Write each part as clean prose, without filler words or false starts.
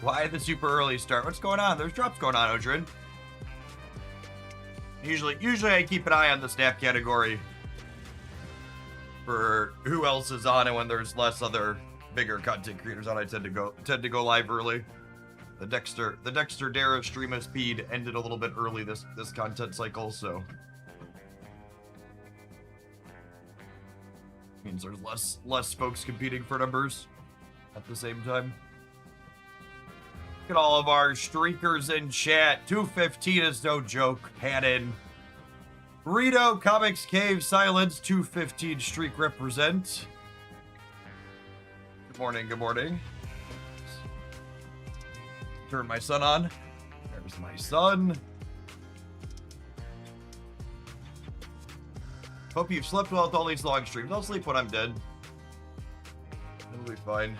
Why the super early start? What's going on? There's drops going on, Odrin. Usually I keep an eye on the snap category for who else is on, and when there's less other bigger content creators on, I tend to go live early. The Dexter Dara stream speed ended a little bit early this content cycle, so means there's less folks competing for numbers at the same time. Look at all of our streakers in chat. 215 is no joke. Hannon. Burrito, Comics Cave, Silence, 215 streak represent. Good morning, good morning. Turn my son on. There's my son. Hope you've slept well with all these long streams. I'll sleep when I'm dead. It'll be fine.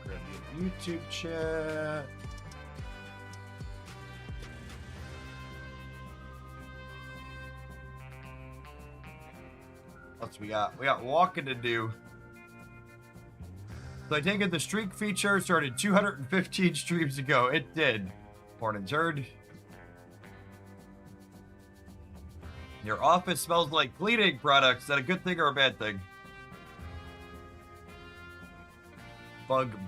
Grab the YouTube chat. What's we got? We got walking to do. So I take it the streak feature started 215 streams ago. It did. Born and turd. Your office smells like cleaning products. Is that a good thing or a bad thing?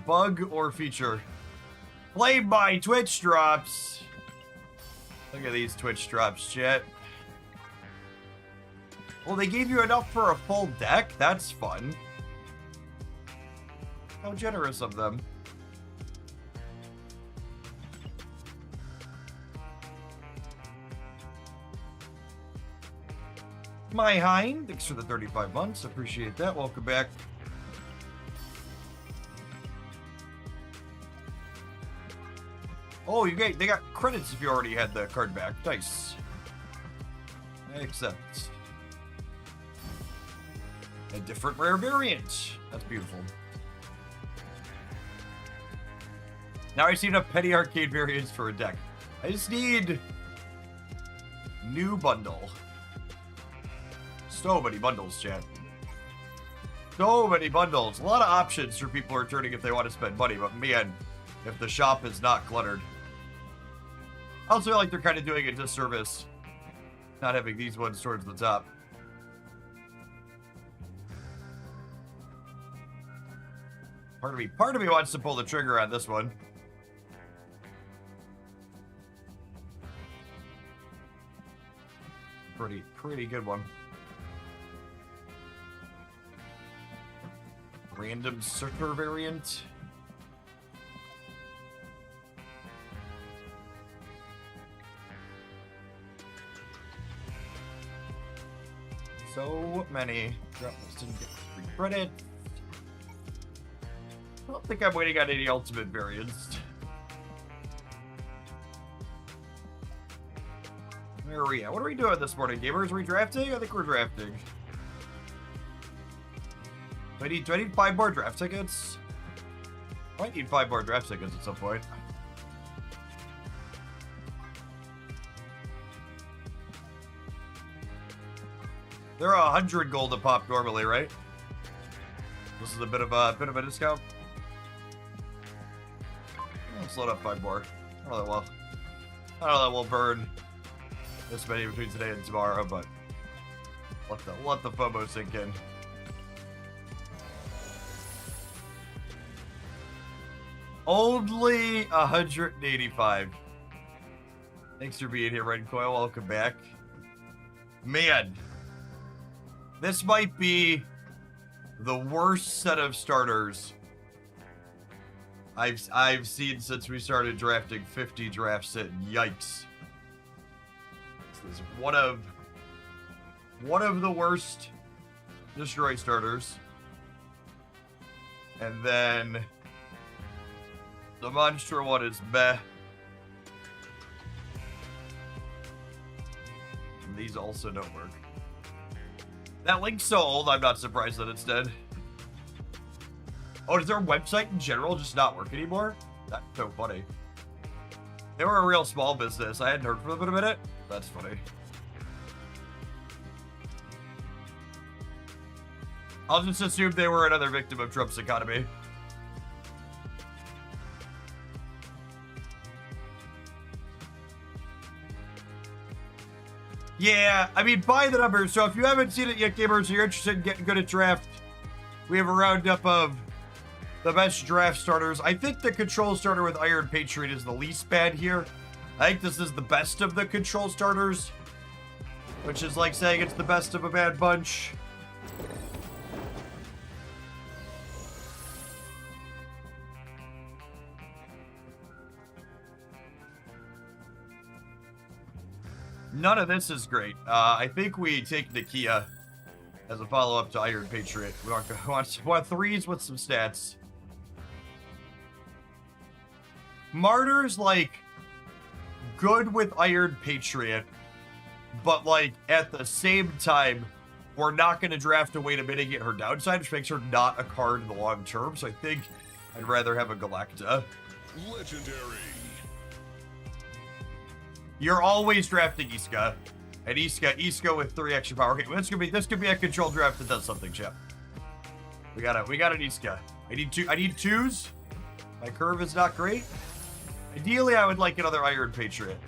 Bug or feature? Play by Twitch drops. Look at these Twitch drops, chat. Well, they gave you enough for a full deck? That's fun. How generous of them. My Hein, thanks for the 35 months. Appreciate that. Welcome back. Oh, they got credits if you already had the card back. Nice. I accept. A different rare variant. That's beautiful. Now I see enough petty arcade variants for a deck. I just need new bundle. So many bundles, chat. So many bundles. A lot of options for people returning if they want to spend money, but man, if the shop is not cluttered. I also feel like they're kind of doing a disservice not having these ones towards the top. Part of me wants to pull the trigger on this one. Pretty good one. Random circular variant. So many. Didn't get free credit. I don't think I'm waiting on any ultimate variants. Where are we at? What are we doing this morning, gamers? Are we drafting? I think we're drafting. Do I need 5 more draft tickets? I might need 5 more draft tickets at some point. There are 100 gold a pop normally, right? This is a bit of a discount. Let's load up 5 more. I don't know that we'll burn this many between today and tomorrow, but let the FOMO sink in. Only 185. Thanks for being here, Red Coil. Welcome back. Man, this might be the worst set of starters I've seen since we started drafting 50 drafts in. Yikes. This is one of the worst destroy starters. And then the Monstra one is meh. And these also don't work. That link's so old, I'm not surprised that it's dead. Oh, does their website in general just not work anymore? That's so funny. They were a real small business. I hadn't heard from them in a minute. That's funny. I'll just assume they were another victim of Trump's economy. Yeah, I mean, by the numbers. So if you haven't seen it yet, gamers, you're interested in getting good at draft, we have a roundup of the best draft starters. I think the control starter with Iron Patriot is the least bad here. I think this is the best of the control starters, which is like saying it's the best of a bad bunch. None of this is great. I think we take Nakia as a follow-up to Iron Patriot. We want threes with some stats. Martyr's, like, good with Iron Patriot, but, like, at the same time, we're not going to draft a way to mitigate her downside, which makes her not a card in the long term, so I think I'd rather have a Galacta. Legendary. You're always drafting Iska, and Iska with 3 extra power. Okay, well, this could be a control draft that does something, Chip. We got an Iska. I need 2s. My curve is not great. Ideally, I would like another Iron Patriot.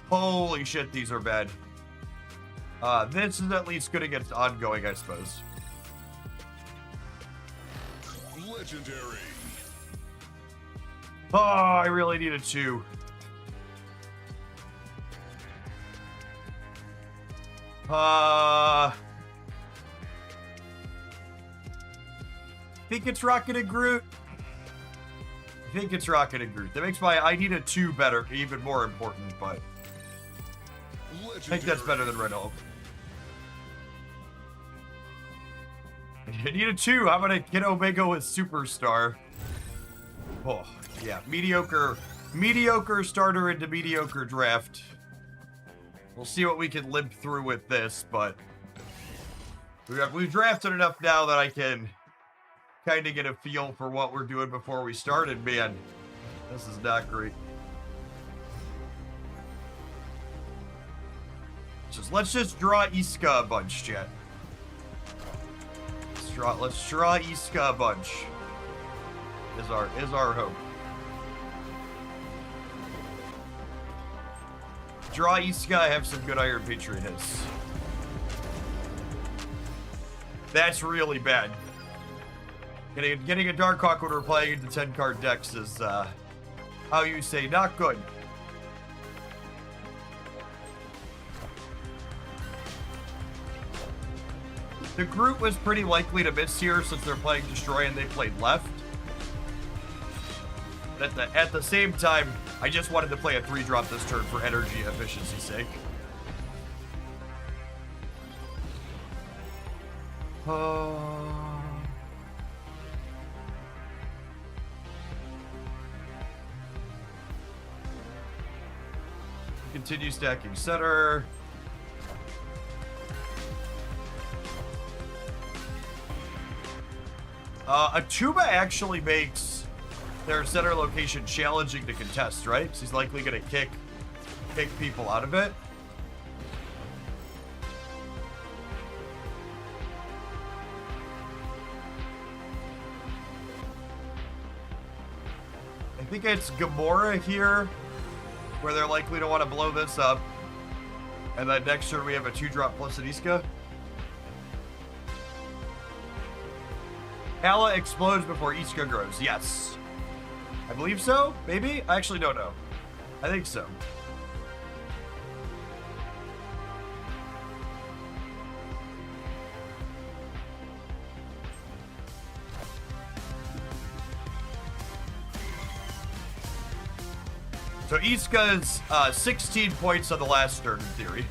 Holy shit, these are bad. This is at least good against ongoing, I suppose. Legendary. Oh, I really need a 2. Think it's Rocket and Groot. I think it's Rocket and Groot. That makes my I need a 2 better, even more important, but I think that's better than Red Hulk. I need a 2. I'm gonna get Omega with Superstar. Oh, yeah. Mediocre starter into mediocre draft. We'll see what we can limp through with this, but we've drafted enough now that I can kind of get a feel for what we're doing before we started. Man, this is not great. Let's just draw Iska a bunch, chat. Let's draw Iska a bunch. Is our hope. Draw Iska, have some good Iron Patriot hits. That's really bad. Getting a Darkhawk when we're playing into 10-card decks is, how you say, not good. The Groot was pretty likely to miss here since they're playing Destroy and they played left. But at the same time, I just wanted to play a 3-drop this turn for energy efficiency's sake. Continue stacking center. A Tuba actually makes their center location challenging to contest, right? So he's likely going to kick people out of it. I think it's Gamora here, where they're likely to want to blow this up. And then next turn we have a 2-drop plus an Iska. Hala explodes before Iska grows. Yes. I believe so? Maybe? I actually don't know. I think so. So Iska's 16 points on the last turn, in theory.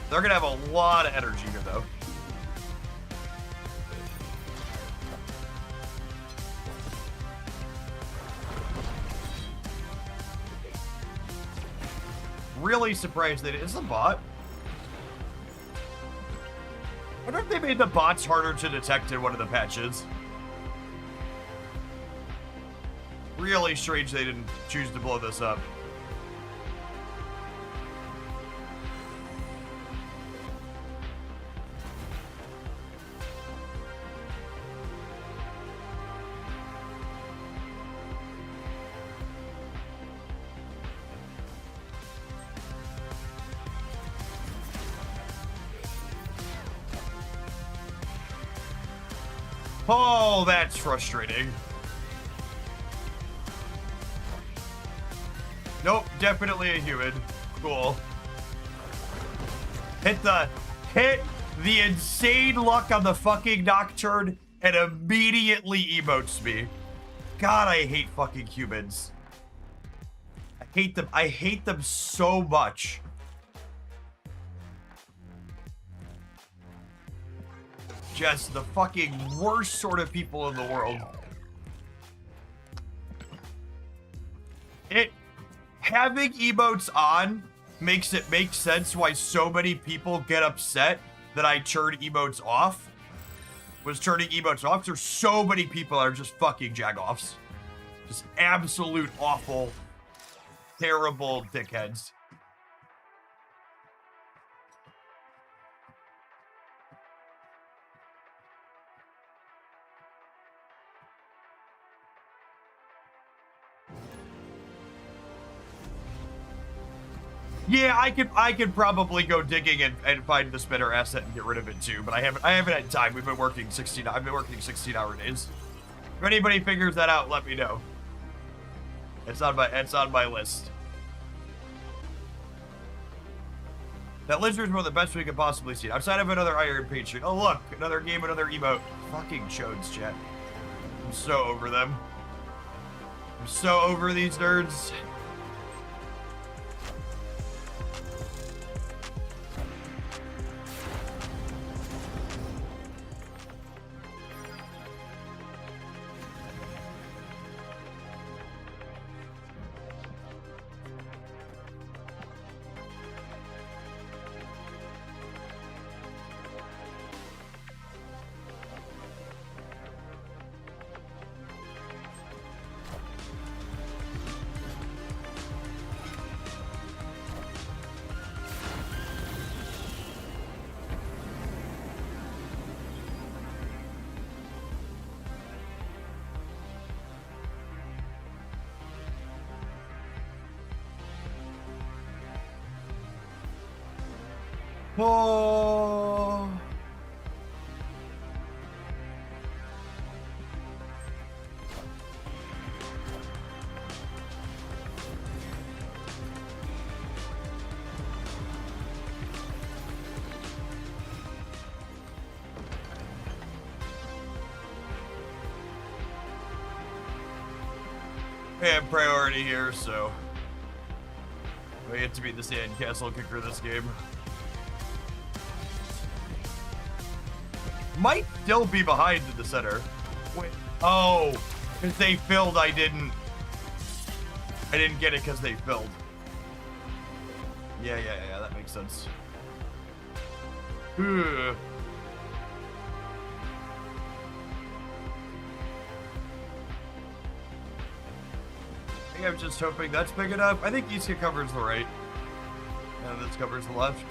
They're going to have a lot of energy here, though. Really surprised that it's a bot. I wonder if they made the bots harder to detect in one of the patches. Really strange they didn't choose to blow this up. Oh, that's frustrating. Nope, definitely a human. Cool. Hit the insane luck on the fucking Nocturne and immediately emotes me. God, I hate fucking humans. I hate them. I hate them so much. Just the fucking worst sort of people in the world. Having emotes on makes it make sense why so many people get upset that I turn emotes off. Turning emotes off. There's so many people that are just fucking jagoffs. Just absolute awful, terrible dickheads. Yeah, I could probably go digging and find the spinner asset and get rid of it too, but I haven't had time. I've been working 16-hour days. If anybody figures that out, let me know. It's on my list. That lizard's one of the best we could possibly see. Outside of another Iron Patron. Oh look, another game, another emote. Fucking chodes, chat. I'm so over them. I'm so over these nerds. Oh. I have priority here, so we get to beat the sandcastle kicker this game. Might still be behind in the center. Wait, oh, because they filled, I didn't get it because they filled. Yeah, that makes sense. Ugh. I think I'm just hoping that's big enough. I think Iska covers the right. And this covers the left.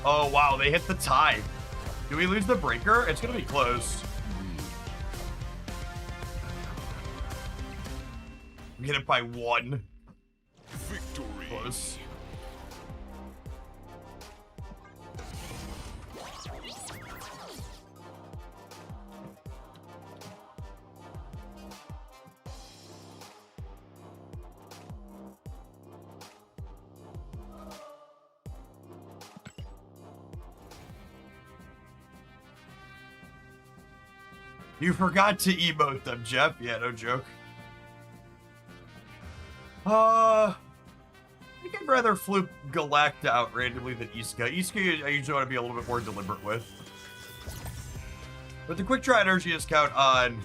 Oh, wow, they hit the tie. Do we lose the breaker? It's gonna be close. We hit it by 1. Victory. Close. You forgot to emote them, Jeff. Yeah, no joke. I think I'd rather flip Galacta out randomly than Iska. Iska I usually want to be a little bit more deliberate with. But the quick draw energy discount on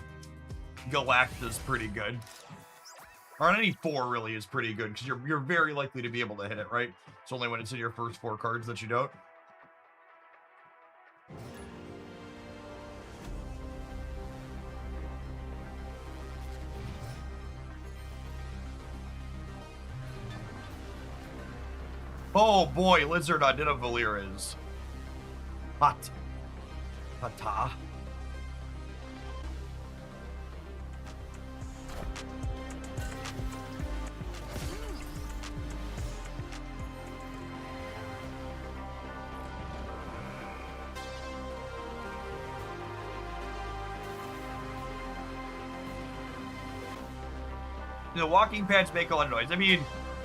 Galacta is pretty good. Or on any 4 really is pretty good, because you're very likely to be able to hit it, right? It's only when it's in your first 4 cards that you don't. Oh boy, Lizard on Nidavellir is hot. Hata. The walking pads make a lot of noise. I mean,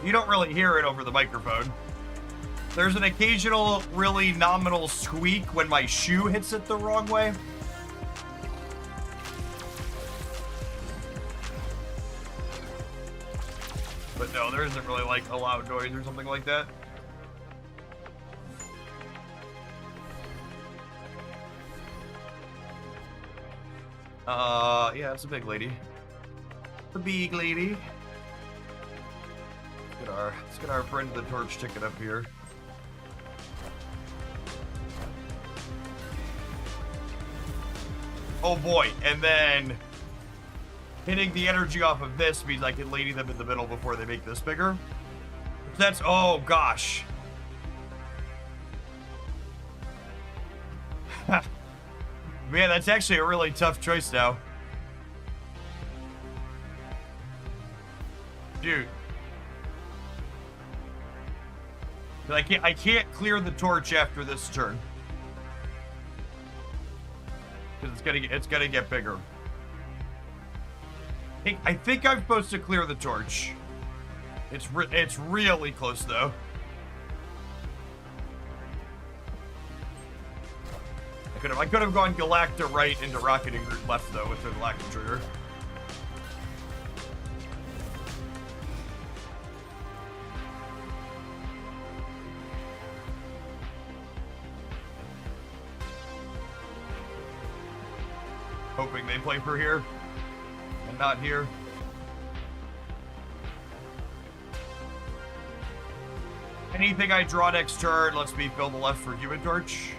you don't really hear it over the microphone. There's an occasional, really nominal squeak when my shoe hits it the wrong way. But no, there isn't really like a loud noise or something like that. Yeah, it's a big lady. The big lady. Let's get our friend the torch ticket up here. Oh boy, and then hitting the energy off of this means I can lady them in the middle before they make this bigger. That's, oh gosh. Man, that's actually a really tough choice now. Dude. I can't clear the torch after this turn. Because it's gonna get bigger. I think I'm supposed to clear the torch. It's really close though. I could have gone Galacta right into Rocketing Root left though with the Galacta trigger. Hoping they play for here and not here. Anything I draw next turn lets me fill the left for Human Torch.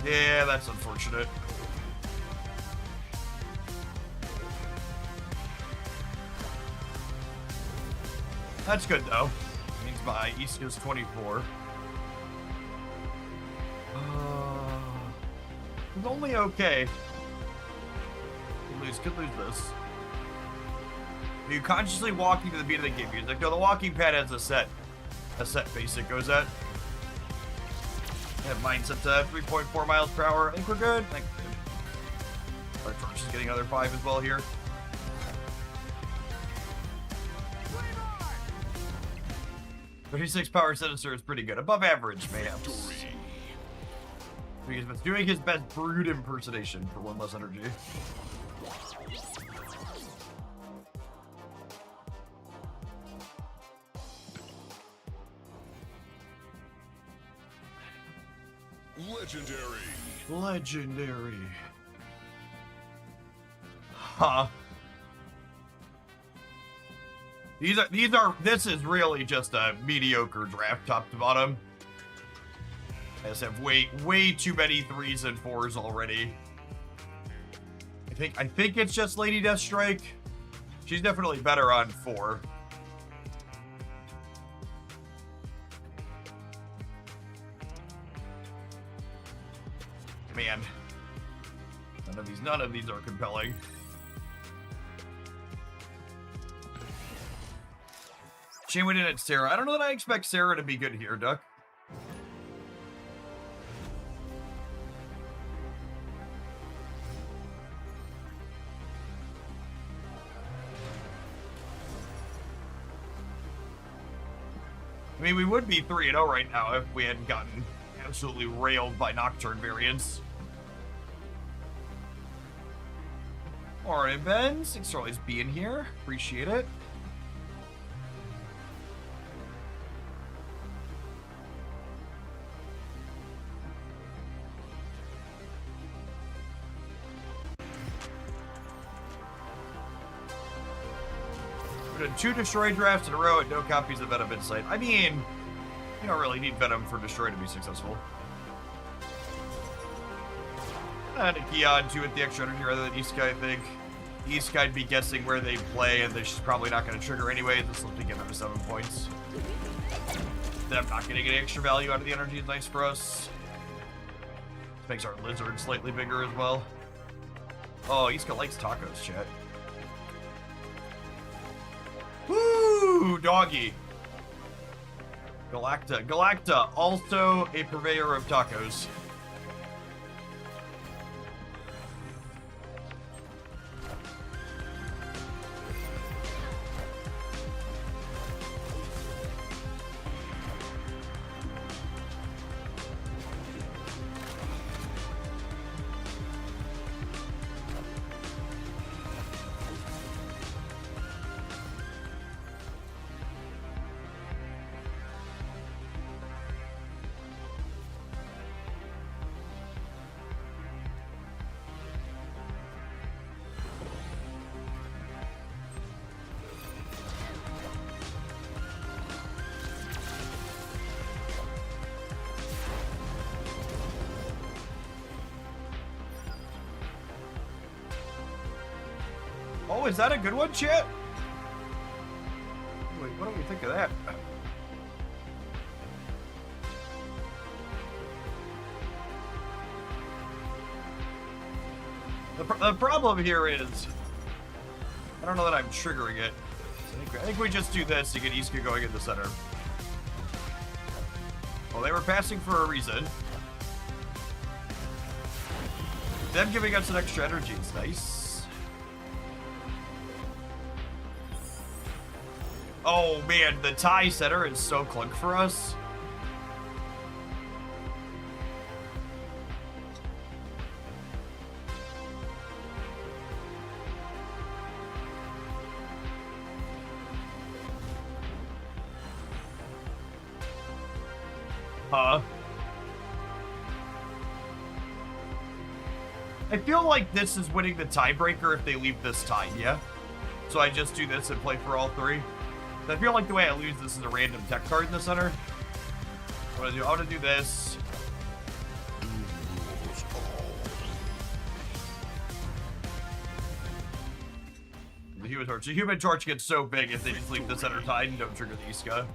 Yeah, that's unfortunate. That's good though. Means my East is 24. It's only okay. Could lose this. Are you consciously walking to the beat of the game music? No, the walking pad has a set pace it goes at. I have mine set to 3.4 miles per hour. I think we're good. I think we're good. Our torch is getting another 5 as well here. .36 power sinister is pretty good. Above average, mayhem. He's doing his best Brood impersonation for 1 less energy. Legendary. Huh. This is really just a mediocre draft top to bottom. I just have way too many 3s and 4s already. I think it's just Lady Deathstrike. She's definitely better on 4. Man. None of these are compelling. Shane went in at Sarah. I don't know that I expect Sarah to be good here, Duck. I mean, we would be 3-0 right now if we hadn't gotten absolutely railed by Nocturne variants. Morning, Ben. Thanks for always being here. Appreciate it. We did 2 Destroy drafts in a row and no copies of Venom Insight. I mean, you don't really need Venom for Destroy to be successful. And a Keon too with the extra energy rather than Isekai, I think. Isekai'd be guessing where they play, and they're just probably not going to trigger anyway. This will to get them to 7 points. Them not getting any extra value out of the energy is nice for us. This makes our lizard slightly bigger as well. Oh, Isekai likes tacos, chat. Woo, doggy. Galacta, also a purveyor of tacos. Oh, is that a good one, chat? Wait, what do we think of that? The problem here is, I don't know that I'm triggering it. I think we just do this to get Iska going in the center. Well, they were passing for a reason. Them giving us an extra energy is nice. Oh man, the tie center is so clunk for us. I feel like this is winning the tiebreaker if they leave this tied, yeah? So I just do this and play for all 3. I feel like the way I lose this is a random tech card in the center. I want to do this. The Human Torch. The Human Torch gets so big if they just leave the center tied and don't trigger the Iska.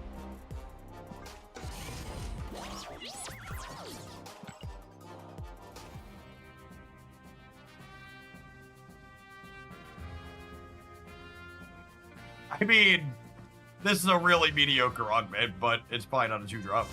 I mean, this is a really mediocre run, man, but it's probably not a 2-drop.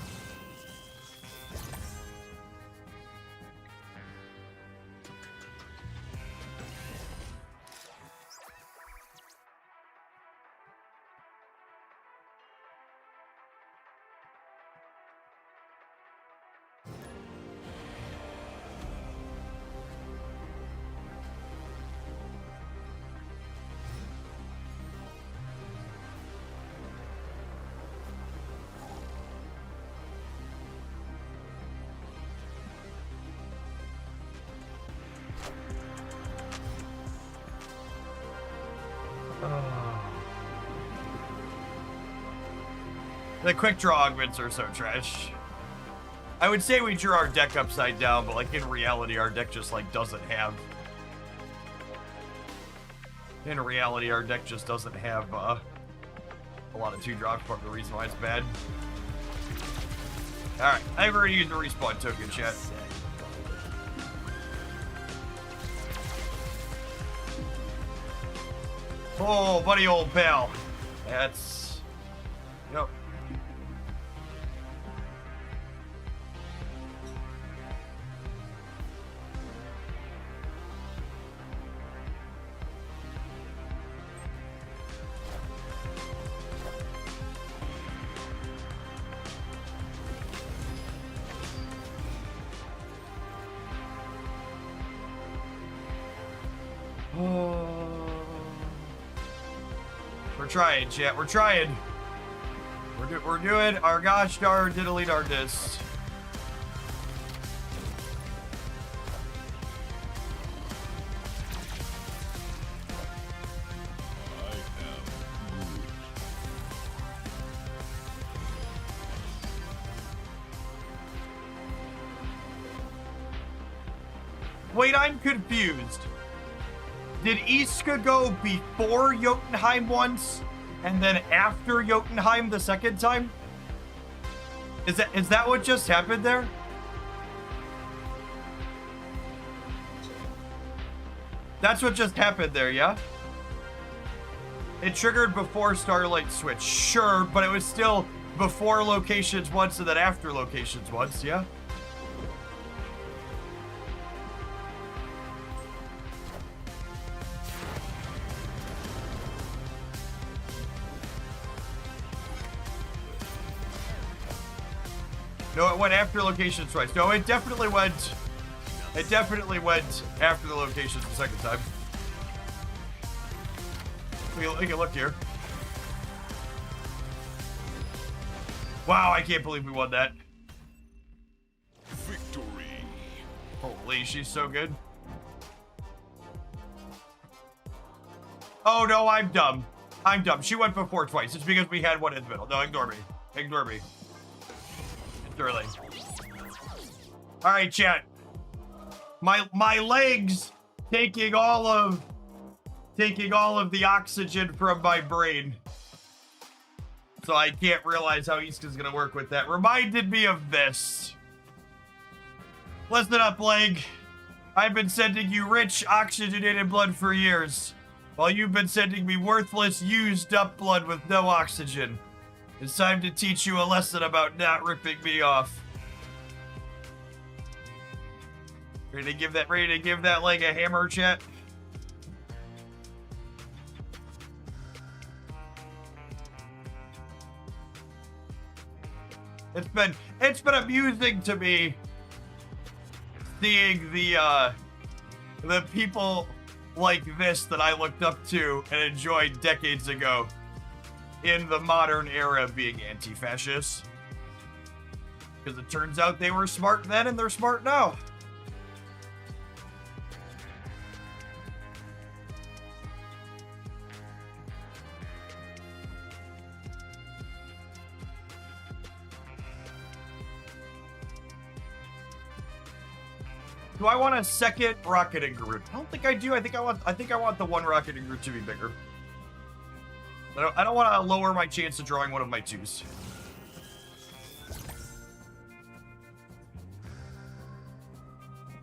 The quick draw augments are so trash. I would say we drew our deck upside down, but like in reality, our deck just like doesn't have. In reality, our deck just doesn't have a lot of 2-drops. Part of the reason why it's bad. All right, I've already used the respawn token, chat. Oh, buddy, old pal. That's. Yep. Oh. We're trying, chat. We're trying. We're doing our gosh darn diddly darndest. Wait, I'm confused. Did Iska go before Jotunheim once, and then after Jotunheim the second time? Is that what just happened there? That's what just happened there, yeah? It triggered before Starlight Switch, sure, but it was still before locations once and then after locations once, yeah? No, it went after locations twice. No, it definitely went. It definitely went after the locations the second time. We can look here. Wow, I can't believe we won that. Victory. Holy, she's so good. Oh no, I'm dumb. I'm dumb. She went before twice. It's because we had one in the middle. No, ignore me. Ignore me. Early. All right, chat. My legs taking all of the oxygen from my brain, so I can't realize how Iska's gonna work with that. Reminded me of this. Listen up, leg. I've been sending you rich oxygenated blood for years, while you've been sending me worthless, used up blood with no oxygen. It's time to teach you a lesson about not ripping me off. Ready to give that leg a hammer, chat? It's been amusing to me seeing the people like this that I looked up to and enjoyed decades ago in the modern era being anti-fascist. Because it turns out they were smart then and they're smart now. Do I want a second rocketing Groot? I don't think I do. I think I want the one rocketing Groot to be bigger. I don't want to lower my chance of drawing one of my twos.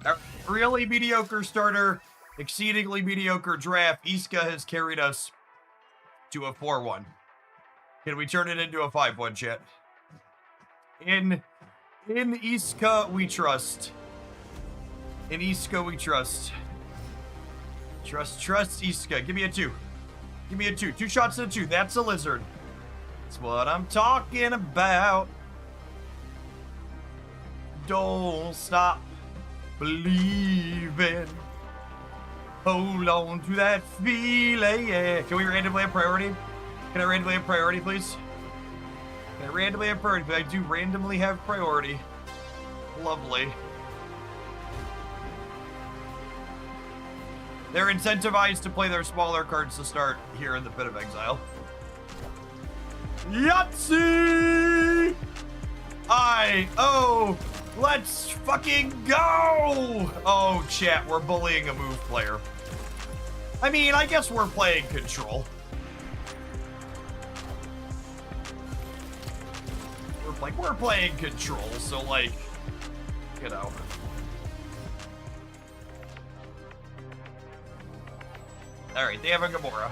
A really mediocre starter, exceedingly mediocre draft. Iska has carried us to a 4-1. Can we turn it into a 5-1, chat? In Iska we trust. In Iska we trust. Trust Iska. Give me a 2. Give me a 2. 2 shots and a 2. That's a lizard. That's what I'm talking about. Don't stop believing. Hold on to that feeling. Yeah. Can we randomly have priority? Can I randomly have priority, please? Can I randomly have priority? I do randomly have priority. Lovely. They're incentivized to play their smaller cards to start here in the Pit of Exile. Yahtzee! Let's fucking go! Oh, chat, we're bullying a move player. I mean, I guess we're playing control. We're playing control, so like, you know. Alright, they have a Gamora.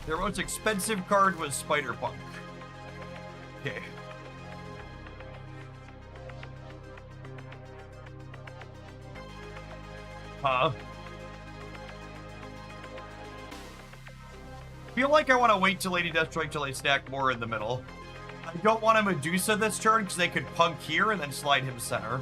Their most expensive card was Spider-Punk. Okay. Huh? Feel like I want to wait till Lady Deathstrike till they stack more in the middle. I don't want a Medusa this turn because they could punk here and then slide him center.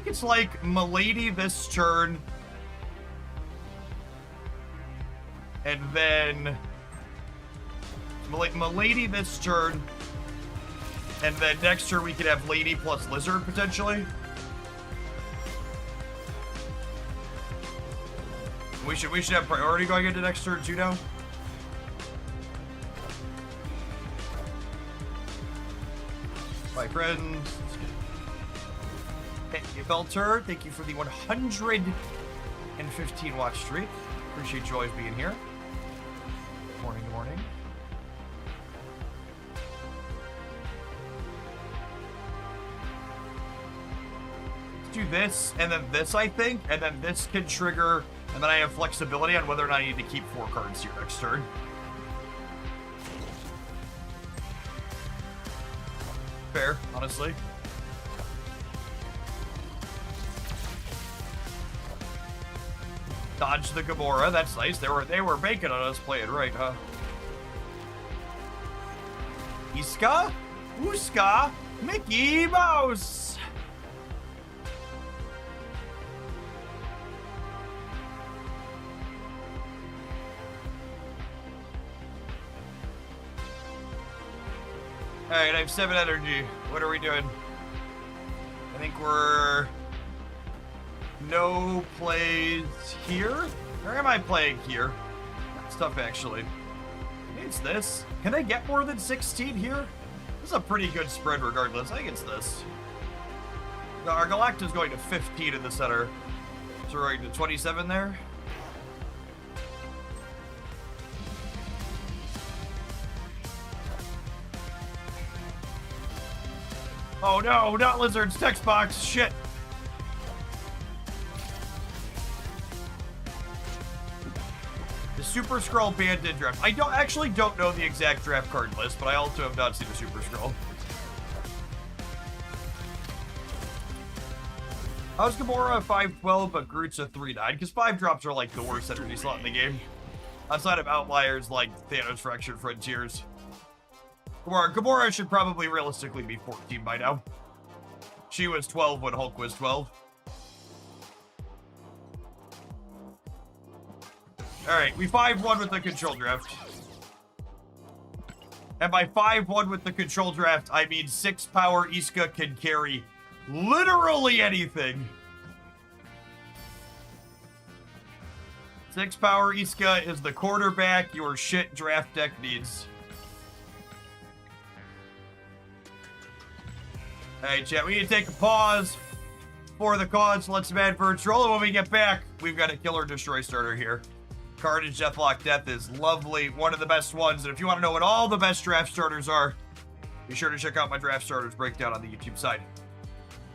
it's like Milady this turn. And then Milady this turn. And then next turn we could have Lady plus Lizard potentially. We should have priority going into next turn too now. My friends. Thank you, Belter. Thank you for the 115 watch streak. Appreciate you always being here. Morning, good morning. Let's do this, and then this, I think, and then this can trigger, and then I have flexibility on whether or not I need to keep 4 cards here next turn. Fair, honestly. Dodge the Gamora, that's nice. They were banking on us playing right, huh? Iska? Uska? Mickey Mouse! Alright, I have 7 energy. What are we doing? I think we're... No plays here? Or am I playing here? That's tough, actually. It's this. Can I get more than 16 here? This is a pretty good spread regardless. I think it's this. Our Galacta's going to 15 in the center. So we're going to 27 there. Oh no, not Lizard's text box. Shit. The Super Skrull Bandit draft. I actually don't know the exact draft card list, but I also have not seen the Super Skrull. How's Gamora a 5/12 but Groot's a 3/9? Because 5 drops are like the worst energy slot in the game. Outside of outliers like Thanos Fractured Frontiers. Gamora should probably realistically be 14 by now. She was 12 when Hulk was 12. Alright, we 5-1 with the control draft. And by 5-1 with the control draft, I mean 6 power Iska can carry literally anything. 6 power Iska is the quarterback your shit draft deck needs. Alright, chat, we need to take a pause for the cause. Let's Mad Birds roll, and when we get back, we've got a killer destroy starter here. Carnage, Deathlock, Death is lovely. One of the best ones. And if you want to know what all the best draft starters are, be sure to check out my draft starters breakdown on the YouTube side.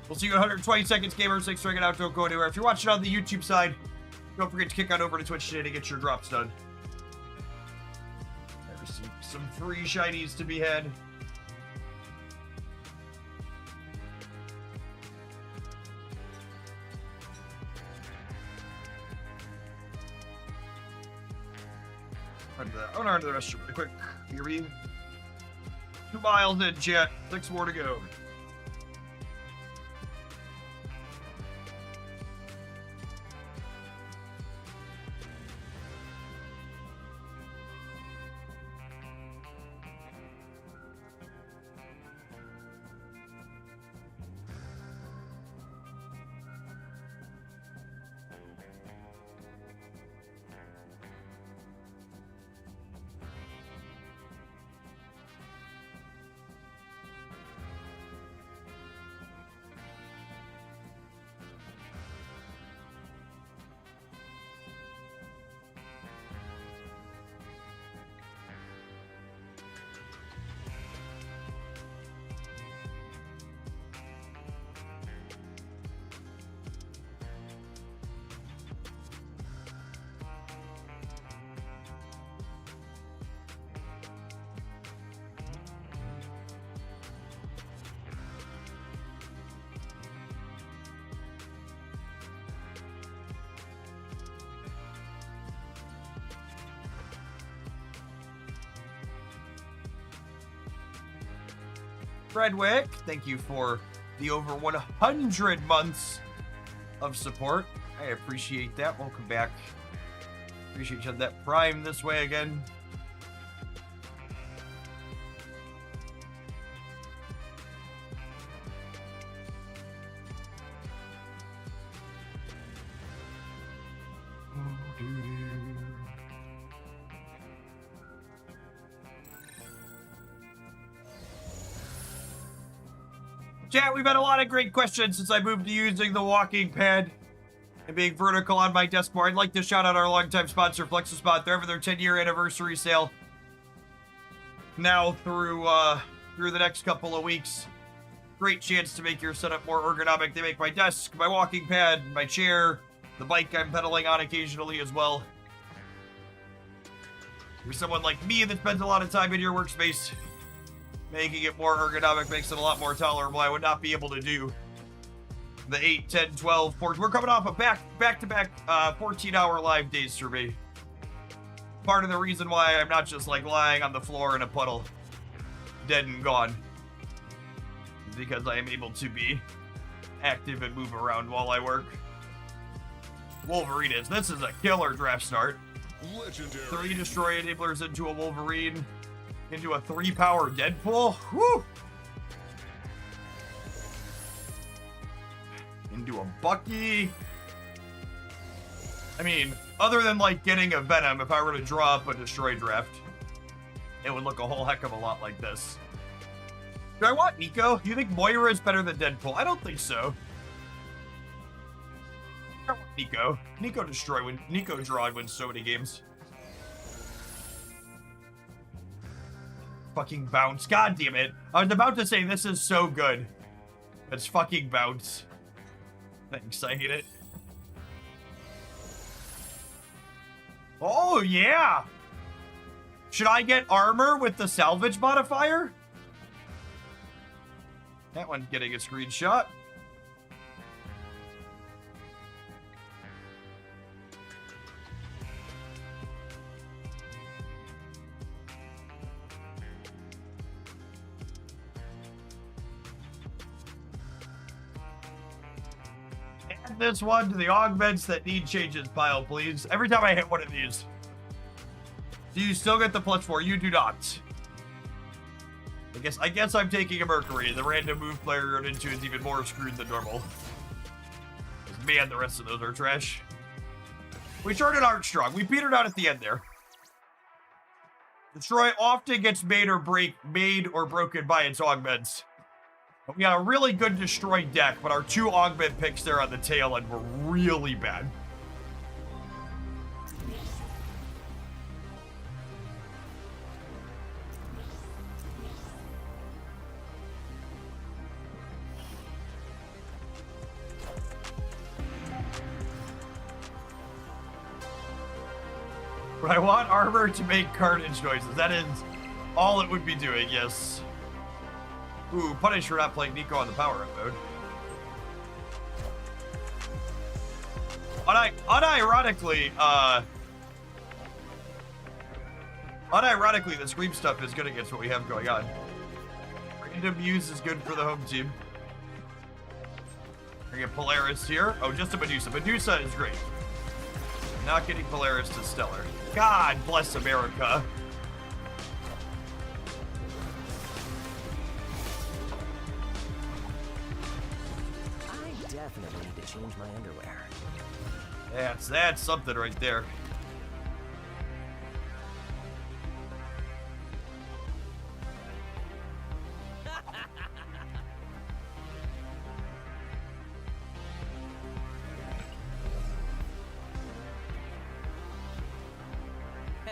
We'll see you in 120 seconds, gamers. Thanks for hanging out. Don't go anywhere. If you're watching on the YouTube side, don't forget to kick on over to Twitch today to get your drops done. There's some free shinies to be had. I want to run to the restroom really quick. Here we 2 miles in, chat. 6 more to go. Fredwick, thank you for the over 100 months of support. I appreciate that. Welcome back. Appreciate you had that Prime this way again. Chat, we've had a lot of great questions since I moved to using the walking pad and being vertical on my desk more. I'd like to shout out our longtime sponsor, FlexiSpot. They're having their 10-year anniversary sale now through the next couple of weeks. Great chance to make your setup more ergonomic. They make my desk, my walking pad, my chair, the bike I'm pedaling on occasionally as well. For someone like me that spends a lot of time in your workspace, making it more ergonomic makes it a lot more tolerable. I would not be able to do the 8, 10, 12, 14. We're coming off of back-to-back 14-hour live days for me. Part of the reason why I'm not just like lying on the floor in a puddle, dead and gone, is because I am able to be active and move around while I work. Wolverine is. This is a killer draft start. Legendary. 3 destroy enablers into a Wolverine. Into a 3-power Deadpool. Whew. Into a Bucky. I mean, other than like getting a Venom, if I were to draw up a destroy draft, it would look a whole heck of a lot like this. Do I want Nico? Do you think Moira is better than Deadpool? I don't think so. I want Nico. Nico destroy when Nico draw and wins so many games. Fucking bounce. God damn it. I was about to say this is so good. It's fucking bounce. Thanks, I hate it. Oh, yeah. Should I get armor with the salvage modifier? That one's getting a screenshot. Add this one to the augments that need changes pile, please. Every time I hit one of these. Do you still get the +4? You do not. I guess I'm taking a Mercury. The random move player run into is even more screwed than normal. Man, the rest of those are trash. We started Armstrong. We petered out at the end there. Destroy often gets made or broken by its augments. We got a really good destroy deck, but our 2 augment picks there on the tail end were really bad. But I want armor to make carnage noises. That is all it would be doing, yes. Ooh, punish for not playing Nico on the power-up mode. Unironically, the Scream stuff is good against what we have going on. Random use is good for the home team. We get Polaris here. Oh, just a Medusa. Medusa is great. Not getting Polaris to Stellar. God bless America. I definitely need to change my underwear. That's something right there.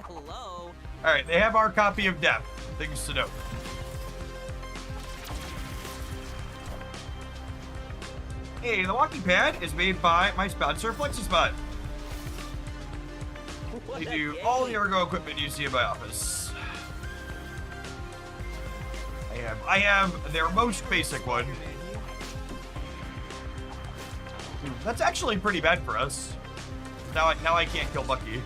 Hello. All right, they have our copy of Death. Things to note. Hey, the walking pad is made by my sponsor, FlexiSpot. They do all the ergo equipment you see in my office. I have their most basic one. Ooh, that's actually pretty bad for us. Now I can't kill Bucky.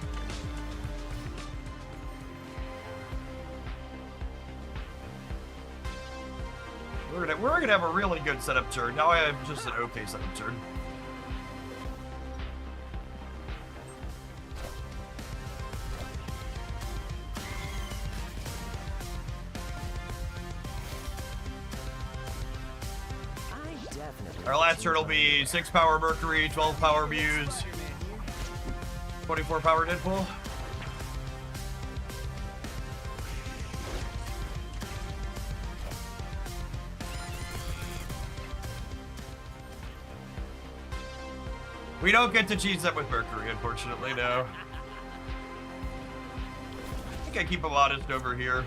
We're gonna have a really good setup turn. Now I have just an okay setup turn. Our last turn will be 6 power Mercury, 12 power Muse, 24 power Deadpool. We don't get to cheese that with Mercury, unfortunately, no. I think I keep him honest over here.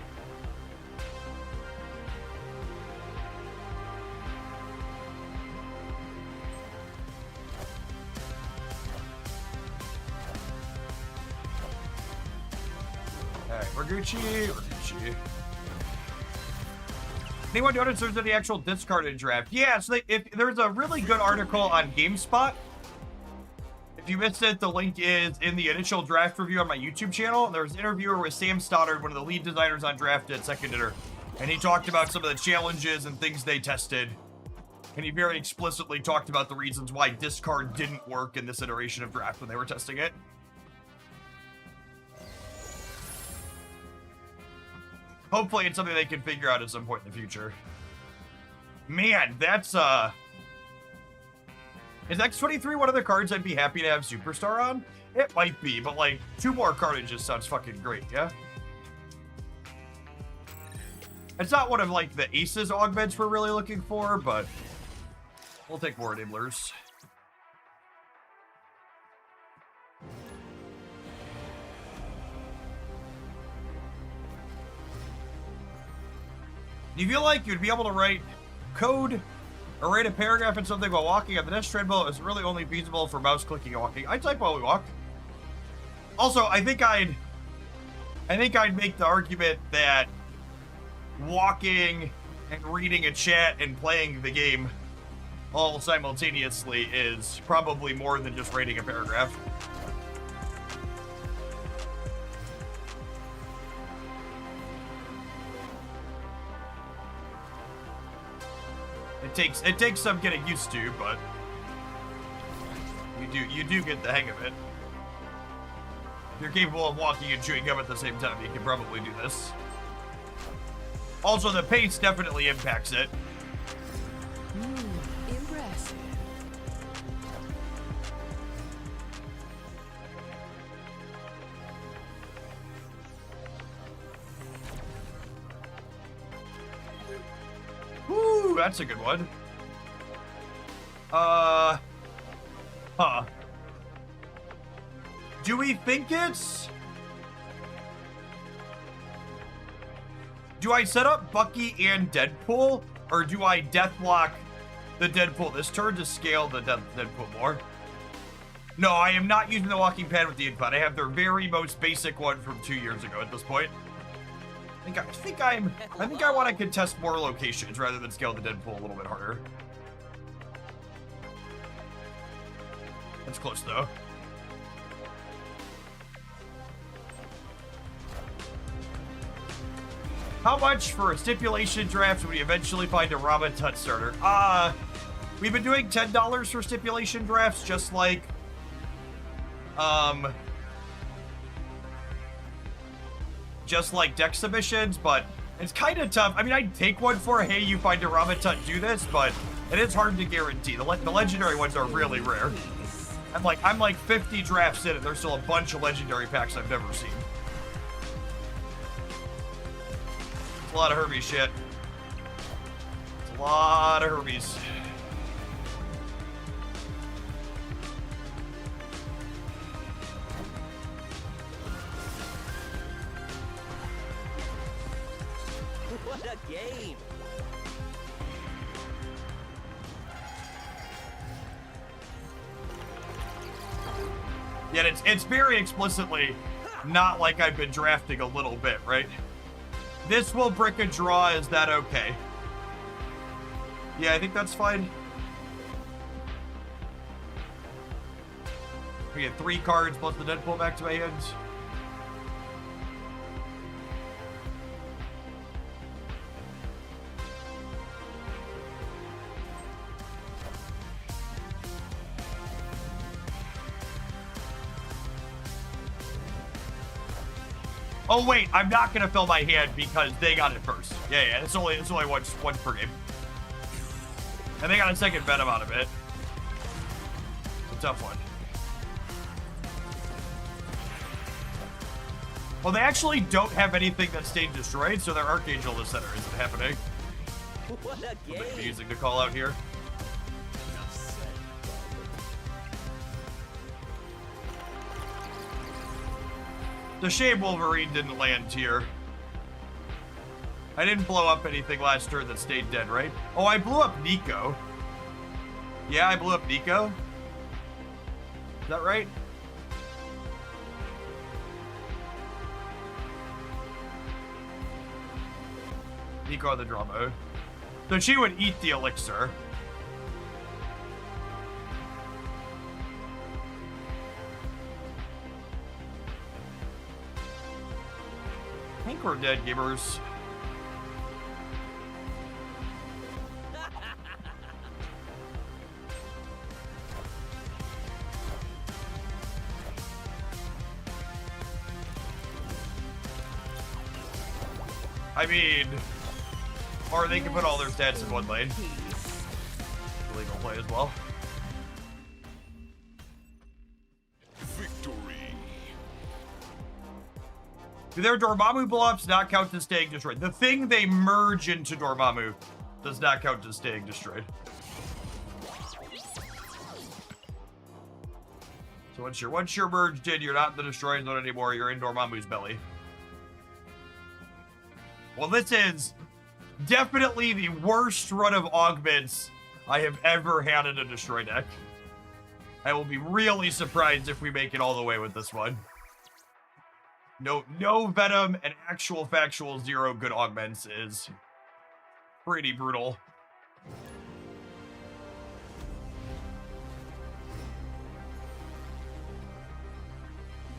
Alright, we're Gucci. Anyone notice there's any actual discarded draft? Yeah, so if there's a really good article on GameSpot. If you missed it, the link is in the initial draft review on my YouTube channel. There was an interviewer with Sam Stoddard, one of the lead designers on Draft at Second Dinner, and he talked about some of the challenges and things they tested. And he very explicitly talked about the reasons why discard didn't work in this iteration of Draft when they were testing it. Hopefully it's something they can figure out at some point in the future. Man, that's, is X23 one of the cards I'd be happy to have Superstar on? It might be, but like, 2 more cartages sounds fucking great, yeah? It's not one of like the aces augments we're really looking for, but we'll take more enablers. Do you feel like you'd be able to write code or write a paragraph in something while walking on the next treadmill is really only feasible for mouse clicking and walking? I type while we walk. Also, I think I'd make the argument that walking and reading a chat and playing the game all simultaneously is probably more than just writing a paragraph. It takes some getting used to, but you do get the hang of it. If you're capable of walking and chewing gum at the same time, you can probably do this. Also, the pace definitely impacts it. Impressive. Woo, that's a good one. Huh. Do we think it's... Do I set up Bucky and Deadpool, or do I deathlock the Deadpool this turn to scale the Deadpool more? No, I am not using the walking pad with the input. I have their very most basic one from 2 years ago at this point. I think I want to contest more locations rather than scale the Deadpool a little bit harder. That's close though. How much for a stipulation draft when we eventually find a Ramen Tut starter? We've been doing $10 for stipulation drafts, just like deck submissions, but it's kind of tough. I mean, I'd take one for, hey, you find a Ramen Tut, do this, but it is hard to guarantee. The legendary ones are really rare. I'm like 50 drafts in, and there's still a bunch of legendary packs I've never seen. It's a lot of Hermes shit. It's a lot of Hermes. What a game! Yet it's very explicitly not like I've been drafting a little bit, right? This will brick a draw, is that okay? Yeah, I think that's fine. We get 3 cards plus the Deadpool back to my hands. Oh wait, I'm not gonna fill my hand because they got it first. Yeah, it's only once per game. And they got a second Venom out of it. It's a tough one. Well, they actually don't have anything that's stayed destroyed, so their Archangel in the center isn't happening. What a game! Confusing to call out here. The shame Wolverine didn't land here. I didn't blow up anything last turn that stayed dead, right? Oh, I blew up Nico. Yeah, I blew up Nico. Is that right? Nico on the draw mode. So she would eat the elixir. I think we're dead, gamers. I mean, or they can put all their stats in one lane. Illegal play as well. Victory. Do their Dormammu blow-ups not count as staying destroyed? The thing they merge into Dormammu does not count as staying destroyed. So once you're merged in, you're not in the destroying zone anymore. You're in Dormammu's belly. Well, this is definitely the worst run of augments I have ever had in a destroy deck. I will be really surprised if we make it all the way with this one. No Venom and actual factual 0 good augments is pretty brutal.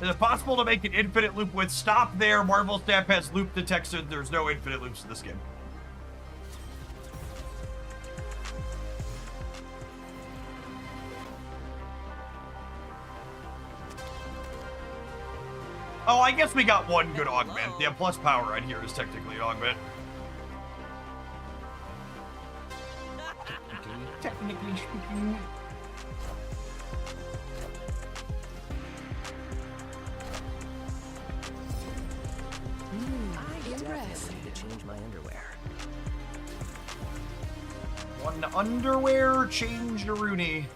Is it possible to make an infinite loop with stop there? Marvel Snap has loop detection. There's no infinite loops in this game. Oh, I guess we got one good augment. Yeah, plus power on here is technically an augment. Technically speaking. I definitely need to change my underwear. One underwear change to Rooney.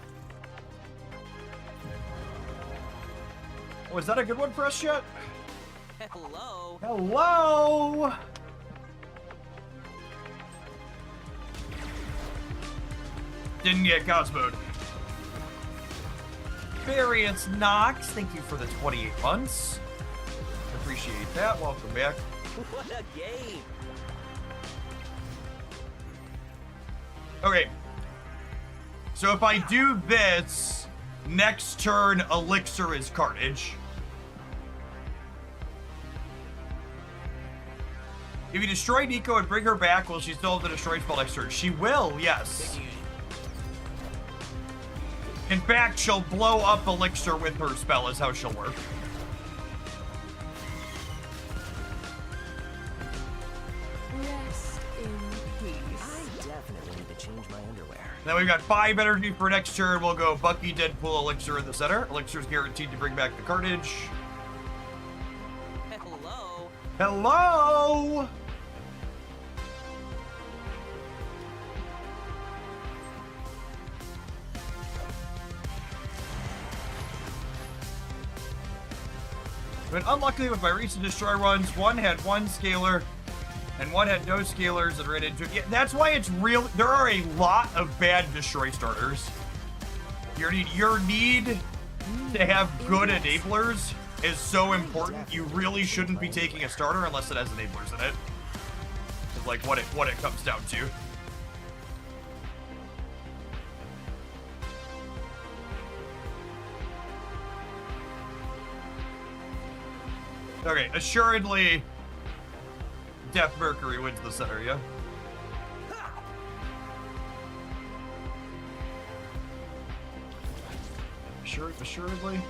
Oh, is that a good one for us yet? Hello. Hello! Didn't get Cosmoed. Variance Knox, thank you for the 28 months. Appreciate that. Welcome back. What a game! Okay. So if I do this, next turn, Elixir is Carnage. If you destroy Nico and bring her back, will she still have the destroy spell next turn? She will, yes. In fact, she'll blow up Elixir with her spell is how she'll work. Rest in peace. I definitely need to change my underwear. Then we've got 5 energy for next turn. We'll go Bucky, Deadpool, Elixir in the center. Elixir's guaranteed to bring back the Carnage. Hello. Hello! But unluckily with my recent destroy runs, one had one scalar and one had no scalars and ran into it. Yeah, that's why it's real. There are a lot of bad destroy starters. Your need to have good enablers is so important. You really shouldn't be taking a starter unless it has enablers in it. It's like what it comes down to. Okay, assuredly, Death Mercury wins the center, yeah? Assuredly.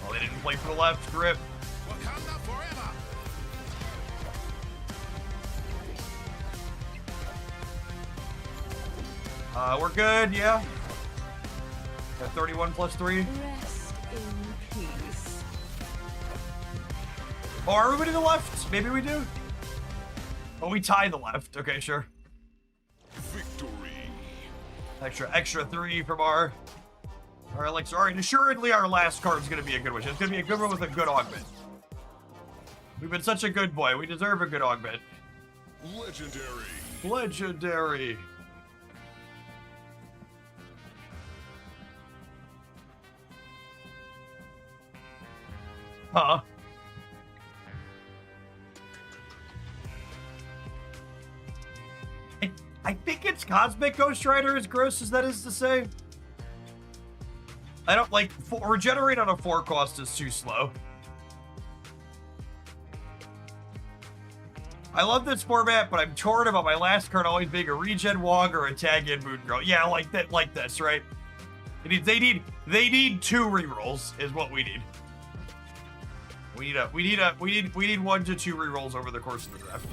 Well, they didn't play for the left grip. Wakanda forever. We're good, yeah. Got 31 plus 3. Rest in peace. Oh, are we to the left? Maybe we do. Oh, we tie the left. Okay, sure. Victory. Extra 3 from our elixir. All right, assuredly our last card's gonna be a good one. It's gonna be a good one with a good augment. We've been such a good boy. We deserve a good augment. Legendary. Legendary. Huh. I think it's Cosmic Ghost Rider, as gross as that is to say. I don't like, regenerate on a 4 cost is too slow. I love this format, but I'm torn about my last card always being a regen Wog or a tag in Moon Girl. Yeah, like that, like this, right? They need 2 rerolls is what we need. We need 1 to 2 rerolls over the course of the draft.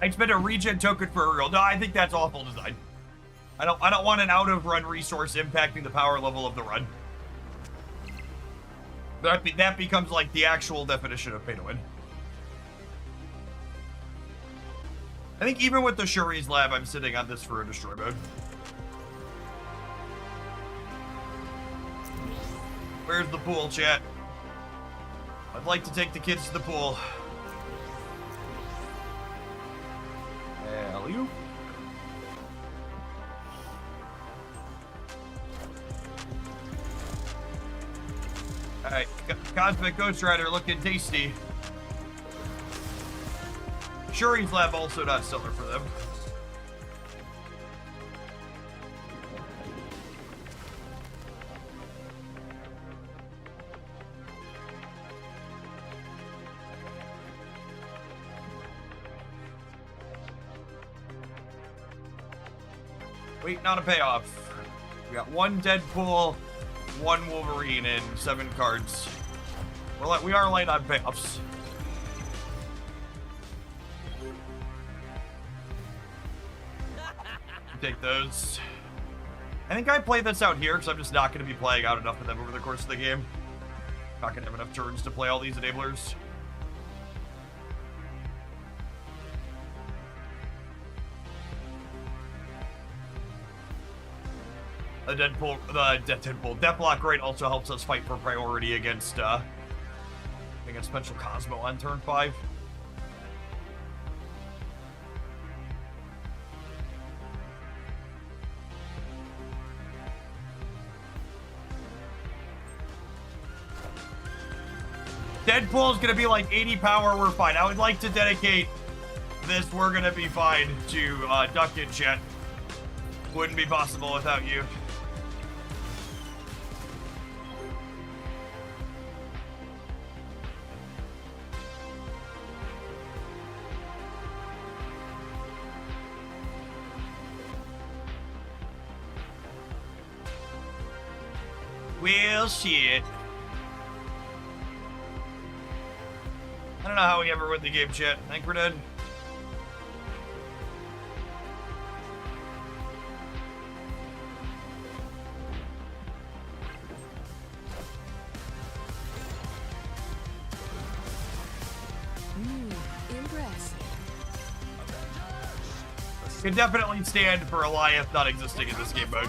I spent a regen token for a real. No, I think that's awful design. I don't want an out of run resource impacting the power level of the run. That becomes like the actual definition of pay to win. I think even with the Shuri's Lab, I'm sitting on this for a destroy mode. Where's the pool, chat? I'd like to take the kids to the pool. You? Alright, Cosmic Ghost Rider looking tasty. Shuri's Lab also not stellar for them. Waiting on a payoff. We got 1 Deadpool, 1 Wolverine, and 7 cards. We are light on payoffs. Take those. I think I play this out here because I'm just not going to be playing out enough of them over the course of the game. Not going to have enough turns to play all these enablers. The Deathblock rate also helps us fight for priority against Special Cosmo on turn 5. Deadpool's gonna be like 80 power, we're fine. I would like to dedicate this "we're gonna be fine" to Duck in chat. Wouldn't be possible without you. Well, shit. I don't know how we ever win the game, chat. I think we're dead. Impressive. Can definitely stand for Eliath not existing in this game mode.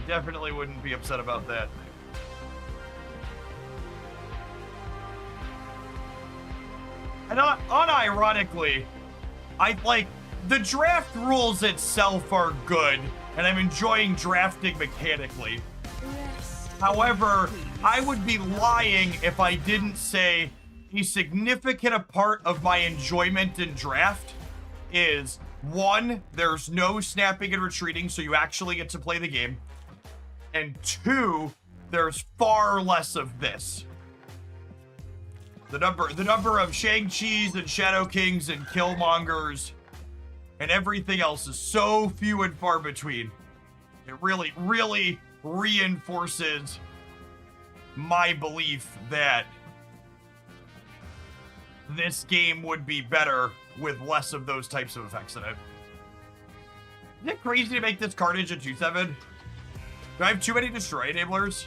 Definitely wouldn't be upset about that. And unironically, I like the draft rules itself are good, and I'm enjoying drafting mechanically. However, I would be lying if I didn't say a significant part of my enjoyment in draft is One, there's no snapping and retreating, so you actually get to play the game. And two, there's far less of this. The number of Shang-Chis and Shadow Kings and Killmongers and everything else is so few and far between. It really, really reinforces my belief that this game would be better with less of those types of effects in it. Isn't it crazy to make this Carnage a 2-7? Do I have too many Destroy enablers?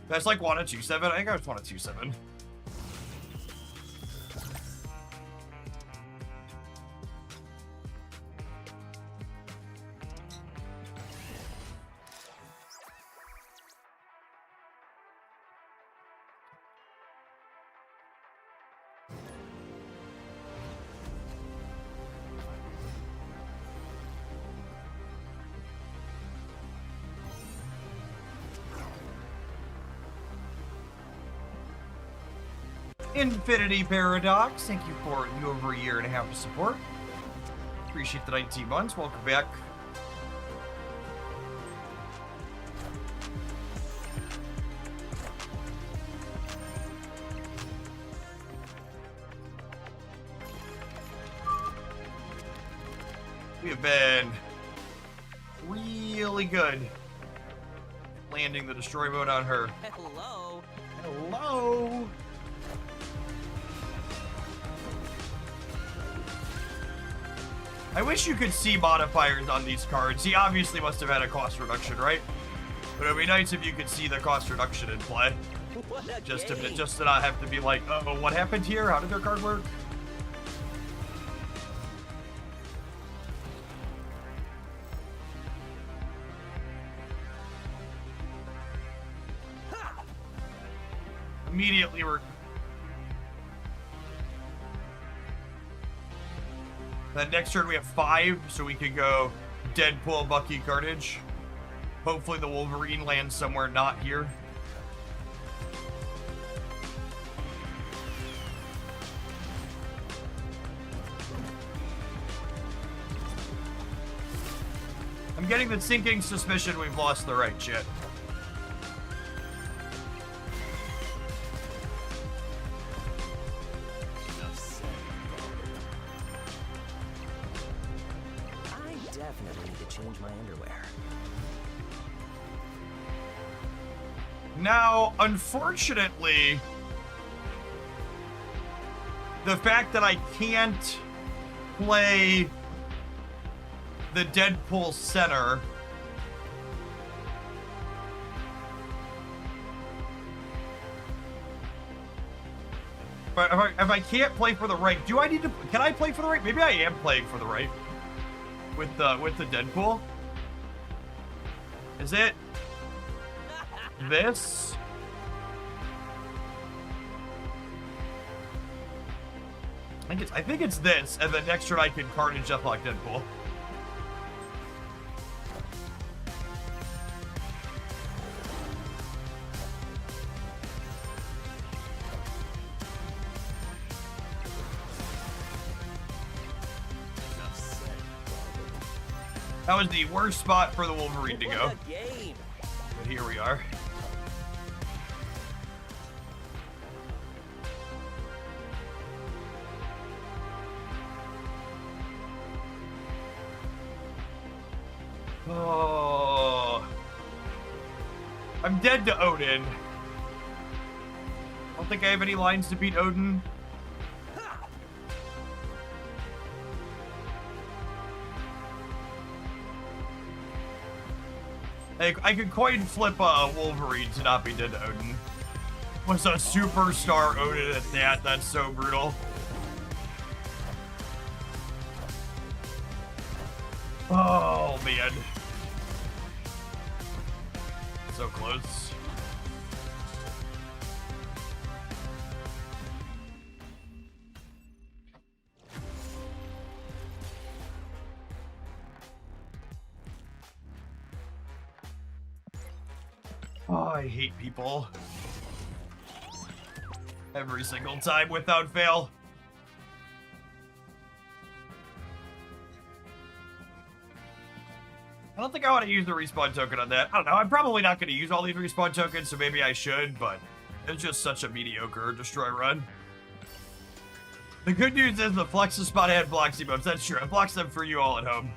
That's like want a 2-7? I think I just want a 2-7. Infinity Paradox, thank you for the over a year and a half of support. Appreciate the 19 months. Welcome back. We have been really good landing the destroy mode on her. Hello. Hello. I wish you could see modifiers on these cards. He obviously must have had a cost reduction, right? But it'd be nice if you could see the cost reduction in play. What a Just game. to not have to be like, uh-oh, what happened here? How did their card work? Immediately we're... Then next turn we have 5, so we could go Deadpool, Bucky, Carnage. Hopefully the Wolverine lands somewhere not here. I'm getting the sinking suspicion we've lost the right shit. I definitely need to change my underwear. Now, unfortunately, the fact that I can't play the Deadpool center but if I can't play for the right, do I need to? Can I play for the right? Maybe I am playing for the right with the Deadpool. Is it this? I think it's this, and then next turn I can Carnage up like Deadpool. That was the worst spot for the Wolverine to go. What a game. But here we are. Oh. I'm dead to Odin. I don't think I have any lines to beat Odin. I could coin flip a Wolverine to not be dead to Odin. Was a superstar Odin at that. That's so brutal. Oh, man. So close. Oh, I hate people. Every single time without fail. don't think I want to use the respawn token on that. I don't know. I'm probably not going to use all these respawn tokens, so maybe I should, but it's just such a mediocre destroy run. The good news is the flex spot had blocks emotes. That's true. I blocks them for you all at home.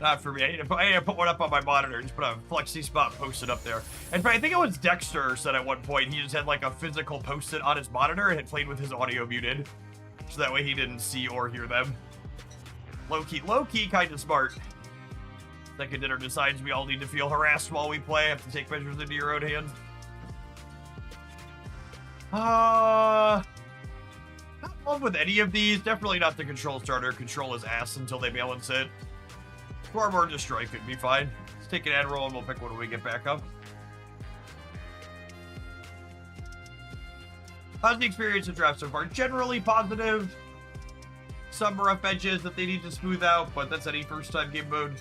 Not for me. I need to put one up on my monitor. Just put a flexi spot posted up there. In fact, I think it was Dexter said at one point he just had like a physical post-it on his monitor and had played with his audio muted. So that way he didn't see or hear them. Low-key kind of smart. Second dinner decides we all need to feel harassed while we play. Have to take measures into your own hands. Not in love with any of these. Definitely not the control starter. Control is ass until they balance it. Storm or Destroy could be fine. Let's take an ad roll and we'll pick one when we get back up. How's the experience of draft so far? Generally positive. Some rough edges that they need to smooth out, but that's any first time game mode.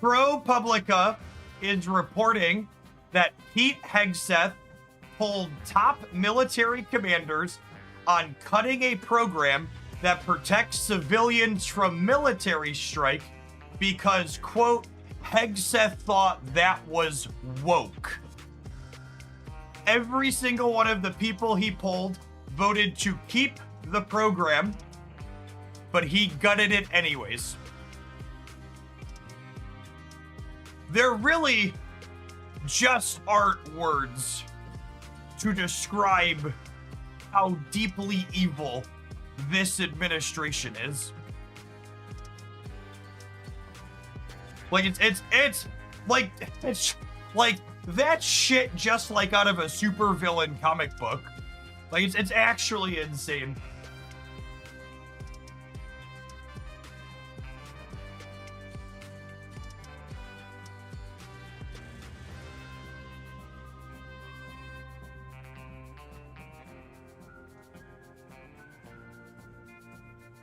ProPublica is reporting that Pete Hegseth told top military commanders on cutting a program that protects civilians from military strike because, quote, Hegseth thought that was woke. Every single one of the people he polled voted to keep the program, but he gutted it anyways. They're really just aren't words to describe how deeply evil this administration is. Like it's like that shit just like out of a supervillain comic book. Like it's actually insane.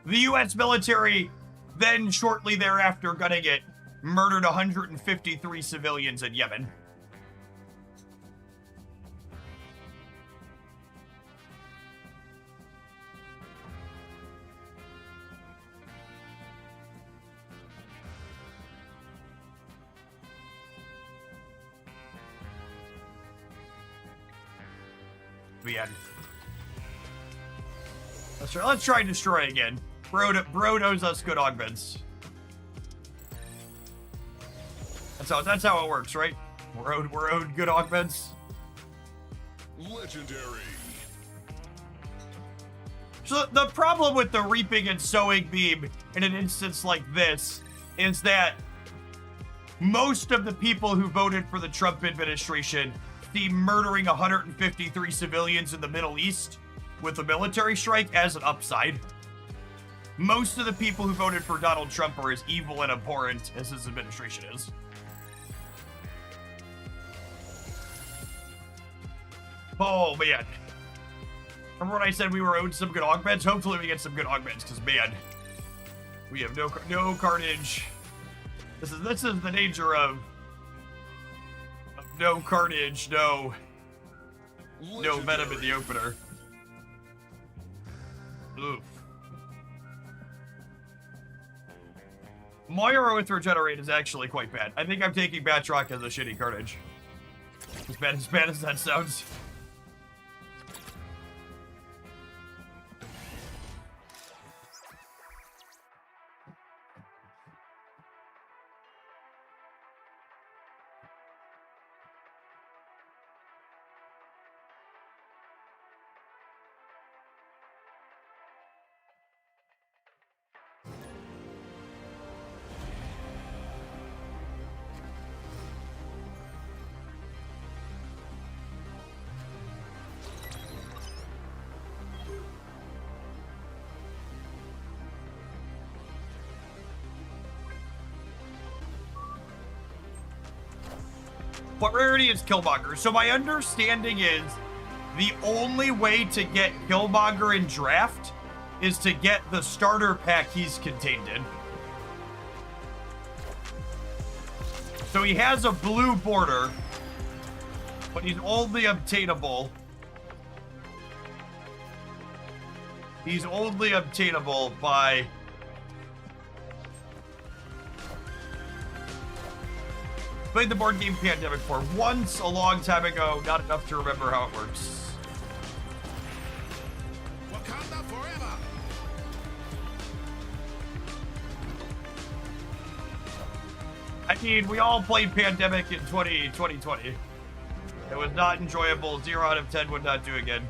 The U.S. military then shortly thereafter gutting it, murdered 153 civilians in Yemen. The end. Let's try and destroy again. Bro knows us good augments. That's how it works, right? We're owed good augments. Legendary. So the problem with the reaping and sowing beam in an instance like this is that most of the people who voted for the Trump administration see murdering 153 civilians in the Middle East with a military strike as an upside. Most of the people who voted for Donald Trump are as evil and abhorrent as his administration is. Oh, man. Remember when I said we were owed some good augments? Hopefully we get some good augments, because, man, we have no carnage. This is the danger of no carnage, no venom in the opener. Oof. Moira with Regenerate is actually quite bad. I think I'm taking Batroc as a shitty carnage. As bad as that sounds. What rarity is Killmonger? So my understanding is the only way to get Killmonger in draft is to get the starter pack he's contained in. So he has a blue border, but he's only obtainable. He's only obtainable by... Played the board game Pandemic 4 once a long time ago, not enough to remember how it works. Wakanda forever. I mean, we all played Pandemic in 2020. It was not enjoyable. 0 out of 10 would not do again.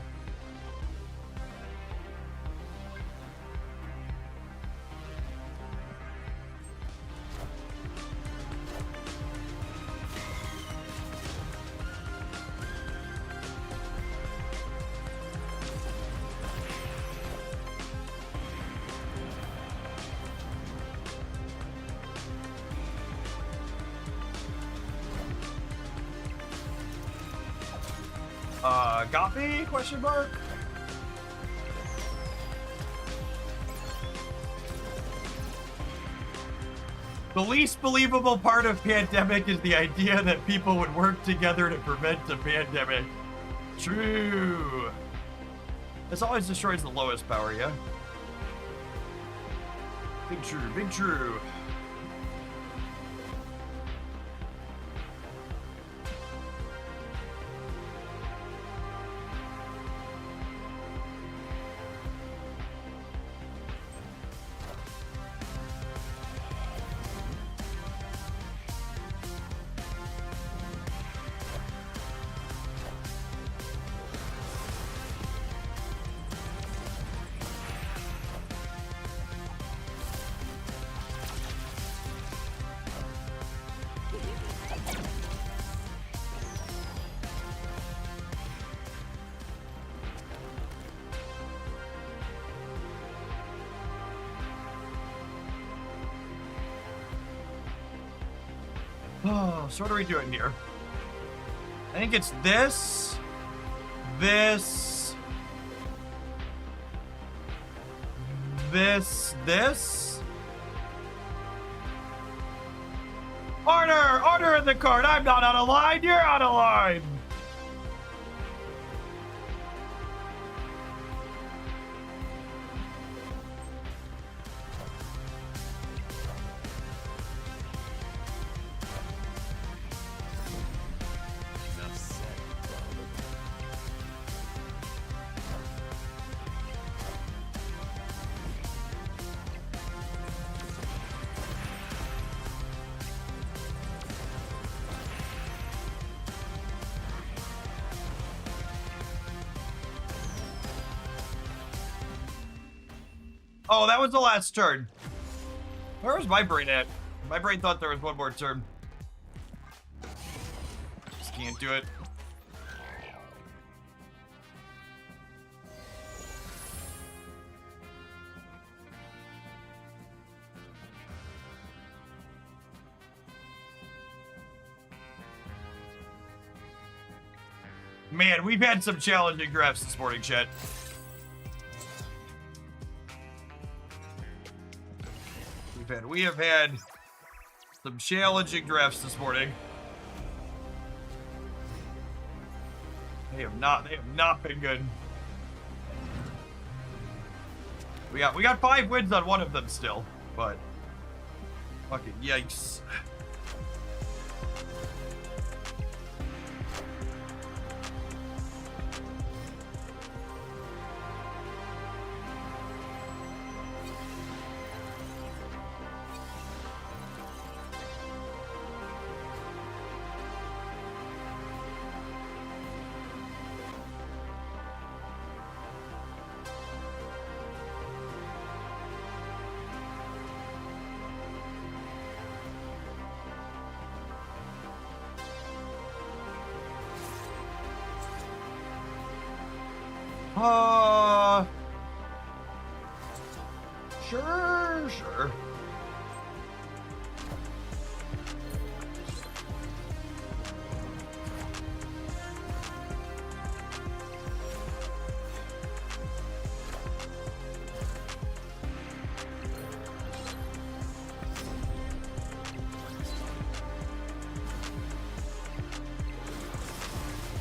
Got me? Question mark? The least believable part of Pandemic is the idea that people would work together to prevent a pandemic. True. This always destroys the lowest power, yeah? Big true, big true. Oh, so what are we doing here? I think it's this, this, this. Order in the card. I'm not on a line. You're on a line. Oh, that was the last turn. Where was my brain at? My brain thought there was one more turn. Just can't do it. Man, we've had some challenging drafts this morning, chat. We have had some challenging drafts this morning. They have not been good. We got 5 wins on one of them still, but fucking yikes. Sure.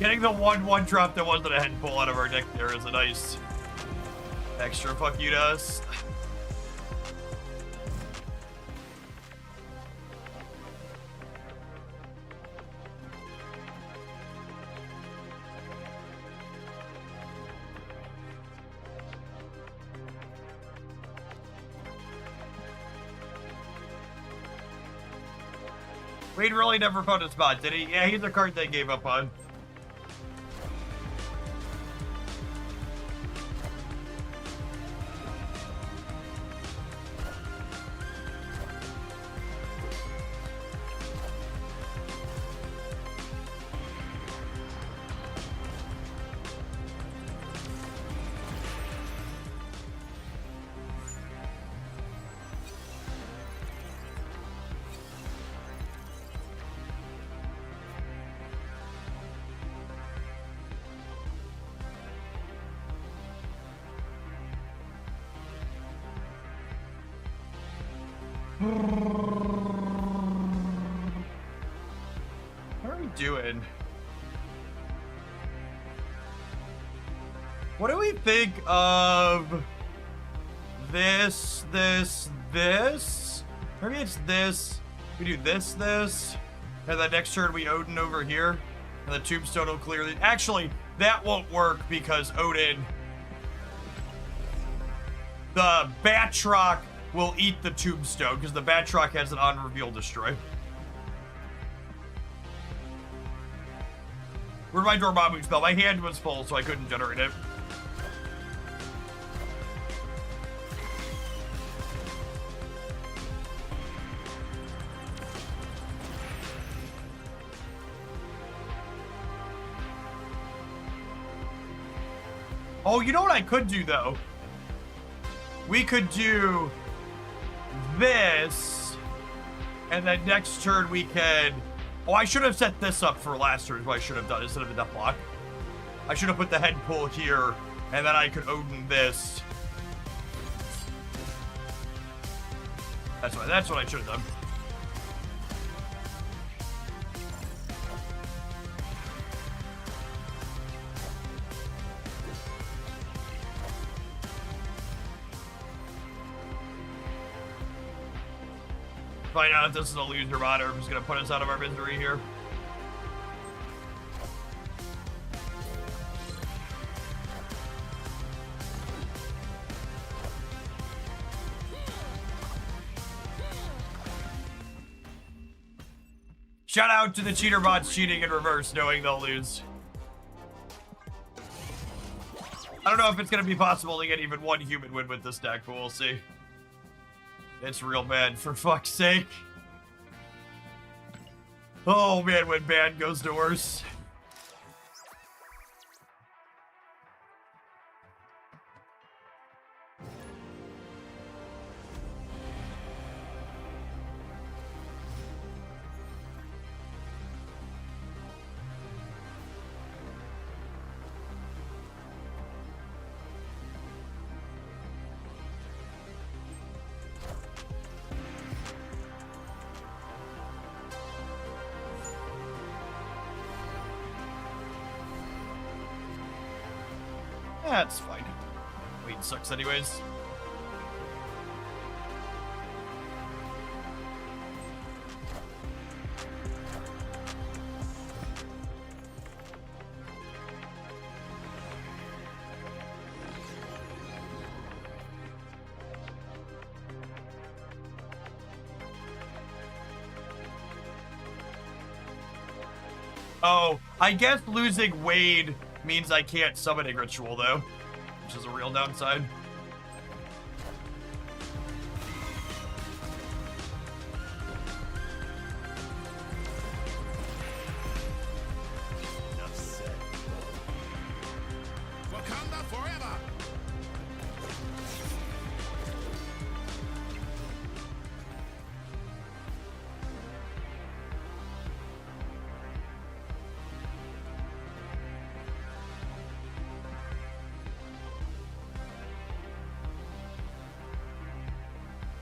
Getting the 1-1 drop that wasn't a head pull out of our deck there is a nice extra fuck you to us. Wade really never found a spot, did he? Yeah, he's a card they gave up on. What are we doing? What do we think of this? Maybe it's this. We do this, and then next turn we Odin over here, and the Tombstone will clear the... Actually, that won't work because Odin... The Batroc will eat the Tombstone because the Batroc has an on-reveal destroy. Where'd my Dormammu spell? My hand was full, so I couldn't generate it. Oh, you know what I could do, though? We could do this, and then next turn we can... Oh, I should have set this up for last turn, is what I should have done instead of the death block. I should have put the head pull here, and then I could Odin this. That's what I should have done. Find out if this is a loser bot or if it's gonna put us out of our misery here. Shout out to the cheater bots cheating in reverse, knowing they'll lose. I don't know if it's gonna be possible to get even one human win with this deck, but we'll see. It's real bad, for fuck's sake. Oh man, when bad goes to worse. That's fine. Wait, sucks anyways. Oh, I guess losing Wade means I can't summoning ritual though, which is a real downside. Enough said. Wakanda forever!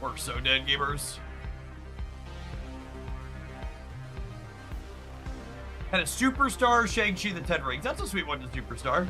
We're so dead, gamers. And a Superstar Shang-Chi the 10 Rings. That's a sweet one to Superstar.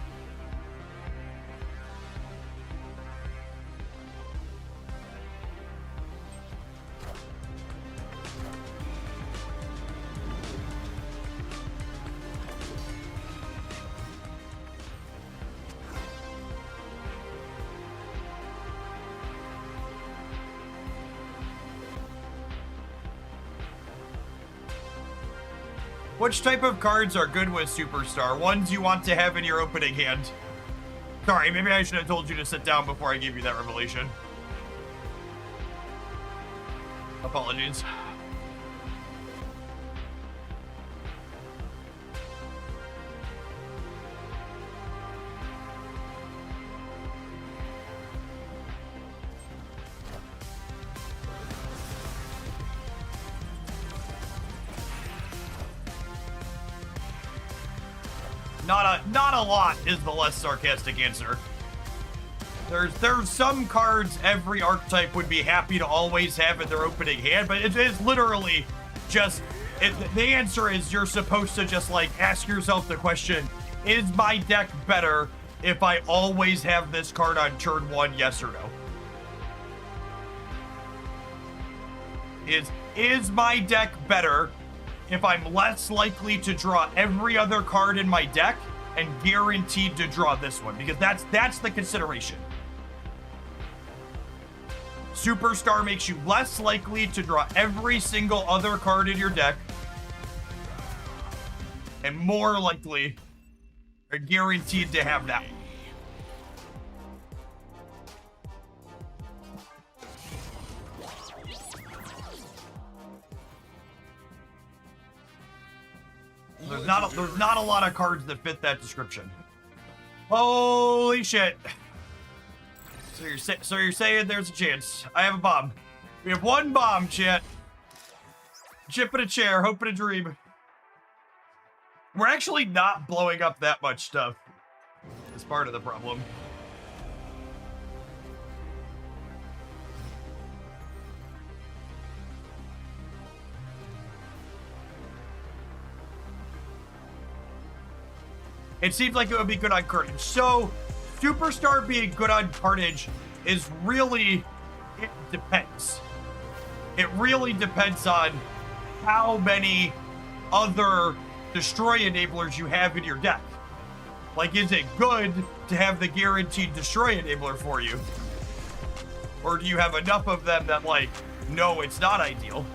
Which type of cards are good with Superstar? Ones you want to have in your opening hand. Sorry, maybe I should have told you to sit down before I gave you that revelation. Apologies. Not a lot is the less sarcastic answer. There's some cards every archetype would be happy to always have in their opening hand, but it's literally just the answer is you're supposed to just like ask yourself the question, is my deck better if I always have this card on turn 1, yes or no? Is my deck better if I'm less likely to draw every other card in my deck and guaranteed to draw this one? Because that's the consideration. Superstar makes you less likely to draw every single other card in your deck and more likely or guaranteed to have that one. There's not a lot of cards that fit that description. Holy shit. So you're saying there's a chance. I have a bomb. We have one bomb, chat. Chip in a chair, hope in a dream. We're actually not blowing up that much stuff. It's part of the problem. It seems like it would be good on Carnage. So, Superstar being good on Carnage is really, it depends. It really depends on how many other destroy enablers you have in your deck. Like, is it good to have the guaranteed destroy enabler for you? Or do you have enough of them that, like, no, it's not ideal?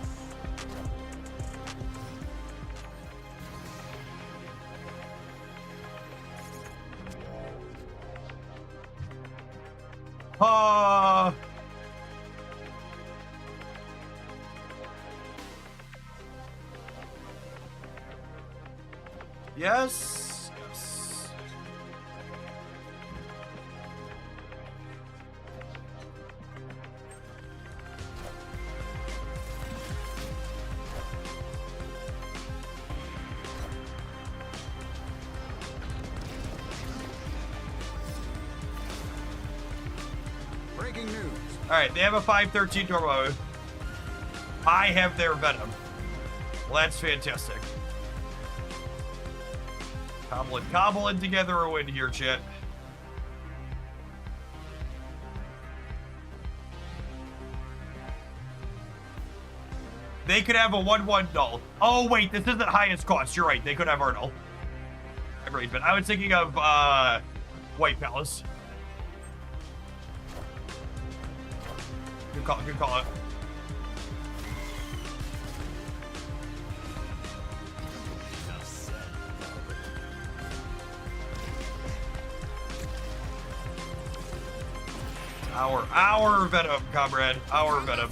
Yes. Yes. Breaking news. All right, they have a 5/13 Turbo. I have their Venom. Well, that's fantastic. Cobbling together a win here, chat. They could have a 1/1 null. Oh, wait, this isn't highest cost. You're right, they could have our null. I was thinking of White Palace. Good call it. Our Venom, comrade. Our Venom.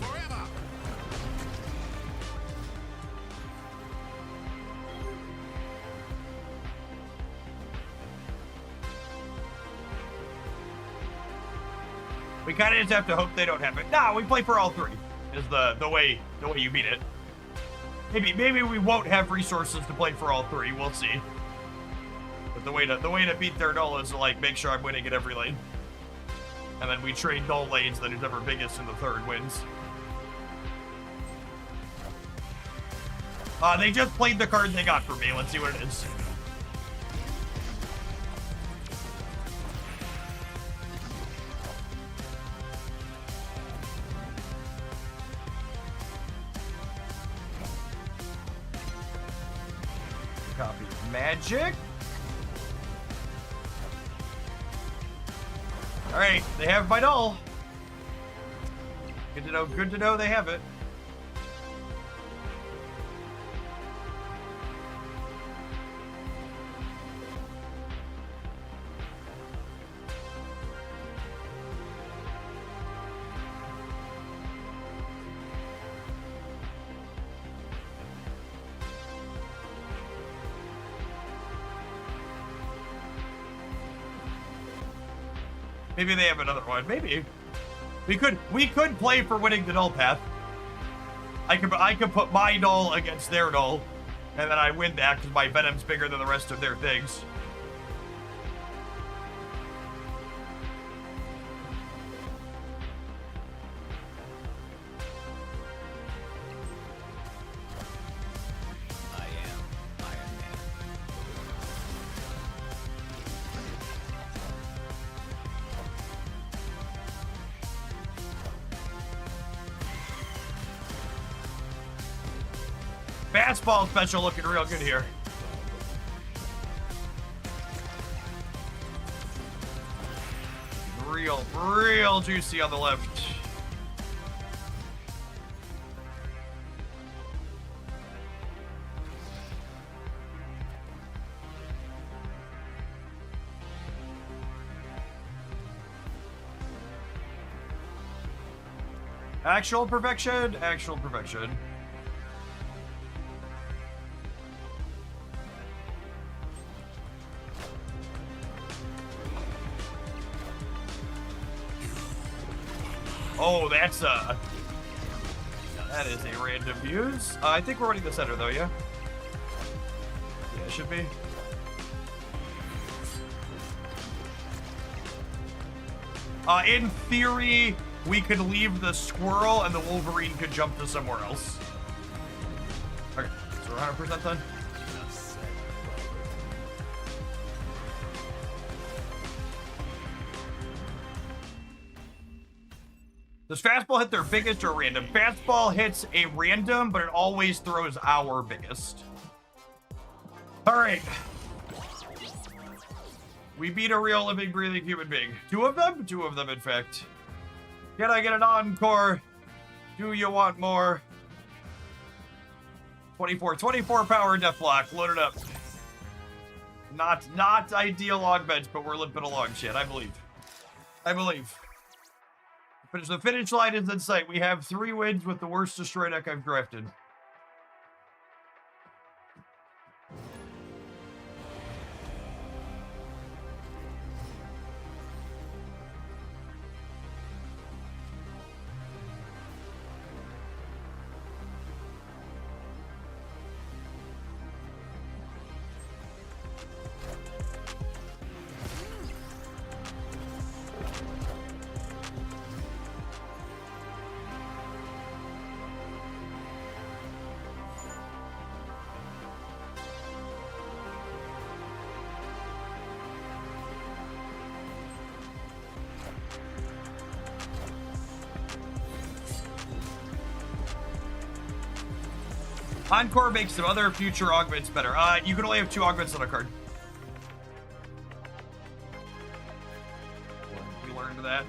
We kind of just have to hope they don't have it. Nah, we play for all three. Is the way you beat it. Maybe we won't have resources to play for all three. We'll see. But the way to beat their null is to like make sure I'm winning at every lane. And then we trade null lanes, then whoever biggest in the third wins. They just played the card they got for me. Let's see what it is. Copy magic. All right, they have my doll. Good to know. Good to know they have it. Maybe they have another one. Maybe we could play for winning the null path. I could put my null against their null, and then I win that because my venom's bigger than the rest of their things. Fastball special looking real good here. Real juicy on the left. Actual perfection, actual perfection. Oh, that is a random use. I think we're running the center though, yeah? Yeah, it should be. In theory, we could leave the squirrel and the Wolverine could jump to somewhere else. Okay, so we're 100% done. Does fastball hit their biggest or random? Fastball hits a random, but it always throws our biggest. All right. We beat a real living, breathing human being. Two of them? Two of them, in fact. Can I get an encore? Do you want more? 24 power deathlock. Load it up. Not ideal augments, but we're limping along, shit. I believe. The finish line is in sight. We have 3 wins with the worst destroy deck I've drafted. Encore makes some other future augments better. You can only have 2 augments on a card. We learned that.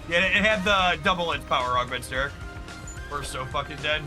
Yeah, it had the double its power augments, Derek. We're so fucking dead.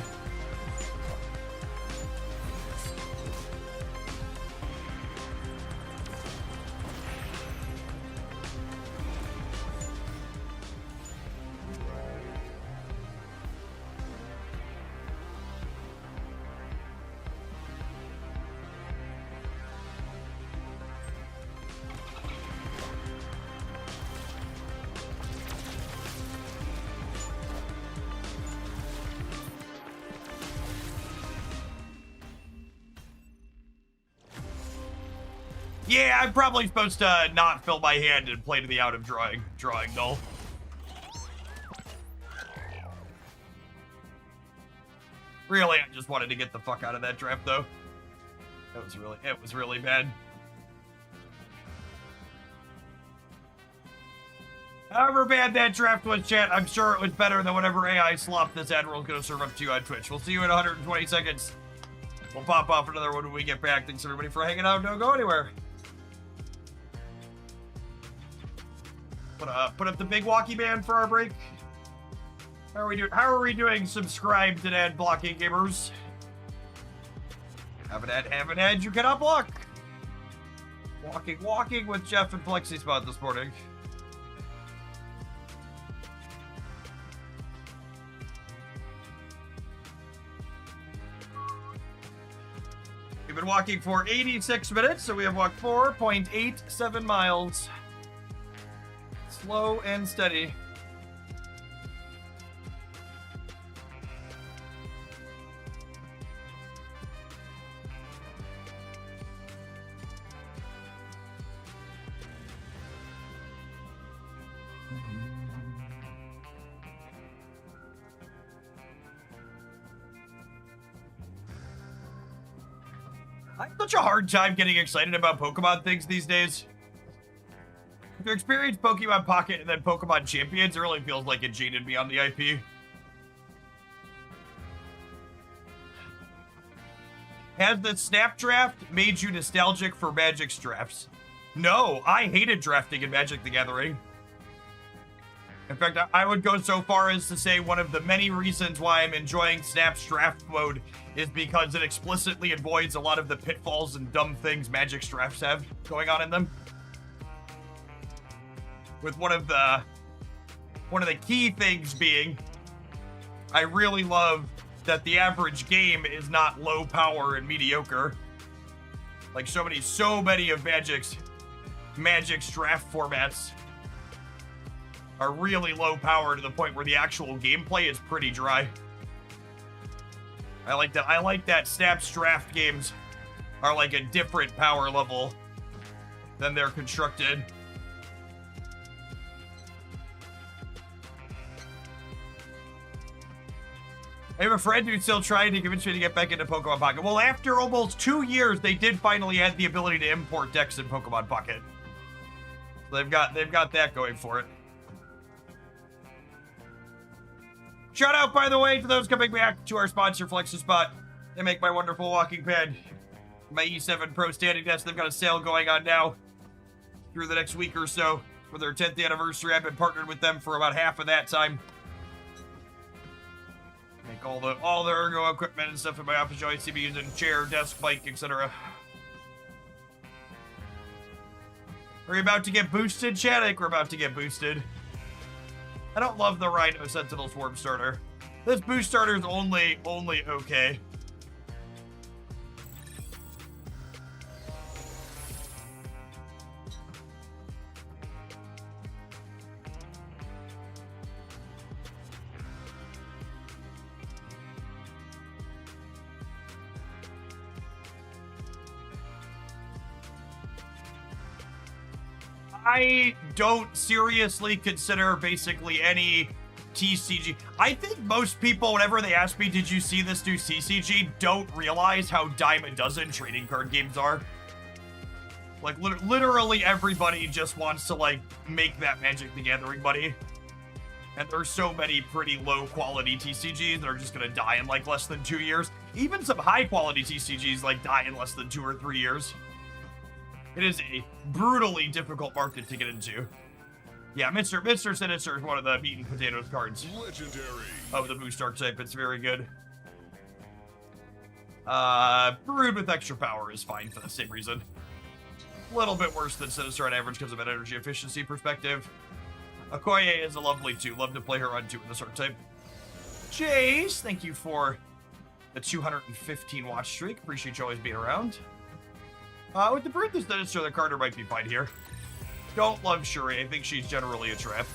Yeah, I'm probably supposed to not fill my hand and play to the out of drawing null. Really, I just wanted to get the fuck out of that draft, though. It was really bad. However bad that draft was, chat, I'm sure it was better than whatever AI slop this Admiral's gonna serve up to you on Twitch. We'll see you in 120 seconds. We'll pop off another one when we get back. Thanks everybody for hanging out. Don't go anywhere. Put up the big walkie man for our break. How are we doing subscribed and ad blocking gamers? Haven't had, you cannot block. Walking with Jeff and Flexi Spot this morning. We've been walking for 86 minutes, so we have walked 4.87 miles. Slow and steady. I have such a hard time getting excited about Pokemon things these days. If you experience Pokemon Pocket and then Pokemon Champions, it really feels like it jaded me on the IP. Has the Snap Draft made you nostalgic for Magic's drafts? No, I hated drafting in Magic the Gathering. In fact, I would go so far as to say one of the many reasons why I'm enjoying Snap's draft mode is because it explicitly avoids a lot of the pitfalls and dumb things Magic's drafts have going on in them. With one of the key things being, I really love that the average game is not low power and mediocre. Like so many of Magic's draft formats are really low power to the point where the actual gameplay is pretty dry. I like that Snap's draft games are like a different power level than they're constructed. I have a friend who's still trying to convince me to get back into Pokemon Pocket. Well, after almost 2 years, they did finally add the ability to import decks in Pokemon Pocket. So they've got that going for it. Shout out, by the way, to those coming back to our sponsor, FlexiSpot. They make my wonderful walking pad. My E7 Pro standing desk. They've got a sale going on now through the next week or so for their 10th anniversary. I've been partnered with them for about half of that time. Make all the ergo equipment and stuff in my office. Joint CPUs and chair, desk, mic, etc. Are we about to get boosted, chat? I think we're about to get boosted. I don't love the Rhino Sentinel Swarm starter. This boost starter is only okay. I don't seriously consider basically any TCG. I think most people, whenever they ask me, did you see this new CCG, don't realize how dime a dozen trading card games are. Like, literally everybody just wants to, like, make that Magic the Gathering money. And there's so many pretty low-quality TCGs that are just gonna die in, like, less than 2 years. Even some high-quality TCGs, like, die in less than 2 or 3 years. It is a brutally difficult market to get into. Yeah, Mr. Sinister is one of the meat and potatoes cards. Legendary. Of the boost archetype. It's very good. Brood with extra power is fine for the same reason. A little bit worse than Sinister on average because of an energy efficiency perspective. Okoye is a lovely too. Love to play her on 2 in this archetype. Jace, thank you for the 215 watch streak. Appreciate you always being around. With the Brood, the Sinister, the Carter might be fine here. Don't love Shuri. I think she's generally a trap.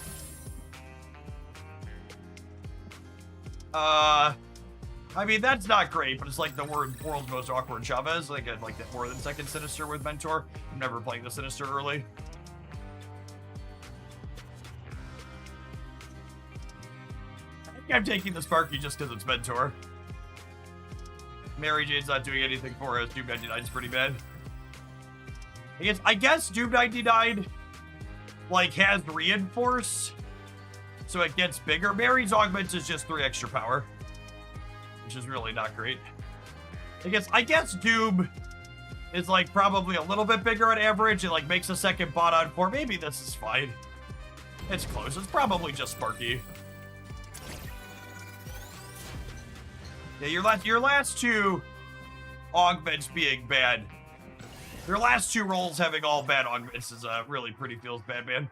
I mean, that's not great, but it's like the world's most awkward Chavez. Like, I'd like that more than second Sinister with Mentor. I'm never playing the Sinister early. I think I'm taking the Sparky just because it's Mentor. Mary Jane's not doing anything for us. Doom 99 is pretty bad. I guess Doom 99, like, has reinforce, so it gets bigger. Mary's augments is just 3 extra power, which is really not great. I guess Doom is, like, probably a little bit bigger on average. It, like, makes a second bot on 4. Maybe this is fine. It's close. It's probably just Sparky. Yeah, your last 2 augments being bad. Your last 2 rolls having all bad augments is really pretty feels bad, man.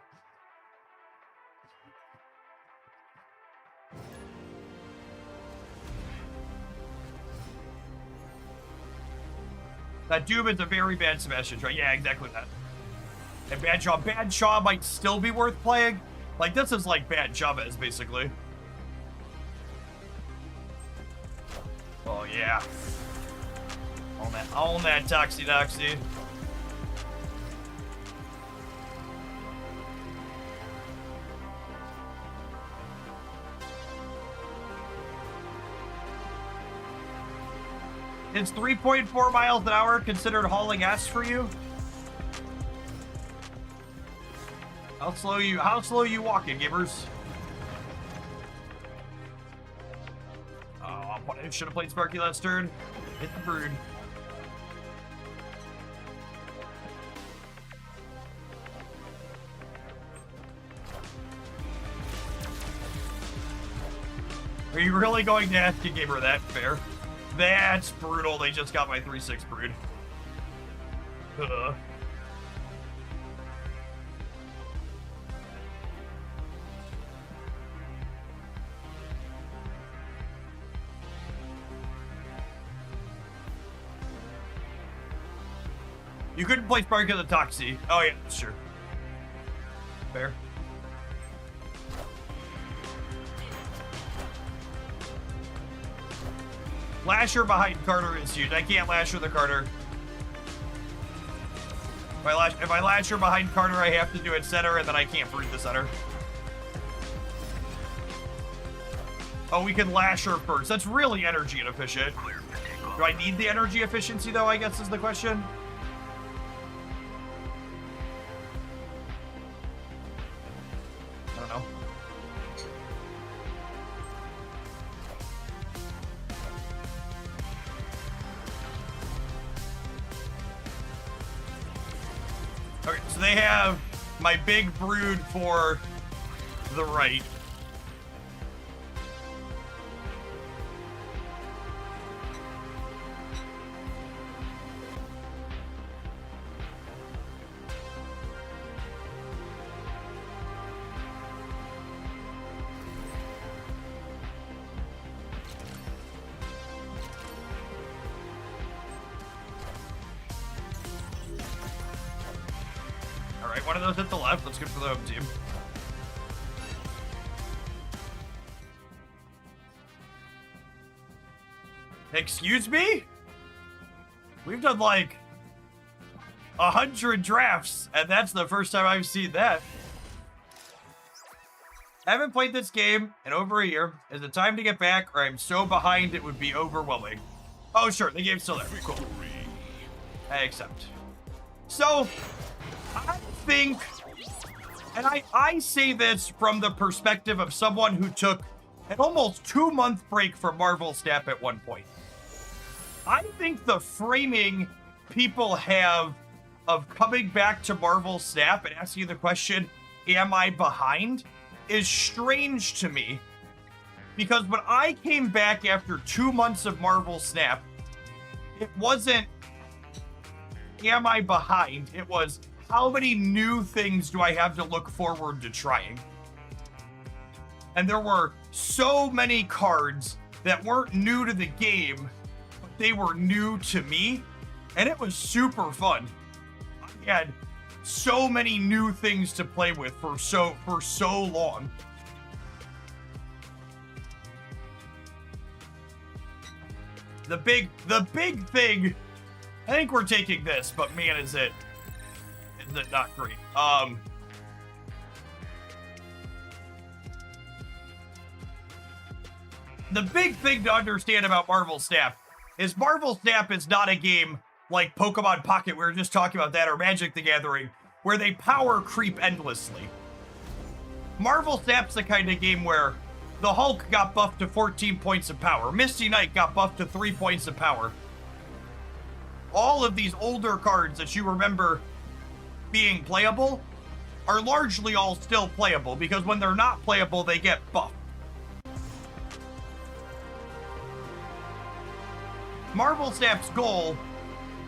That Doom is a very bad Sebastian Shaw. Yeah, exactly that. And Bad Shaw. Bad Shaw might still be worth playing. Like, this is like Bad Chavez, basically. Oh, yeah. Own that Toxie Doxie. Is 3.4 miles an hour considered hauling ass for you? How slow you walking, gamers? Oh, I should have played Sparky last turn. Hit the brood. Are you really going to ask a gamer that? Fair. That's brutal. They just got my 3/6 brood. You couldn't play Sparky the Toxie. Oh yeah, sure. Fair. Lasher behind Carter is huge. I can't Lasher the Carter. If I Lasher behind Carter, I have to do it center, and then I can't brood the center. Oh, we can Lasher first. That's really energy inefficient. Do I need the energy efficiency, though, I guess is the question? I don't know. Okay, so they have my big brood for the right. One of those at the left. That's good for the home team. Excuse me? We've done like 100 drafts, and that's the first time I've seen that. I haven't played this game in over a year. Is it time to get back, or I'm so behind it would be overwhelming? Oh, sure. The game's still there. Cool. I accept. So, I think, and I say this from the perspective of someone who took an almost 2-month break from Marvel Snap at one point. I think the framing people have of coming back to Marvel Snap and asking the question, am I behind, is strange to me. Because when I came back after 2 months of Marvel Snap, it wasn't, am I behind? It was, how many new things do I have to look forward to trying? And there were so many cards that weren't new to the game, but they were new to me, and it was super fun. I had so many new things to play with for so long. The big thing, I think we're taking this, but man, is it not great. The big thing to understand about Marvel Snap is Marvel Snap is not a game like Pokemon Pocket, we were just talking about that, or Magic the Gathering, where they power creep endlessly. Marvel Snap's the kind of game where the Hulk got buffed to 14 points of power. Misty Knight got buffed to 3 points of power. All of these older cards that you remember being playable are largely all still playable, because when they're not playable, they get buffed. Marvel Snap's goal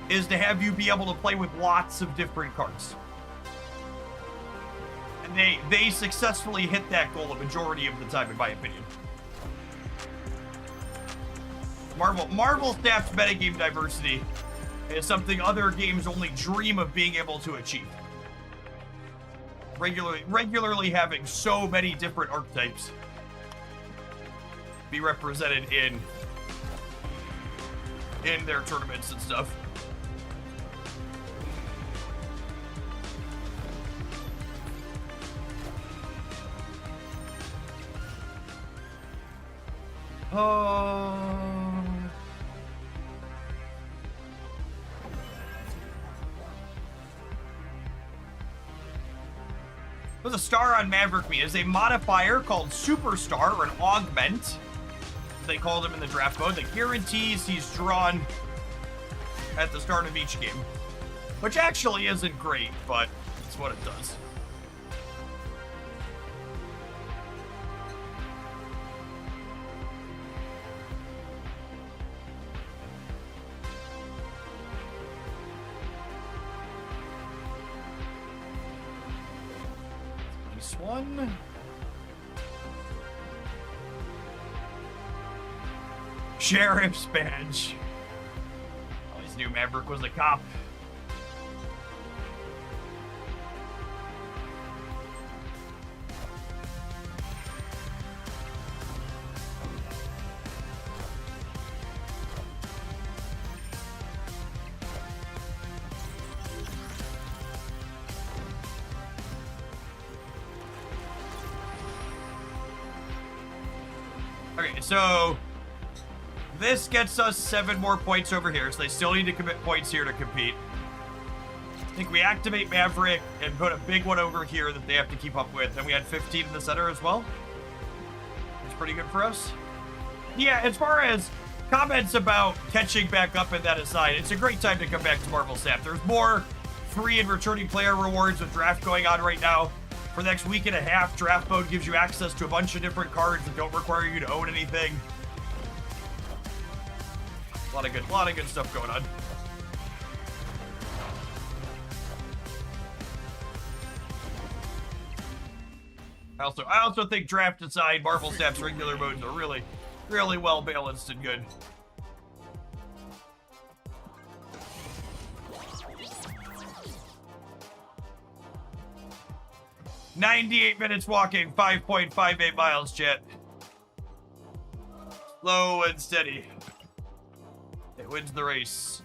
is to have you be able to play with lots of different cards. And they successfully hit that goal a majority of the time, in my opinion. Marvel Snap's metagame diversity is something other games only dream of being able to achieve. Regularly having so many different archetypes be represented in their tournaments and stuff. With a star on Maverick Me is a modifier called Superstar, or an augment, they called him in the draft mode, that guarantees he's drawn at the start of each game. Which actually isn't great, but it's what it does. This one. Sheriff's badge. Always knew Maverick was a cop. Okay, so this gets us 7 more points over here, so they still need to commit points here to compete. I think we activate Maverick and put a big one over here that they have to keep up with. And we had 15 in the center as well. It's pretty good for us. Yeah, as far as comments about catching back up in that aside, it's a great time to come back to Marvel Snap. There's more free and returning player rewards with draft going on right now. For the next week and a half, draft mode gives you access to a bunch of different cards that don't require you to own anything. A lot of good stuff going on. I also think draft aside, Marvel Snap's regular modes are really, really well balanced and good. "98 minutes walking, 5.58 miles, chat. Slow and steady. It wins the race."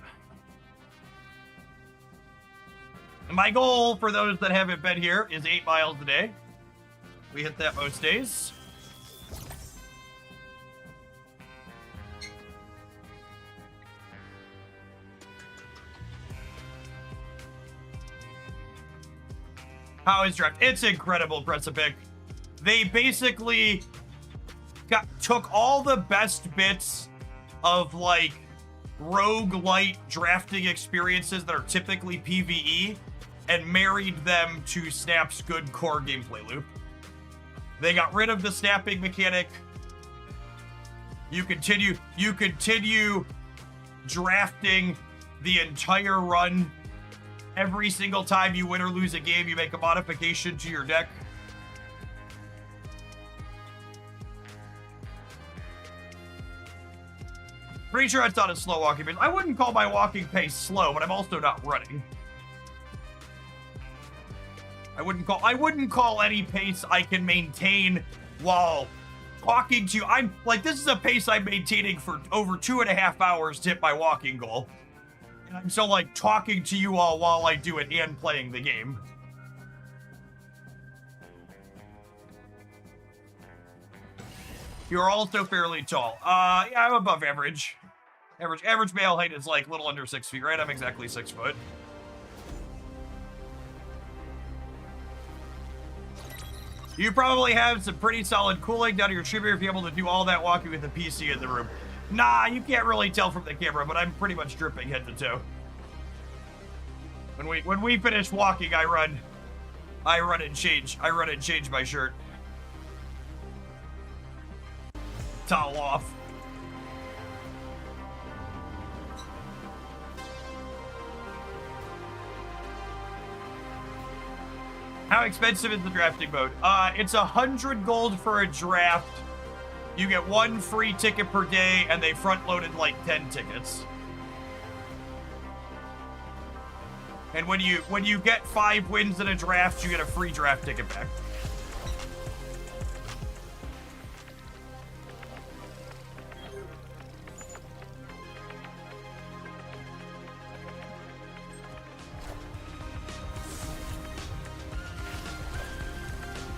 And my goal for those that haven't been here is 8 miles a day. We hit that most days. How is draft? It's incredible, Precipic. They basically took all the best bits of like roguelite drafting experiences that are typically PvE and married them to Snap's good core gameplay loop. They got rid of the snapping mechanic. You continue drafting the entire run. Every single time you win or lose a game, you make a modification to your deck. Pretty sure it's not a slow walking pace. I wouldn't call my walking pace slow, but I'm also not running. I wouldn't call any pace I can maintain while talking to you. I'm like, this is a pace I'm maintaining for over 2.5 hours to hit my walking goal. And I'm still like talking to you all while I do it and playing the game. You're also fairly tall. Yeah, I'm above average. Average male height is like a little under 6 feet, right? I'm exactly 6 foot. You probably have some pretty solid cooling down to your trigger if you're able to do all that walking with the PC in the room. Nah, you can't really tell from the camera, but I'm pretty much dripping head to toe. When we finish walking, I run and change my shirt. Towel off. How expensive is the drafting mode? It's 100 gold for a draft. You get 1 free ticket per day, and they front-loaded like 10 tickets. And when you get 5 wins in a draft, you get a free draft ticket back.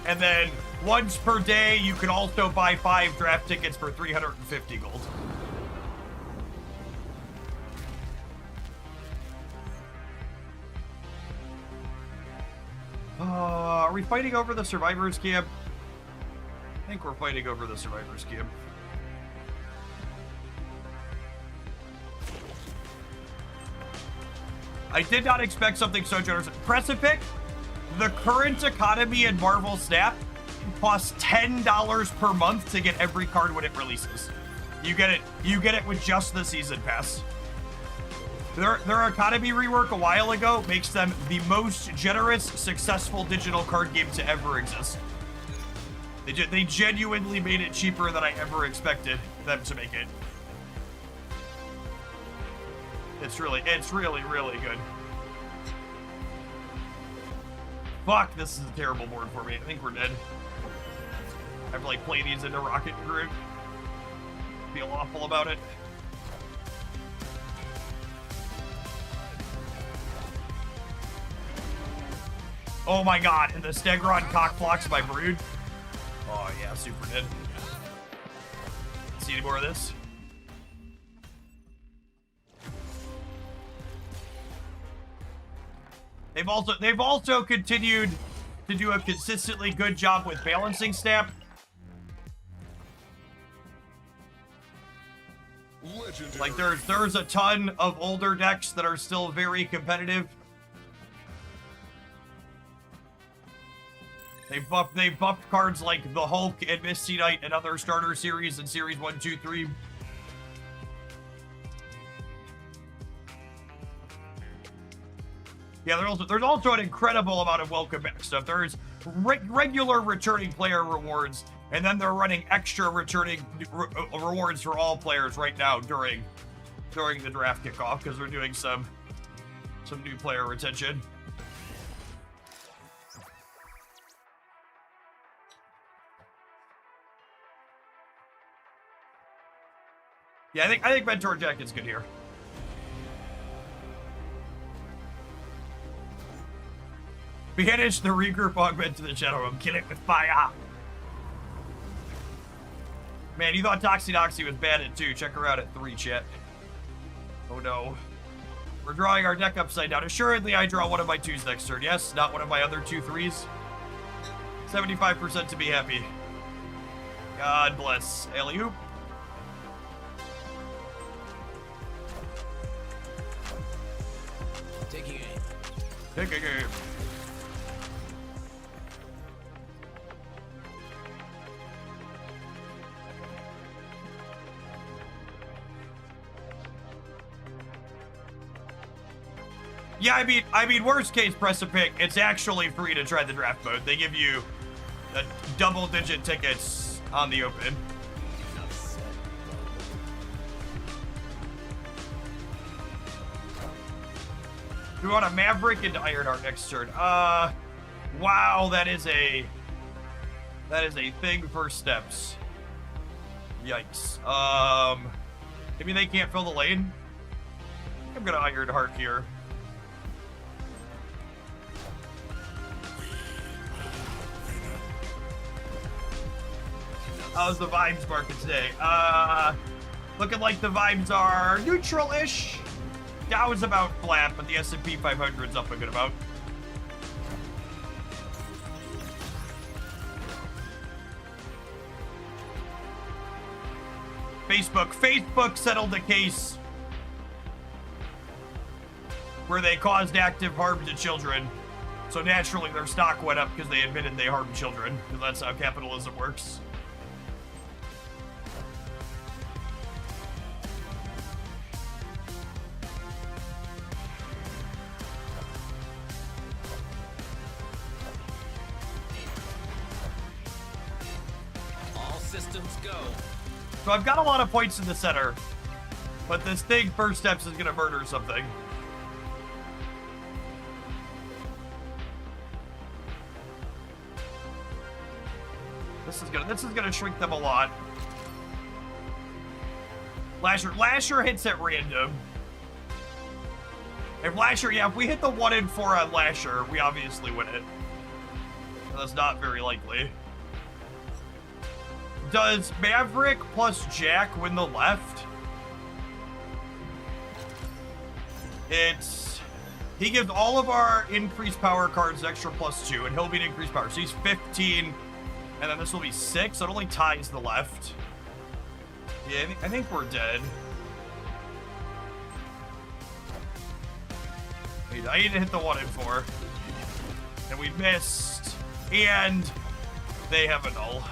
And then once per day, you can also buy 5 draft tickets for 350 gold. Are we fighting over the survivors camp? I think we're fighting over the survivors camp. I did not expect something so generous. Precipic, the current economy in Marvel Snap costs $10 per month to get every card when it releases. You get it with just the season pass. Their economy rework a while ago makes them the most generous, successful digital card game to ever exist. They genuinely made it cheaper than I ever expected them to make it. It's really, really good. Fuck, this is a terrible board for me. I think we're dead. I have to like play these into Rocket Group. Feel awful about it. Oh my god, and the Stegron cockblocks my brood. Oh yeah, super dead. See any more of this? They've also continued to do a consistently good job with balancing Snap. Legendary. Like there's a ton of older decks that are still very competitive. They've buffed cards like the Hulk and Misty Knight and other starter series in series 1, 2, 3. Yeah, there's also an incredible amount of welcome back stuff. There's regular returning player rewards, and then they're running extra returning rewards for all players right now during the draft kickoff because they're doing some new player retention. Yeah, I think Mentor Jack is good here. Banish the regroup augment to the shadow room. Kill it with fire. Man, you thought Toxinoxy was bad at 2. Check her out at 3, chat. Oh no. We're drawing our deck upside down. Assuredly, I draw one of my 2s next turn. Yes, not one of my other 2 3s. 75% to be happy. God bless. Alley-oop. Taking aim. Taking aim. Yeah, I mean, worst case, press a pick. It's actually free to try the draft mode. They give you double-digit tickets on the open. Do we want a Maverick into Ironheart next turn? Wow, that is a thing for steps. Yikes. Maybe they can't fill the lane. I'm gonna Iron Heart here. How's the vibes market today? Looking like the vibes are neutral-ish. Dow's about flat, but the S&P 500's up a good amount. Facebook settled the case where they caused active harm to children. So naturally their stock went up because they admitted they harmed children, because that's how capitalism works. All systems go. So I've got a lot of points in the center, but this thing, First Steps, is gonna murder something. This is gonna shrink them a lot. Lasher hits at random. If we hit the 1 in 4 on Lasher, we obviously win it. That's not very likely. Does Maverick plus Jack win the left? He gives all of our increased power cards extra +2, and he'll be an increased power. So he's 15, and then this will be 6, so it only ties the left. Yeah, I think we're dead. I need to hit the 1 in 4. And we missed. And they have a null.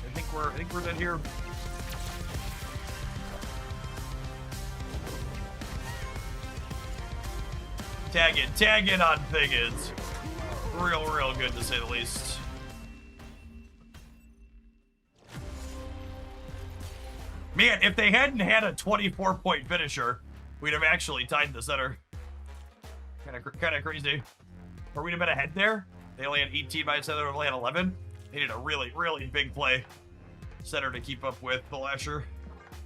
I think we're dead here. Tag it on Thingins. Real good to say the least. Man, if they hadn't had a 24-point finisher, we'd have actually tied the center. Kind of crazy. Or we'd have been ahead there. They only had 18 by center, only had 11. They needed a really big play center to keep up with the Lasher.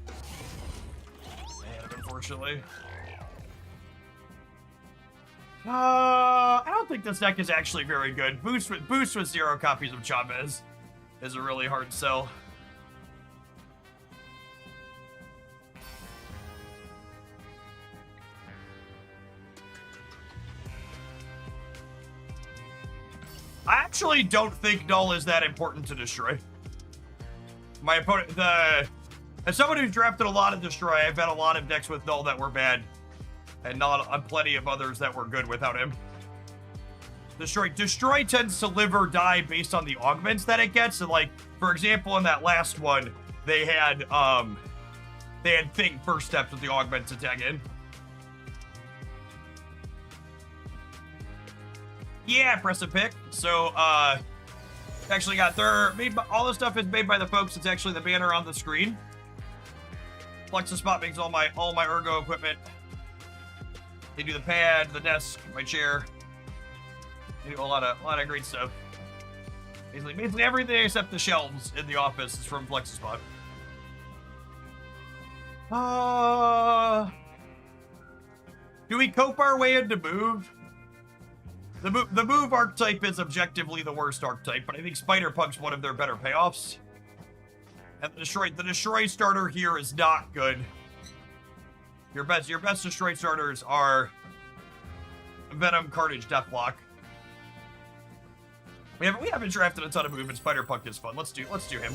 And unfortunately. I don't think this deck is actually very good. Boost with 0 copies of Chavez is a really hard sell. I actually don't think Null is that important to destroy. My opponent, as someone who's drafted a lot of Destroy, I've had a lot of decks with Null that were bad, and plenty of others that were good without him. Destroy tends to live or die based on the augments that it gets. And like, for example, in that last one, they had Thing First Steps with the augment to tag in. Yeah, press a pick. So, actually got all the stuff is made by the folks. It's actually the banner on the screen. Plexus Spot makes all my ergo equipment. They do the pad, the desk, my chair. They do a lot of great stuff. Basically everything except the shelves in the office is from Plexus Spot. Do we cope our way into move? The move archetype is objectively the worst archetype, but I think Spider-Punk's one of their better payoffs. And the destroy starter here is not good. Your best destroy starters are Venom, Carnage, Deathlock. We haven't drafted a ton of movement. Spider-Punk is fun. Let's do him.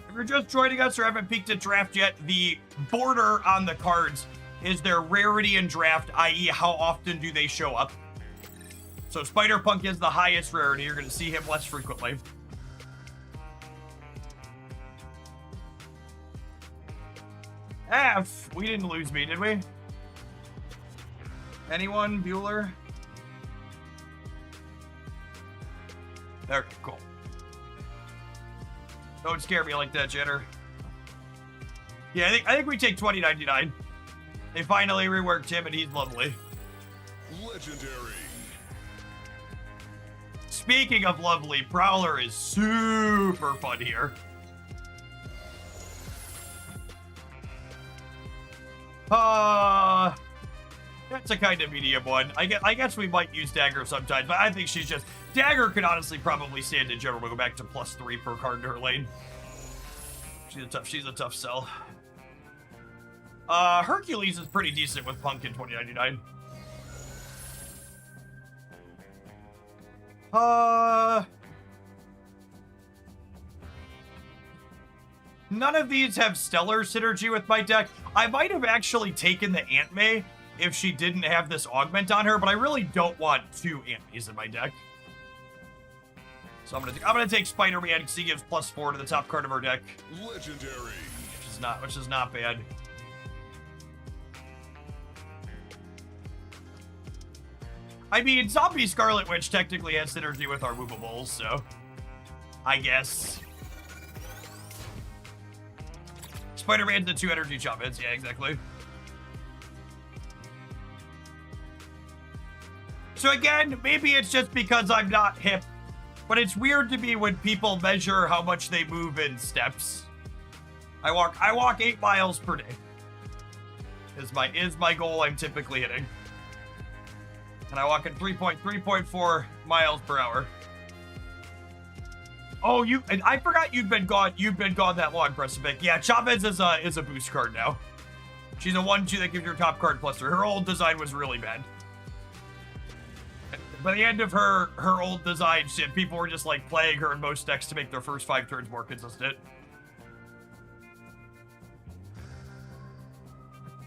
If you're just joining us or haven't peeked at draft yet, the border on the cards is their rarity in draft, i.e. how often do they show up. So Spider-Punk is the highest rarity. You're going to see him less frequently. F, we didn't lose me, did we? Anyone? Bueller? Okay, cool. Don't scare me like that, Jenner. Yeah, I think we take 2099. They finally reworked him, and he's lovely. Legendary. Speaking of lovely, Prowler is super fun here. That's a kind of medium one. I guess we might use Dagger sometimes, but I think she's just... Dagger could honestly probably stand in general. We'll go back to +3 per card to her lane. She's a tough sell. Hercules is pretty decent with Punk in 2099. None of these have stellar synergy with my deck. I might have actually taken the Aunt May if she didn't have this augment on her, but I really don't want 2 Aunt Mays in my deck. So I'm gonna take Spider-Man because he gives +4 to the top card of our deck. Legendary. Which is not bad. I mean, Zombie Scarlet Witch technically has synergy with our movables, so I guess. Spider-Man's the 2 energy chop-ins, yeah, exactly. So again, maybe it's just because I'm not hip, but it's weird to me when people measure how much they move in steps. I walk 8 miles per day. Is my goal I'm typically hitting. And I walk at 3.4 miles per hour. Oh, I forgot you've been gone that long, Precipic. Yeah, Chavez is a boost card now. She's a 1/2 that gives your top card +3. Her old design was really bad. By the end of her old design shit, people were just like playing her in most decks to make their first 5 turns more consistent.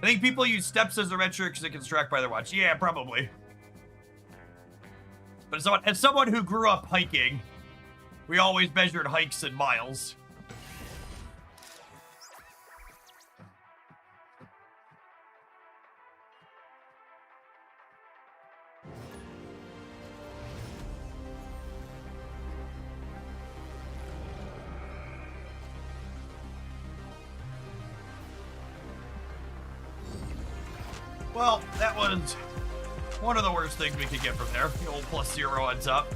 I think people use steps as a metric because it can distract by their watch. Yeah, probably. But as someone who grew up hiking, we always measured hikes in miles. Well, that was one of the worst things we could get from there. The old +0 on top.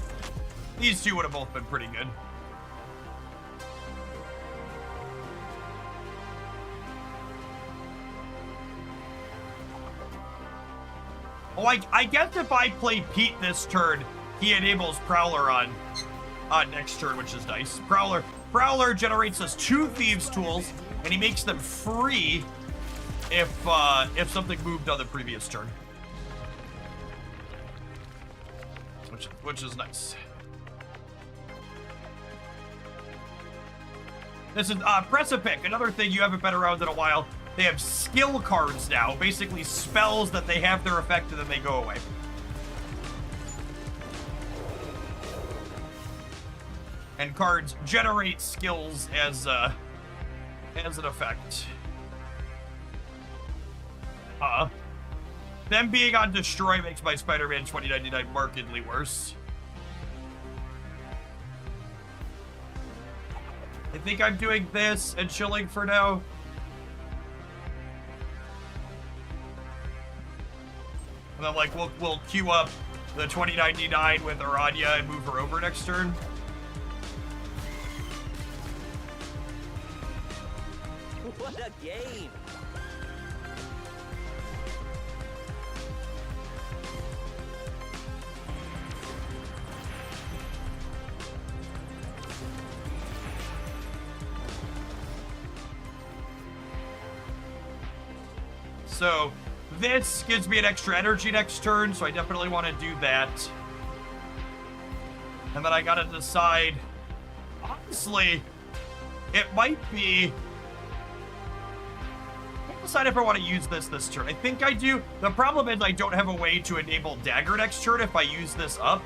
These two would have both been pretty good. Oh, I guess if I play Pete this turn, he enables Prowler on next turn, which is nice. Prowler generates us 2 Thieves' Tools, and he makes them free if something moved on the previous turn. Which is nice. This is Precipic, another thing you haven't been around in a while. They have skill cards now, basically spells that they have their effect and then they go away. And cards generate skills as an effect. Them being on Destroy makes my Spider-Man 2099 markedly worse. I think I'm doing this and chilling for now. And then, like, we'll queue up the 2099 with Aranya and move her over next turn. What a game! So this gives me an extra energy next turn, so I definitely want to do that. And then I gotta decide. Honestly, it might be... I can't decide if I want to use this turn. I think I do. The problem is I don't have a way to enable Dagger next turn if I use this up.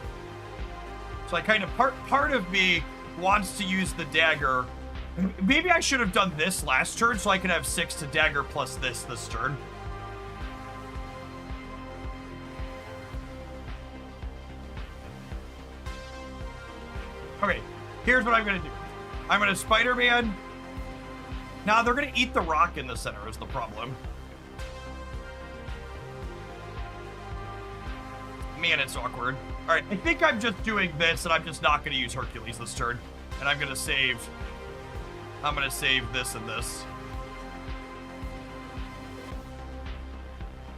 So I kind of... Part of me wants to use the Dagger. Maybe I should have done this last turn so I could have 6 to Dagger plus this turn. Okay, here's what I'm going to do. I'm going to Spider-Man. Now, they're going to eat the rock in the center is the problem. Man, it's awkward. All right, I think I'm just doing this, and I'm just not going to use Hercules this turn. And I'm going to save... I'm going to save this and this.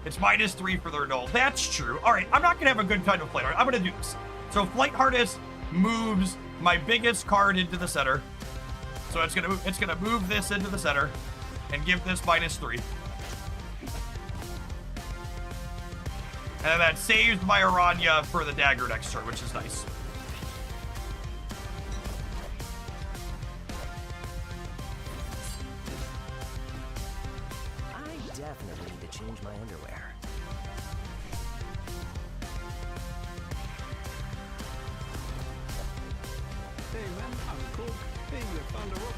It's -3 for their null. That's true. All right, I'm not gonna have a good time with flight harness. I'm gonna do this. So flight harness moves my biggest card into the center. So it's gonna move this into the center and give this -3. And then that saves my Aranya for the dagger next turn, which is nice. I definitely need to change my underwear. Hey man, I'm cool. Hey, you found a rook.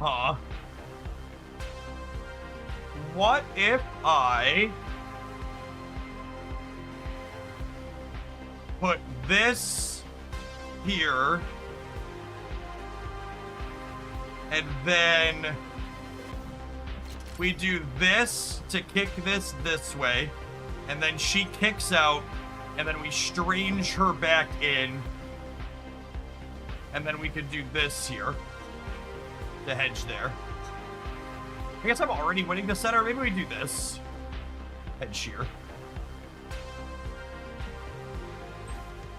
Huh. What if I put this here and then we do this to kick this way and then she kicks out and then we strange her back in and then we could do this here to hedge there. I guess I'm already winning the center. Maybe we do this. Hedge shear.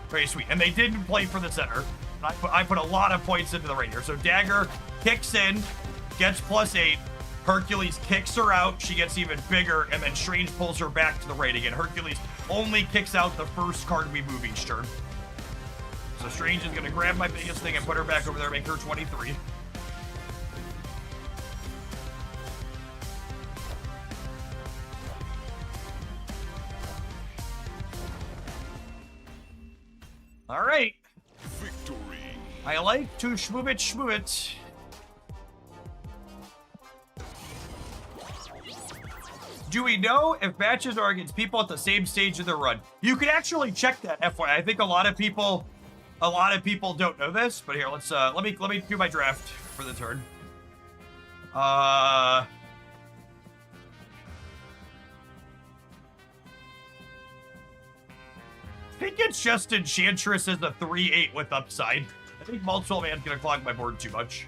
Very sweet. And they didn't play for the center. I put a lot of points into the right here. So Dagger kicks in, gets +8. Hercules kicks her out. She gets even bigger. And then Strange pulls her back to the right again. Hercules only kicks out the first card we move each turn. So Strange is going to grab my biggest thing and put her back over there, make her 23. All right. Victory. I like to shmoob it. Do we know if matches are against people at the same stage of their run? You can actually check that, FYI. I think a lot of people don't know this, but here, let's let me do my draft for the turn. I think it's just Enchantress as a 3/8 with upside. I think Multiple Man's gonna clog my board too much.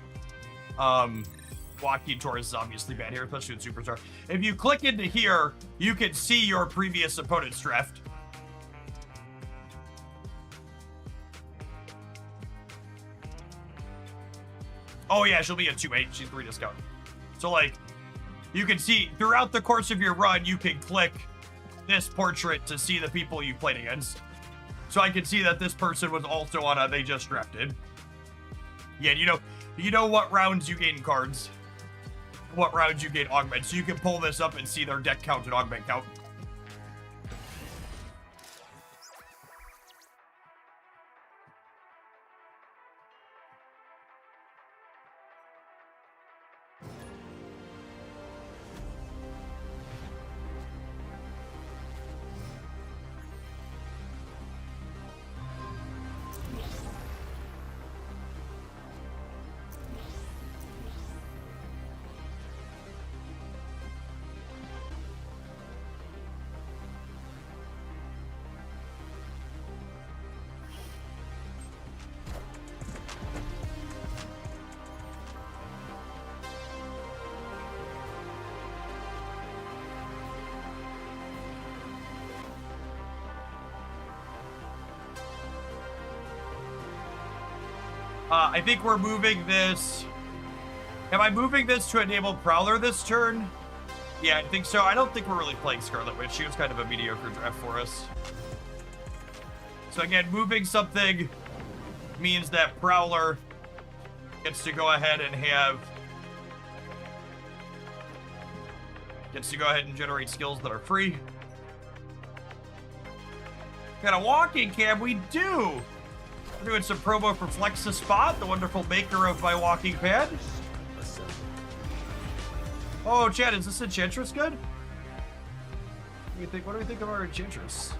Walking Taurus is obviously bad here, especially with Superstar. If you click into here, you can see your previous opponent's draft. Oh yeah, she'll be a 2/8. She's 3 discount. So like, you can see throughout the course of your run, you can click this portrait to see the people you played against. So I can see that this person was also on a they just drafted. Yeah, you know what rounds you gain cards, what rounds you gain augment. So you can pull this up and see their deck count and augment count. I think we're moving this. Am I moving this to enable Prowler this turn? Yeah, I think so. I don't think we're really playing Scarlet Witch. She was kind of a mediocre draft for us. So again, moving something means that Prowler gets to go ahead and generate skills that are free. Got a walking cam? We do! We're doing some promo for Flex the Spot, the wonderful maker of my walking pad. Oh, Chad, is this Enchantress good? What do we think of our Enchantress?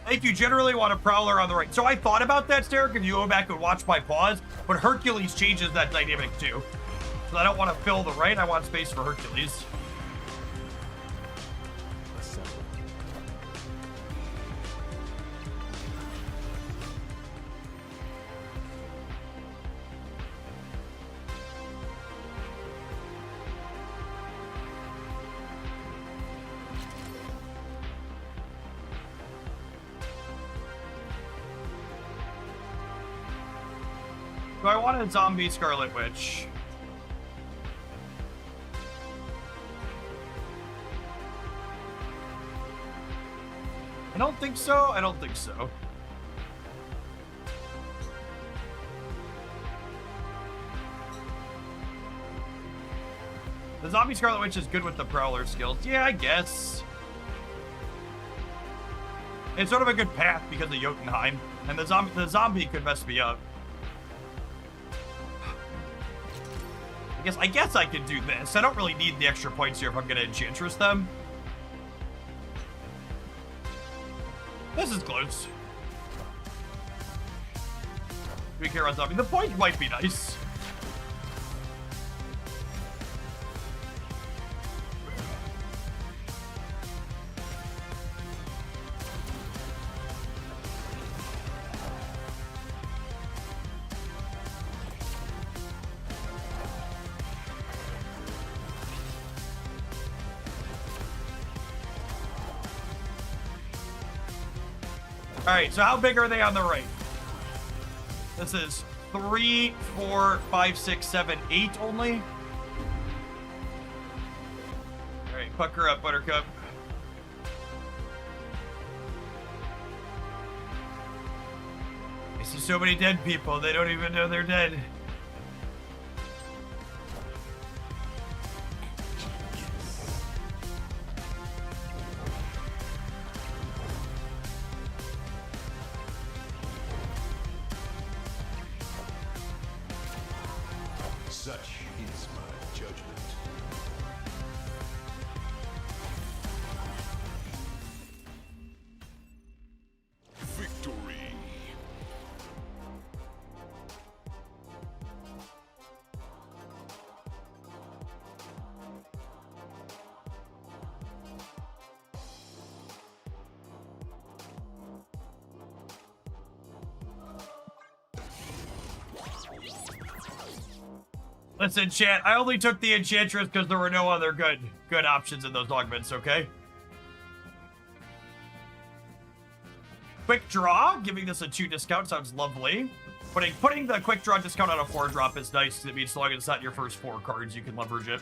I think you generally want a Prowler on the right. So I thought about that, Derek, if you go back and watch my pause, but Hercules changes that dynamic too. So I don't want to fill the right, I want space for Hercules. So I want a zombie Scarlet Witch. I don't think so. I don't think so. The zombie Scarlet Witch is good with the Prowler skills. Yeah, I guess. It's sort of a good path because of Jotunheim, and the zombie could mess me up. I guess I could do this. I don't really need the extra points here if I'm gonna Enchantress them. This is close. Be careful on zombie. The point might be nice. All right, so how big are they on the right? This is 3, 4, 5, 6, 7, 8 only. All right, pucker up, Buttercup. I see so many dead people, they don't even know they're dead. Such is my judgment. Victory. Listen, chat, I only took the Enchantress because there were no other good options in those augments, okay? Quick draw, giving this a 2 discount sounds lovely. Putting the quick draw discount on a 4 drop is nice because it means so long as it's not your first 4 cards, you can leverage it.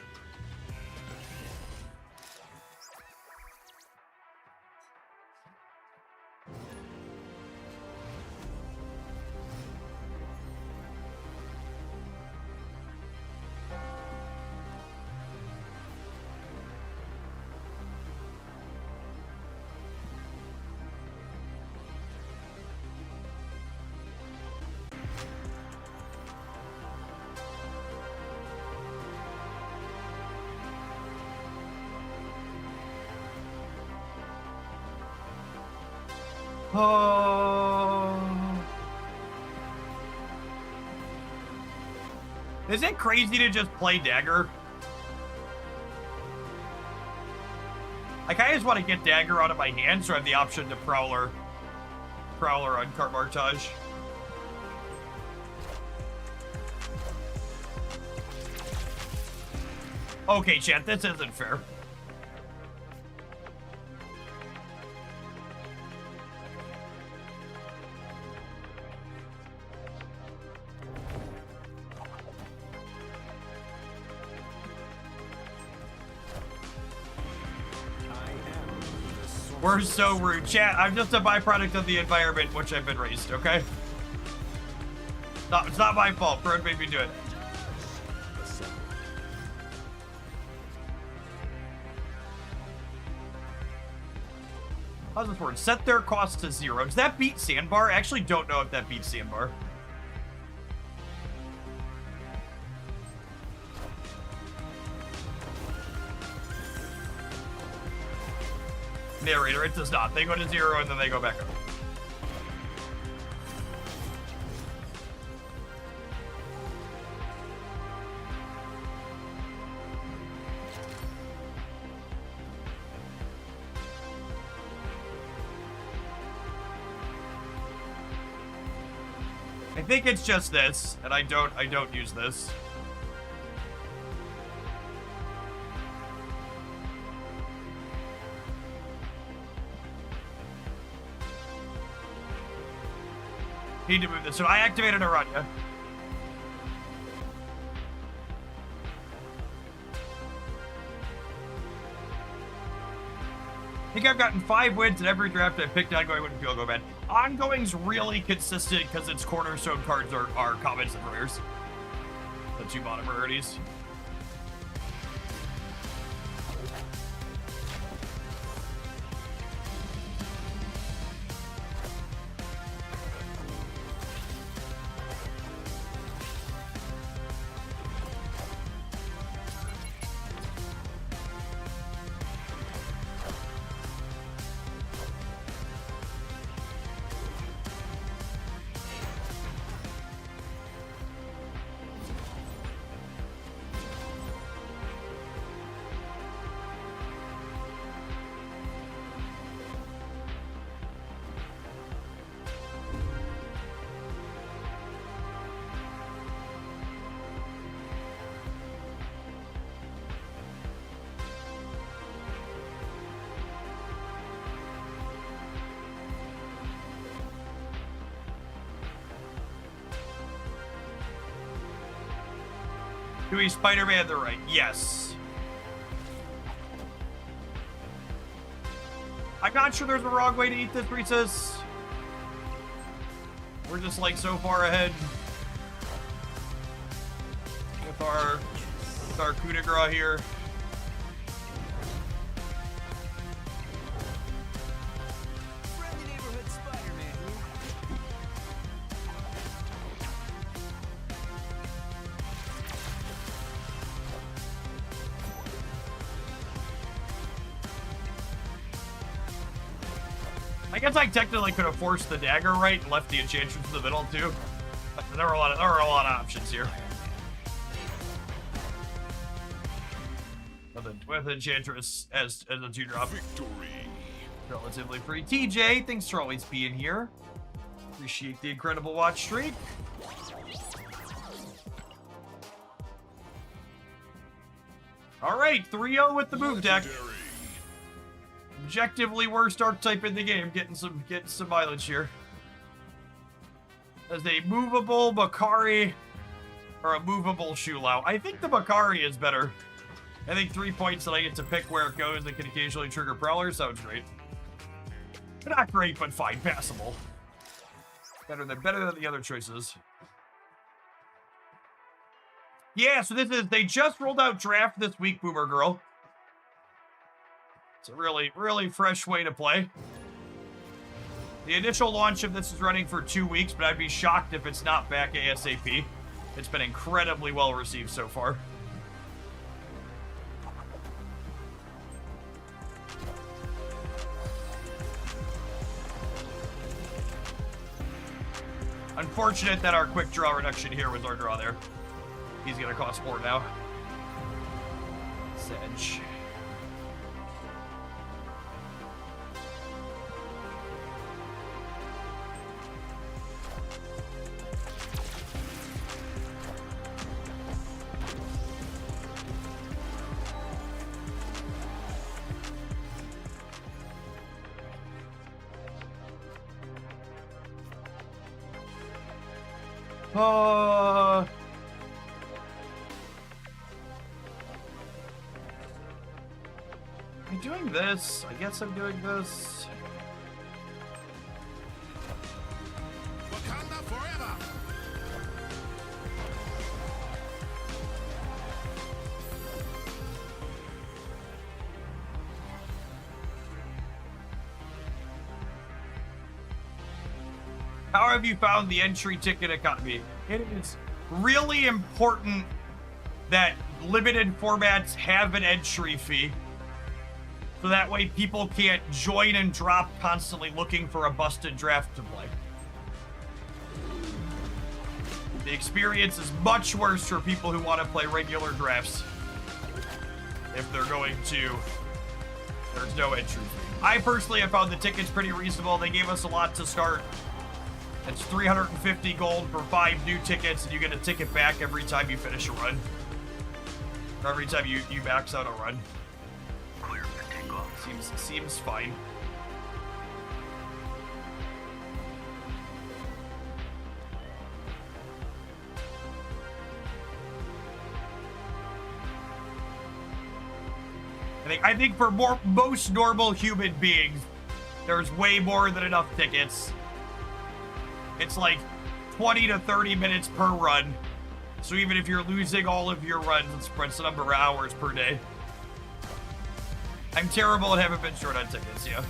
Oh. Is it crazy to just play Dagger? Like, I just want to get Dagger out of my hand so I have the option to Prowler on Cart Martage. Okay, chat, this isn't fair. We're so rude. Chat, I'm just a byproduct of the environment in which I've been raised, okay? No, it's not my fault. Bird made me do it. How's this word? Set their cost to 0. Does that beat Sandbar? I actually don't know if that beats Sandbar. Narrator, it does not. They go to 0 and then they go back up. I think it's just this, and I don't use this. Need to move this. So I activated Aranya. I think I've gotten 5 wins in every draft I picked. Ongoing wouldn't feel go bad. Ongoing's really consistent because its cornerstone cards are commons and rares. The 2 bottom rarities. Do we Spider-Man the right? Yes. I'm not sure there's a wrong way to eat this, Reese's. We're just like so far ahead with our coup de grace here. Friendly neighborhood Spider-Man. I guess I technically could have forced the dagger right and left the enchantress in the middle too. But there were a lot of options here. With enchantress as a 2-drop. Victory. Relatively free. TJ, thanks for always being here. Appreciate the incredible watch streak. All right, 3-0 with the move deck. Legendary. Objectively worst archetype in the game, getting some mileage here. As a movable Bakari or a movable Shulau. I think the Bakari is better. I think 3 points that I get to pick where it goes and can occasionally trigger Prowler sounds great. Not great, but fine, passable. Better than the other choices. Yeah, so they just rolled out draft this week, Boomer Girl. It's a really, really fresh way to play. The initial launch of this is running for 2 weeks, but I'd be shocked if it's not back ASAP. It's been incredibly well received so far. Unfortunate that our quick draw reduction here was our draw there. He's gonna cost 4 now. Sedge. Am I doing this? I guess I'm doing this. Wakanda forever. How have you found the entry ticket economy? It is really important that limited formats have an entry fee. So that way people can't join and drop constantly looking for a busted draft to play. The experience is much worse for people who want to play regular drafts. If they're going to, there's no entry fee. I personally have found the tickets pretty reasonable. They gave us a lot to start. It's 350 gold for 5 new tickets, and you get a ticket back every time you finish a run. Or every time you max out a run. Clear for takeoff. Seems fine. I think for most normal human beings, there's way more than enough tickets. It's like 20 to 30 minutes per run. So even if you're losing all of your runs, it spreads the number of hours per day. I'm terrible and haven't been short on tickets, yeah.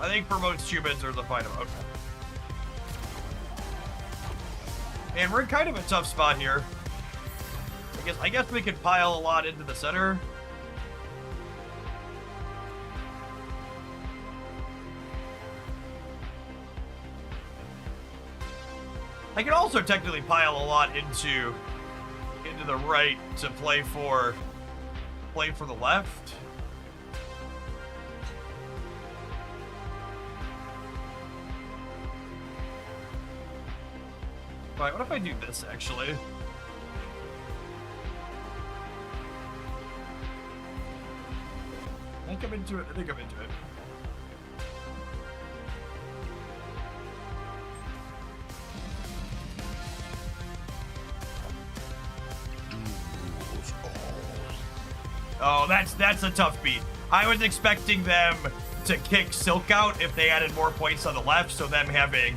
I think for most humans, there's a fine amount. Man, we're in kind of a tough spot here. I guess we could pile a lot into the center. I can also technically pile a lot into the right to play for the left. Right, what if I do this actually? I think I'm into it. Oh, that's a tough beat. I was expecting them to kick Silk out if they added more points on the left, so them having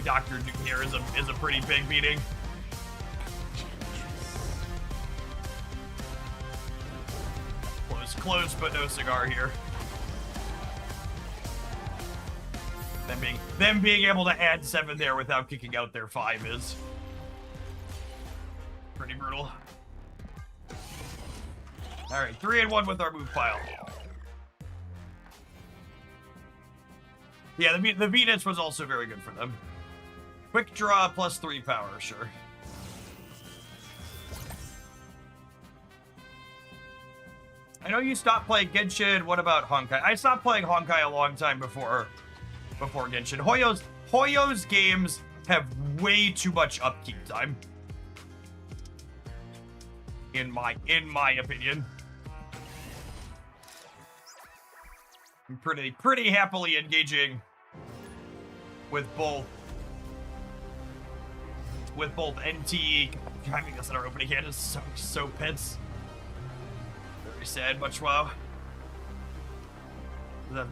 Dr. Doom here is a pretty big beating. Close, but no cigar here. Them being able to add 7 there without kicking out their 5 is pretty brutal. All right, 3 and 1 with our move pile. Yeah, the Venus was also very good for them. Quick draw plus 3 power, sure. I know you stopped playing Genshin. What about Honkai? I stopped playing Honkai a long time before Genshin. Hoyo's games have way too much upkeep time. In my opinion. I'm pretty happily engaging with both NTE. Driving us in our opening hand is so pits. Very sad, much wow.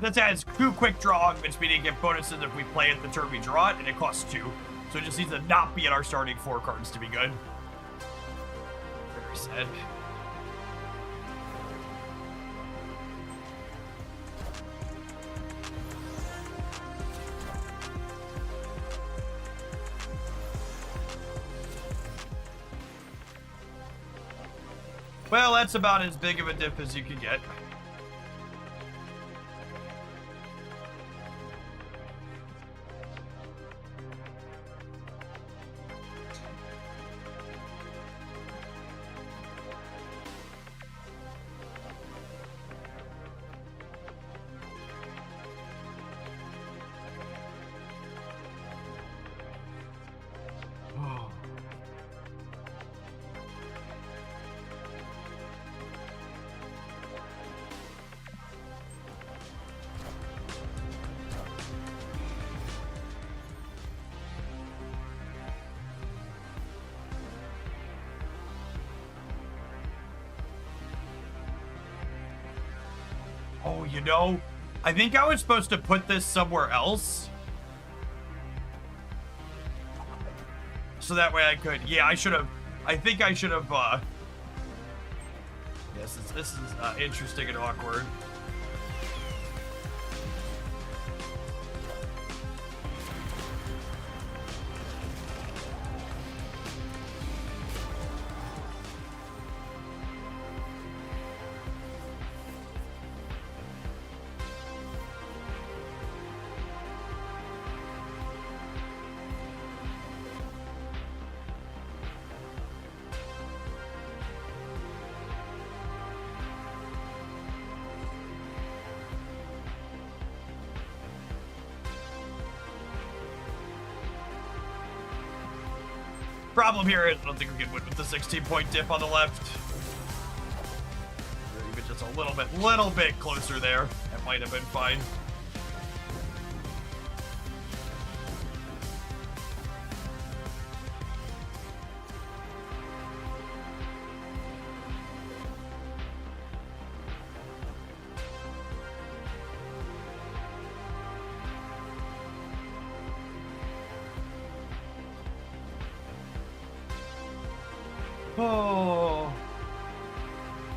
This has 2 quick draw augments, meaning get bonuses if we play it the turn we draw it, and it costs 2. So it just needs to not be in our starting 4 cards to be good. Very sad. Well, that's about as big of a dip as you can get. Oh, you know, I think I was supposed to put this somewhere else. So that way I could, yeah, I should have, I think I should have, yes, this is interesting and awkward. Problem here is I don't think we can win with the 16-point dip on the left. Or even just a little bit closer there. That might have been fine. Oh.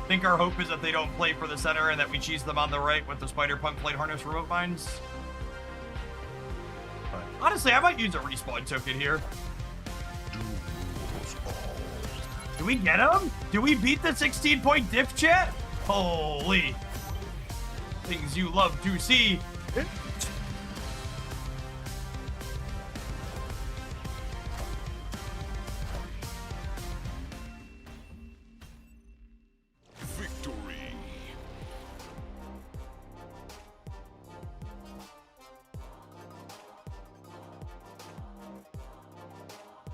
I think our hope is that they don't play for the center and that we cheese them on the right with the Spider Punk Plate Harness remote mines. But honestly, I might use a respawn token here. Do we get him? Do we beat the 16-point diff, chat? Holy. Things you love to see.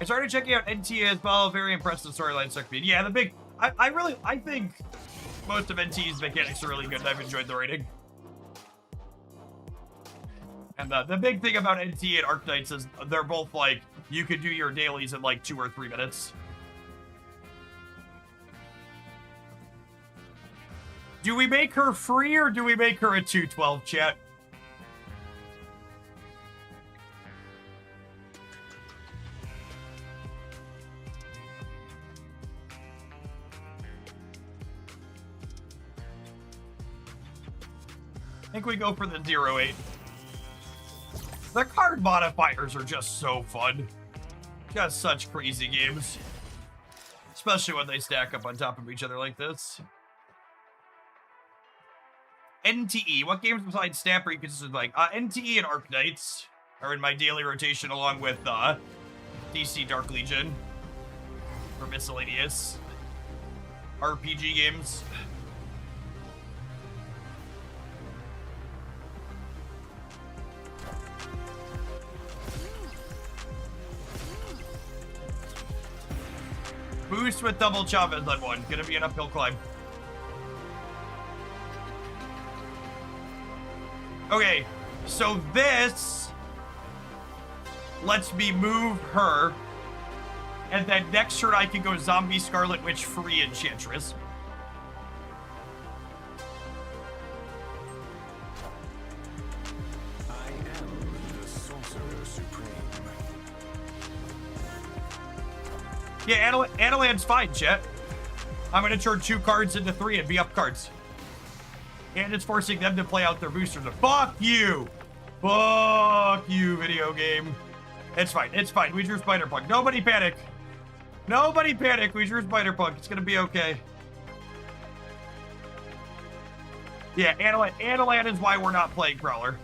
I started checking out NT as well. Very impressed with the storyline stuck me. Yeah, I think most of NT's mechanics are really good, and I've enjoyed the rating. And the big thing about NT and Arknights is they're both like, you could do your dailies in like 2 or 3 minutes. Do we make her free or do we make her a 212, chat? I think we go for the 0-8. The card modifiers are just so fun. Just such crazy games. Especially when they stack up on top of each other like this. NTE. What games besides Snapper you consider like? NTE and Arknights are in my daily rotation along with DC Dark Legion. For miscellaneous RPG games. Boost with double Chavez on one. Gonna be an uphill climb. Okay, so this lets me move her. And then next turn I can go Zombie Scarlet Witch free Enchantress. I am the Sorcerer Supreme. Yeah, Analand's fine, chat. I'm gonna turn 2 cards into 3 and be up cards. And it's forcing them to play out their boosters. Fuck you! Fuck you, video game. It's fine, it's fine. We drew Spider-Punk. Nobody panic. Nobody panic. We drew Spider-Punk. It's gonna be okay. Yeah, Analand is why we're not playing Prowler.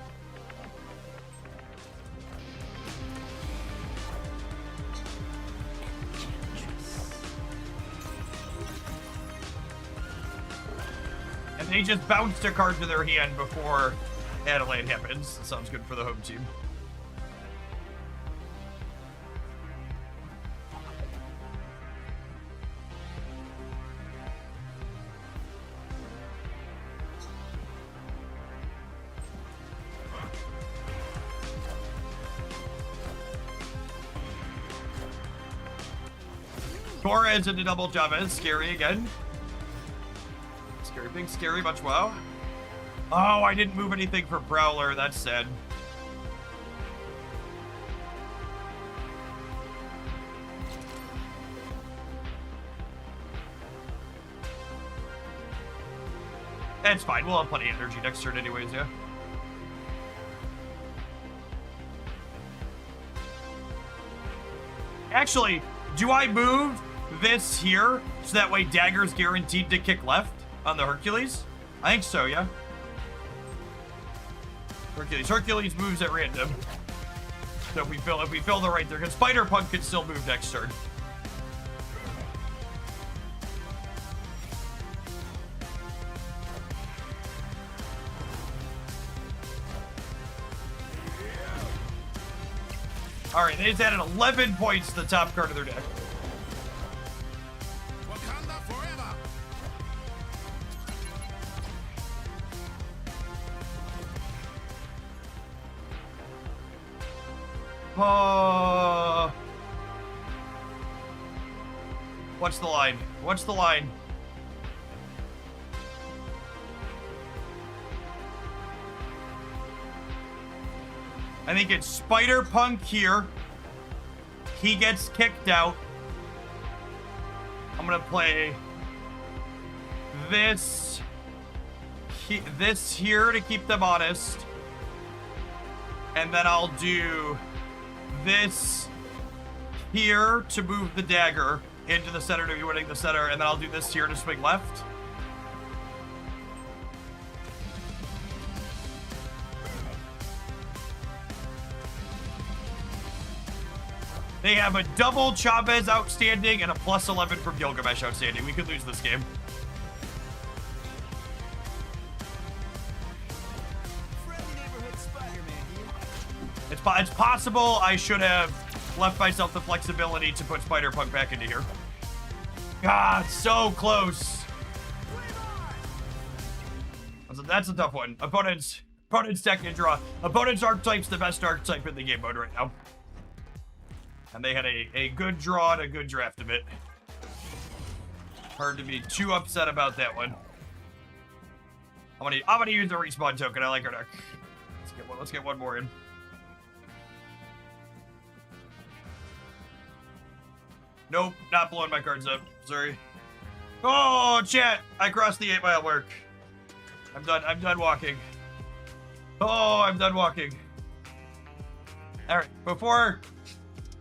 And they just bounced a card to their hand before Adelaide happens. That sounds good for the home team. Torres into double Chavez. Scary again. Scary, big scary, much wow. Oh, I didn't move anything for Prowler. That's sad. It's fine. We'll have plenty of energy next turn anyways, yeah. Actually, do I move this here so that way Dagger's guaranteed to kick left on the Hercules? I think so, yeah. Hercules moves at random. So if we fill the right there, because Spider-Punk can still move next turn. All right, they just added 11 points to the top card of their deck. Oh. What's the line? What's the line? I think it's Spider-Punk here. He gets kicked out. I'm gonna play this here to keep them honest. And then I'll do this here to move the dagger into the center to be winning the center. And then I'll do this here to swing left. They have a double Chavez outstanding and a plus 11 from Gilgamesh outstanding. We could lose this game. It's possible I should have left myself the flexibility to put Spider-Punk back into here. God, so close. That's a tough one. Opponent's deck can draw. Opponent's archetype's the best archetype in the game mode right now. And they had a good draw and a good draft of it. Hard to be too upset about that one. I'm gonna use the respawn token. I like our deck. Let's get one more in. Nope, not blowing my cards up. Sorry. Oh, chat! I crossed the 8-mile mark. I'm done walking. Oh, I'm done walking. All right, before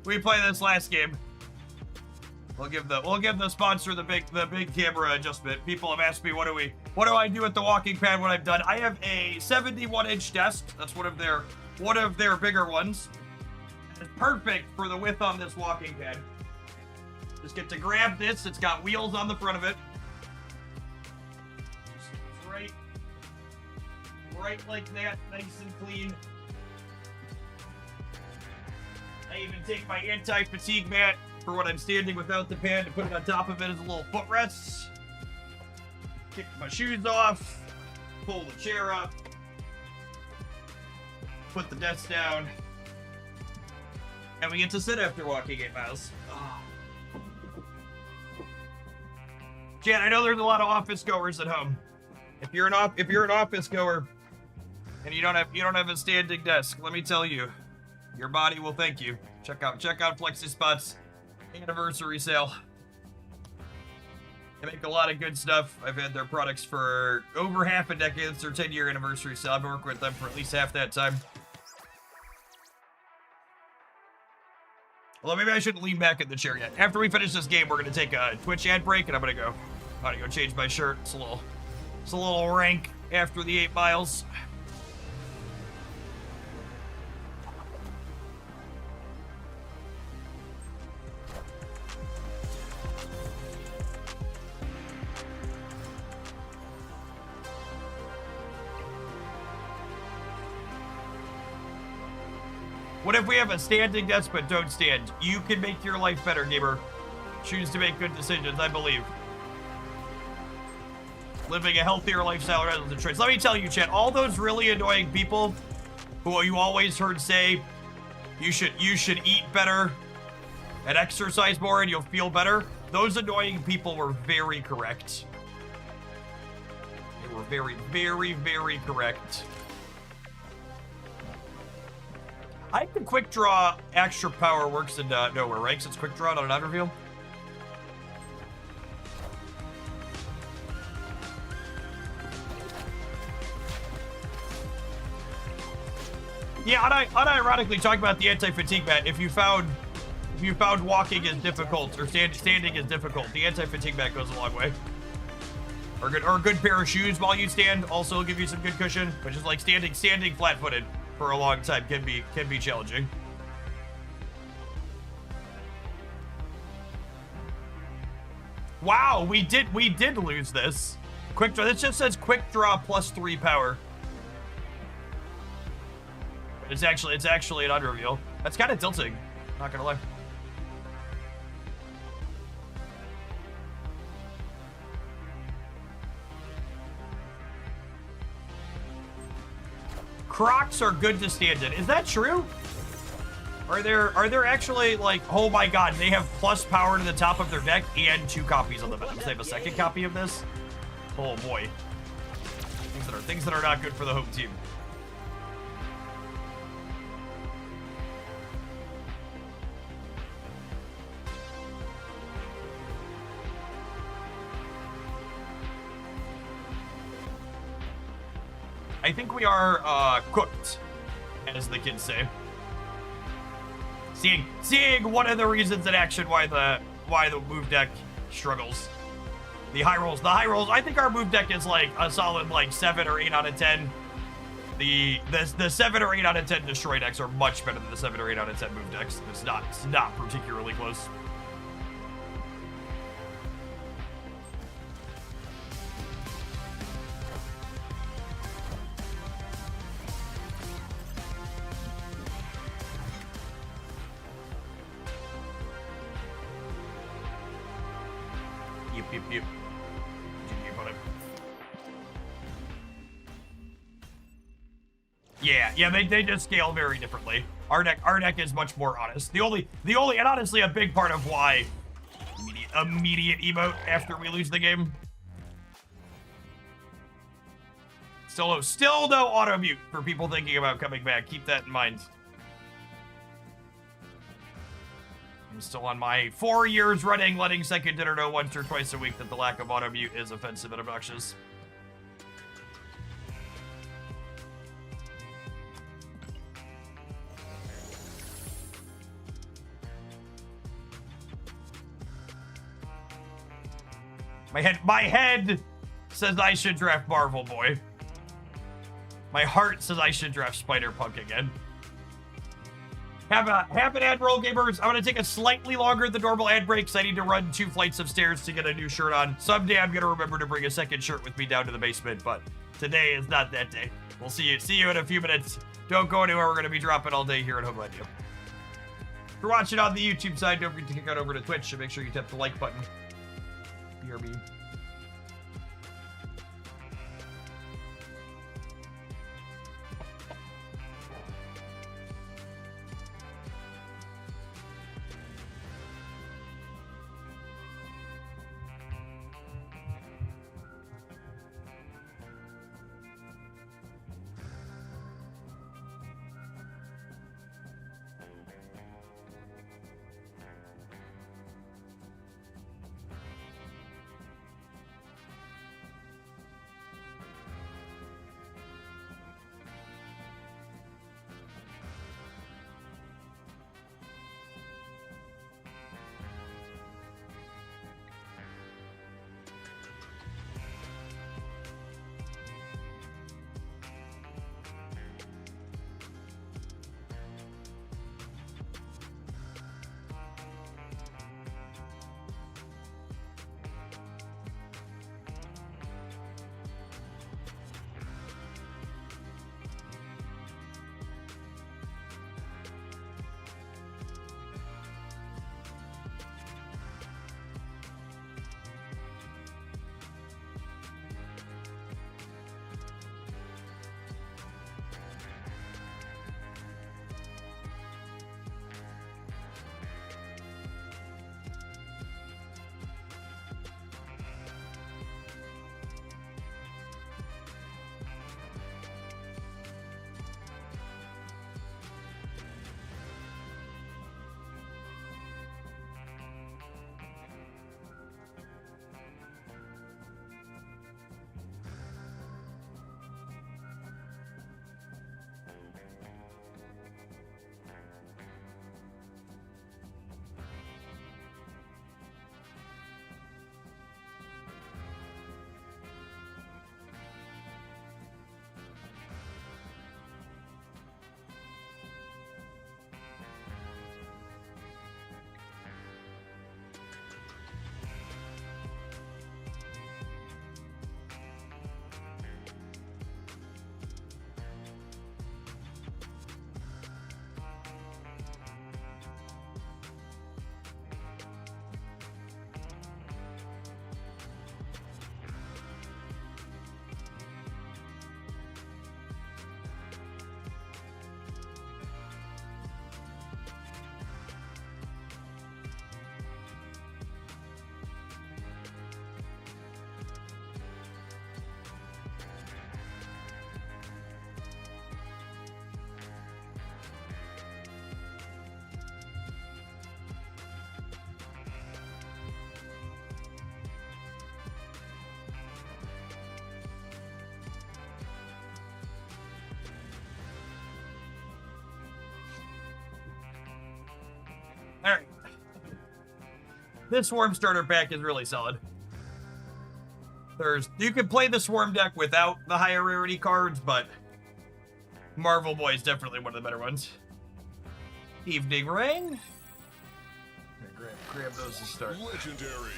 we play this last game, we'll give the sponsor the big camera adjustment. People have asked me what do I do with the walking pad when I'm done. I have a 71-inch desk. That's one of their bigger ones. It's perfect for the width on this walking pad. Just get to grab this. It's got wheels on the front of it. Just right like that, nice and clean. I even take my anti-fatigue mat for when I'm standing without the pad to put it on top of it as a little footrest. Kick my shoes off, pull the chair up, put the desk down, and we get to sit after walking 8 miles. Oh. Jan, I know there's a lot of office goers at home. If you're an office goer and you don't have a standing desk, let me tell you, your body will thank you. Check out FlexiSpot's anniversary sale. They make a lot of good stuff. I've had their products for over half a decade. It's their 10-year anniversary sale. I've been working with them for at least half that time. Well, maybe I shouldn't lean back in the chair yet. After we finish this game, we're gonna take a Twitch ad break, and I'm gonna go change my shirt. It's a little rank after the 8 miles. What if we have a standing desk but don't stand? You can make your life better, gamer. Choose to make good decisions, I believe. Living a healthier lifestyle rather than choice. Let me tell you, chat, all those really annoying people who you always heard say you should eat better and exercise more and you'll feel better, those annoying people were very correct. They were very, very, very correct. I think quick draw extra power works in nowhere, right? Because it's quick draw, not an unreveal. Yeah, unironically, talking about the anti-fatigue mat, if you found walking is difficult or standing is difficult, the anti-fatigue mat goes a long way. Or a good pair of shoes while you stand also give you some good cushion, which is like standing flat-footed for a long time can be challenging. Wow, we did lose this. Quick draw. This just says quick draw plus 3 power. It's actually an unreveal. That's kind of tilting. Not gonna lie. Crocs are good to stand in. Is that true? Are there actually, like, oh my god, they have plus power to the top of their deck and 2 copies of the Venoms. They have a second copy of this? Oh boy. Things that are not good for the home team. I think we are cooked, as the kids say. Seeing one of the reasons in action why the move deck struggles. The high rolls. I think our move deck is like a solid like 7 or 8 out of 10. The 7 or 8 out of 10 destroy decks are much better than the 7 or 8 out of 10 move decks. It's not particularly close. Yep. Yeah, they just scale very differently. Our deck is much more honest. The only, and honestly a big part of why immediate emote after we lose the game. Still no auto mute for people thinking about coming back. Keep that in mind. I'm still on my 4 years running, letting second dinner know once or twice a week that the lack of auto mute is offensive and obnoxious. My head says I should draft Marvel Boy. My heart says I should draft Spider-Punk again. Have an ad roll, gamers. I'm gonna take a slightly longer than normal ad break because I need to run 2 flights of stairs to get a new shirt on. Someday I'm gonna remember to bring a second shirt with me down to the basement, but today is not that day. We'll see you in a few minutes. Don't go anywhere. We're gonna be dropping all day here at Homeland. If you're watching on the YouTube side, don't forget to kick out over to Twitch and make sure you tap the like button. BRB. This Swarm starter pack is really solid. You can play the Swarm deck without the higher rarity cards, but Marvel Boy is definitely one of the better ones. Evening Ring. Grab those to start. Legendary.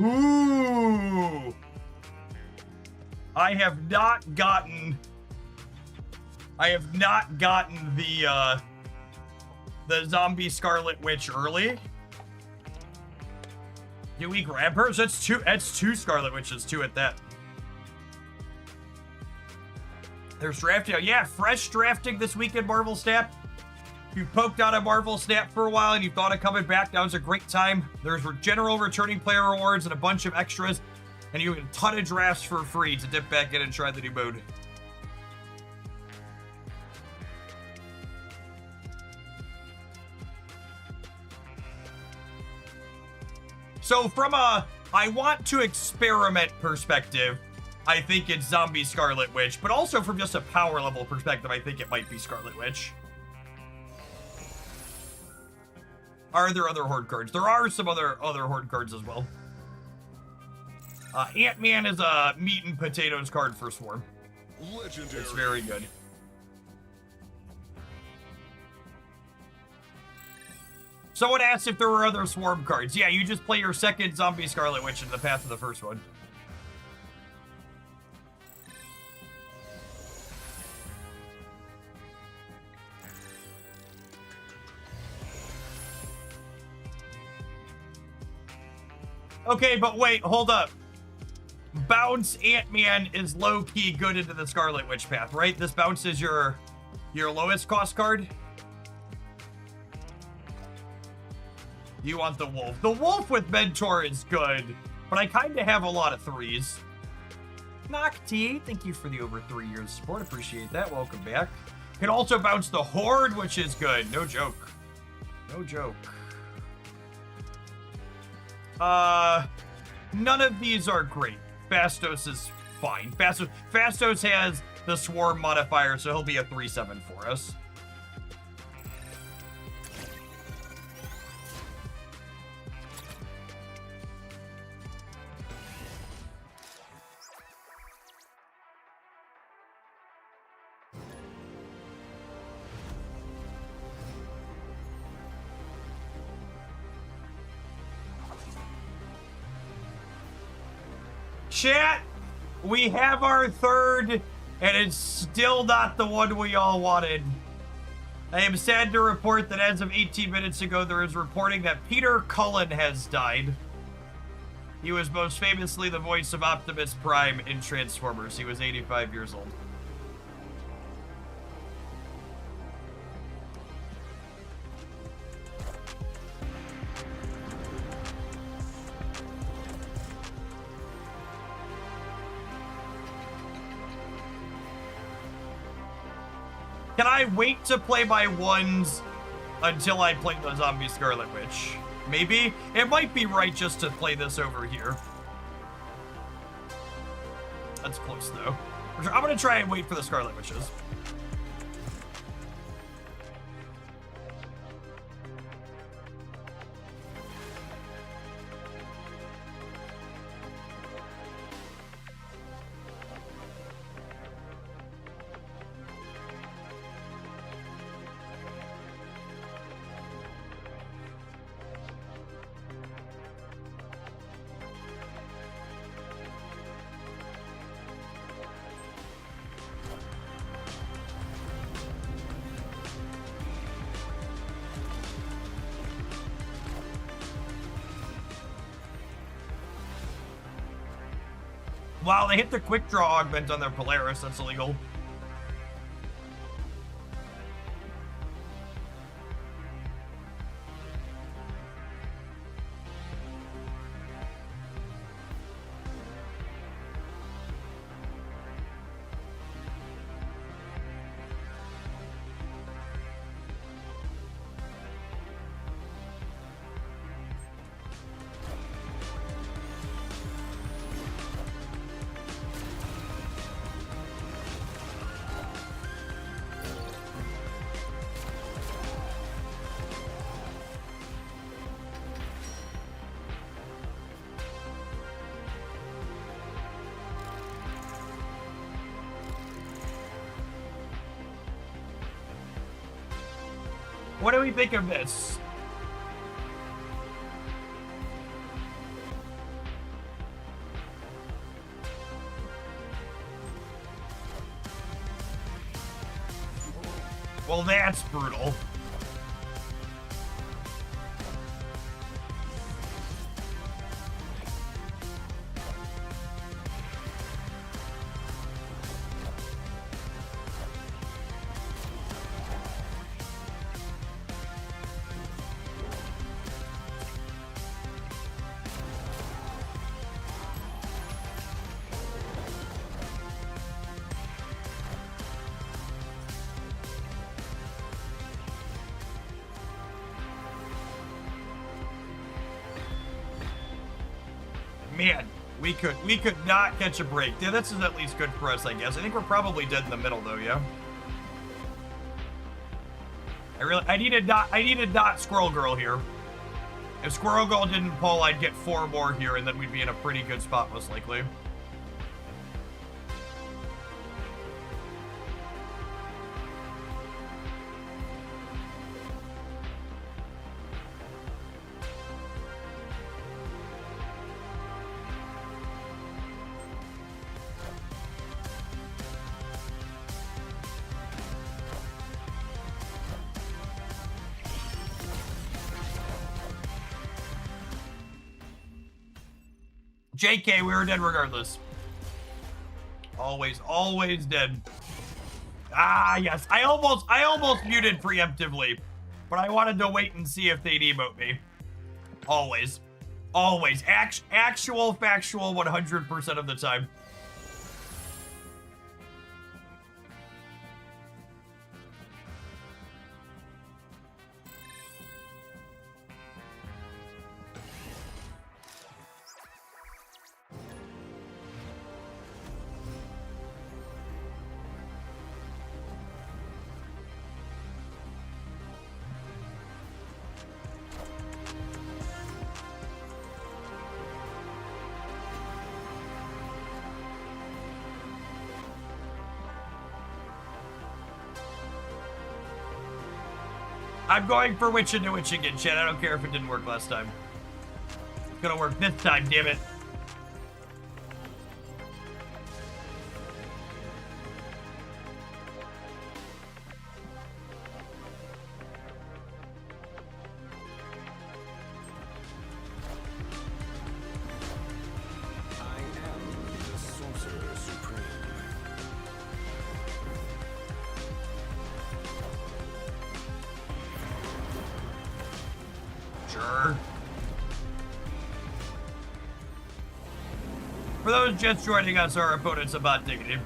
Ooh! I have not gotten the zombie Scarlet Witch early. Do we grab her? So that's two Scarlet Witches, two at that. There's drafting. Yeah, fresh drafting this week in Marvel Snap. If you poked out a Marvel Snap for a while and you thought of coming back, that was a great time. There's general returning player rewards and a bunch of extras, and you get a ton of drafts for free to dip back in and try the new mode. So from a I want to experiment perspective, I think it's Zombie Scarlet Witch, but also from just a power level perspective, I think it might be Scarlet Witch. Are there other Horde cards? There are some other Horde cards as well. Ant-Man is a meat and potatoes card for Swarm. Legendary. It's very good. Someone asked if there were other Swarm cards. Yeah, you just play your second Zombie Scarlet Witch in the path of the first one. Okay, but wait, hold up. Bounce Ant-Man is low-key good into the Scarlet Witch path, right? This bounces your lowest cost card. You want the Wolf. The Wolf with Mentor is good, but I kind of have a lot of threes. Nocti, thank you for the over 3 years of support. Appreciate that. Welcome back. Can also bounce the Horde, which is good. No joke. No joke. None of these are great. Fastos is fine. Fastos has the Swarm modifier, so he'll be a 3/7 for us. Chat, we have our third, and it's still not the one we all wanted. I am sad to report that as of 18 minutes ago, there is reporting that Peter Cullen has died. He was most famously the voice of Optimus Prime in Transformers. He was 85 years old. Can I wait to play my ones until I play the Zombie Scarlet Witch? Maybe? It might be right just to play this over here. That's close, though. I'm gonna try and wait for the Scarlet Witches. Wow, they hit the quick draw augment on their Polaris. That's illegal. What do we think of this? Well, that's brutal. Man, we could not catch a break. Yeah, this is at least good for us, I guess. I think we're probably dead in the middle though, yeah? I needed not Squirrel Girl here. If Squirrel Girl didn't pull, I'd get 4 more here, and then we'd be in a pretty good spot, most likely. JK, we were dead regardless. Always dead. Ah, yes. I almost muted preemptively, but I wanted to wait and see if they'd emote me. Always. Actual, factual, 100% of the time. I'm going for Witch into Witch again, chat. I don't care if it didn't work last time. It's gonna work this time, damn it. I am the Sorcerer Supreme. Sure. For those just joining us, our opponent's a bot dignity.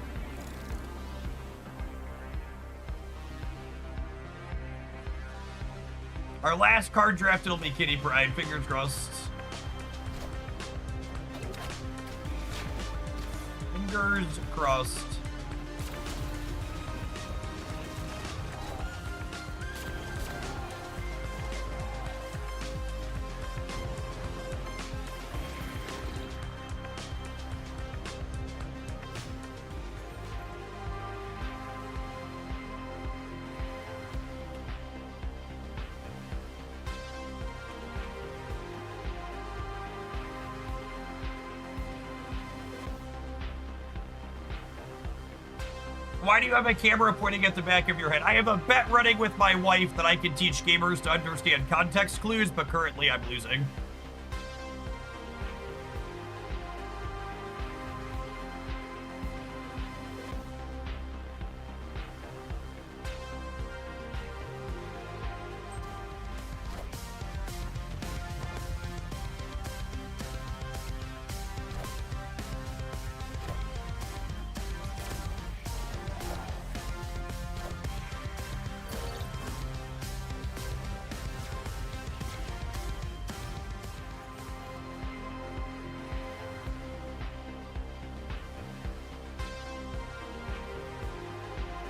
Our last card drafted will be Kitty Pride, fingers crossed. Fingers crossed. Why do you have a camera pointing at the back of your head? I have a bet running with my wife that I can teach gamers to understand context clues, but currently I'm losing.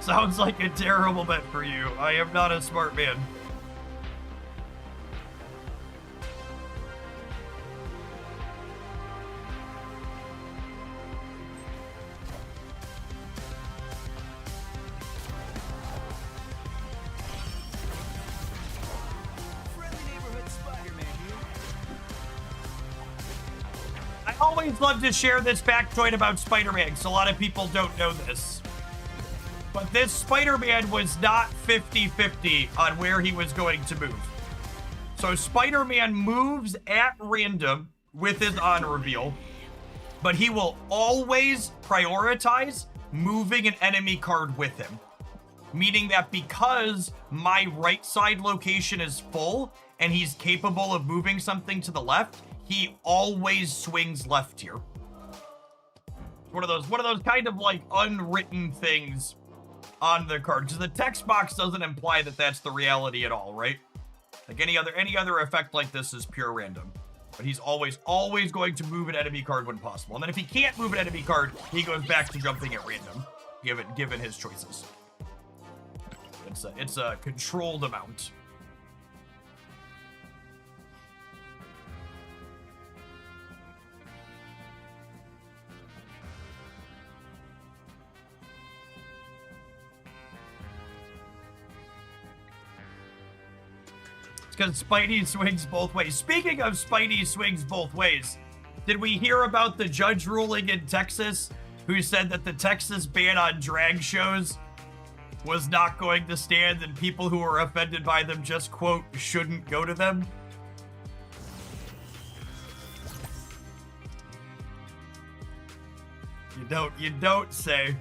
Sounds like a terrible bet for you. I am not a smart man. always love to share this factoid about Spider-Man, because a lot of people don't know this. But this Spider-Man was not 50-50 on where he was going to move. So Spider-Man moves at random with his on reveal, but he will always prioritize moving an enemy card with him. Meaning that because my right side location is full and he's capable of moving something to the left, he always swings left here. One of those kind of like unwritten things on the card, because the text box doesn't imply that that's the reality at all, right? Like any other effect like this is pure random. But he's always going to move an enemy card when possible. And then if he can't move an enemy card, he goes back to jumping at random, given his choices. It's a controlled amount. It's because Spidey swings both ways. Speaking of Spidey swings both ways, did we hear about the judge ruling in Texas who said that the Texas ban on drag shows was not going to stand and people who were offended by them just, quote, shouldn't go to them? You don't say.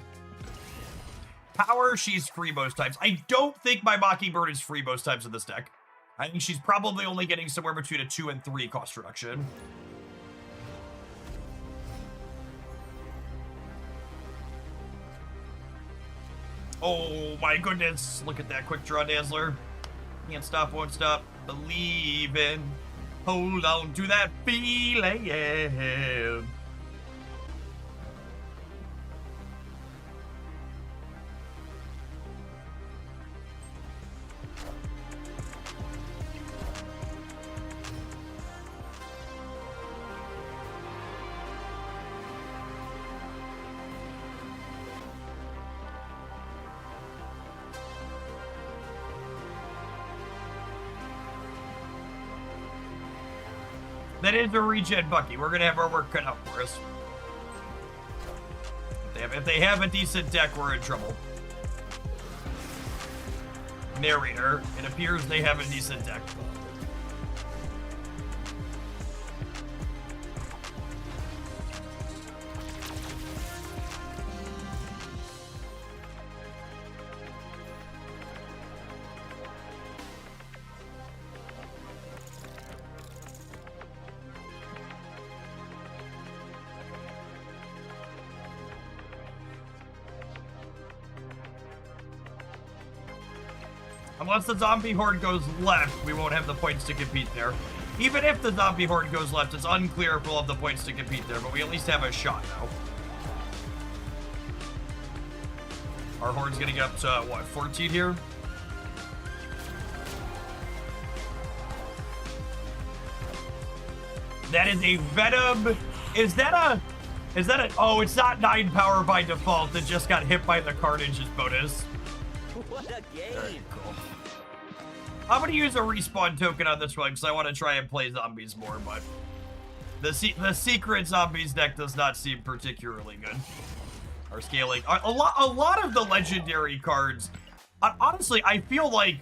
Power, she's free most times. I don't think my Mockingbird is free most times in this deck. I think she's probably only getting somewhere between a 2 and 3 cost reduction. Oh my goodness, look at that quick draw dazzler. Can't stop, won't stop, believing. Hold on to that feeling. That is a regen Bucky. We're gonna have our work cut out for us. If they have a decent deck, we're in trouble. Narrator, it appears they have a decent deck. Unless the zombie horde goes left, we won't have the points to compete there. Even if the zombie horde goes left, it's unclear if we'll have the points to compete there, but we at least have a shot now. Our horde's getting up to, what, 14 here? That is a Venom. Is that a, oh, it's not 9 power by default. It just got hit by the Carnage's bonus. What a game! Very cool. I'm gonna use a respawn token on this one because I want to try and play zombies more, but the secret zombies deck does not seem particularly good. Our scaling, a lot of the legendary cards. Honestly, I feel like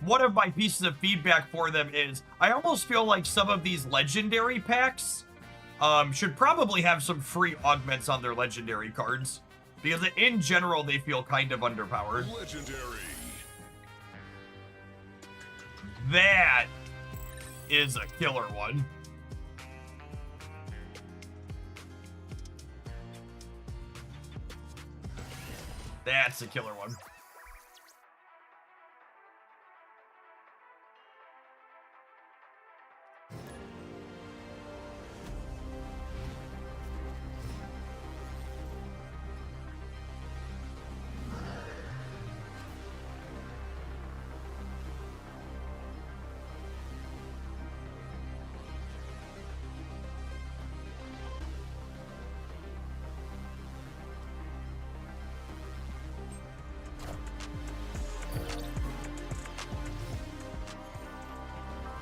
one of my pieces of feedback for them is I almost feel like some of these legendary packs should probably have some free augments on their legendary cards. Because in general, they feel kind of underpowered. Legendary. That is a killer one. That's a killer one.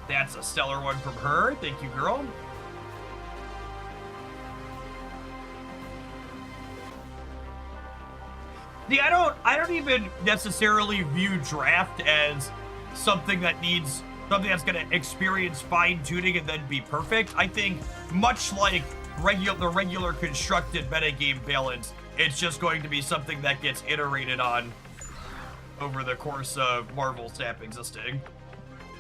That's a stellar one from her. Thank you, girl. See, I don't even necessarily view draft as something that's going to experience fine-tuning and then be perfect. I think much like the regular constructed metagame balance, it's just going to be something that gets iterated on over the course of Marvel Snap existing.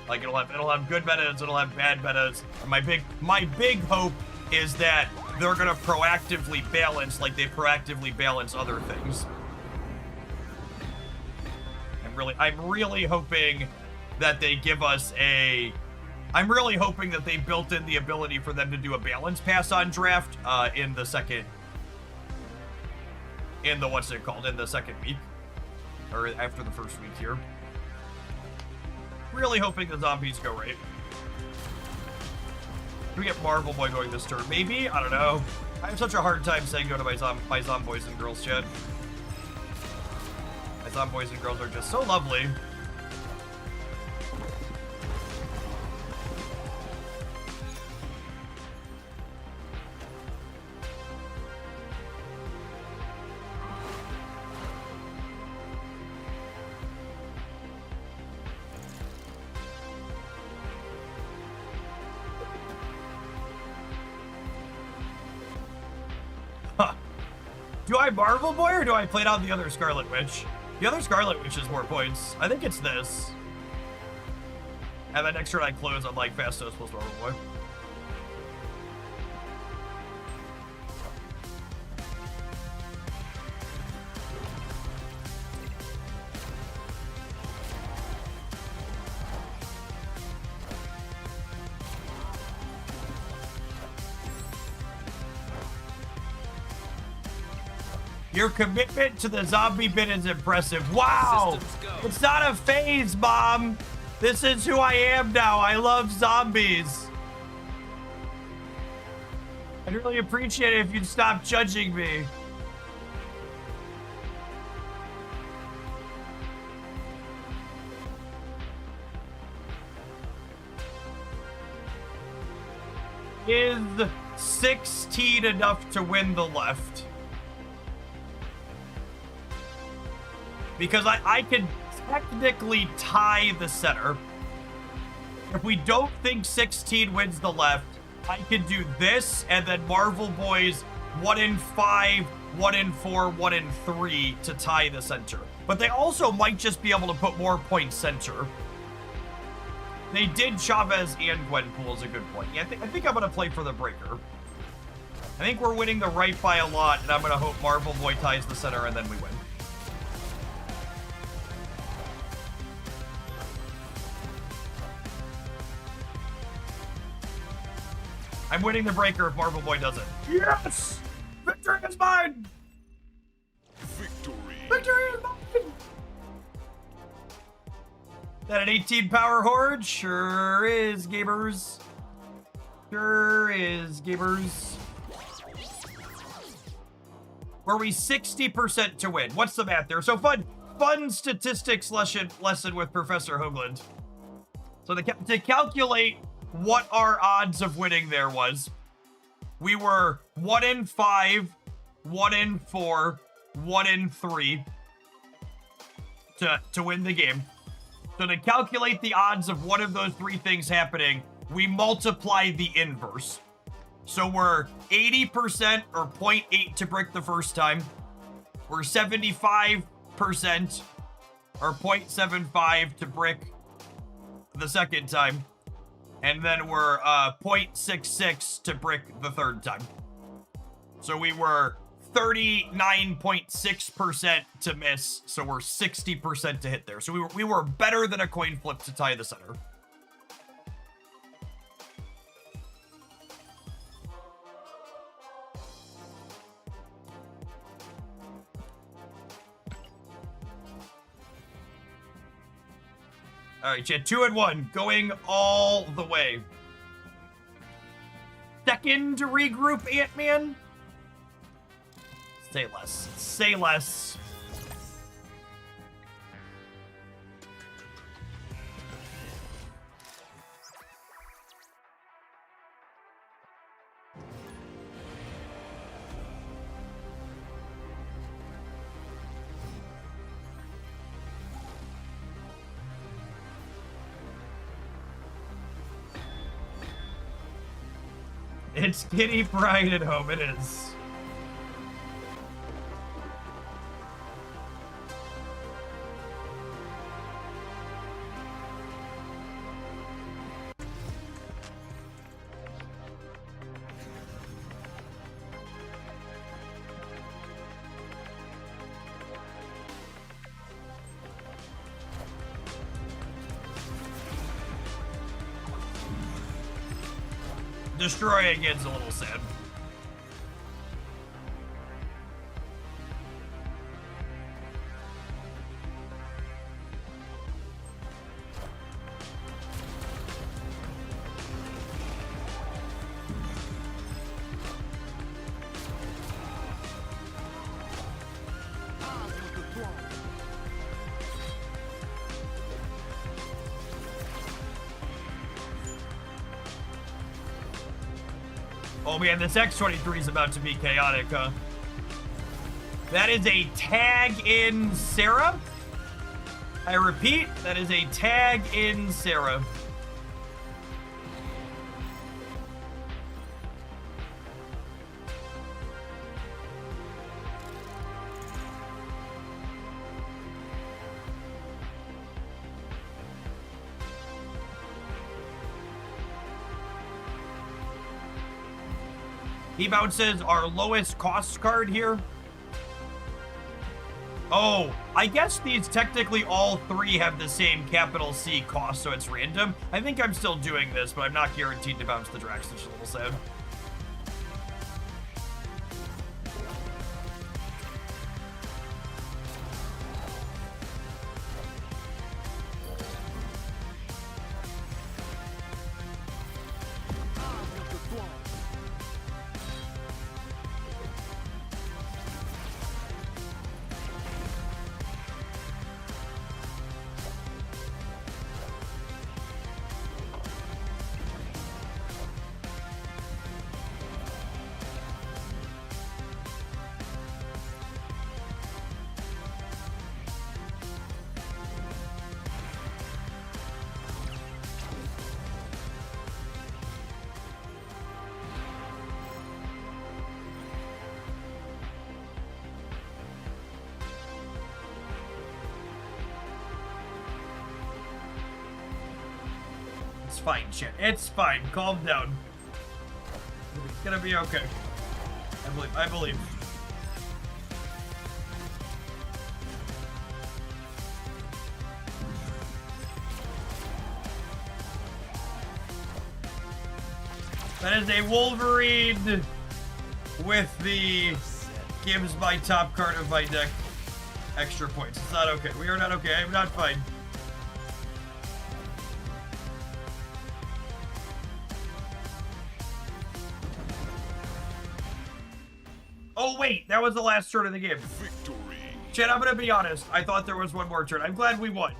Like it'll have good metas, it'll have bad metas. My big hope is that they're gonna proactively balance like they proactively balance other things. I'm really hoping that they give us I'm really hoping that they built in the ability for them to do a balance pass on draft in the second week. Or after the first week here. Really hoping the zombies go right. Do we get Marvel Boy going this turn? Maybe? I don't know. I have such a hard time saying go to my zomboys and girls chat. My zomboys and girls are just so lovely. Do I Marvel Boy or do I play down the other Scarlet Witch? The other Scarlet Witch is more points. I think it's this. And then next turn I close on like Fastos plus Marvel Boy. Your commitment to the zombie bit is impressive. Wow! It's not a phase, Mom. This is who I am now. I love zombies. I'd really appreciate it if you'd stop judging me. Is 16 enough to win the left? Because I can technically tie the center. If we don't think 16 wins the left, I can do this and then Marvel Boys 1 in 5, 1 in 4, 1 in 3 to tie the center. But they also might just be able to put more points center. They did Chavez and Gwenpool is a good point. Yeah, I think I'm going to play for the breaker. I think we're winning the right by a lot, and I'm going to hope Marvel Boy ties the center and then we win. I'm winning the breaker if Marvel Boy does it. Yes! Victory is mine! Victory. Victory is mine! That an 18 power horde? Sure is, gamers. Sure is, gamers. Were we 60% to win? What's the math there? So fun statistics lesson with Professor Hoagland. So to calculate what our odds of winning there was, we were 1 in 5, 1 in 4, 1 in 3 to win the game. So to calculate the odds of one of those three things happening, we multiply the inverse. So we're 80% or 0.8 to brick the first time. We're 75% or 0.75 to brick the second time. And then we're 0.66 to brick the third time. So we were 39.6% to miss. So we're 60% to hit there. So we were better than a coin flip to tie the center. All right, chat, 2 and 1, going all the way. Second to regroup, Ant-Man? Say less. Say less. It's Kitty Pride at home, it is. Destroying it's a little sad. Oh man, this X-23 is about to be chaotic, huh? That is a tag in Sarah. I repeat, that is a tag in Sarah. He bounces our lowest cost card here. Oh, I guess these technically all three have the same capital C cost, so it's random. I think I'm still doing this, but I'm not guaranteed to bounce the Drax, which is a little sad. It's fine, shit. It's fine. Calm down. It's gonna be okay. I believe. That is a Wolverine with the gives my top card of my deck extra points. It's not okay. We are not okay. I'm not fine. Oh wait, that was the last turn of the game. Victory. Chat, I'm gonna be honest. I thought there was one more turn. I'm glad we won.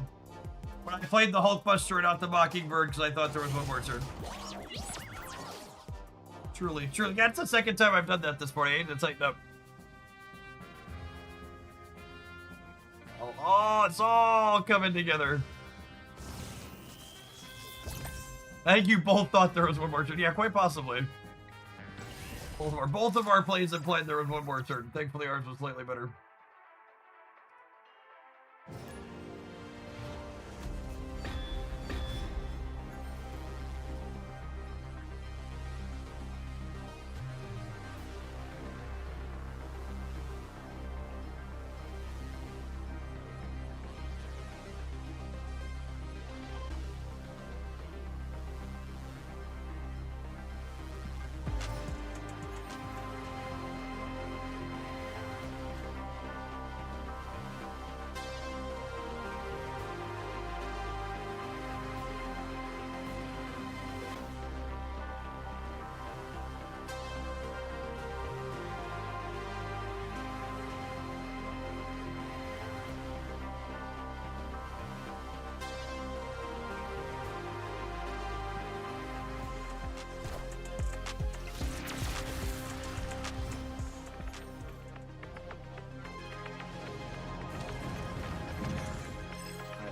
But I played the Hulkbuster and not the Mockingbird because I thought there was one more turn. Truly. That's the second time I've done that this morning. I need to tighten up. Oh, it's all coming together. I think you both thought there was one more turn. Yeah, quite possibly. Both of our plays implied there was one more turn. Thankfully, ours was slightly better.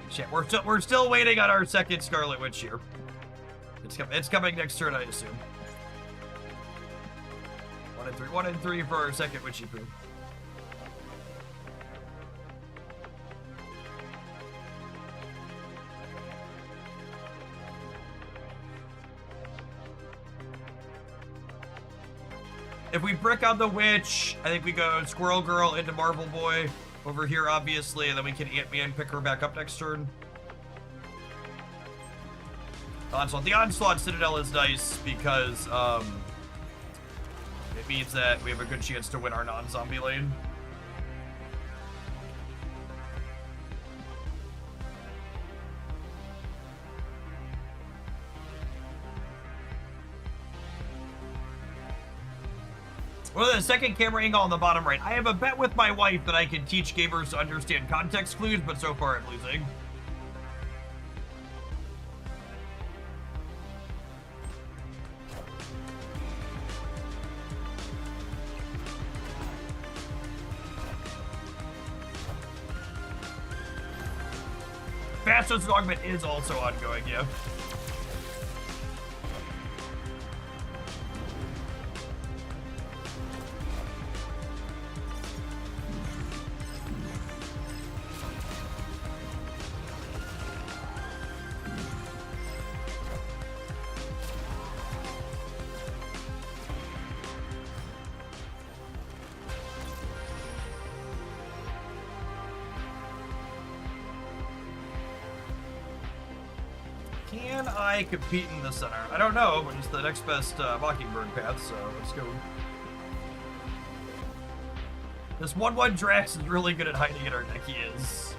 Shit, we're still waiting on our second Scarlet Witch here. It's coming next turn, I assume. 1 and 3 for our second witchy poo. If we brick on the witch, I think we go Squirrel Girl into Marvel Boy over here, obviously, and then we can Ant-Man pick her back up next turn. Onslaught. The Onslaught Citadel is nice because it means that we have a good chance to win our non-zombie lane. Well, the second camera angle on the bottom right. I have a bet with my wife that I can teach gamers to understand context clues, but so far I'm losing. Fastest augment is also ongoing, yeah. Can I compete in the center? I don't know, but it's the next best Mockingbird path, so let's go. This 1/1 Drax is really good at hiding in our deck, he is.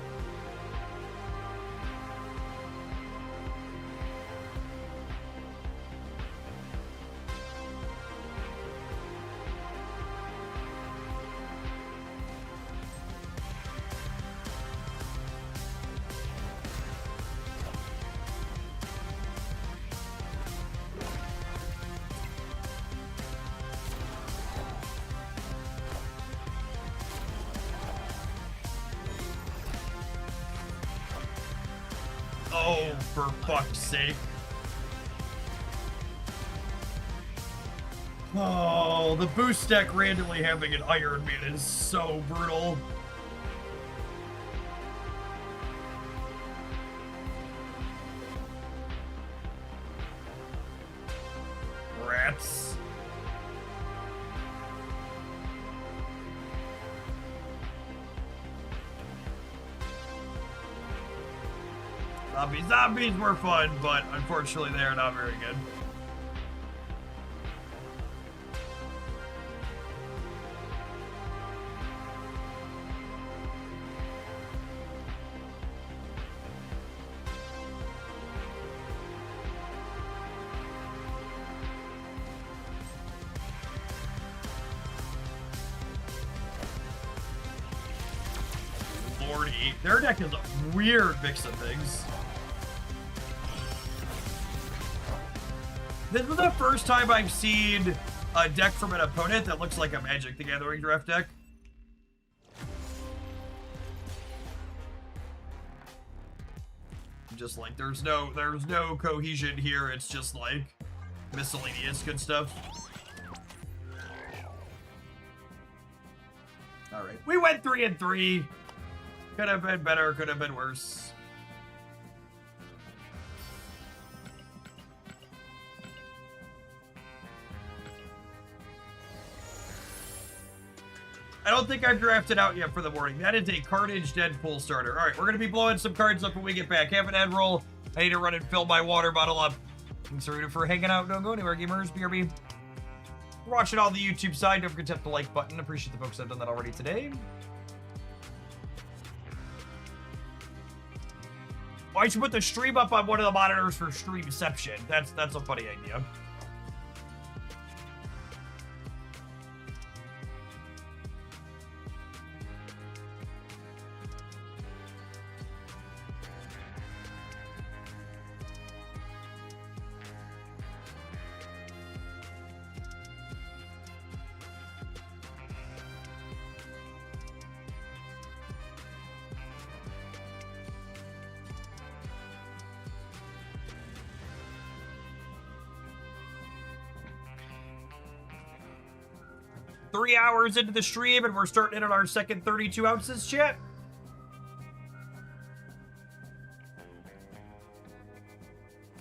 Oh, for fuck's sake. Oh, the boost deck randomly having an Iron Man is so brutal. Rats. Zombies were fun, but unfortunately they are not very good. Lordy, their deck is a weird mix of things. This is the first time I've seen a deck from an opponent that looks like a Magic the Gathering draft deck. Just like there's no cohesion here. It's just like miscellaneous good stuff. All right, we went 3 and 3. Could have been better. Could have been worse. I don't think I've drafted out yet for the morning. That is a Carnage Deadpool starter. All right, we're going to be blowing some cards up when we get back. Have an end roll. I need to run and fill my water bottle up. Thanks for hanging out. Don't go anywhere, gamers. BRB. We're watching on the YouTube side. Don't forget to hit the like button. Appreciate the folks that have done that already today. Oh, I should put the stream up on one of the monitors for streamception. That's a funny idea. 3 hours into the stream, and we're starting in on our second 32 ounces, chat.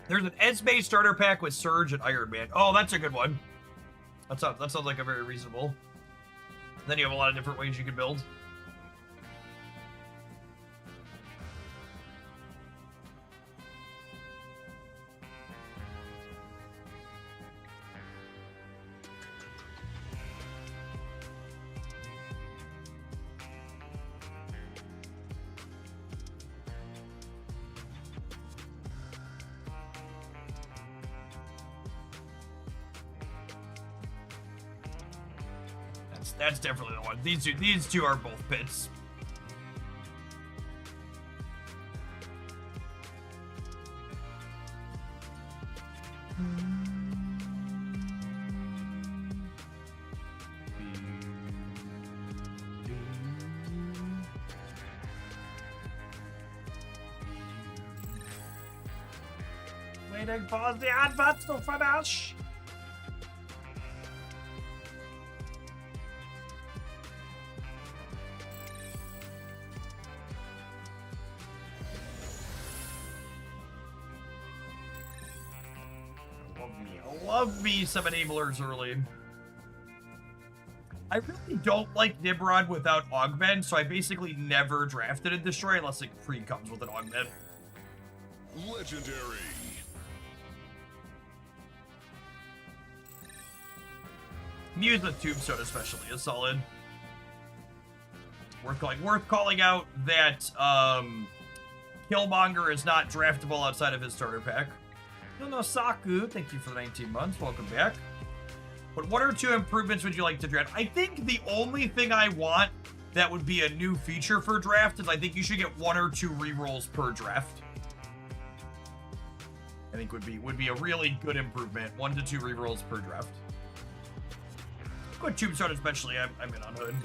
There's an Esme starter pack with Surge and Iron Man. Oh, that's a good one. That sounds like a very reasonable. Then you have a lot of different ways you can build. That's definitely the one. These two are both pits. Waiting for the advert to finish. Love me some enablers early. I really don't like Nimrod without augment, so I basically never drafted a destroy unless it pre-comes with an augment. Legendary. Muse with Tombstone especially is solid. Worth calling out that Killmonger is not draftable outside of his starter pack. No, Saku, thank you for the 19 months. Welcome back. What 1 or 2 improvements would you like to draft? I think the only thing I want that would be a new feature for draft is I think you should get 1 or 2 rerolls per draft. I think would be a really good improvement. 1 to 2 rerolls per draft. Good Tombstone especially, I'm in on Hood.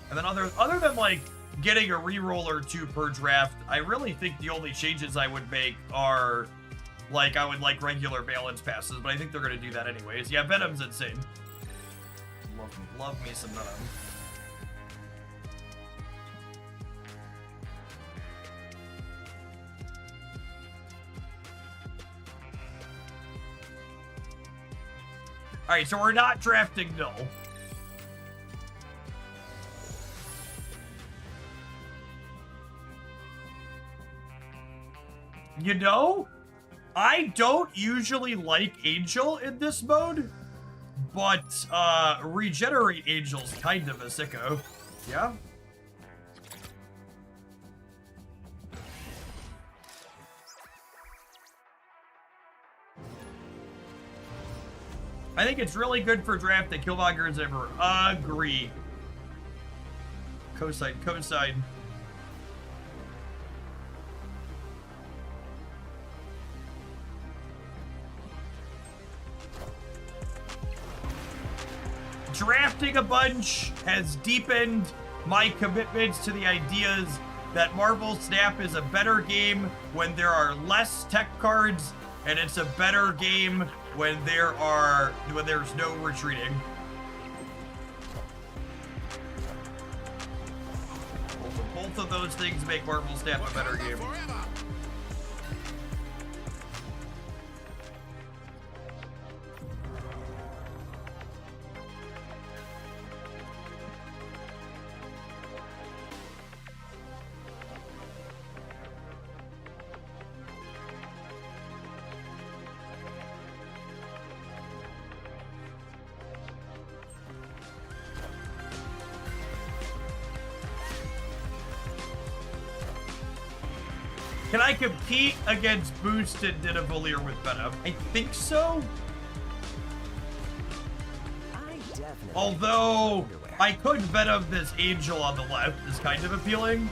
And then other than like getting a reroll or 2 per draft, I really think the only changes I would make are like I would like regular balance passes, but I think they're gonna do that anyways. Yeah, Venom's insane. Love me some Venom. Alright, so we're not drafting Null. You know, I don't usually like Angel in this mode, but Regenerate Angel's kind of a sicko. Yeah? I think it's really good for draft that Killmonger is ever. Agree. Cosine. Drafting a bunch has deepened my commitments to the ideas that Marvel Snap is a better game when there are less tech cards, and it's a better game when there's no retreating. Both of those things make Marvel Snap a better game. Can I compete against Boost and Dinavolier with Venom? I think so. Although, I could Venom this Angel on the left is kind of appealing.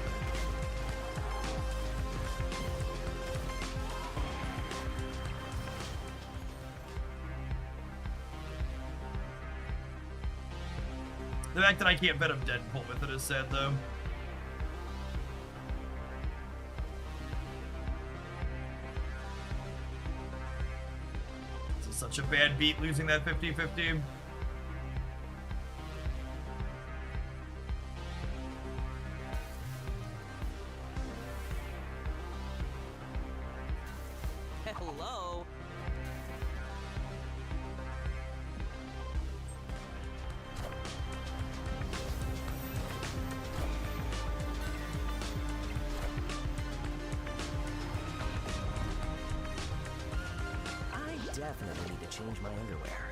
The fact that I can't Venom Deadpool with it is sad, though. Such a bad beat losing that 50-50. Hello? I definitely need to change my underwear.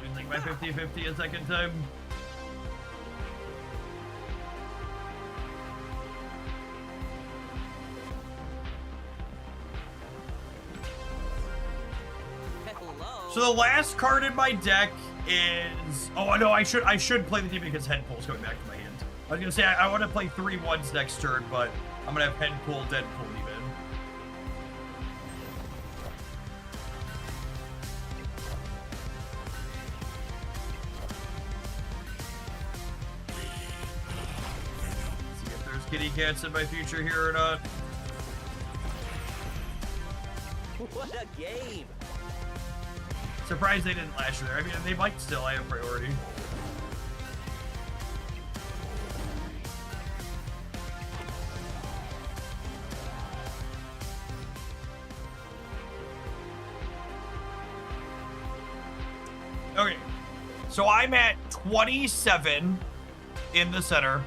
Using my 50-50 a second time. Hello? So the last card in my deck is... Oh, no, I should play the team because head pull's coming back to my hand. I was gonna say, I want to play 3 1s next turn, but I'm gonna have head pull, dead pull even. See if there's kitty cats in my future here or not. What a game! Surprised they didn't last year there. I mean, they might still. I have priority. Okay, so I'm at 27 in the center,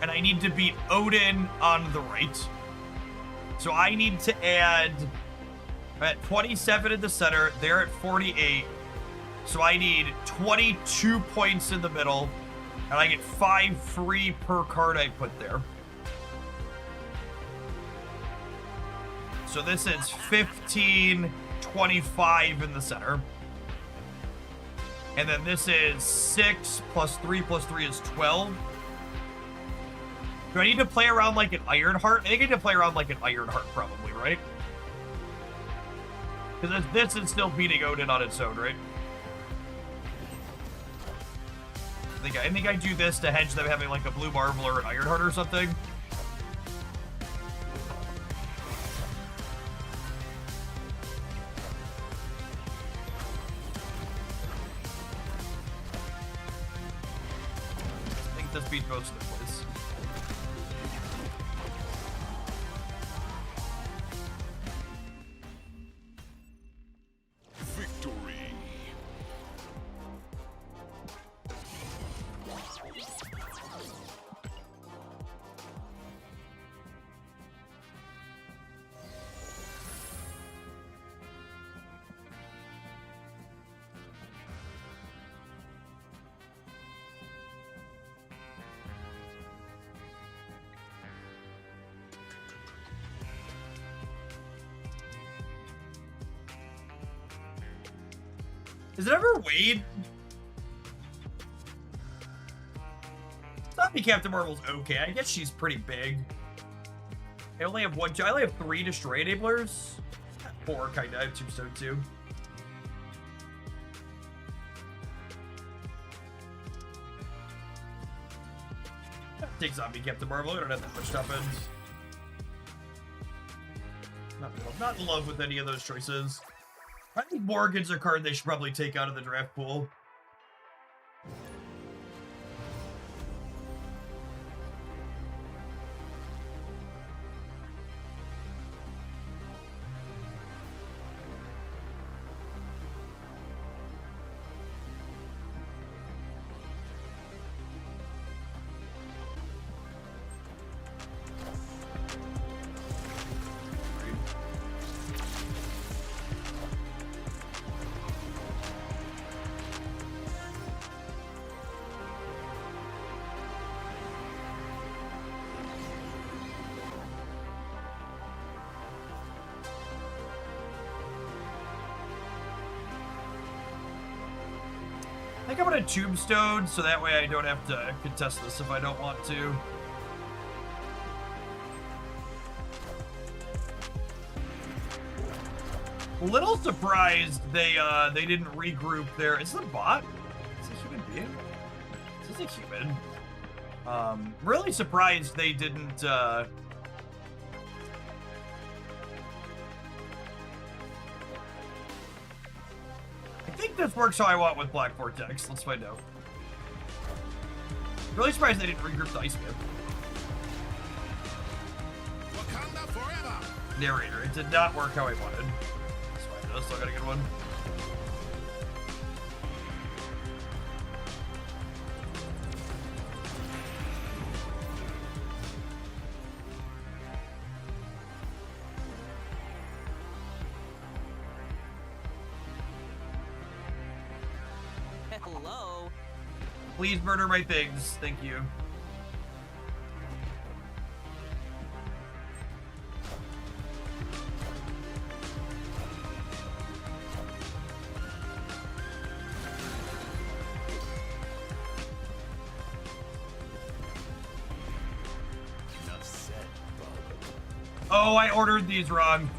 and I need to beat Odin on the right. So I need to add... I'm at 27 in the center. They're at 48. So I need 22 points in the middle. And I get 5 free per card I put there. So this is 15, 25 in the center. And then this is 6 plus 3 plus 3 is 12. Do I need to play around like an Ironheart? I think I need to play around like an Ironheart probably, right? Because this is still beating Odin on its own, right? I think I do this to hedge them having like a Blue Marvel or an Ironheart or something. I think this beats most of their plays. Victory. Is it ever Wade? Zombie Captain Marvel's okay. I guess she's pretty big. I only have I only have 3 Destroy Enablers. 4, kinda. I have Tombstone too. Take Zombie Captain Marvel. I don't have that much stuff in. Not in love with any of those choices. I think Morgan's a card they should probably take out of the draft pool. I think I'm gonna Tombstone, so that way I don't have to contest this if I don't want to. A little surprised they didn't regroup there. Is this a bot? Is this a human being? Is this a human? Really surprised they didn't I think think this works how I want with Black Vortex. Let's find out. Really surprised they didn't regroup the Iceman. Wakanda forever. Narrator. It did not work how I wanted. That's fine. I still got a good one. Hello. Please murder my things. Thank you. Enough said, Bob. Oh, I ordered these wrong.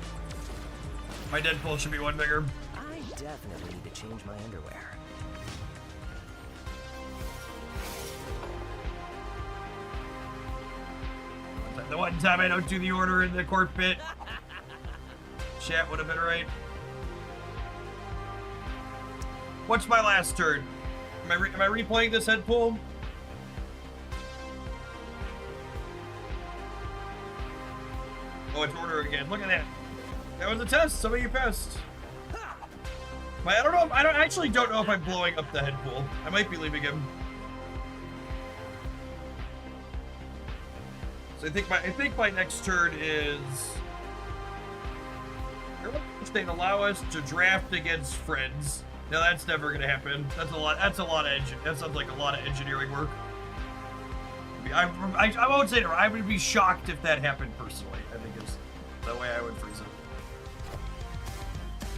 My Deadpool should be one bigger. I definitely need to change my underwear. The one time I don't do the order in the court pit. Chat would have been right. What's my last turn? Am I replaying this head pool? Oh, it's order again. Look at that. That was a test. Some of you passed. I don't know. I actually don't know if I'm blowing up the head pool. I might be leaving him. So I think my next turn is. They allow us to draft against friends. No, that's never gonna happen. That's a lot. That's a lot of that sounds like a lot of engineering work. I won't say it. I would be shocked if that happened personally. I think is the way I would phrase it.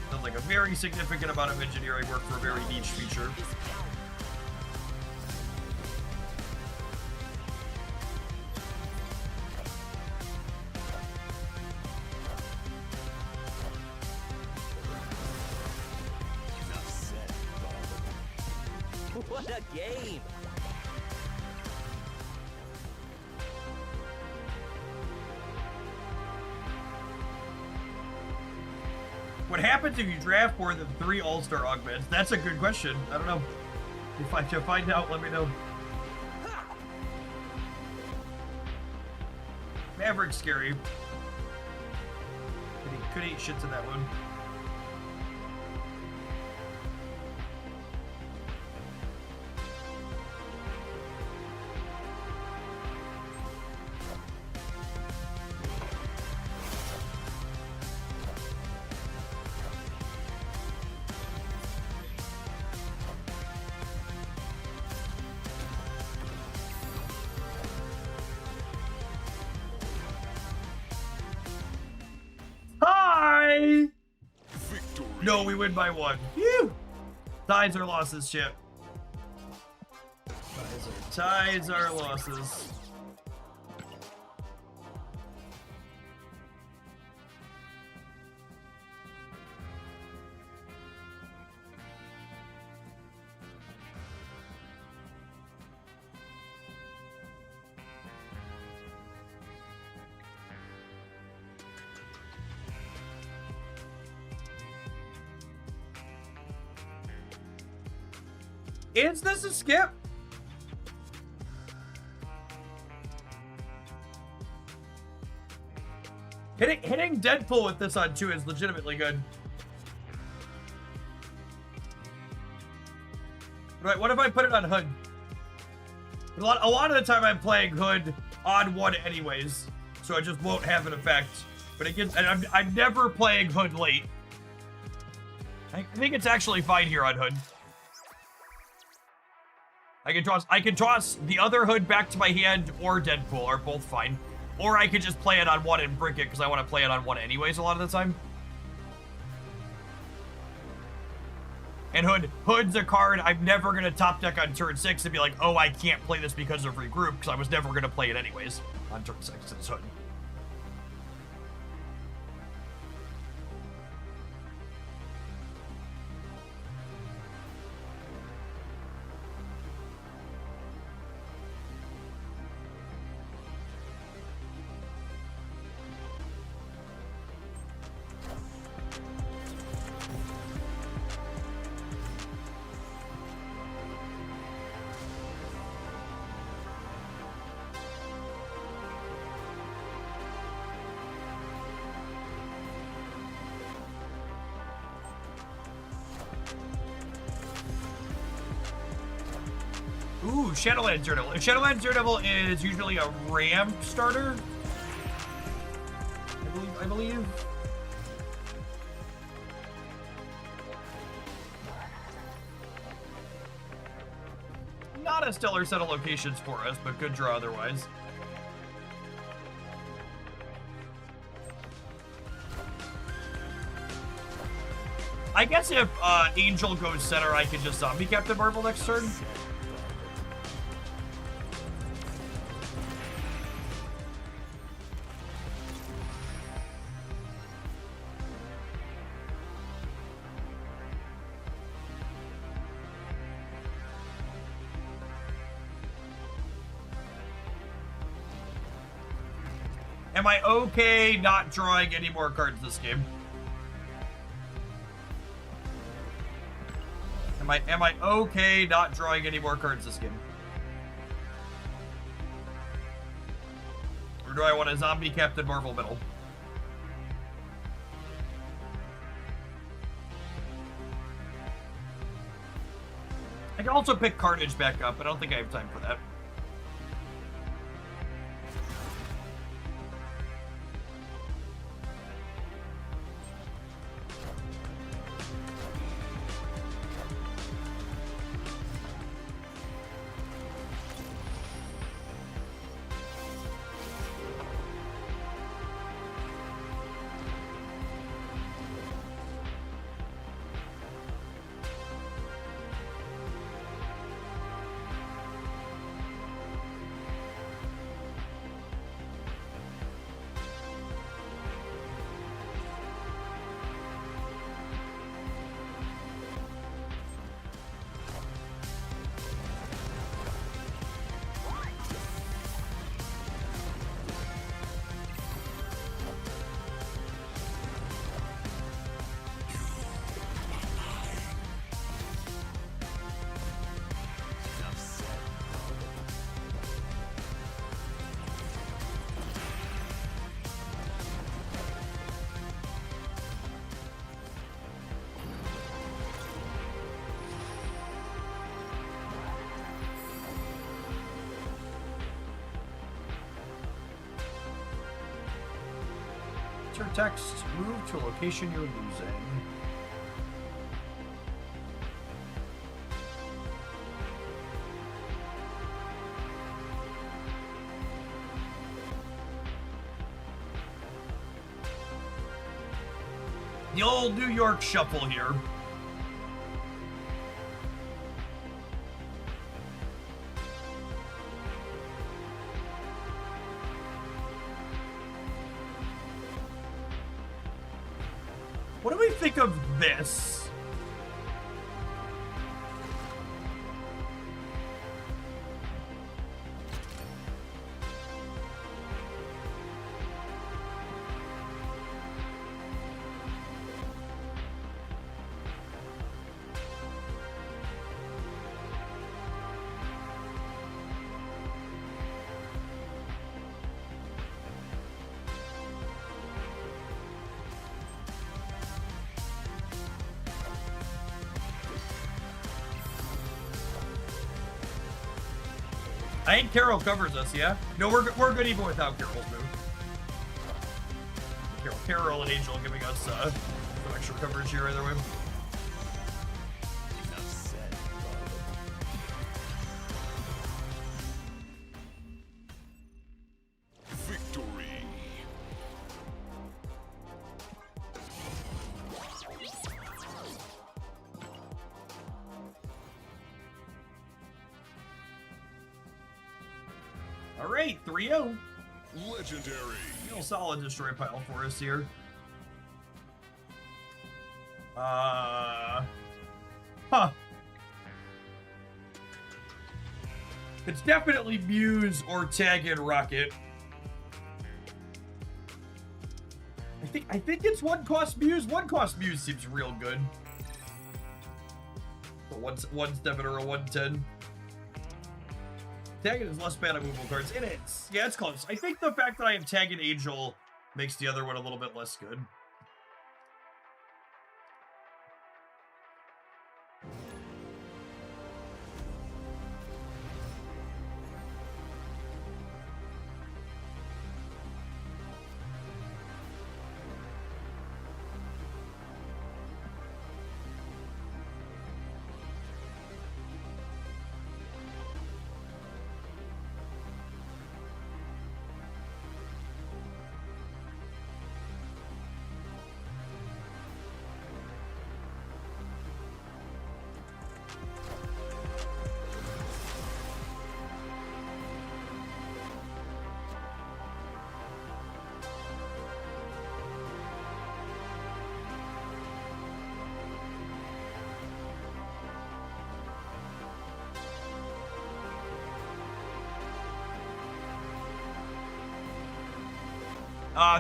Sounds like a very significant amount of engineering work for a very niche feature. Enough said, Bob. What a game. What happens if you draft more than 3 All-Star augments? That's a good question. I don't know. If I can find out, let me know. Maverick's scary. Could eat shit to that one. Hi! Victory. No, we win by 1. Phew! Ties or losses, Chip. Ties are losses. Is this a skip? Hitting Deadpool with this on 2 is legitimately good. Right, what if I put it on Hood? A lot of the time I'm playing Hood on 1 anyways, so it just won't have an effect. But it gets, and I'm never playing Hood late. I think it's actually fine here on Hood. I can toss the other Hood back to my hand or Deadpool are both fine. Or I could just play it on 1 and brick it because I want to play it on 1 anyways a lot of the time. And Hood's a card I'm never going to top deck on turn 6 and be like, oh, I can't play this because of regroup because I was never going to play it anyways on turn 6. It's Hood. Ooh, Shadowlands Daredevil. Shadowlands Daredevil is usually a ramp starter. I believe. Not a stellar set of locations for us, but good draw otherwise. I guess if Angel goes center, I can just zombie Captain Marvel next turn. Am I okay not drawing any more cards this game? Am I okay not drawing any more cards this game? Or do I want a zombie Captain Marvel middle? I can also pick Carnage back up, but I don't think I have time for that. Enter text, move to a location you're losing. The old New York shuffle here. What do we think of this? I think Carol covers us, yeah? No, we're good even without Carol's move. Carol and Angel giving us some extra coverage here either way. Enough said, brother. Victory. All right, 3-0. Legendary. Real solid destroy pile for us here. Huh. It's definitely Muse or Tag and Rocket. I think it's one cost Muse. One cost Muse seems real good. A 1/7 or a 1/10. Tagging is less bad at movable cards. It is. Yeah, it's close. I think the fact that I have Tag and Angel makes the other one a little bit less good.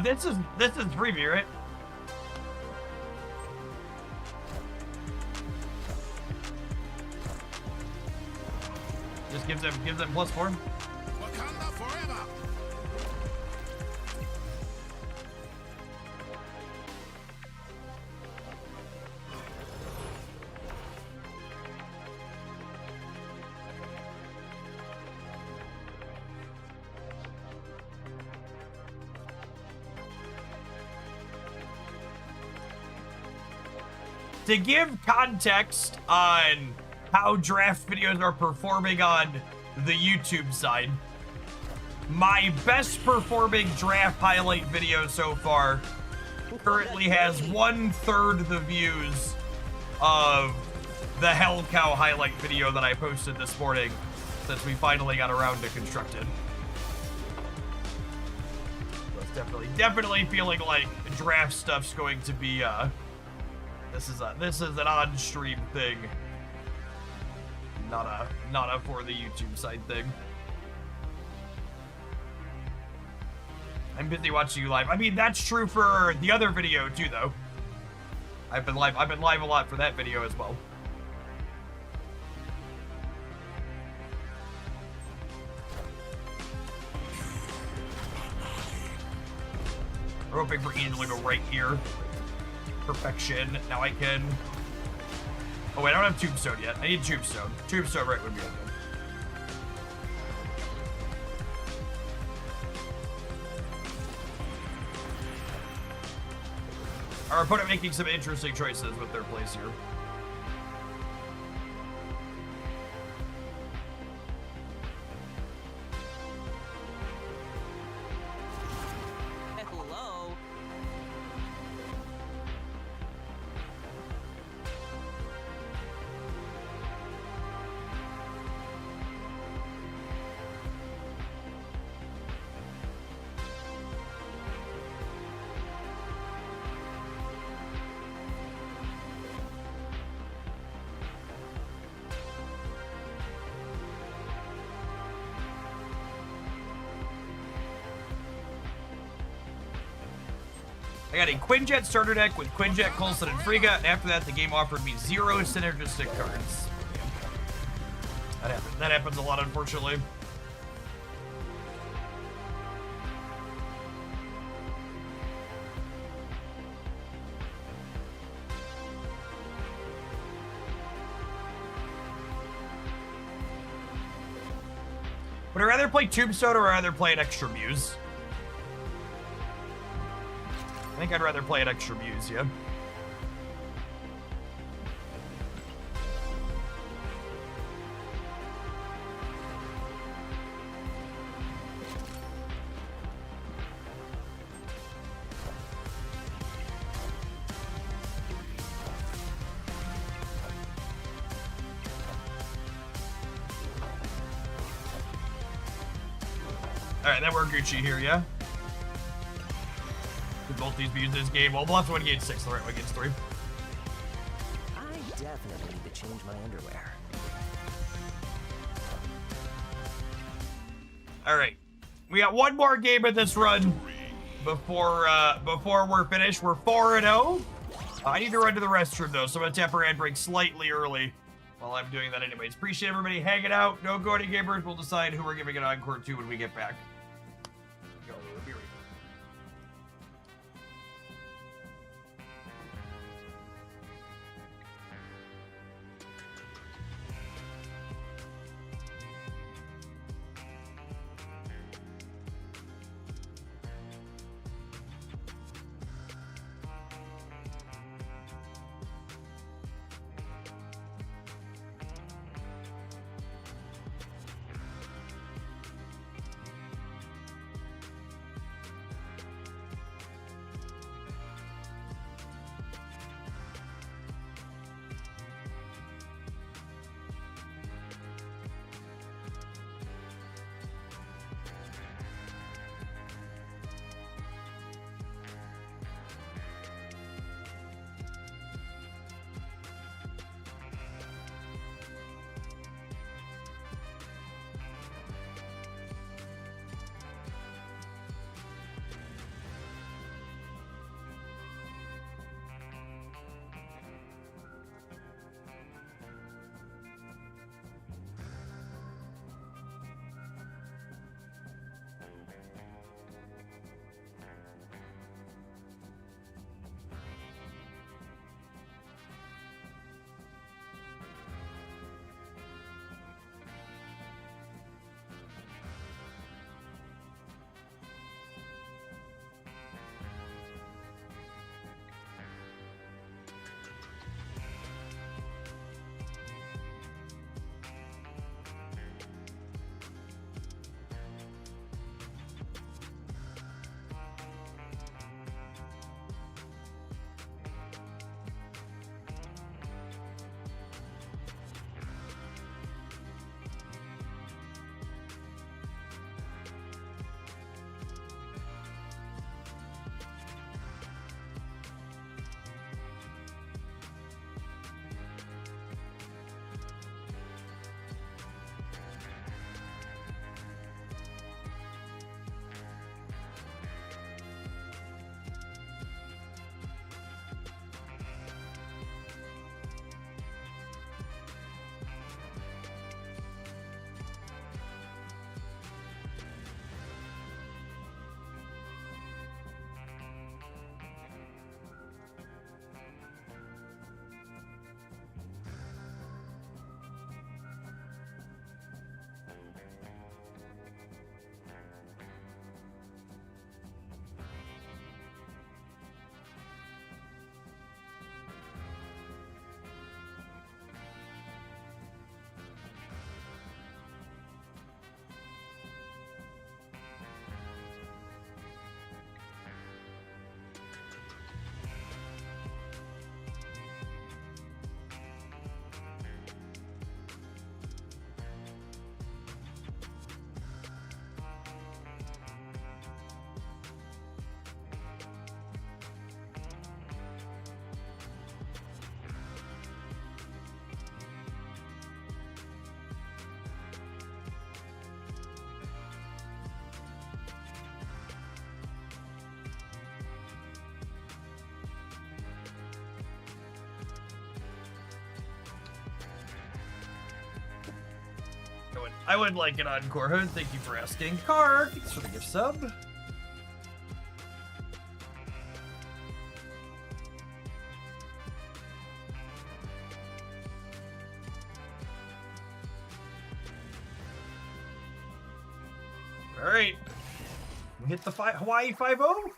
This is freebie, right? Just gives them +4. Wakanda forever. To give context on how draft videos are performing on the YouTube side, my best performing draft highlight video so far currently has 1/3 the views of the Hell Cow highlight video that I posted this morning since we finally got around to constructed. So it's definitely feeling like draft stuff's going to be this is an on-stream thing, not a for the YouTube side thing. I'm busy watching you live. I mean, that's true for the other video too, though. I've been live a lot for that video as well. We're hoping for Angel to go right here. Perfection. Now I can... Oh wait, I don't have Tombstone yet. I need Tombstone. Tombstone right would be okay. Our opponent making some interesting choices with their plays here. Hello. I got a Quinjet starter deck with Quinjet, Coulson, and Frigga, and after that, the game offered me 0 synergistic cards. That happens a lot, unfortunately. Would I rather play Tombstone or rather play an extra Muse? I think I'd rather play an extra Muse, yeah. Alright, then we're Gucci here, yeah? With both these views this game. Well, we'll have to win against 6, the right one against 3. I definitely need to change my underwear. Alright. We got one more game of this run before we're finished. We're 4-0. I need to run to the restroom, though, so I'm going to tap our ad break slightly early while I'm doing that anyways. Appreciate everybody hanging out. No go to gamers. We'll decide who we're giving an encore to when we get back. Go, we'll be right back. I would like an encore hood. Thank you for asking. Car, thanks for the gift sub. All right, we hit the Hawaii 5-0.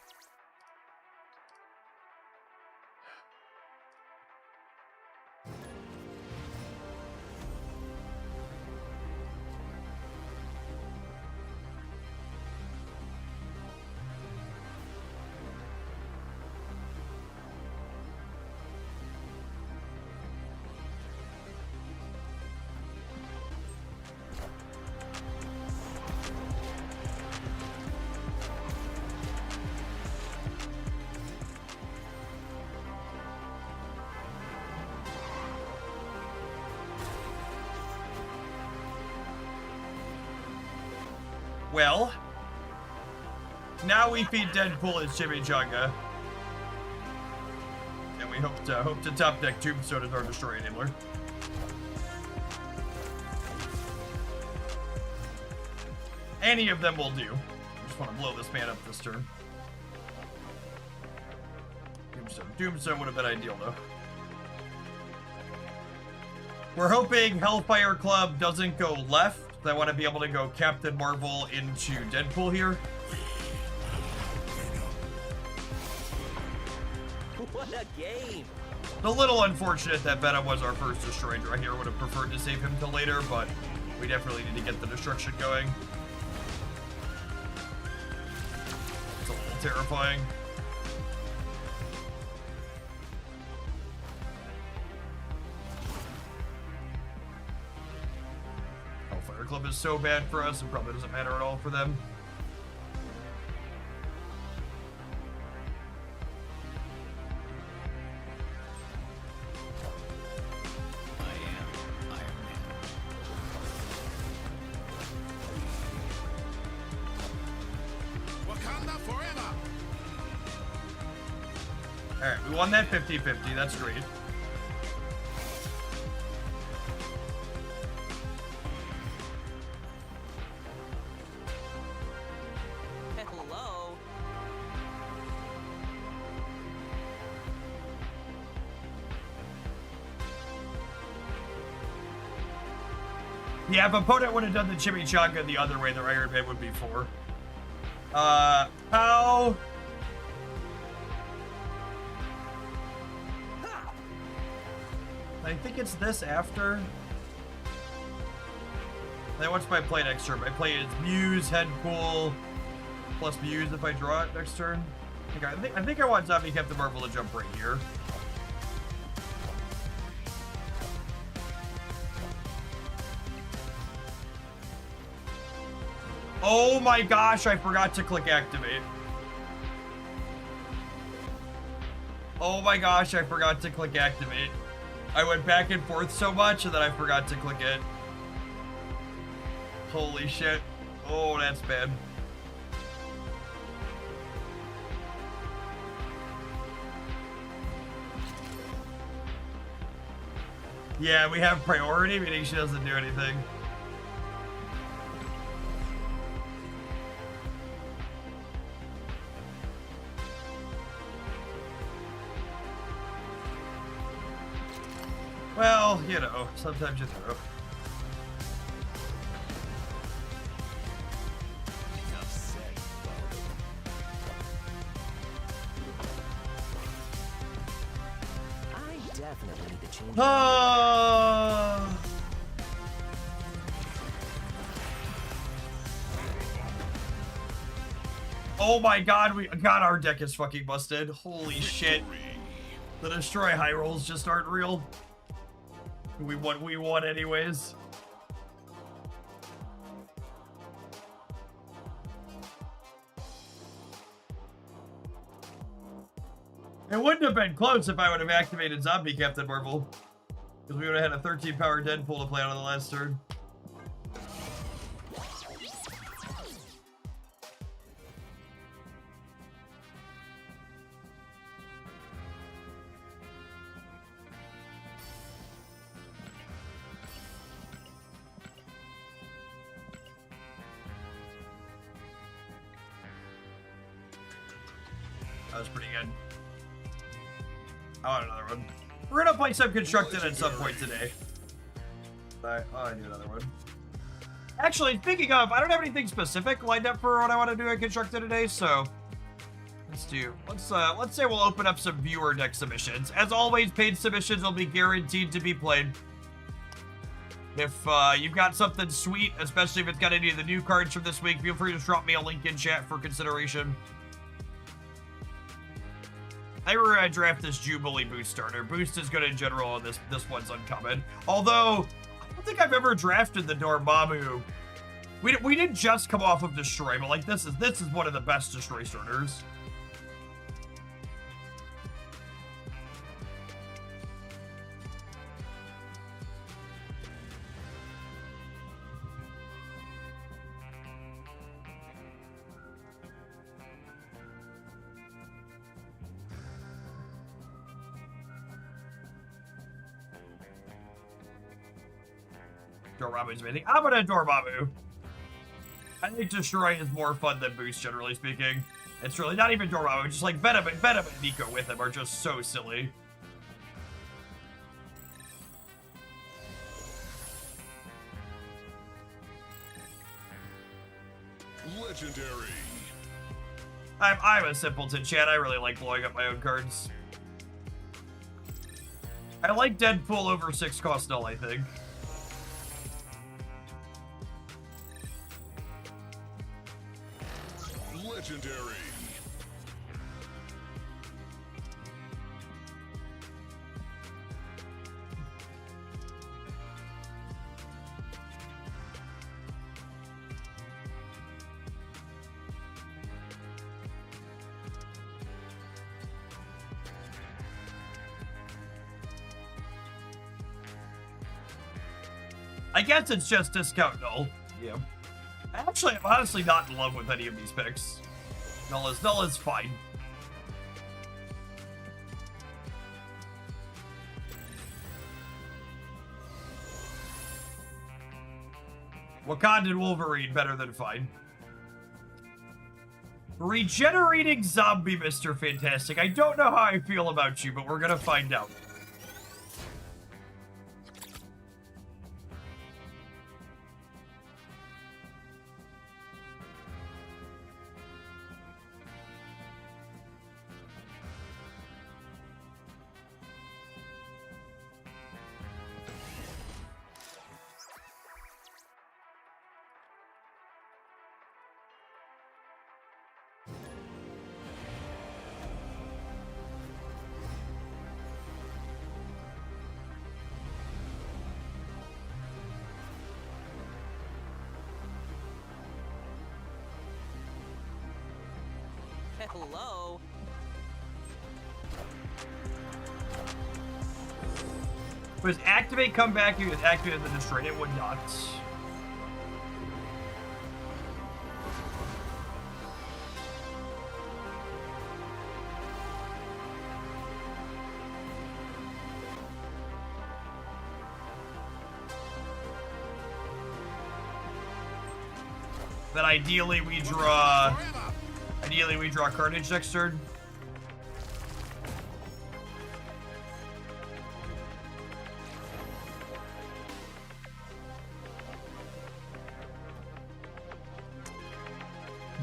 Well, now we feed Deadpool his chimichanga, and we hope to top deck Tombstone as our Destroy Enabler. Any of them will do. I just want to blow this man up this turn. Doomstone would have been ideal though. We're hoping Hellfire Club doesn't go left. I want to be able to go Captain Marvel into Deadpool here. What a game! It's a little unfortunate that Venom was our first Destroy draw here. Would have preferred to save him till later, but we definitely need to get the destruction going. It's a little terrifying. Club is so bad for us, it probably doesn't matter at all for them. Wakanda forever. Alright, we won that 50-50, that's great. Hello. Yeah, if opponent would have done the chimichanga the other way, their Iron Man would be 4. How? I think it's this after. Then what's my play next turn? My play is Muse, Headpool, plus Muse if I draw it next turn. I think I want Zombie Captain Marvel to jump right here. Oh my gosh, I forgot to click activate. Oh my gosh, I forgot to click activate. I went back and forth so much and then I forgot to click it. Holy shit. Oh, that's bad. Yeah, we have priority, meaning she doesn't do anything. Well, you know, sometimes you throw. I definitely need to change. Oh my god, our deck is fucking busted. Holy shit. The Destroy high rolls just aren't real. We won anyways. It wouldn't have been close if I would have activated Zombie Captain Marvel. Because we would have had a 13 power Deadpool to play out on the last turn. That was pretty good. I want another one. We're gonna play some Constructed at some point today. Alright, I need another one. Actually, speaking of, I don't have anything specific lined up for what I want to do at Constructed today, so let's say we'll open up some viewer deck submissions. As always, paid submissions will be guaranteed to be played. If you've got something sweet, especially if it's got any of the new cards from this week, feel free to drop me a link in chat for consideration. I were gonna draft this Jubilee Boost starter. Boost is good in general, and this one's uncommon. Although, I don't think I've ever drafted the Dormammu. We didn't just come off of Destroy, but like this is one of the best Destroy starters. Dormammu's amazing. I'm gonna Dormammu. I think Destroy is more fun than Boost, generally speaking. It's really not even Dormammu, just like Venom and Nico with him are just so silly. Legendary. I'm a simpleton, chat. I really like blowing up my own cards. I like Deadpool over 6 cost null, I think. Legendary. I guess it's just discount null. Yeah. Actually, I'm honestly not in love with any of these picks. Null is fine. Wakandan Wolverine, better than fine. Regenerating Zombie, Mr. Fantastic. I don't know how I feel about you, but we're gonna find out. Hello. Was activate come back? You was activated the destroy. It would not. Then ideally we draw. Ideally, we draw Carnage next turn.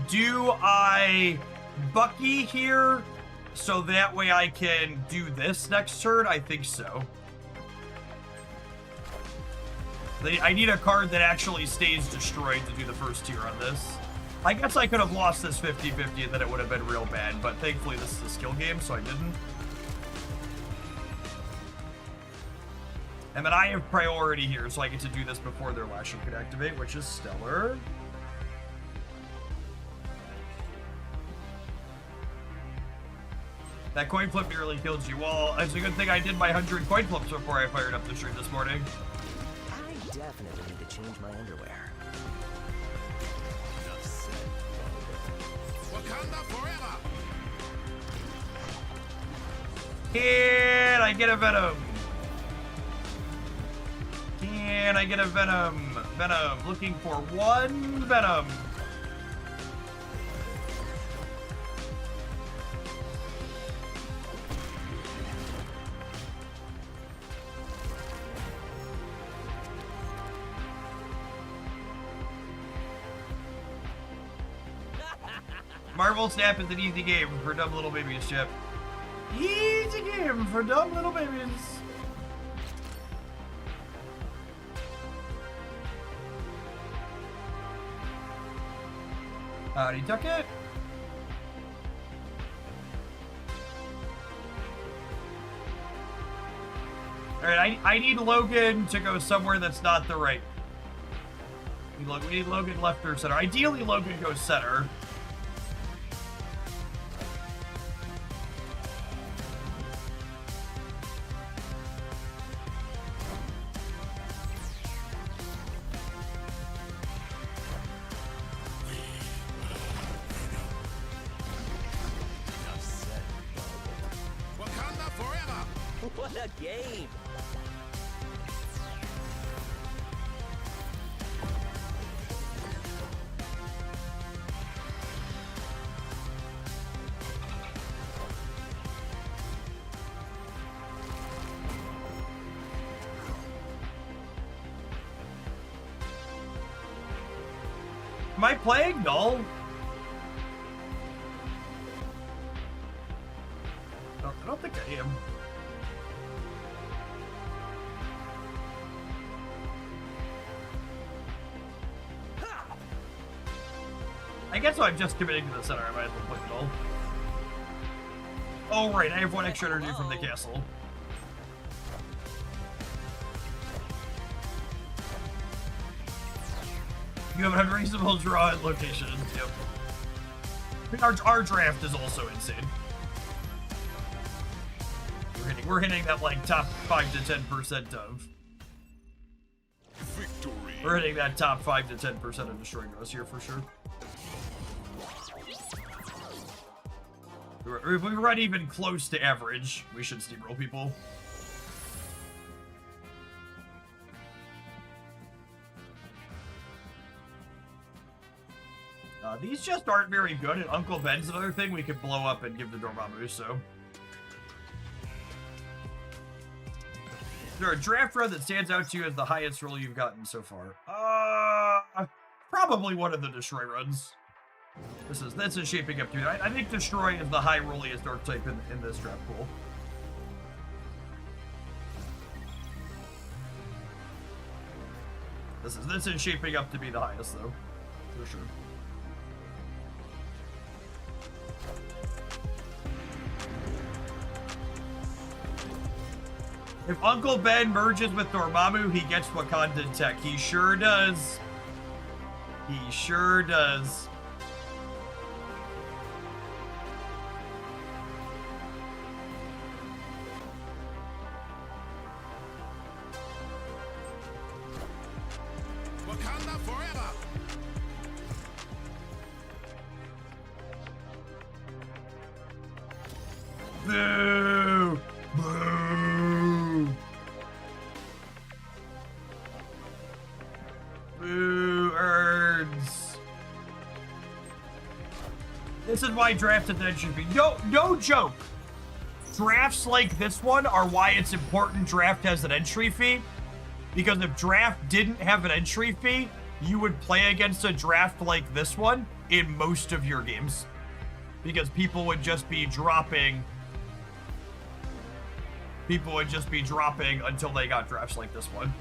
Do I Bucky here so that way I can do this next turn? I think so. I need a card that actually stays destroyed to do the first tier on this. I guess I could have lost this 50-50 and then it would have been real bad, but thankfully this is a skill game, so I didn't. And then I have priority here, so I get to do this before their Lashing could activate, which is stellar. That coin flip nearly killed you. Well, it's a good thing I did my 100 coin flips before I fired up the stream this morning. I definitely need to change my underwear. Wakanda forever. Can I get a Venom? Can I get a Venom? Venom. Looking for one Venom. Marvel Snap is an easy game for dumb little babies, Chip. Easy game for dumb little babies. Howdy, Ducket. Alright, I need Logan to go somewhere that's not the right. We need Logan left or center. Ideally, Logan goes center. Wakanda forever! What a game! Am I playing Null? I don't think I am. I guess I'm just committing to the center. I might as well play Null. Oh, right. I have 1 extra energy from the castle. You have an unreasonable draw at locations. Yep. I mean, our draft is also insane. We're hitting that like top 5 to 10% of. Victory! We're hitting that top 5 to 10% of destroying us here for sure. If we run even close to average, we should steamroll people. These just aren't very good, and Uncle Ben's another thing we could blow up and give to Dormammu, so. Is there a draft run that stands out to you as the highest roll you've gotten so far? Probably one of the Destroy runs. This is shaping up to it. I think Destroy is the high rolliest archetype in this draft pool. This is shaping up to be the highest though, for sure. If Uncle Ben merges with Dormammu, he gets Wakandan tech. He sure does. He sure does. Wakanda forever! Boo! Boo! Boo, Erds. This is why draft attention should be. No joke. Drafts like this one are why it's important draft has an entry fee. Because if draft didn't have an entry fee, you would play against a draft like this one in most of your games. Because people would just be dropping. People would just be dropping until they got drafts like this one.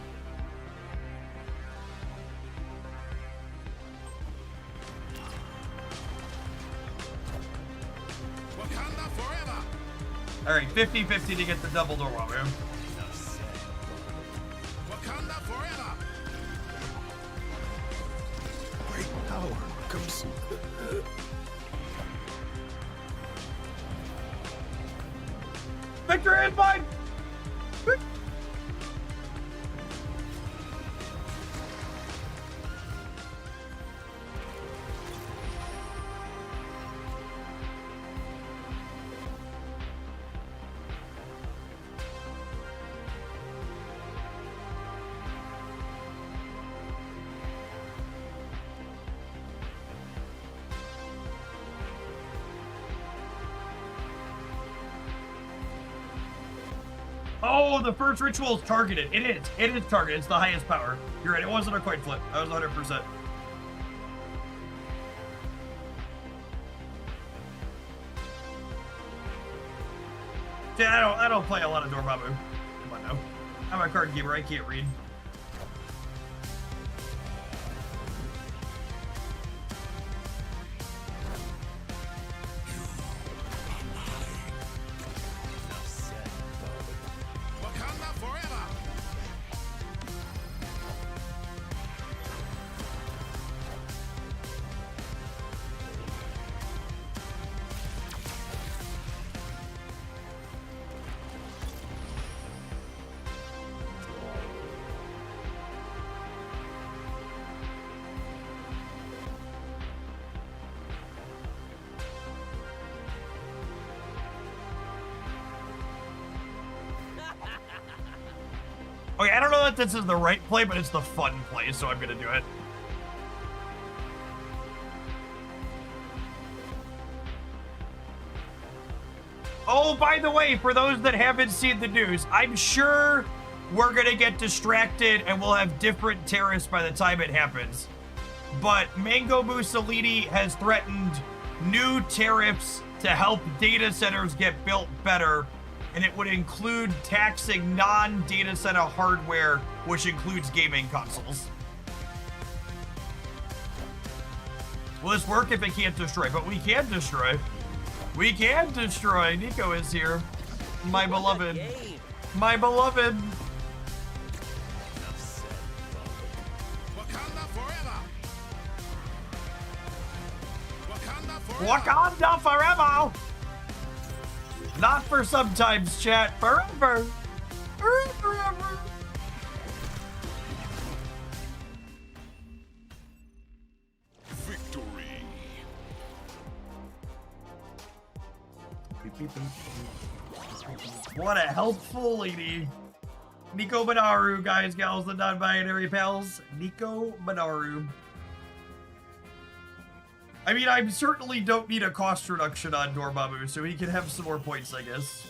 Wakanda forever! Alright, 50-50 to get the double Dormammu. Wakanda forever! Great power comes. Victory is mine! Oh, the first ritual is targeted. It is. It is targeted. It's the highest power. You're right. It wasn't a coin flip. I was 100%. Yeah, I don't play a lot of Dormammu. Come on now. I'm a card gamer, I can't read. Wakanda forever. Okay, I don't know that this is the right play, but it's the fun play, so I'm gonna do it. Oh, by the way, for those that haven't seen the news, I'm sure we're gonna get distracted and we'll have different tariffs by the time it happens. But Mango Mussolini has threatened new tariffs to help data centers get built better, and it would include taxing non-data center hardware, which includes gaming consoles. Will this work if it can't destroy? But we can destroy. We can destroy. Nico is here. My beloved. Game. My beloved. Wakanda forever. Wakanda forever. Wakanda forever. Not for sometimes, chat. Forever. Forever. Victory. What a helpful lady. Nico Manaru, guys, gals, the non-binary pals. Nico Manaru. I mean, I certainly don't need a cost reduction on Dormammu, so he can have some more points, I guess.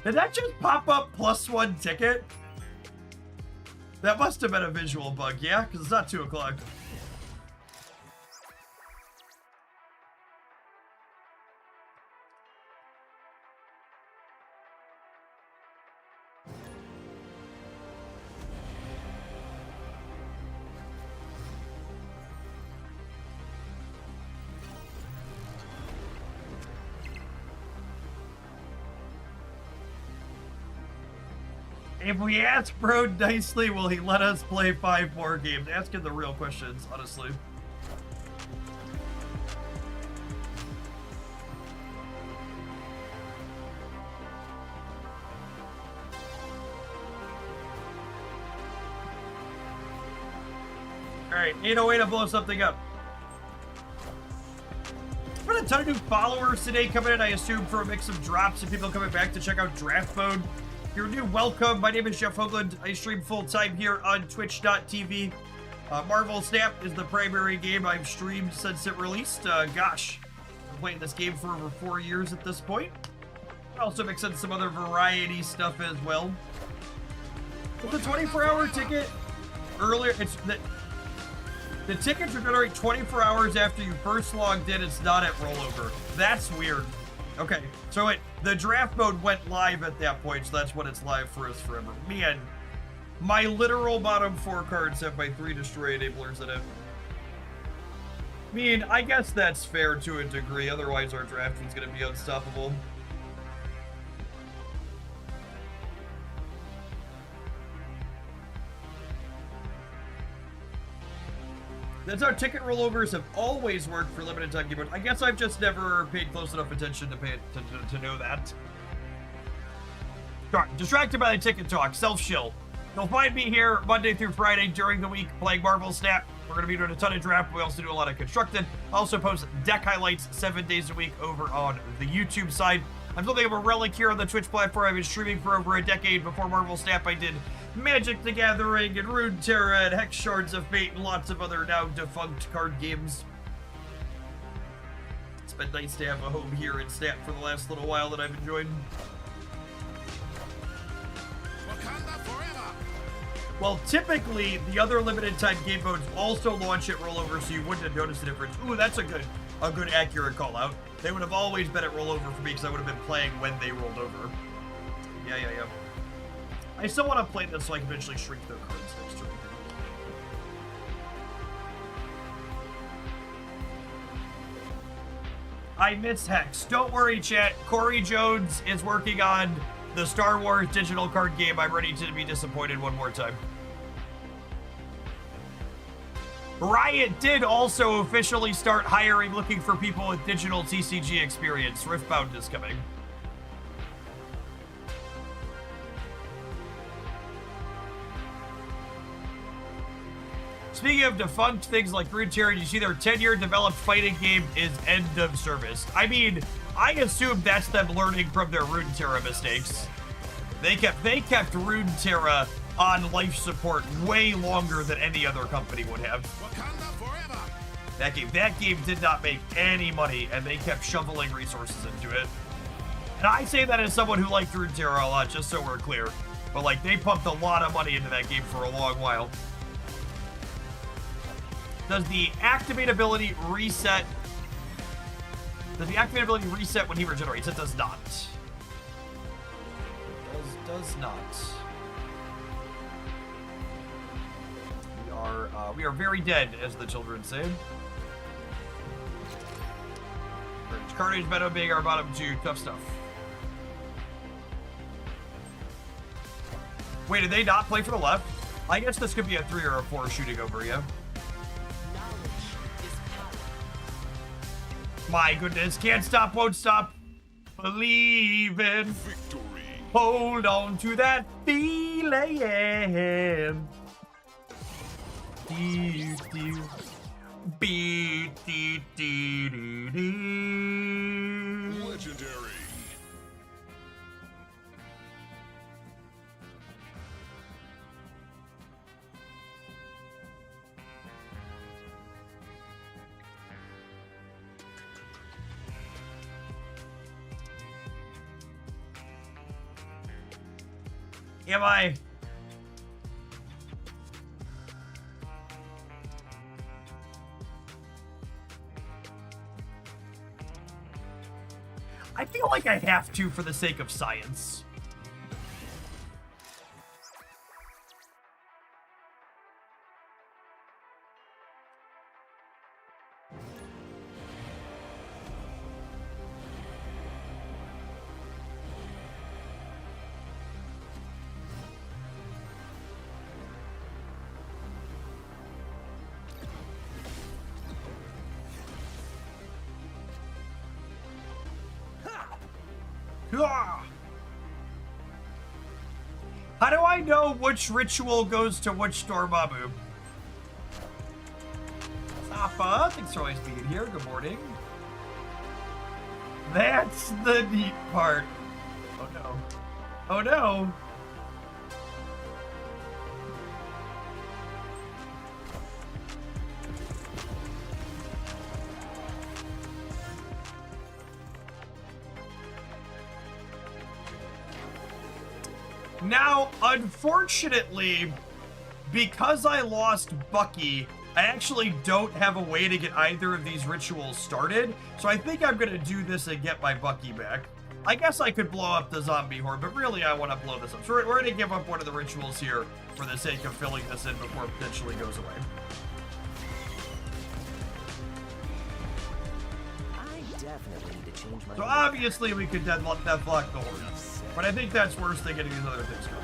Did that just pop up +1 ticket? That must have been a visual bug, yeah? Because it's not 2 o'clock. If we ask Bro nicely, will he let us play 5 more games? Ask him the real questions, honestly. Alright, 808 to blow something up. There's been a ton of new followers today coming in, I assume, for a mix of drops and people coming back to check out Draft Mode. You're new, welcome. My name is Jeff Hoagland. I stream full-time here on Twitch.tv. Marvel Snap is the primary game I've streamed since it released. Gosh, I've been playing this game for over 4 years at this point. I also mix in some other variety stuff as well. With the 24-hour ticket, earlier, it's the tickets are generate 24 hours after you first logged in. It's not at rollover. That's weird. Okay, so the draft mode went live at that point, so that's when it's live for us forever. Man, my literal bottom 4 cards have my 3 destroy enablers in it. I mean, I guess that's fair to a degree, otherwise our drafting's gonna be unstoppable. That's how ticket rollovers have always worked for limited time game. I guess I've just never paid close enough attention to know that. Sorry, distracted by the ticket talk, self-shill. You'll find me here Monday through Friday during the week playing Marvel Snap. We're going to be doing a ton of draft. We also do a lot of constructed. I also post deck highlights 7 days a week over on the YouTube side. I'm something of a relic here on the Twitch platform. I've been streaming for over a decade. Before Marvel Snap, I did Magic the Gathering and Runeterra and Hex Shards of Fate and lots of other now defunct card games. It's been nice to have a home here in Snap for the last little while that I've enjoyed. Wakanda forever. Well, typically, the other limited time game modes also launch at rollover, so you wouldn't have noticed the difference. Ooh, that's a good accurate call out. They would have always been at rollover for me because I would have been playing when they rolled over. Yeah. I still want to play this so I can eventually shrink their cards next turn. I miss Hex. Don't worry, chat. Corey Jones is working on the Star Wars digital card game. I'm ready to be disappointed one more time. Riot did also officially start hiring, looking for people with digital TCG experience. Riftbound is coming. Speaking of defunct things like Runeterra, you see their 10-year developed fighting game is end of service. I mean, I assume that's them learning from their Runeterra mistakes. They kept Runeterra on life support way longer than any other company would have. Wakanda forever. That game did not make any money, and they kept shoveling resources into it. And I say that as someone who liked Runeterra a lot, just so we're clear. But like, they pumped a lot of money into that game for a long while. Does the activate ability reset? Does the activate ability reset when he regenerates? It does not. It does not. We are very dead, as the children say. Carnage, Meadow being our bottom two. Tough stuff. Wait, did they not play for the left? I guess this could be a 3 or a 4 shooting over, yeah. My goodness, can't stop, won't stop. Believe in Victory. Hold on to that feeling. Do, do. Be, do, do, do, do. Legendary. Am I? I feel like I have to for the sake of science. How do I know which ritual goes to which Dormammu? Zappa, thanks for always being here. Good morning. That's the neat part. Oh no. Oh no. Now, unfortunately, because I lost Bucky, I actually don't have a way to get either of these rituals started, so I think I'm gonna do this and get my Bucky back. I guess I could blow up the zombie horde, but really I want to blow this up. So we're gonna give up one of the rituals here for the sake of filling this in before it potentially goes away. I definitely need to change my. So obviously we could deathlock the horde, but I think that's worse than getting these other things going.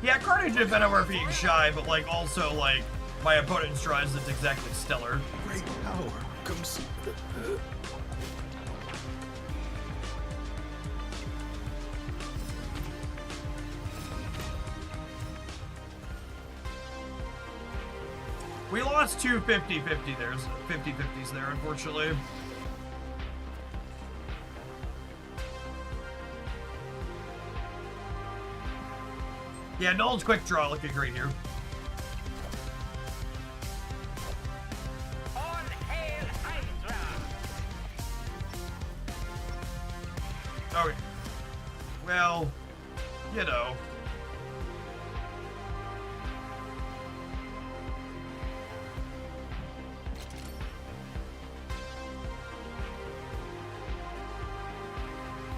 Yeah, Carnage and Venom are being shy, but like also like my opponent's draw isn't exactly stellar. Great power comes. We lost two 50-50 there, 50-50s there, unfortunately. Yeah, Null's quick draw looking great here. Okay. Well, you know.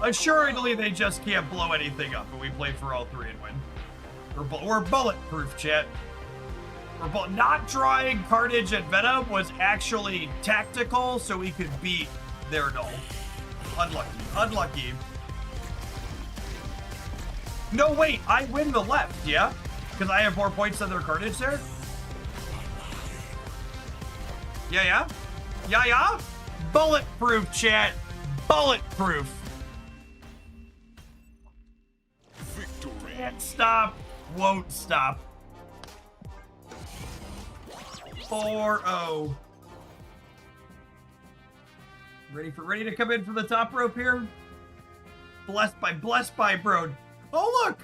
Assuredly, they just can't blow anything up, and we play for all three and win. We're bulletproof, chat. Not drawing Carnage and Venom was actually tactical, so we could beat their Null. Unlucky. Unlucky. No, wait, I win the left, yeah? Because I have more points than their Carnage there? Yeah? Yeah? Bulletproof, chat. Bulletproof. Victory. Can't stop. Won't stop. 4-0. Ready to come in from the top rope here? Blessed by bro. Oh look!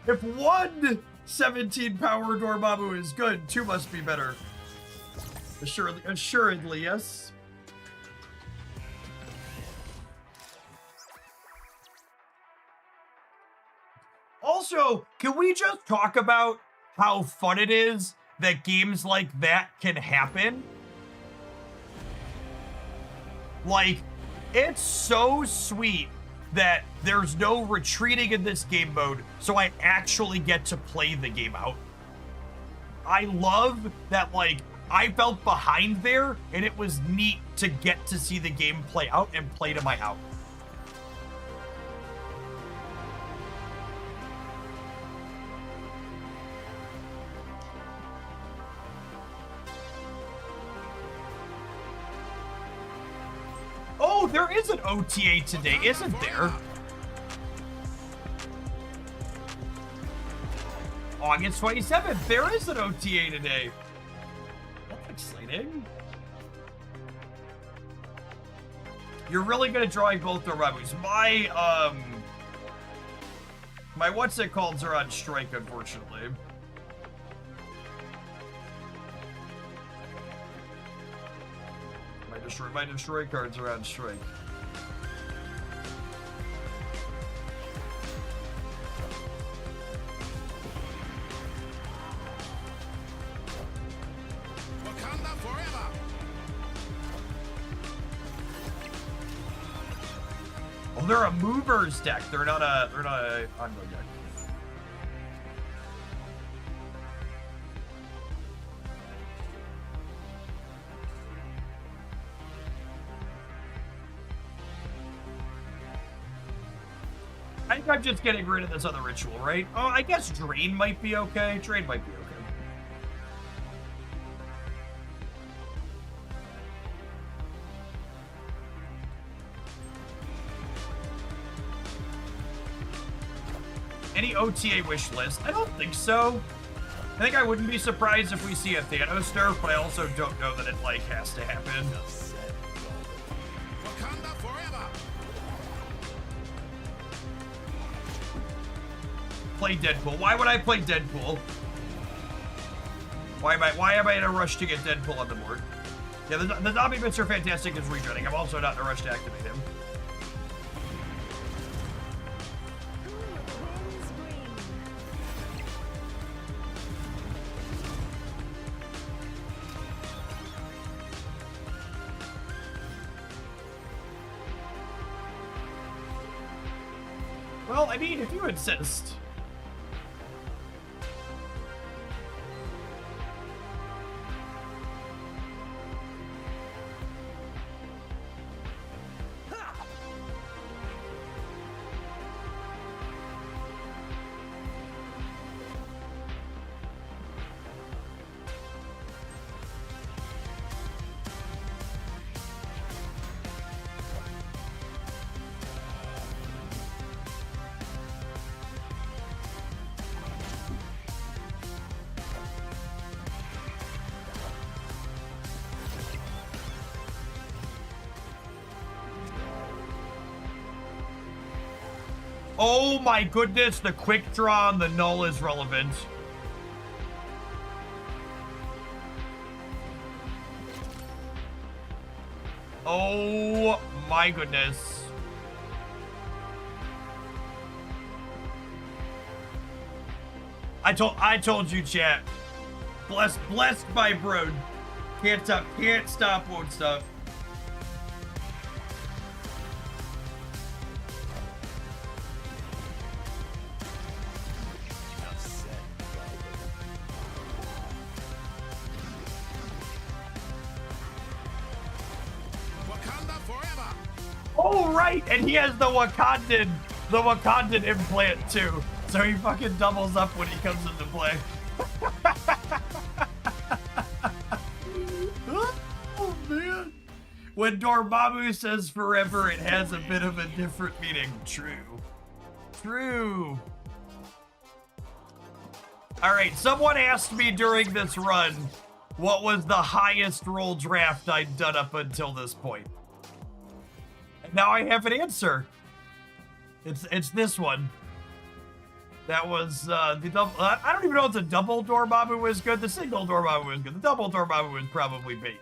If one 17 power Dormammu is good, two must be better. Assuredly, yes. Also, can we just talk about how fun it is that games like that can happen? Like, it's so sweet that there's no retreating in this game mode, so I actually get to play the game out. I love that, like, I felt behind there, and it was neat to get to see the game play out and play to my out. Oh, there is an OTA today, isn't there? August 27th, there is an OTA today. That's exciting. You're really good at drawing both the Rebels. My what's it called are on strike, unfortunately. My destroy cards are on strike. Wakanda forever. Oh, they're a movers deck. They're not a ongoing deck. I think I'm just getting rid of this other ritual, right? Oh, I guess Drain might be okay. Drain might be okay. Any OTA wish list? I don't think so. I think I wouldn't be surprised if we see a Thanos nerf, but I also don't know that it, like, has to happen. Wakanda forever. Play Deadpool. Why would I play Deadpool? Why am I in a rush to get Deadpool on the board? Yeah, the zombie bits are fantastic as regenerating. I'm also not in a rush to activate him. Well, I mean, if you insist. Oh my goodness, the quick draw on the null is relevant. Oh my goodness. I told you, chat. Blessed by Brood. Can't stop, won't stop. Wakanda forever! Oh right, and he has the Wakandan implant too. So he fucking doubles up when he comes into play. Oh man. When Dormammu says forever, it has a bit of a different meaning. True. True. Alright, someone asked me during this run what was the highest roll draft I'd done up until this point. And now I have an answer. It's this one. That was the double. I don't even know if the double Dormammu was good. The single Dormammu was good. The double Dormammu was probably bait.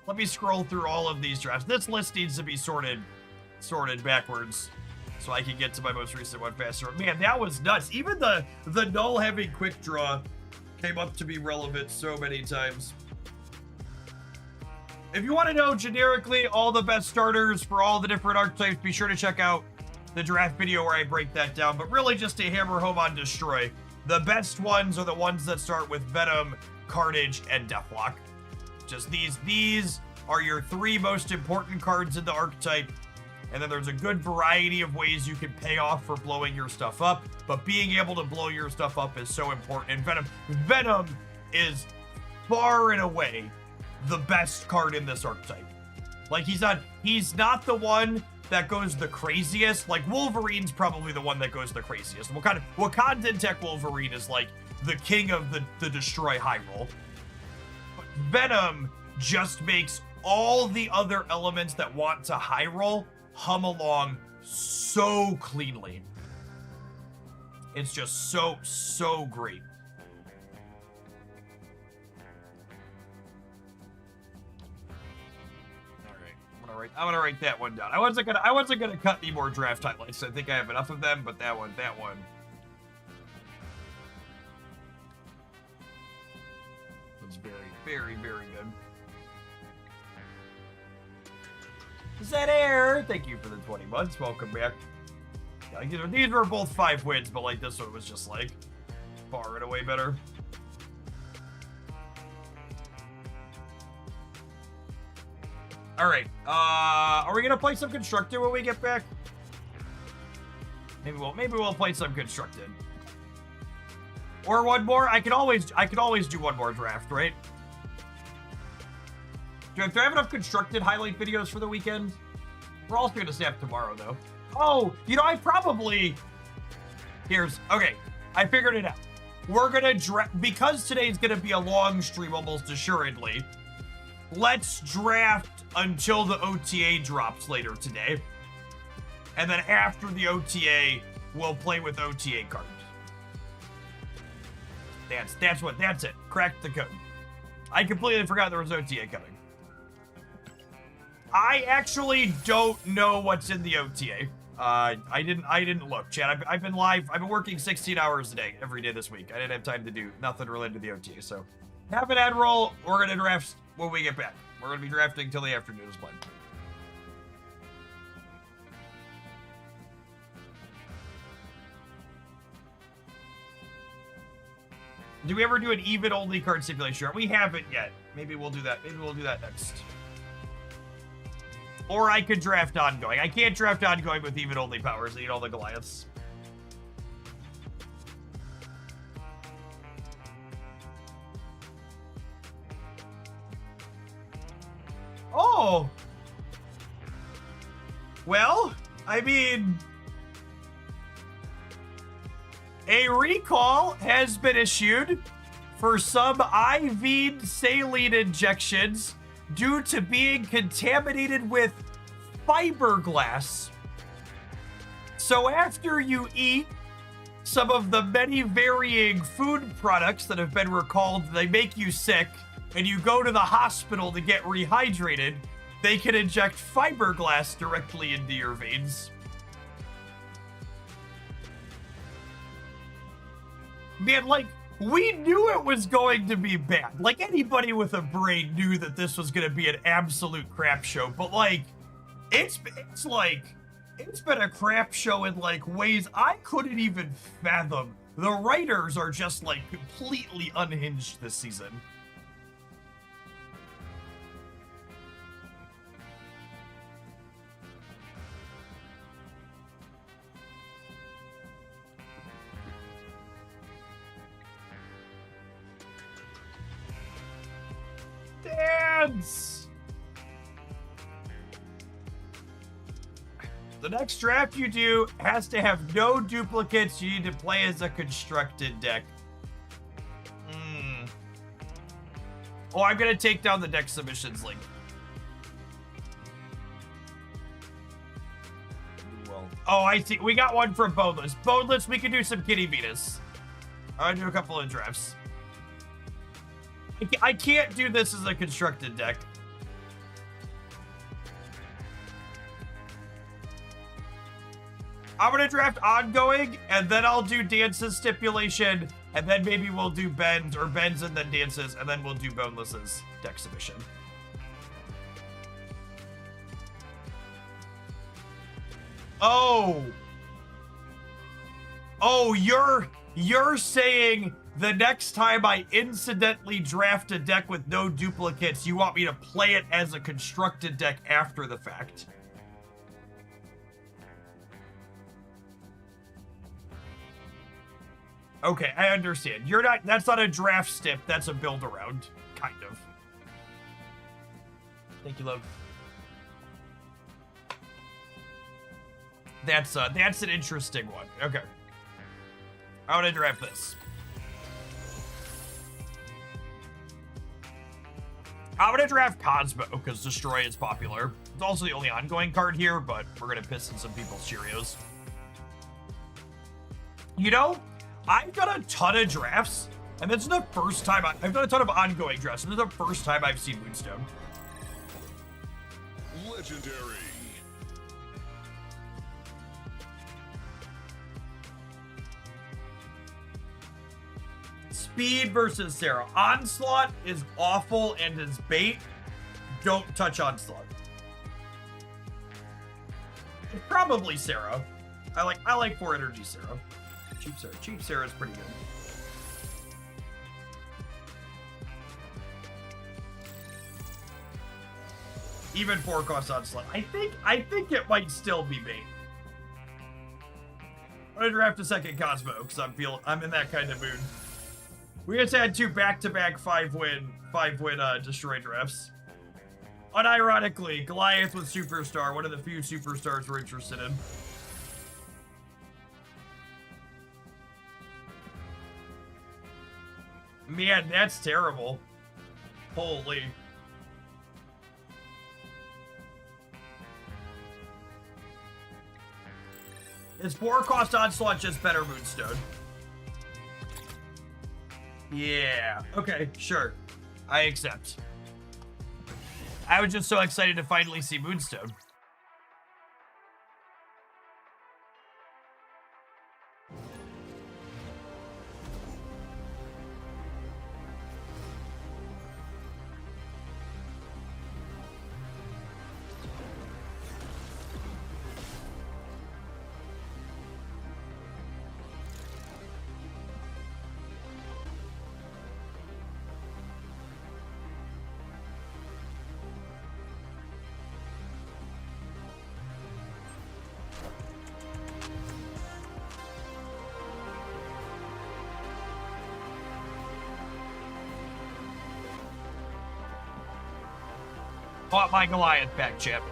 Let me scroll through all of these drafts. This list needs to be sorted backwards so I can get to my most recent one faster. Man, that was nuts. Even the null heavy quick draw came up to be relevant so many times. If you want to know generically all the best starters for all the different archetypes, be sure to check out the draft video where I break that down. But really just to hammer home on Destroy, the best ones are the ones that start with Venom, Carnage, and Deathlock. Just these are your three most important cards in the archetype. And then there's a good variety of ways you can pay off for blowing your stuff up. But being able to blow your stuff up is so important. And Venom is far and away the best card in this archetype. Like he's not the one that goes the craziest. Like Wolverine's probably the one that goes the craziest. Wakandan Tech Wolverine is like the king of the Destroy high roll. But Venom just makes all the other elements that want to high roll hum along so cleanly. It's just so great. I'm gonna write that one down. I wasn't gonna cut any more draft highlights. I think I have enough of them, but that one. Was very good. Zed thank you for the 20 months. Welcome back. Yeah, these were both 5 wins, but like this one was just like far and away better. All right. Are we gonna play some Constructed when we get back? Maybe we'll play some Constructed. Or one more. I could always do one more draft, right? Do I have enough Constructed highlight videos for the weekend? We're also gonna snap tomorrow though. Oh, you know I probably. Okay. I figured it out. We're gonna because today's gonna be a long stream almost assuredly. Let's draft until the OTA drops later today. And then after the OTA, we'll play with OTA cards. That's it. Cracked the code. I completely forgot there was OTA coming. I actually don't know what's in the OTA. I didn't look, Chad. I've been live. I've been working 16 hours a day every day this week. I didn't have time to do nothing related to the OTA. So have an ad roll. We're gonna draft when we get back. We're going to be drafting till the afternoon is planned. Do we ever do an even-only card stipulation? We haven't yet. Maybe we'll do that. Maybe we'll do that next. Or I could draft ongoing. I can't draft ongoing with even-only powers. I need all the Goliaths. Oh! Well, I mean, a recall has been issued for some IV saline injections due to being contaminated with fiberglass. So after you eat some of the many varying food products that have been recalled, they make you sick, and you go to the hospital to get rehydrated, they can inject fiberglass directly into your veins. Man, like, we knew it was going to be bad. Like, anybody with a brain knew that this was going to be an absolute crap show. But, like, it's been a crap show in, like, ways I couldn't even fathom. The writers are just, like, completely unhinged this season. Dance! The next draft you do has to have no duplicates. You need to play as a constructed deck. Oh, I'm gonna take down the deck submissions link. Well, oh, I see. We got one from Boneless. Boneless, we can do some Kitty Venus. I'll do a couple of drafts. I can't do this as a constructed deck. I'm gonna draft ongoing, and then I'll do dances stipulation, and then maybe we'll do bends and then dances, and then we'll do boneless's deck submission. Oh, you're saying the next time I incidentally draft a deck with no duplicates, you want me to play it as a constructed deck after the fact? Okay, I understand. That's not a draft stip, that's a build around, kind of. Thank you, love. That's an interesting one. Okay. I want to draft this. I'm gonna draft Cosmo, because Destroy is popular. It's also the only ongoing card here, but we're gonna piss in some people's Cheerios. You know, I've done a ton of drafts, and this is the first time I've done a ton of ongoing drafts, and this is the first time I've seen Moonstone. Legendary. Speed versus Sarah. Onslaught is awful and is bait. Don't touch Onslaught. It's probably Sarah. I like 4 energy Sarah. Cheap Sarah. Cheap Sarah is pretty good. Even 4 cost Onslaught. I think it might still be bait. I'm gonna draft a second Cosmo because I'm in that kind of mood. We just had 2 back-to-back 5-win Destroy drafts. Unironically, Goliath with Superstar, one of the few Superstars we're interested in. Man, that's terrible. Holy. Is 4 cost Onslaught just better Moonstone? Yeah. Okay, sure. I accept. I was just so excited to finally see Moonstone. Bought my Goliath back, Chip.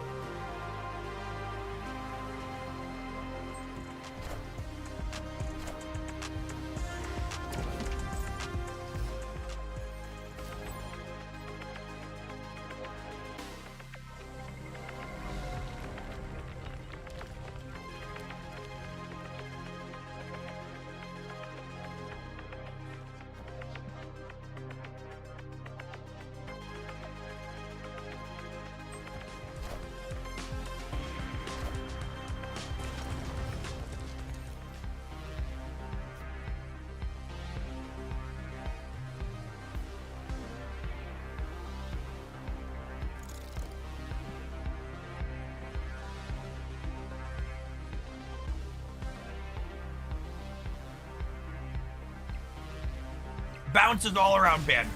Bounce is all around bad.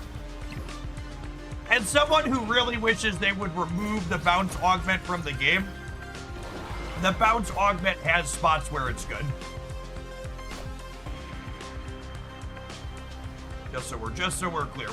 And someone who really wishes they would remove the bounce augment from the game, the bounce augment has spots where it's good. Just so we're clear.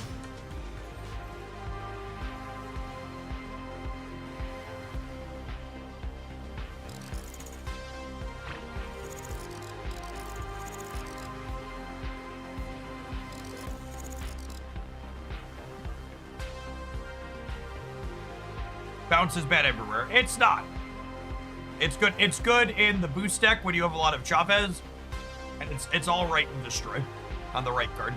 Bounce is bad everywhere. It's not. It's good. It's good in the boost deck when you have a lot of Chavez, and it's all right in destroy on the right card.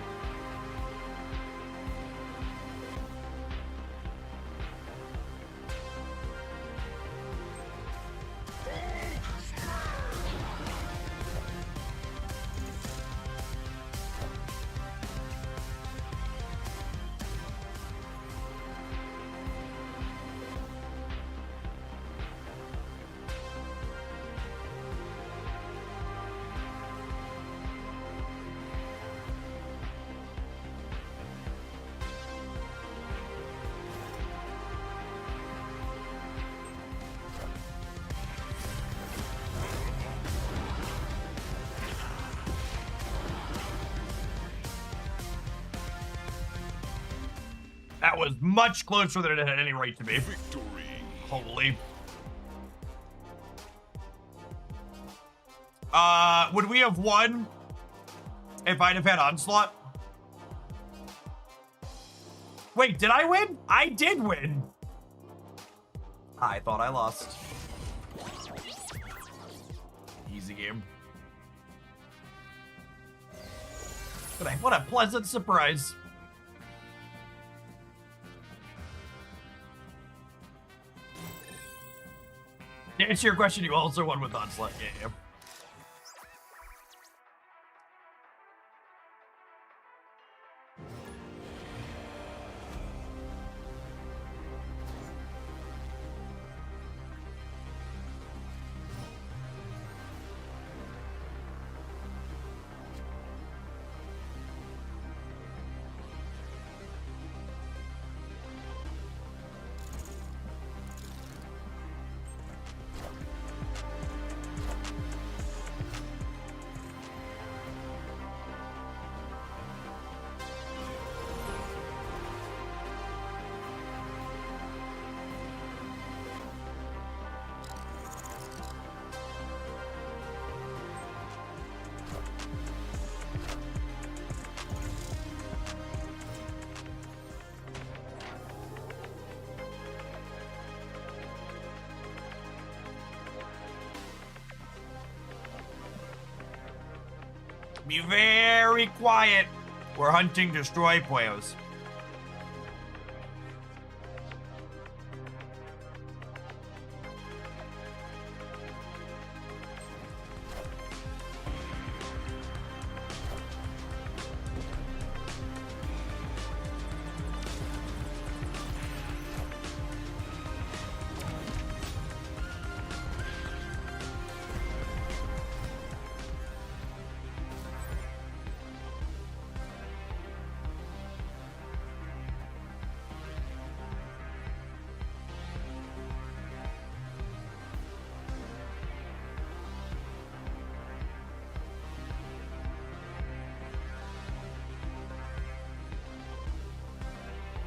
That was much closer than it had any right to be. Victory. Holy. Would we have won if I'd have had Onslaught? Wait, did I win? I did win. I thought I lost. Easy game. What a pleasant surprise. To answer your question, you also won with Onslaught. Yeah. Be very quiet. We're hunting destroy Pueyos.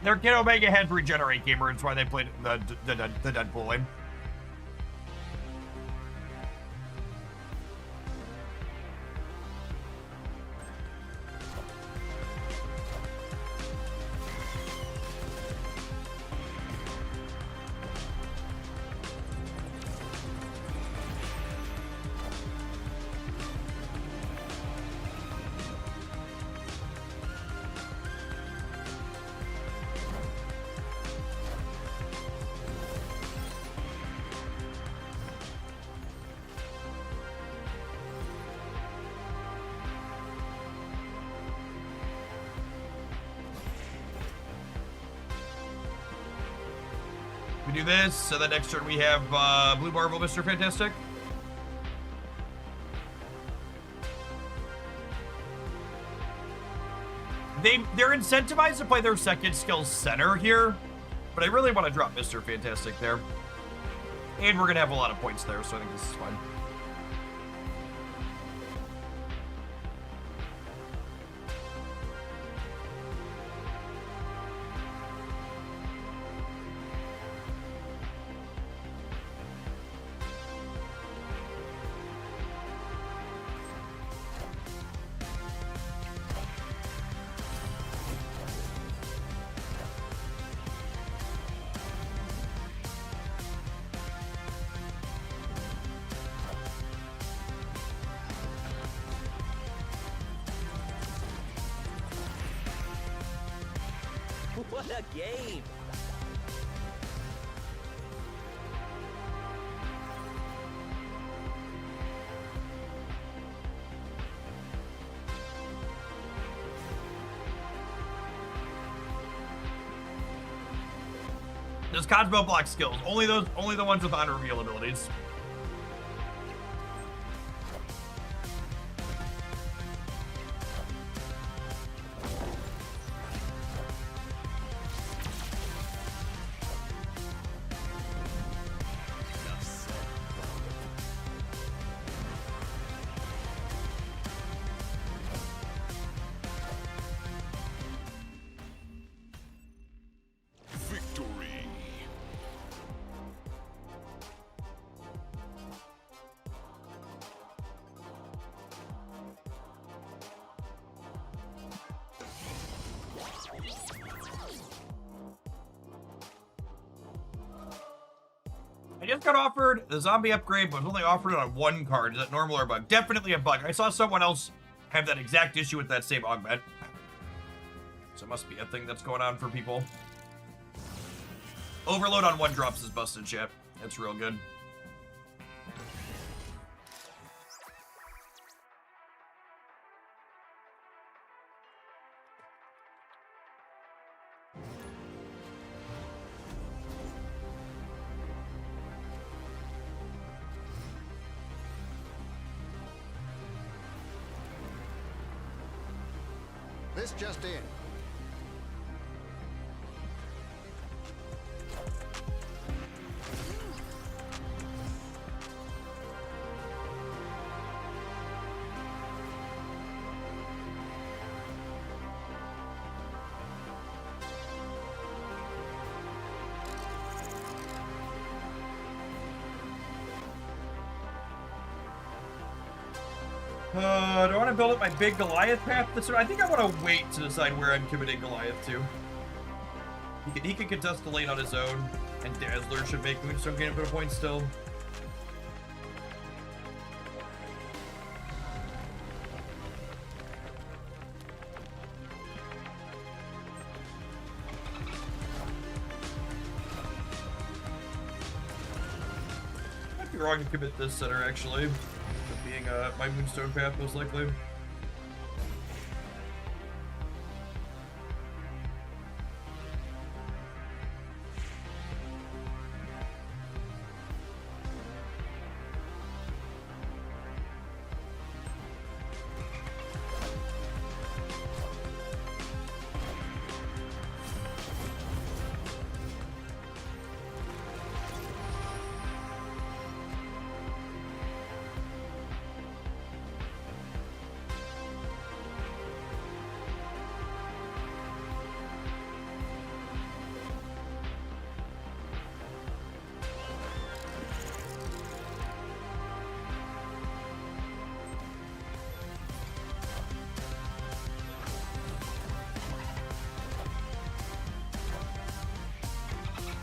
Their Kid Omega had to regenerate gamer, it's why they played the Deadpool lane. We do this, so the next turn we have Blue Marvel, Mr. Fantastic. they're incentivized to play their second skill center here, but I really want to drop Mr. Fantastic there. And we're going to have a lot of points there, so I think this is fine. What a game! There's Cosmo block skills. Only the ones with honor reveal abilities. Victory. I just got offered the zombie upgrade, but was only offered it on one card. Is that normal or a bug? Definitely a bug. I saw someone else have that exact issue with that same augment. So it must be a thing that's going on for people. Overload on one drops is busted, chat. That's real good. This just in. Do I want to build up my big Goliath path? I think I want to wait to decide where I'm committing Goliath to. He can contest the lane on his own, and Dazzler should make Moonstone gain a bit of points still. Might be wrong to commit this center, actually. Being my Moonstone path, most likely.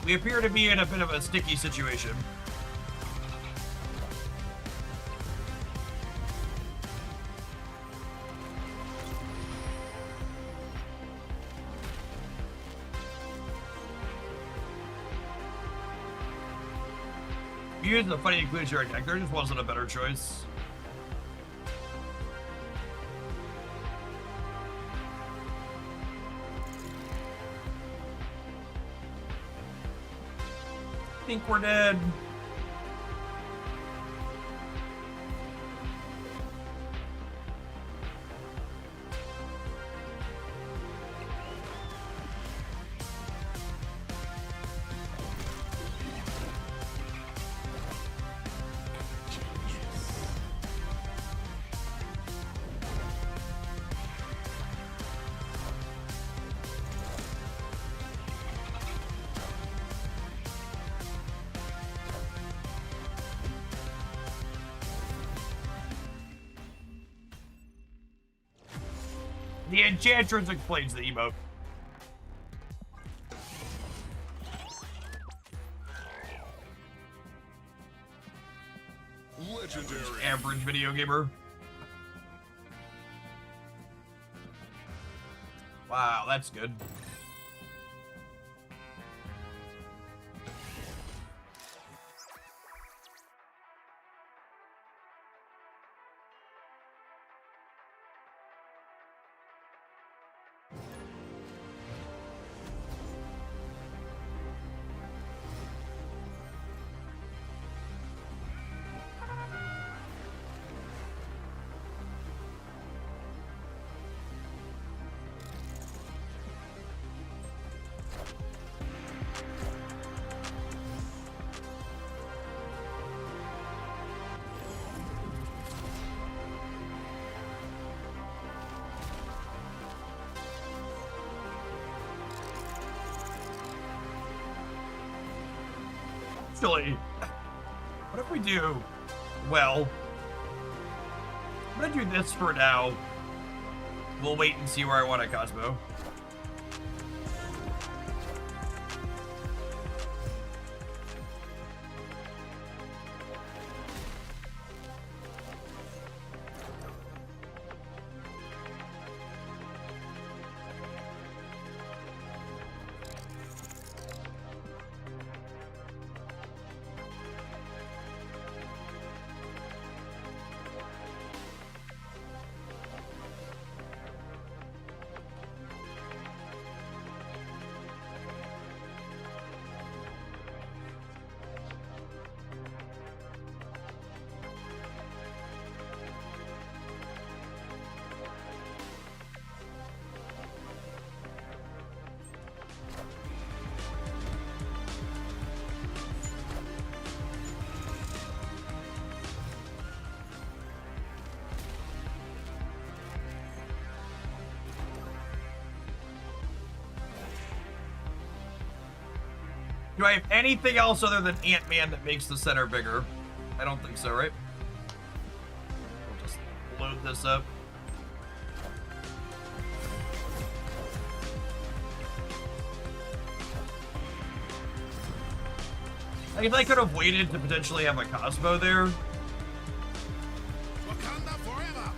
We appear to be in a bit of a sticky situation. You used a funny inclusionary deck. There just wasn't a better choice. I think we're dead. The Enchantress explains the emote. Legendary. Average video gamer. Wow, that's good. Actually, what if we do? Well, I'm gonna do this for now. We'll wait and see where I want to Cosmo. Do I have anything else other than Ant-Man that makes the center bigger? I don't think so, right? We'll just load this up. Like, if I could have waited to potentially have a Cosmo there. Wakanda forever.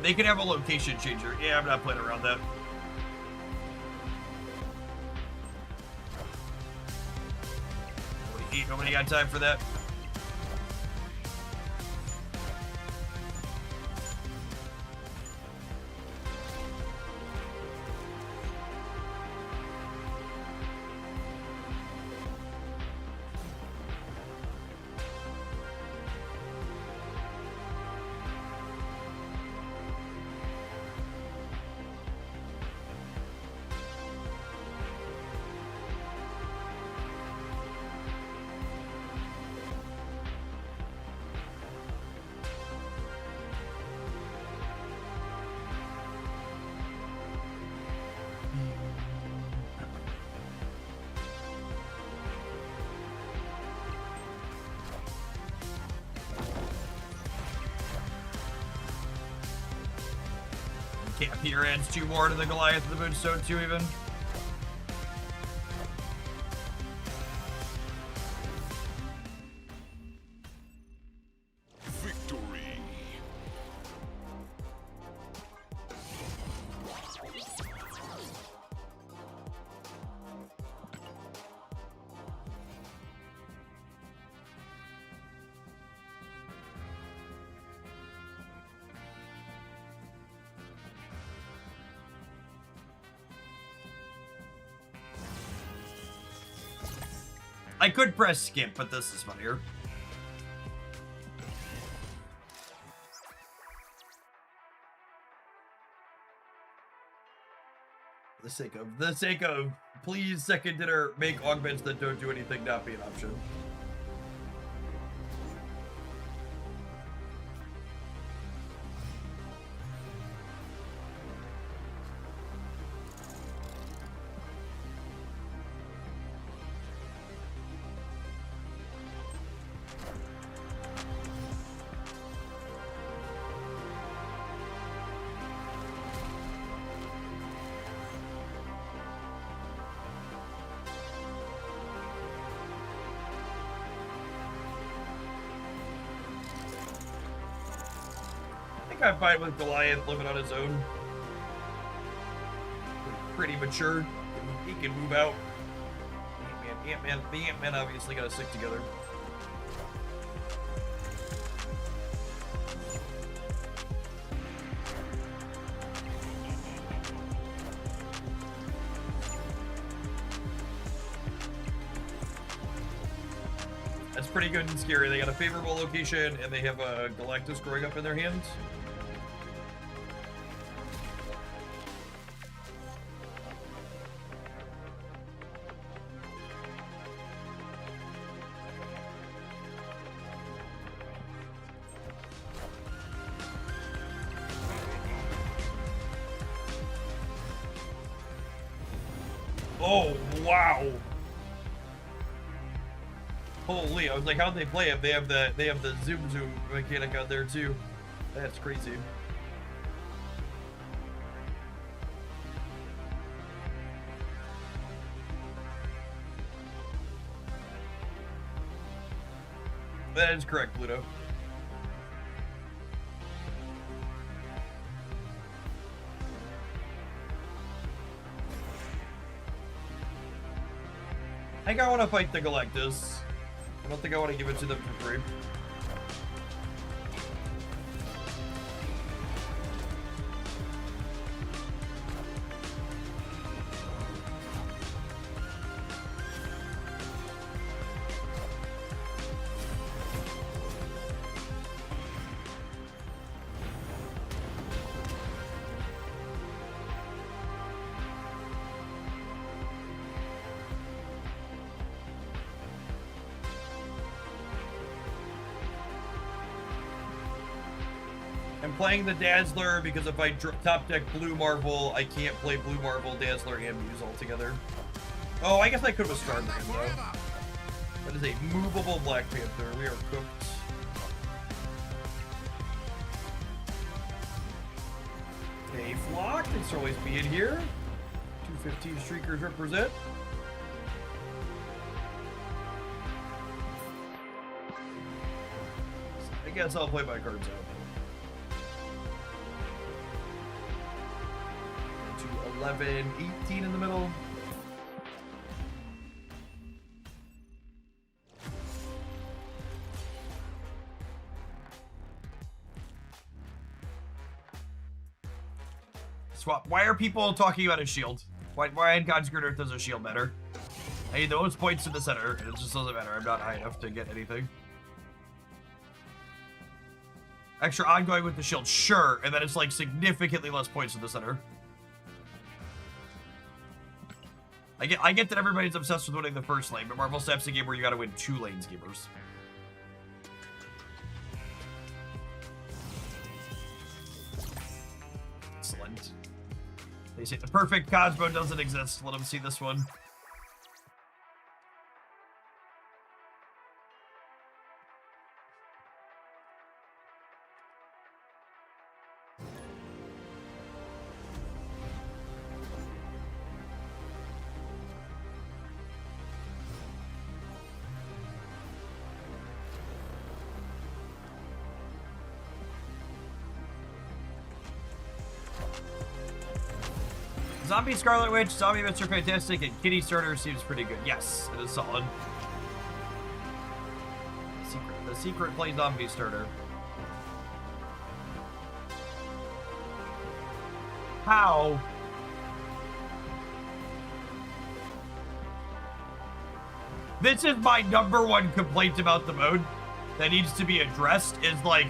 They can have a location changer. Yeah, I'm not playing around that. Nobody got time for that. Camp here adds 2 more to the Goliath of the Moonstone too, even. Victory. I could press skip, but this is funnier. For the sake of, please, second dinner, make augments that don't do anything not be an option. I'm fine with Goliath living on his own. Pretty mature. He can move out. The Ant-Man obviously gotta stick together. That's pretty good and scary. They got a favorable location, and they have a Galactus growing up in their hands. Oh, wow. Holy, I was like, how'd they play it? They have the zoom mechanic out there too. That's crazy. That is correct, Pluto. I think I want to fight the Galactus. I don't think I want to give it to them for free. Playing the Dazzler because if I top deck Blue Marvel, I can't play Blue Marvel, Dazzler, and Muse all together. Oh, I guess I could with Starman though. That is a movable Black Panther. We are cooked. A flock. Thanks for always being here. 215 Streakers represent. I guess I'll play my cards out. 11, 18 in the middle. Swap. Why are people talking about a shield? Why in God's green earth does a shield matter? I need the most points in the center, and it just doesn't matter. I'm not high enough to get anything. Extra ongoing with the shield, sure, and then it's like significantly less points in the center. I get that everybody's obsessed with winning the first lane, but Marvel Snap's a game where you gotta win 2 lanes, gamers. Excellent. They say the perfect Cosmo doesn't exist. Let them see this one. Zombie Scarlet Witch, Zombie Mr. Fantastic, and Kitty Starter seems pretty good. Yes, it is solid. The secret play Zombie Starter. How? This is my #1 complaint about the mode that needs to be addressed is like,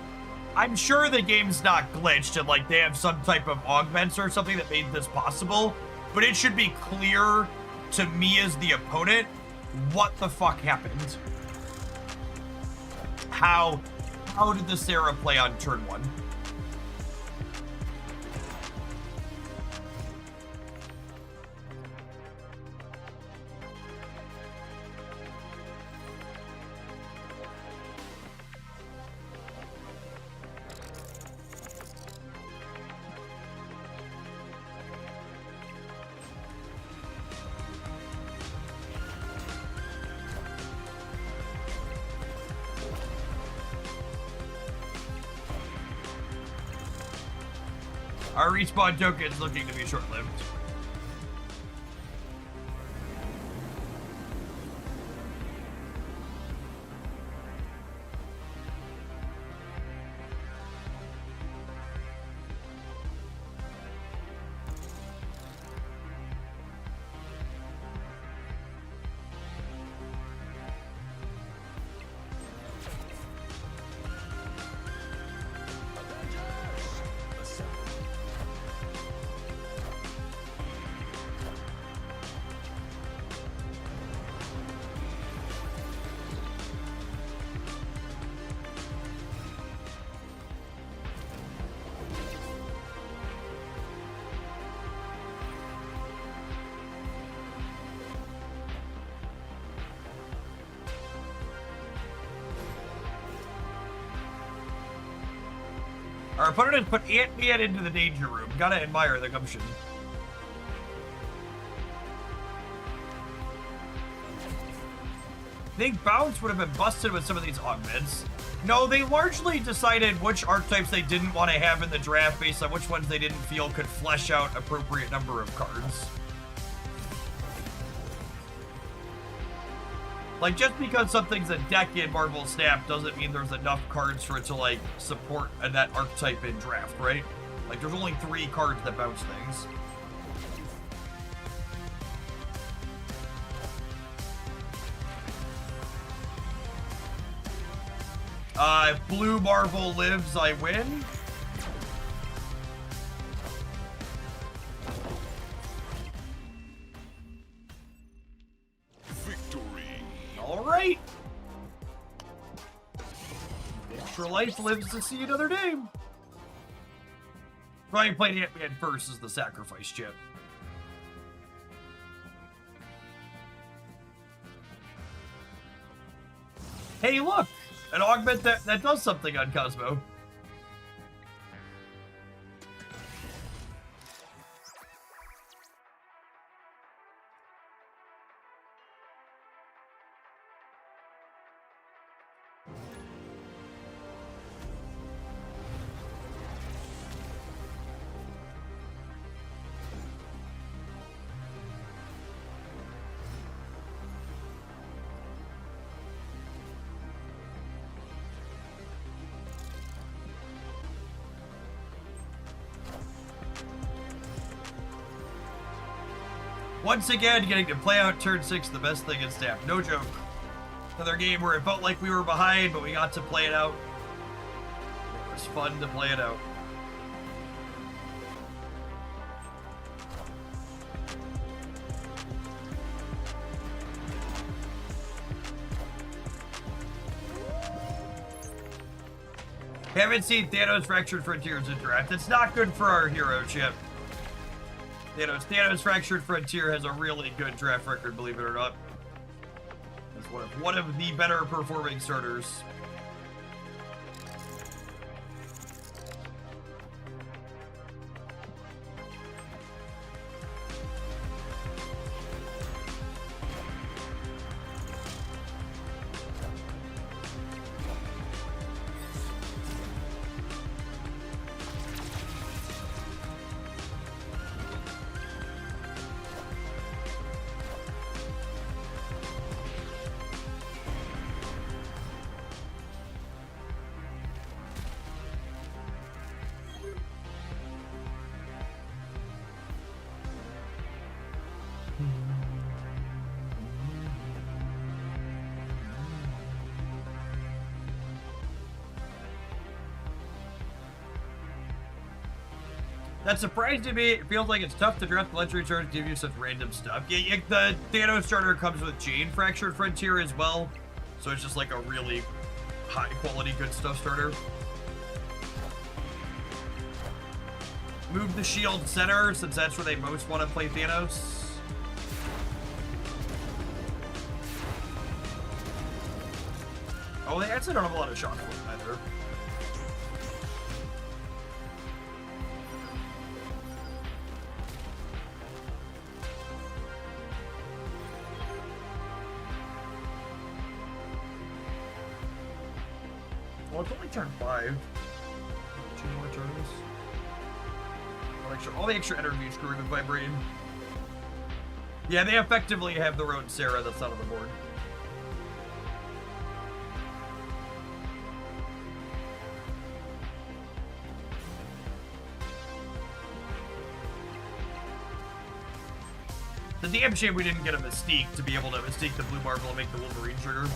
I'm sure the game's not glitched and like they have some type of augments or something that made this possible, but it should be clear to me as the opponent what the fuck happened. How did the Sarah play on turn 1? Our respawn token is looking to be short-lived. Our opponent has put Ant-Man into the danger room. Gotta admire the gumption. I think Bounce would have been busted with some of these augments. No, they largely decided which archetypes they didn't want to have in the draft based on which ones they didn't feel could flesh out appropriate number of cards. Like, just because something's a deck in Marvel Snap doesn't mean there's enough cards for it to, like, support that archetype in draft, right? Like, there's only 3 cards that bounce things. If Blue Marvel lives, I win. Alright. Extra life lives to see another day. Probably playing Ant-Man first as the sacrifice chip. Hey, look! An augment that does something on Cosmo. Once again, getting to play out turn 6, the best thing in Snap. No joke. Another game where it felt like we were behind, but we got to play it out. It was fun to play it out. Haven't seen Thanos Fractured Frontiers in draft. It's not good for our hero chip. Thanos Fractured Frontier has a really good draft record, believe it or not. It's one of the better performing starters. That surprised me. It feels like it's tough to draft the legendary cards to give you such random stuff. Yeah, the Thanos starter comes with Jane Fractured Frontier as well, so it's just like a really high quality good stuff starter. Move the shield center since that's where they most want to play Thanos. Oh, they actually don't have a lot of shock for it either. Well, it's only turn 5. 2 more turns. All the extra energy screwing with my brain. Yeah, they effectively have the Road Sarah that's not on the board. The damn shame we didn't get a Mystique to be able to Mystique the Blue Marble and make the Wolverine trigger.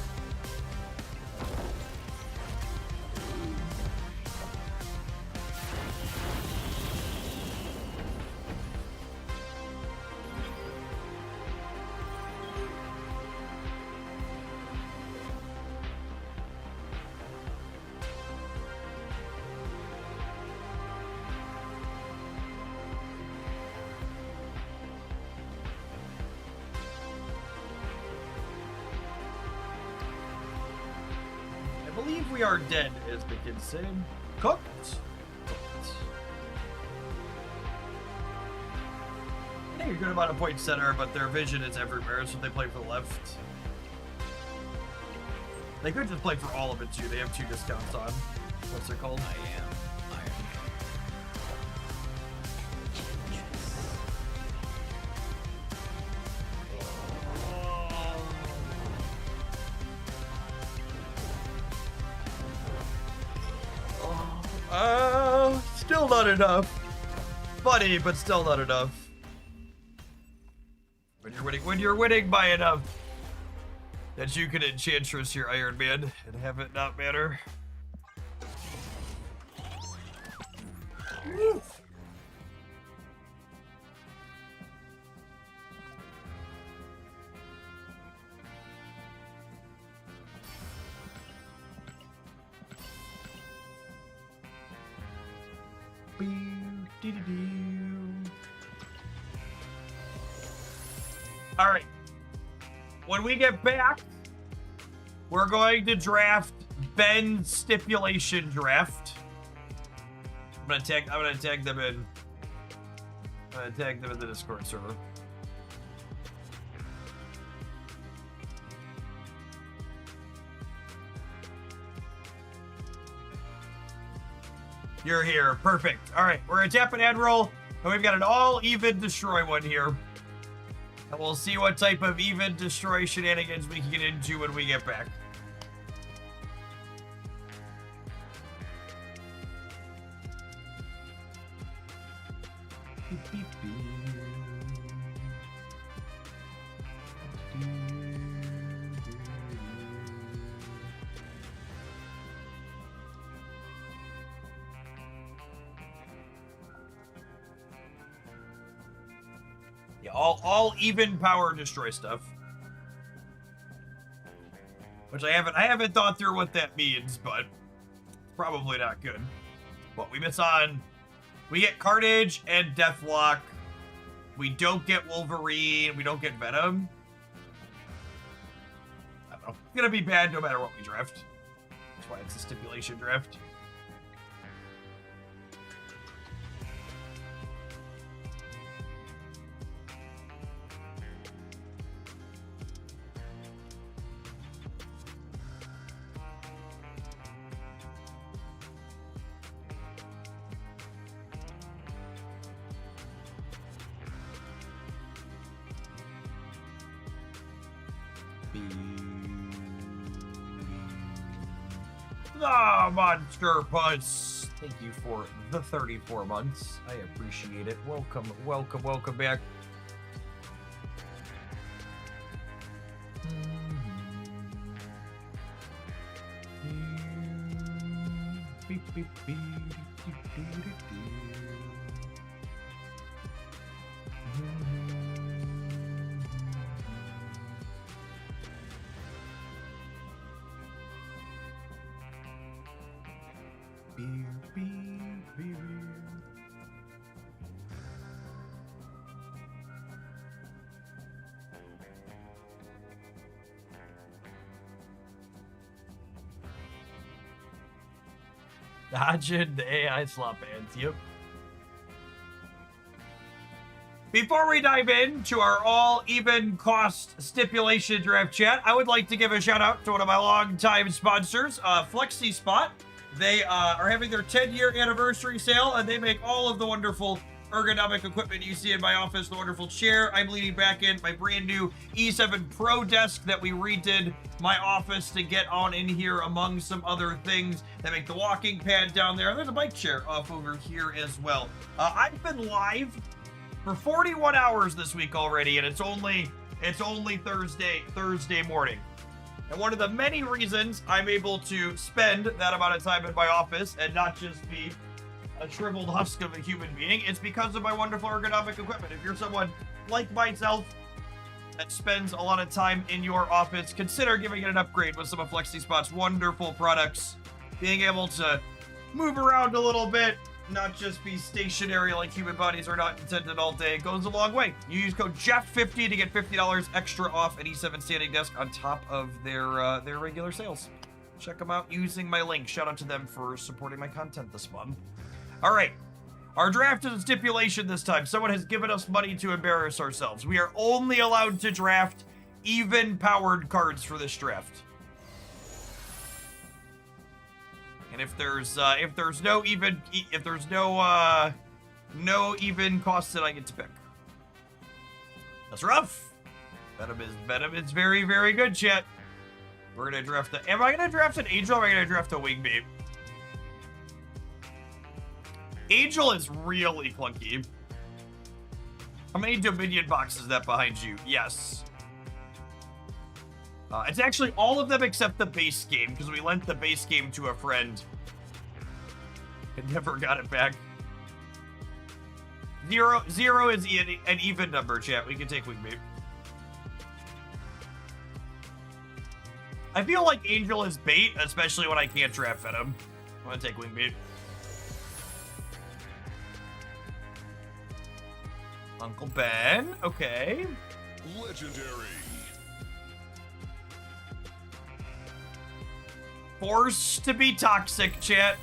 We are dead, as the kids say. Cooked. I think a good amount of point center, but their vision is everywhere, so they play for the left. They could just play for all of it too. They have 2 discounts on. What's it called? I am Iron Still not enough. Funny, but still not enough. When you're winning by enough that you can enchantress your Iron Man and have it not matter. Woo. All right. When we get back, we're going to draft Ben's stipulation draft. I'm gonna tag them in. I'm gonna tag them in the Discord server. You're here. Perfect. All right. We're gonna tap an Admiral, and we've got an all-even destroy one here. And we'll see what type of even destroy shenanigans we can get into when we get back. Beep, beep, beep. Yeah, all even power destroy stuff. Which I haven't thought through what that means, but it's probably not good. What we miss on, we get Carnage and Deathlock. We don't get Wolverine. We don't get Venom. I don't know. It's gonna be bad no matter what we draft. That's why it's a stipulation draft. Ah, Monster Puss! Thank you for the 34 months. I appreciate it. Welcome, welcome, welcome back. Beep, beep, beep, doo, doo, doo, doo. Dodging the AI slot bands, yep. Before we dive into our all-even cost stipulation draft chat, I would like to give a shout out to one of my longtime sponsors, FlexiSpot. They are having their 10-year anniversary sale, and they make all of the wonderful ergonomic equipment you see in my office, the wonderful chair I'm leaning back in, my brand new E7 Pro desk that we redid my office to get on in here, among some other things that make the walking pad down there. There's a bike chair off over here as well. I've been live for 41 hours this week already, and it's only Thursday morning. And one of the many reasons I'm able to spend that amount of time in my office and not just be a shriveled husk of a human being, it's because of my wonderful ergonomic equipment. If you're someone like myself that spends a lot of time in your office, consider giving it an upgrade with some of FlexiSpot's wonderful products. Being able to move around a little bit, not just be stationary like human bodies are not intended all day, goes a long way. You use code Jeff50 to get $50 extra off an E7 standing desk on top of their regular sales. Check them out using my link. Shout out to them for supporting my content this month. All right, our draft is a stipulation this time. Someone has given us money to embarrass ourselves. We are only allowed to draft even-powered cards for this draft. And if there's no even cost that I get to pick. That's rough. Venom is very, very good, chat. We're gonna draft am I gonna draft an Angel or am I gonna draft a Wingbeat? Angel is really clunky. How many Dominion boxes is that behind you? Yes. It's actually all of them except the base game, because we lent the base game to a friend and never got it back. Zero is an even number, chat. We can take Wingbeat. I feel like Angel is bait, especially when I can't draft Venom. I'm gonna take Wingbeat. Uncle Ben, okay. Legendary. Forced to be toxic, chat.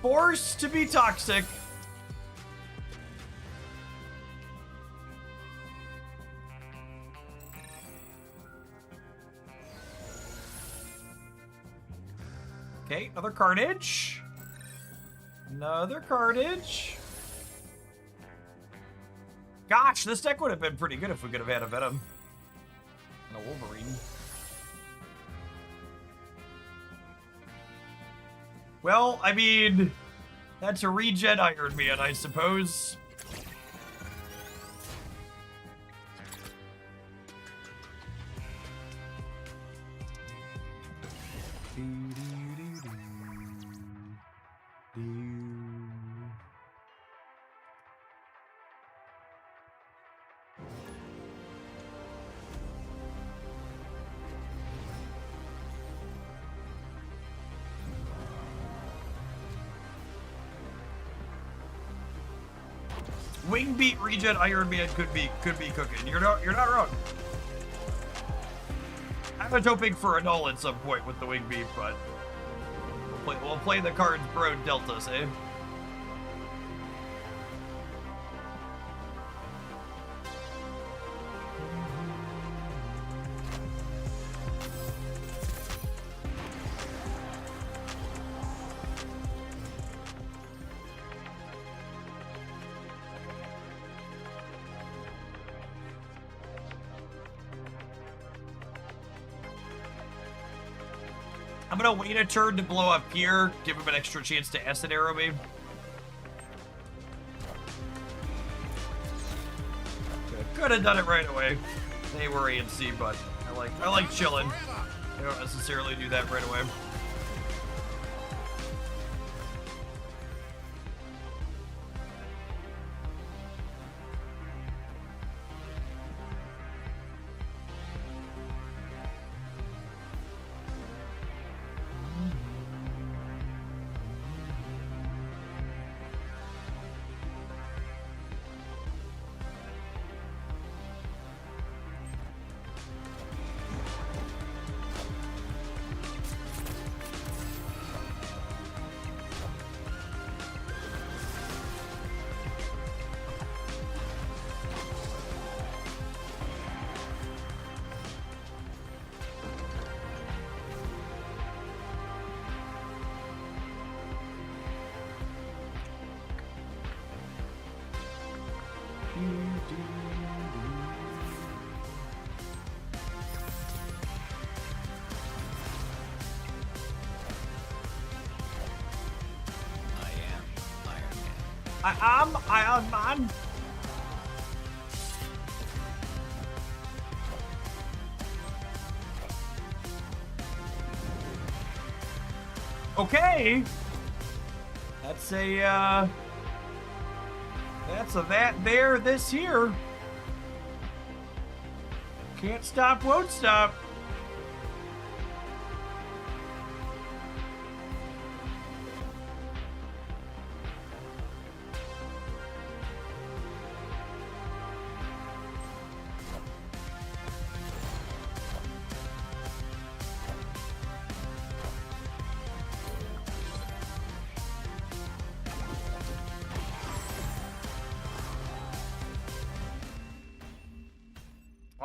Forced to be toxic. Okay, another Carnage. Another Carnage. Gosh, this deck would have been pretty good if we could have had a Venom and a Wolverine. Well, I mean, that's a regen Iron Man, I suppose. Wingbeat regen Iron Man could be cooking. You're not wrong. I was hoping for a null at some point with the Wingbeat, but we'll play the cards bro deltas, eh? I'm gonna wait a turn to blow up here, give him an extra chance to acid arrow me. Could have done it right away. They were ANC, but I like chilling. I don't necessarily do that right away. I'm Iron Man. Okay. That's a that there this here. Can't stop, won't stop.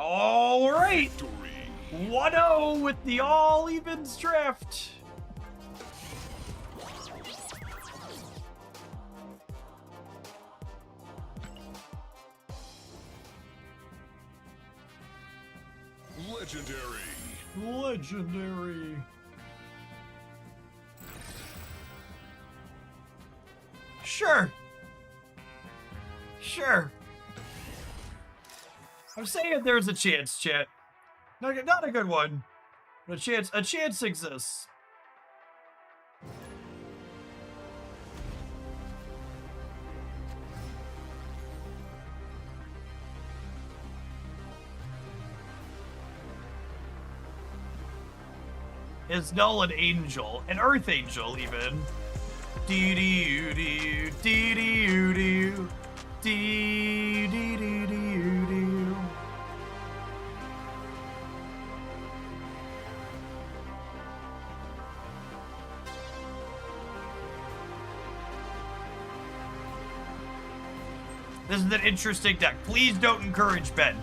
All right. Victory. 1-0 with the all evens draft. Legendary. Legendary. Sure. Sure. I'm saying there's a chance, chat. Not a good one. But a chance exists. Is Null an angel? An earth angel, even. Dee-dee-oo-dee-oo, dee-dee-oo-dee-oo, dee-dee-dee-dee-oo. This is an interesting deck. Please don't encourage Ben.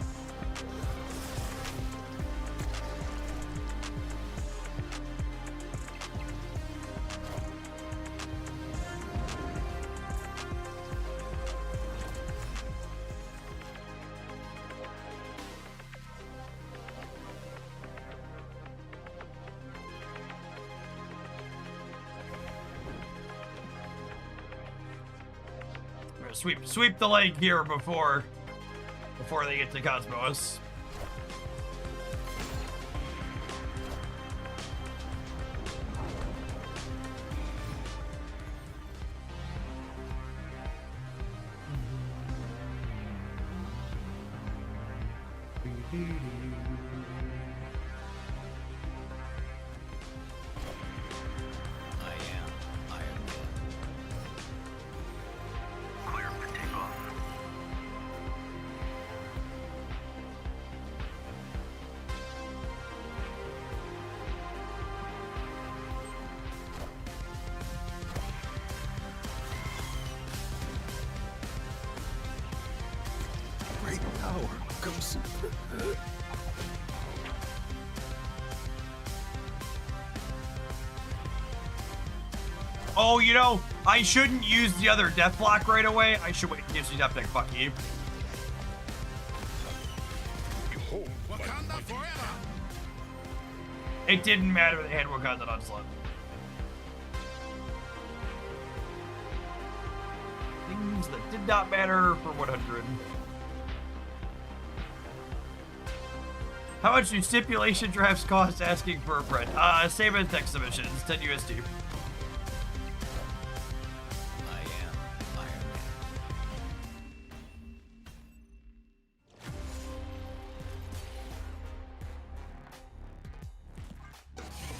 Sweep the leg here before they get to Cosmos. Clear for takeoff. Great power comes. Oh, you know, I shouldn't use the other death block right away. I should wait and use the death deck. Fuck you. Wakanda forever. It didn't matter. They had Wakanda Onslaught. Things that did not matter for 100. How much do stipulation drafts cost asking for a friend? Same as deck submissions, 10 USD.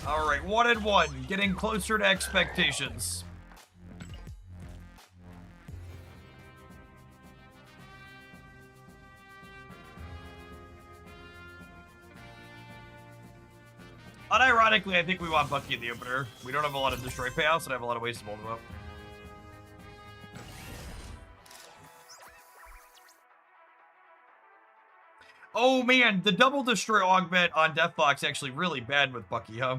All right, 1-1, getting closer to expectations. Unironically, I think we want Bucky in the opener. We don't have a lot of destroy payouts, and I have a lot of ways to mold them up. Oh man, the double destroy augment on Deathbox actually really bad with Bucky, huh?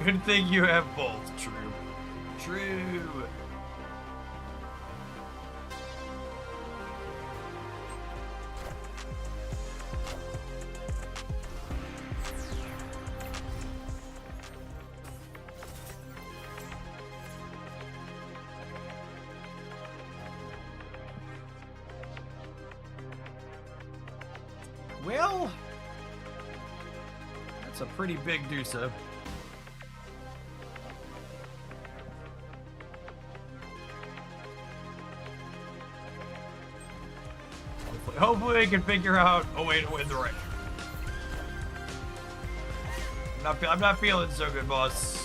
Good thing you have both. True. True. Well, that's a pretty big Dusa. Hopefully we can figure out a way to win the race. I'm not feeling so good, boss.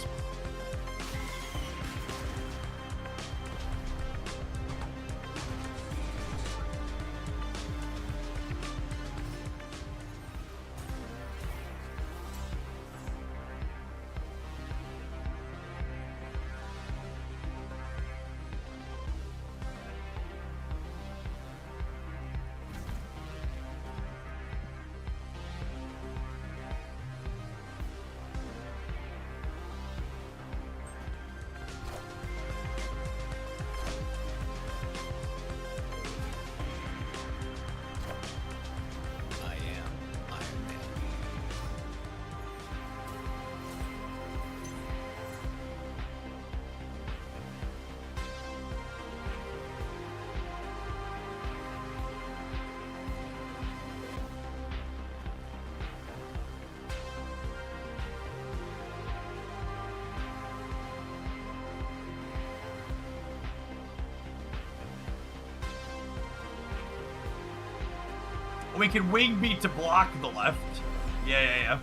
We can wing beat to block the left. Yeah.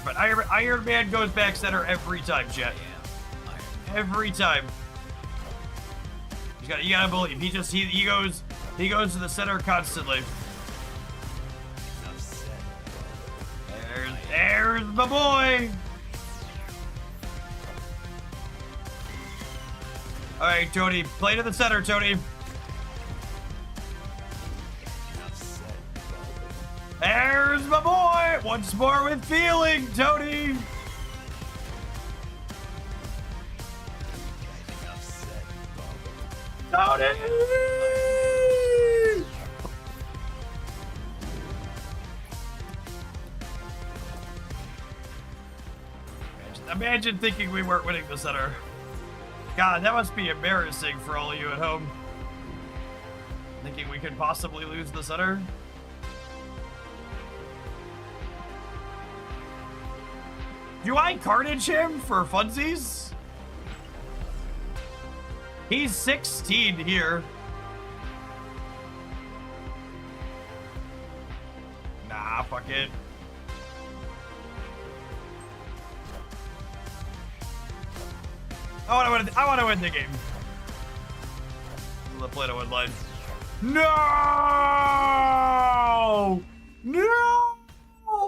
But Iron Man goes back center every time, Jet. Every time. You gotta believe. He goes to the center constantly. There's my boy. All right, Tony, play to the center, Tony. There's my boy. Once more with feeling, Tony. Tony. Imagine thinking we weren't winning the center. God, that must be embarrassing for all of you at home. Thinking we could possibly lose the center. Do I carnage him for funsies? He's 16 here. Nah, fuck it. I want to win the game. The play to win line. No! No!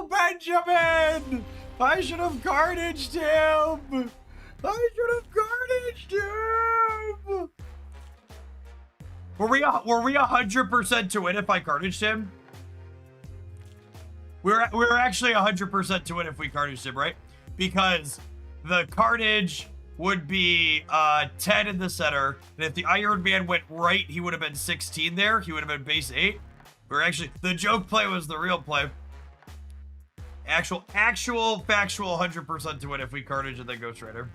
Benjamin! I should have carnaged him! I should have carnaged him! Were we 100% to win if I carnaged him? We were actually 100% to win if we carnaged him, right? Because the carnage would be 10 in the center, and if the Iron Man went right, he would have been 16 there. He would have been base 8. We're actually, the joke play was the real play. Actual factual 100% to win if we carnage and then Ghost Rider.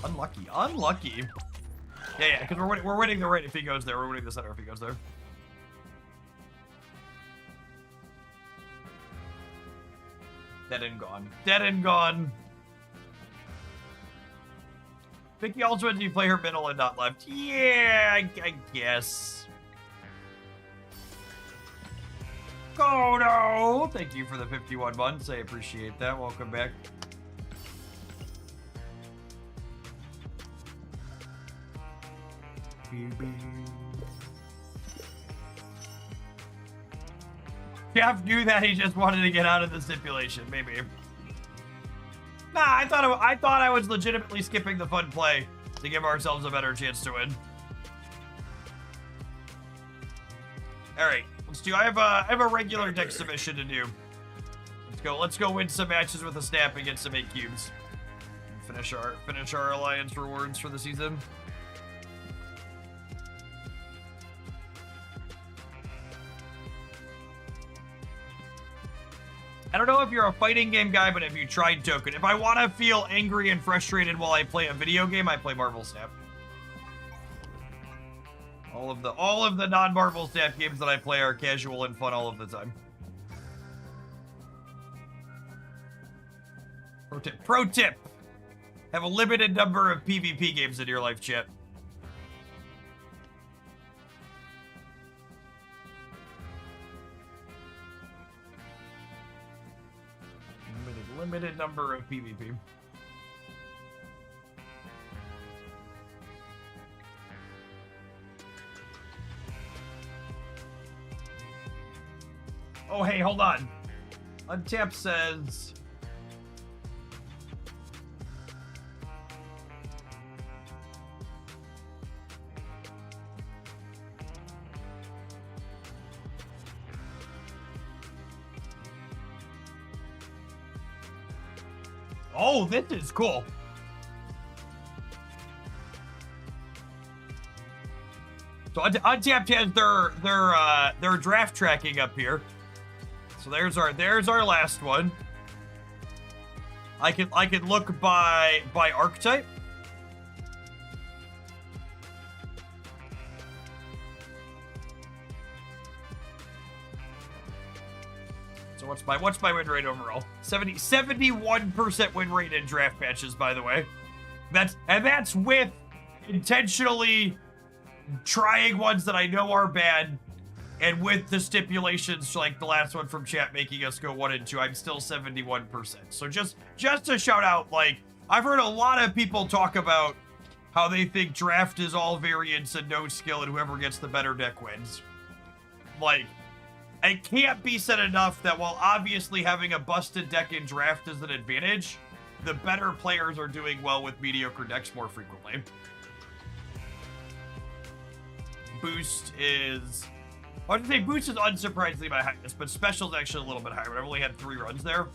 Unlucky. Yeah, because we're winning the right if he goes there. We're winning the center if he goes there. Dead and gone. Vicky also did you play her middle and not left? Yeah, I guess. Oh no! Thank you for the 51 months. I appreciate that. Welcome back. Jeff knew that he just wanted to get out of the stipulation, maybe. Nah, I thought I was legitimately skipping the fun play to give ourselves a better chance to win. All right, let's do. I have a regular deck submission to do. Let's go win some matches with a Snappy, get some 8 cubes. Finish our alliance rewards for the season. I don't know if you're a fighting game guy, but have you tried Token? If I want to feel angry and frustrated while I play a video game, I play Marvel Snap. All of the non-Marvel Snap games that I play are casual and fun all of the time. Pro tip. Have a limited number of PvP games in your life, chat. Limited number of PvP. Oh, hey, hold on. Untap says... Oh, this is cool. So Untapped has their draft tracking up here. So there's our last one. I can look by archetype. So what's my win rate overall? 71% win rate in draft matches, by the way. That's with intentionally trying ones that I know are bad, and with the stipulations like the last one from chat making us go 1 and 2, I'm still 71%. So just to shout out, like, I've heard a lot of people talk about how they think draft is all variance and no skill, and whoever gets the better deck wins. Like, it can't be said enough that while obviously having a busted deck in draft is an advantage, the better players are doing well with mediocre decks more frequently. Boost is... I would say boost is unsurprisingly my highest, but special is actually a little bit higher, but I've only had 3 runs there.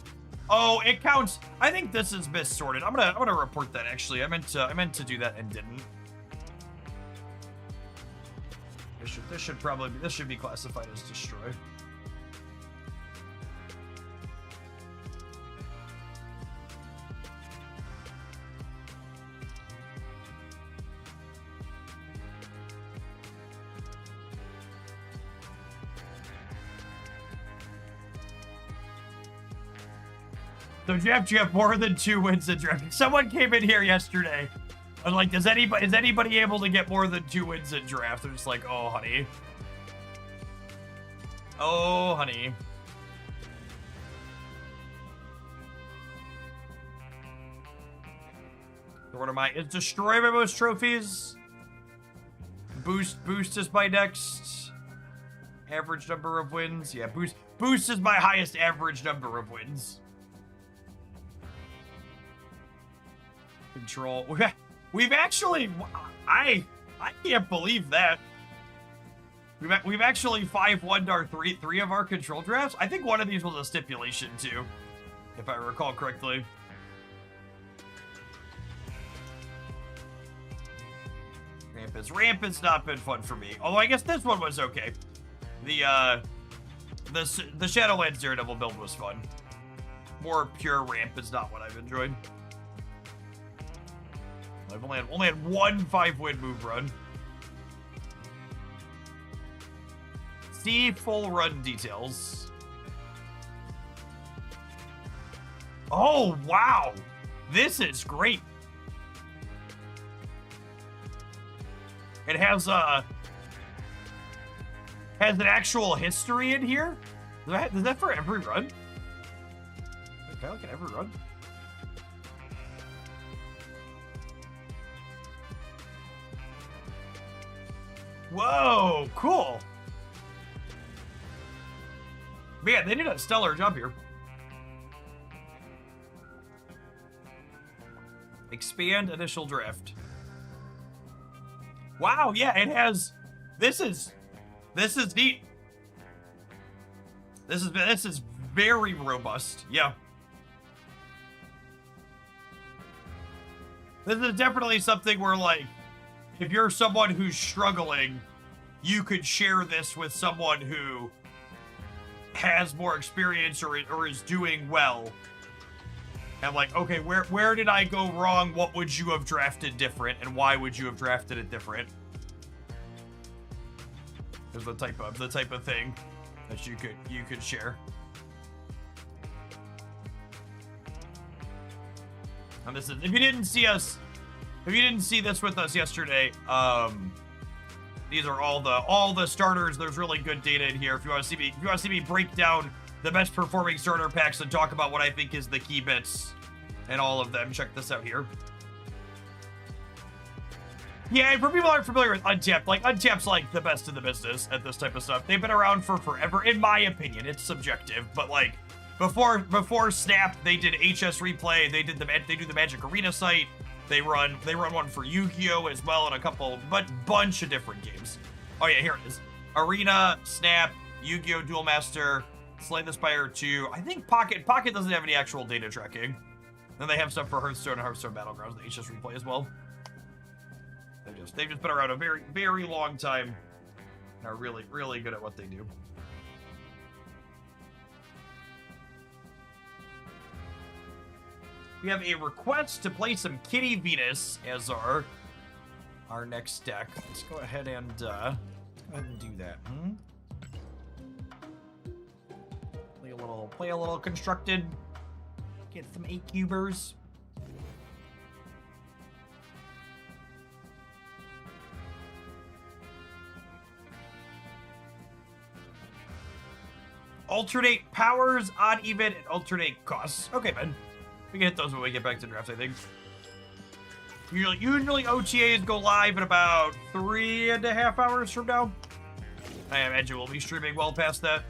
Oh, it counts. I think this is missorted. I'm gonna report that actually. I meant to do that and didn't. This should be classified as destroy. So Jeff, you have more than 2 wins in draft. Someone came in here yesterday. I was like, is anybody able to get more than 2 wins in draft? They're just like, oh, honey. Oh, honey. So what am I? Is destroy my most trophies? Boost is my next average number of wins. Yeah, boost is my highest average number of wins. Control. We've actually, I can't believe that. We've actually 5-1'd our three of our control drafts. I think one of these was a stipulation too, if I recall correctly. Ramp has not been fun for me. Although I guess this one was okay. The Shadowlands Daredevil build was fun. More pure ramp is not what I've enjoyed. I've only had 1 5-win move run. See full run details. Oh, wow. This is great. It has an actual history in here. Is that for every run? Okay, look at every run. Whoa, cool. Man, they did a stellar job here. Expand initial draft. Wow, yeah, it has... This is neat. This is very robust. Yeah. This is definitely something where, like, if you're someone who's struggling, you could share this with someone who has more experience or is doing well. And like, okay, where did I go wrong? What would you have drafted different, and why would you have drafted it different? There's the type of thing that you could share. And this is, if you didn't see this with us yesterday, these are all the starters. There's really good data in here. If you want to see me break down the best performing starter packs and talk about what I think is the key bits and all of them, check this out here. Yeah, and for people who aren't familiar with Untapped, like, Untapped's like the best in the business at this type of stuff. They've been around for forever, in my opinion. It's subjective, but like, before Snap, they did HS Replay. They do the Magic Arena site. They run one for Yu-Gi-Oh as well, and bunch of different games. Oh yeah, here it is. Arena, Snap, Yu-Gi-Oh Duel Master, Slay the Spire 2. I think Pocket doesn't have any actual data tracking. Then they have stuff for Hearthstone and Hearthstone Battlegrounds, the HS Replay as well. They've just been around a very, very long time and are really, really good at what they do. We have a request to play some Kitty Venus as our next deck. Let's go ahead and do that. Play a little constructed. Get some 8-cubers. Alternate powers, odd, even, and alternate costs. Okay, man. We can hit those when we get back to draft, I think. Usually OTAs go live in about 3.5 hours from now. I imagine we'll be streaming well past that.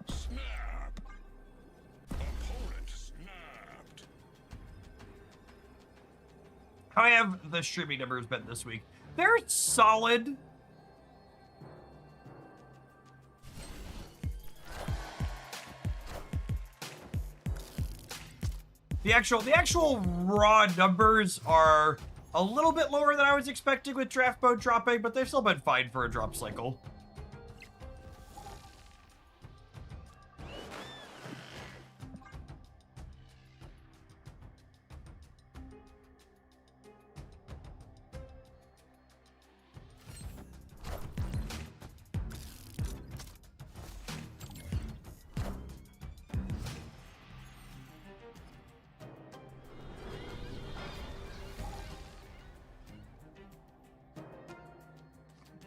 Snap! Opponent snapped. How have the streaming numbers been this week? They're solid. The actual raw numbers are a little bit lower than I was expecting with draft mode dropping, but they've still been fine for a drop cycle.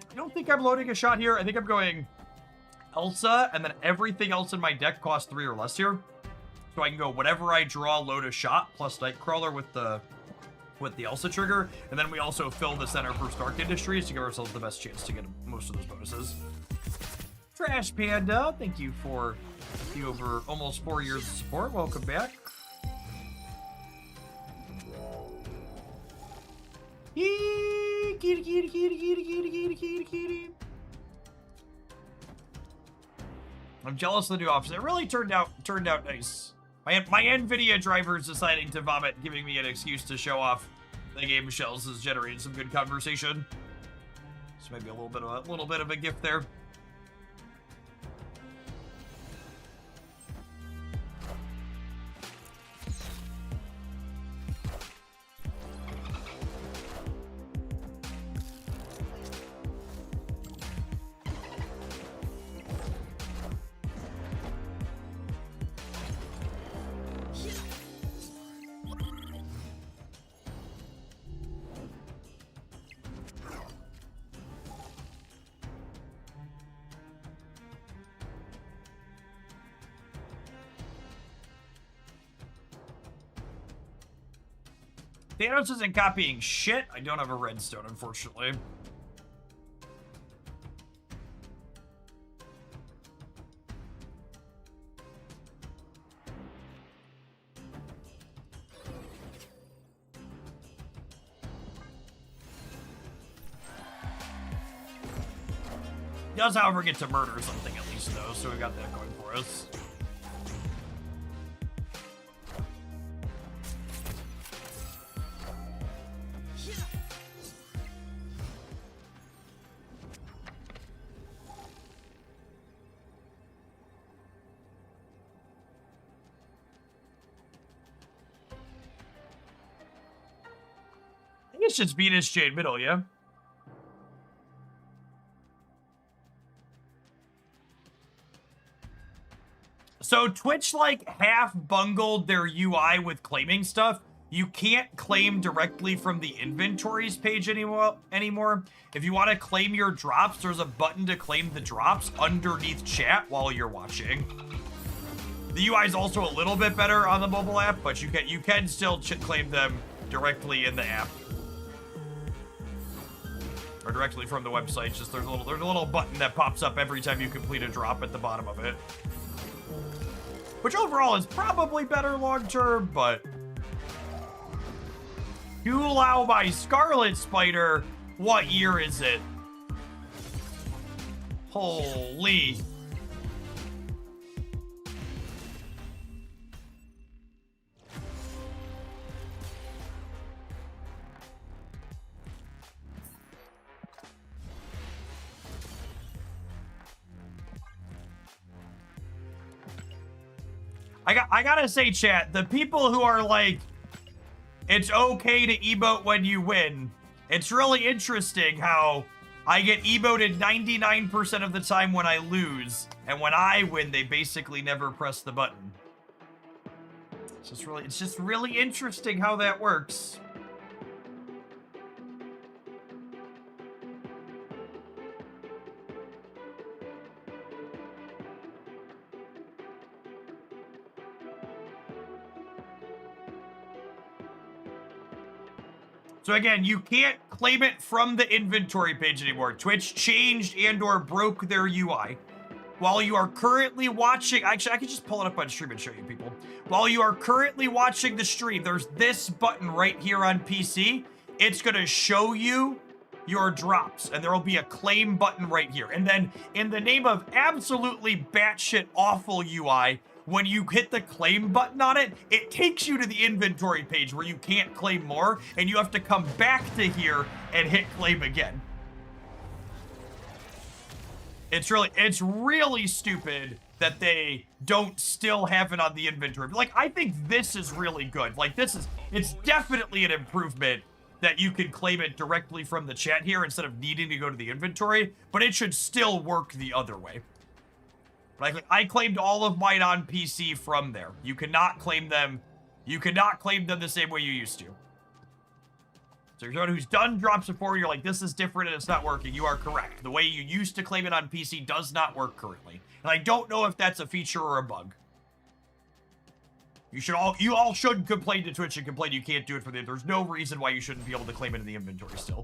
I don't think I'm loading a shot here. I think I'm going Elsa, and then everything else in my deck costs 3 or less here. So I can go whatever I draw, load a shot, plus Nightcrawler with the Elsa trigger. And then we also fill the center for Stark Industries to give ourselves the best chance to get most of those bonuses. Trash Panda, thank you for the over almost 4 years of support. Welcome back. Kitty, kitty, kitty, kitty, kitty, kitty, kitty, kitty. I'm jealous of the new office. It really turned out nice. My NVIDIA drivers deciding to vomit, giving me an excuse to show off the game shells, has generated some good conversation. So maybe a little bit of a gift there. Thanos isn't copying shit. I don't have a redstone, unfortunately. He does, however, get to murder something at least, though, so we got that going for us. I think it's just Venus Jade Middle, yeah? So Twitch, like, half bungled their UI with claiming stuff. You can't claim directly from the inventories page anymore. If you want to claim your drops, there's a button to claim the drops underneath chat while you're watching. The UI is also a little bit better on the mobile app, but you can still claim them directly in the app. Or directly from the website. Just there's a little button that pops up every time you complete a drop at the bottom of it. Which overall is probably better long term, but you allow my Scarlet Spider. What year is it? Holy. I gotta say, chat, the people who are like, it's okay to emote when you win, it's really interesting how I get emoted 99% of the time when I lose, and when I win, they basically never press the button. It's just really interesting how that works. So again, you can't claim it from the inventory page anymore. Twitch changed and or broke their UI. While you are currently watching, actually, I can just pull it up on stream and show you people. While you are currently watching the stream, there's this button right here on PC. It's gonna show you your drops, and there will be a claim button right here. And then in the name of absolutely batshit awful UI, when you hit the claim button on it, it takes you to the inventory page where you can't claim more, and you have to come back to here and hit claim again. It's really stupid that they don't still have it on the inventory. Like, I think this is really good. Like, it's definitely an improvement that you can claim it directly from the chat here instead of needing to go to the inventory, but it should still work the other way. Like, I claimed all of mine on PC from there. You cannot claim them. You cannot claim them the same way you used to. So you're someone who's done drops before, you're like, this is different and it's not working. You are correct. The way you used to claim it on PC does not work currently. And I don't know if that's a feature or a bug. You all should complain to Twitch and complain you can't do it for them. There's no reason why you shouldn't be able to claim it in the inventory still.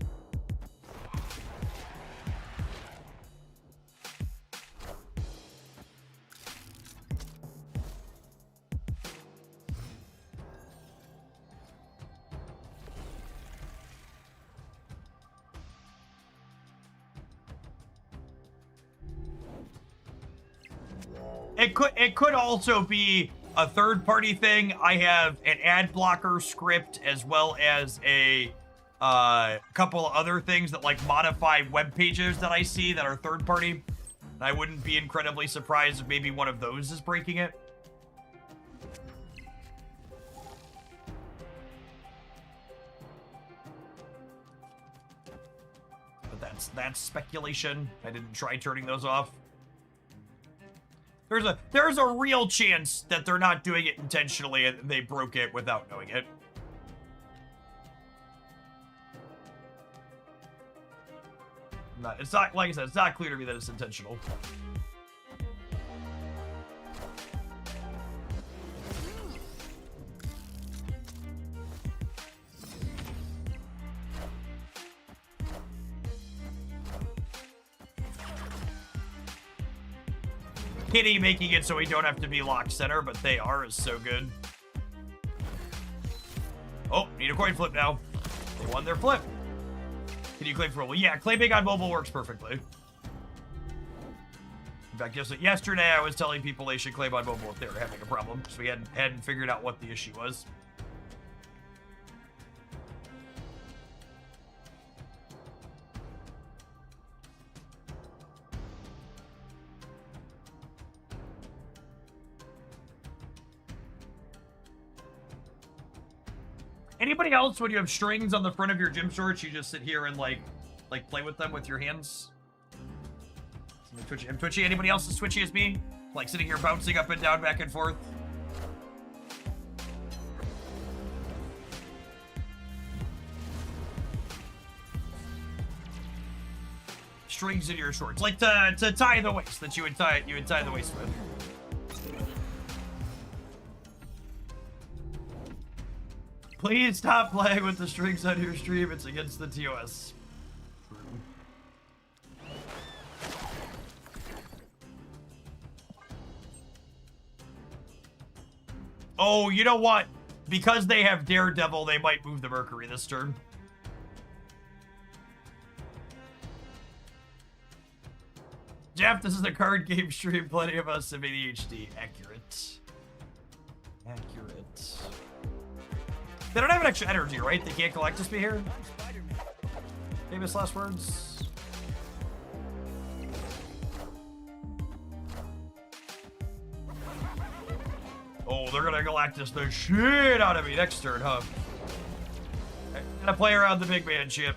It could also be a third-party thing. I have an ad blocker script as well as a couple of other things that like modify web pages that I see that are third-party. I wouldn't be incredibly surprised if maybe one of those is breaking it. But that's speculation. I didn't try turning those off. There's a real chance that they're not doing it intentionally and they broke it without knowing it. It's not, like I said, it's not clear to me that it's intentional. Kitty making it so we don't have to be lock center, but they are is so good. Oh, need a coin flip now. They won their flip. Can you claim for mobile? Yeah, claiming on mobile works perfectly. In fact, yesterday I was telling people they should claim on mobile if they were having a problem, so we hadn't figured out what the issue was. Anybody else, when you have strings on the front of your gym shorts, you just sit here and like play with them with your hands? I'm twitchy. Anybody else as twitchy as me? Like sitting here bouncing up and down, back and forth? Strings in your shorts, like to tie the waist that you would tie the waist with. Please stop playing with the strings on your stream. It's against the TOS. Oh, you know what? Because they have Daredevil, they might move the Mercury this turn. Jeff, this is a card game stream. Plenty of us have ADHD. Accurate. They don't have an extra energy, right? They can't collect us here? Famous last words? Oh, they're gonna Galactus the shit out of me next turn, huh? I'm gonna play around the big man ship.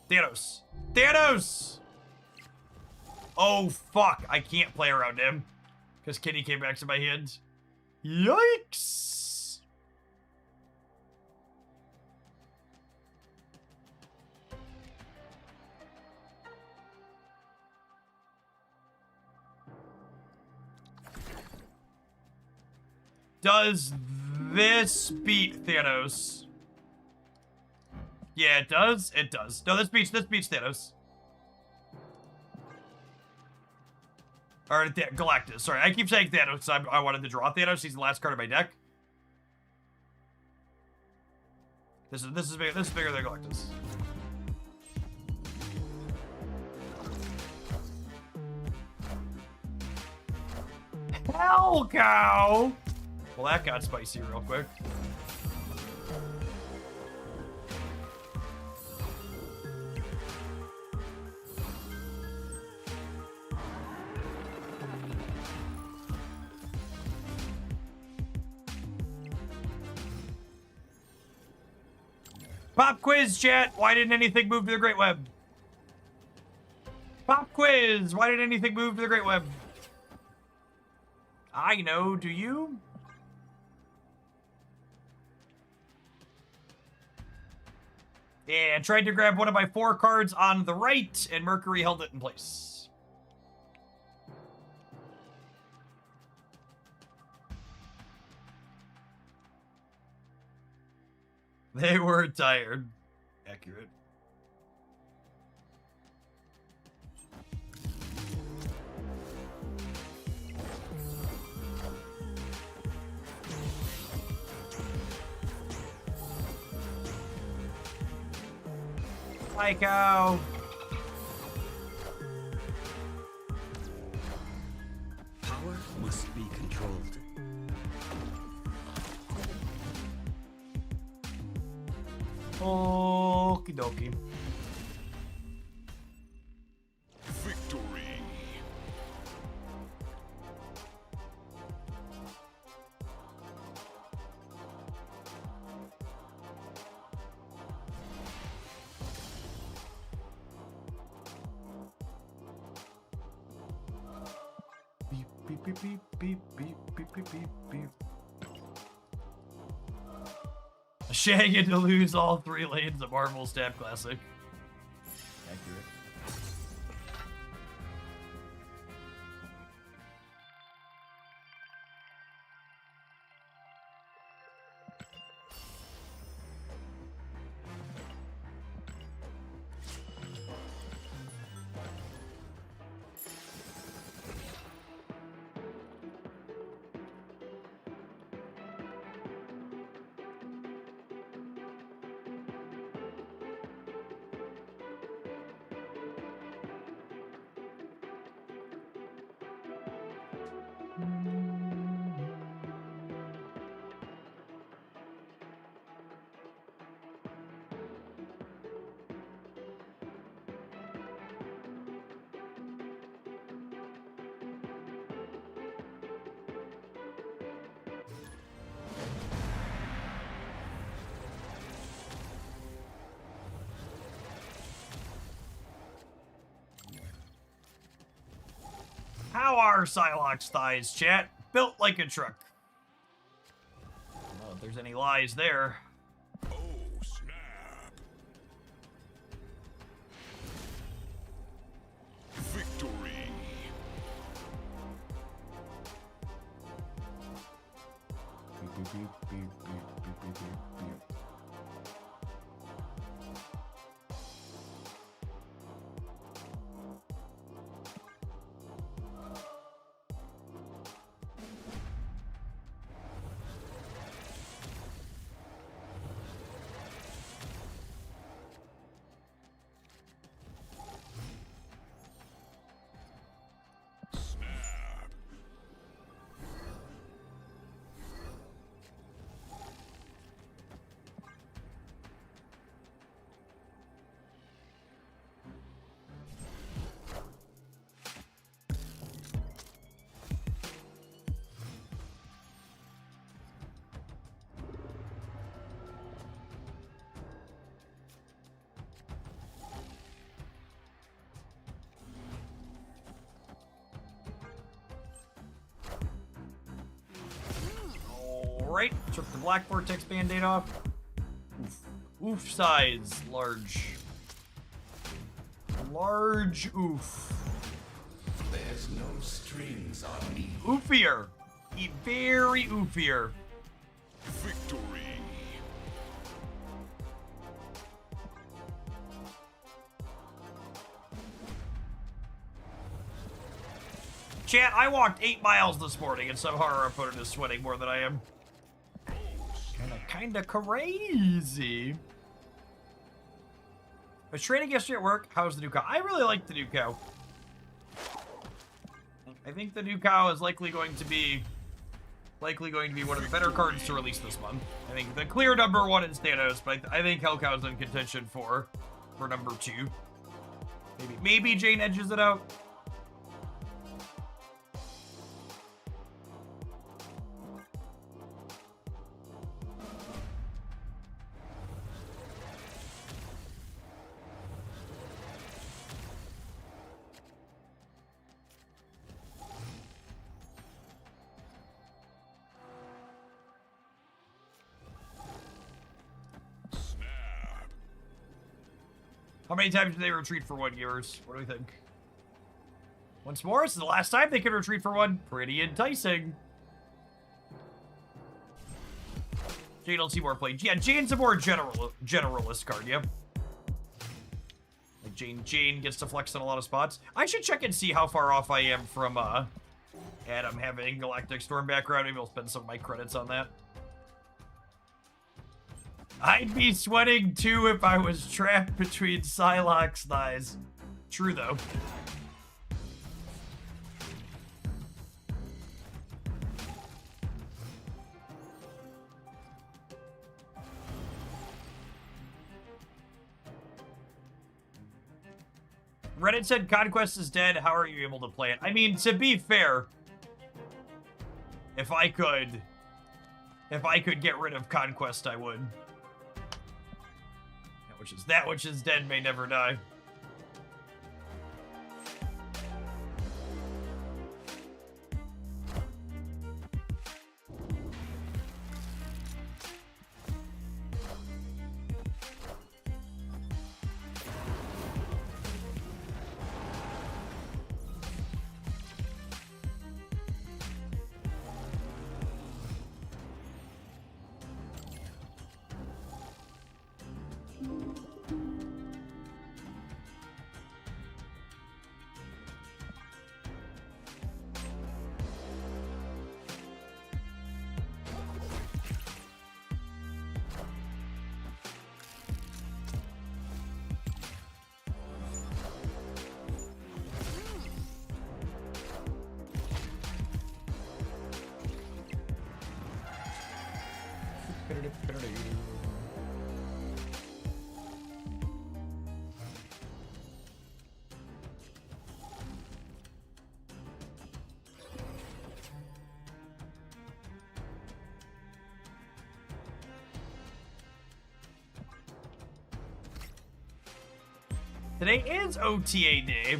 Thanos! Thanos! Oh, fuck. I can't play around him. Because Kitty came back to my hand. Yikes! Does this beat Thanos? Yeah, it does. It does. No, this beats Thanos. Or Galactus. Sorry, I keep saying Thanos. I wanted to draw Thanos. He's the last card of my deck. This is bigger. This is bigger than Galactus. Hell cow! Well, that got spicy real quick. Pop quiz, chat. Why didn't anything move to the Great Web? Pop quiz. Why didn't anything move to the Great Web? I know. Do you? And tried to grab one of my 4 cards on the right, and Mercury held it in place. They were tired. Accurate. Psycho. Power must be controlled. Okie dokie. Victory. Beep, beep, beep, beep, beep, beep, beep, beep, beep, beep. Shagging to lose all 3 lanes of Marvel Stab Classic. Accurate. How are Psylocke's thighs, chat? Built like a truck. I don't know if there's any lies there. Oh, snap. Victory. Snap. Alright, took the Black Vortex Band-Aid off. Oof. Oof size, large. Large oof. There's no strings on me. Oofier. Very oofier. Victory. Chat, I walked 8 miles this morning and somehow our opponent is sweating more than I am. Kinda crazy. I was training yesterday at work. How's the new cow? I really like the new cow. I think the new cow is likely going to be one of the better cards to release this month. I think the clear number 1 is Thanos, but I think Hellcow's in contention for number 2. Maybe Jane edges it out. How many times do they retreat for 1, viewers? What do we think? Once more, this is the last time they can retreat for 1. Pretty enticing. Jane will see more play. Yeah, Jane's a more generalist card, yeah. Like Jane gets to flex in a lot of spots. I should check and see how far off I am from Adam having Galactic Storm background. Maybe I'll spend some of my credits on that. I'd be sweating too if I was trapped between Psylocke's thighs. True though. Reddit said Conquest is dead. How are you able to play it? I mean, to be fair, if I could get rid of Conquest, I would. That which is dead may never die. Today is OTA day.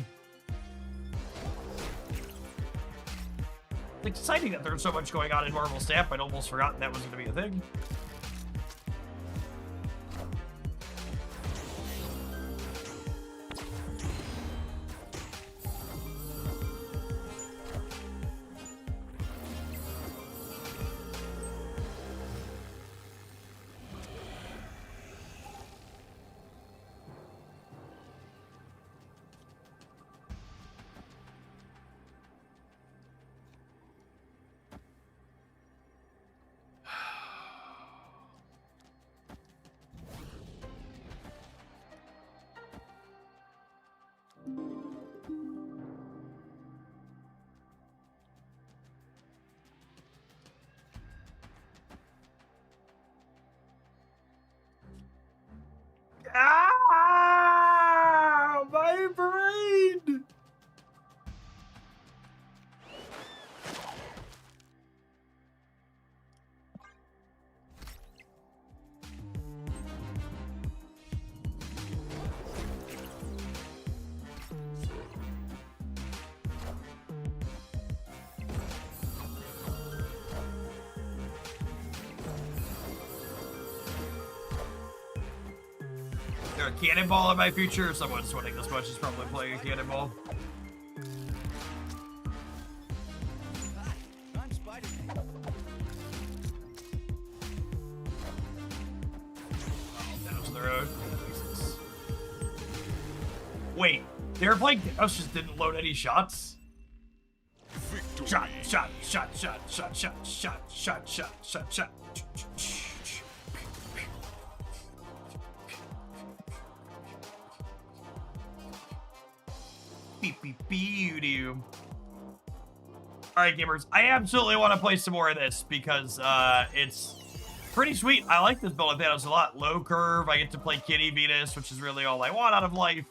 It's exciting that there's so much going on in Marvel Snap. I'd almost forgotten that was going to be a thing. Ah, my brain! A cannonball in my future. If someone sweating this much is probably playing a cannonball. I'm Spider-Man. Down the road. Wait, Airplane House just didn't load any shots? Victory. Shot, shot, shot, shot, shot, shot, shot, shot, shot, shot, shot. Beep, beep, beep, doo. Alright, gamers, I absolutely want to play some more of this because it's pretty sweet. I like this build of Thanos a lot. Low curve, I get to play Kitty Venus, which is really all I want out of life.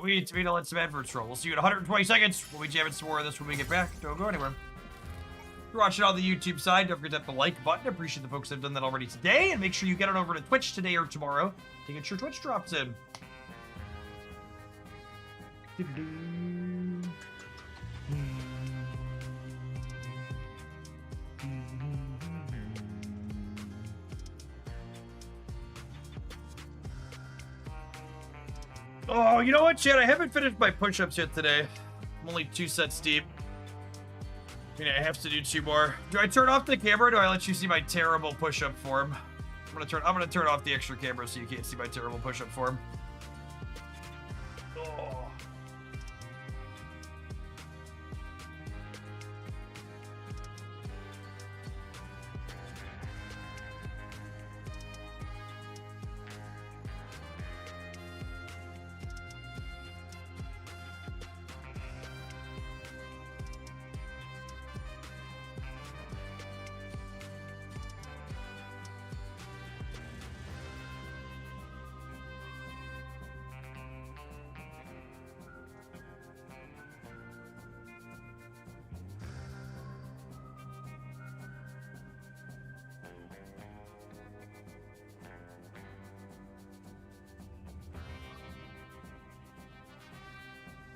We need to let some adverts roll. We'll see you in 120 seconds. We'll be jamming some more of this when we get back. Don't go anywhere. If you're watching on the YouTube side, don't forget to hit the like button. I appreciate the folks that have done that already today. And make sure you get on over to Twitch today or tomorrow to get your Twitch drops in. Oh, you know what, Chad? I haven't finished my push-ups yet today. I'm only 2 sets deep. I have to do 2 more. Do I turn off the camera or do I let you see my terrible push-up form? I'm gonna turn off the extra camera so you can't see my terrible push-up form. Oh.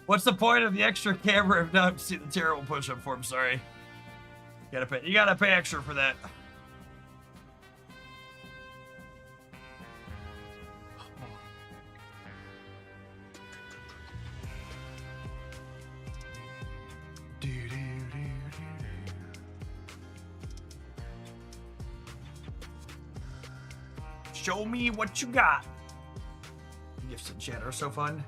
What's the point of the extra camera if not to see the terrible push-up form? Sorry. You gotta pay extra for that. Show me what you got. Gifts and chat are so fun.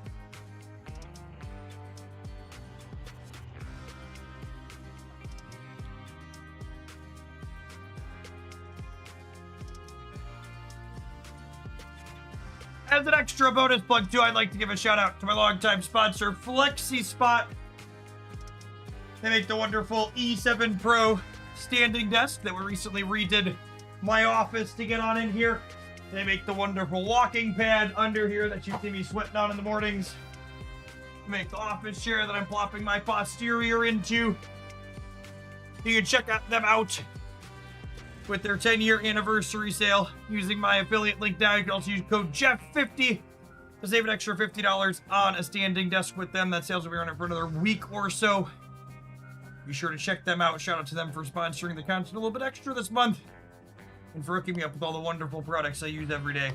As an extra bonus plug too, I'd like to give a shout out to my longtime sponsor, FlexiSpot. They make the wonderful E7 Pro standing desk that we recently redid my office to get on in here. They make the wonderful walking pad under here that you see me sweating on in the mornings. They make the office chair that I'm plopping my posterior into. You can check them out with their 10-year anniversary sale using my affiliate link down. You can also use code Jeff50 to save an extra $50 on a standing desk with them. That sales will be running for another week or so. Be sure to check them out. Shout out to them for sponsoring the content a little bit extra this month. And for hooking me up with all the wonderful products I use every day.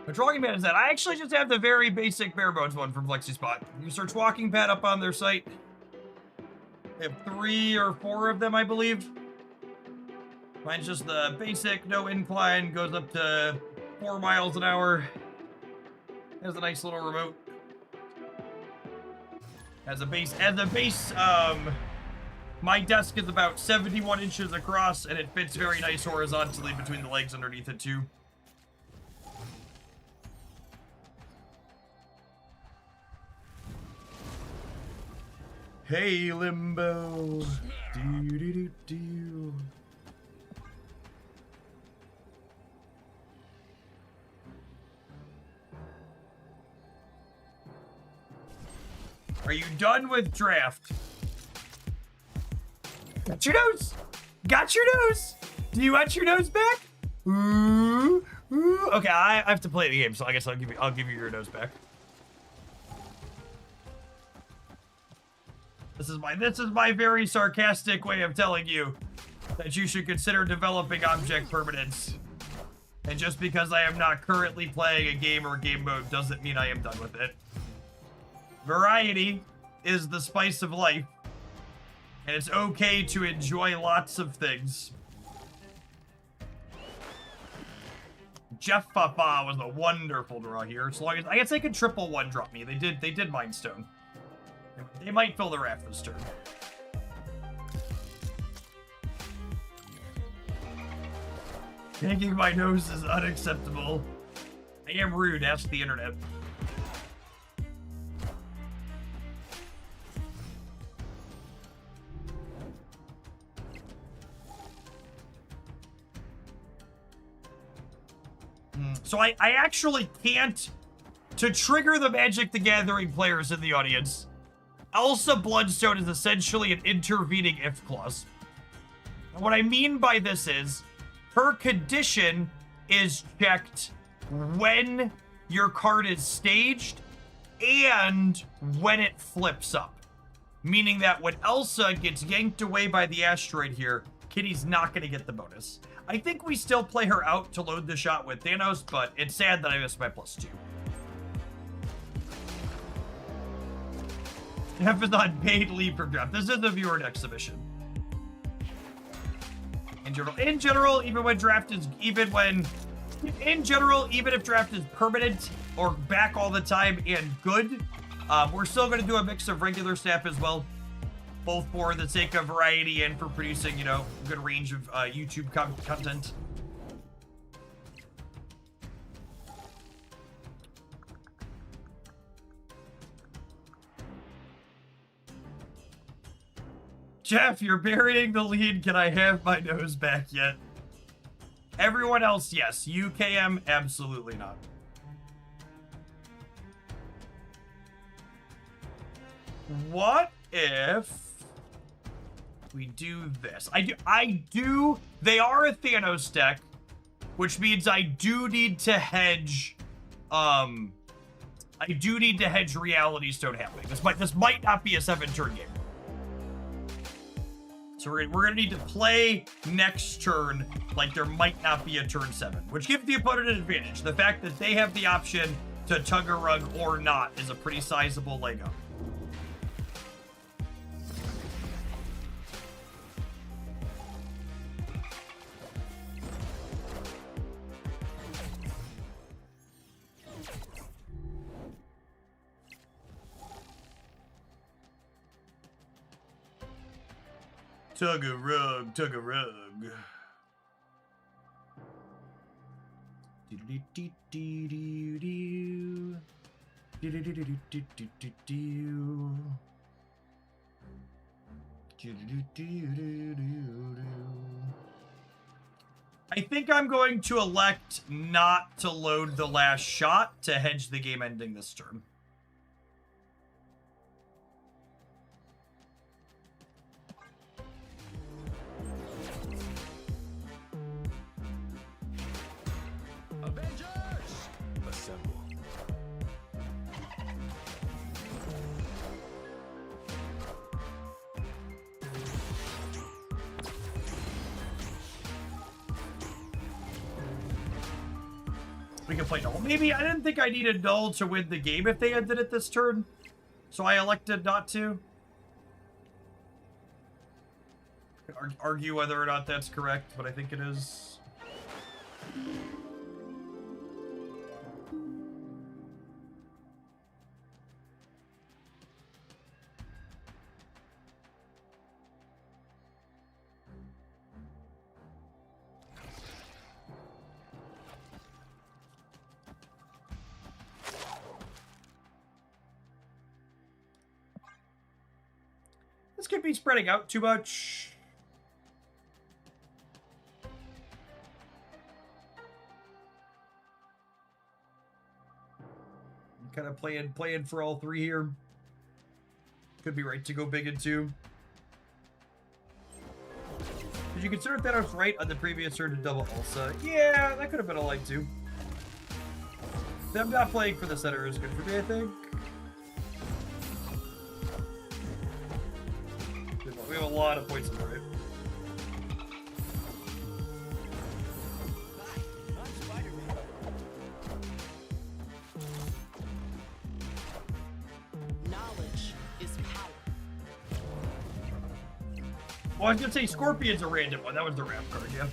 The drawing man is that I actually just have the very basic bare bones one from FlexiSpot. You search walking pad up on their site. They have 3 or 4 of them, I believe. Mine's just the basic, no incline, goes up to 4 miles an hour. Has a nice little remote. As a base, my desk is about 71 inches across, and it fits very nice horizontally between the legs underneath it too. Hey, Limbo. Do. Are you done with draft? Got your nose. Got your nose. Do you want your nose back? Ooh. Okay, I have to play the game, so I guess I'll give you your nose back. This is my very sarcastic way of telling you that you should consider developing object permanence. And just because I am not currently playing a game or game mode doesn't mean I am done with it. Variety is the spice of life, and it's okay to enjoy lots of things. Jeff Fafa was a wonderful draw here. As long as I guess they could triple one drop me. They did Mind Stone. They might fill the raft this turn. Hanging my nose is unacceptable. I am rude, ask the internet. So I actually can't, to trigger the Magic the Gathering players in the audience, Elsa Bloodstone is essentially an intervening if clause. And what I mean by this is, her condition is checked when your card is staged and when it flips up. Meaning that when Elsa gets yanked away by the asteroid here, Kitty's not going to get the bonus. I think we still play her out to load the shot with Thanos, but it's sad that I missed my +2. Amazon paid leave from draft. This is a viewer exhibition. In general, even if draft is permanent or back all the time and good, we're still going to do a mix of regular snap as well, both for the sake of variety and for producing, a good range of YouTube content. Jeff, you're burying the lead. Can I have my nose back yet? Everyone else, yes. UKM, absolutely not. What if we do this? They are a Thanos deck, which means I do need to hedge, Reality Stone happening. This might not be a 7-turn game. So we're gonna need to play next turn like there might not be a turn 7, which gives the opponent an advantage. The fact that they have the option to tug a rug or not is a pretty sizable leg up. Tug a rug, tug a rug. I think I'm going to elect not to load the last shot to hedge the game ending this turn. Avengers! Assemble. We can play null. Maybe I didn't think I needed null to win the game if they ended it this turn, so I elected not to. Argue whether or not that's correct, but I think it is. This could be spreading out too much. Kind of playing for all three here. Could be right to go big in two. Did you consider Thanos right on the previous turn to double Ulsa? Yeah, that could have been a light too. Them not playing for the center is good for me, I think. We have a lot of points in the right. Knowledge is power. Well, I was gonna say Scorpion's a random one. That was the ramp card, yeah.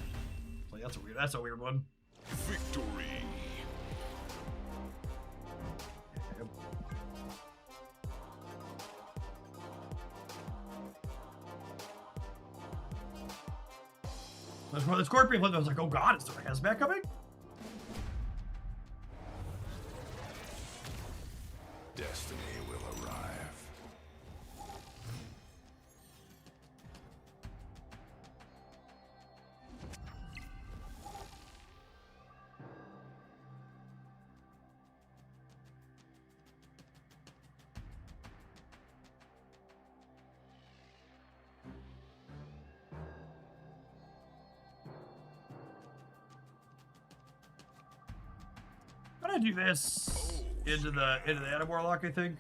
Like, that's a weird one. Victory! That's why the Scorpion flipped. I was like, oh god, is there a hazmat coming? Destiny will arrive. I'm gonna do this into the Adam Warlock, I think.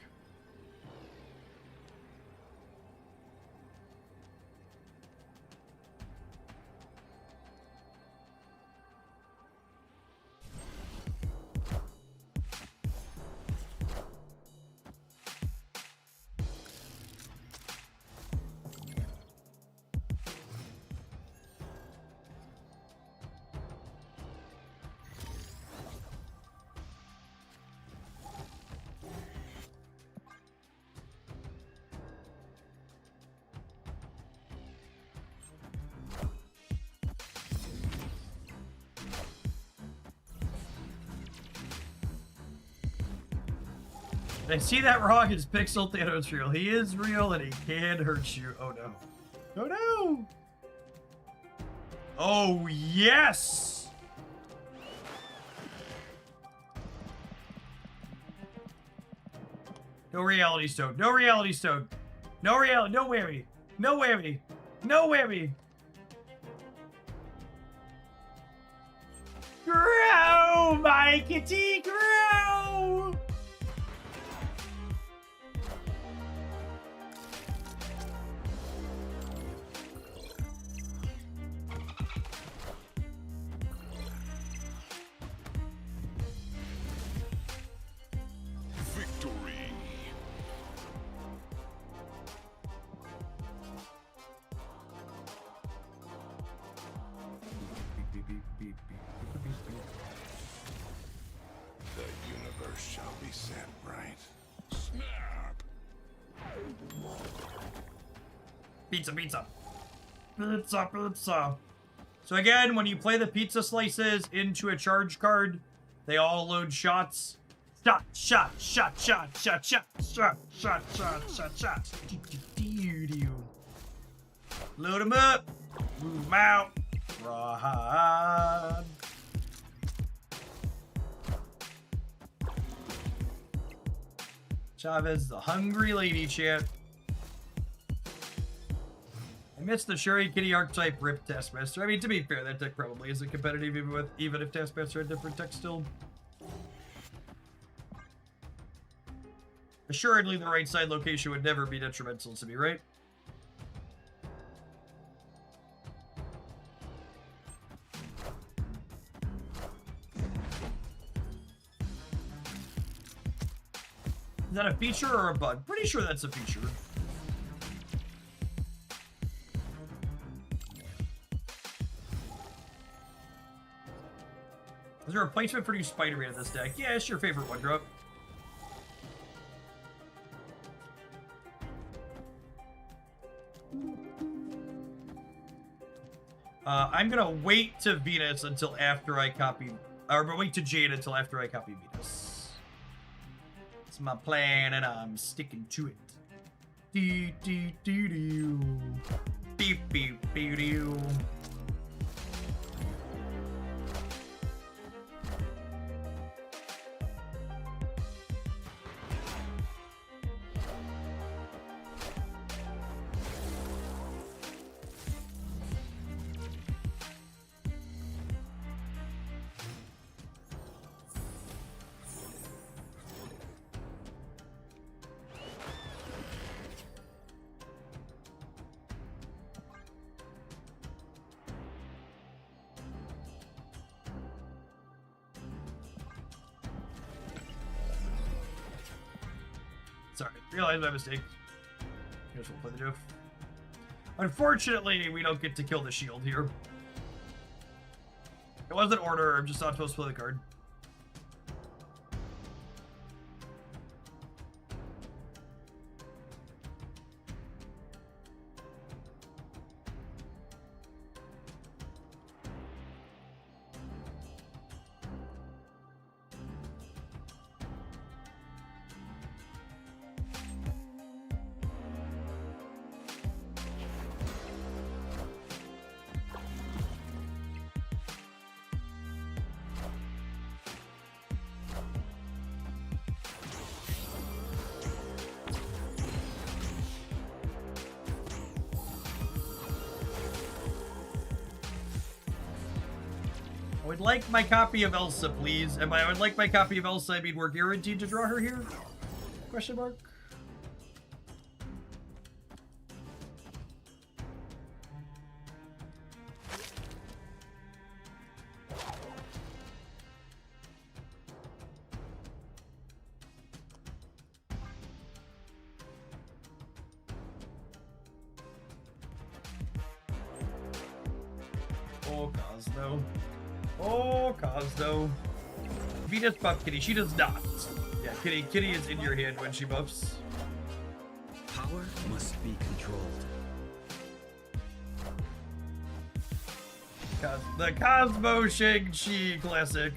I see that wrong. His Pixel Thanos real. He is real and he can hurt you. Oh no. Oh no! Oh yes! No reality stone. No reality stone. No reality. No whammy. No whammy. No whammy. Grow, my kitty, grow! Victory! The universe shall be set right. Snap! Pizza, pizza. Pizza, pizza. So again, when you play the pizza slices into a charge card, they all load shots. Shot, shot, shot, shot, shot, shot, shot, shot, shot, shot, shot. Load them up. Move them out. Right. Chavez is a hungry lady, chat. I missed the Sherry Kitty archetype rip Taskmaster. I mean, to be fair, that deck probably isn't competitive even if Taskmaster had different tech still. Assuredly, the right side location would never be detrimental to me, right? Is that a feature or a bug? Pretty sure that's a feature. Is there a replacement for new Spider-Man in this deck? Yeah, it's your favorite one drop. I'm gonna wait to Venus until after I copy, or wait to Jade until after I copy Venus. It's my plan, and I'm sticking to it. Doo doo doo doo. Beep beep beep doo. Sorry, realized my mistake. Here's we'll play the Jeff. Unfortunately, we don't get to kill the shield here. It wasn't order, I'm just not supposed to play the card. I would like my copy of Elsa, please. And by I would like my copy of Elsa, I mean we're guaranteed to draw her here? Question mark? Oh, Cosmo. Oh, Cosmo. Venus buff Kitty. She does not. Yeah, Kitty is in your hand when she buffs. Power must be controlled. The Cosmo Shang-Chi classic.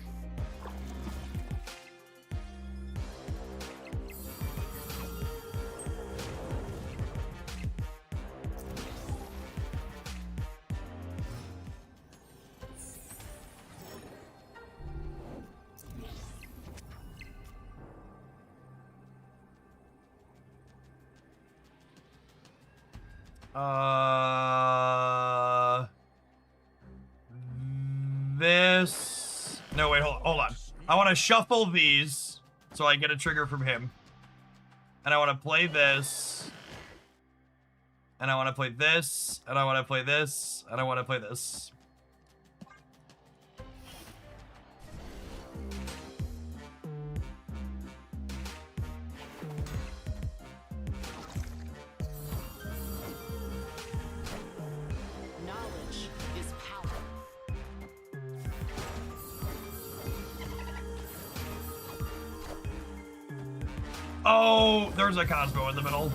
This... No, wait, hold on. I want to shuffle these so I get a trigger from him. And I want to play this. And I want to play this. And I want to play this. And I want to play this. Knowledge is power. Oh, there's a Cosmo in the middle.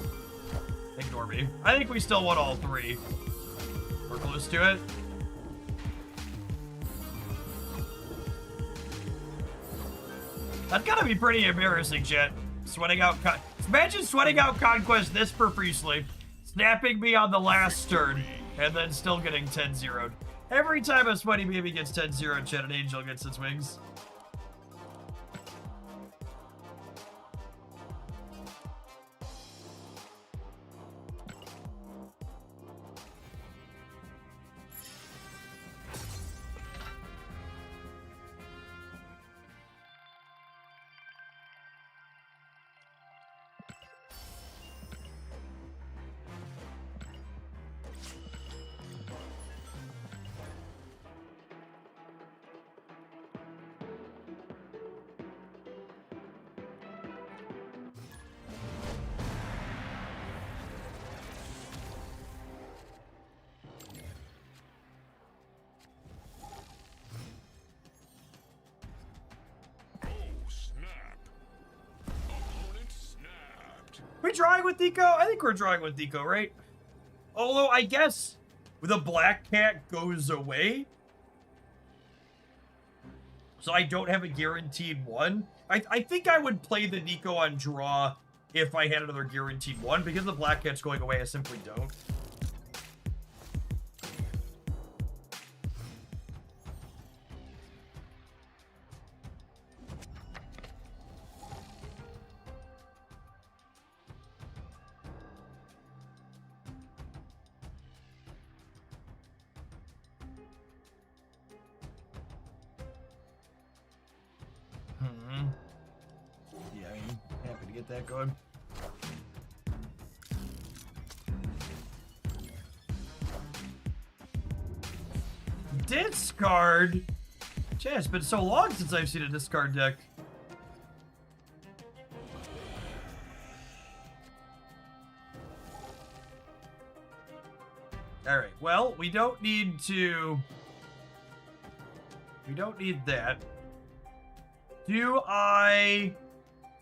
Ignore me. I think we still won all three. We're close to it. That's gotta be pretty embarrassing, chat. Sweating out imagine sweating out Conquest this profusely, snapping me on the last turn, and then still getting 10-0'd. Every time a sweaty baby gets 10-0'd, chat, an angel gets its wings. We drawing with Nico? I think we're drawing with Nico, right? Although, I guess the black cat goes away. So I don't have a guaranteed one. I think I would play the Nico on draw if I had another guaranteed one. Because the black cat's going away, I simply don't. Yeah, I'm happy to get that going. Discard? Gee, it's been so long since I've seen a discard deck. Alright, well, we don't need to... We don't need that. Do I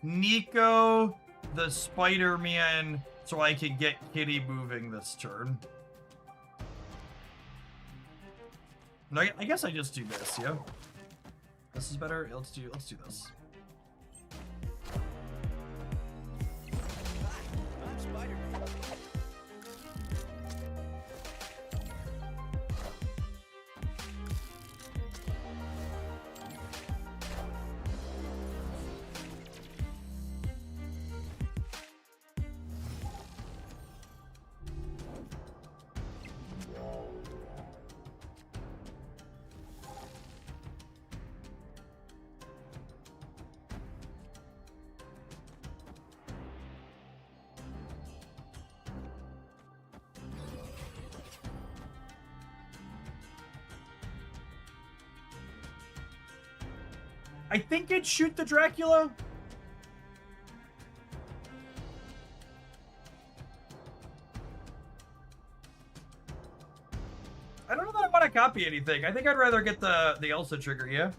Nico the Spider-Man so I can get Kitty moving this turn? No, I guess I just do this, yeah? This is better. Let's do this. I'm Spider-Man. I think it'd shoot the Dracula. I don't know that I want to copy anything. I think I'd rather get the Elsa trigger, yeah?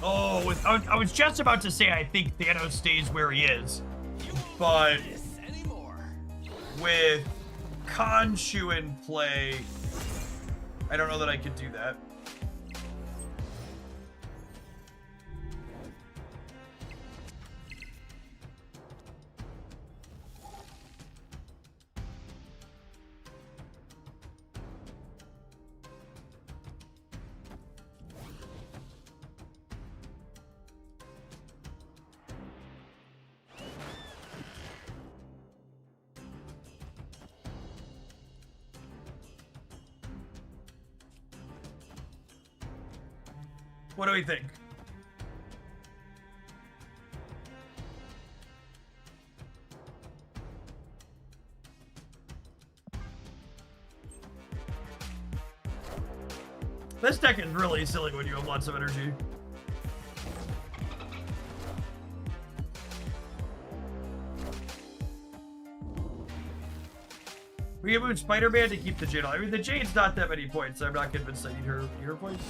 Oh, I was just about to say I think Thanos stays where he is, but with Khonshu in play, I don't know that I could do that. What do we think? This deck is really silly when you have lots of energy. We can move Spider-Man to keep the Jade. I mean, the Jade's not that many points, so I'm not convinced I need her points.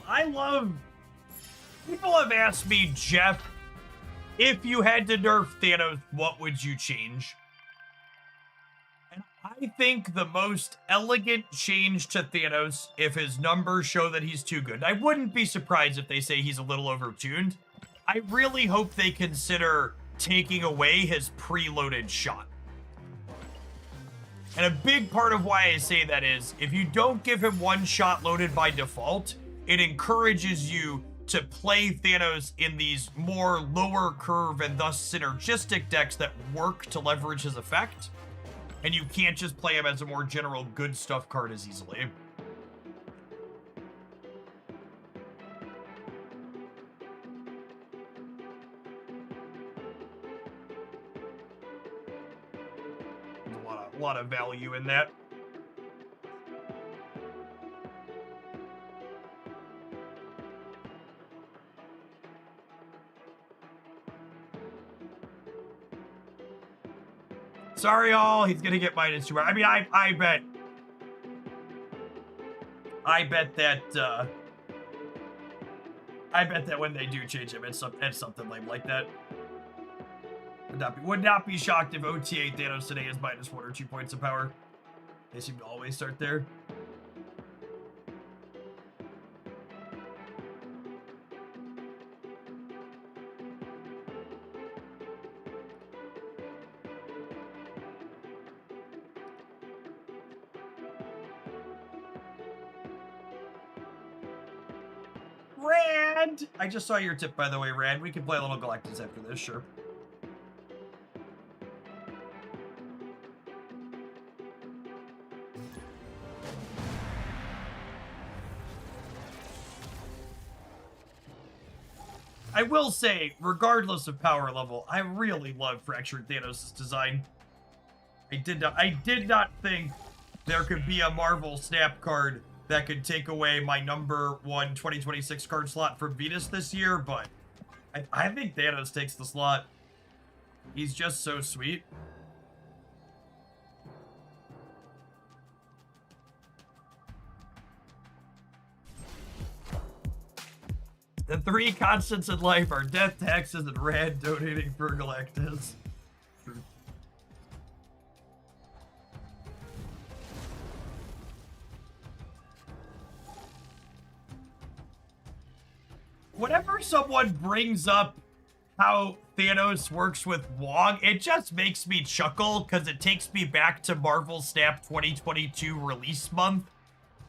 I love. People have asked me, Jeff, if you had to nerf Thanos, what would you change? And I think the most elegant change to Thanos, if his numbers show that he's too good, I wouldn't be surprised if they say he's a little overtuned. I really hope they consider taking away his preloaded shot. And a big part of why I say that is, if you don't give him one shot loaded by default, it encourages you to play Thanos in these more lower curve and thus synergistic decks that work to leverage his effect. And you can't just play him as a more general good stuff card as easily. There's a lot of value in that. Sorry, y'all. He's gonna get -2. I mean, I bet that. I bet that when they do change him, it's something lame like that. Would not be shocked if OTA Thanos today is -1 or 2 points of power. They seem to always start there. Rand! I just saw your tip, by the way, Rand. We can play a little Galactus after this, sure. I will say, regardless of power level, I really love Fractured Thanos' design. I did not think there could be a Marvel Snap card that could take away my #1 2026 card slot from Venus this year, but I think Thanos takes the slot. He's just so sweet. The 3 constants in life are death, taxes, and Rand donating for Galactus. Whenever someone brings up how Thanos works with Wong, it just makes me chuckle because it takes me back to Marvel Snap 2022 release month,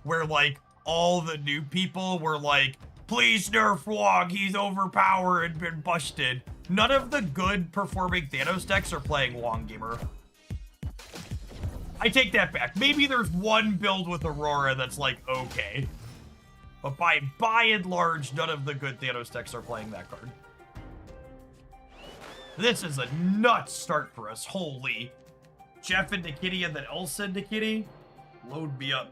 where like all the new people were like, please nerf Wong, he's overpowered and been busted. None of the good performing Thanos decks are playing Wong Gamer. I take that back. Maybe there's one build with Aurora that's like, okay. But by and large, none of the good Thanos decks are playing that card. This is a nuts start for us. Holy. Jeff into Kitty and then Elsa into Kitty. Load me up.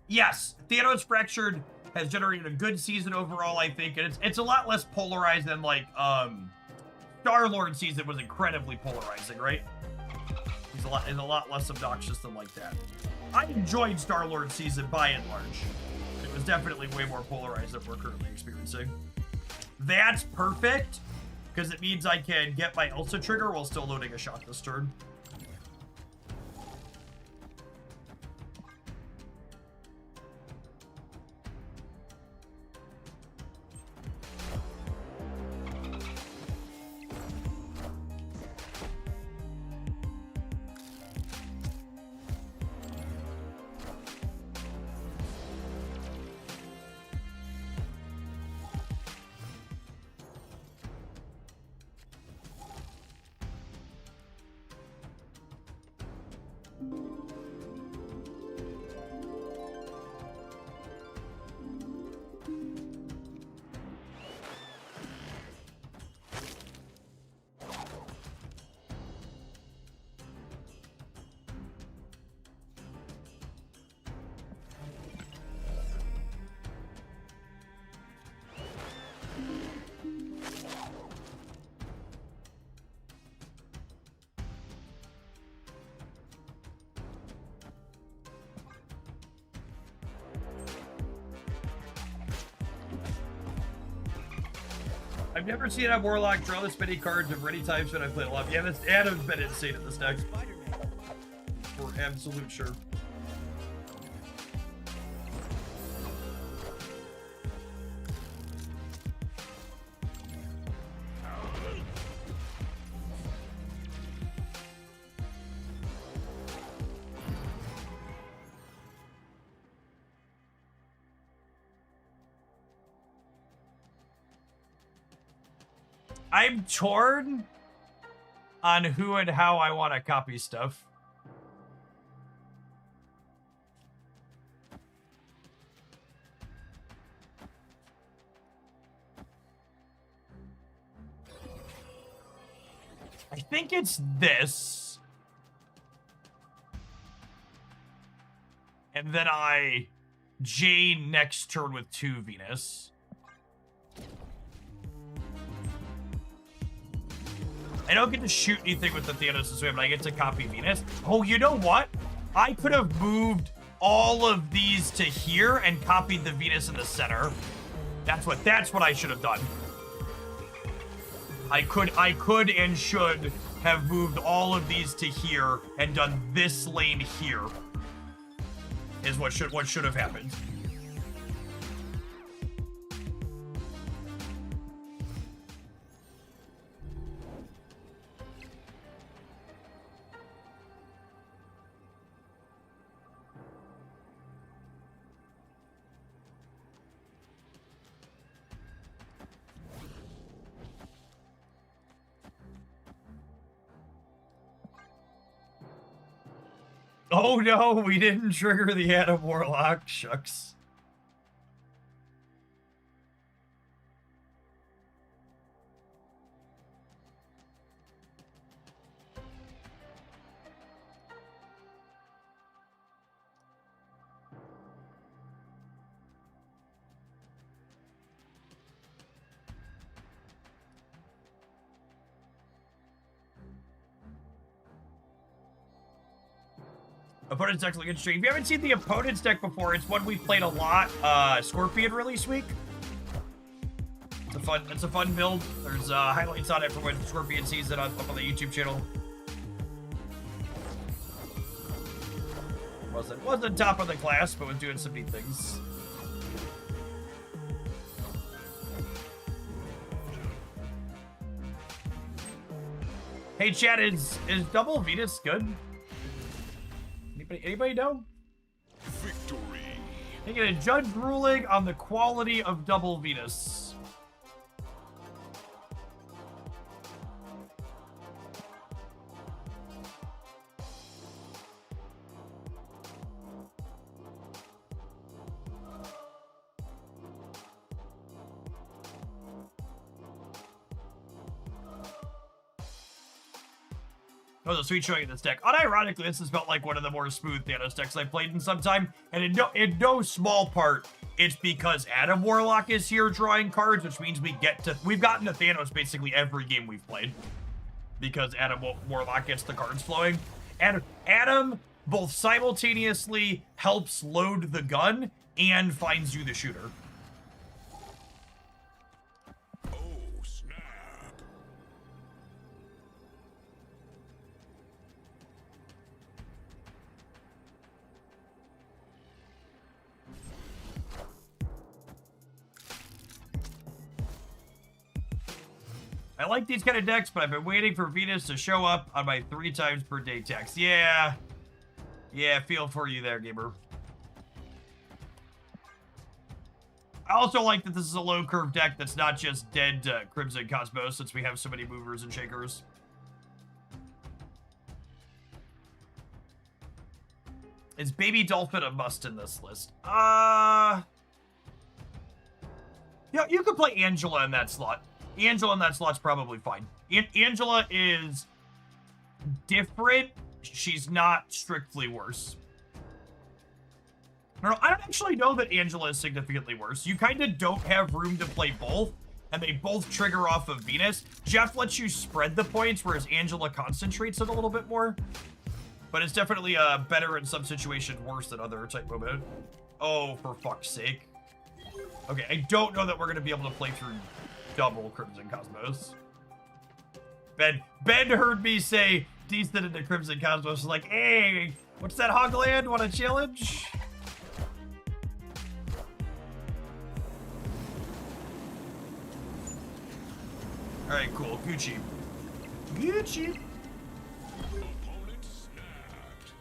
Yes, Thanos Fractured has generated a good season overall, I think, and it's a lot less polarized than like Star-Lord season was incredibly polarizing, right? He's a lot less obnoxious than like that. I enjoyed Star-Lord season by and large. It was definitely way more polarized than we're currently experiencing. That's perfect, because it means I can get my Elsa trigger while still loading a shot this turn. I've never seen a Warlock draw this many cards of many times when I played a lot. Yeah, this Adam's been insane in this deck. For absolute sure. I'm torn on who and how I want to copy stuff. I think it's this. And then I Jane next turn with 2 Venus. I don't get to shoot anything with the Thanos this way, but I get to copy Venus. Oh, you know what? I could have moved all of these to here and copied the Venus in the center. That's what I should have done. I could and should have moved all of these to here and done this lane here. Is what should have happened. Oh no, we didn't trigger the Adam Warlock. Shucks. Opponent's deck's looking straight. If you haven't seen the opponent's deck before, it's one we played a lot. Scorpion release week. It's a fun build. There's highlights on it for when Scorpion sees it up on the YouTube channel. Wasn't top of the class, but was doing some neat things. Hey, chat, is double Venus good? Anybody know? Victory. Taking a judge ruling on the quality of double Venus. Oh, the sweet showing in this deck. Unironically, this has felt like one of the more smooth Thanos decks I've played in some time, and in no small part, it's because Adam Warlock is here drawing cards, which means we've gotten to Thanos basically every game we've played, because Adam Warlock gets the cards flowing. And Adam both simultaneously helps load the gun and finds you the shooter. Oh, snap. I like these kind of decks, but I've been waiting for Venus to show up on my 3 times per day text. Yeah, feel for you there, gamer. I also like that this is a low curve deck that's not just dead Crimson Cosmos, since we have so many movers and shakers. Is Baby Dolphin a must in this list? Yeah, you could play Angela in that slot. Angela in that slot's probably fine. Angela is different. She's not strictly worse. I don't actually know that Angela is significantly worse. You kind of don't have room to play both, and they both trigger off of Venus. Jeff lets you spread the points, whereas Angela concentrates it a little bit more. But it's definitely better in some situations, worse than other type moment. Oh, for fuck's sake. Okay, I don't know that we're going to be able to play through double Crimson Cosmos. Ben heard me say decent into Crimson Cosmos. Was like, hey, what's that Hogland? Want a challenge? All right, cool. Gucci. Gucci. Opponent snapped.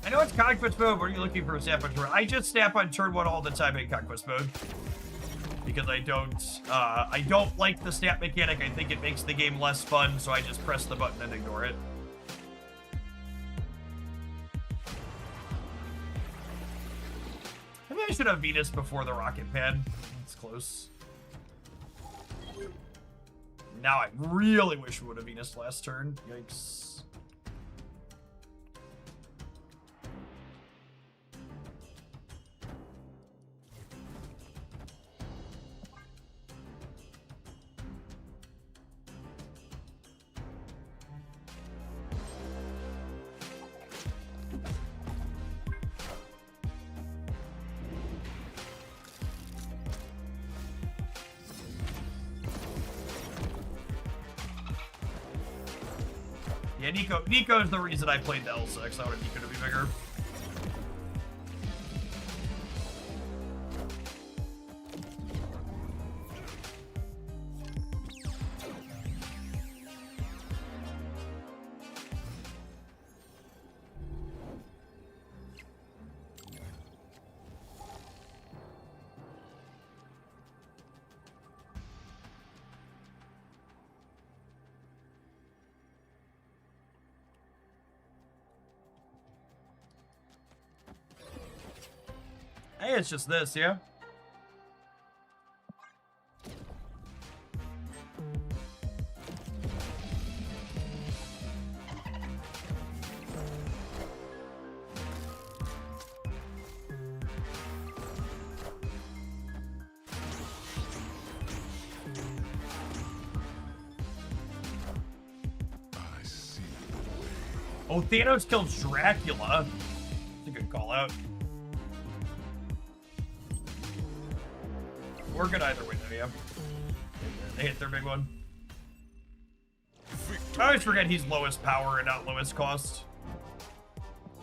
I know it's Conquest mode. What are you looking for a snap on turn? I just snap on turn 1 all the time in Conquest mode. Because I don't like the snap mechanic. I think it makes the game less fun, so I just press the button and ignore it. Maybe I should have Venus before the rocket pad. It's close. Now I really wish we would have Venus last turn. Yikes. Yeah, Nico's the reason I played the Elsa, because I wanted Nico to be bigger. Hey, it's just this, yeah? I see. Oh, Thanos kills Dracula. That's a good call out. We're good either way, though, yeah. They hit their big one. I always forget he's lowest power and not lowest cost.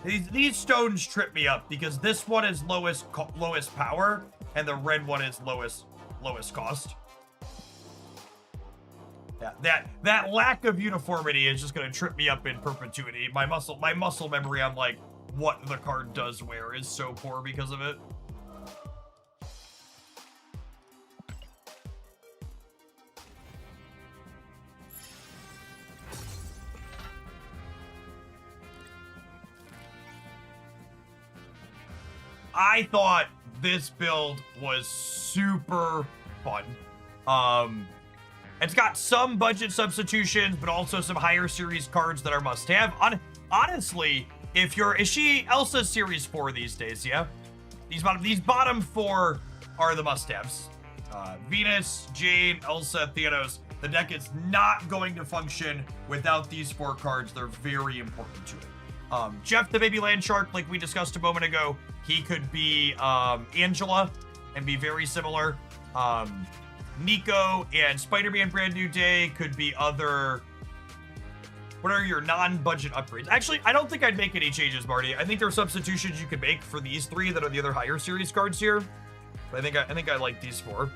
These stones trip me up because this one is lowest power and the red one is lowest cost. Yeah, that lack of uniformity is just gonna trip me up in perpetuity. My muscle memory on like what the card does where is so poor because of it. I thought this build was super fun. It's got some budget substitutions, but also some higher series cards that are must-have. Honestly, is she Elsa Series 4 these days, yeah? These bottom 4 are the must-haves. Venus, Jane, Elsa, Thanos. The deck is not going to function without these 4 cards. They're very important to it. Jeff the Baby Land Shark, like we discussed a moment ago, he could be Angela and be very similar. Nico and Spider-Man Brand New Day could be other... What are your non-budget upgrades? Actually, I don't think I'd make any changes, Marty. I think there are substitutions you could make for these 3 that are the other higher series cards here. But I think I like these 4. Is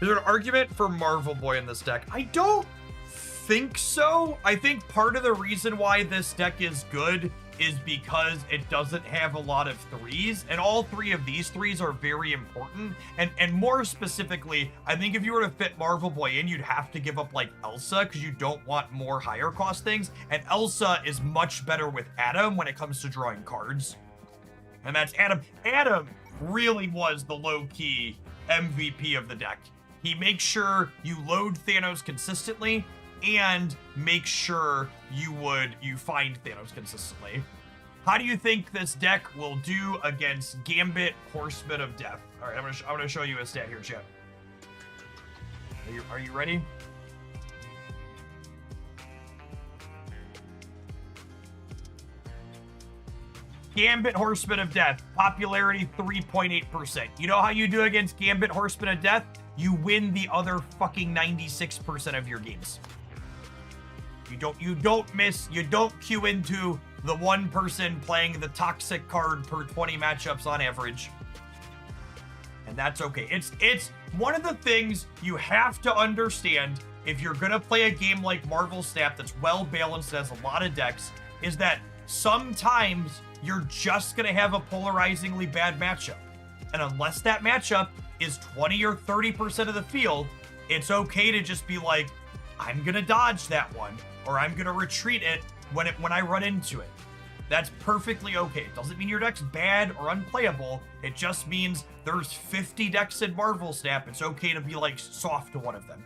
there an argument for Marvel Boy in this deck? I don't think so. I think part of the reason why this deck is good is because it doesn't have a lot of 3s, and all 3 of these 3s are very important. And more specifically, I think if you were to fit Marvel Boy in, you'd have to give up like Elsa because you don't want more higher cost things. And Elsa is much better with Adam when it comes to drawing cards. And that's Adam. Adam really was the low-key MVP of the deck. He makes sure you load Thanos consistently and make sure you find Thanos consistently. How do you think this deck will do against Gambit Horseman of Death? All right, I'm gonna show you a stat here, chat. Are you ready? Gambit Horseman of Death, popularity 3.8%. You know how you do against Gambit Horseman of Death? You win the other fucking 96% of your games. You don't miss, you don't queue into the one person playing the toxic card per 20 matchups on average. And that's okay. It's one of the things you have to understand if you're gonna play a game like Marvel Snap that's well balanced, has a lot of decks, is that sometimes you're just gonna have a polarizingly bad matchup. And unless that matchup is 20 or 30% of the field, it's okay to just be like, I'm gonna dodge that one, or I'm gonna retreat it when I run into it. That's perfectly okay. It doesn't mean your deck's bad or unplayable. It just means there's 50 decks in Marvel Snap. It's okay to be like soft to one of them.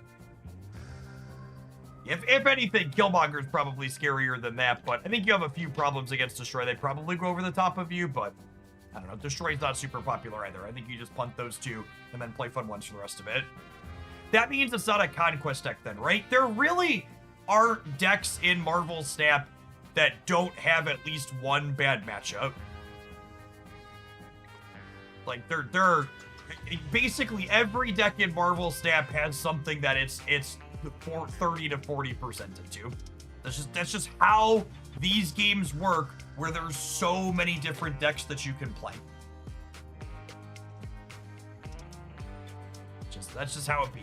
If anything, Killmonger's probably scarier than that, but I think you have a few problems against Destroy. They probably go over the top of you, but I don't know. Destroy's not super popular either. I think you just punt those two and then play fun ones for the rest of it. That means it's not a Conquest deck then, right? There really aren't decks in Marvel Snap that don't have at least one bad matchup. Like, they're basically every deck in Marvel Snap has something that it's 30 to 40% into. That's just how these games work, where there's so many different decks that you can play. That's just how it be.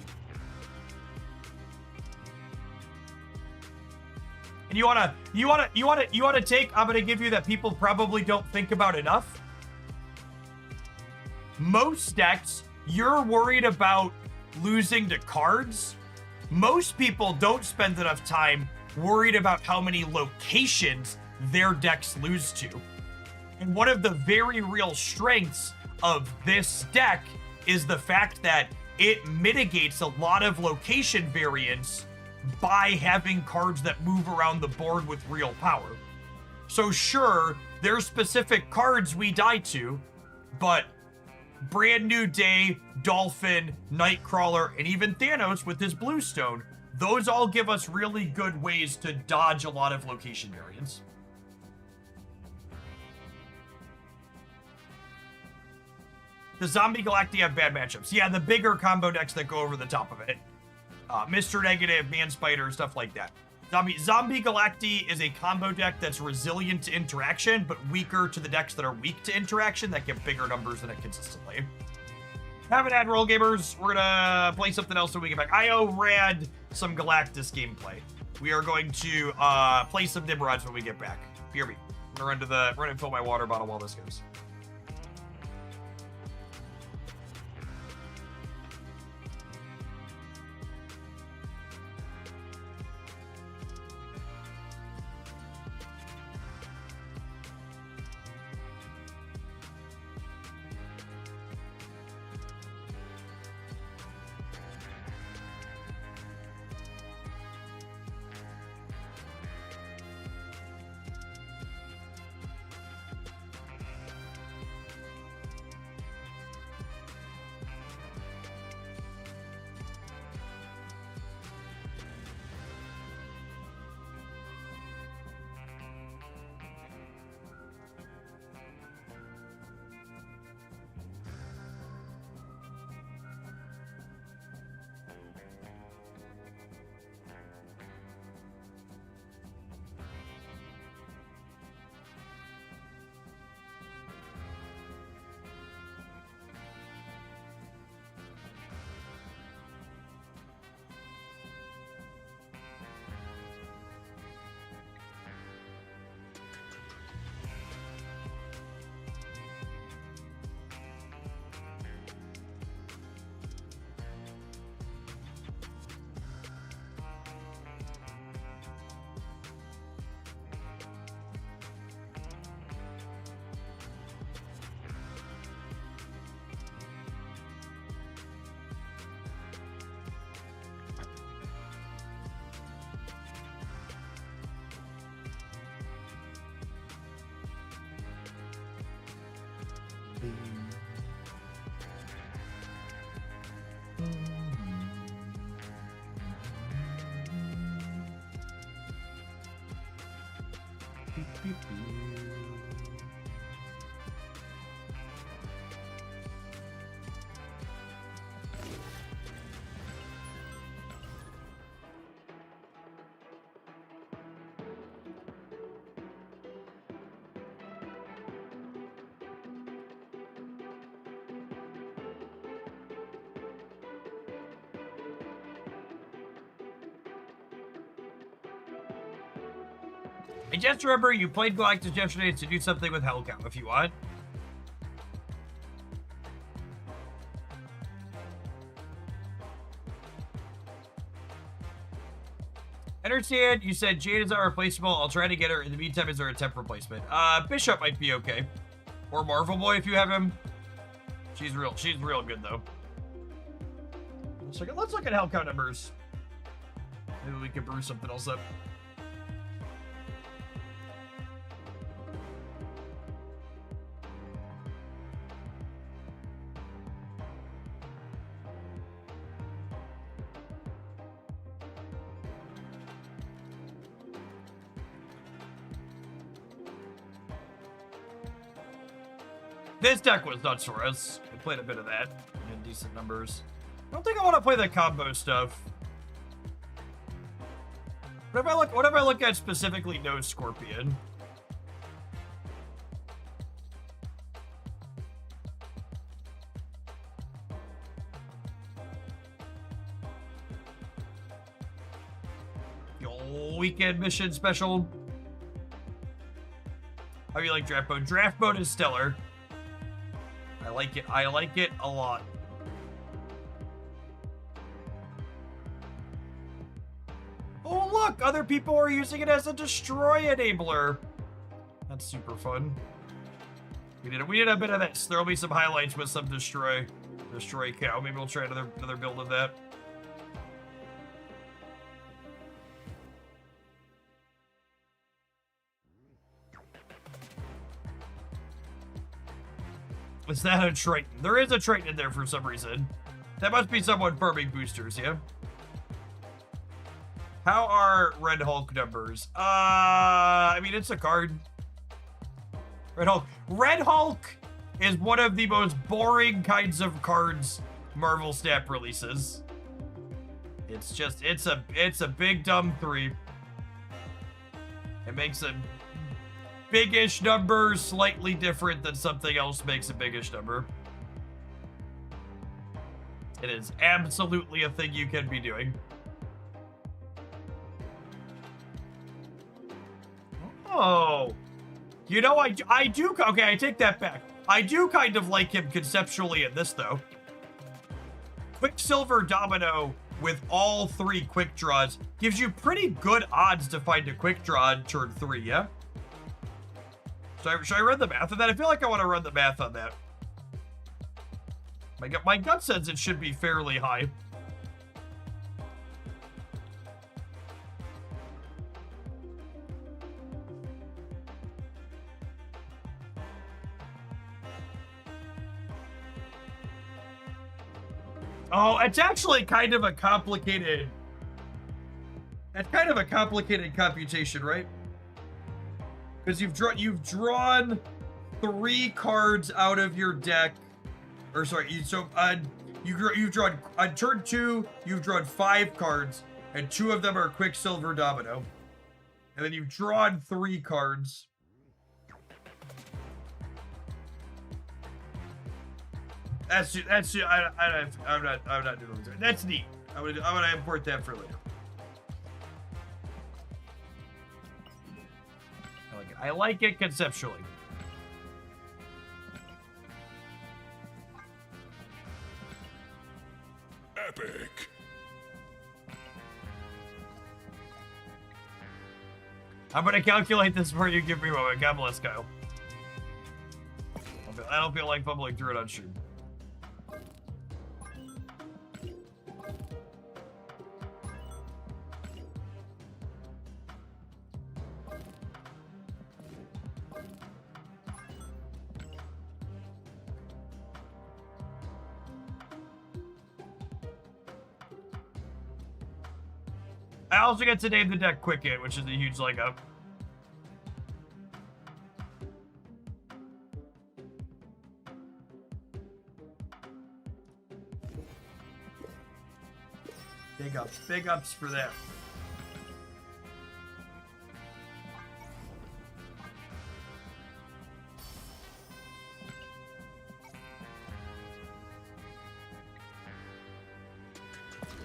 And you wanna take, I'm gonna give you that people probably don't think about enough. Most decks, you're worried about losing to cards. Most people don't spend enough time worried about how many locations their decks lose to. And one of the very real strengths of this deck is the fact that it mitigates a lot of location variance by having cards that move around the board with real power. So sure, there's specific cards we die to, but Brand New Day, Dolphin, Nightcrawler, and even Thanos with his Bluestone, those all give us really good ways to dodge a lot of location variance. Does Zombie Galacti have bad matchups? Yeah, the bigger combo decks that go over the top of it. Mr. Negative, Man Spider, stuff like that. Zombie Galacti is a combo deck that's resilient to interaction, but weaker to the decks that are weak to interaction that get bigger numbers than it consistently. Haven't had roll gamers. We're gonna play something else when we get back. IO Rad some Galactus gameplay. We are going to play some Nimrods when we get back. Hear me. I'm gonna run and fill my water bottle while this goes. And just remember, you played Galactus yesterday to do something with Hellcow if you want. Understand, you said Jade is not replaceable. I'll try to get her. In the meantime, is there a temp replacement? Bishop might be okay. Or Marvel Boy if you have him. She's real good though. Let's look at Hellcow numbers. Maybe we can brew something else up. This deck was nuts for us. We played a bit of that in decent numbers. I don't think I want to play the combo stuff. What if I look at specifically no Scorpion? Your weekend mission special. How do you like draft mode? Draft mode is stellar. I like it. I like it a lot. Oh, look! Other people are using it as a destroy enabler. That's super fun. We did a bit of this. There'll be some highlights with some destroy cow. Maybe we'll try another build of that. Is that a Triton? There is a Triton in there for some reason. That must be someone farming boosters, yeah? How are Red Hulk numbers? I mean, it's a card. Red Hulk. Red Hulk is one of the most boring kinds of cards Marvel Snap releases. It's just, it's a big dumb 3. It makes a big-ish number slightly different than something else makes a big-ish number. It is absolutely a thing you can be doing. Oh. You know, I do, okay, I take that back. I do kind of like him conceptually in this, though. Quicksilver Domino with all 3 quick draws gives you pretty good odds to find a quick draw on turn 3, yeah? Should I run the math on that? I feel like I want to run the math on that. My gut says it should be fairly high. Oh, it's actually kind of a complicated... It's kind of a complicated computation, right? Because you've drawn 3 cards out of your deck, or sorry, you've drawn on turn 2. You've drawn 5 cards, and 2 of them are Quicksilver Domino, and then you've drawn 3 cards. I'm not doing that. That's neat. I'm gonna import that for later. I like it conceptually. Epic. I'm gonna calculate this for you. Give me a moment. God bless, Kyle. I don't feel like fumbling through it on stream. I also get to name the deck Quick Hit, which is a huge leg up. Big ups for that.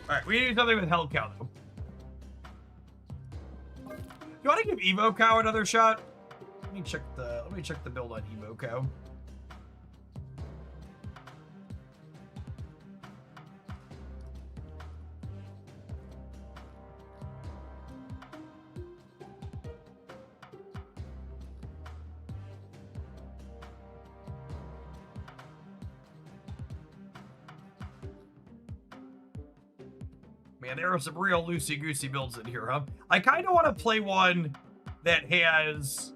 Alright, we need to do something with Hell Cow, though. You want to give Evo Cow another shot? Let me check the build on Evo Cow. Man, there are some real loosey-goosey builds in here, huh? I kind of want to play one that has...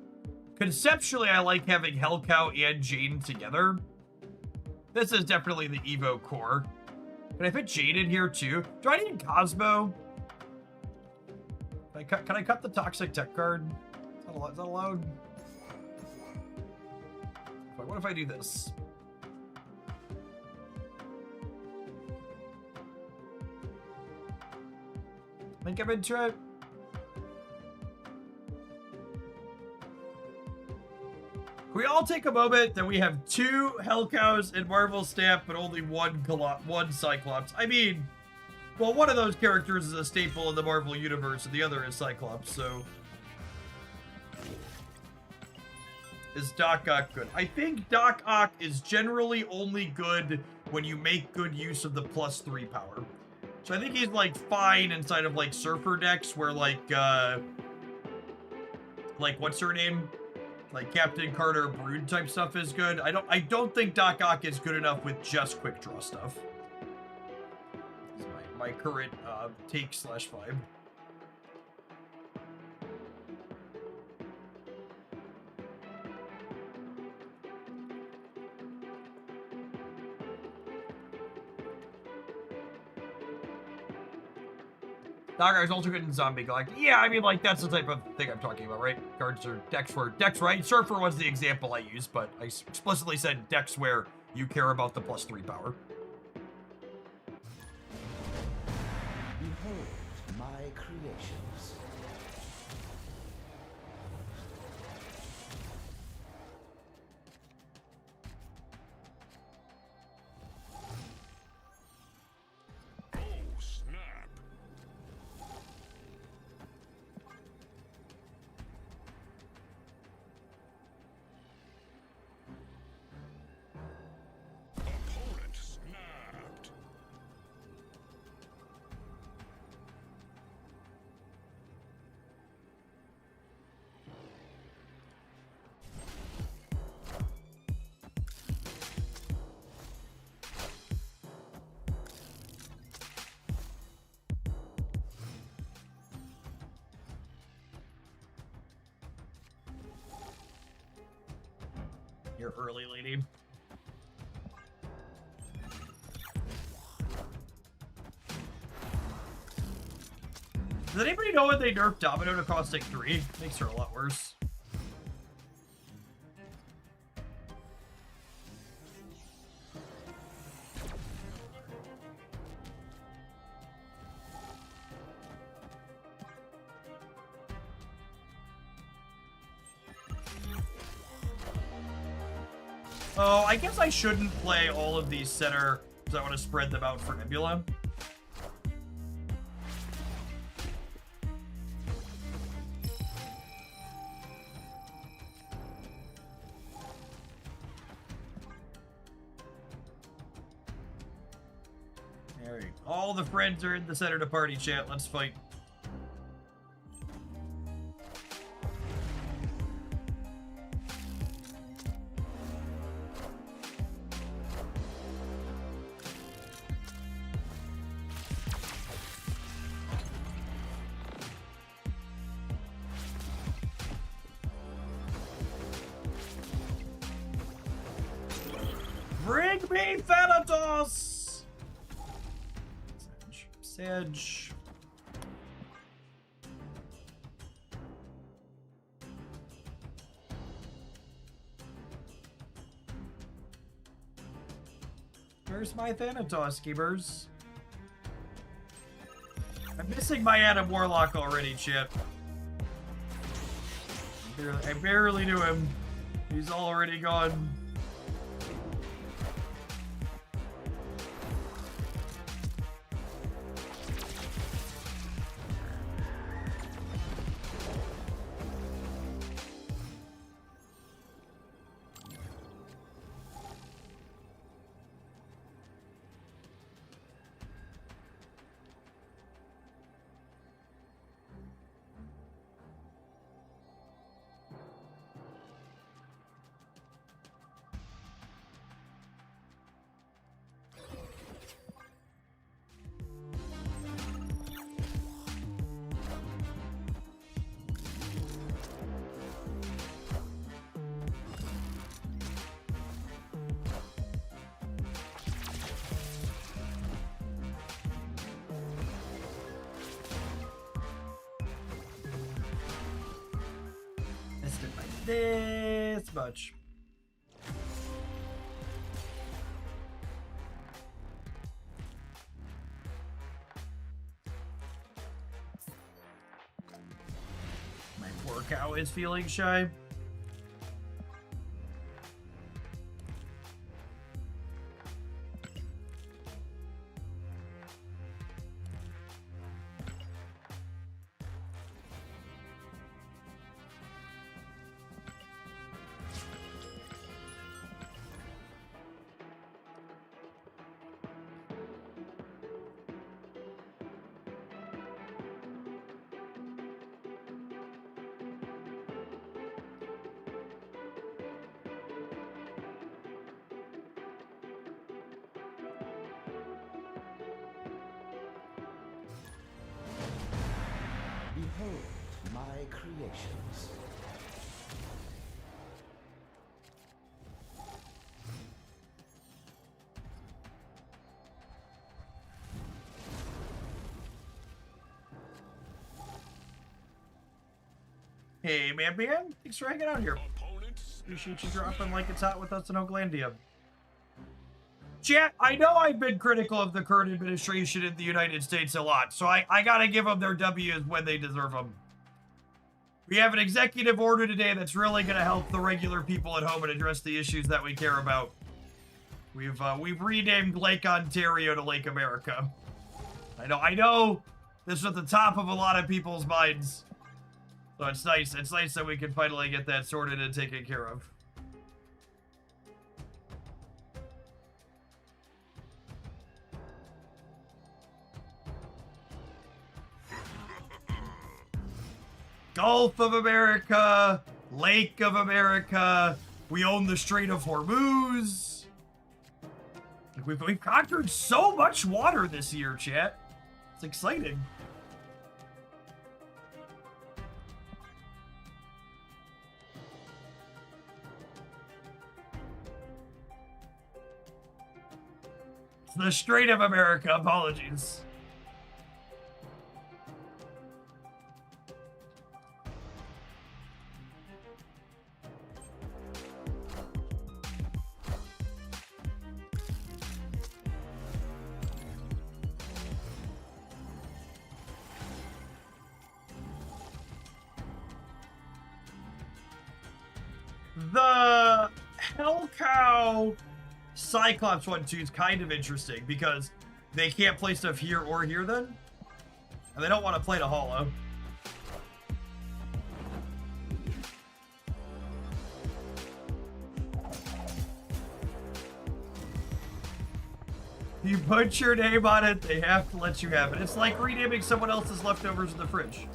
Conceptually, I like having Hell Cow and Jane together. This is definitely the Evo core. Can I fit Jane in here, too? Do I need Cosmo? Can I cut the Toxic Tech card? Is that allowed? What if I do this? Think I'm into it. Can we all take a moment that we have 2 Hell Cows in Marvel Snap, but only one Cyclops? I mean, well, one of those characters is a staple in the Marvel Universe, and the other is Cyclops, so... Is Doc Ock good? I think Doc Ock is generally only good when you make good use of the +3 power. So I think he's, like, fine inside of, like, Surfer decks where, like, what's her name? Like, Captain Carter Brood type stuff is good. I don't think Doc Ock is good enough with just quick draw stuff. That's my current, take/vibe. Doc Ock is also good in Zombie Galactic. Yeah, I mean, like, that's the type of thing I'm talking about, right? Cards or decks where... Decks, right? Surfer was the example I used, but I explicitly said decks where you care about the +3 power. Behold my creations. Oh, snap. Opponent snapped. You're early, lady. Does anybody know when they nerfed Domino to Caustic 3? Makes her a lot worse. Oh, I guess I shouldn't play all of these center because I want to spread them out for Nebula. All right, all the friends are in the center to party chat. Let's fight. Bring me Thanatos! Sedge. Where's my Thanatos, Keepers? I'm missing my Adam Warlock already, Chip. I barely knew him. He's already gone. This much. My poor cow is feeling shy. Behold my creations. Hey, man. Thanks for hanging out here. Opponent Appreciate you snapped. dropping like it's hot with us in Oaklandia. Chat, I know I've been critical of the current administration in the United States a lot, so I gotta give them their W's when they deserve them. We have an executive order today that's really gonna help the regular people at home and address the issues that we care about. We've renamed Lake Ontario to Lake America. I know this is at the top of a lot of people's minds. So it's nice that we can finally get that sorted and taken care of. Gulf of America, Lake of America, we own the Strait of Hormuz. We've conquered so much water this year, chat. It's exciting. It's the Strait of America, apologies. The Hell Cow Cyclops 1-2 is kind of interesting because they can't play stuff here or here then. And they don't want to play to Hollow. You put your name on it, they have to let you have it. It's like renaming someone else's leftovers in the fridge.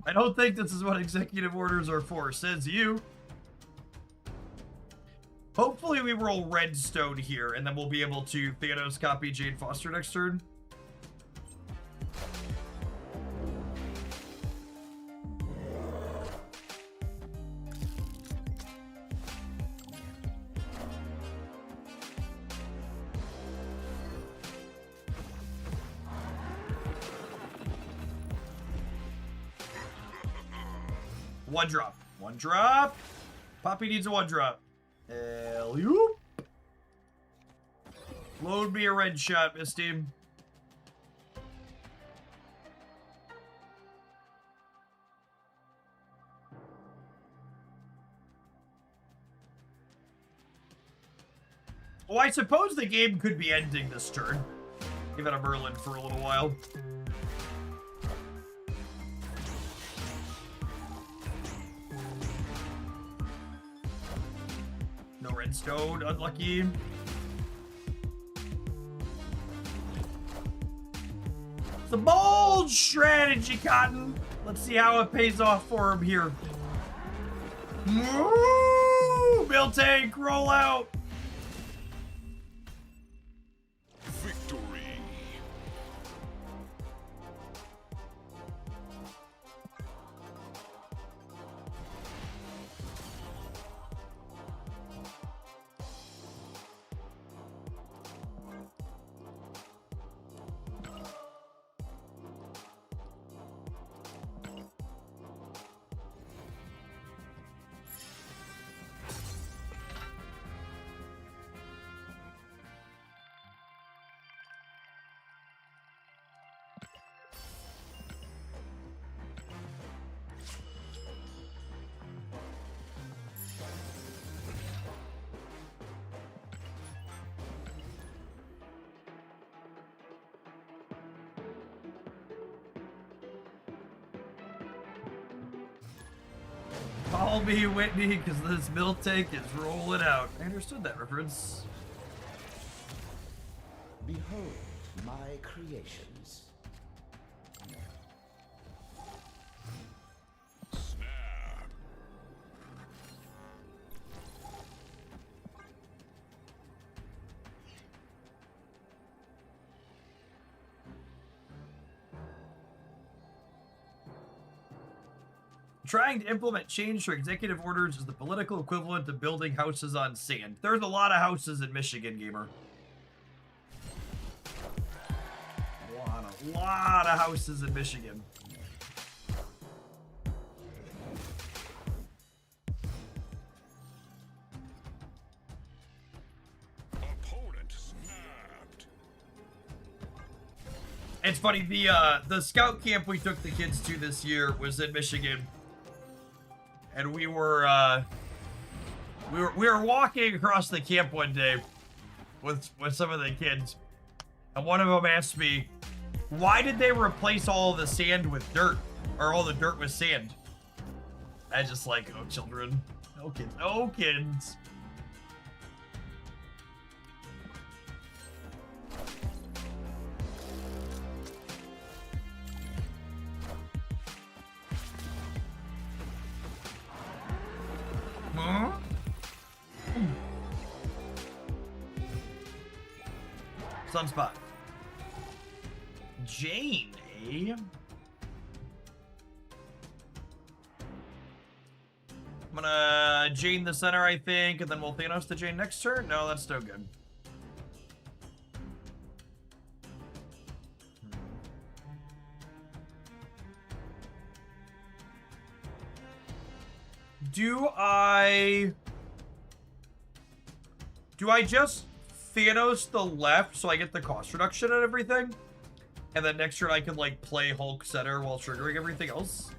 I don't think this is what executive orders are for, says you. Hopefully we roll Redstone here, and then we'll be able to Thanos copy Jade Foster next turn. One drop. One drop. Poppy needs a one drop. Alley-oop. Load me a red shot, Misty. Well, I suppose the game could be ending this turn. Give it a Merlin for a little while. No redstone, unlucky. It's a bold strategy, Cotton. Let's see how it pays off for him here. Woo! Bill Tank, roll out. Victory. Call me Whitney, because this middle tank is rolling out. I understood that reference. Behold my creations. Snap. Trying to implement change through executive orders is the political equivalent of building houses on sand. There's a lot of houses in Michigan, gamer. A lot of houses in Michigan. Opponent snapped. It's funny, the scout camp we took the kids to this year was in Michigan. And we were walking across the camp one day with some of the kids. And one of them asked me, why did they replace all the sand with dirt? Or all the dirt with sand? I just like, oh, children. No kids. No kids. Huh? Sunspot. Jane, eh? I'm gonna Jane the center, I think, and then we'll Thanos the Jane next turn? No, that's no good. Do I just Thanos the left so I get the cost reduction and everything? And then next turn I can like play Hulk center while triggering everything else?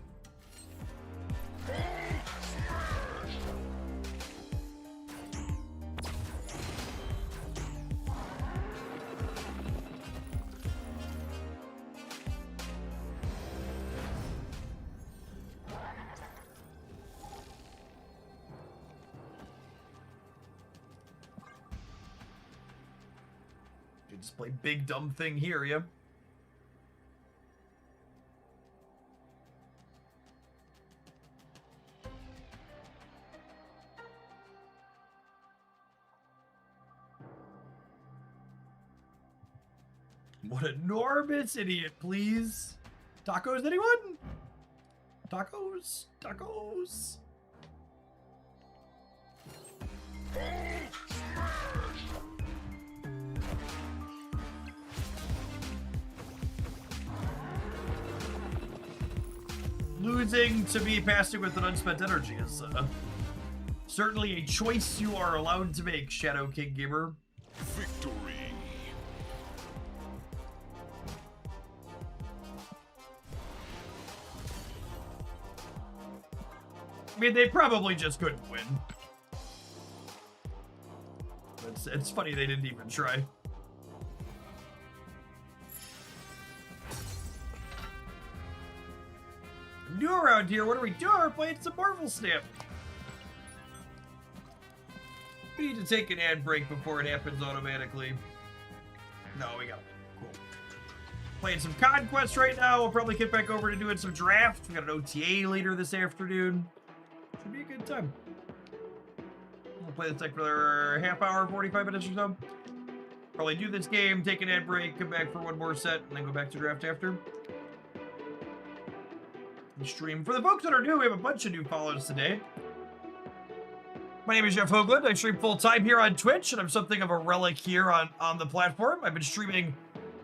You just play big dumb thing here, yeah? What enormous idiot, please. Tacos, anyone? Tacos? Tacos? losing to me passing with an unspent energy is certainly a choice you are allowed to make, Shadow King Gamer. Victory. I mean, they probably just couldn't win. It's funny they didn't even try. New around here, what are we doing? We're playing some Marvel Snap. We need to take an ad break before it happens automatically. No, we got it. Cool. Playing some Conquest right now. We'll probably get back over to doing some draft. We got an OTA later this afternoon. Should be a good time. We'll play this deck for another half hour, 45 minutes or so. Probably do this game, take an ad break, come back for one more set, and then go back to draft after. And stream. For the folks that are new, we have a bunch of new follows today. My name is Jeff Hoagland. I stream full-time here on Twitch, and I'm something of a relic here on the platform. I've been streaming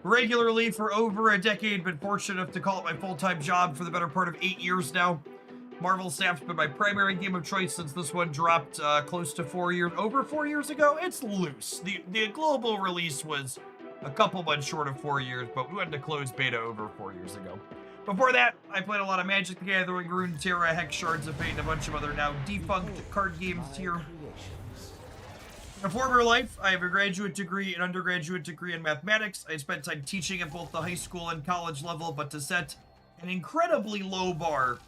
regularly for over a decade, been fortunate enough to call it my full-time job for the better part of 8 years now. Marvel Snap's been my primary game of choice since this one dropped close to over 4 years ago. It's loose. The global release was a couple months short of 4 years, but we went to closed beta over 4 years ago. Before that, I played a lot of Magic the Gathering, Runeterra, Hex Shards of Fate, and a bunch of other now defunct card games here. In a former life, I have a graduate degree and undergraduate degree in mathematics. I spent time teaching at both the high school and college level, but to set an incredibly low bar,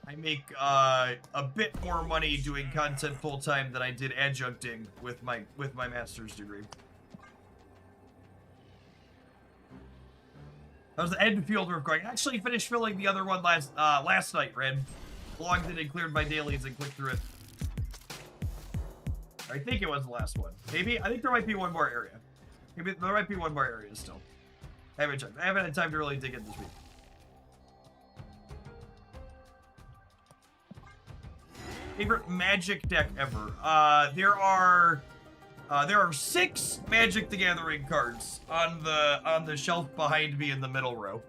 I make a bit more money doing content full-time than I did adjuncting with my master's degree. That was the end field we're going. I actually finished filling the other one last night, Red. Logged in and cleared my dailies and clicked through it. I think it was the last one. Maybe? I think there might be one more area. Maybe there might be one more area still. I haven't checked. I haven't had time to really dig in this week. Favorite Magic deck ever. There are 6 Magic the Gathering cards on the shelf behind me in the middle row.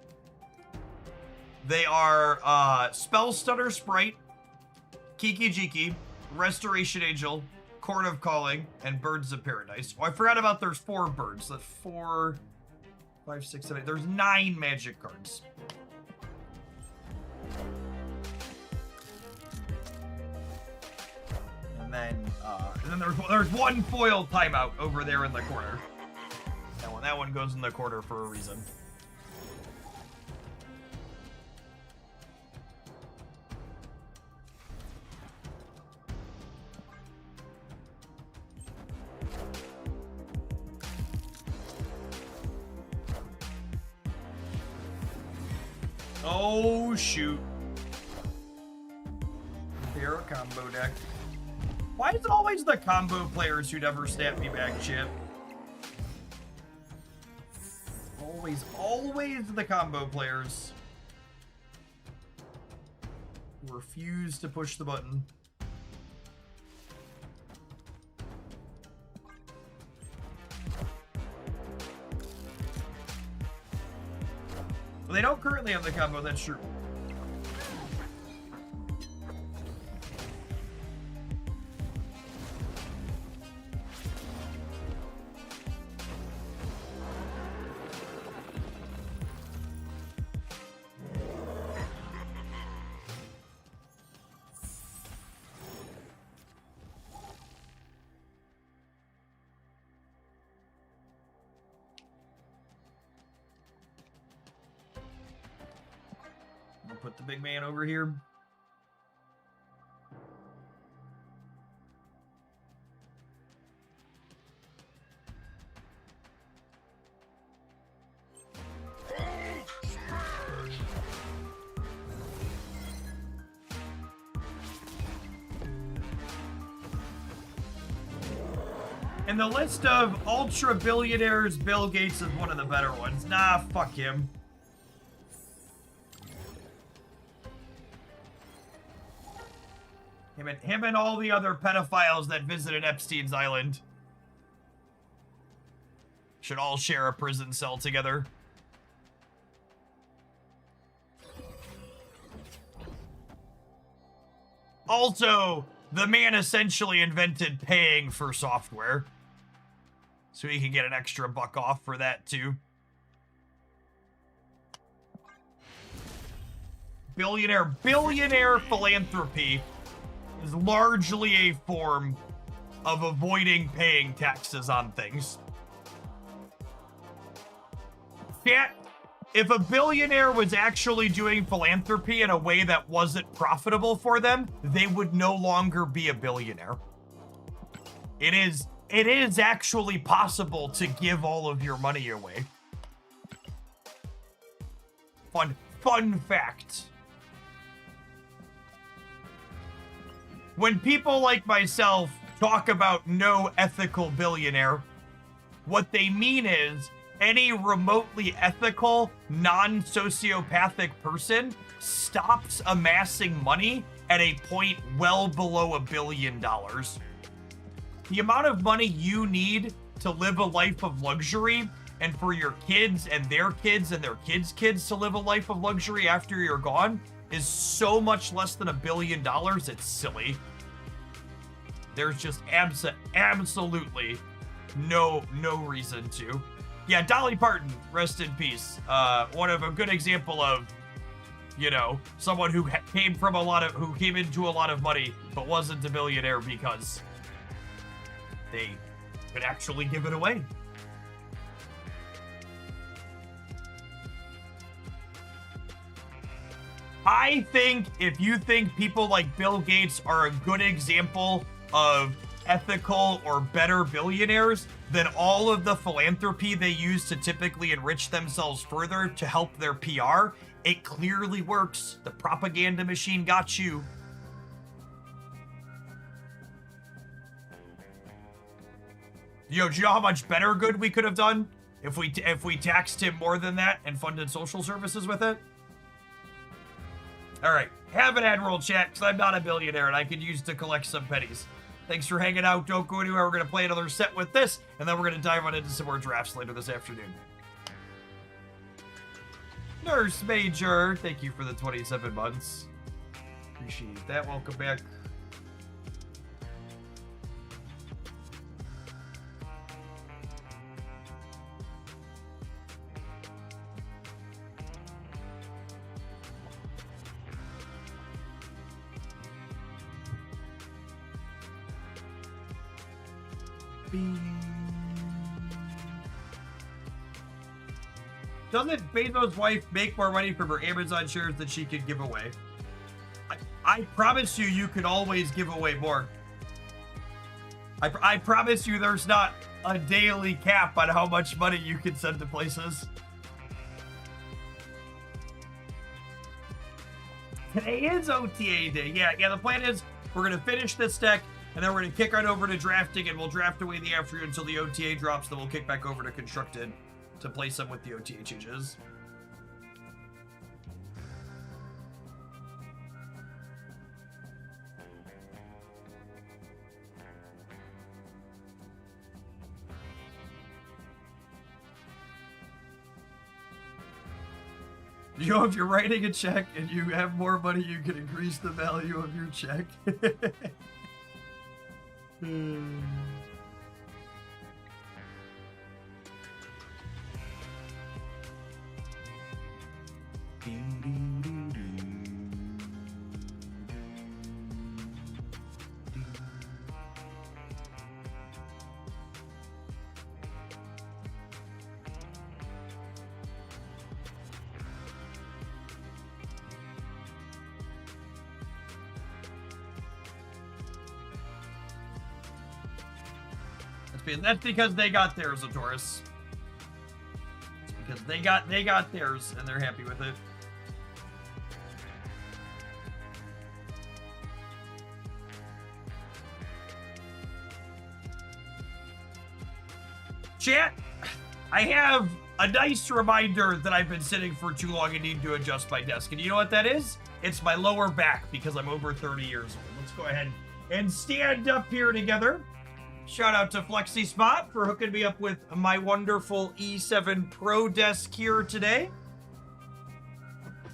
They are Spell Stutter Sprite, Kiki Jiki, Restoration Angel, Court of Calling, and Birds of Paradise. Oh, I forgot about there's 4 birds. That's 4, 5, 6, 7, 8. There's 9 Magic cards. And then there's one foil timeout over there in the corner. That one goes in the corner for a reason. Oh shoot. They're a combo deck. Why is it always the combo players who never snap me back, Chip? Always the combo players who refuse to push the button. Well, they don't currently have the combo, that's true. Put the big man over here. In the list of ultra billionaires, Bill Gates is one of the better ones. Nah, fuck him. Him and all the other pedophiles that visited Epstein's Island should all share a prison cell together. Also, the man essentially invented paying for software. So he can get an extra buck off for that too. Billionaire philanthropy is largely a form of avoiding paying taxes on things. Chat, if a billionaire was actually doing philanthropy in a way that wasn't profitable for them, they would no longer be a billionaire. It is actually possible to give all of your money away. Fun fact. When people like myself talk about no ethical billionaire, what they mean is any remotely ethical, non-sociopathic person stops amassing money at a point well below $1 billion. The amount of money you need to live a life of luxury and for your kids and their kids and their kids' kids to live a life of luxury after you're gone is so much less than $1 billion, it's silly. There's just absolutely no reason to. Yeah, Dolly Parton, rest in peace. One of a good example of, you know, someone who came into a lot of money, but wasn't a billionaire because they could actually give it away. I think if you think people like Bill Gates are a good example of ethical or better billionaires, then all of the philanthropy they use to typically enrich themselves further to help their PR, it clearly works. The propaganda machine got you. Yo, do you know how much better good we could have done if we taxed him more than that and funded social services with it? All right, have an Admiral chat, because I'm not a billionaire and I could use to collect some pennies. Thanks for hanging out. Don't go anywhere. We're going to play another set with this, and then we're going to dive on into some more drafts later this afternoon. Nurse Major, thank you for the 27 months. Appreciate that. Welcome back. Doesn't Bezos' wife make more money from her Amazon shares than she could give away? I promise you could always give away more. I promise you there's not a daily cap on how much money you can send to places. Today is OTA day. Yeah, the plan is we're going to finish this deck, and then we're going to kick on over to drafting, and we'll draft away the afternoon until the OTA drops, then we'll kick back over to constructed to play some with the OTA changes. You know, if you're writing a check and you have more money, you can increase the value of your check. That's because they got theirs, Taurus. It's because they got theirs and they're happy with it. Chat, I have a nice reminder that I've been sitting for too long and need to adjust my desk. And you know what that is? It's my lower back because I'm over 30 years old. Let's go ahead and stand up here together. Shout out to FlexiSpot for hooking me up with my wonderful E7 Pro desk here today.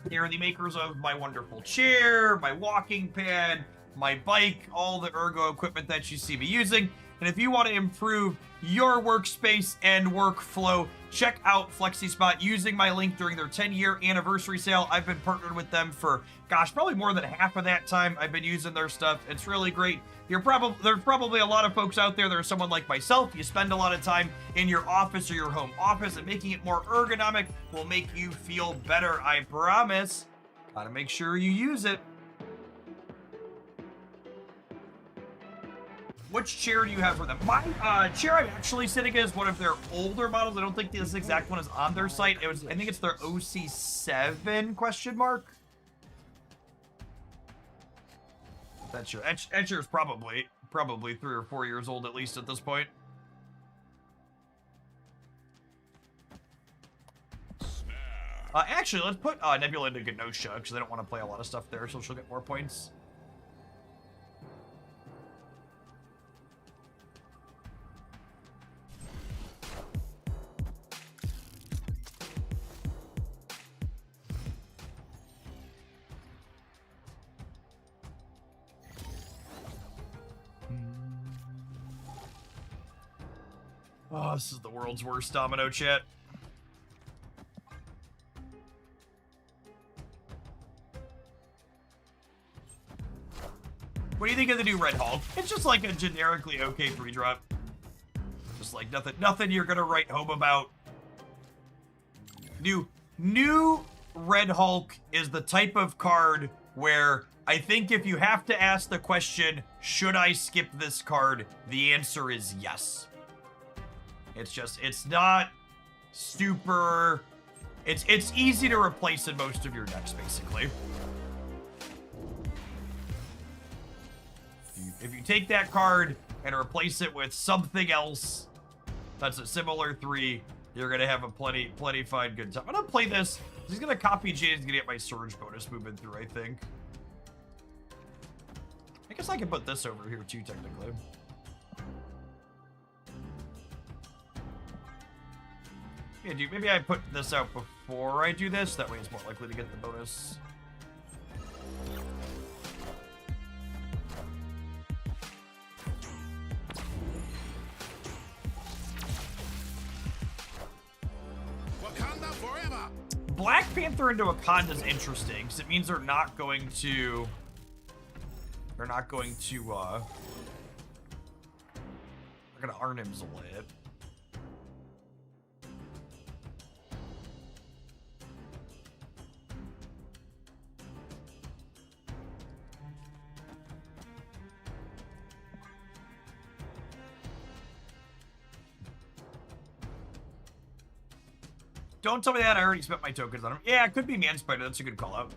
They are the makers of my wonderful chair, my walking pad, my bike, all the ergo equipment that you see me using. And if you want to improve your workspace and workflow, check out FlexiSpot using my link during their 10-year anniversary sale. I've been partnered with them for, gosh, probably more than half of that time. I've been using their stuff. It's really great. There's probably a lot of folks out there that are someone like myself. You spend a lot of time in your office or your home office, and making it more ergonomic will make you feel better, I promise. Gotta make sure you use it. Which chair do you have for them? My chair I'm actually sitting in is one of their older models. I don't think this exact one is on their site. I think it's their OC7 question mark. That chair is probably 3 or 4 years old at least at this point. Actually, let's put Nebula into Genosha because I don't want to play a lot of stuff there, so she'll get more points. Oh, this is the world's worst domino, chat. What do you think of the new Red Hulk? It's just like a generically okay 3-drop. Just like nothing you're gonna write home about. New Red Hulk is the type of card where I think if you have to ask the question, should I skip this card? The answer is yes. It's not super, it's easy to replace in most of your decks, basically. If you take that card and replace it with something else that's a similar 3, you're gonna have a plenty fine good time. I'm gonna play this. He's gonna copy Jade. He's gonna get my Surge bonus moving through, I think. I guess I can put this over here too, technically. Yeah, dude, maybe I put this out before I do this. That way it's more likely to get the bonus. Wakanda forever. Black Panther into Wakanda is interesting because it means they're not going to they're gonna Arnim's it. Don't tell me that. I already spent my tokens on him. Yeah, it could be Manspider. That's a good call out.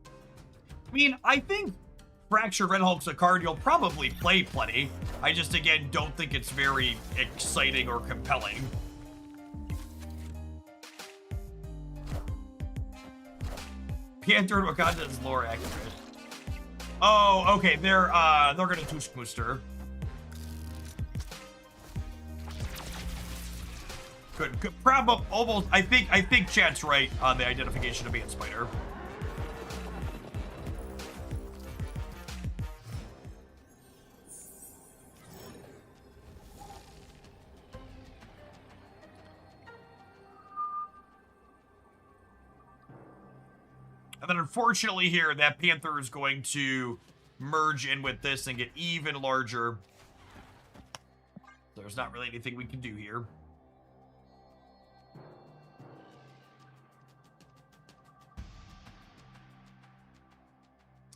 I mean, I think Fractured Red Hulk's a card you'll probably play plenty. I just, again, don't think it's very exciting or compelling. Panther and Wakanda is lore accurate. Oh, okay. They're gonna Tusk Booster. Good. Probably almost. I think Chat's right on the identification of Manspider. And then unfortunately here, that Panther is going to merge in with this and get even larger. There's not really anything we can do here.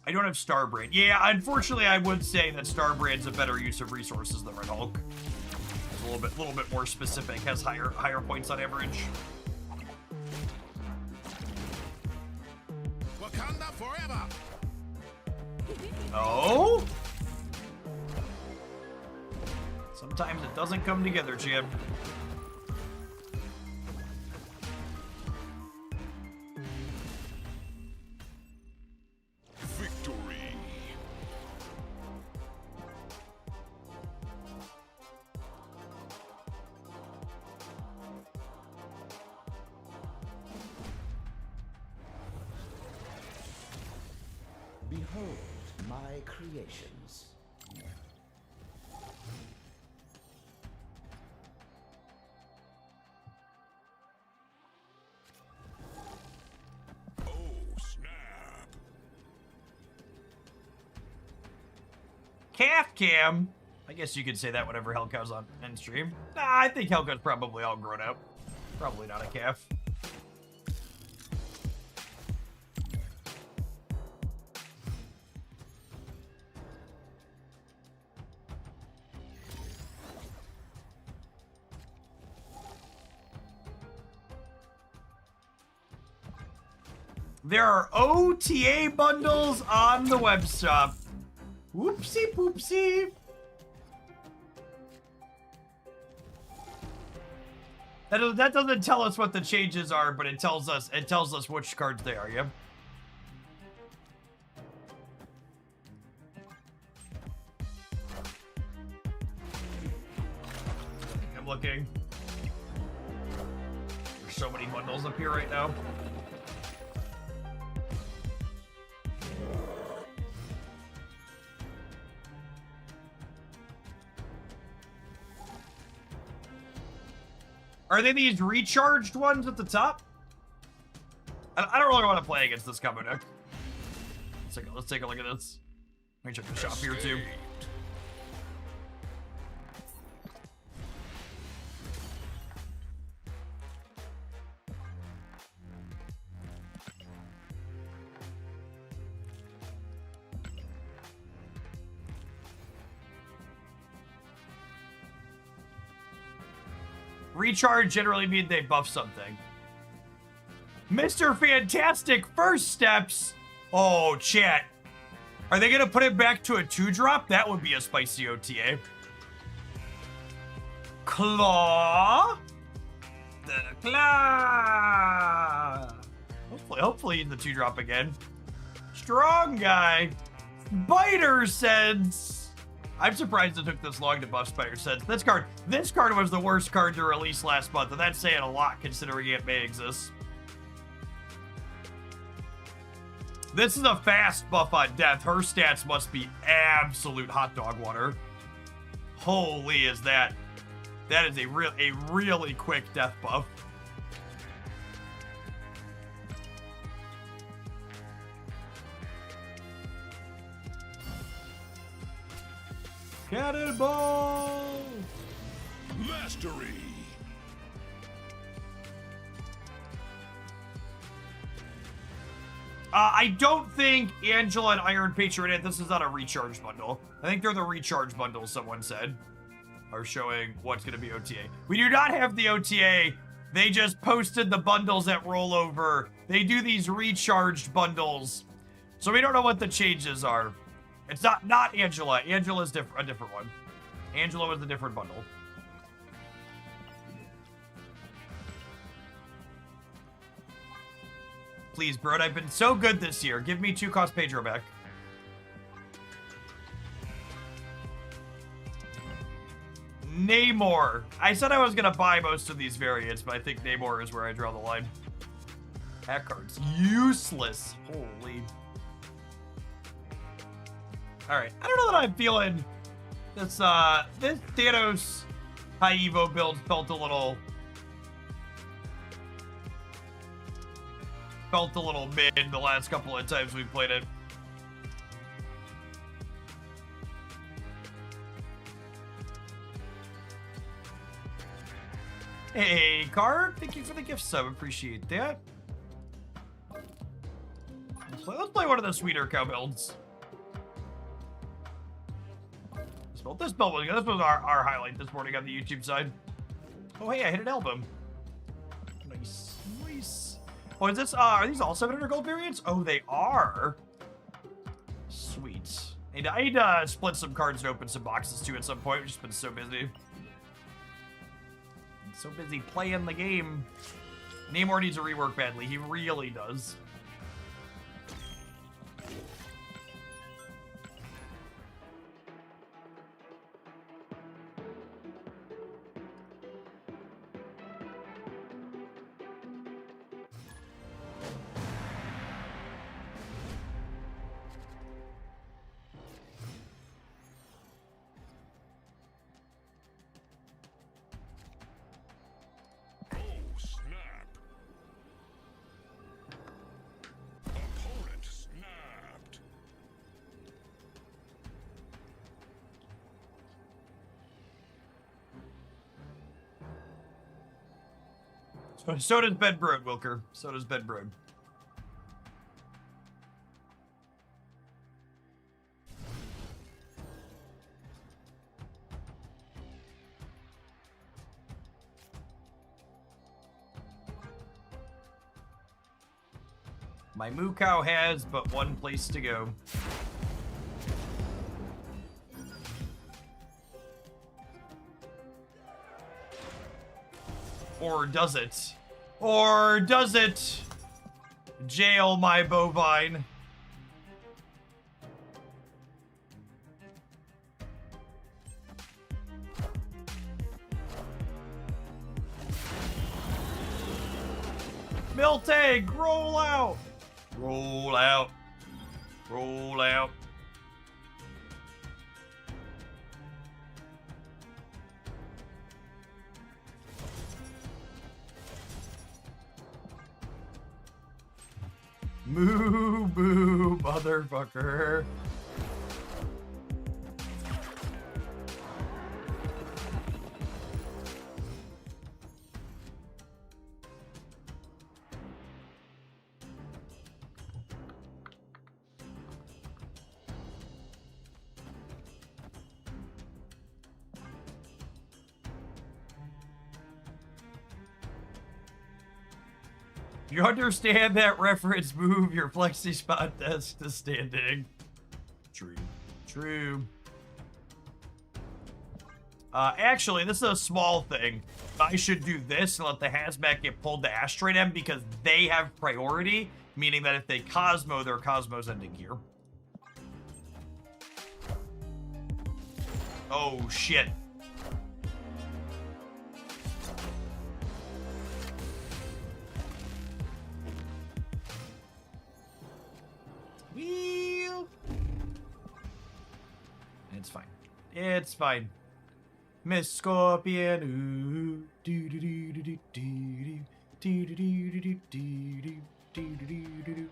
I don't have Starbrand. Yeah, unfortunately, I would say that Starbrand's a better use of resources than Red Hulk. It's a little bit more specific, has higher points on average. Wakanda forever. Oh? Sometimes it doesn't come together, Chip. Victory. Behold my my creations. Oh, snap. Calf cam. I guess you could say that whenever Hellcow's on end stream. Nah, I think Hellcow's probably all grown up. Probably not a calf. There are OTA bundles on the web shop. Whoopsie poopsie. That doesn't tell us what the changes are, but it tells us which cards they are, yeah? I'm looking. There's so many bundles up here right now. Are they these recharged ones at the top? I don't really want to play against this combo deck. Let's take a look at this. Let me check the shop here too. Recharge generally means they buff something. Mr. Fantastic First Steps. Oh, chat. Are they going to put it back to a 2-drop? That would be a spicy OTA. Claw. The claw. Hopefully in the 2-drop again. Strong guy. Spider Sense. I'm surprised it took this long to buff Spider Sense. This card was the worst card to release last month, and that's saying a lot considering it may exist. This is a fast buff on death. Her stats must be absolute hot dog water. Holy is that. That is a really quick death buff. Cannonball! Mastery. I don't think Angela and Iron Patriot, this is not a recharge bundle. I think they're the recharge bundles, someone said, are showing what's going to be OTA. We do not have the OTA. They just posted the bundles at rollover. They do these recharged bundles. So we don't know what the changes are. It's not Angela. Angela's a different one. Angela was a different bundle. Please, bro, I've been so good this year. Give me 2 cost Pedro back. Namor. I said I was going to buy most of these variants, but I think Namor is where I draw the line. That card's useless. Holy. Alright, I don't know that I'm feeling this, this Thanos High Evo build felt a little mid the last couple of times we played it. Hey, Card, thank you for the gift sub. Appreciate that. Let's play one of the sweeter cow builds. This build was our highlight this morning on the YouTube side. Oh, hey, I hit an album. Nice. Nice. Oh, is this, are these all 700 gold variants? Oh, they are. Sweet. I need to split some cards and open some boxes too at some point. We've just been so busy. So busy playing the game. Namor needs a rework badly. He really does. So does Ben Brood, Wilker. So does Ben Brood. My moo cow has but one place to go. Or does it? Or does it? Jail my bovine. Miltank, roll out! Roll out. Roll out. Moo boo, motherfucker. You understand that reference? Move your flexi spot desk to standing. True. True. Actually, this is a small thing. I should do this and let the hazmat get pulled to Asteroid M because they have priority, meaning that if they Cosmo, their Cosmo's ending here. Oh, shit. It's fine. It's fine. Miss Scorpion. Ooh. Do do do do do do do do do do do do do do do.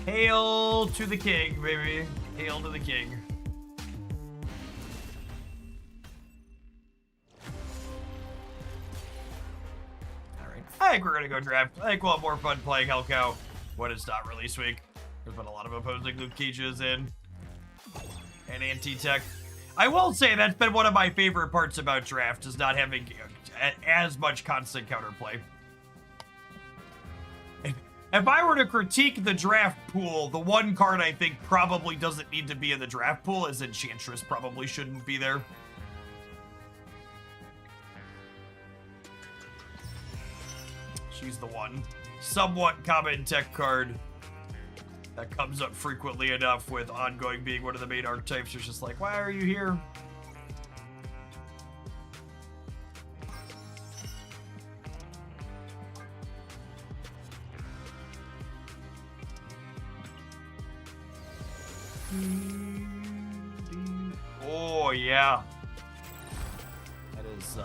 Hail to the king, baby. Hail to the king. Alright. I think we're gonna go draft. I think we'll have more fun playing Hellcow when it's not release week. There's been a lot of opposing Luke Cages in. And anti-tech. I will say that's been one of my favorite parts about draft, is not having as much constant counterplay. If I were to critique the draft pool, the one card I think probably doesn't need to be in the draft pool is Enchantress. Probably shouldn't be there. She's the one somewhat common tech card that comes up frequently enough with ongoing being one of the main archetypes. It's just like, why are you here? Oh, yeah. That is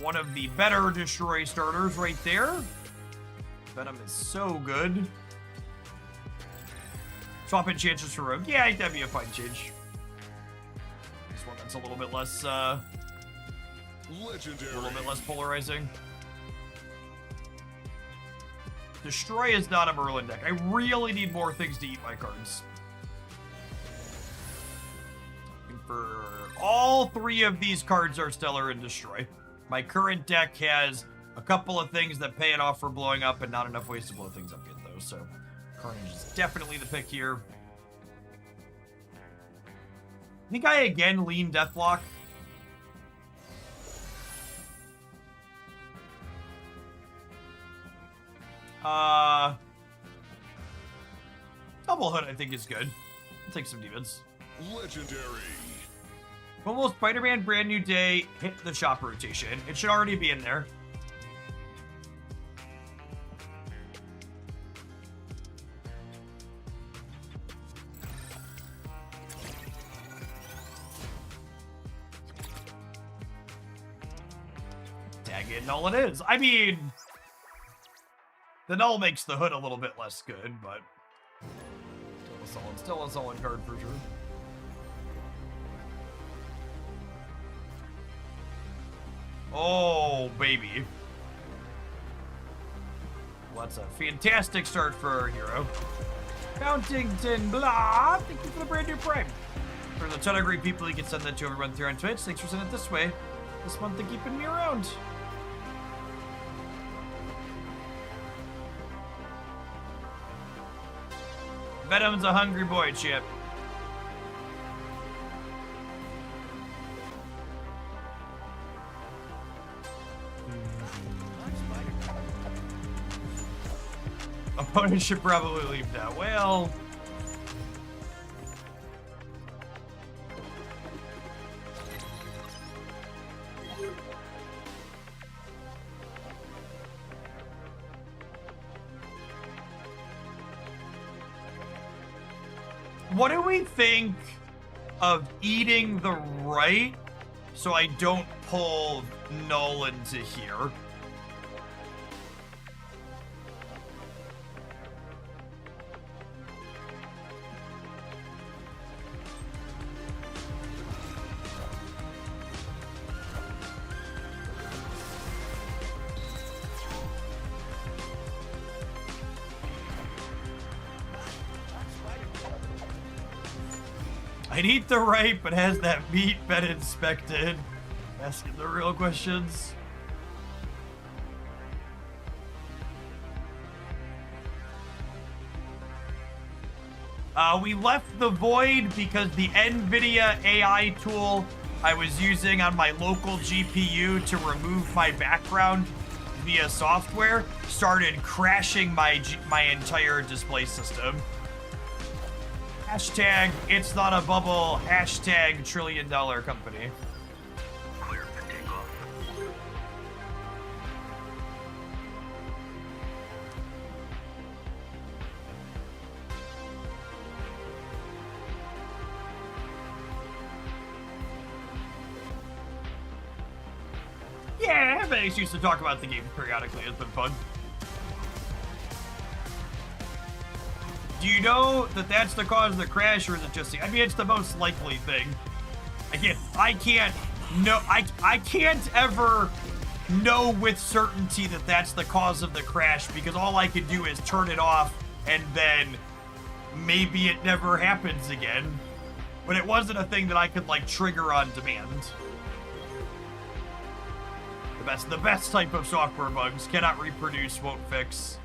one of the better destroy starters right there. Venom is so good. Swap Enchantress for Rogue. Yeah, that'd be a fine change. This one that's a little bit less, Legendary. a little bit less polarizing. Destroy is not a Merlin deck. I really need more things to eat my cards. For all three of these cards are Stellar and Destroy. My current deck has a couple of things that pay it off for blowing up and not enough ways to blow things up yet, though. So Carnage is definitely the pick here. I think I again lean Deathlock. Double Hood I think is good. I'll take some demons. Legendary. When will Spider-Man Brand New Day hit the shop rotation? It should already be in there. Again, Nolan is. I mean, the null makes the hood a little bit less good, but still a solid card for sure. Oh, baby. What's a fantastic start for our hero. Fountington Blah, thank you for the brand new prime. There's a ton of great people you can send that to everyone through on Twitch. Thanks for sending it this way. This month and keeping me around. Venom's a hungry boy, Chip. Opponent should probably leave now. Well, what do we think of eating the right so I don't pull Nolan to here? I'd eat the right, but has that meat been inspected? Asking the real questions. We left the void because the NVIDIA AI tool I was using on my local GPU to remove my background via software started crashing my entire display system. Hashtag, it's not a bubble. Hashtag $1 trillion company. Clear for takeoff. Yeah, I've been used to talk about the game periodically. It's been fun. Do you know that that's the cause of the crash, or is it just... I mean, it's the most likely thing. Again, I can't ever know with certainty that that's the cause of the crash, because all I could do is turn it off, and then maybe it never happens again. But it wasn't a thing that I could, like, trigger on demand. The best type of software bugs. Cannot reproduce, won't fix.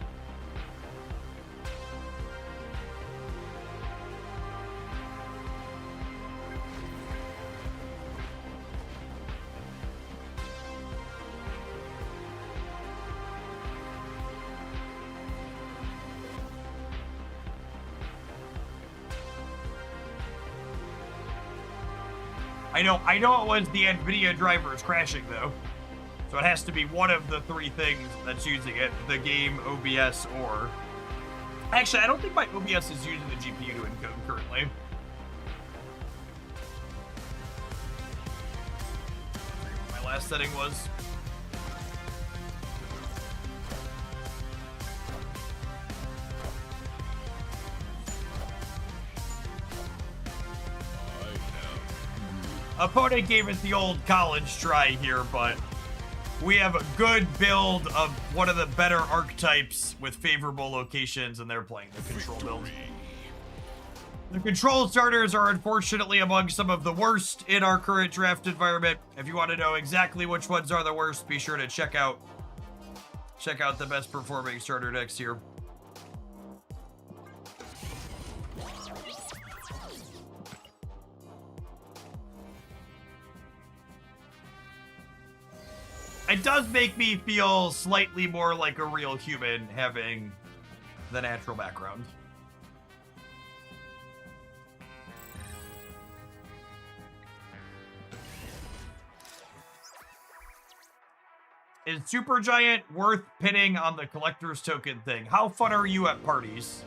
I know it was the NVIDIA drivers crashing though. So it has to be one of the three things that's using it. The game, OBS, or... Actually, I don't think my OBS is using the GPU to encode currently. My last setting was... Opponent gave it the old college try here, but we have a good build of one of the better archetypes with favorable locations, and they're playing the control build. The control starters are unfortunately among some of the worst in our current draft environment. If you want to know exactly which ones are the worst, be sure to check out the best performing starter decks here. It does make me feel slightly more like a real human having the natural background. Is Supergiant worth pinning on the collector's token thing? How fun are you at parties?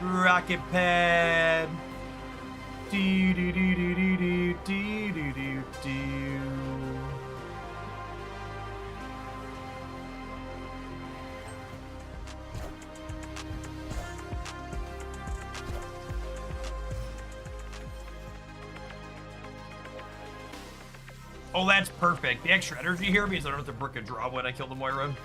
Rocket pad. Do do do do do do do do do do. Oh, that's perfect. The extra energy here means I don't have to brick a draw when I kill the Moira.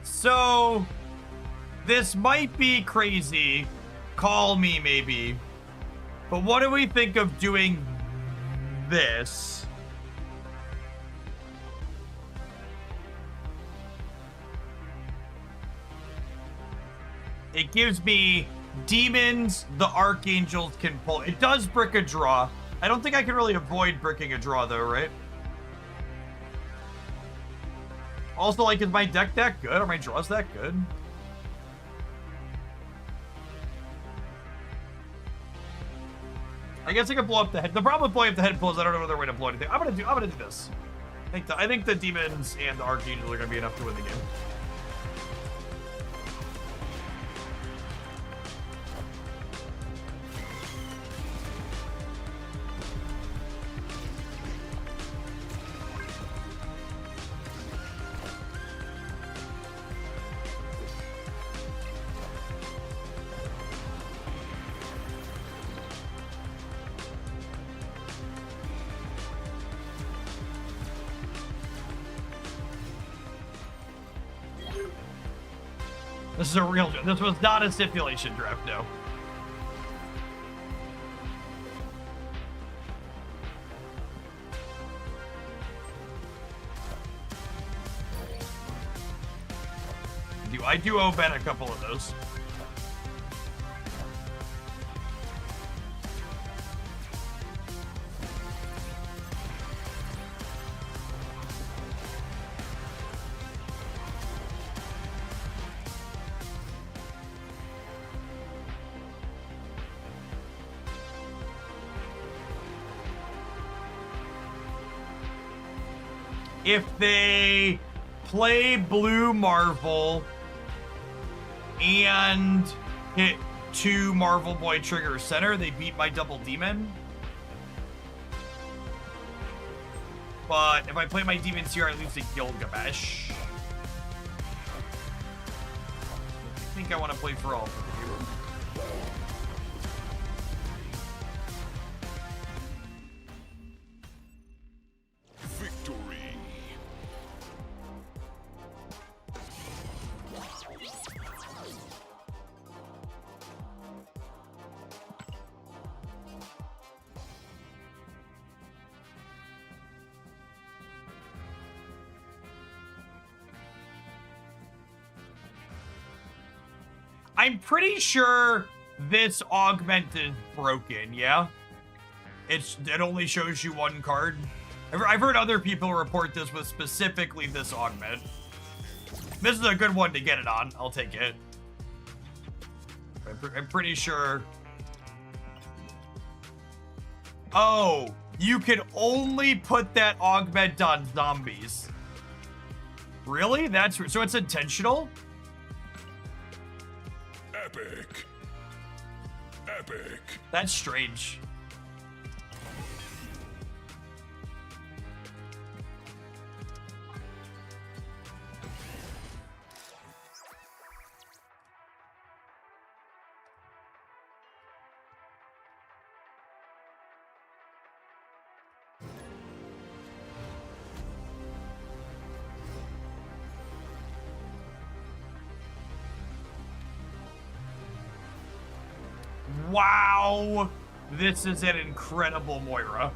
So, this might be crazy. Call me, maybe. But what do we think of doing this? It gives me demons the archangels can pull. It does brick a draw. I don't think I can really avoid bricking a draw, though, right? Also, like, is my deck that good? Are my draws that good? I guess I could blow up the head. The problem with blowing up the head pull is I don't know another way to blow anything. I'm gonna do this. I think the demons and the archangels are gonna be enough to win the game. This is a real. This was not a stipulation draft, no. I do owe Ben a couple of those. If they play Blue Marvel and hit 2 Marvel Boy Trigger Center, they beat my double demon. But if I play my demons here, I lose to Gilgamesh. I think I want to play for all of you. I'm pretty sure this augment is broken, yeah? It only shows you 1 card. I've heard other people report this with specifically this augment. This is a good one to get it on. I'll take it. I'm pretty sure. Oh, you can only put that augment on zombies. Really? So it's intentional? Epic. Epic. That's strange. Wow, this is an incredible Moira.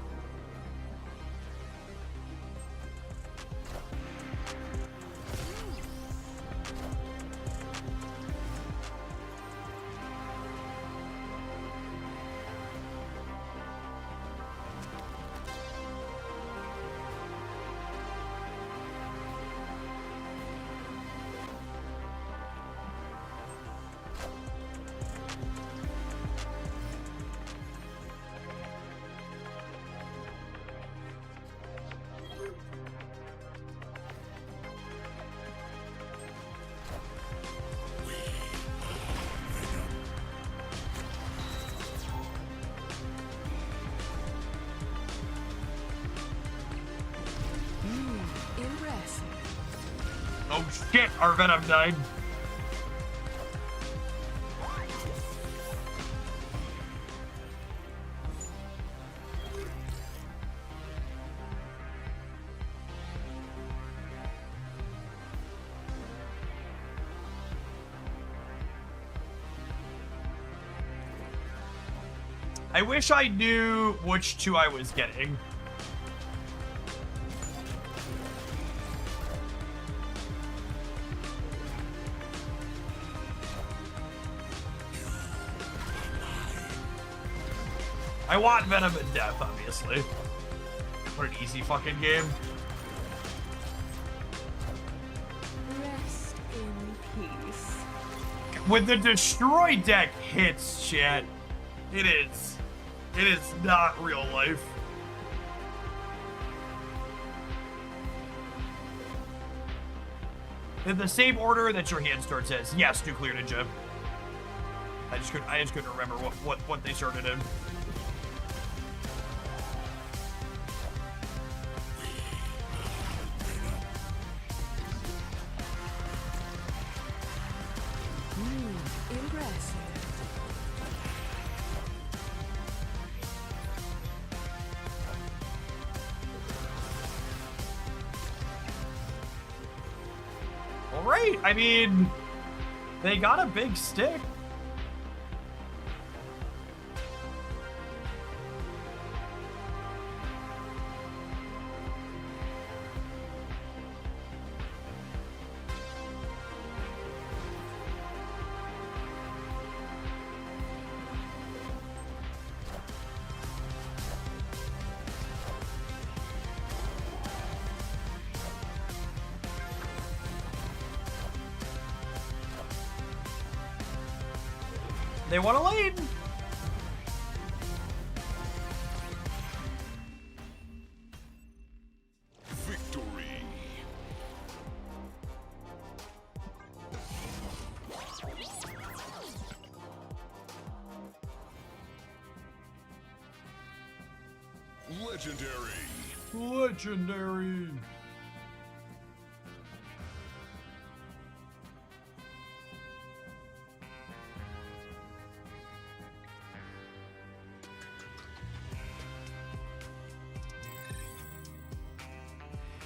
shit, our Venom died. I wish I knew which two I was getting. I want Venom and Death, obviously. What an easy fucking game. Rest in peace. When the Destroy deck hits, chat, it is not real life. In the same order that your hand starts as. Yes, Nuclear Ninja. I just couldn't remember what they started in. Impressive. All right, I mean, they got a big stick. They want a lead. Victory. Legendary. Legendary.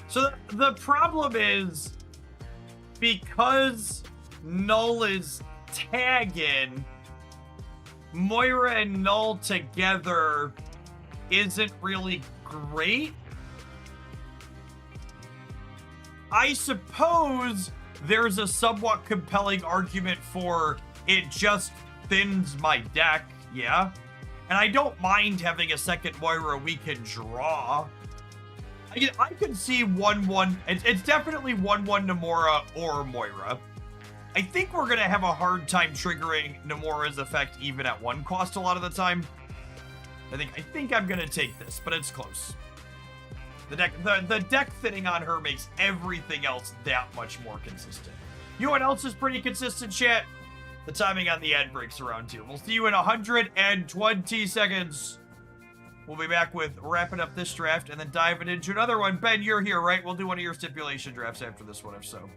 So the problem is, because Null is tagging, Moira and Null together isn't really great. I suppose there's a somewhat compelling argument for it just thins my deck, yeah? And I don't mind having a second Moira we can draw. I could see 1-1. It's definitely 1-1 Nomura or Moira. I think we're going to have a hard time triggering Nomura's effect even at 1 cost a lot of the time. I think I'm going to take this, but it's close. The deck thinning on her makes everything else that much more consistent. You know what else is pretty consistent, chat? The timing on the end breaks around too. We'll see you in 120 seconds. We'll be back with wrapping up this draft and then diving into another one. Ben, you're here, right? We'll do one of your stipulation drafts after this one, if so.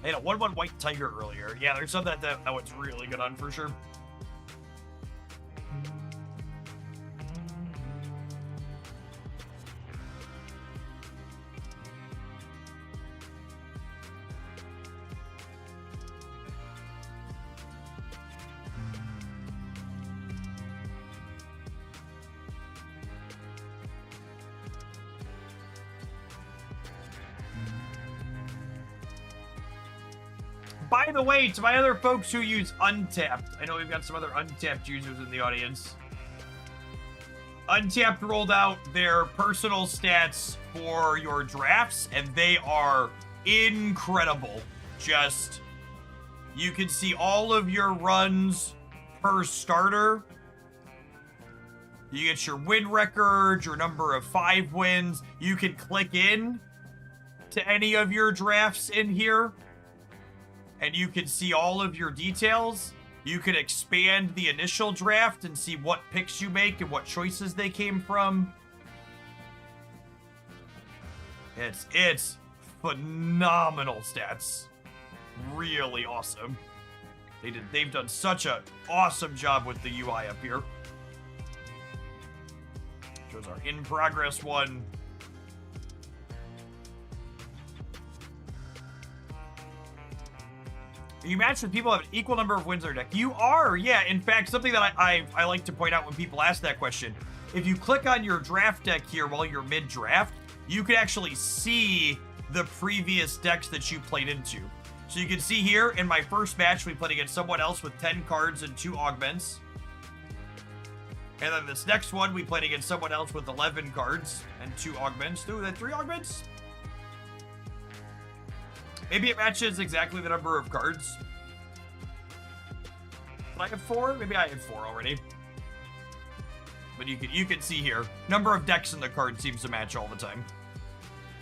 I had a 1-1 White Tiger earlier. Yeah, there's some that one's really good on for sure. By the way, to my other folks who use Untapped, I know we've got some other Untapped users in the audience. Untapped rolled out their personal stats for your drafts, and they are incredible. Just You can see all of your runs per starter. You get your win record, your number of 5 wins. You can click in to any of your drafts in here, and you can see all of your details. You can expand the initial draft and see what picks you make and what choices they came from. It's phenomenal stats. Really awesome. They've done such an awesome job with the UI up here. Shows our in progress one. You match with people who have an equal number of wins in their deck. You are, yeah. In fact, something that I like to point out when people ask that question, if you click on your draft deck here while you're mid-draft, you can actually see the previous decks that you played into. So you can see here, in my first match, we played against someone else with 10 cards and 2 augments. And then this next one, we played against someone else with 11 cards and 2 augments. Ooh, that 3 augments? Maybe it matches exactly the number of cards. Did I have 4? Maybe I have 4 already. But you can see here, number of decks in the card seems to match all the time.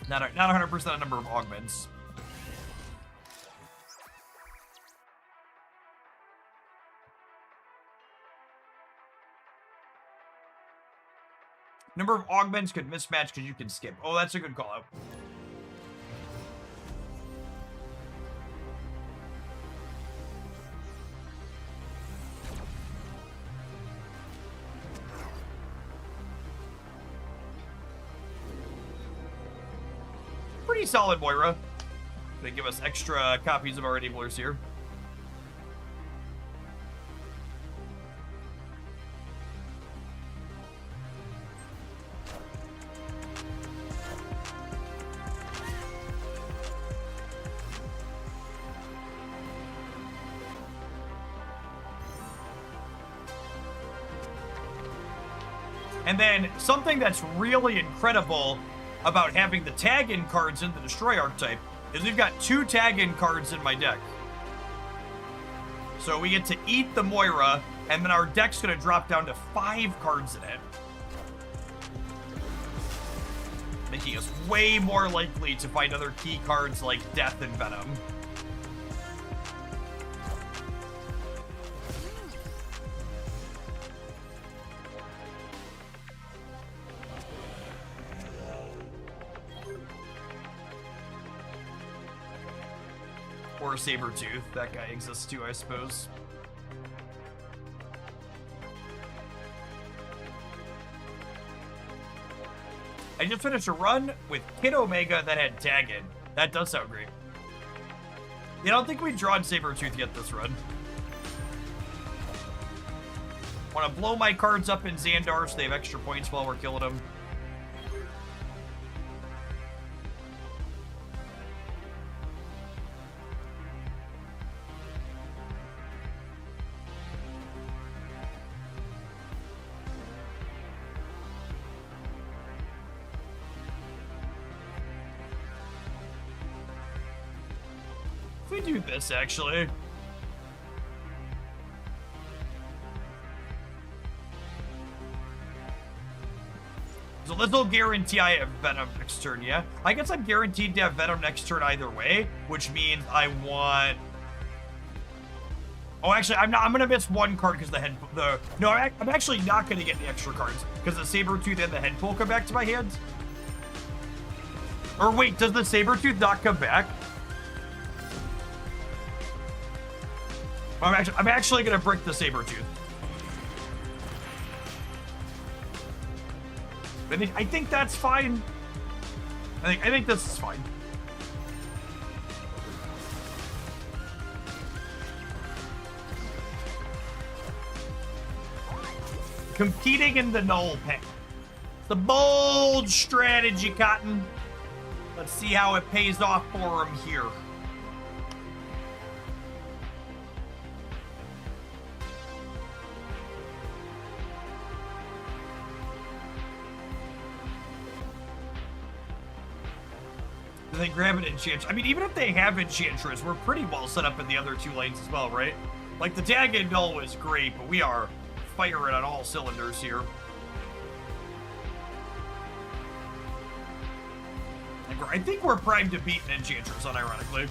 Not 100% a number of augments. Number of augments could mismatch because you can skip. Oh, that's a good call out. Pretty solid Moira. They give us extra copies of our enablers here. And then something that's really incredible about having the tag-in cards in the Destroy archetype is we've got 2 tag-in cards in my deck. So we get to eat the Moira, and then our deck's going to drop down to 5 cards in it. Making us way more likely to find other key cards like Death and Venom. Or Sabretooth. That guy exists too, I suppose. I just finished a run with Kid Omega that had tag in. That does sound great. I don't think we've drawn Sabretooth yet this run. Want to blow my cards up in Xandar so they have extra points while we're killing them. We do this actually. So this will guarantee I have Venom next turn, yeah? I guess I'm guaranteed to have Venom next turn either way, which means I want... Oh, actually, I'm gonna miss 1 card because No, I'm actually not gonna get the extra cards because the Sabretooth and the Headpool come back to my hands. Or wait, does the Sabretooth not come back? I'm actually gonna brick the Sabretooth. I think that's fine. I think this is fine. Competing in the null pack. It's a bold strategy, Cotton. Let's see how it pays off for him here. they grab an Enchantress. I mean, even if they have Enchantress, we're pretty well set up in the other 2 lanes as well, right? Like, the Dagon Null was great, but we are firing on all cylinders here. I think we're primed to beat an Enchantress, unironically.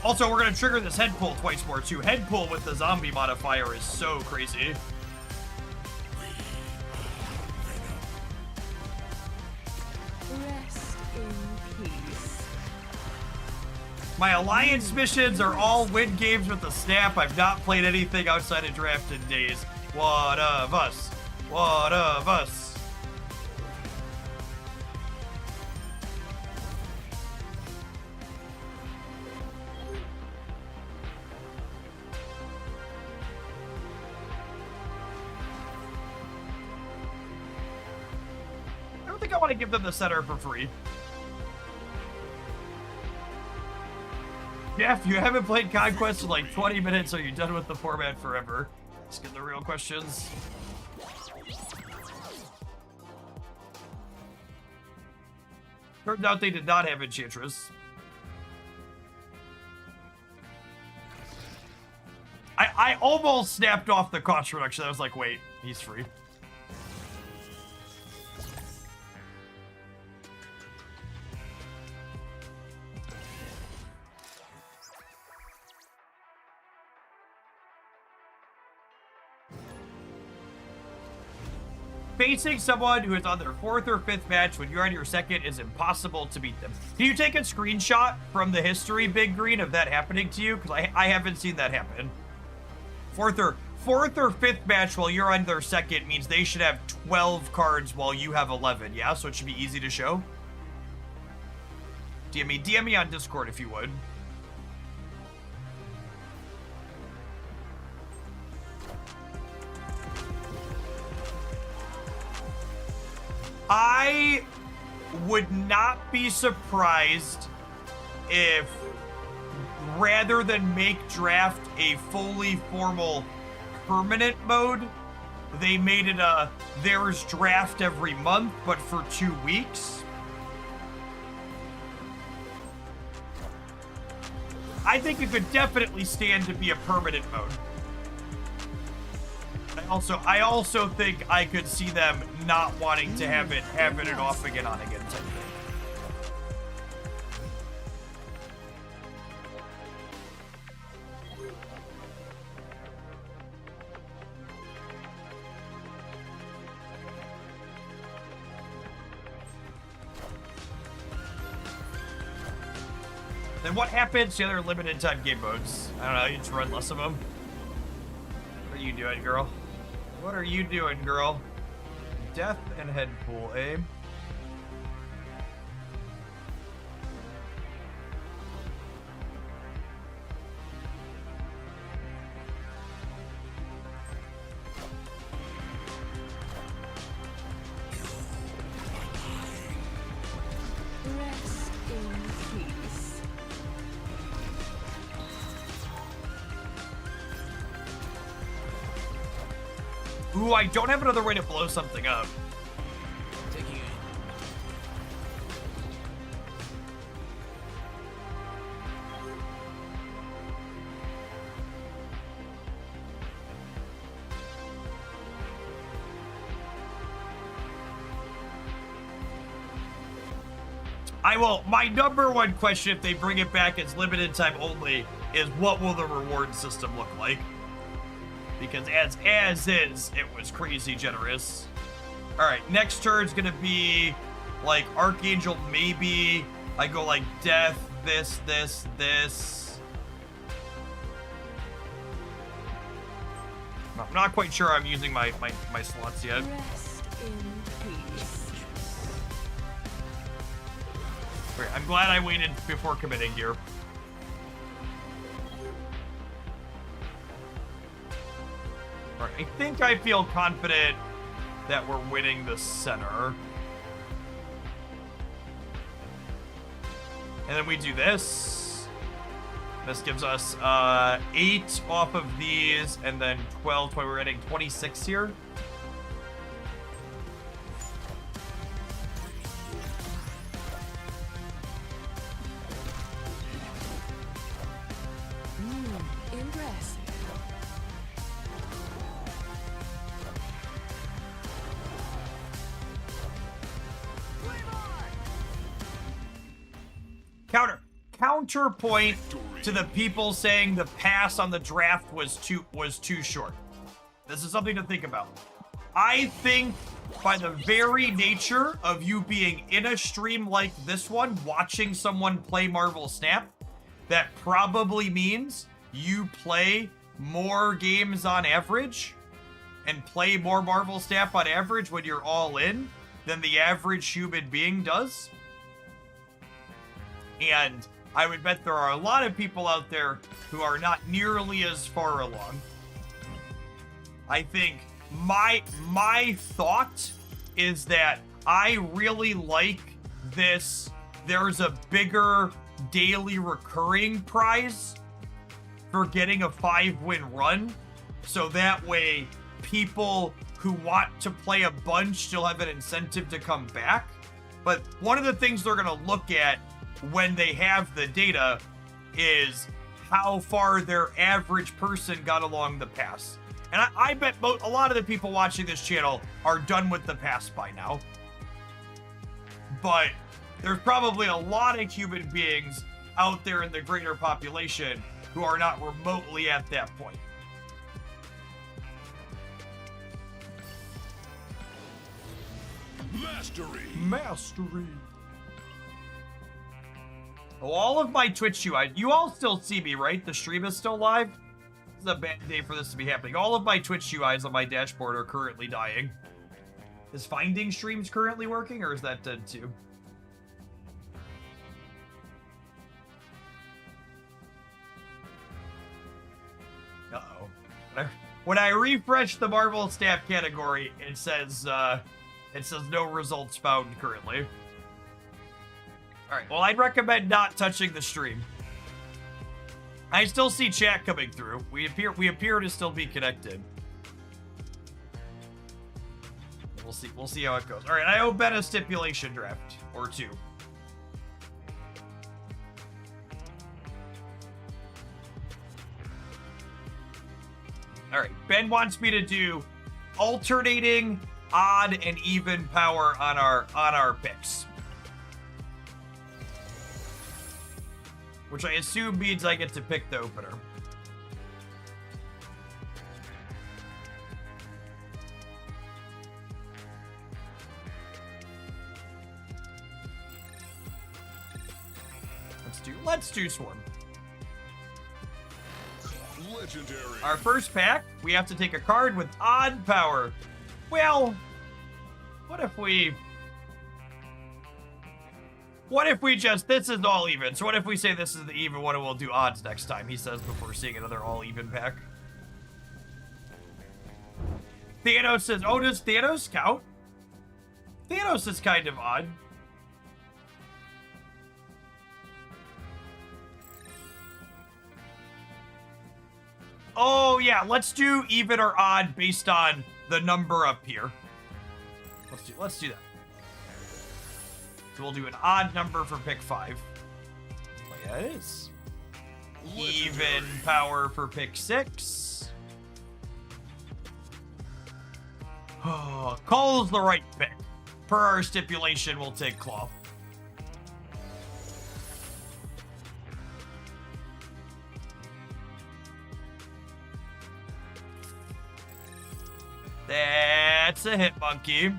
Also, we're going to trigger this head pull twice more, too. Head pull with the zombie modifier is so crazy. Rest in peace. My alliance missions are all win games with the Snap. I've not played anything outside of draft in days. What of us? What of us? I don't think I want to give them the center for free. Jeff, you haven't played Conquest in like 20 minutes. Are you done with the format forever? Let's get the real questions. Turns out they did not have Enchantress. I almost snapped off the cost reduction. I was like, wait, he's free. Facing someone who is on their 4th or 5th match when you're on your 2nd is impossible to beat them. Can you take a screenshot from the history, Big Green, of that happening to you? Because I haven't seen that happen. 4th or 5th match while you're on their 2nd means they should have 12 cards while you have 11, yeah? So it should be easy to show. DM me on Discord if you would. I would not be surprised if, rather than make draft a fully formal permanent mode, they made it a there's draft every month, but for 2 weeks. I think it could definitely stand to be a permanent mode. I also think I could see them not wanting to have it off again on again type thing. Then what happens to the other limited time game modes? I don't know, you just run less of them. What are you doing, girl? What are you doing, girl? Death and head pool, eh? Rest in peace. Ooh, I don't have another way to blow something up. Taking it. My number one question, if they bring it back as limited time only, is what will the reward system look like? Because as is, it was crazy generous. All right, next turn's gonna be like Archangel, maybe. I go like death, this. I'm not quite sure I'm using my slots yet. Rest in peace. Okay, I'm glad I waited before committing here. All right, I think I feel confident that we're winning the center. And then we do this. This gives us 8 off of these, and then 12, 20. We're getting 26 here. Impressive. Counterpoint to the people saying the pass on the draft was too short. This is something to think about. I think by the very nature of you being in a stream like this one, watching someone play Marvel Snap, that probably means you play more games on average and play more Marvel Snap on average when you're all in than the average human being does. And I would bet there are a lot of people out there who are not nearly as far along. I think my thought is that I really like this. There's a bigger daily recurring prize for getting a 5-win run. So that way people who want to play a bunch still have an incentive to come back. But one of the things they're going to look at when they have the data is how far their average person got along the pass. And I bet a lot of the people watching this channel are done with the pass by now. But there's probably a lot of human beings out there in the greater population who are not remotely at that point. Mastery. Oh, all of my Twitch UI, you all still see me, right? The stream is still live? This is a bad day for this to be happening. All of my Twitch UIs on my dashboard are currently dying. Is finding streams currently working, or is that dead too? Uh-oh. When I refresh the Marvel Snap category, it says no results found currently. Alright, well, I'd recommend not touching the stream. I still see chat coming through. We appear to still be connected. We'll see how it goes. Alright, I owe Ben a stipulation draft. Or two. Alright, Ben wants me to do alternating odd and even power on our picks. Which I assume means I get to pick the opener. Let's do Swarm. Legendary. Our first pack, we have to take a card with odd power. Well, what if we just, this is all even. So what if we say this is the even one and we'll do odds next time, he says before seeing another all even pack. Thanos says, oh, does Thanos count? Thanos is kind of odd. Oh, yeah, let's do even or odd based on the number up here. Let's do that. So we'll do an odd number for pick 5. Oh, yeah, it is. Even power for pick 6. Oh, Cole's the right pick. Per our stipulation, we'll take Claw. That's a hit, monkey.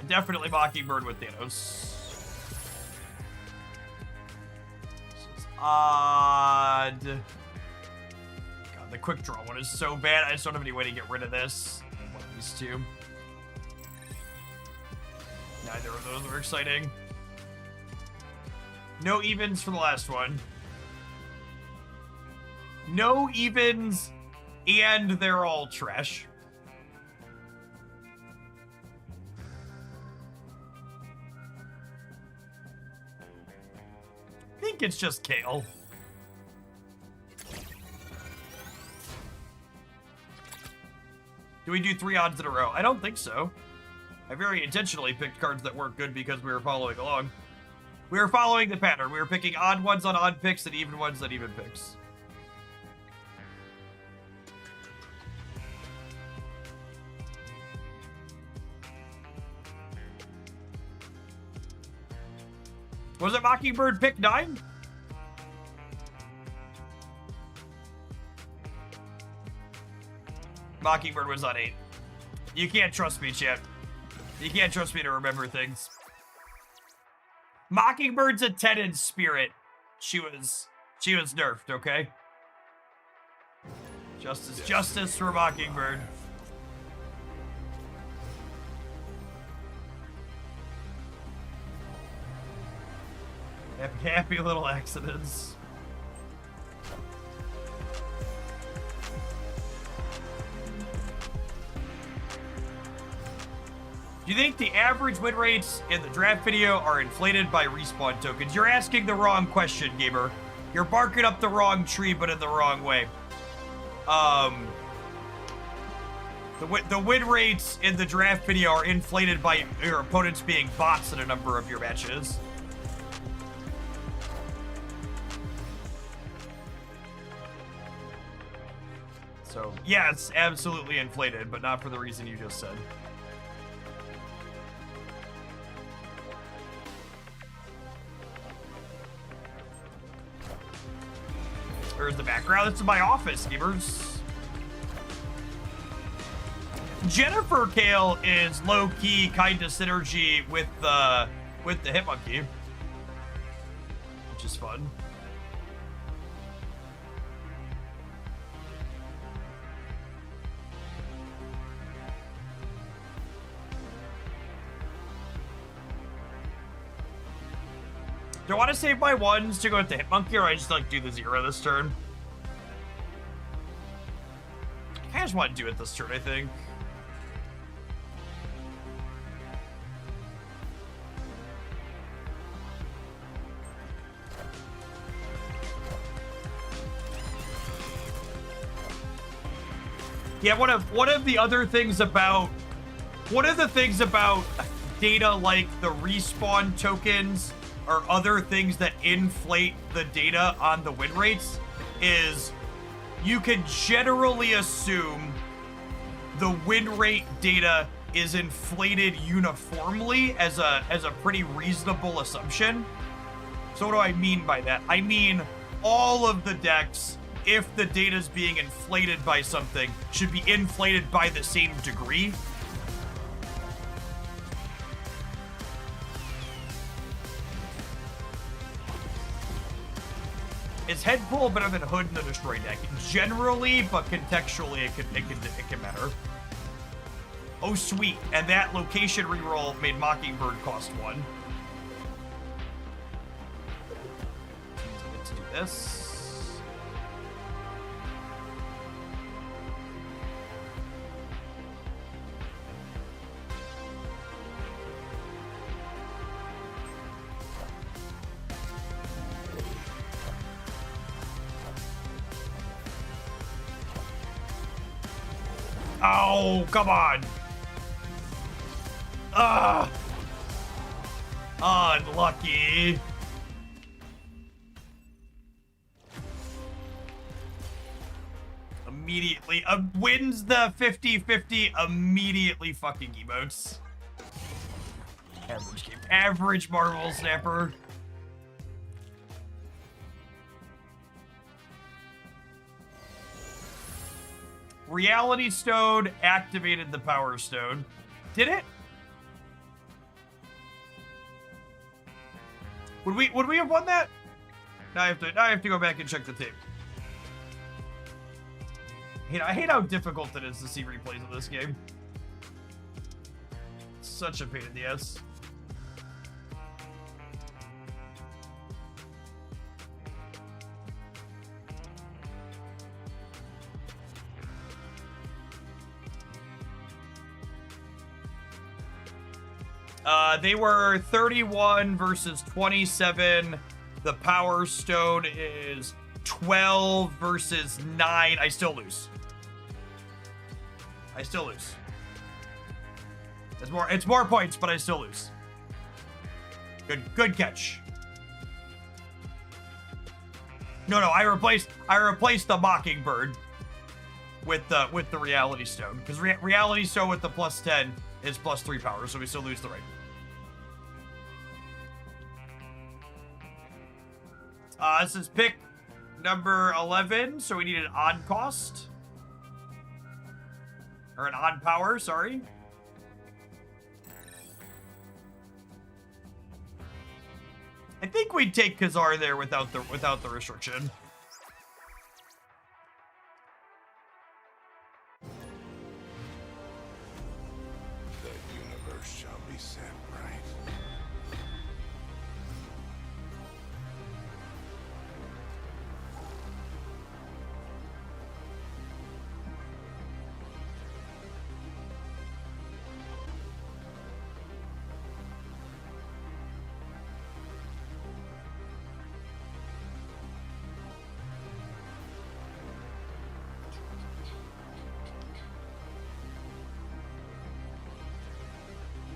Definitely Mockingbird with Thanos. This is odd. God, the quick draw one is so bad. I just don't have any way to get rid of this. One of these two. Neither of those are exciting. No evens for the last one. No evens, and they're all trash. I think it's just Kale. Do we do 3 odds in a row? I don't think so. I very intentionally picked cards that weren't good because we were following along. We were following the pattern. We were picking odd ones on odd picks and even ones on even picks. Was it Mockingbird pick 9? Mockingbird was on 8. You can't trust me, chat. You can't trust me to remember things. Mockingbird's a 10 in spirit. She was nerfed, okay? Justice for Mockingbird. Happy little accidents. Do you think the average win rates in the draft video are inflated by respawn tokens? You're asking the wrong question, gamer. You're barking up the wrong tree, but in the wrong way. The win rates in the draft video are inflated by your opponents being bots in a number of your matches. So, yeah, it's absolutely inflated, but not for the reason you just said. There's the background. This is my office, gamers. Jennifer Kale is low-key kind of synergy with the Hitmonkey, which is fun. Do I want to save my ones to go with the Hitmonkey, or I just like do the 0 this turn? I just want to do it this turn, I think. Yeah, one of the other things about data like the respawn tokens or other things that inflate the data on the win rates is you can generally assume the win rate data is inflated uniformly as a pretty reasonable assumption. So what do I mean by that? I mean all of the decks, if the data is being inflated by something, should be inflated by the same degree. Is head pull better than hood in the destroy deck? Generally, but contextually, it can matter. Oh, sweet. And that location reroll made Mockingbird cost 1. Let's do this. Oh, come on. Unlucky. Immediately wins the 50-50, immediately fucking emotes. Average game. Average Marvel Snapper. Reality Stone activated the Power Stone. Did it? Would we have won that? Now I have to go back and check the tape. I hate how difficult it is to see replays of this game. It's such a pain in the ass. They were 31 versus 27. The Power Stone is 12 versus 9. I still lose. It's more points, but I still lose. Good catch. No, I replaced the Mockingbird with the Reality Stone, because Reality Stone with the +10 is +3 power, so we still lose the right. This is pick number 11, so we need an on cost. Or an on power, sorry. I think we'd take Khazar there without the restriction. The universe shall be set right.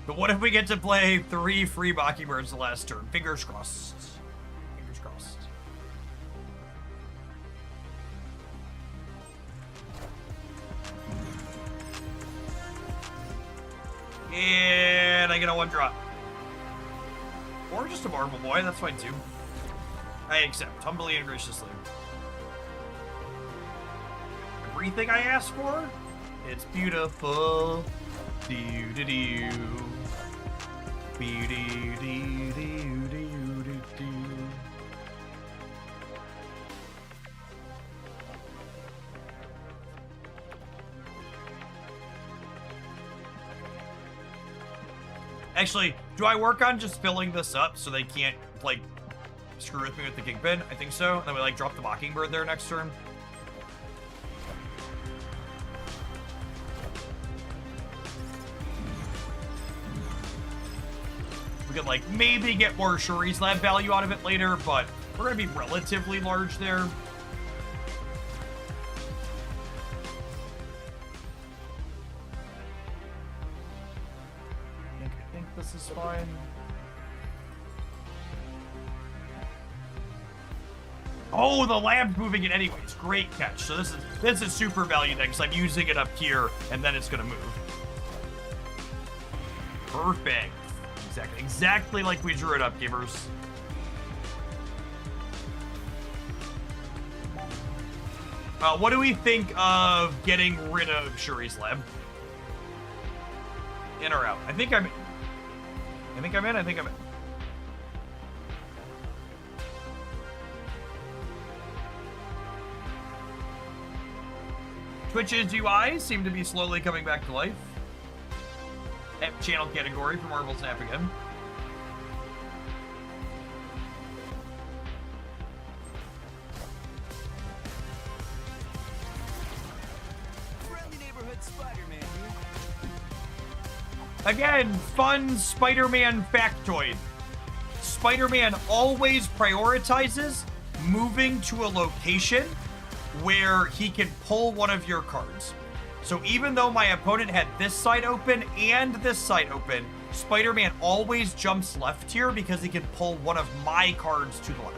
But what if we get to play 3 free Mockingbirds the last turn? Fingers crossed. Fingers crossed. And I get a 1-drop. Or just a Marble Boy, that's fine too. I accept, humbly and graciously. Everything I asked for? It's beautiful. Do-do-do. Be-do-do-do-do-do-do. Actually, do I work on just filling this up so they can't, like, screw with me with the Kingpin? I think so. And then we, like, drop the Mockingbird there next turn. We could, like, maybe get more Shuri's Lab value out of it later, but we're going to be relatively large there. I think this is fine. Oh, the lab's moving it anyways. Great catch. So this is super value then, because I'm using it up here, and then it's going to move. Perfect. Exactly like we drew it up, gamers. What do we think of getting rid of Shuri's Lab? In or out? I think I'm in. Twitch's UI seem to be slowly coming back to life. Channel category for Marvel Snap again. Friendly neighborhood Spider-Man here. Again, fun Spider-Man factoid. Spider-Man always prioritizes moving to a location where he can pull one of your cards. So even though my opponent had this side open and this side open, Spider-Man always jumps left here because he can pull one of my cards to the left.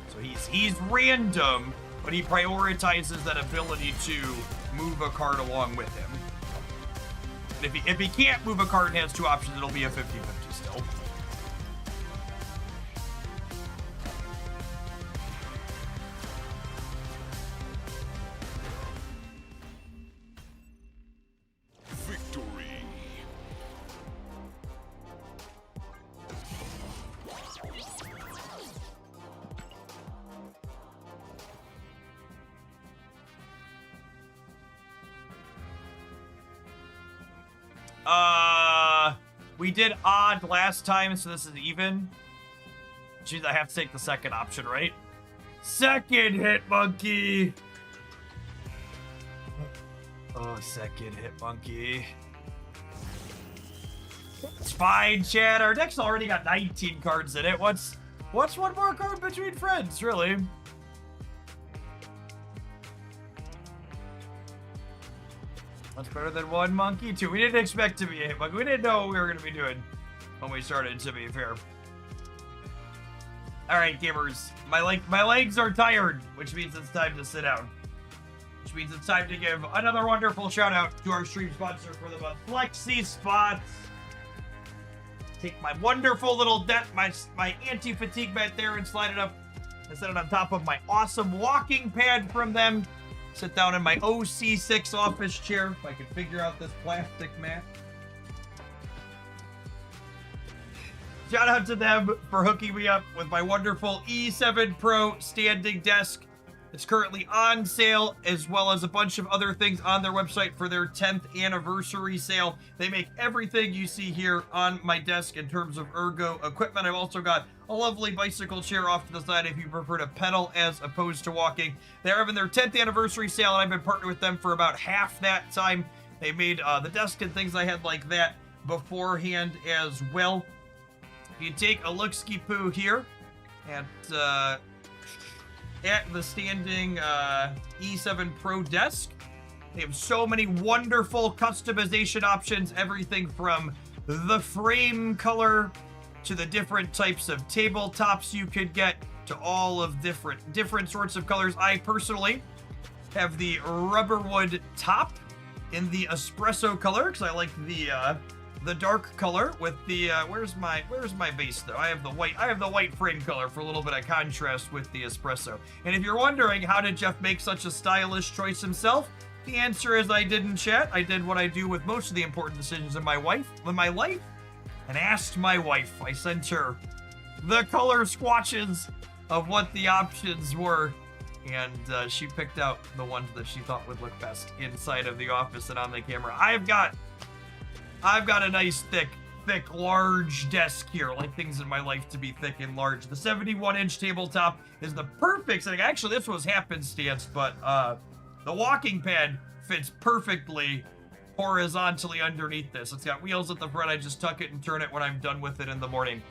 So he's random, but he prioritizes that ability to move a card along with him. And if he can't move a card and has 2 options, it'll be a 50-50 still. Victory. We did odd last time, so this is even. Jeez, I have to take the second option, right? Second hit monkey. Oh, second hit monkey. It's fine, Chad. Our deck's already got 19 cards in it. What's one more card between friends, really? That's better than one monkey, too. We didn't expect to be a monkey. We didn't know what we were going to be doing when we started, to be fair. All right, gamers. My legs are tired, which means it's time to sit down. Which means it's time to give another wonderful shout out to our stream sponsor for the month, Flexi Spots. Take my wonderful little my anti-fatigue mat there and slide it up. I set it on top of my awesome walking pad from them. Sit down in my OC6 office chair if I can figure out this plastic mat. Shout out to them for hooking me up with my wonderful E7 Pro standing desk. It's currently on sale, as well as a bunch of other things on their website for their 10th anniversary sale. They make everything you see here on my desk in terms of ergo equipment. I've also got a lovely bicycle chair off to the side if you prefer to pedal as opposed to walking. They're having their 10th anniversary sale, and I've been partnered with them for about half that time. They made the desk and things I had like that beforehand as well. If you take a look-ski-poo here at the standing E7 Pro desk, they have so many wonderful customization options, everything from the frame color to the different types of tabletops you could get to all of different sorts of colors. I personally have the rubberwood top in the espresso color because I like the dark color with the where's my base though? I have the white frame color for a little bit of contrast with the espresso. And if you're wondering how did Jeff make such a stylish choice himself, the answer is I didn't chat. I did what I do with most of the important decisions in my life, and asked my wife. I sent her the color swatches of what the options were, and she picked out the ones that she thought would look best inside of the office and on the camera. I've got a nice thick, large desk here. I like things in my life to be thick and large. The 71-inch tabletop is the perfect setting. Actually, this was happenstance, but the walking pad fits perfectly horizontally underneath this. It's got wheels at the front. I just tuck it and turn it when I'm done with it in the morning,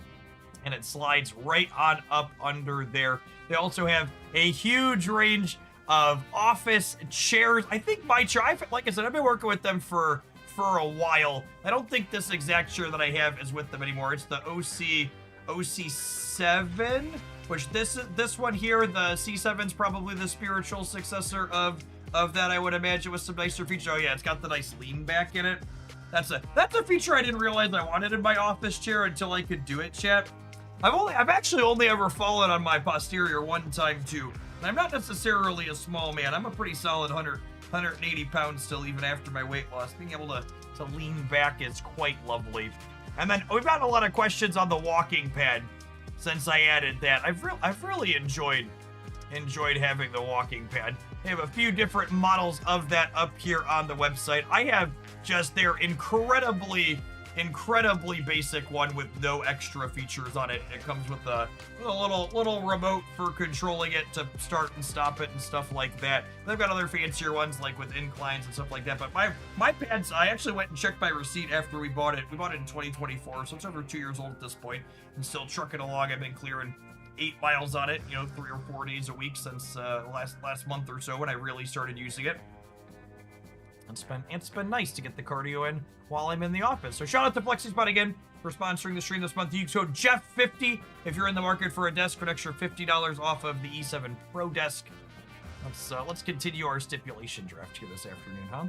and it slides right on up under there. They also have a huge range of office chairs. I think my chair, like I said, I've been working with them for a while. I don't think this exact chair that I have is with them anymore. It's the OC7, which this one here, the C7's probably the spiritual successor of that, I would imagine, with some nicer features. Oh yeah, it's got the nice lean back in it. That's a feature I didn't realize I wanted in my office chair until I could do it, chat. I've actually only ever fallen on my posterior one time too. And I'm not necessarily a small man. I'm a pretty solid 180 pounds still, even after my weight loss. Being able to lean back is quite lovely. And then we've gotten a lot of questions on the walking pad since I added that. I've really enjoyed having the walking pad. They have a few different models of that up here on the website. I have just their incredibly basic one with no extra features on it. It comes with a little remote for controlling it to start and stop it and stuff like that. They've got other fancier ones like with inclines and stuff like that. But my pads, I actually went and checked my receipt after we bought it. We bought it in 2024, so it's over 2 years old at this point, and still trucking along. I've been clearing 8 miles on it, 3 or 4 days a week since last month or so when I really started using it. It's been nice to get the cardio in while I'm in the office. So shout out to FlexiSpot again for sponsoring the stream this month. Use code Jeff50 if you're in the market for a desk for an extra $50 off of the E7 Pro desk. Let's continue our stipulation draft here this afternoon, huh?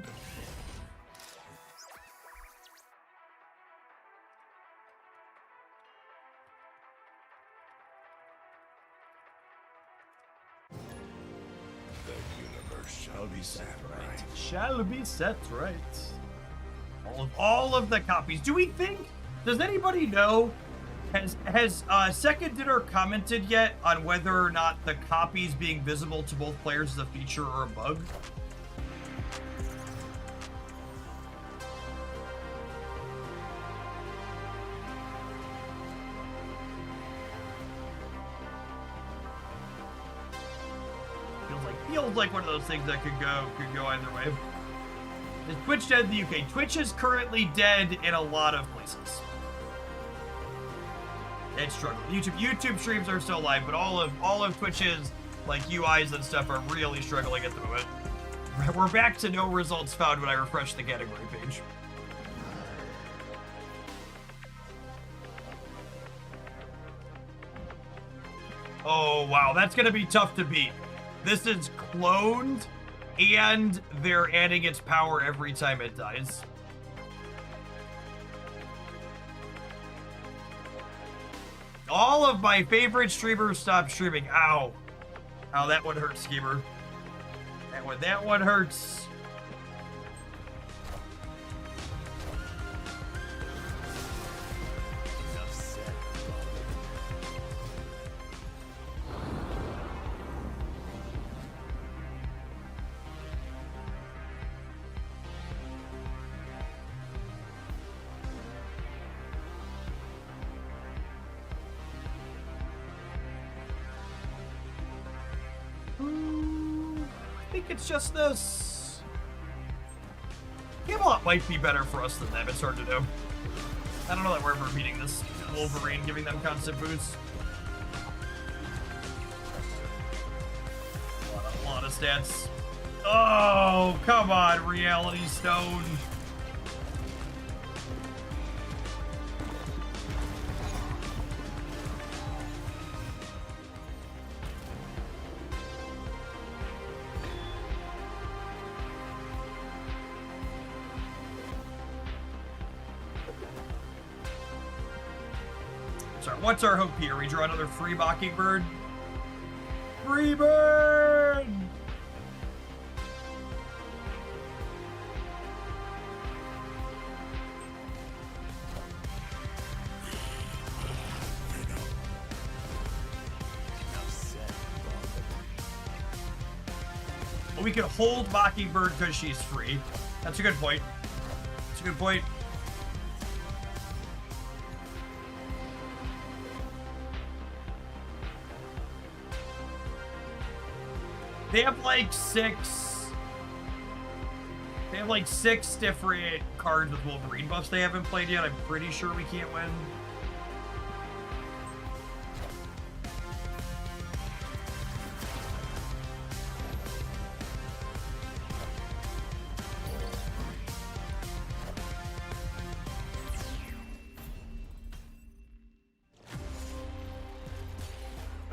Shall be set right. Shall be set right. All of the copies. Does anybody know? Has Second Dinner commented yet on whether or not the copies being visible to both players is a feature or a bug? Feels like one of those things that could go either way. Is Twitch dead in the UK? Twitch is currently dead in a lot of places. It's struggling. YouTube streams are still live, but all of Twitch's like UIs and stuff are really struggling at the moment. We're back to no results found when I refresh the category page. Oh, wow. That's going to be tough to beat. This is cloned, and they're adding its power every time it dies. All of my favorite streamers stopped streaming. Ow. Ow, that one hurts, Schemer. That one hurts. Enough said. I think it's just this. Camelot might be better for us than them. It's hard to know. I don't know that we're ever beating this Wolverine, giving them constant boosts. A lot of stats. Oh, come on, Reality Stone. Sorry, what's our hope here? We draw another free Mockingbird? Free bird! Well, we can hold Mockingbird because she's free. That's a good point. That's a good point. They have like six different cards with Wolverine buffs they haven't played yet. I'm pretty sure we can't win.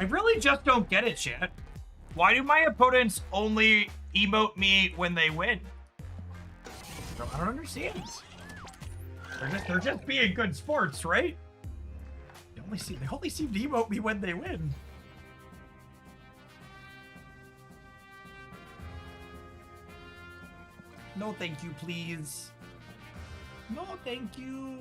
I really just don't get it, chat. Why do my opponents only emote me when they win? I don't understand. They're just being good sports, right? They only seem to emote me when they win. No, thank you, please. No, thank you.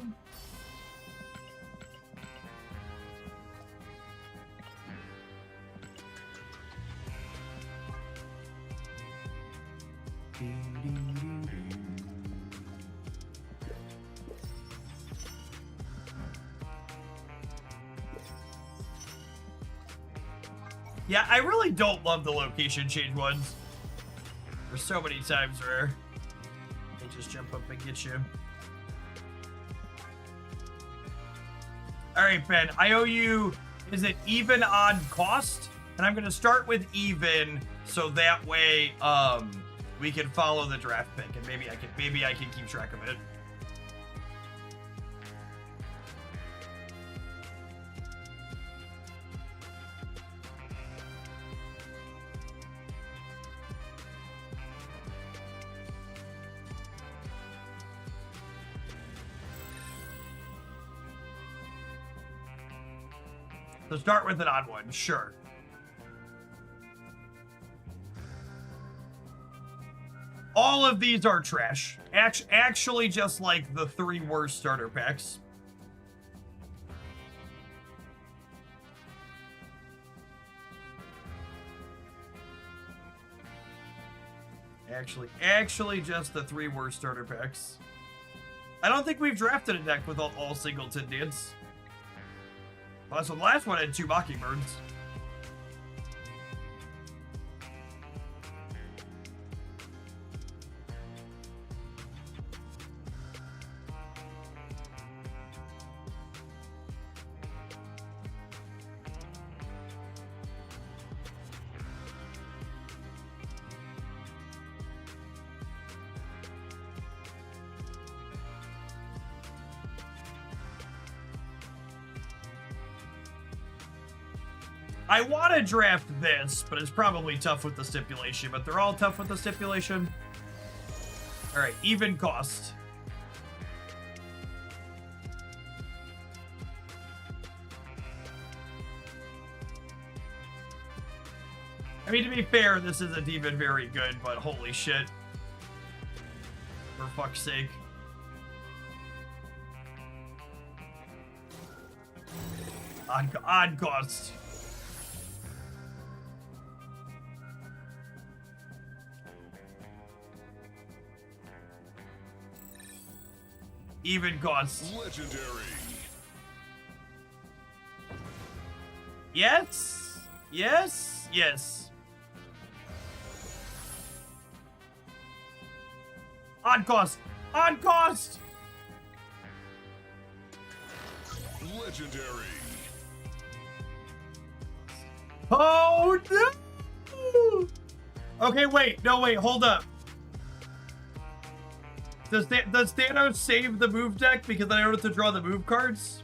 Yeah, I really don't love the location change ones. There's so many times where they just jump up and get you. All right, Ben, I owe you, is it even on cost? And I'm gonna start with even, so that way we can follow the draft pick, and maybe I can keep track of it. So start with an odd one, sure. All of these are trash. Actually, just like the 3 worst starter packs. Actually, just the 3 worst starter packs. I don't think we've drafted a deck with all singleton dudes. Well, so the last one had 2 Mockingbirds. I want to draft this, but it's probably tough with the stipulation. But they're all tough with the stipulation. All right, even cost. I mean, to be fair, this isn't even very good, but holy shit. For fuck's sake. Odd cost. Even cost. Legendary. Yes. Yes. Yes. On cost. On cost. Legendary. Oh no. Okay, wait. No, wait. Hold up. Does Thanos save the move deck because I don't have to draw the move cards?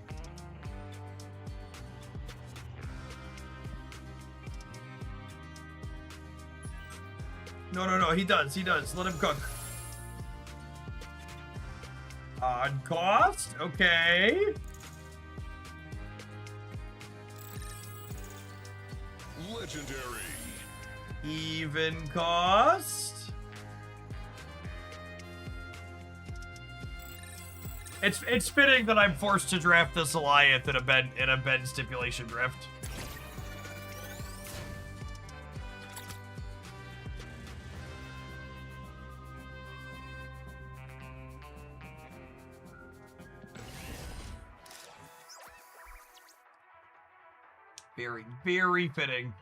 No, he does. He does. Let him cook. On cost? Okay. Legendary. Even cost? It's fitting that I'm forced to draft this Alliance in a Ben stipulation draft. Very, very fitting.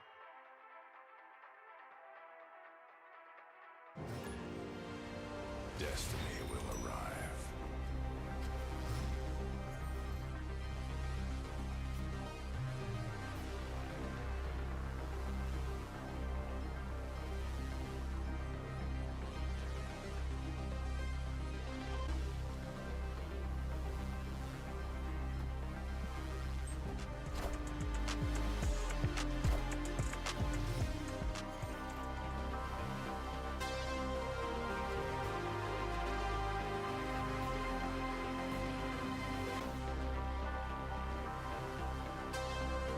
Destiny will arrive.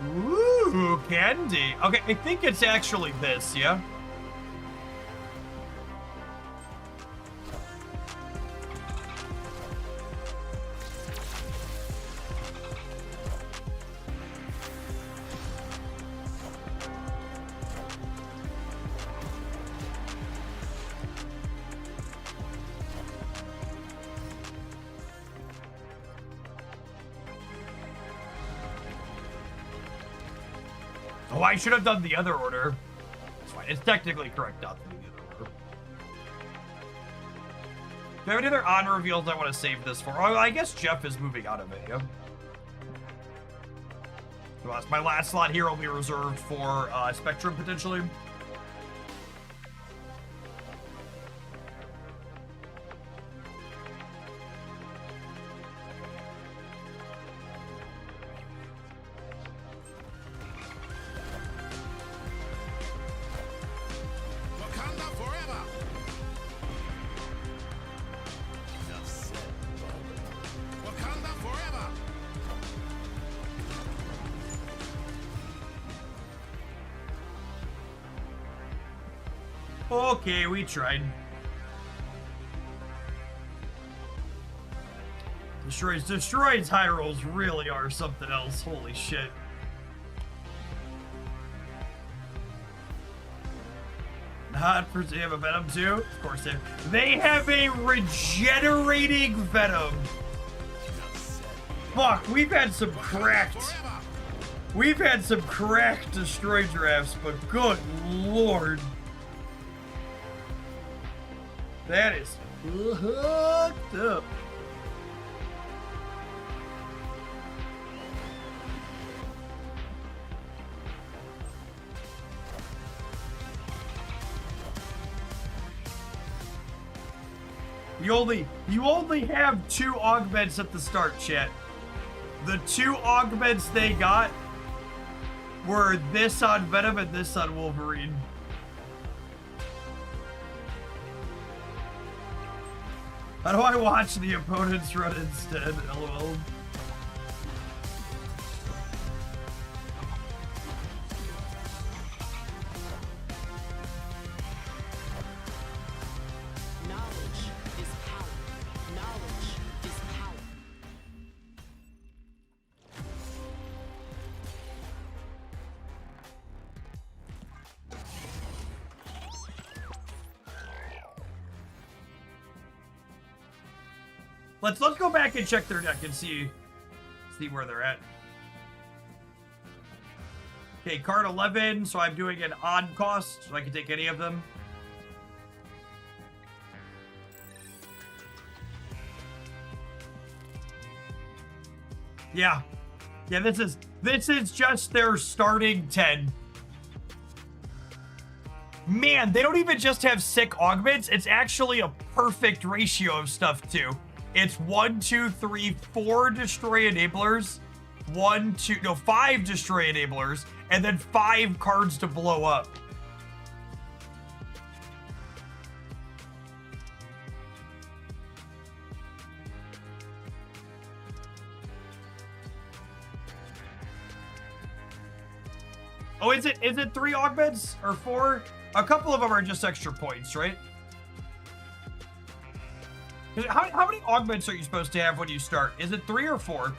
Ooh, candy. Okay, I think it's actually this, yeah? Oh, I should have done the other order. It's fine. It's technically correct not to do the other order. Do I have any other on reveals I want to save this for? Oh, I guess Jeff is moving out of it, yeah? So my last slot here will be reserved for Spectrum, potentially. Wakanda forever. Enough said, bud. Wakanda forever. Okay, we tried. Destroyed's high rolls really are something else. Holy shit. Not for they have a Venom too? Of course they have. They have a regenerating Venom. Fuck, we've had some cracked. We've had some cracked Destroy drafts, but good lord. That is hooked up. You only have 2 augments at the start, chat. The 2 augments they got We're this on Venom and this on Wolverine. How do I watch the opponents run instead? LOL. Knowledge is power. Knowledge is power. Let's go back and check their deck and see where they're at. Okay, card 11, so I'm doing an odd cost, so I can take any of them. Yeah. Yeah, this is just their starting 10. Man, they don't even just have sick augments. It's actually a perfect ratio of stuff too. It's 1, 2, 3, 4 destroy enablers, 5 destroy enablers, and then 5 cards to blow up. Oh, is it 3 augments or 4? A couple of them are just extra points, right? How many augments are you supposed to have when you start? Is it 3 or 4?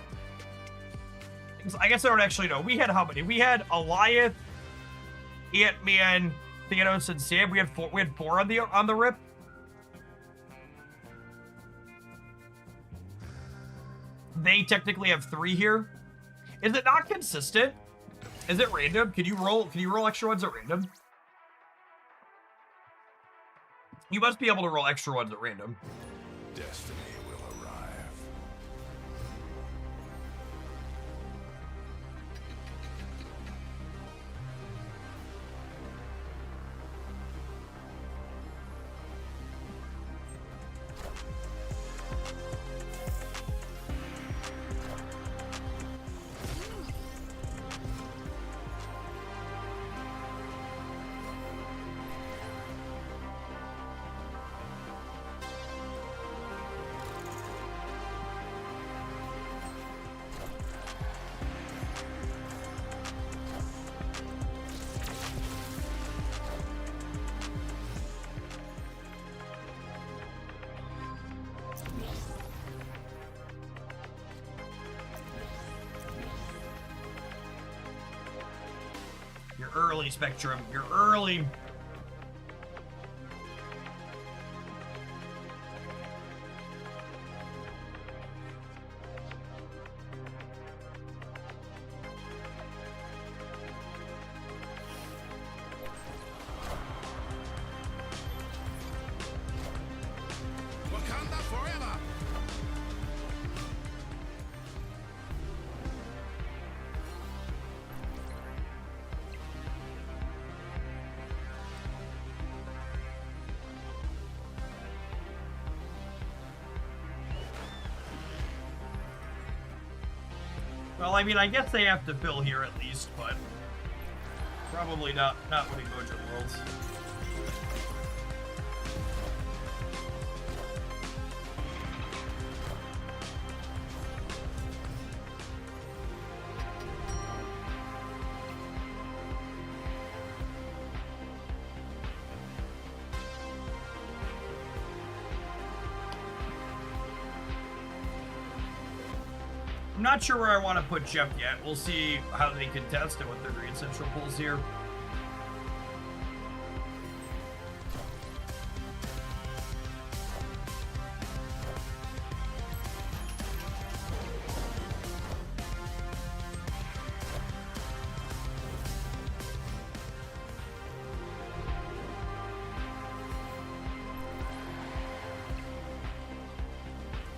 I guess I don't actually know. We had how many? We had Eliath, Ant-Man, Thanos, and Sam. We had 4. We had 4 on the rip. They technically have 3 here. Is it not consistent? Is it random? Can you roll extra ones at random? You must be able to roll extra ones at random. Destiny will arrive. You're early, Spectrum. You're early. Wakanda forever! Well, I mean, I guess they have to fill here at least, but probably not winning Mojo Worlds. I'm not sure where I want to put Jeff yet. We'll see how they contest and what their Green Central pulls here.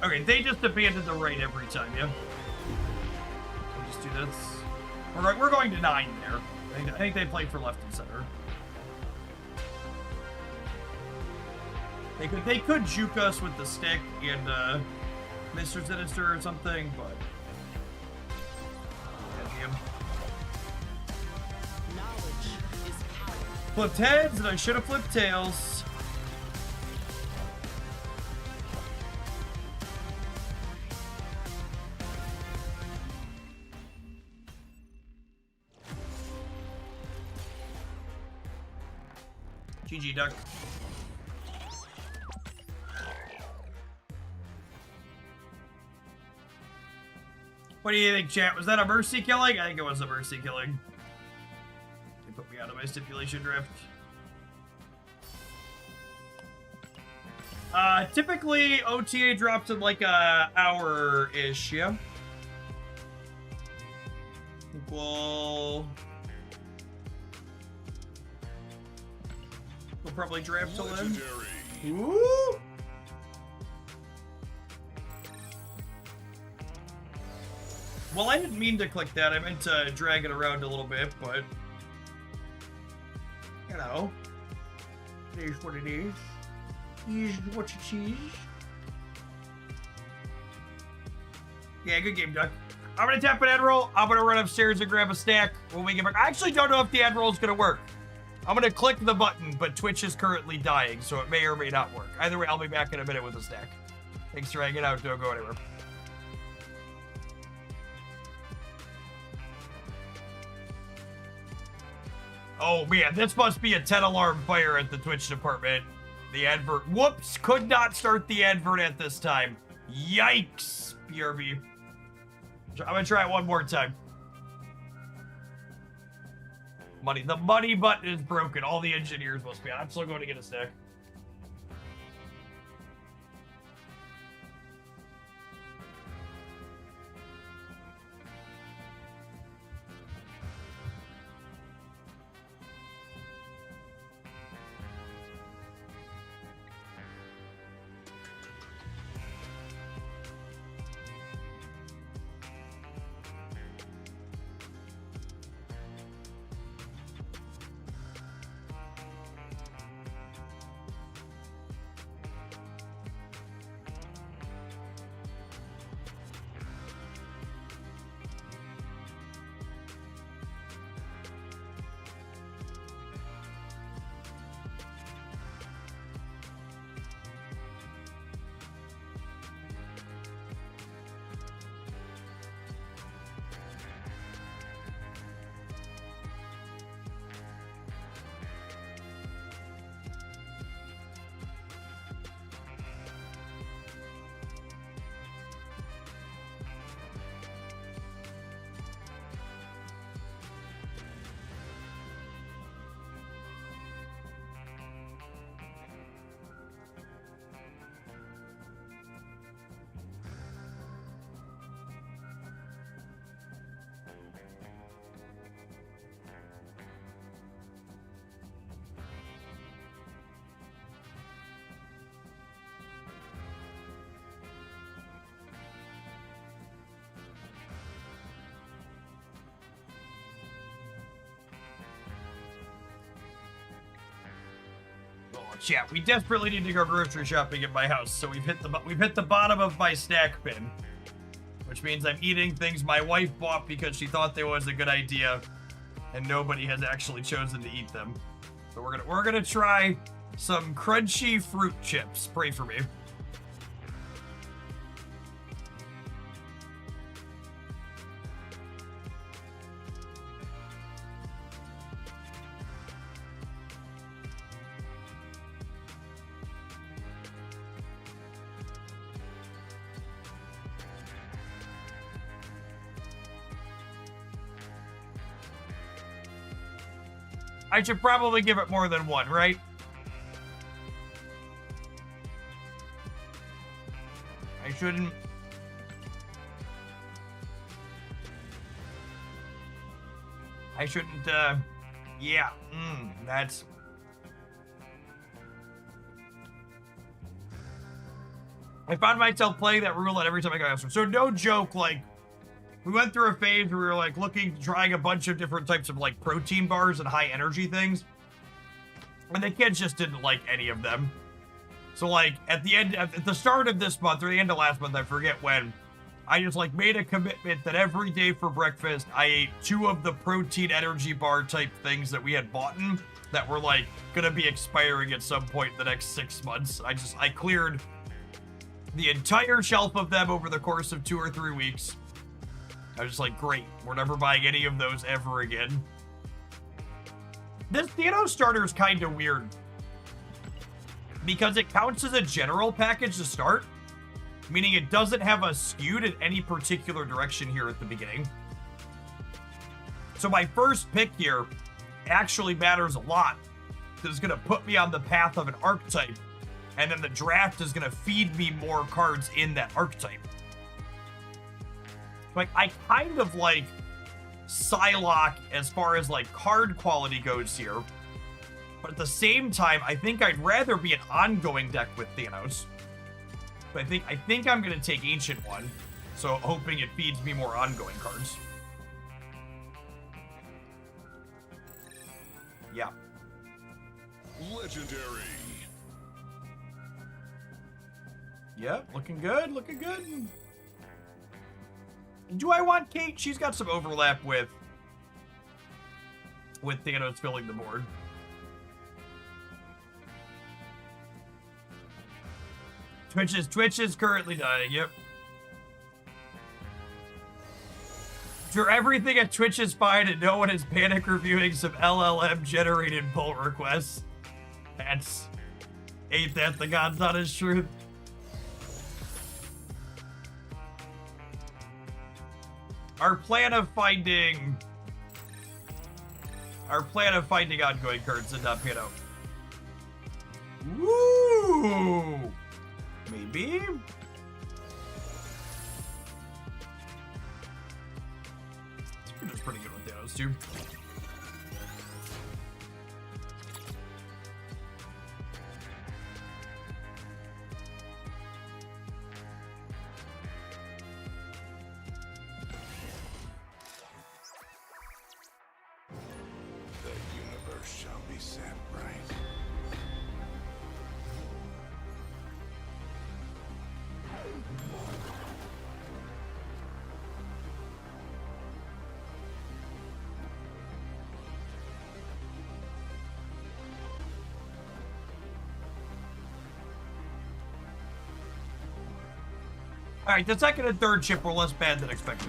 Okay, they just abandoned the raid every time, yeah? We'll just do this. We're going to 9 there. I think they play for left and center. They could juke us with the stick and Mr. Sinister or something, but yeah, GM. Flipped heads, and I should have flipped tails. GG, duck. What do you think, chat? Was that a mercy killing? I think it was a mercy killing. They put me out of my stipulation drift. Typically, OTA drops in like a hour-ish, yeah? We'll probably draft till then. Legendary. Ooh! Well, I didn't mean to click that. I meant to drag it around a little bit, but you know, it is what it is. Is what it is. Yeah, good game, Duck. I'm gonna tap an ad roll. I'm gonna run upstairs and grab a snack when we get back. I actually don't know if the ad roll is gonna work. I'm gonna click the button, but Twitch is currently dying, so it may or may not work. Either way, I'll be back in a minute with a snack. Thanks for hanging out. Don't go anywhere. Oh man, this must be a 10 alarm fire at the Twitch department. The advert, whoops, could not start the advert at this time. Yikes, BRB. I'm gonna try it one more time. The money button is broken. All the engineers must be on. I'm still going to get a snack. Chat, we desperately need to go grocery shopping at my house, so we've hit the bottom of my snack bin, which means I'm eating things my wife bought because she thought they was a good idea, and nobody has actually chosen to eat them. So we're gonna try some crunchy fruit chips. Pray for me. I should probably give it more than one, right? I shouldn't. Yeah, that's. I found myself playing that roulette every time I got answered. So no joke, like, we went through a phase where we were like trying a bunch of different types of like protein bars and high energy things. And the kids just didn't like any of them. So like at the start of this month or the end of last month, I forget when, I just like made a commitment that every day for breakfast I ate 2 of the protein energy bar type things that we had bought in that were like gonna be expiring at some point in the next 6 months. I cleared the entire shelf of them over the course of 2 or 3 weeks. I was just like, great, we're never buying any of those ever again. This Thanos starter is kind of weird because it counts as a general package to start, meaning it doesn't have a skewed in any particular direction here at the beginning. So my first pick here actually matters a lot because it's going to put me on the path of an archetype, and then the draft is going to feed me more cards in that archetype. Like, I kind of like Psylocke as far as like card quality goes here, but at the same time, I think I'd rather be an ongoing deck with Thanos. But I think I'm gonna take Ancient One, so hoping it feeds me more ongoing cards. Yeah. Legendary. Yeah, looking good, looking good. Do I want Kate? She's got some overlap with Thanos filling the board. Twitch is currently dying, yep. Sure, everything at Twitch is fine and no one is panic reviewing some LLM generated pull requests. Ain't that the God's honest truth? Our plan of finding ongoing cards did not pan out. Woo! Maybe? It's pretty good with those too. The universe shall be set right. Alright, the second and third chip were less bad than expected.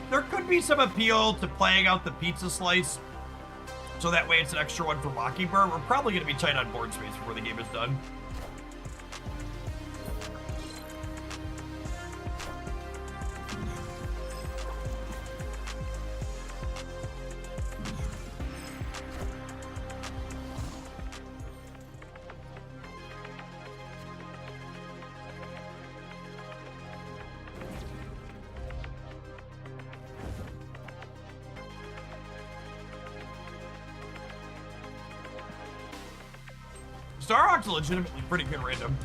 There could be some appeal to playing out the pizza slice, so that way it's an extra one for Mockingbird. We're probably going to be tight on board space before the game is done. Starhawk's legitimately pretty good random.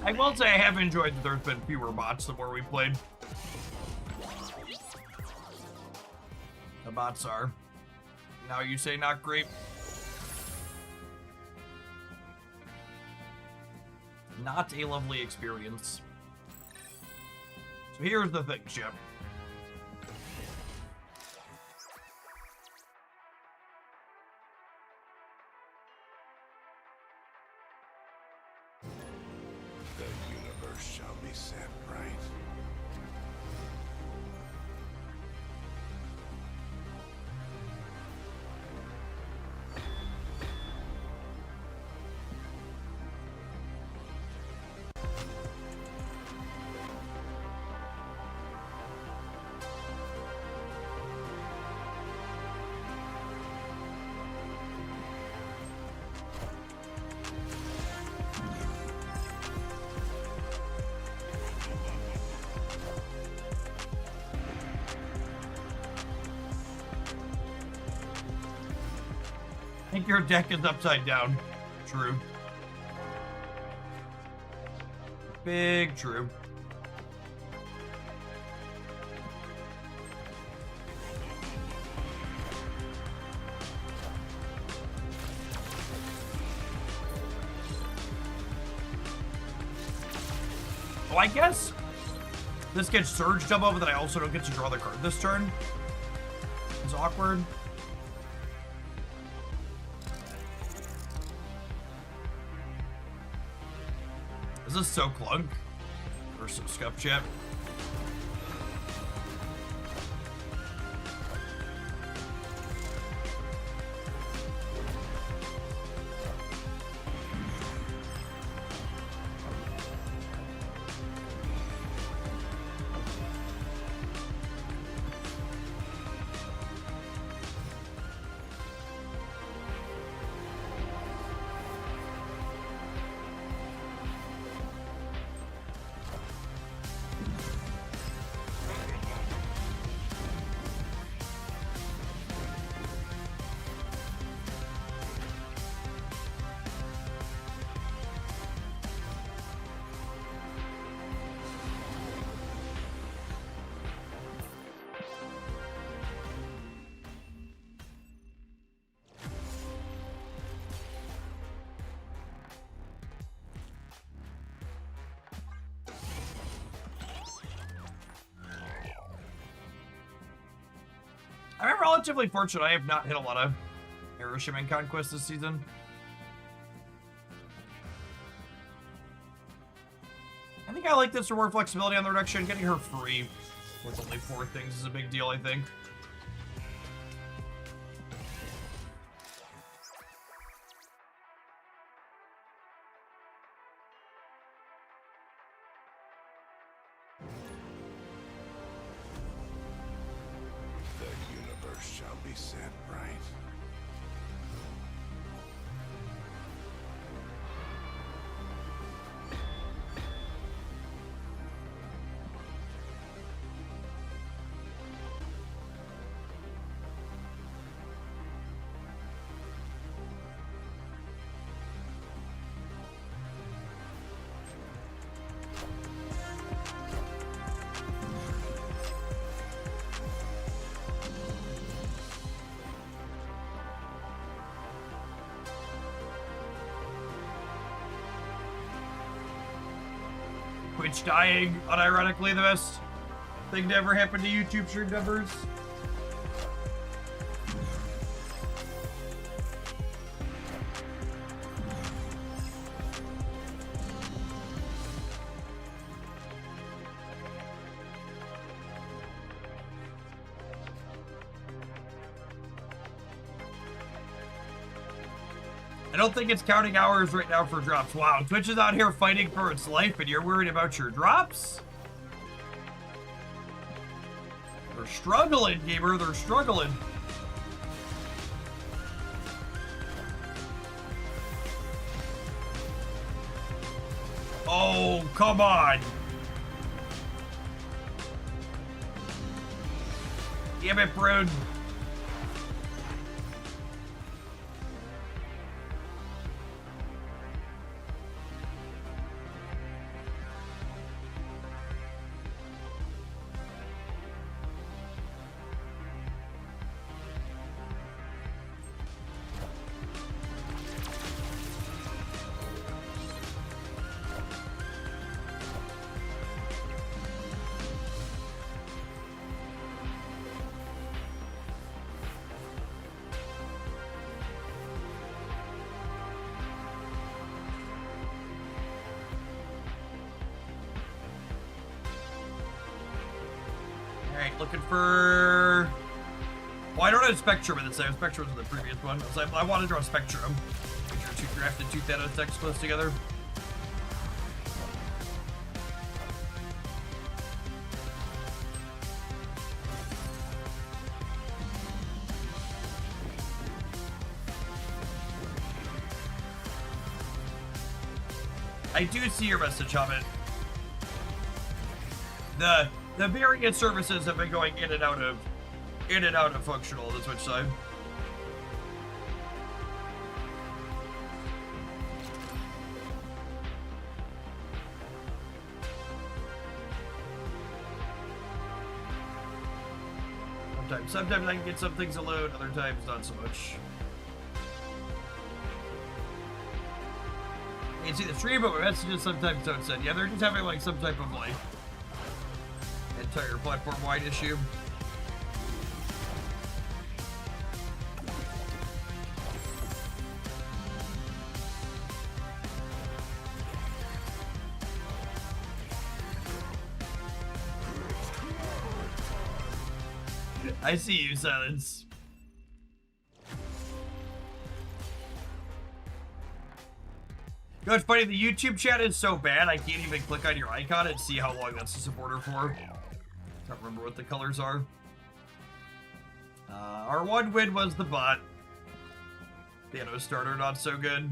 I will say I have enjoyed that there's been fewer bots the more we played. The bots are. Now you say not great. Not a lovely experience. So here's the thing, Chip. The universe shall be set right. I think your deck is upside down. True. Big true. Oh, I guess this gets Surge Jumbo, but then I also don't get to draw the card this turn. It's awkward. Is this so clunk? Or so scuff chip? I'm relatively fortunate. I have not hit a lot of Hiroshima and Conquest this season. I think I like this for more flexibility on the reduction. Getting her free with only 4 things is a big deal, I think. Shall be set right. Twitch dying, unironically the best thing to ever happen to YouTube stream numbers. I don't think it's counting hours right now for drops. Wow, Twitch is out here fighting for its life and you're worried about your drops? They're struggling, gamer. They're struggling. Oh, come on. Damn it, Brune. looking for... Well, I don't have Spectrum in this time. Spectrum was in the previous one. I want to draw Spectrum. Make sure two drafted two Thanos decks close together. I do see your message, Hobbit. The various services have been going in and out of functional on the Twitch side. Sometimes I can get some things alone, other times not so much. You can see the stream, but my messages sometimes don't send. Yeah, they're just having like some type of like entire platform-wide issue. I see you, Silence. You know, it's funny, the YouTube chat is so bad, I can't even click on your icon and see how long that's a supporter for. Can't remember what the colors are. Our one win was the bot. Thanos starter, not so good.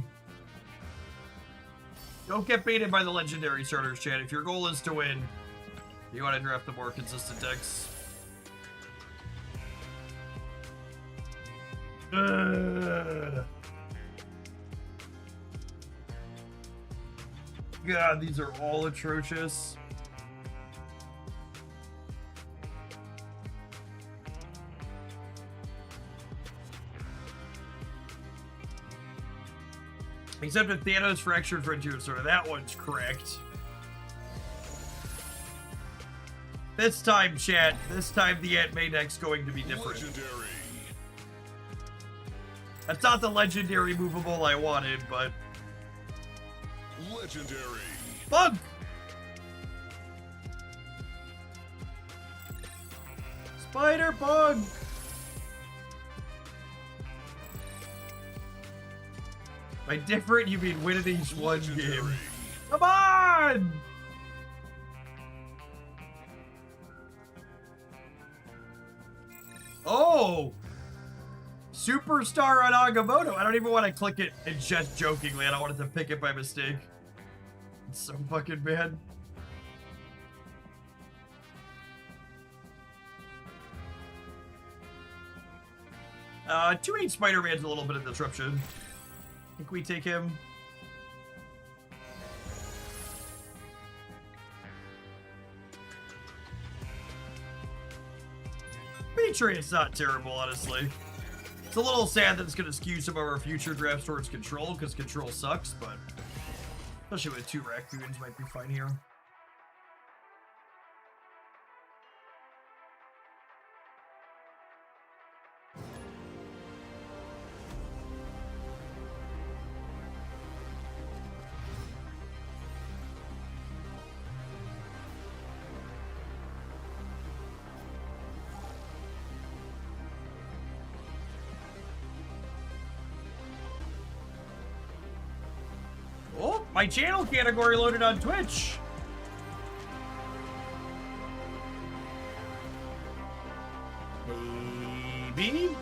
Don't get baited by the legendary starters, chat. If your goal is to win, you want to draft the more consistent decks. God, these are all atrocious. Except if Thanos fractured Frontier Sword, that one's correct. This time, chat. This time the Aunt May deck's going to be different. Legendary. That's not the legendary movable I wanted, but... Legendary. Bug! Spider bug! By different, you mean win at each one game. Come on! Oh! Superstar on Agamotto. I don't even want to click it and just jokingly. I don't want it to pick it by mistake. It's so fucking bad. Uh, 2-8 Spider-Man's a little bit of disruption. I think we take him. Patriot's not terrible, honestly. It's a little sad that it's going to skew some of our future drafts towards Control, because Control sucks, but especially with 2 Raccoons might be fine here. Oh, my channel category loaded on Twitch. Maybe.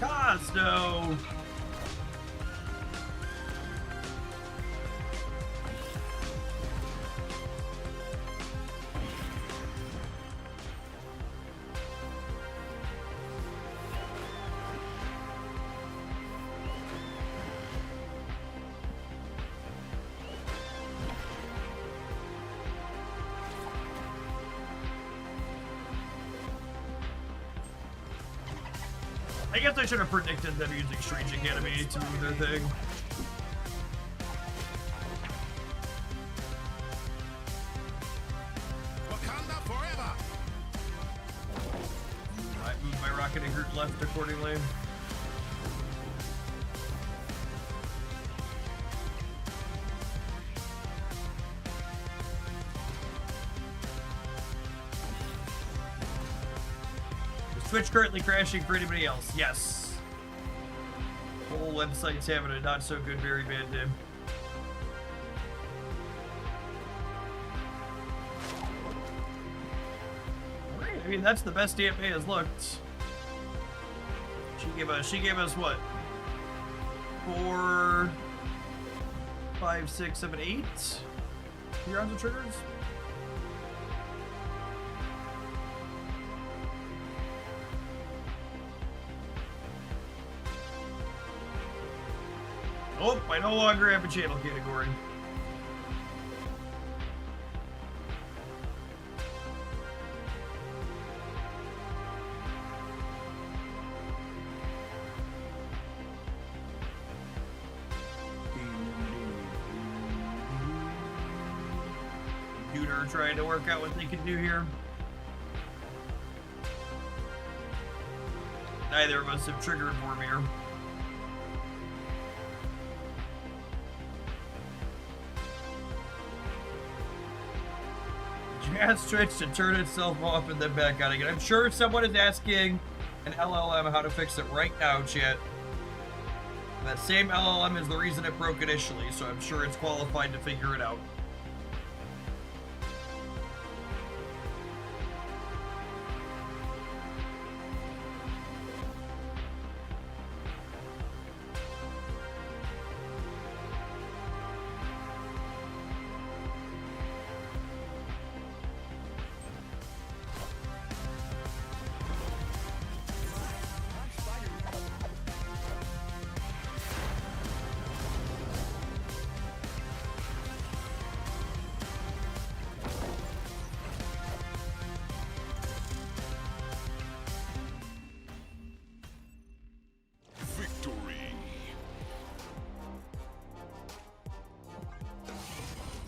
Cosno. I guess I should have predicted them using Strange Academy to move their thing. Wakanda forever! I moved my rocketing group left accordingly. Is Twitch currently crashing for anybody else? Yes. Whole website's having a not so good, very bad day. Alright, I mean that's the best Aunt May has looked. She gave us what? 4, 5, 6, 7, 8 rounds of triggers? Oh, I no longer have a channel category. Computer trying to work out what they can do here. Neither of us have triggered Vormir. Ask Twitch to turn itself off and then back on again. I'm sure someone is asking an LLM how to fix it right now, chat. That same LLM is the reason it broke initially, so I'm sure it's qualified to figure it out.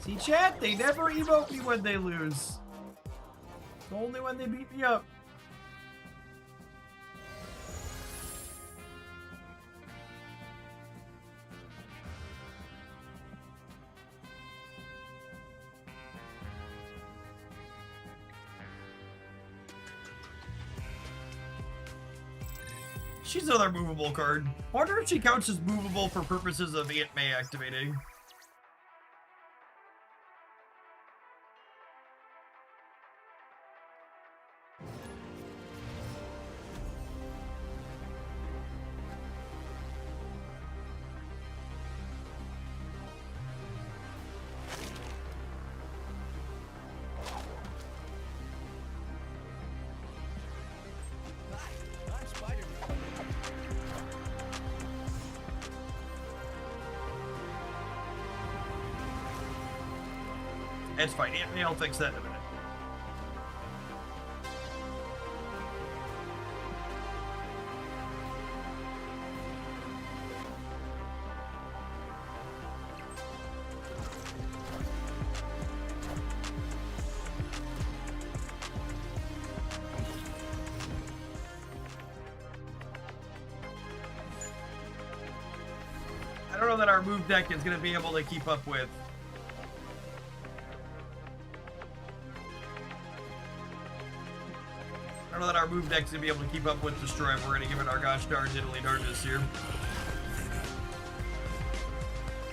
See, chat, they never emote me when they lose. Only when they beat me up. She's another movable card. I wonder if she counts as movable for purposes of Aunt May activating. It's fine. Aunt May will fix that in a minute. I don't know that our move deck is going to be able to keep up with. I don't know that our move deck's gonna be able to keep up with Destroy. We're gonna give it our gosh darn diddly darndess here.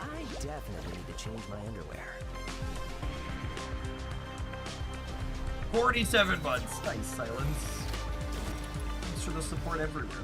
I definitely need to change my underwear. 47 months. Nice, Silence. Thanks for the support everywhere.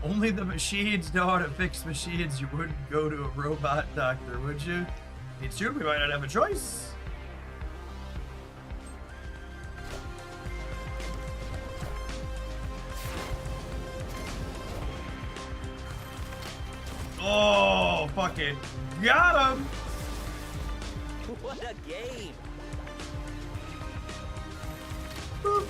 Only the machines know how to fix machines. You wouldn't go to a robot doctor, would you? It's soon we might not have a choice. Oh, fucking got him! What a game! Boop.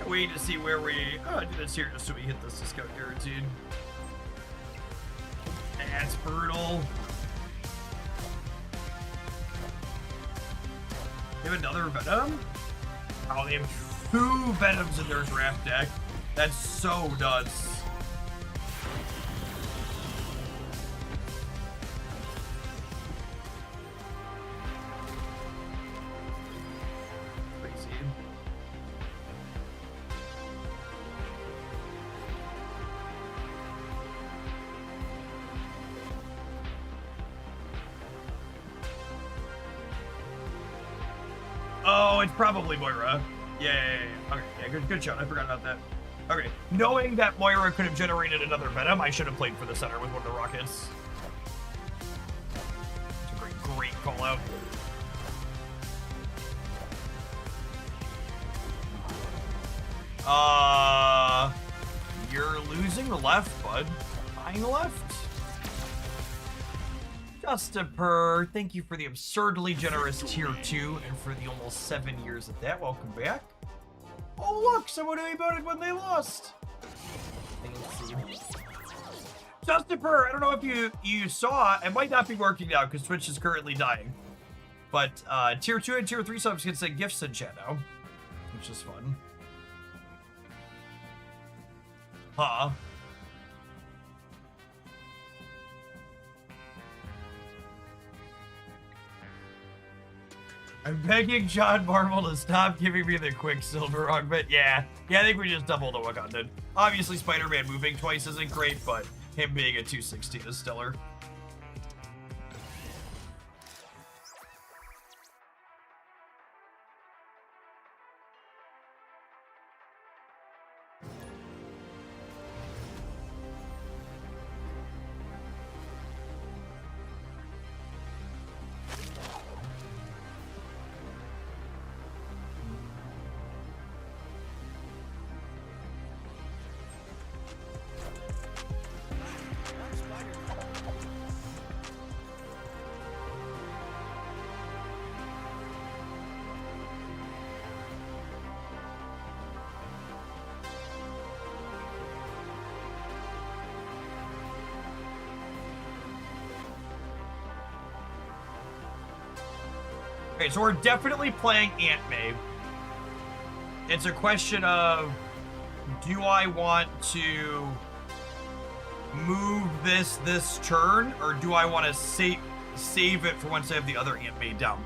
Wait to see where we do this here just so we hit this discount guaranteed. That's brutal. They have another Venom? Oh, they have 2 Venoms in their draft deck. That's so nuts. Crazy. Oh, it's probably Moira. Yeah. Okay, yeah, good shot. I forgot about that. Okay, knowing that Moira could have generated another Venom, I should have played for the center with one of the rockets. It's a great call out. You're losing the left, bud. Buying the left. Justiper, thank you for the absurdly generous tier 2 and for the almost 7 years of that. Welcome back. Oh look, someone who voted when they lost. Justiper, I don't know if you saw, it might not be working now because Twitch is currently dying. But tier 2 and tier 3 subs can send gifts in chat now, which is fun. Huh. I'm begging John Marvel to stop giving me the Quicksilver augment. Yeah, I think we just doubled the Wakandan. Obviously, Spider-Man moving twice isn't great, but him being at 216 is stellar. Okay, so we're definitely playing Aunt May. It's a question of, do I want to move this turn, or do I want to save it for once I have the other Aunt May down?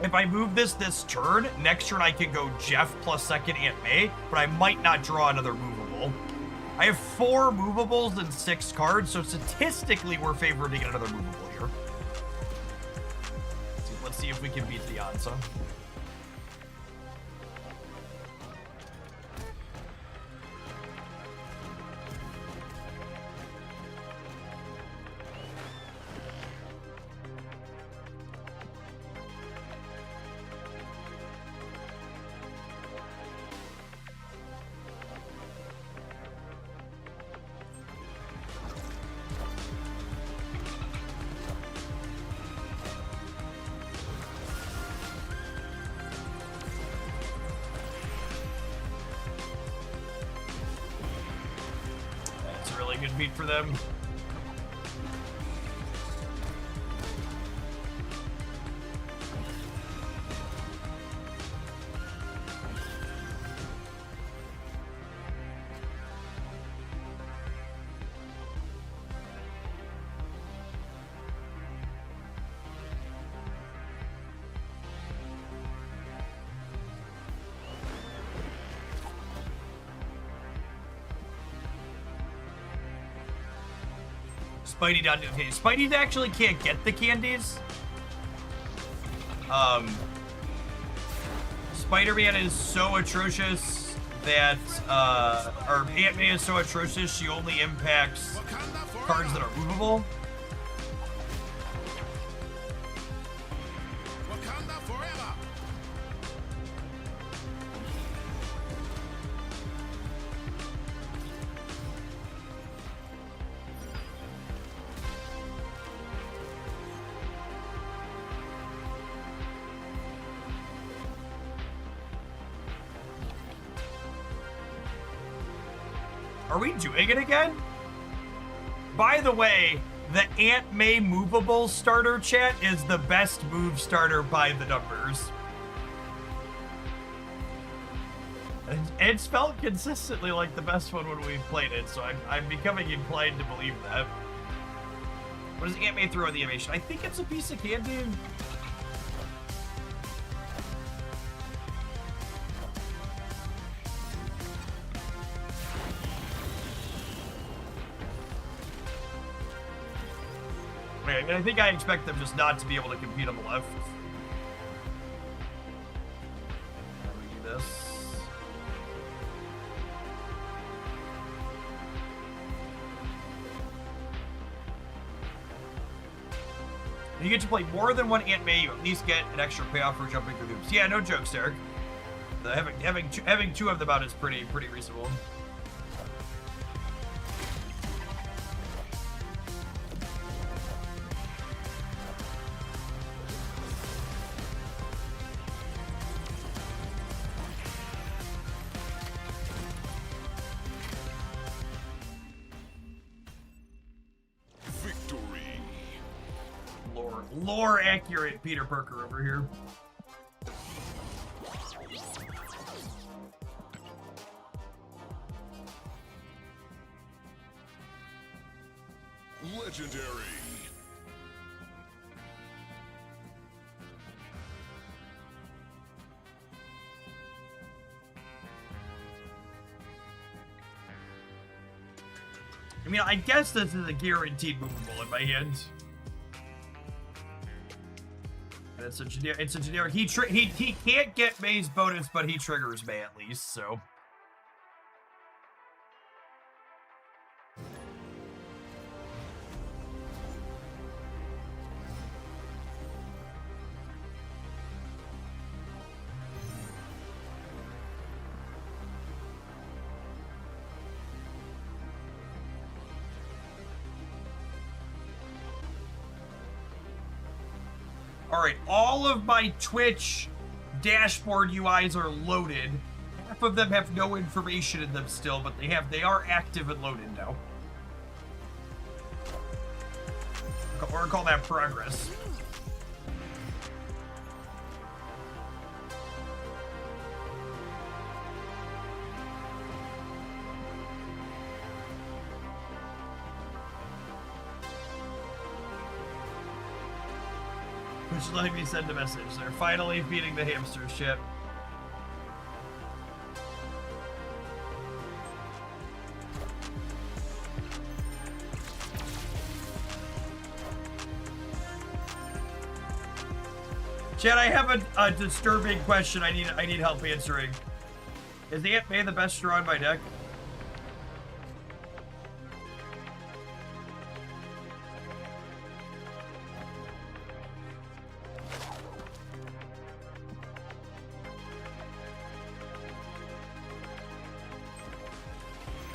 If I move this turn, next turn I can go Jeff plus second Aunt May, but I might not draw another movable. I have 4 movables and 6 cards, so statistically we're favored to get another movable here. Let's see if we can beat the Ansa. Good beat for them. Spidey down to okay. Spidey actually can't get the candies. Spider-Man is so atrocious that, or Ant-Man is so atrocious, she only impacts cards that are movable. Wakanda forever. Are we doing it again? By the way, the Aunt May movable starter chat is the best move starter by the numbers. And it's felt consistently like the best one when we've played it, so I'm becoming inclined to believe that. What does Aunt May throw in the animation? I think it's a piece of candy. And I think I expect them just not to be able to compete on the left. How do we do this? When you get to play more than one Aunt May, you at least get an extra payoff for jumping through hoops. Yeah, no jokes, Derek. Having two of them out is pretty reasonable. Lore accurate Peter Parker over here. Legendary. I mean, I guess this is a guaranteed movable in my hands. And it's a generic. He can't get May's bonus, but he triggers May at least, so. Alright, all of my Twitch dashboard UIs are loaded. Half of them have no information in them still, but they are active and loaded now. Or call that progress. Which letting me send a message. They're finally feeding the hamster shit. Chad, I have a disturbing question I need help answering. Is the Aunt May the best draw in my deck?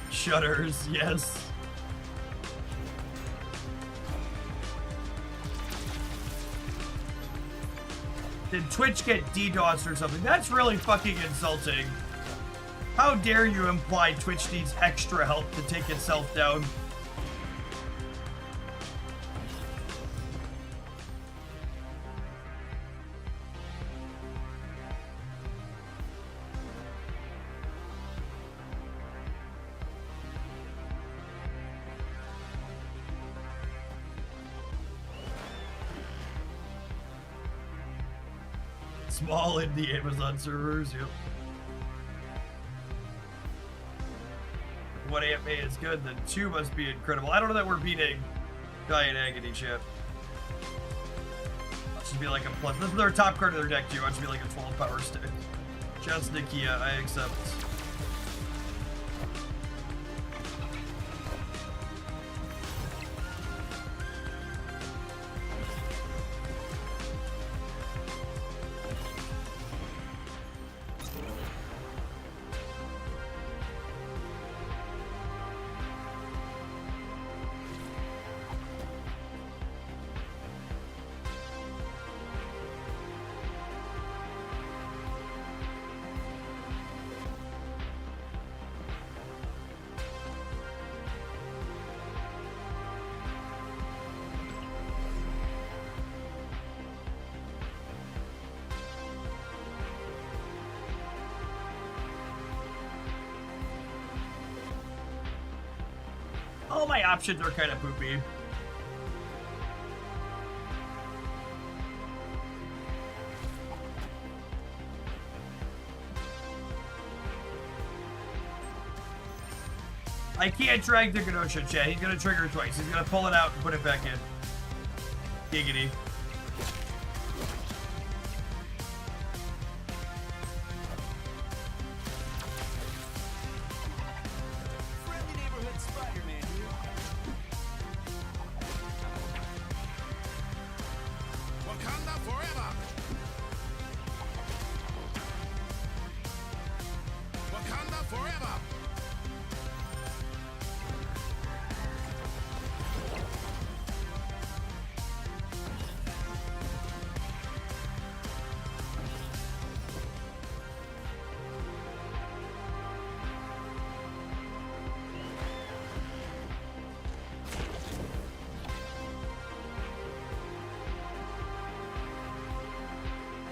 Shudders, yes. Did Twitch get DDoS or something? That's really fucking insulting. How dare you imply Twitch needs extra help to take itself down? Small indie Amazon servers, yep. One Aunt May is good, then 2 must be incredible. I don't know that we're beating Giant Agony, chat. That should be like a plus. This is their top card of their deck, too. It should be like a 12 power stick. Just Nikia, I accept. All my options are kind of poopy. I can't drag the Genosha, chat. He's gonna trigger twice. He's gonna pull it out and put it back in. Giggity. Wakanda forever! Wakanda forever!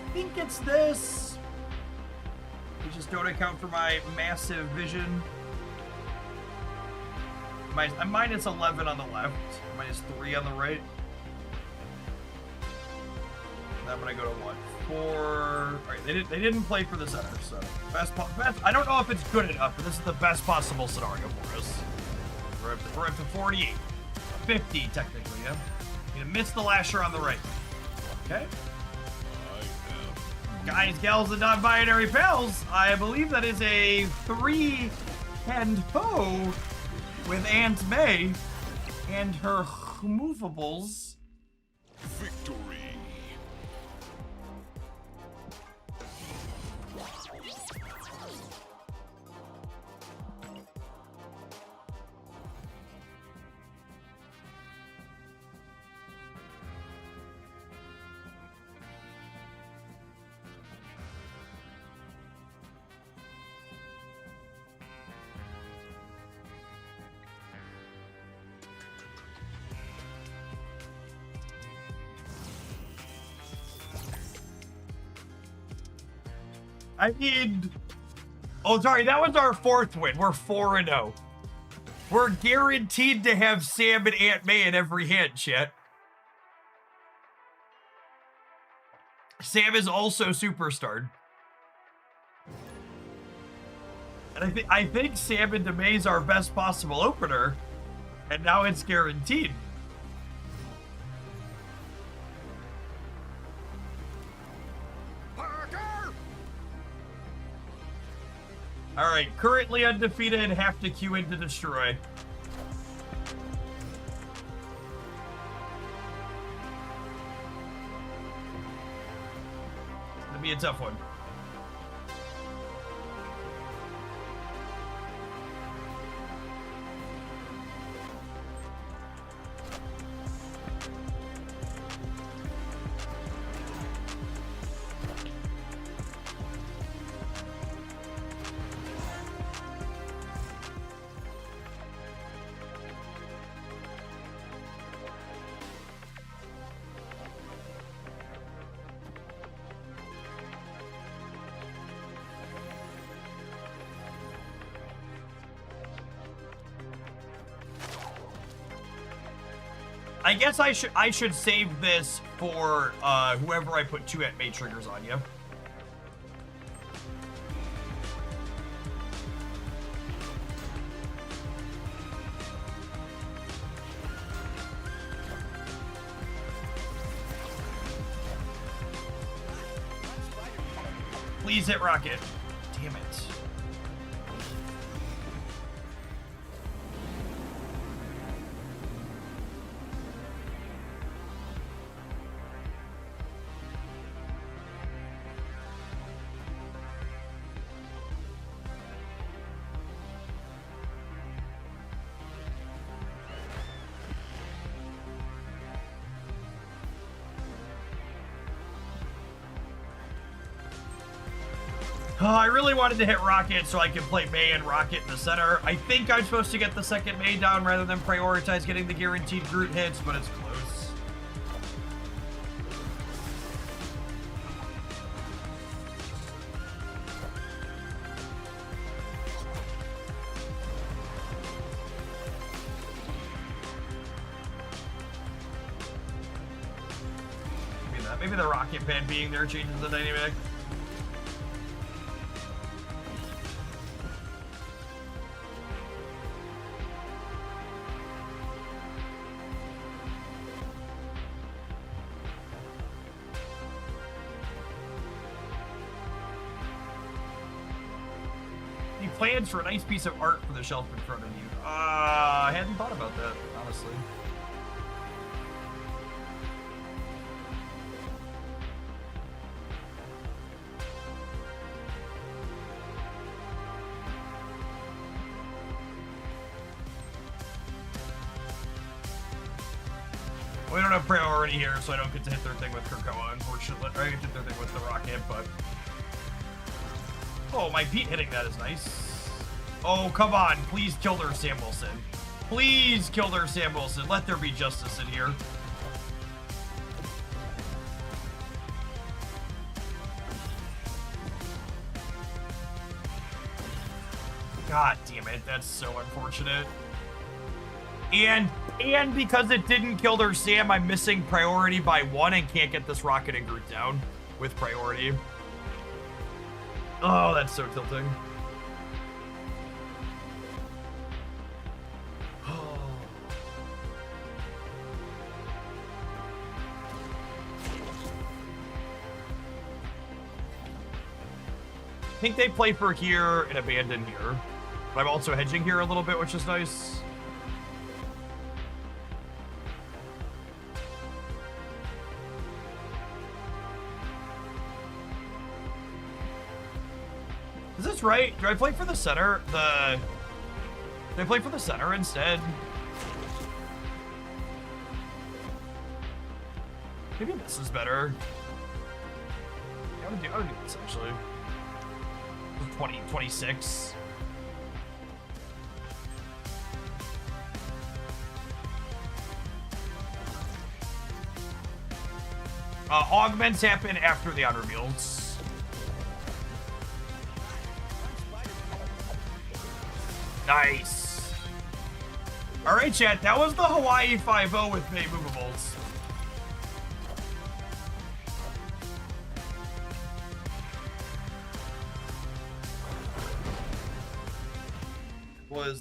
I think it's this. We just don't account for my massive vision. I'm minus 11 on the left, minus 3 on the right. And I'm gonna go to what? 4. All right, they didn't play for the center, so best. I don't know if it's good enough, but this is the best possible scenario for us. We're up to 48, 50 technically. Yeah, you gonna miss the lasher on the right. Okay. Guys, gals, and non-binary pals, I believe that is a 3-hand hoe with Aunt May and her movables. Victory! I mean, oh, sorry, that was our 4th win. We're 4-0. We're guaranteed to have Sam and Aunt May in every hand, chat. Sam is also superstarred. And I think Sam and May is our best possible opener, and now it's guaranteed. All right, currently undefeated, have to queue in to destroy. It'll be a tough one. I guess I should save this for whoever I put 2 Aunt May triggers on you. Please hit rocket. Damn it. Oh, I really wanted to hit Rocket so I could play May and Rocket in the center. I think I'm supposed to get the second May down rather than prioritize getting the guaranteed Groot hits, but it's close. Maybe the Rocket Pad being there changes the dynamic. Plans for a nice piece of art for the shelf in front of you. I hadn't thought about that, honestly. We don't have priority here, so I don't get to hit their thing with Krakoa, unfortunately. I get to hit their thing with the Rocket, but... Oh, my Pete hitting that is nice. Oh, come on. Please kill their Sam Wilson. Please kill their Sam Wilson. Let there be justice in here. God damn it. That's so unfortunate. And because it didn't kill their Sam, I'm missing priority by 1 and can't get this Rocket and Groot down with priority. Oh, that's so tilting. I think they play for here and abandon here. But I'm also hedging here a little bit, which is nice. Is this right? Do I play for the center? Do I play for the center instead? Maybe this is better. I would do this actually. 26. Augments happen after the honor reveals. Nice. All right, chat. That was the Hawaii 5-0 with May movables.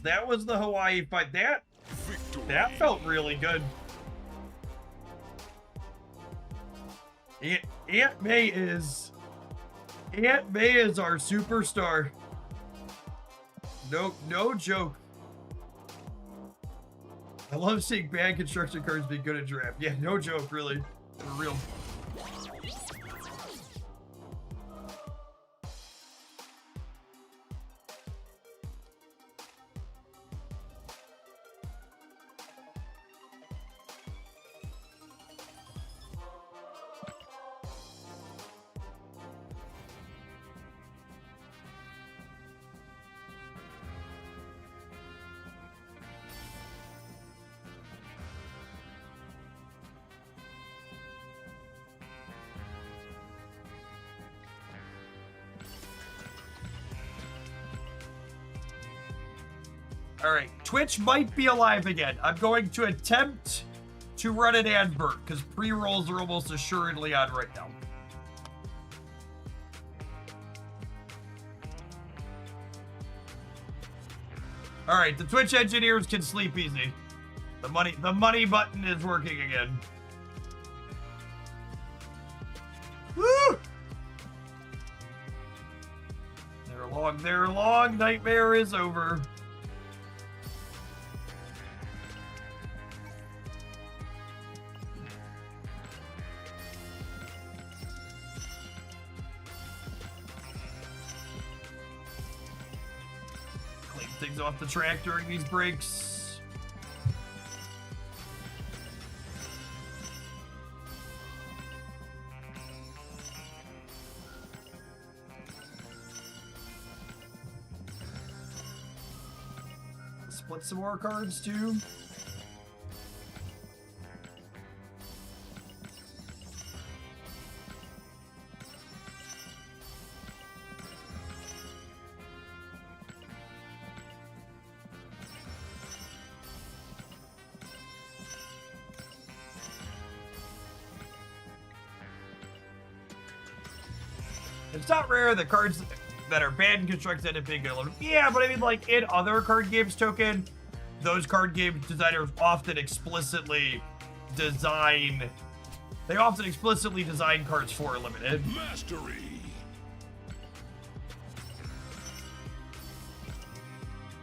That was the Hawaii fight. That felt really good. Aunt May is our superstar. No joke. I love seeing bad construction cards be good at draft. Yeah, no joke, really. For real. Alright, Twitch might be alive again. I'm going to attempt to run an advert, because pre-rolls are almost assuredly on right now. Alright, the Twitch engineers can sleep easy. The money button is working again. Woo! Their long nightmare is over. Clean things off the track during these breaks. Split some more cards too. It's not rare that cards that are banned and constructed end up being good. Yeah, but I mean, like, in other card games, Token, those card game designers often explicitly design... They often explicitly design cards for limited. Mastery.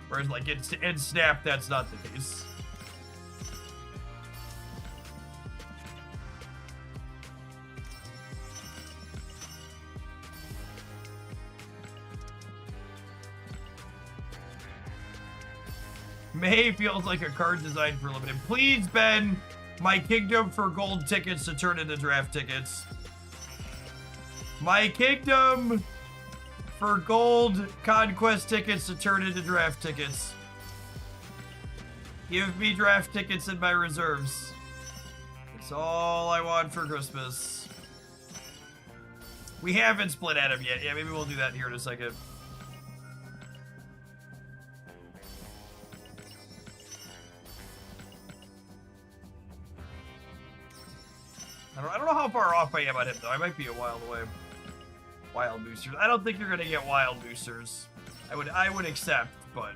Whereas, like, in Snap, that's not the case. May feels like a card designed for limited. Please, Ben, my kingdom for gold tickets to turn into draft tickets. My kingdom for gold conquest tickets to turn into draft tickets. Give me draft tickets in my reserves. It's all I want for Christmas. We haven't split Adam yet. Yeah, maybe we'll do that here in a second. I don't know how far off I am on him, though. I might be a while away. Wild boosters. I don't think you're gonna get wild boosters. I would accept, but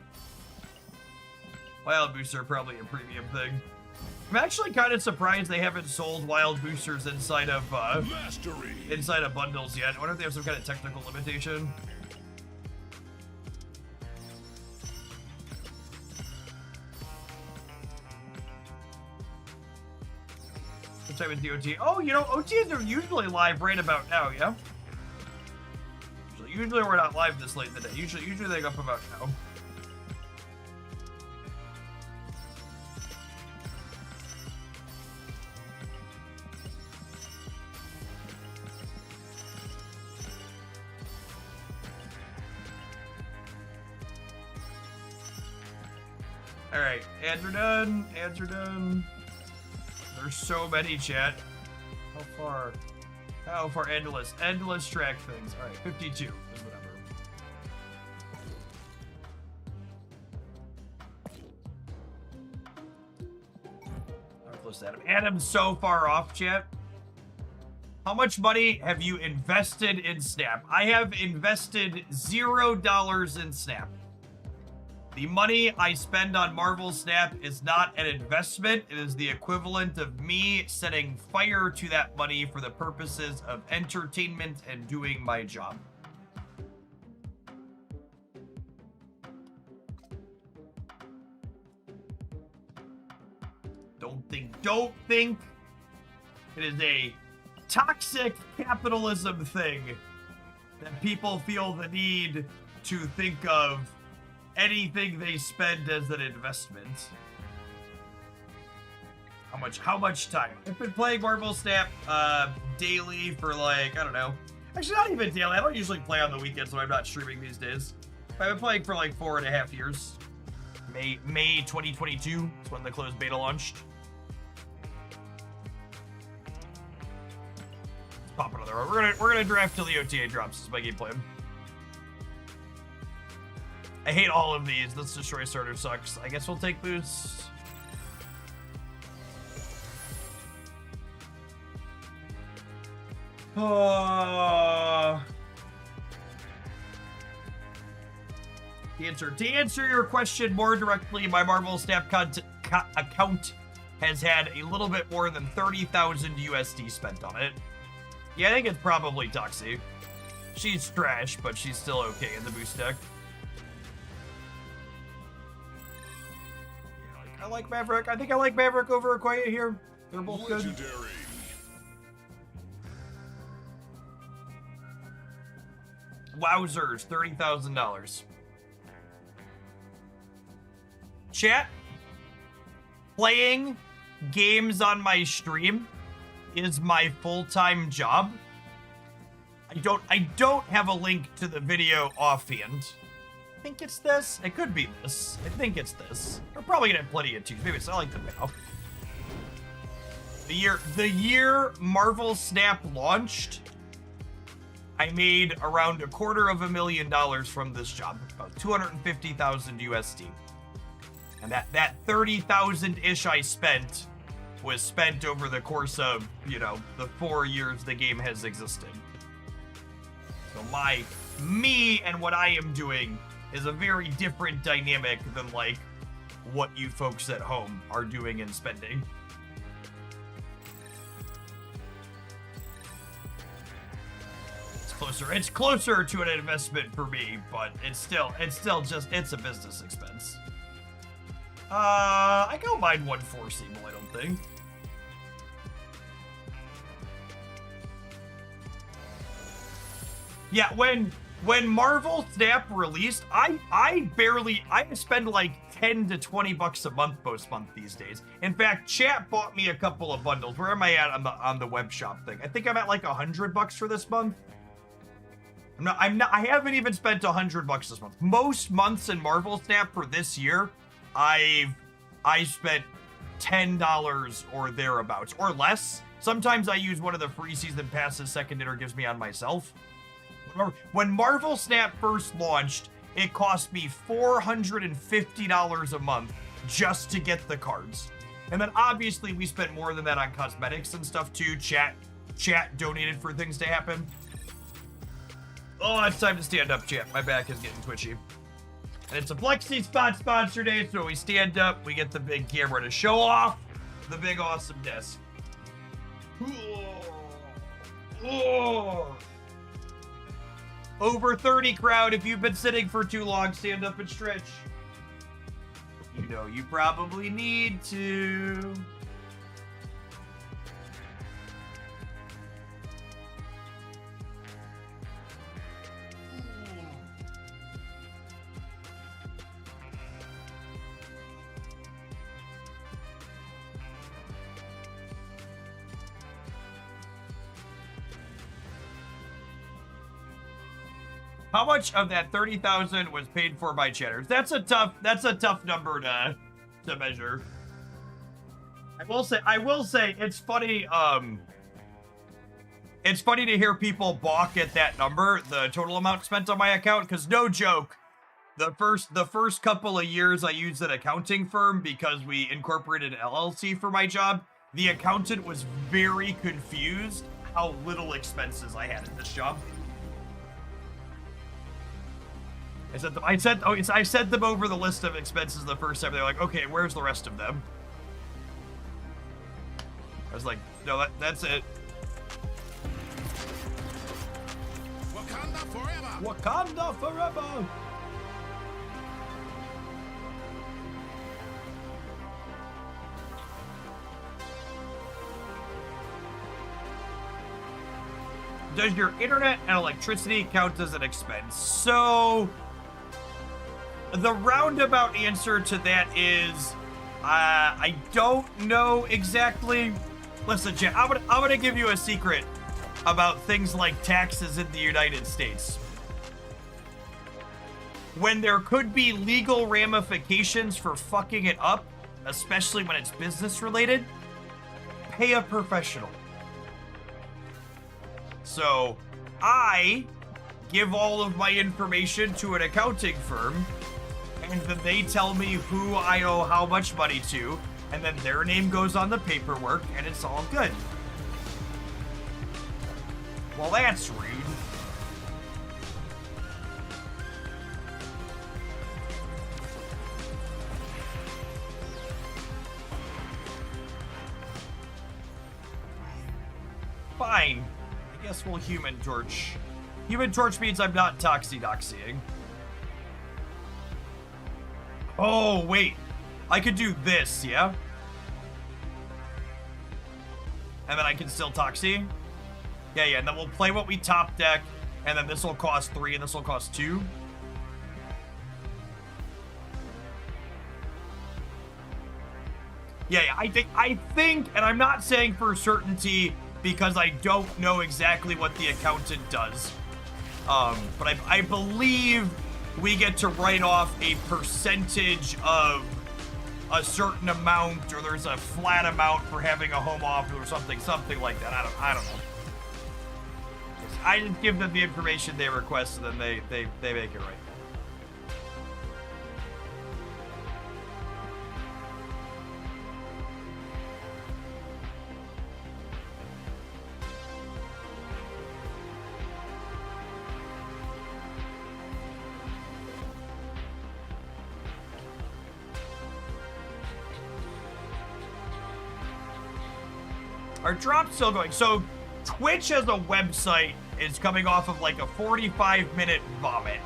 wild booster are probably a premium thing. I'm actually kind of surprised they haven't sold wild boosters inside of bundles yet. I wonder if they have some kind of technical limitation. What time is the OT? Oh, you know, OTs are usually live right about now, yeah? Usually we're not live this late in the day. Usually they go up about now. Alright, ads are done. Ads are done. There's so many, chat. How far? Endless. Endless track things. Alright, 52 is whatever. I'm close to Adam. Adam's so far off, chat. How much money have you invested in Snap? I have invested $0 in Snap. The money I spend on Marvel Snap is not an investment. It is the equivalent of me setting fire to that money for the purposes of entertainment and doing my job. Don't think it is a toxic capitalism thing that people feel the need to think of anything they spend as an investment. How much time? I've been playing Marvel Snap daily for like, I don't know. Actually, not even daily. I don't usually play on the weekends when I'm not streaming these days. I've been playing for like 4.5 years. May 2022 is when the closed beta launched. Let's pop another one. We're gonna draft till the OTA drops. This is my game plan. I hate all of these. Let's destroy starter sucks. I guess we'll take boost. To answer your question more directly, my Marvel Snap account has had a little bit more than 30,000 USD spent on it. Yeah, I think it's probably Toxie. She's trash, but she's still okay in the boost deck. Yeah, I like Maverick. I think I like Maverick over Okoye here. They're both good. Legendary. Wowzers, $30,000. Chat, playing games on my stream is my full-time job. I don't have a link to the video offhand. I think it's this. It could be this. I think it's this. We're probably gonna have plenty of twos. Maybe it's, I like the payoff. The year Marvel Snap launched, I made around $250,000 from this job, about 250,000 USD. And that 30,000-ish I spent was spent over the course of, you know, the 4 years the game has existed. So me and what I am doing is a very different dynamic than, like, what you folks at home are doing and spending. It's closer to an investment for me, but it's still just, it's a business expense. I don't mind 1-4 Siebel, I don't think. Yeah, when Marvel Snap released, I spend like 10 to 20 bucks a month most month these days. In fact, chat bought me a couple of bundles. Where am I at on the web shop thing? I think I'm at like $100 for this month. I haven't even spent $100 this month. Most months in Marvel Snap for this year, I spent $10 or thereabouts, or less. Sometimes I use one of the free season passes Second Dinner gives me on myself. When Marvel Snap first launched, it cost me $450 a month just to get the cards. And then obviously we spent more than that on cosmetics and stuff too. Chat donated for things to happen. Oh, it's time to stand up, chat. My back is getting twitchy. And it's a Flexi Spot sponsor day, so we stand up, we get the big camera to show off the big awesome desk. Oh. Over 30 crowd. If you've been sitting for too long, stand up and stretch. You know you probably need to. How much of that 30,000 was paid for by chatters? That's a tough number to measure. I will say it's funny. It's funny to hear people balk at that number, the total amount spent on my account, because no joke, the first couple of years I used an accounting firm because we incorporated an LLC for my job. The accountant was very confused how little expenses I had in this job. I sent them over the list of expenses the first time. They're like, okay, where's the rest of them? I was like, no, that's it. Wakanda forever! Wakanda forever! Does your internet and electricity count as an expense? So the roundabout answer to that is, I don't know exactly. Listen, Jen, I'm gonna give you a secret about things like taxes in the United States. When there could be legal ramifications for fucking it up, especially when it's business related, pay a professional. So I give all of my information to an accounting firm, and then they tell me who I owe how much money to, and then their name goes on the paperwork, and it's all good. Well, that's rude. Fine. I guess we'll Human Torch Human Torch means I'm not doxying. Oh, wait. I could do this, yeah? And then I can still Toxie? Yeah, and then we'll play what we top deck, and then this will cost 3 and this will cost 2. Yeah, I think, and I'm not saying for certainty because I don't know exactly what the accountant does. But I believe we get to write off a percentage of a certain amount, or there's a flat amount for having a home office or something like that. I don't know. I just give them the information they request, and then they make it right. Our drop's still going. So Twitch as a website is coming off of like a 45-minute vomit.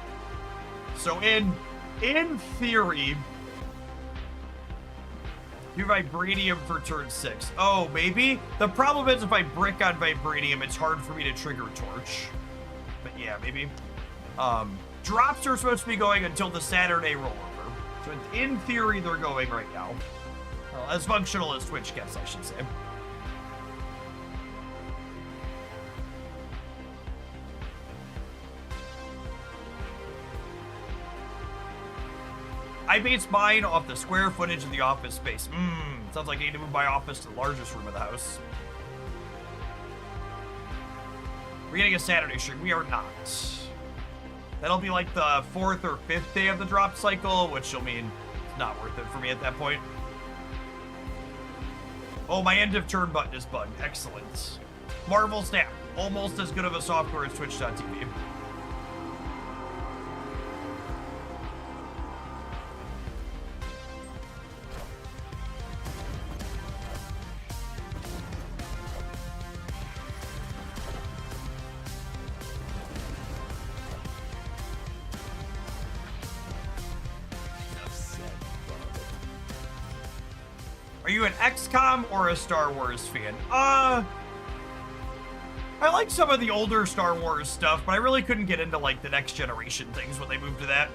So in theory, do Vibranium for turn 6. Oh, maybe? The problem is if I brick on Vibranium, it's hard for me to trigger Torch. But yeah, maybe. Drops are supposed to be going until the Saturday rollover. So in theory, they're going right now. Well, as functional as Twitch gets, I should say. I base mine off the square footage of the office space. Sounds like I need to move my office to the largest room of the house. We're getting a Saturday stream. We are not. That'll be like the 4th or 5th day of the drop cycle, which will mean it's not worth it for me at that point. Oh, my end of turn button is bugged. Excellent. Marvel Snap. Almost as good of a software as Twitch.tv. Are you an XCOM or a Star Wars fan? I like some of the older Star Wars stuff, but I really couldn't get into like the next generation things when they moved to that.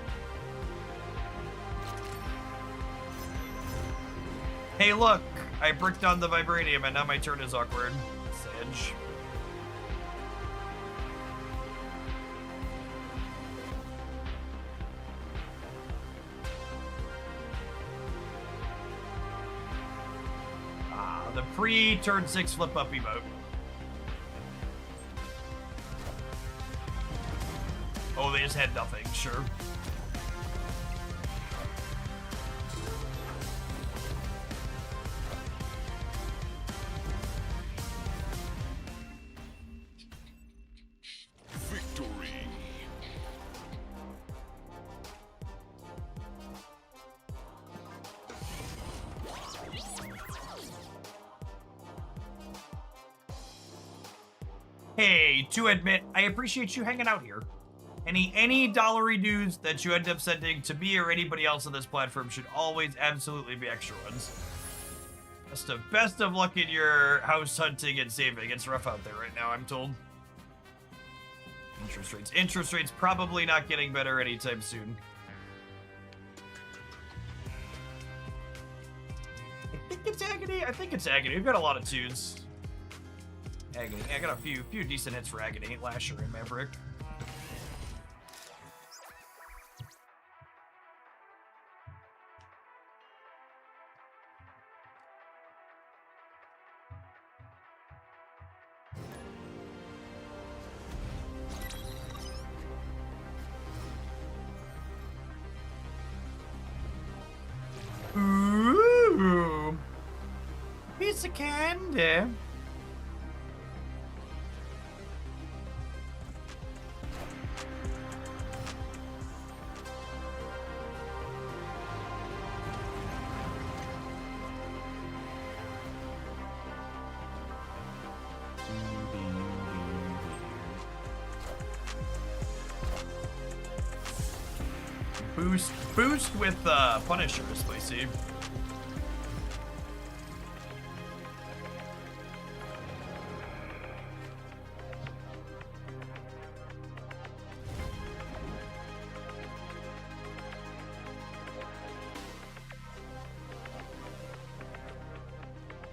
Hey, look, I bricked on the Vibranium and now my turn is awkward. Sedge. The pre-turn 6 flip up emote. Oh, they just had nothing, sure. Victory. Hey, to admit, I appreciate you hanging out here. Any dollary dues that you end up sending to me or anybody else on this platform should always absolutely be extra ones. Best of luck in your house hunting and saving. It's rough out there right now, I'm told. Interest rates probably not getting better anytime soon. I think it's Agony. We've got a lot of twos. Agony. I got a few decent hits for Agony, Lasher, and Maverick. Ooh, piece of candy. Boost with Punisher is spicy.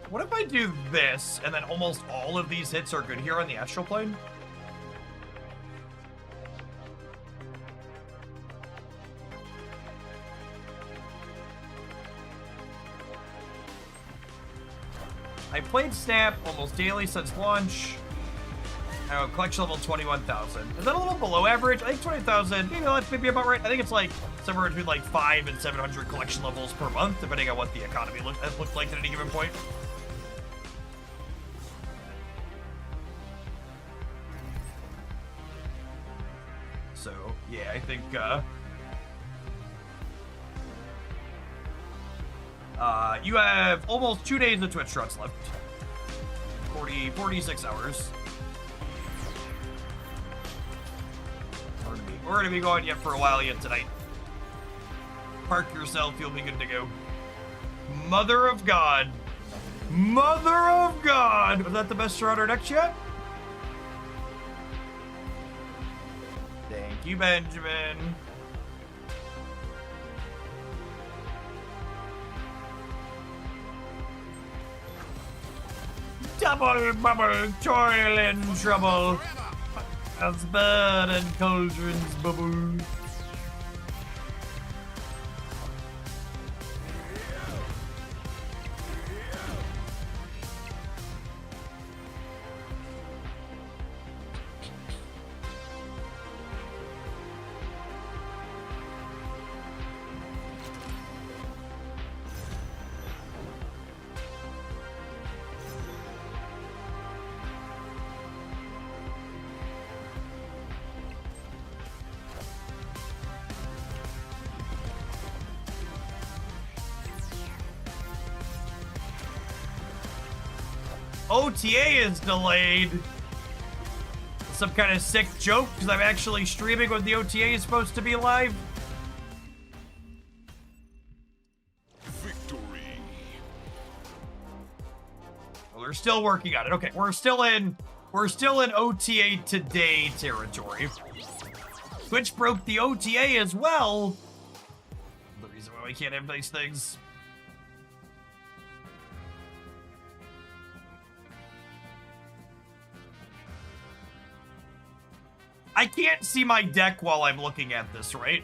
What if I do this, and then almost all of these hits are good here on the astral plane? I played Snap almost daily since launch. I have collection level 21,000. Is that a little below average? I think 20,000, maybe about right. I think it's like somewhere between like 500 and 700 collection levels per month, depending on what the economy looks like at any given point. So, yeah, I think, you have almost 2 days of Twitch struts left. 46 hours. We're gonna be going yet for a while yet tonight. Park yourself, you'll be good to go. Mother of God. Mother of God! Was that the best strat our next yet? Thank you, Benjamin. Double bubble, toil and trouble. As bird and cauldrons bubble. OTA is delayed. Some kind of sick joke because I'm actually streaming when the OTA is supposed to be live. Victory. Well, they're still working on it. Okay, we're still in OTA today territory. Twitch broke the OTA as well. The reason why we can't have nice things. I can't see my deck while I'm looking at this, right?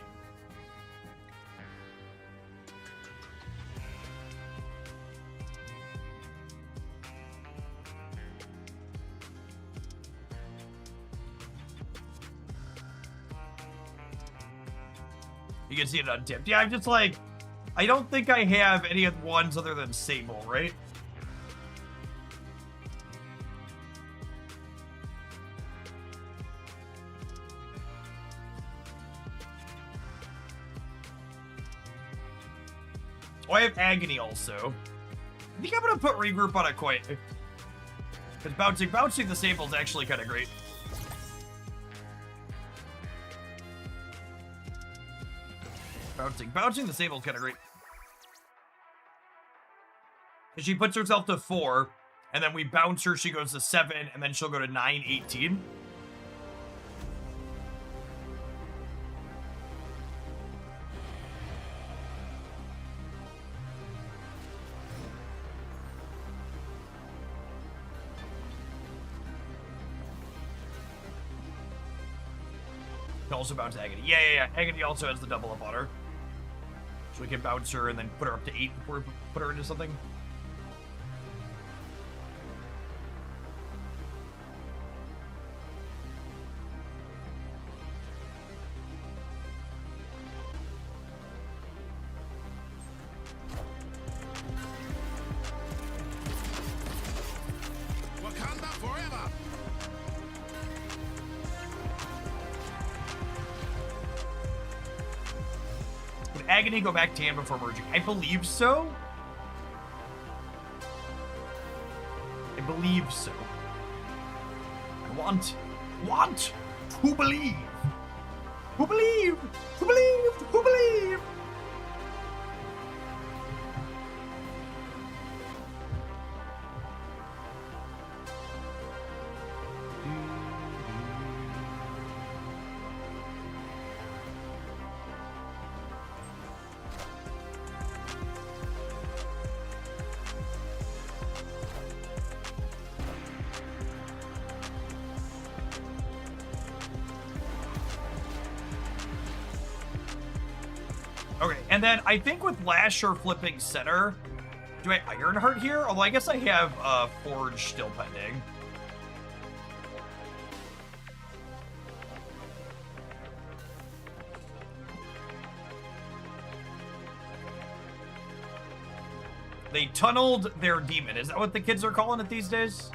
You can see it untipped. Yeah, I'm just like, I don't think I have any of the ones other than Sable, right? Oh, I have Agony also. I think I'm gonna put Regroup on it quite. Because bouncing the Sable is actually kind of great. Bouncing the Sable is kind of great. Because she puts herself to 4, and then we bounce her, she goes to 7, and then she'll go to 9, 18. Also bounce Agony. Yeah. Agony also has the double up on her. So we can bounce her and then put her up to 8 before we put her into something. Wakanda forever. Would Agony go back to hand before merging? I believe so. I believe so. I want to believe. Who believed? Who believed? Who believed? Okay, and then I think with Lasher flipping center, do I Ironheart here? Although I guess I have Forge still pending. They tunneled their demon. Is that what the kids are calling it these days?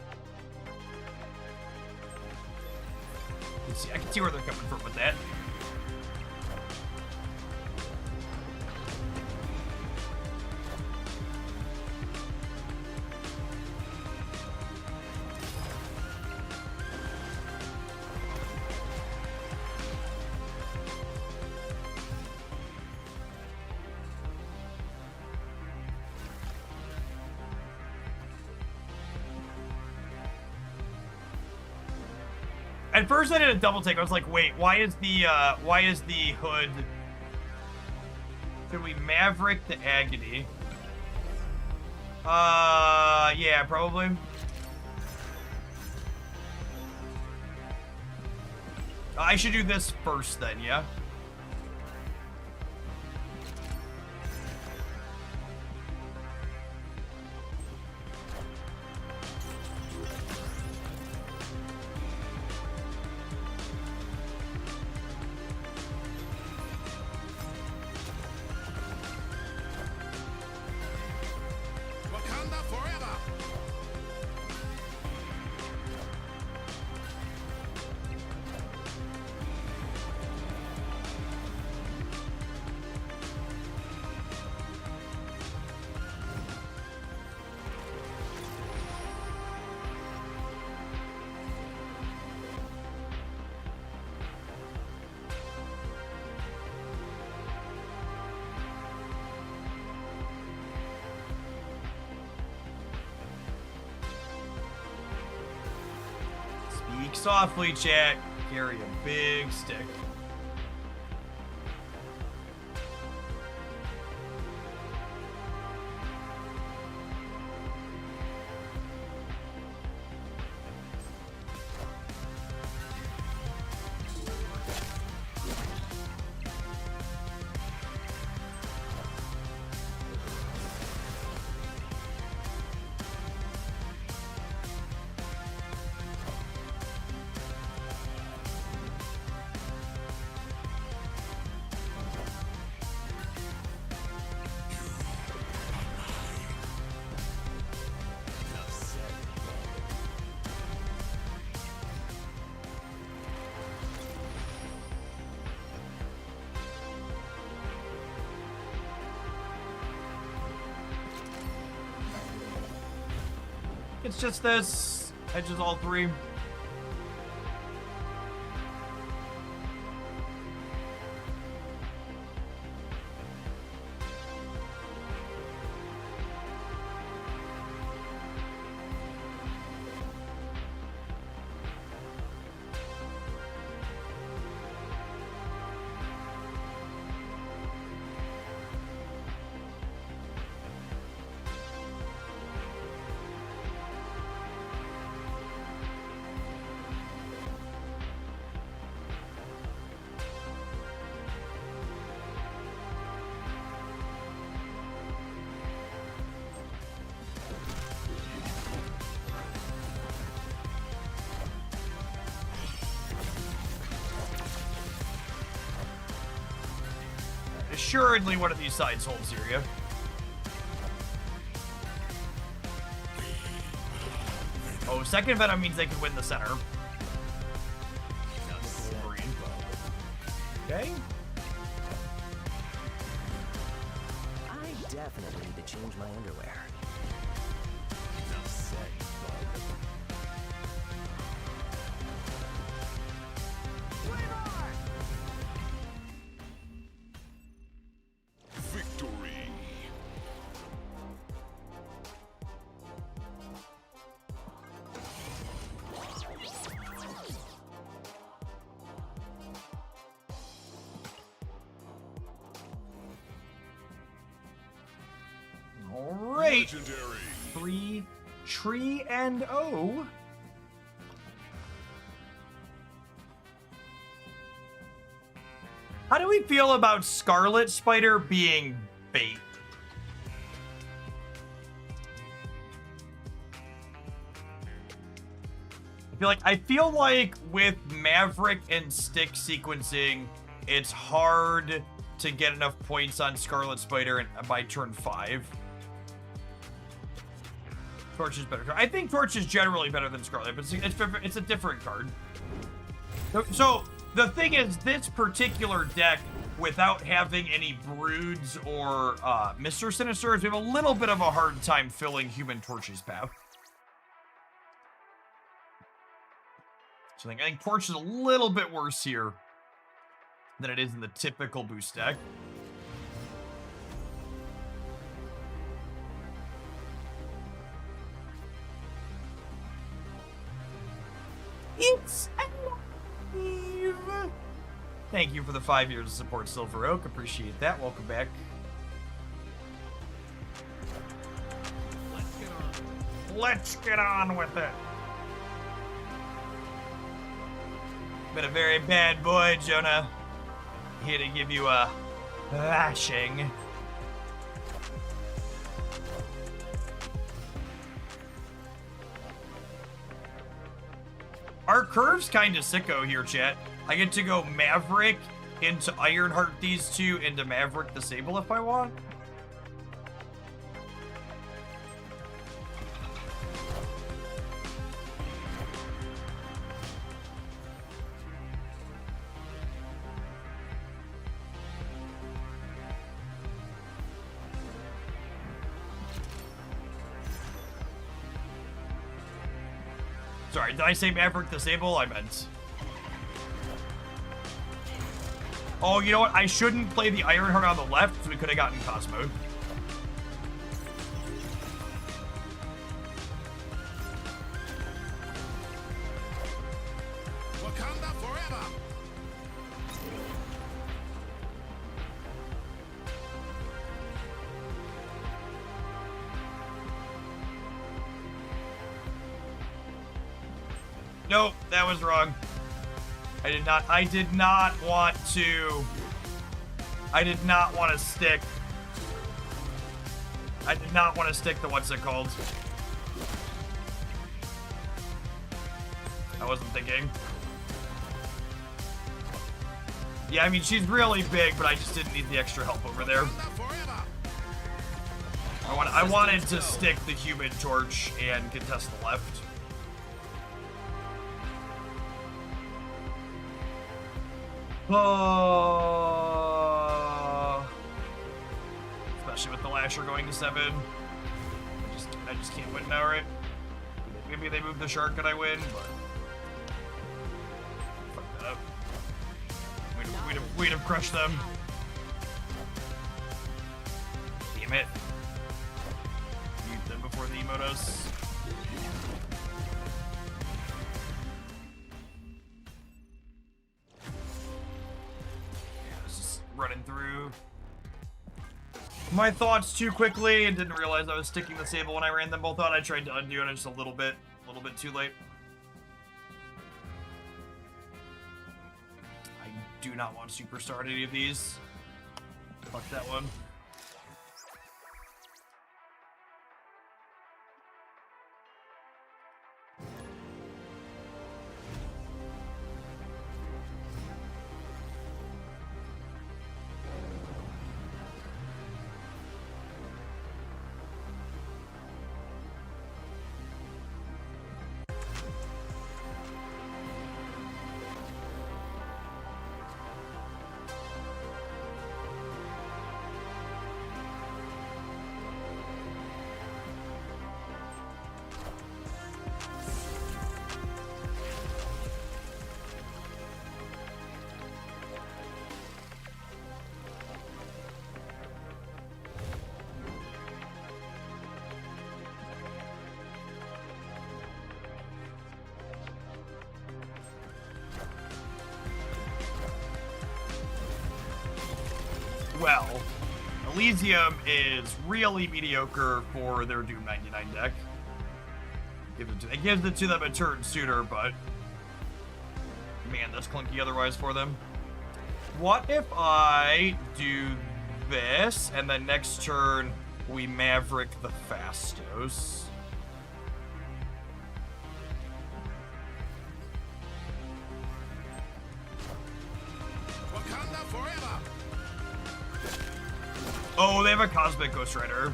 I can see where they're coming from with that. At first I did a double take. I was like, wait, why is the hood? Should we Maverick the Agony? Yeah, probably. I should do this first then, yeah? Wakanda forever! Speak softly, chat. Carry a big stick. It's just this. Edges all three. Assuredly one of these sides holds here, yeah? Oh, second Venom means they can win the center. With Wolverine. Okay. I definitely need to change my underwear. 3 Tree and O. How do we feel about Scarlet Spider being bait? I feel like with Maverick and stick sequencing, it's hard to get enough points on Scarlet Spider by turn 5. Torch is better. I think Torch is generally better than Scarlet, but it's a different card. So the thing is, this particular deck, without having any Broods or Mr. Sinisters, we have a little bit of a hard time filling Human Torch's path. So I think Torch is a little bit worse here than it is in the typical boost deck. It's alive! Thank you for the 5 years of support, Silver Oak. Appreciate that. Welcome back. Let's get on with it. Been a very bad boy, Jonah. Here to give you a lashing. Our curve's kind of sicko here, chat. I get to go Maverick into Ironheart these two, into Maverick the Sable if I want. Sorry, did I say Maverick the Sable? I meant... Oh, you know what? I shouldn't play the Ironheart on the left, because we could have gotten Cosmo. Wakanda forever. Nope, that was wrong. I did not want to stick. I did not want to stick the what's it called. I wasn't thinking. Yeah, I mean, she's really big, but I just didn't need the extra help over there. I wanted to stick the Human Torch and contest the left. Oh, especially with the Lasher going to 7. I just can't win now, right? Maybe they move the shark and I win, but fuck that up. We'd have crushed them. Damn it. Mute them before the Emotos. Running through my thoughts too quickly and didn't realize I was sticking the Sable when I ran them both out. I tried to undo it just a little bit too late. I do not want Superstar to any of these. Fuck that one. Well, Elysium is really mediocre for their Doom 99 deck. It gives it to them a turn sooner, but man, that's clunky otherwise for them. What if I do this, and then next turn we Maverick the Fastos? Wakanda forever. Oh, they have a Cosmic Ghost Rider.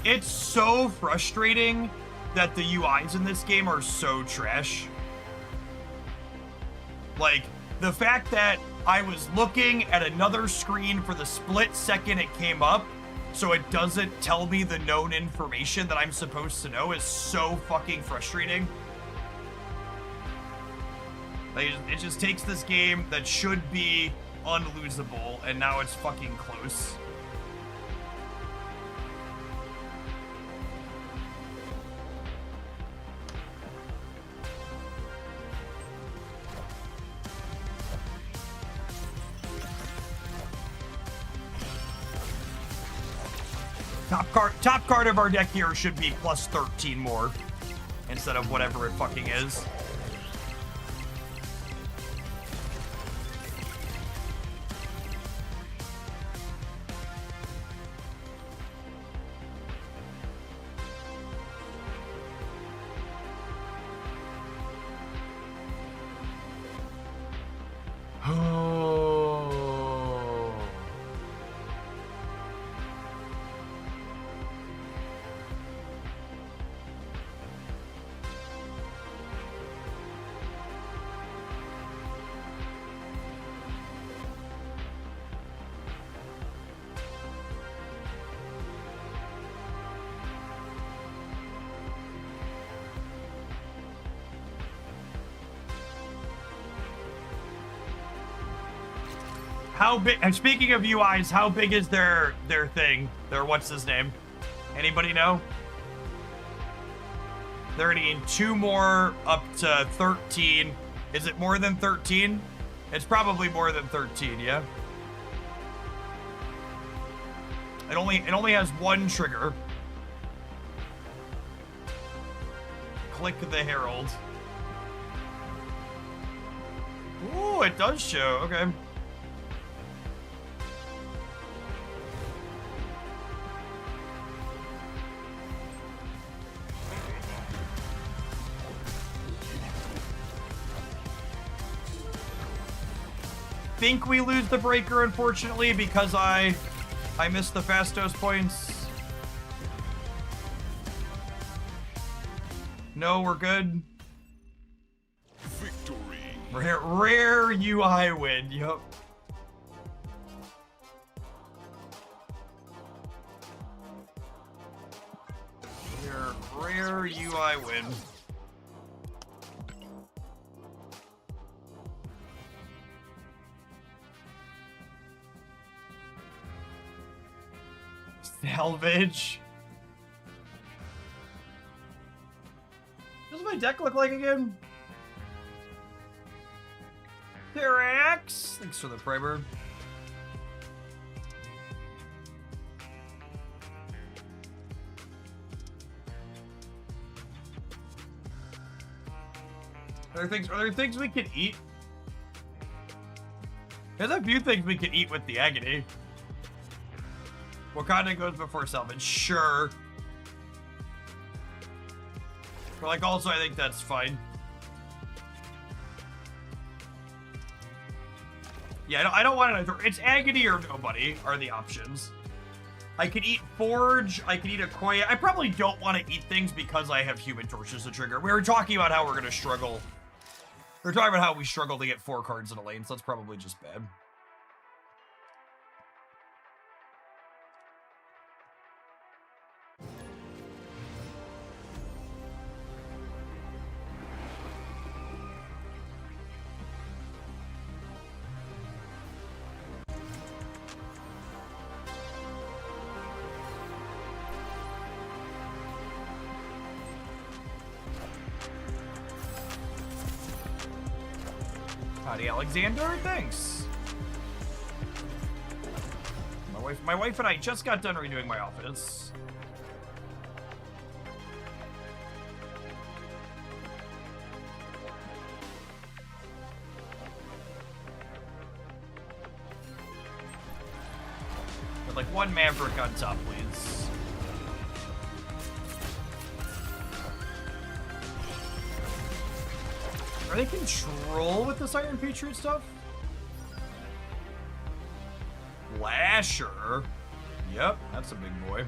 It's so frustrating that the UIs in this game are so trash. Like, the fact that I was looking at another screen for the split second it came up, so it doesn't tell me the known information that I'm supposed to know, is so fucking frustrating. Like, it just takes this game that should be unlosable, and now it's fucking close. Top card of our deck here should be plus 13 more instead of whatever it fucking is. How big, and speaking of UIs, how big is their thing? What's his name? Anybody know? They're gonna need 2 more up to 13. Is it more than 13? It's probably more than 13, yeah? It only has 1 trigger. Click the Herald. Ooh, it does show, okay. Think we lose the breaker, unfortunately, because I missed the Fastos points. No, we're good. Victory. Rare UI win, yup. Rare UI win. Salvage. What does my deck look like again? Terax. Thanks for the primer. Are there things we can eat? There's a few things we can eat with the Agony. Wakanda goes before Salvage. Sure. But like, also, I think that's fine. Yeah, I don't want to. It's Agony or nobody are the options. I could eat Forge. I could eat a Koya. I probably don't want to eat things because I have Human Torches to trigger. We were talking about how we're going to struggle. We're talking about how we struggle to get 4 cards in a lane, so that's probably just bad. Howdy, Alexander. Thanks. My wife and I just got done redoing my office. With like one Maverick on top, please. Are they control with this Iron Patriot stuff? Lasher. Yep, that's a big boy.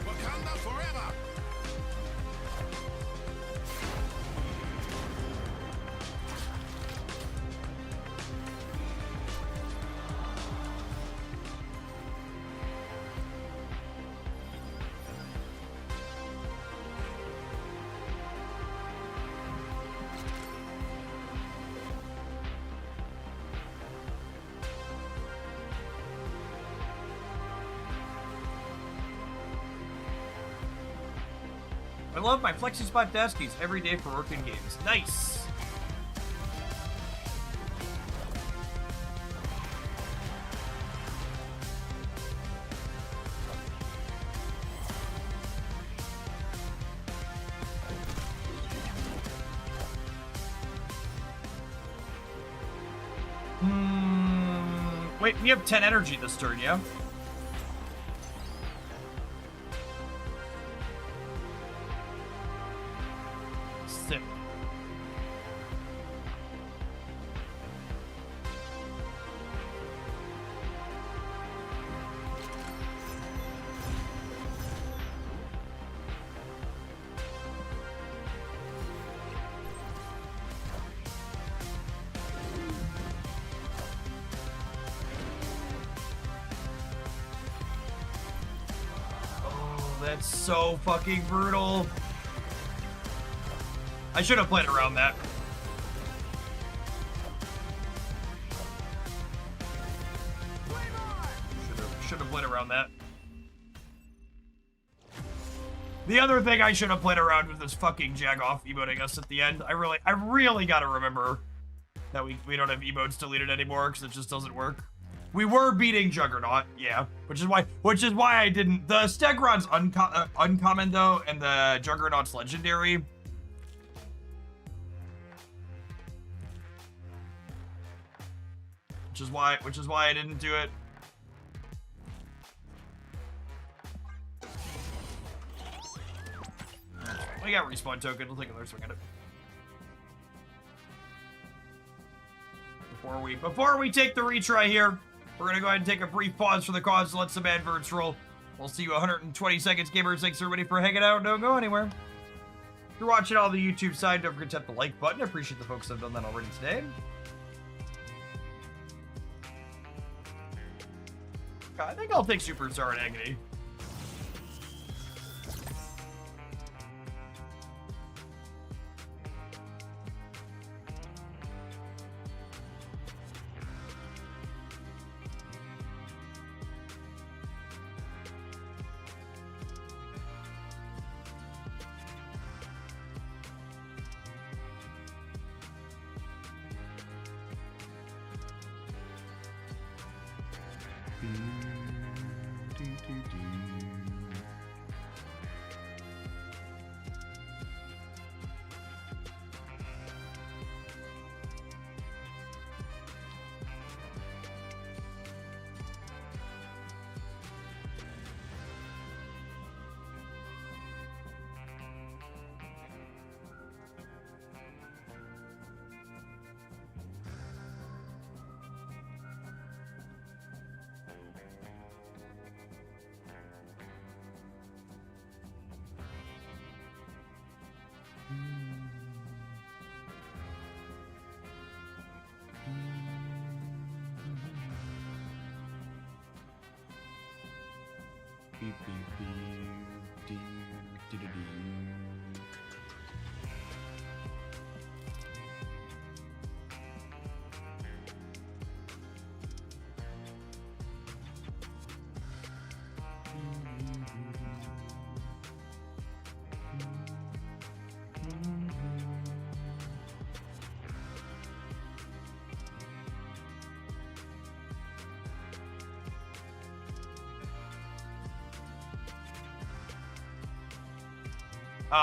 Wakanda forever! I love my Flexi Spot deskies every day for working games. Nice. Wait, we have 10 energy this turn, yeah? Sick. That's so fucking brutal. I should have played around that. Should have played around that. The other thing I should have played around with is fucking Jagoff emoting us at the end. I really gotta remember that we don't have emotes deleted anymore because it just doesn't work. We were beating Juggernaut, yeah, which is why I didn't. The Stegron's uncommon though, and the Juggernaut's legendary. Which is why I didn't do it. We got respawn token. We'll take another swing at it. Before we take the retry here, we're gonna go ahead and take a brief pause for the cause to let some adverts roll. We'll see you 120 seconds, gamers. Thanks everybody for hanging out. Don't go anywhere. If you're watching all the YouTube side, don't forget to hit the like button. I appreciate the folks that have done that already today. I think I'll take Superstar and Agony. beep, beep, doo, doo, doo, doo.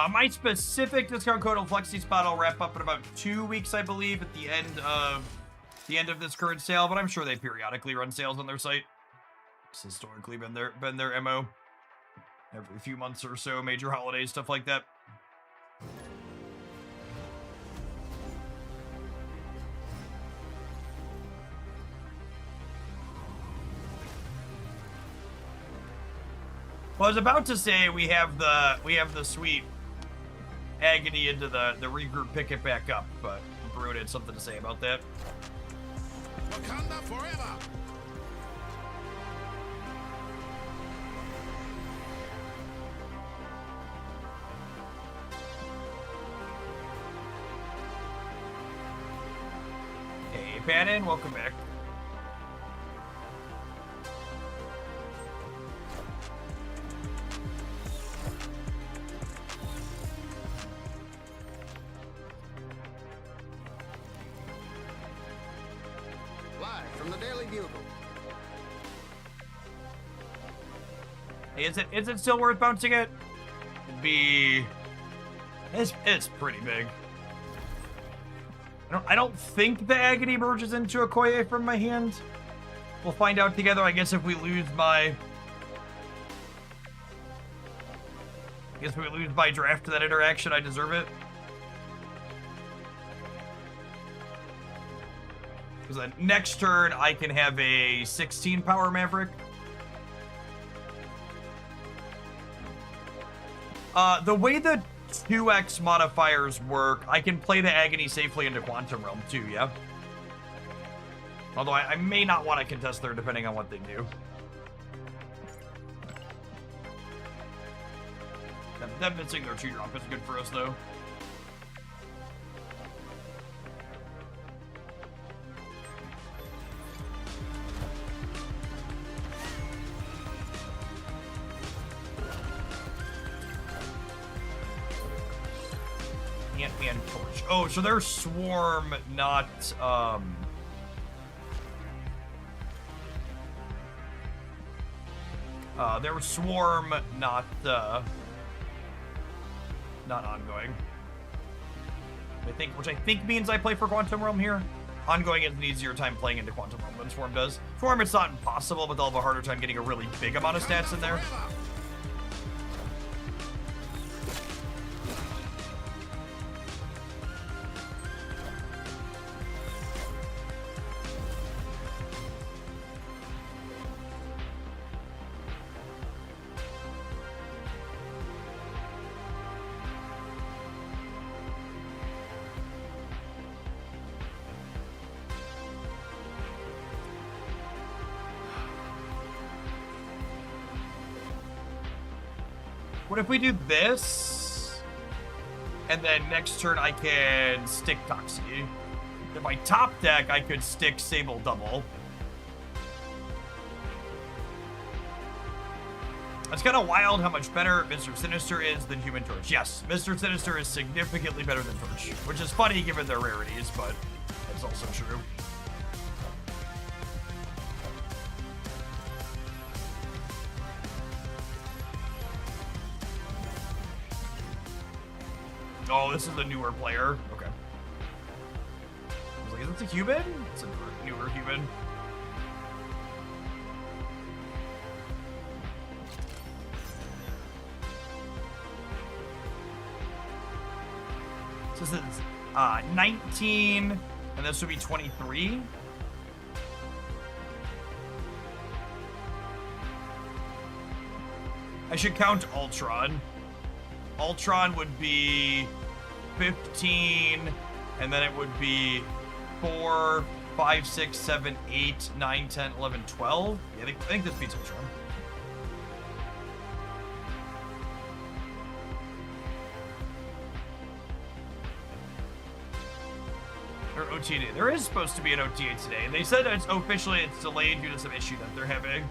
My specific discount code on FlexiSpot will wrap up in about 2 weeks, I believe, at the end of this current sale. But I'm sure they periodically run sales on their site. It's historically been their MO. Every few months or so, major holidays, stuff like that. Well, I was about to say we have the sweet agony into the regroup, pick it back up, but Bruin had something to say about that. Wakanda forever! Hey, Bannon, welcome back. Live from the Daily Bugle. Hey, is it still worth bouncing it? It's pretty big. I don't think the agony merges into a Koye from my hand. We'll find out together. I guess if we lose my draft to that interaction, I deserve it. Because then next turn I can have a 16 power Maverick. The way the 2x modifiers work, I can play the agony safely into Quantum Realm too, yeah? Although I may not want to contest there depending on what they do. Them missing their 2-drop is good for us though. Ant-Man Torch. Oh, so they're Swarm, not, they're Swarm, not ongoing. Which I think means I play for Quantum Realm here. Ongoing is an easier time playing into Quantum Realm than Swarm does. Swarm, it's not impossible, but they'll have a harder time getting a really big amount of stats in there. What if we do this, and then next turn I can stick Toxie? If I top deck, I could stick Sable Double. It's kind of wild how much better Mr. Sinister is than Human Torch. Yes, Mr. Sinister is significantly better than Torch, which is funny given their rarities, but it's also true. Oh, this is a newer player. Okay. I was like, is this a human? It's a newer human. So this is 19, and this would be 23. I should count Ultron. Ultron would be 15, and then it would be 4, 5, 6, 7, 8, 9, 10, 11, 12. Yeah, I think this beats Ultron. OTA. There is supposed to be an OTA today. They said it's officially it's delayed due to some issue that they're having.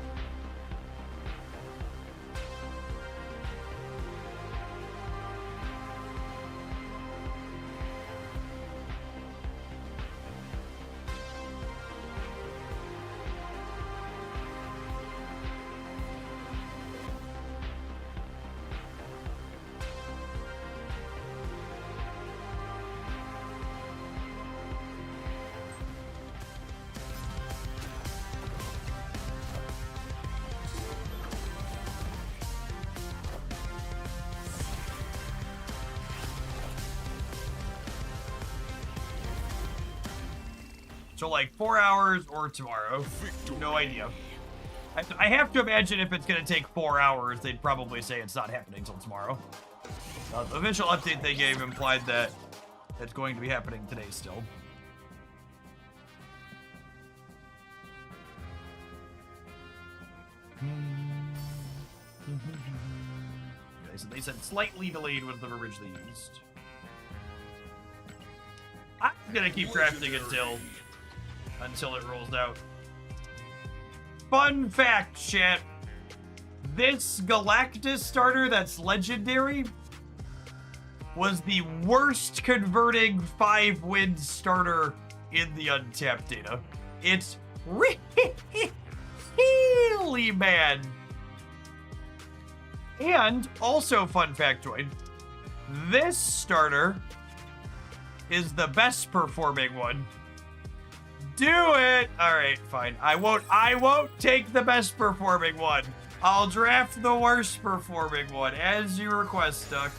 So like 4 hours or tomorrow. No idea. I have to imagine if it's going to take 4 hours, they'd probably say it's not happening until tomorrow. The official update they gave implied that it's going to be happening today still. Okay, so they said slightly delayed was the originally used. I'm going to keep crafting until it rolls out. Fun fact, chat. This Galactus starter that's legendary was the worst converting 5-win starter in the untapped data. It's really bad. And also fun factoid, this starter is the best performing one. Do it! Alright, fine. I won't take the best performing one. I'll draft the worst performing one, as you request, Duck.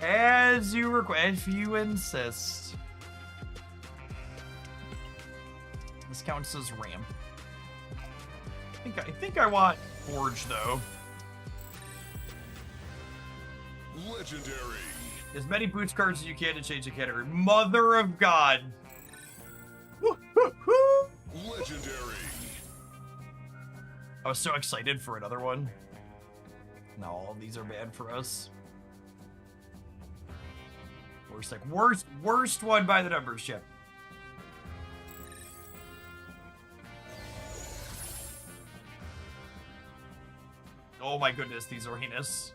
As you request, if you insist. This counts as ramp. I think I want Forge, though. Legendary. As many boots cards as you can to change the category. Mother of God. Legendary. I was so excited for another one. Now all of these are bad for us. Worst one by the numbers, Chip. Oh my goodness, these are heinous.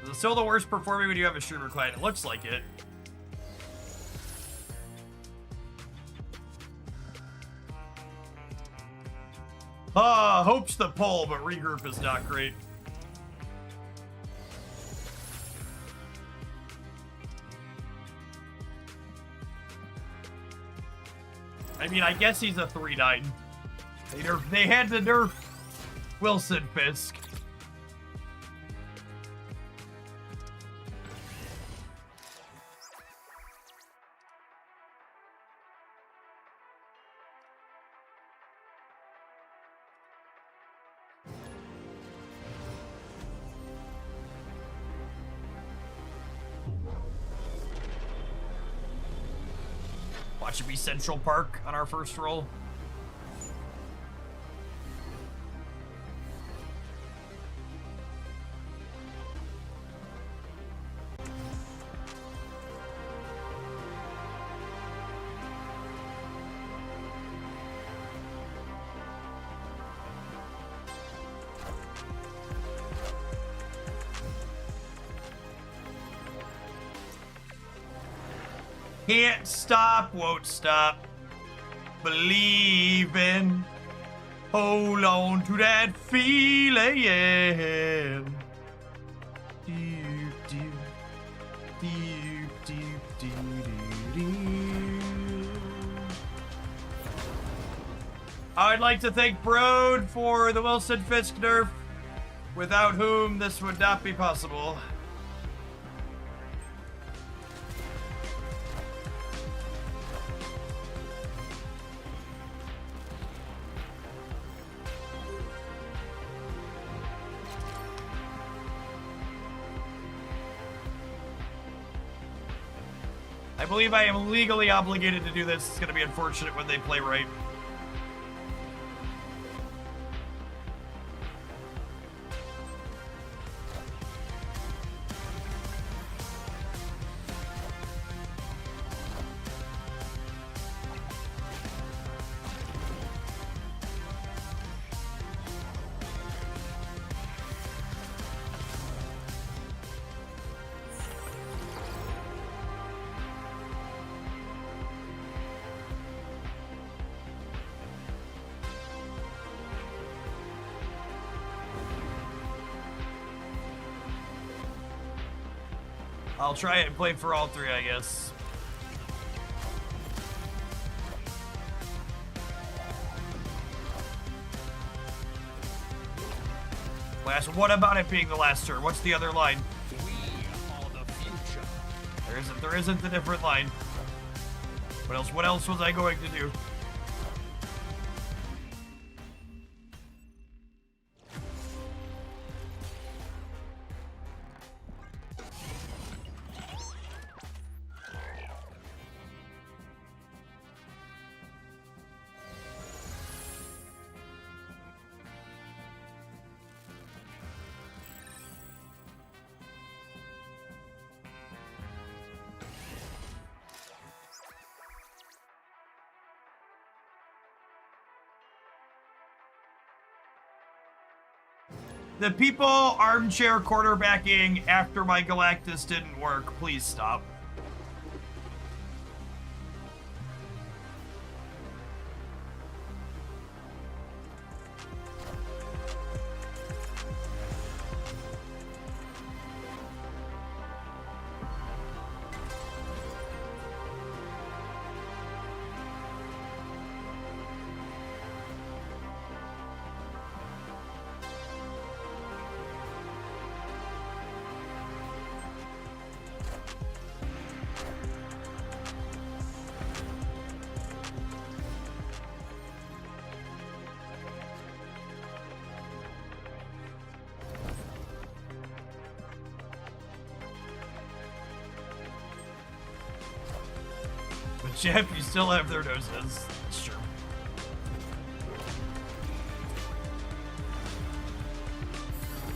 Is it still the worst performing when you have a streamer client? It looks like it. Hope's the pull, but regroup is not great. I mean, I guess he's a 3-9. They had to nerf Wilson Fisk. Watch it be Central Park on our first roll. Can't stop, won't stop. Believing. Hold on to that feeling. I'd like to thank Broad for the Wilson Fisk nerf, without whom this would not be possible. I believe I am legally obligated to do this. It's going to be unfortunate when they play right. I'll try it and play for all three, I guess. What about it being the last turn? What's the other line? We are the future. There isn't a different line. What else was I going to do? The people armchair quarterbacking after my Galactus didn't work. Please stop. Jeff, you still have their noses. It's true.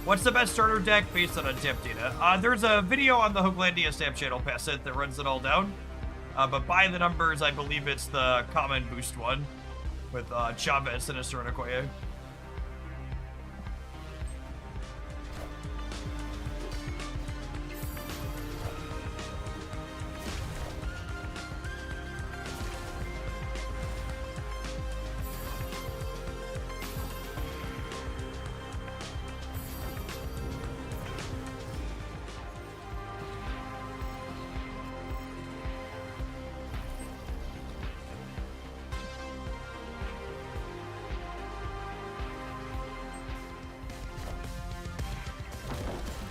What's the best starter deck based on untapped data? There's a video on the Hooglandia Snap channel, pass it, that runs it all down. But by the numbers, I believe it's the common boost one with Chavez, Sinister, and Okoye.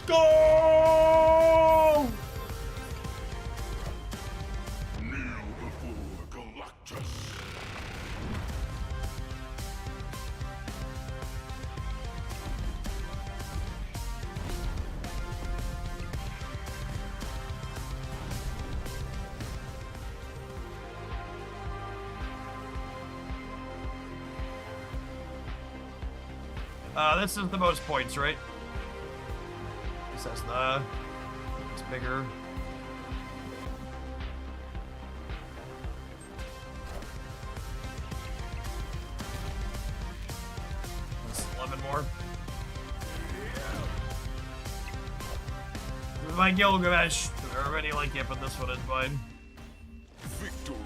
Go! Kneel before Galactus. This is the most points, right? This has the... It's bigger. That's 11 more. My Gilgamesh. There are many like it, but this one is fine. Victory.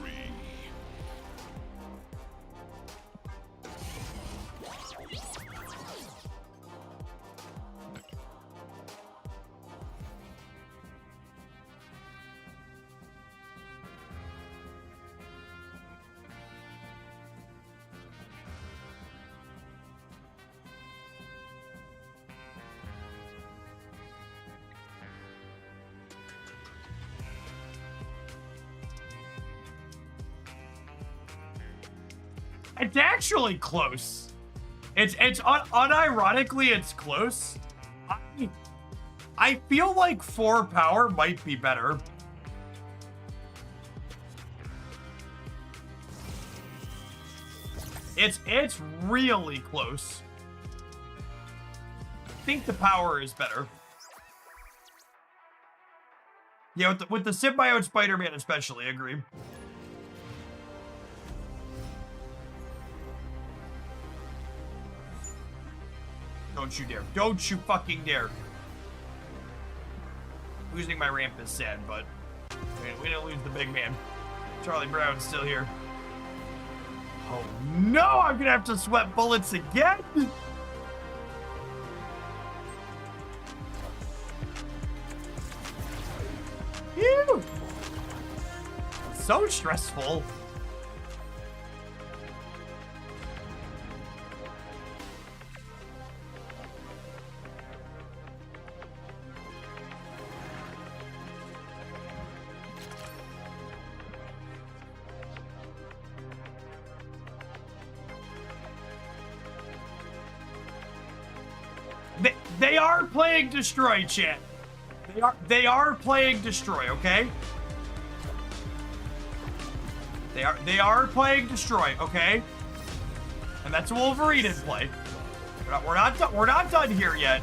It's actually close. It's unironically, it's close. I feel like 4 power might be better. It's really close. I think the power is better. Yeah, with the symbiote Spider-Man especially, I agree. Don't you dare. Don't you fucking dare. Losing my ramp is sad, but I mean, we didn't lose the big man. Charlie Brown's still here. Oh no, I'm gonna have to sweat bullets again? so stressful. They are playing Destroy, chat. They are playing Destroy, okay? They are playing Destroy, okay? And that's Wolverine in play. We're not done here yet.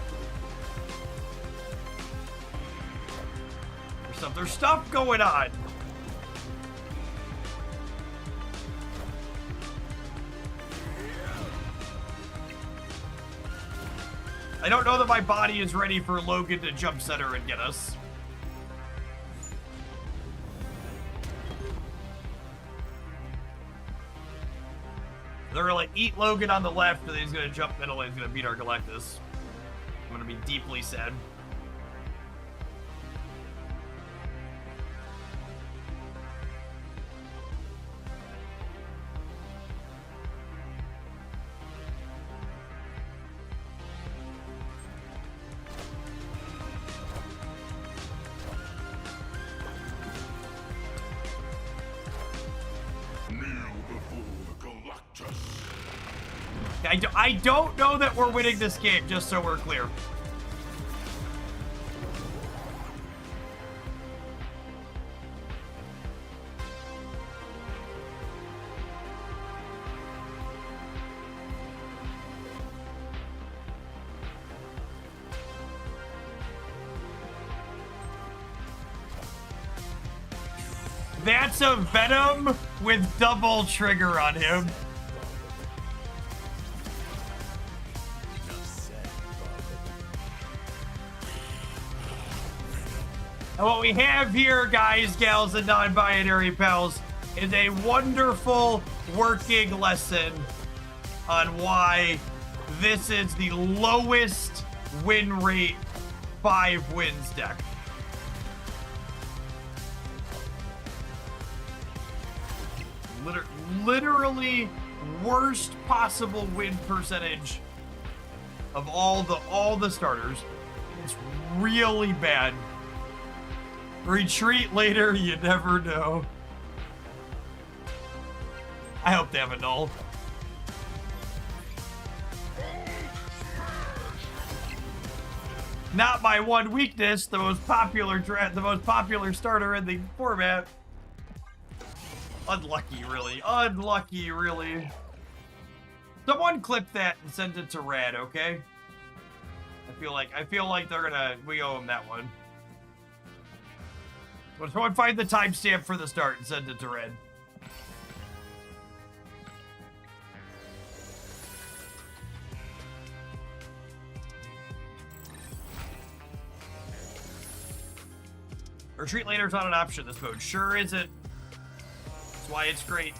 There's stuff going on. I don't know that my body is ready for Logan to jump center and get us. They're gonna like eat Logan on the left, and then he's gonna jump middle and he's gonna beat our Galactus. I'm gonna be deeply sad. I don't know that we're winning this game, just so we're clear. That's a Venom with double trigger on him. And what we have here, guys, gals, and non-binary pals, is a wonderful working lesson on why this is the lowest win rate 5 wins deck. Literally worst possible win percentage of all the starters. It's really bad. Retreat later, you never know. I hope they have a null. Not my one weakness, the most popular starter in the format. Unlucky, really. Unlucky, really. Someone clip that and send it to Rad, okay? I feel like we owe him that one. Someone find the timestamp for the start and send it to Red. Retreat later is not an option this mode. Sure isn't. That's why it's great.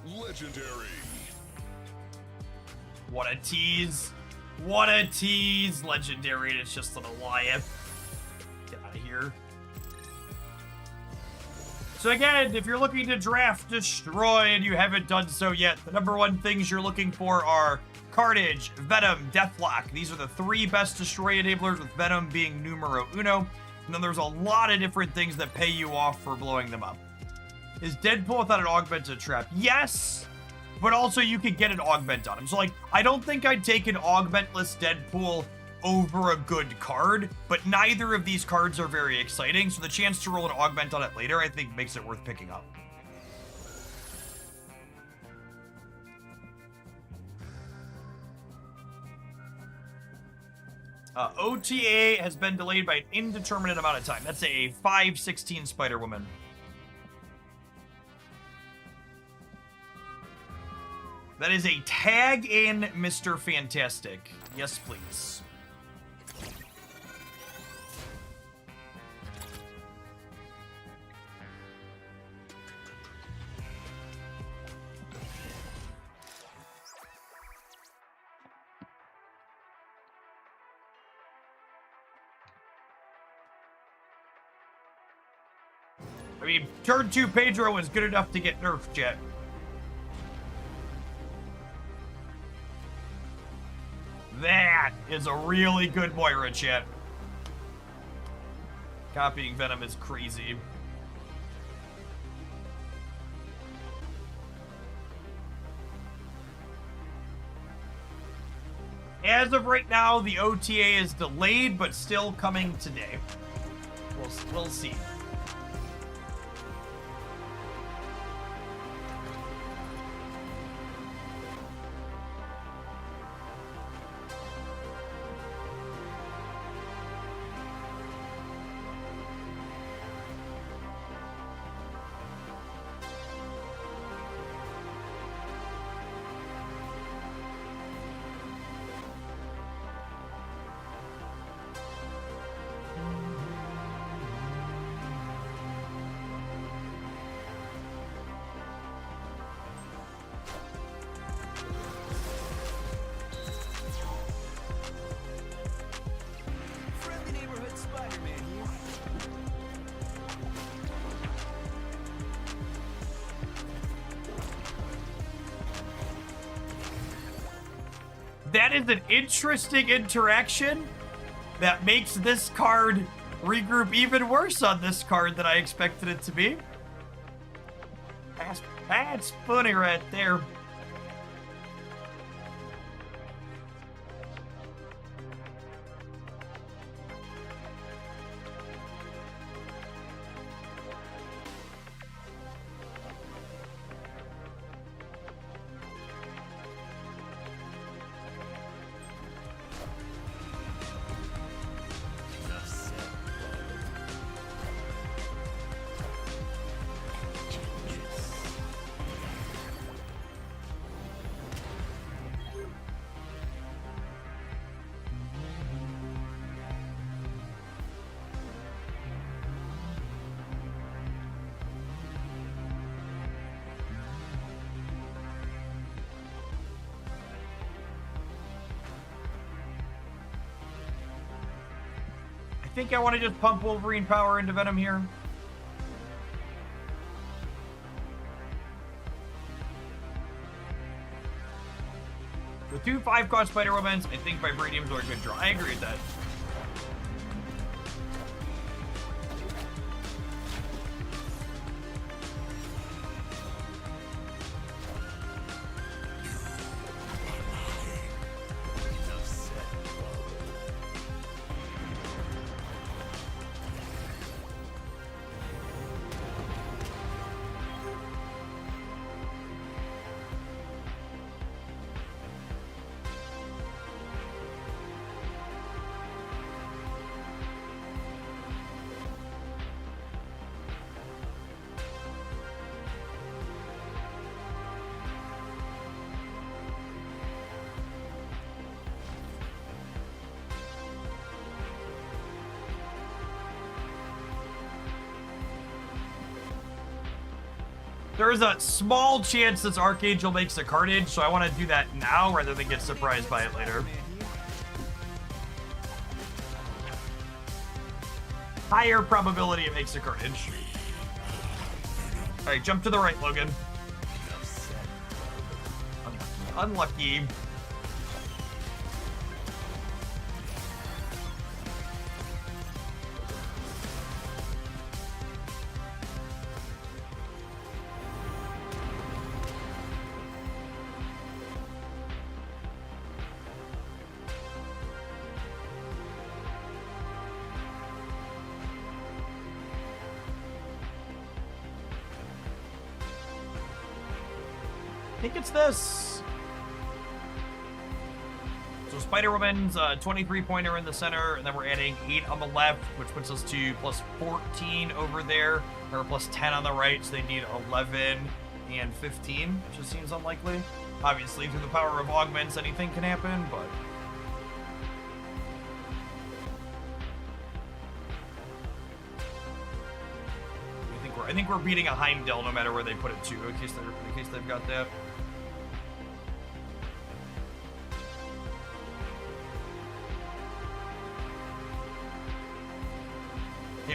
Legendary. What a tease. What a tease. Legendary, and it's just an Goliath. Get out of here. So again, if you're looking to draft Destroy and you haven't done so yet, the #1 things you're looking for are Carnage, Venom, Deathlock. These are the 3 best Destroy enablers, with Venom being numero uno. And then there's a lot of different things that pay you off for blowing them up. Is Deadpool without an augmented trap? Yes, but also you could get an augment on him. So like, I don't think I'd take an augmentless Deadpool over a good card, but neither of these cards are very exciting, so the chance to roll an augment on it later, I think, makes it worth picking up. OTA has been delayed by an indeterminate amount of time. That's a 5/16 Spider-Woman. That is a tag in Mr. Fantastic. Yes, please. I mean, turn 2 Pedro is good enough to get nerfed yet. That is a really good Moira, chat. Copying Venom is crazy. As of right now, the OTA is delayed, but still coming today. We'll see. Friendly neighborhood Spider-Man here. That is an interesting interaction that makes this card regroup even worse on this card than I expected it to be. That's funny right there. I think I want to just pump Wolverine power into Venom here. With 2 5-cost Spider-Womans, I think Vibraniums are a good draw. I agree with that. There is a small chance this Archangel makes a Carnage, so I want to do that now rather than get surprised by it later. Higher probability it makes a Carnage. Alright, jump to the right, Logan. Unlucky. I think it's this. So Spider-Woman's 23-pointer in the center, and then we're adding 8 on the left, which puts us to plus 14 over there, or plus 10 on the right, so they need 11 and 15, which just seems unlikely. Obviously, through the power of augments, anything can happen, but... I think we're beating a Heimdall no matter where they put it to, in case they've got that.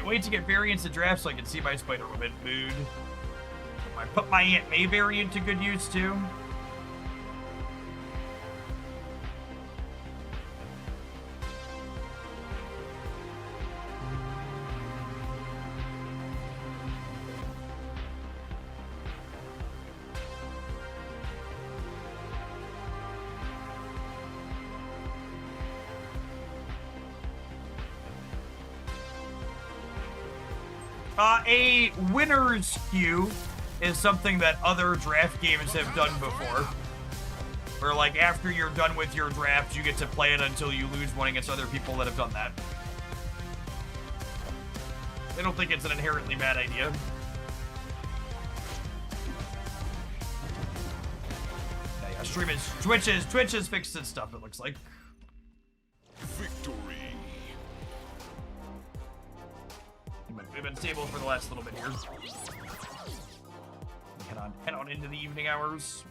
Can't wait to get variants to draft so I can see my Spider-Woman mood. I put my Aunt May variant to good use too. A winner's queue is something that other draft games have done before. Where, like, after you're done with your draft, you get to play it until you lose one against other people that have done that. I don't think it's an inherently bad idea. Yeah, stream is Twitch is fixed its stuff, it looks like. Victory. We've been stable for the last little bit here. Head on into the evening hours.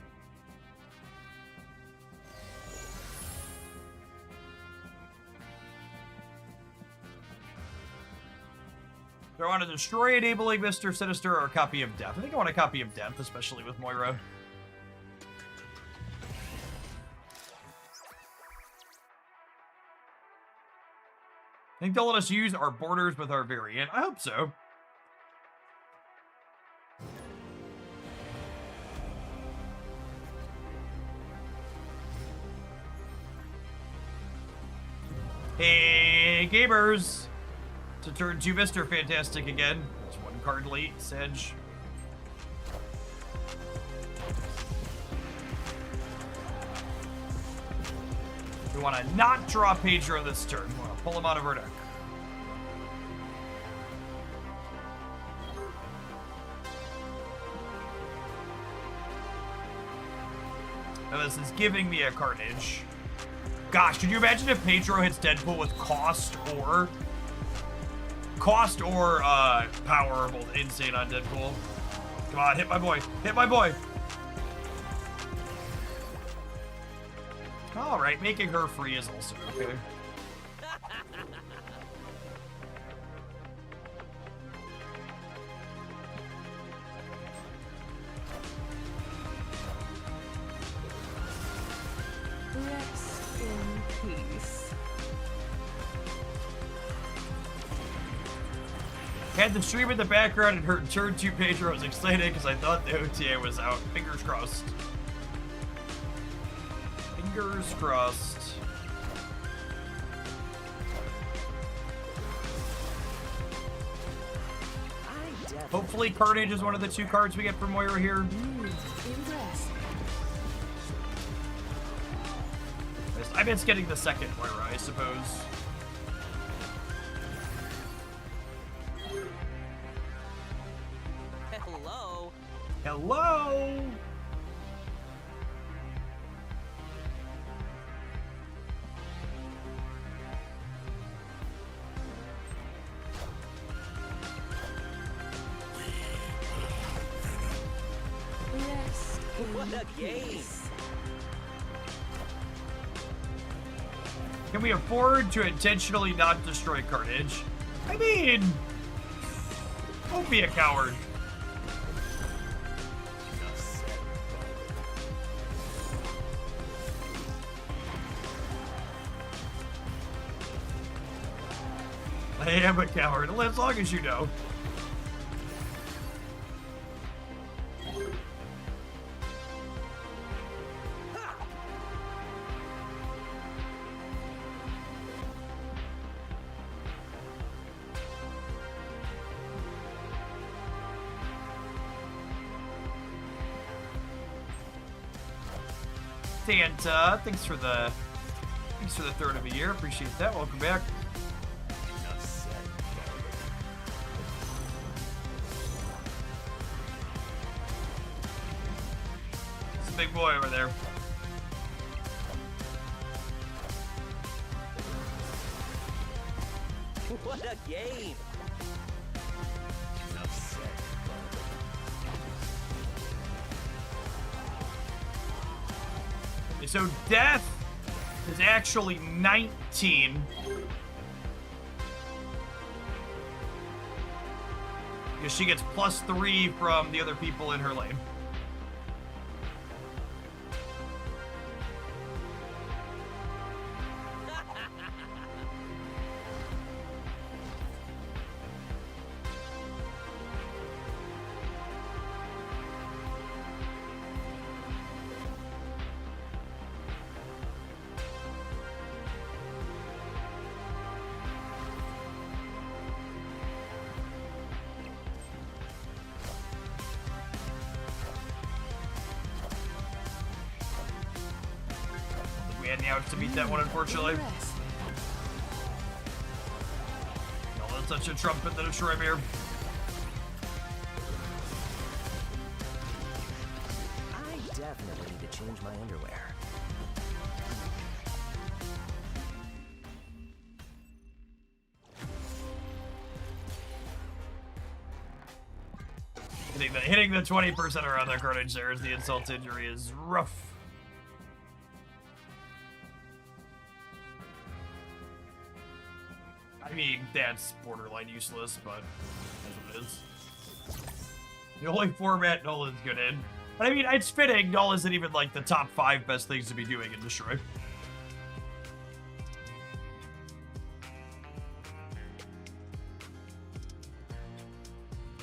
Do I want to destroy enabling Mr. Sinister or a copy of Death? I think I want a copy of Death, especially with Moira. I think they'll let us use our borders with our variant. I hope so. Hey, gamers! To turn to Mr. Fantastic again. It's one card late, Sedge. We want to not draw Pedro this turn. We want to pull him out of our deck. Now this is giving me a Carnage. Gosh, could you imagine if Pedro hits Deadpool with cost or power are both insane on Deadpool? Come on, hit my boy. Hit my boy. All right, making her free is also okay. Rest in peace. Had the stream in the background and heard turn 2 Pedro. I was excited because I thought the OTA was out. Fingers crossed. Fingers crossed. Hopefully Carnage is one of the 2 cards we get from Moira here. Impressed. I miss getting the second Moira, I suppose. Hello. Hello! Rest in What a game. peace. Can we afford to intentionally not destroy Carnage? I mean, don't be a coward. I am a coward, as long as you know. Santa, thanks for the third of a year. Appreciate that. Welcome back. It's a big boy over there. What a game. So Death is actually 19. Because she gets +3 from the other people in her lane. We had any outs to beat that one, unfortunately. Rest. No, that's such a trumpet that a Shrymere. I definitely need to change my underwear. Hitting the 20% around the carnage there as the insult to injury is rough. I mean, that's borderline useless, but that's what it is. The only format Nolan's good in. But I mean, it's fitting. Null isn't even like the top 5 best things to be doing in Destroy.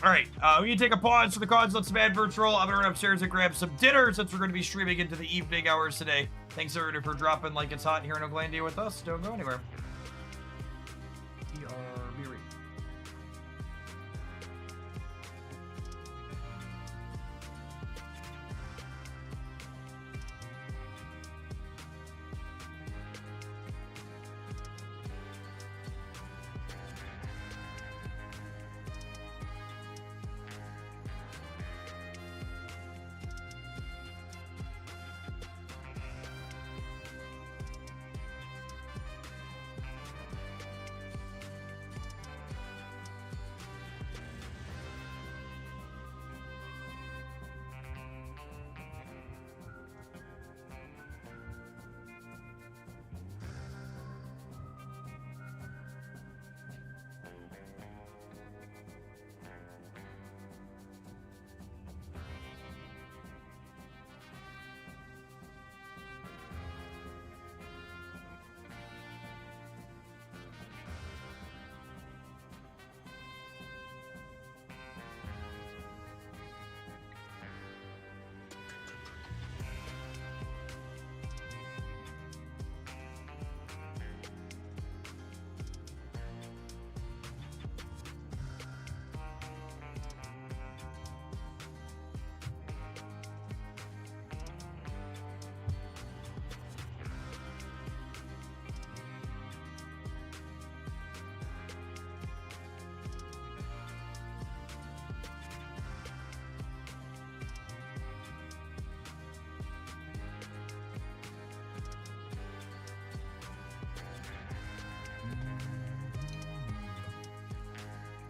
Alright, we need to take a pause for the cause. Let's some adverts roll. I'm gonna run upstairs and grab some dinner since we're gonna be streaming into the evening hours today. Thanks everybody for dropping like it's hot here in Oaklandia with us. Don't go anywhere. Be right.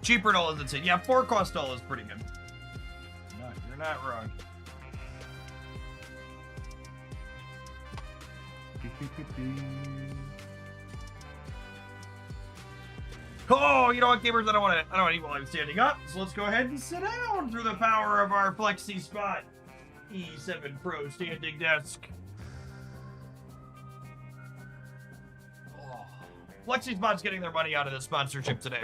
Cheaper Null is insane. Yeah, 4 cost Null is pretty good. You're not wrong. Oh, you know what, gamers? I don't want to eat while I'm standing up. So let's go ahead and sit down through the power of our Flexi Spot E7 Pro standing desk. Oh. Flexi Spot's getting their money out of this sponsorship today.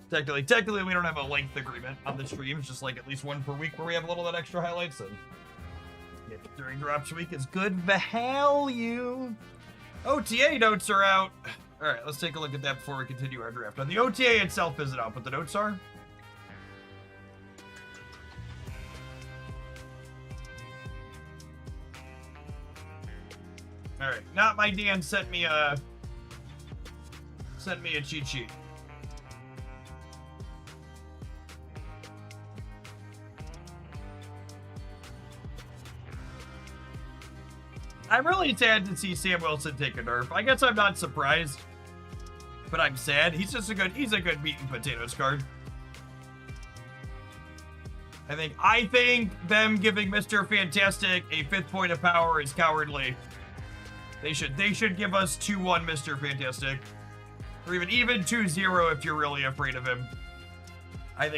Technically, we don't have a length agreement on the stream. It's just like at least one per week where we have a little bit extra highlights. And yeah, during Drops Week is good value. OTA notes are out. All right, let's take a look at that before we continue our draft. Now, the OTA itself isn't out, but the notes are. All right, not my Dan sent me a cheat sheet. I'm really sad to see Sam Wilson take a nerf. I guess I'm not surprised, but I'm sad. He's a good meat and potatoes card. I think them giving Mr. Fantastic a 5th point of power is cowardly. They should give us 2-1 Mr. Fantastic. Or even 2-0 if you're really afraid of him. I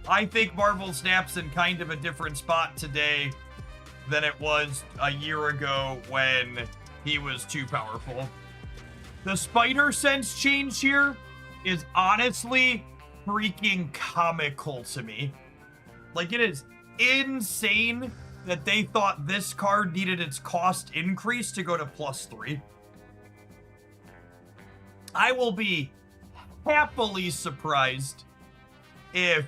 I think Marvel Snap's in kind of a different spot today than it was a year ago when he was too powerful. The spider sense change here is honestly freaking comical to me. Like, it is insane that they thought this card needed its cost increase to go to +3. I will be happily surprised if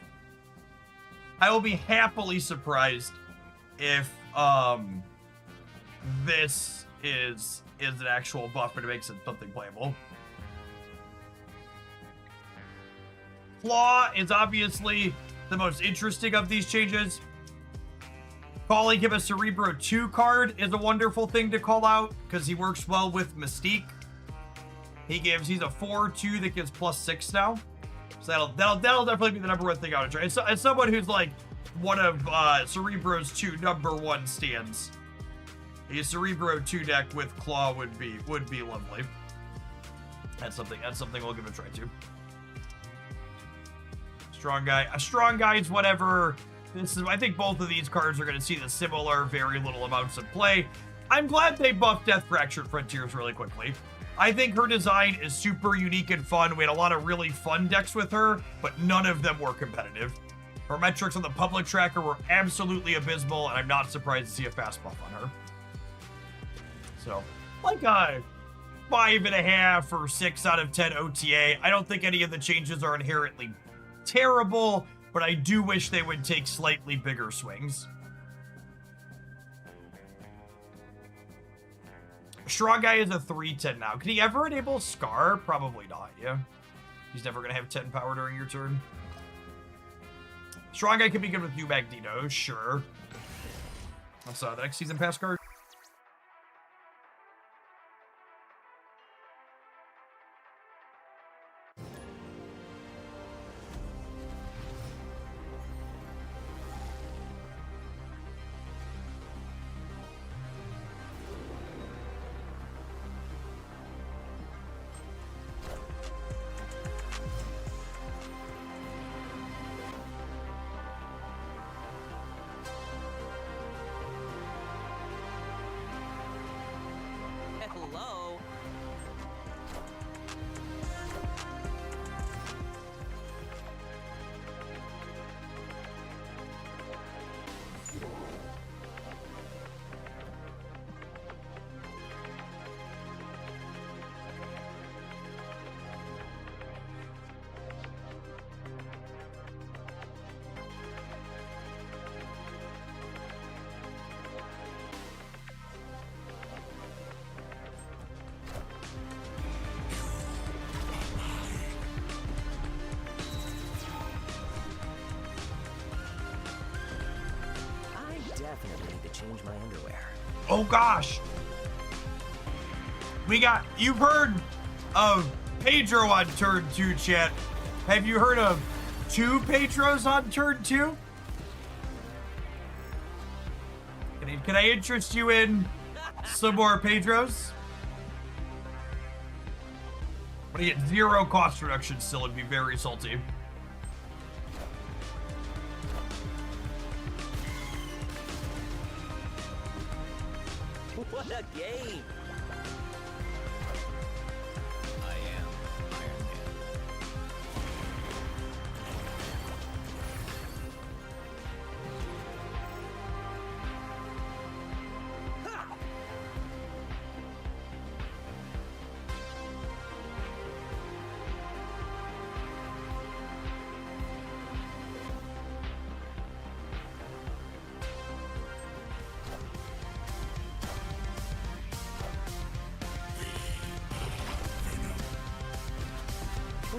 this is an actual buff, but it makes it something playable. Claw is obviously the most interesting of these changes. Calling him a Cerebro 2 card is a wonderful thing to call out because he works well with Mystique. He's a 4/2 that gives +6 now. So that'll definitely be the number one thing I would try. As someone who's like one of Cerebro's 2 #1 stands, a Cerebro 2 deck with Claw would be lovely. That's something we'll give a try to. Strong guy is whatever. I think both of these cards are going to see the similar, very little amounts of play. I'm glad they buffed Death Fractured Frontiers really quickly. I think her design is super unique and fun. We had a lot of really fun decks with her, but none of them were competitive. Her metrics on the public tracker were absolutely abysmal, and I'm not surprised to see a fast buff on her. So, like a 5.5 or 6 out of 10 OTA. I don't think any of the changes are inherently terrible, but I do wish they would take slightly bigger swings. Strong Guy is a 3/10 now. Can he ever enable Scar? Probably not, yeah. He's never going to have 10 power during your turn. Strong Guy could be good with new Magneto, sure. I saw the next season pass card. Hello? Definitely need to change my underwear. Oh gosh. You've heard of Pedro on turn 2, chat. Have you heard of 2 Pedros on turn 2? Can I interest you in some more Pedros? But I get 0 cost reduction still, it'd be very salty. What a game! I am Iron Man.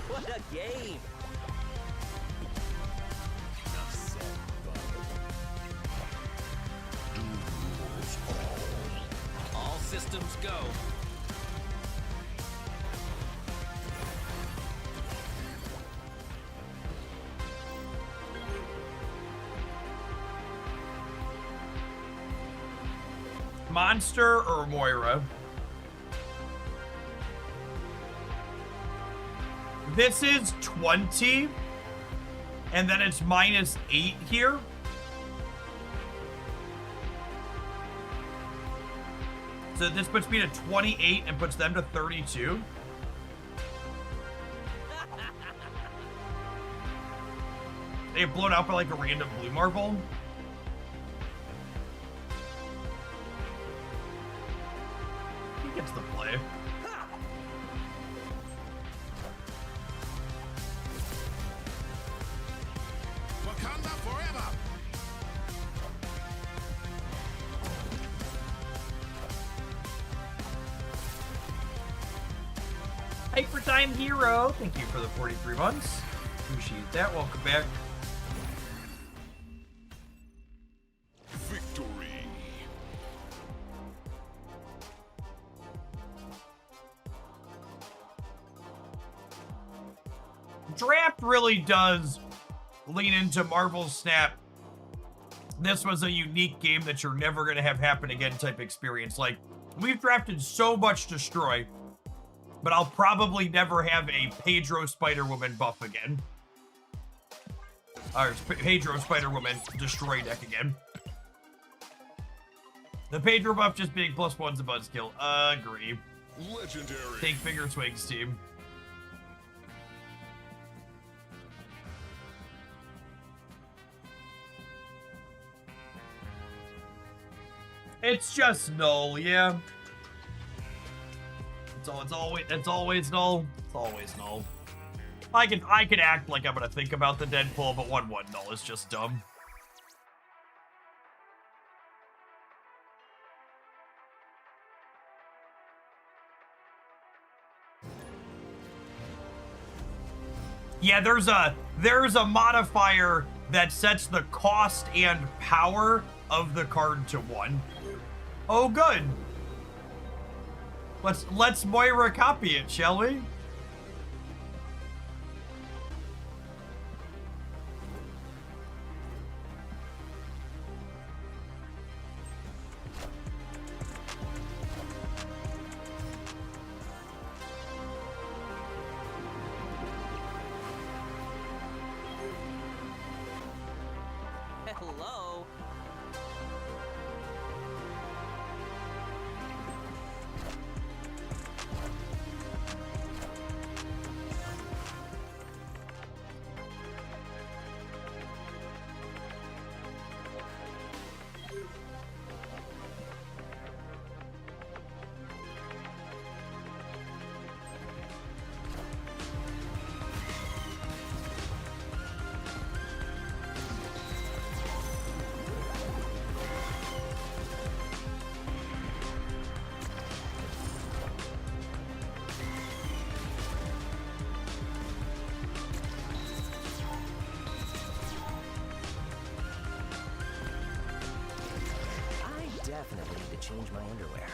What a game! Enough said, bud. All systems go. Monster or Moira? This is 20. and then it's -8 here. So this puts me to 28 and puts them to 32. They get blown out by like a random blue marble. He gets the play. Wakanda forever! Hyper Time Hero, thank you for the 43 months. Appreciate that. Welcome back. Victory! Draft really does lean into Marvel Snap. This was a unique game that you're never going to have happen again type experience. Like, we've drafted so much Destroy, but I'll probably never have a Pedro Spider-Woman buff again. Or Pedro Spider-Woman Destroy deck again. The Pedro buff just being +1's a buzzkill. Agree. Legendary! Take finger swings, team. It's just null, yeah. It's always null. It's always null. I can act like I'm gonna think about the Deadpool, but 1/1 null is just dumb. Yeah, there's a modifier that sets the cost and power of the card to 1. Oh, good. Let's Moira copy it, shall we? Hello. Definitely need to change my underwear.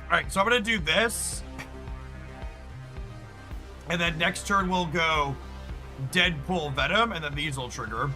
All right, so I'm gonna do this. And then next turn we'll go Deadpool Venom, and then these will trigger.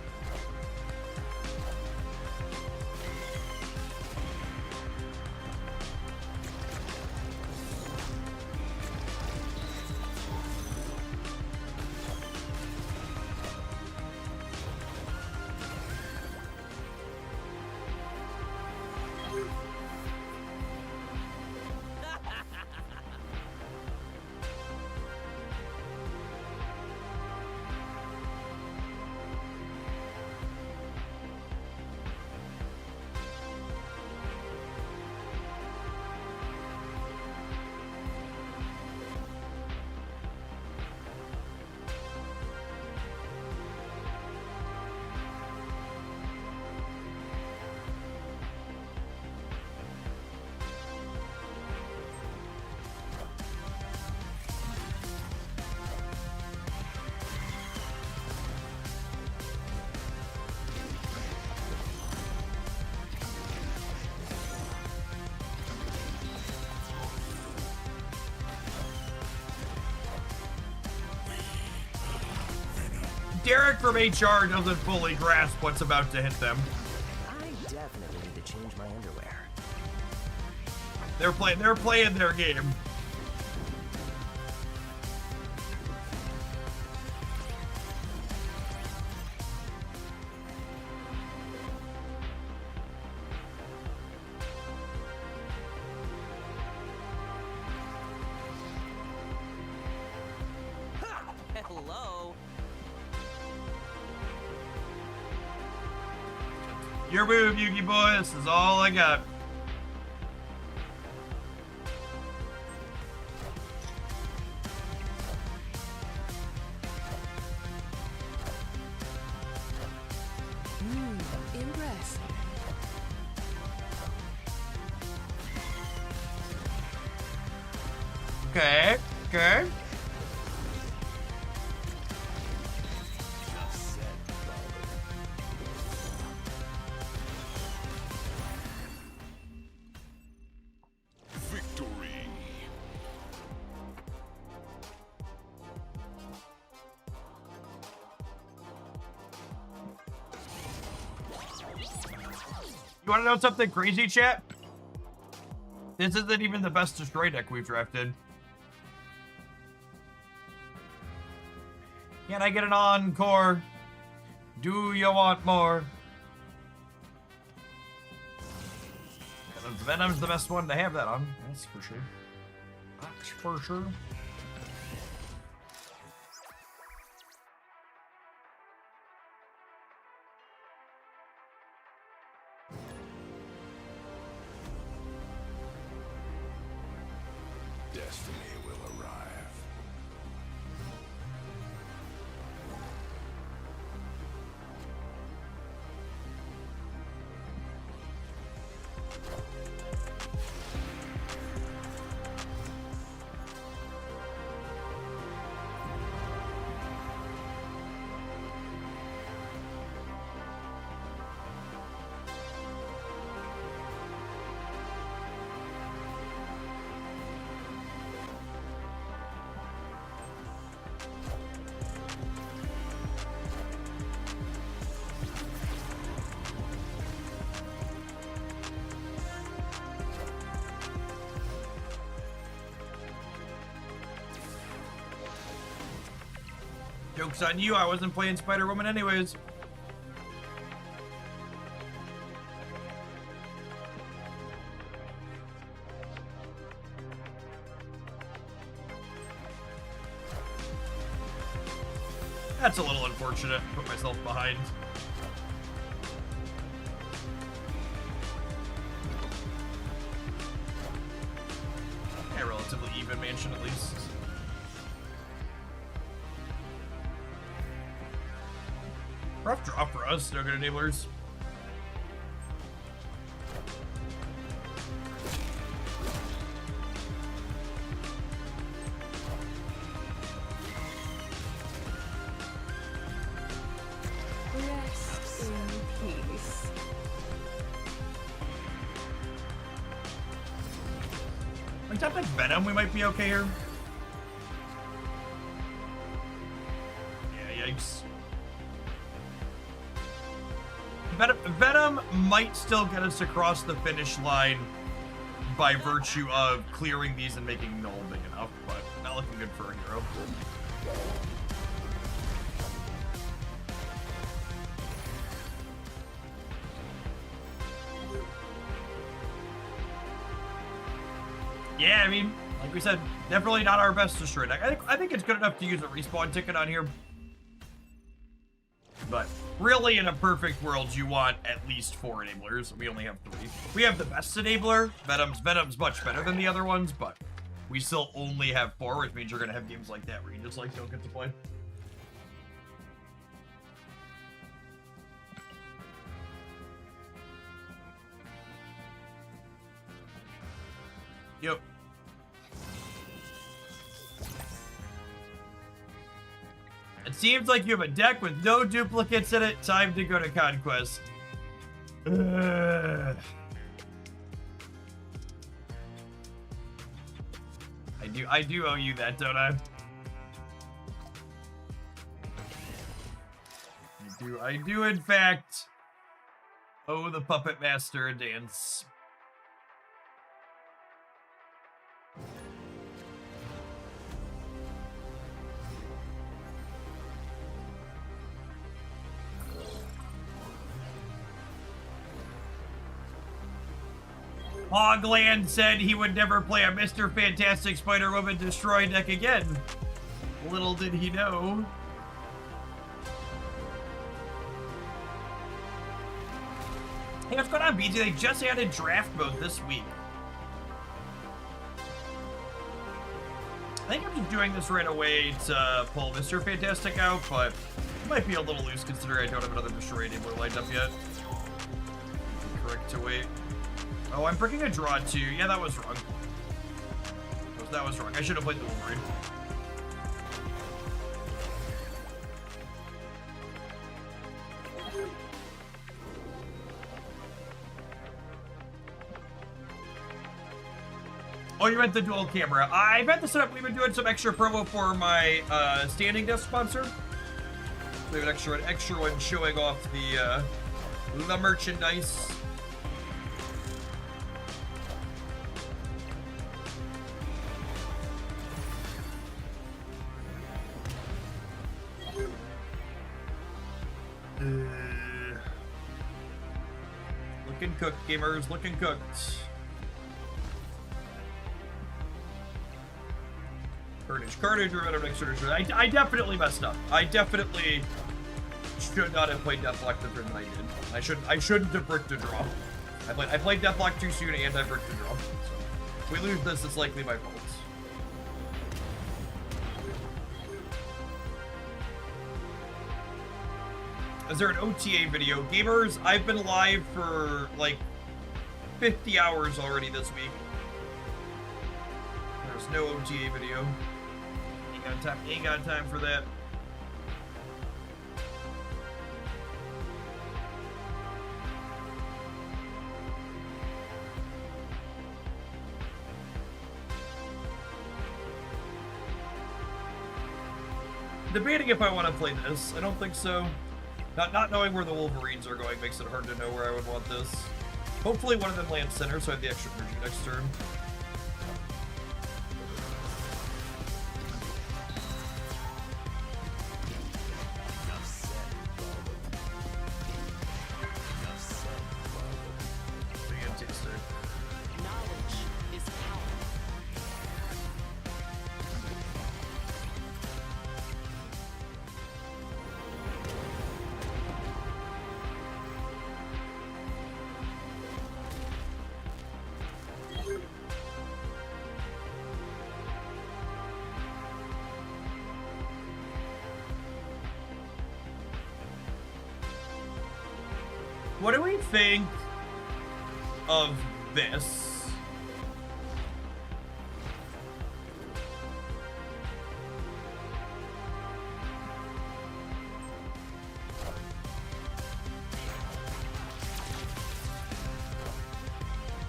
Derek from HR doesn't fully grasp what's about to hit them. I definitely need to change my underwear. They're playing their game. Hello. Your move, Yugi boy. This is all I got. Impressive. Okay. Okay. Victory. You want to know something crazy, chat? This isn't even the best destroy deck we've drafted. Can I get an encore? Do you want more? Venom's the best one to have that on. That's for sure. That's for sure. Destiny will arrive. Joke's on you, I wasn't playing Spider-Woman anyways. That's a little unfortunate. Put myself behind. A relatively even mansion at least. Rough draw for us, no good enablers. Rest in peace. Like, I think Venom, we might be okay here. Yeah, yikes. Venom might still get us across the finish line by virtue of clearing these and making Null big enough, but not looking good for a hero. Yeah, I mean, like we said, definitely not our best destroy deck. I think it's good enough to use a respawn ticket on here. But really, in a perfect world, you want at least 4 enablers. We only have 3. We have the best enabler. Venom's much better than the other ones, but we still only have 4, which means you're gonna have games like that where you just like don't get to play. Yep. It seems like you have a deck with no duplicates in it. Time to go to Conquest. I do owe you that, don't I? I do in fact owe the Puppet Master a dance. Hogland said he would never play a Mr. Fantastic Spider-Woman Destroy deck again. Little did he know. Hey, what's going on, BJ? They just added draft mode this week. I think I'm just doing this right away to pull Mr. Fantastic out, but it might be a little loose considering I don't have another Destroy anymore lined up yet. Correct to wait. Oh, I'm breaking a draw too. Yeah, that was wrong. That was wrong. I should have played the Wolverine. Oh, you meant the dual camera. I've had this set up. We've been doing some extra promo for my standing desk sponsor. We have an extra one showing off the merchandise. Looking cooked, gamers. Looking cooked. Carnage, I definitely messed up. I definitely should not have played Deathlock the turn that I did. I shouldn't have bricked a draw. I played Deathlock too soon and I bricked a draw. So if we lose this, it's likely my fault. Is there an OTA video? Gamers, I've been live for like 50 hours already this week. There's no OTA video. Ain't got time for that. Debating if I want to play this. I don't think so. Not knowing where the Wolverines are going makes it hard to know where I would want this. Hopefully one of them lands center so I have the extra energy next turn. Fantastic. Knowledge is power. What do we think of this?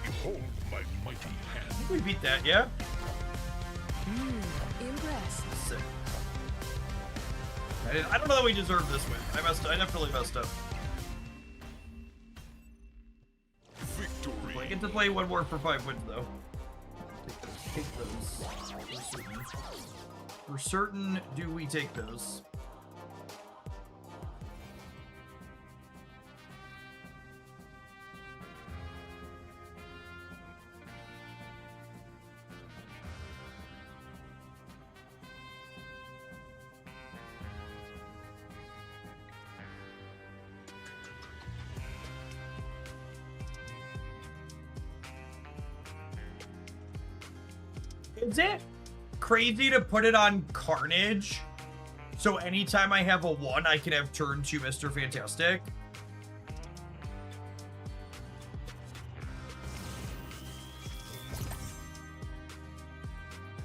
Behold my mighty hand. I think we beat that, yeah? Impressed. Sick. I don't know that we deserve this win. I definitely messed up. Victory. I get to play one more for 5 wins, though. Take those. For certain. For certain, do we take those? Is it crazy to put it on Carnage? So anytime I have a 1, I can have turn 2 Mr. Fantastic?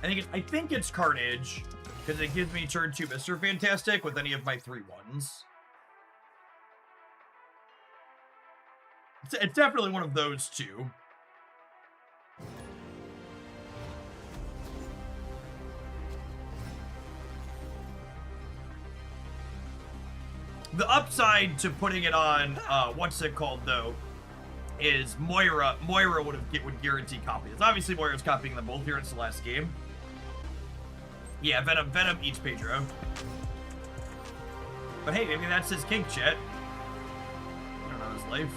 I think it's Carnage, because it gives me turn 2 Mr. Fantastic with any of my 3 1s. It's definitely one of those two. The upside to putting it on, what's it called though, is Moira would guarantee copy. It's obviously Moira's copying them both here. It's the last game. Yeah, Venom eats Pedro. But hey, maybe that's his kink, chat. I don't know his life.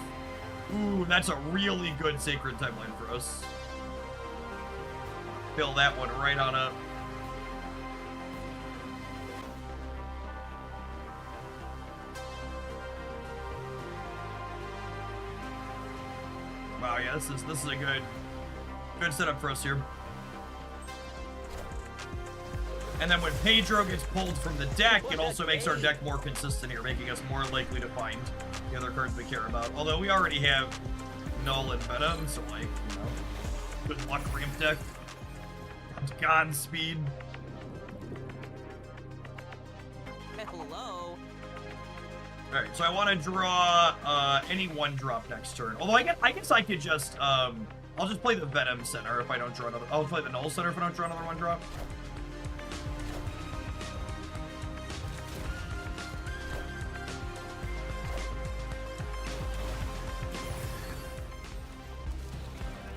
Ooh, that's a really good sacred timeline for us. Fill that one right on up. Wow, yeah, this is a good setup for us here. And then when Pedro gets pulled from the deck, it also makes our deck more consistent here, making us more likely to find the other cards we care about. Although we already have Null and Venom, so like, you know, good luck ramp deck. Godspeed. Hello. Alright, so I want to draw any one drop next turn. Although I guess I could just I'll just play the Venom center if I don't draw another. I'll play the Null center if I don't draw another one drop.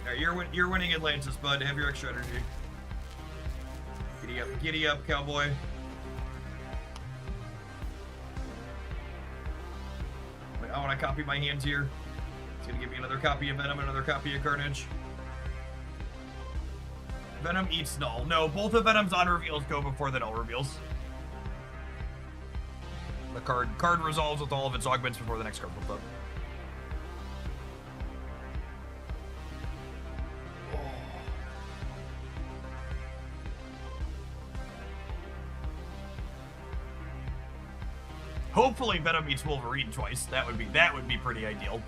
Alright, you're winning Atlantis, bud. Have your extra energy. Giddy up, cowboy. Wait, I want to copy my hands here. It's gonna give me another copy of Venom, another copy of Carnage. Venom eats Null. No, both of Venom's on reveals go before the Null reveals. The card resolves with all of its augments before the next card comes up. Hopefully Venom meets Wolverine twice. That would be pretty ideal.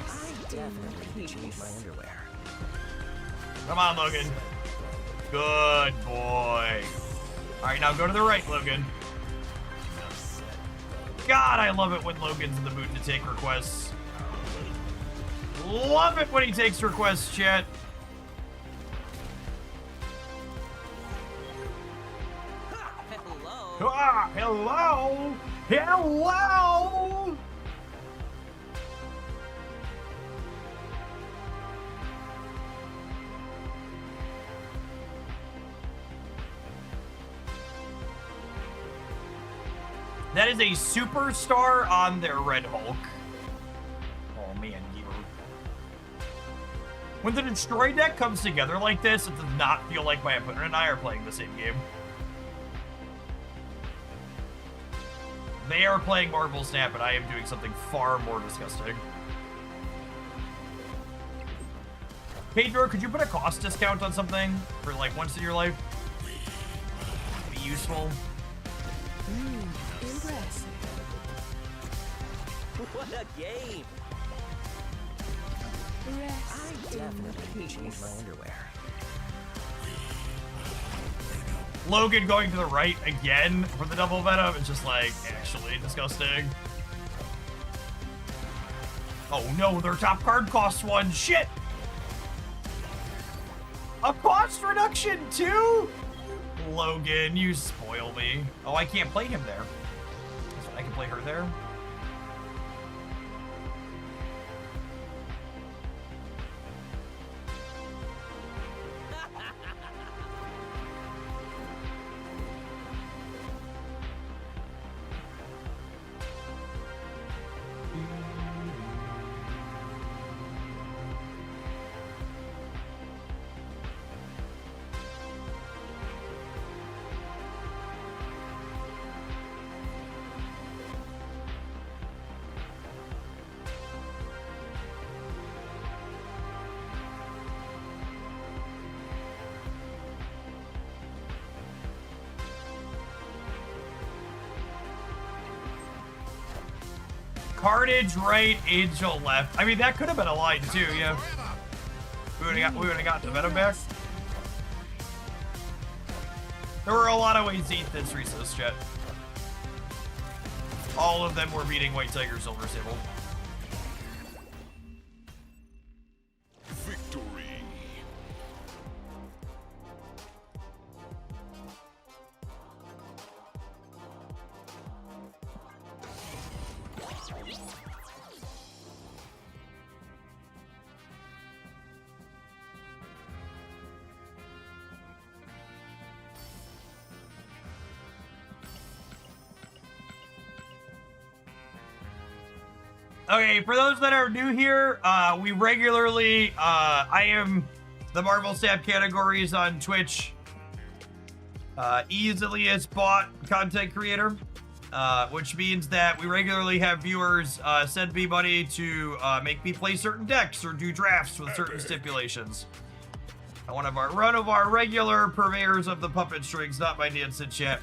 I definitely need to change my underwear. Come on, Logan. Good boy. All right, now go to the right, Logan. God, I love it when Logan's in the mood to take requests. Love it when he takes requests, chat. Hello. Ah, hello! Hello! That is a superstar on their Red Hulk. Oh man, Gear. When the Destroy deck comes together like this, it does not feel like my opponent and I are playing the same game. They are playing Marvel Snap, and I am doing something far more disgusting. Pedro, could you put a cost discount on something for like once in your life? Be useful. Impressive. What a game! Rest I in definitely need to change peace. my underwear. Logan going to the right again for the double Venom. It's just like actually disgusting. Oh no, their top card costs one. Shit! A cost reduction too? Logan, you spoil me. Oh, I can't play him there. I can play her there. Carnage right, Angel left. I mean, that could have been a line too, yeah. We would have got the Venom back. There were a lot of ways to eat this Reese's, chat. All of them were beating White Tiger Silver Sable. Victory. Okay, for those that are new here, we regularly, I am the Marvel Snap categories on Twitch. Easily as bought content creator, which means that we regularly have viewers send me money to make me play certain decks or do drafts with certain stipulations. One of our regular purveyors of the puppet strings, not my Nansen chat.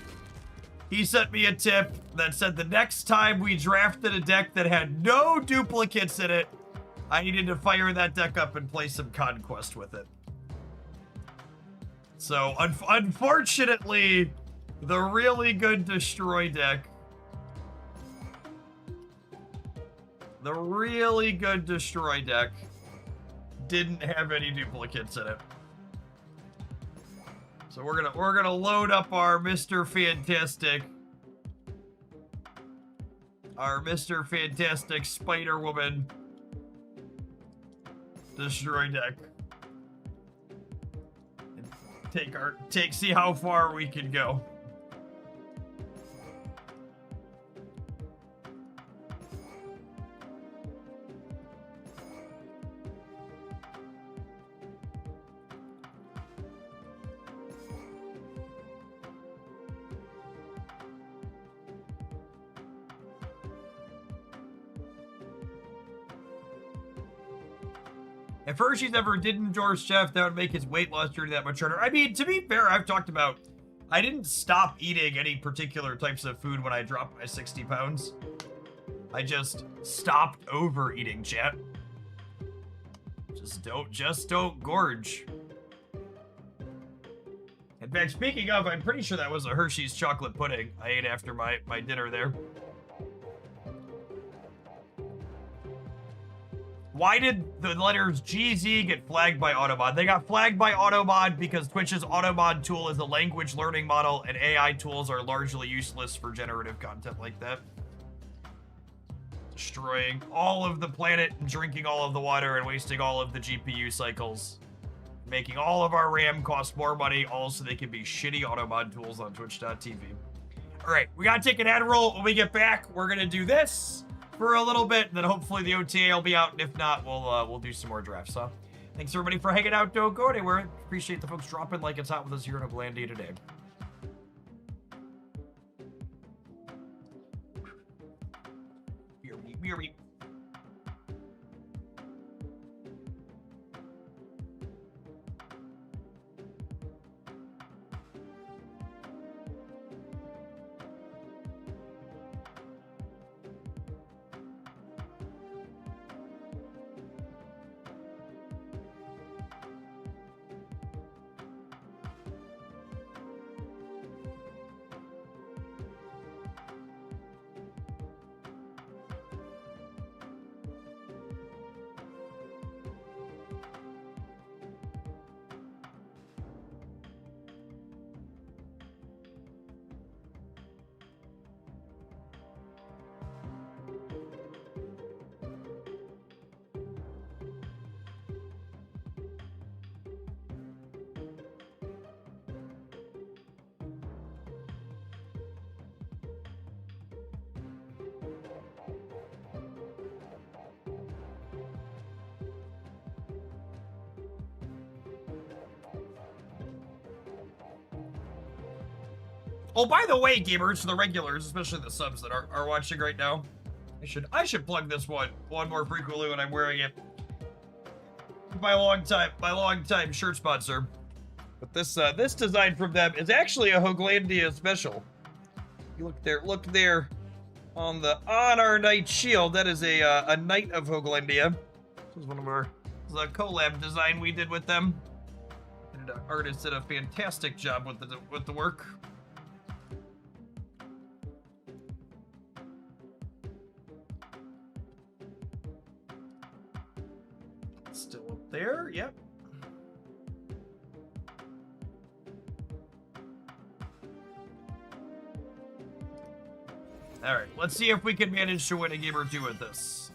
He sent me a tip that said the next time we drafted a deck that had no duplicates in it, I needed to fire that deck up and play some Conquest with it. So, unfortunately, the really good Destroy deck, didn't have any duplicates in it. So we're gonna load up our Mr. Fantastic Spider-Woman Destroy deck. And see how far we can go. If Hershey's ever did endorse Chef, that would make his weight loss journey that much harder. I mean, to be fair, I've talked about, I didn't stop eating any particular types of food when I dropped my 60 pounds. I just stopped overeating, chat. Just don't gorge. In fact, speaking of, I'm pretty sure that was a Hershey's chocolate pudding I ate after my dinner there. Why did the letters GZ get flagged by Automod? They got flagged by Automod because Twitch's Automod tool is a language learning model, and AI tools are largely useless for generative content like that. Destroying all of the planet and drinking all of the water and wasting all of the GPU cycles. Making all of our RAM cost more money, all so they can be shitty Automod tools on Twitch.tv. All right, we gotta take an ad roll. When we get back, we're gonna do this for a little bit, then hopefully the OTA will be out, and if not, we'll do some more drafts, huh? Thanks everybody for hanging out. Don't go anywhere. Appreciate the folks dropping like it's hot with us here in Oglandia today. Beer me. Oh, by the way, gamers, the regulars, especially the subs that are watching right now, I should plug this one more frequently when I'm wearing it. My long time shirt sponsor. But this design from them is actually a Hoglandia special. You look there on our knight shield. That is a knight of Hoglandia. This is one of our, this is a collab design we did with them. artist did a fantastic job with the work. Still up there, yep. Alright, let's see if we can manage to win a game or two with this.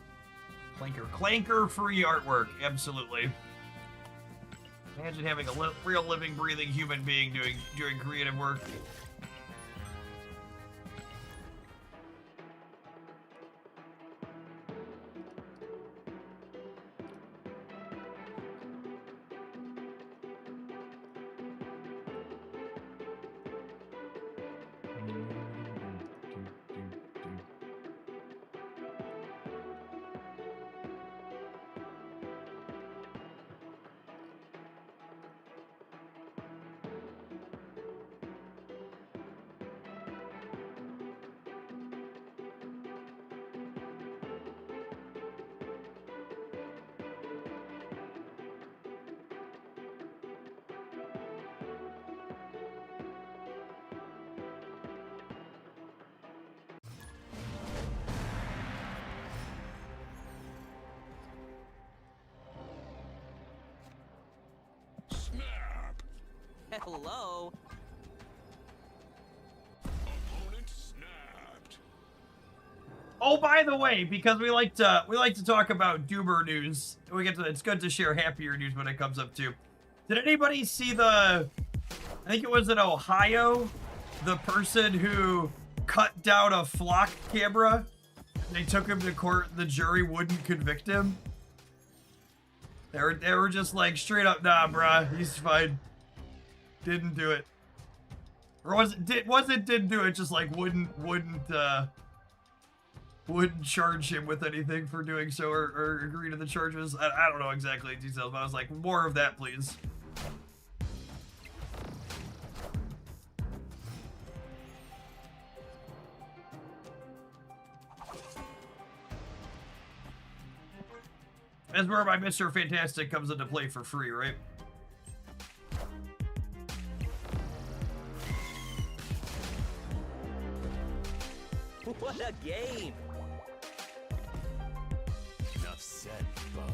Clanker free artwork, absolutely. Imagine having a real living, breathing human being doing creative work. Snap! Hello. Opponent snapped. Oh, by the way, because we like to talk about doomer news, it's good to share happier news when it comes up too. Did anybody see I think it was in Ohio, the person who cut down a flock camera? They took him to court. The jury wouldn't convict him. They were just like straight up, nah, bruh, he's fine. Didn't do it. Or didn't do it, just like wouldn't charge him with anything for doing so or agree to the charges. I don't know exactly the details, but I was like, more of that, please. That's where my Mr. Fantastic comes into play for free, right? What a game! Enough said, bub.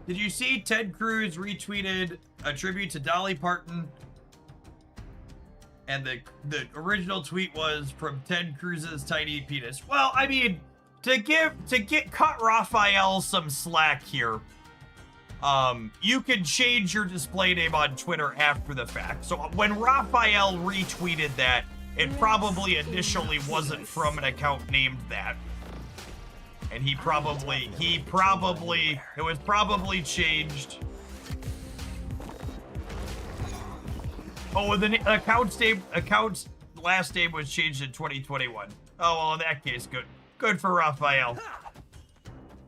Did you see Ted Cruz retweeted a tribute to Dolly Parton? And the original tweet was from Ted Cruz's tiny penis. Well, I mean, cut Raphael some slack here. You can change your display name on Twitter after the fact. So when Raphael retweeted that, it probably initially wasn't from an account named that. And it was probably changed. Oh, the account's last name was changed in 2021. Oh, well, in that case, good. Good for Raphael.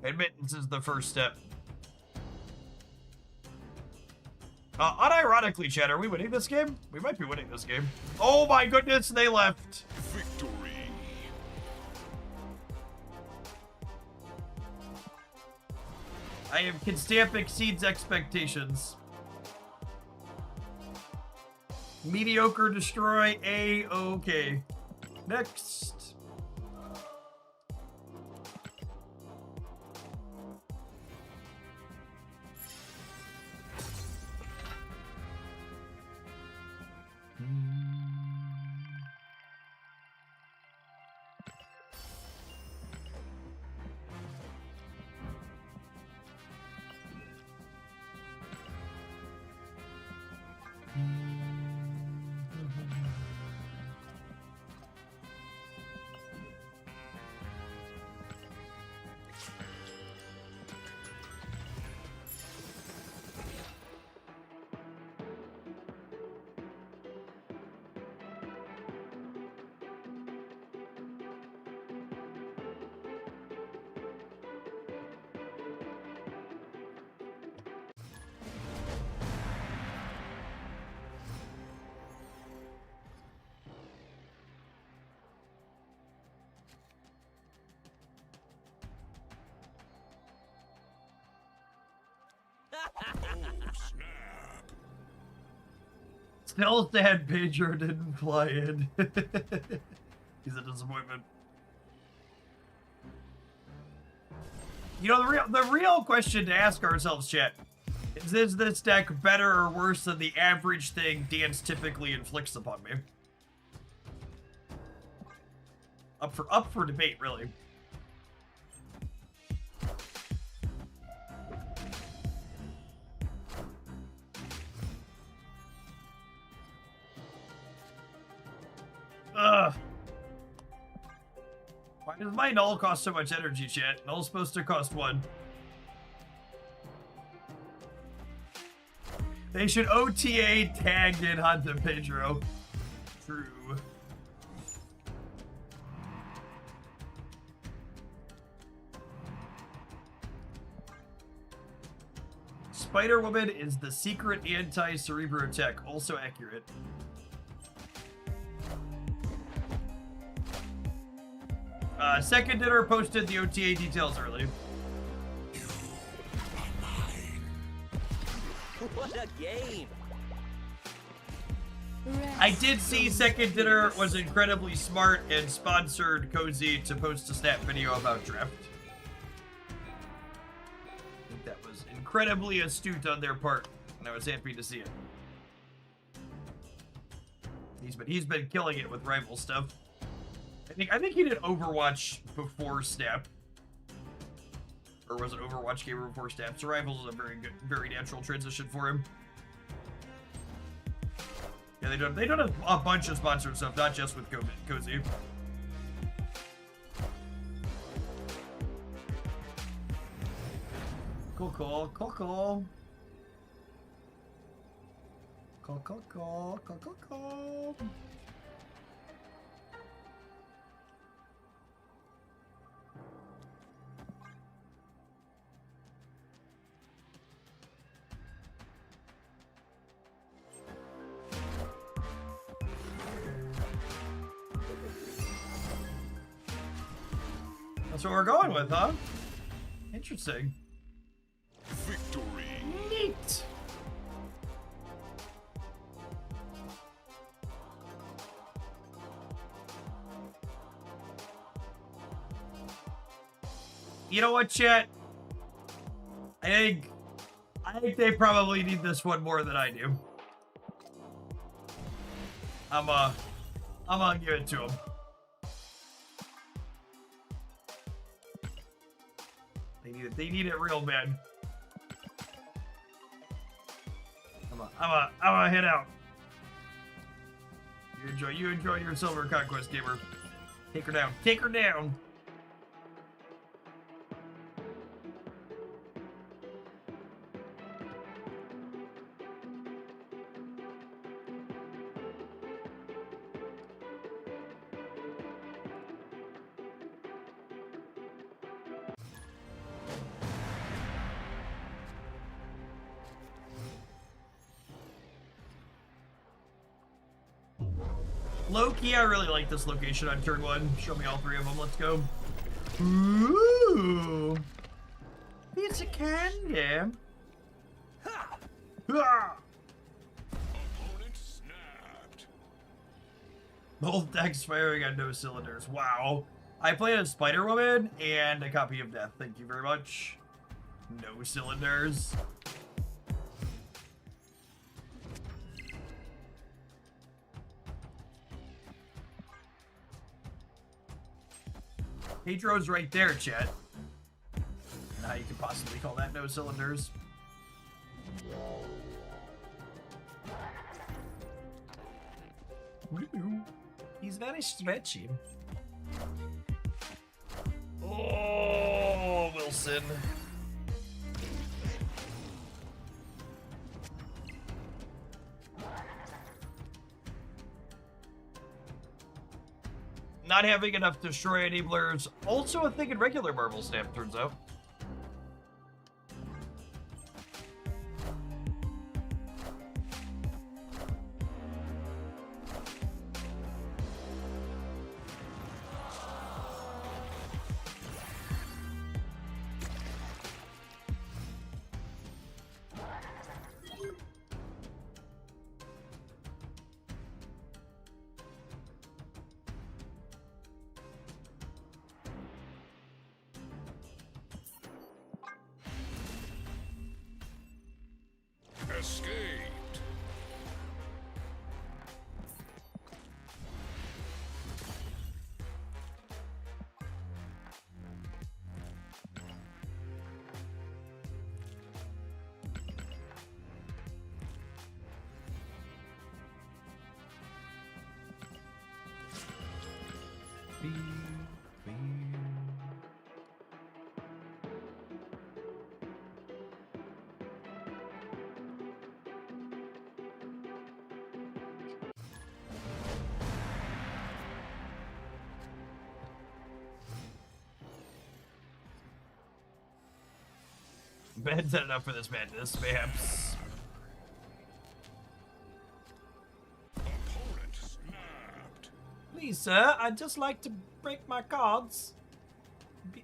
Admittance is the first step. Unironically, chat, are we winning this game? We might be winning this game. Oh my goodness, they left. Victory. Can stamp exceeds expectations. Mediocre destroy A-okay. Next. Snap. Still sad Pedro didn't fly in. He's a disappointment. You know, the real question to ask ourselves, chat, is this deck better or worse than the average thing Dance typically inflicts upon me? Up for debate, really. Ugh. Why does my null cost so much energy, chat? Null's supposed to cost 1. They should OTA tag in Hunter Pedro. True. Spider-Woman is the secret anti-Cerebro tech. Also accurate. Second Dinner posted the OTA details early. What a game! I did see Second Dinner was incredibly smart and sponsored Cozy to post a snap video about draft. I think that was incredibly astute on their part, and I was happy to see it. He's been killing it with rival stuff. I think he did Overwatch before Snap. Or was it Overwatch Gamer before Snap? So Rivals is a very natural transition for him. Yeah, they done a bunch of sponsored stuff, not just with Cozy. Cool. That's what we're going with, huh? Interesting. Victory. Neat. You know what, chat? I think they probably need this one more than I do. I'm gonna give it to them. They need it real bad. I'm gonna head out. You enjoy your Silver Conquest, gamer. Take her down. Take her down. Low-key, I really like this location on turn 1. Show me all 3 of them. Let's go. Ooh. It's a candy. Ha! Ha! Opponent snapped. Both decks firing on no cylinders. Wow. I played a Spider-Woman and a copy of Death. Thank you very much. No cylinders. Pedro's right there, chat. How you could possibly call that no cylinders. He's very stretchy. Oh, Wilson. Not having enough destroy enablers, also a thing in regular Marvel Snap, turns out. escaped. Ben's had enough for this madness, perhaps. Opponent snapped. Please, sir, I'd just like to break my cards.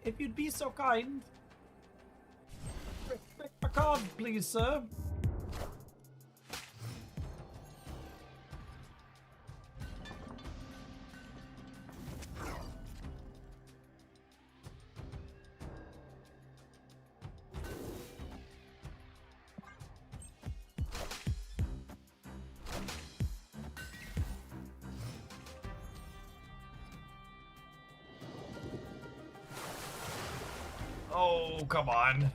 If you'd be so kind. Break my card, please, sir. Oh, come on.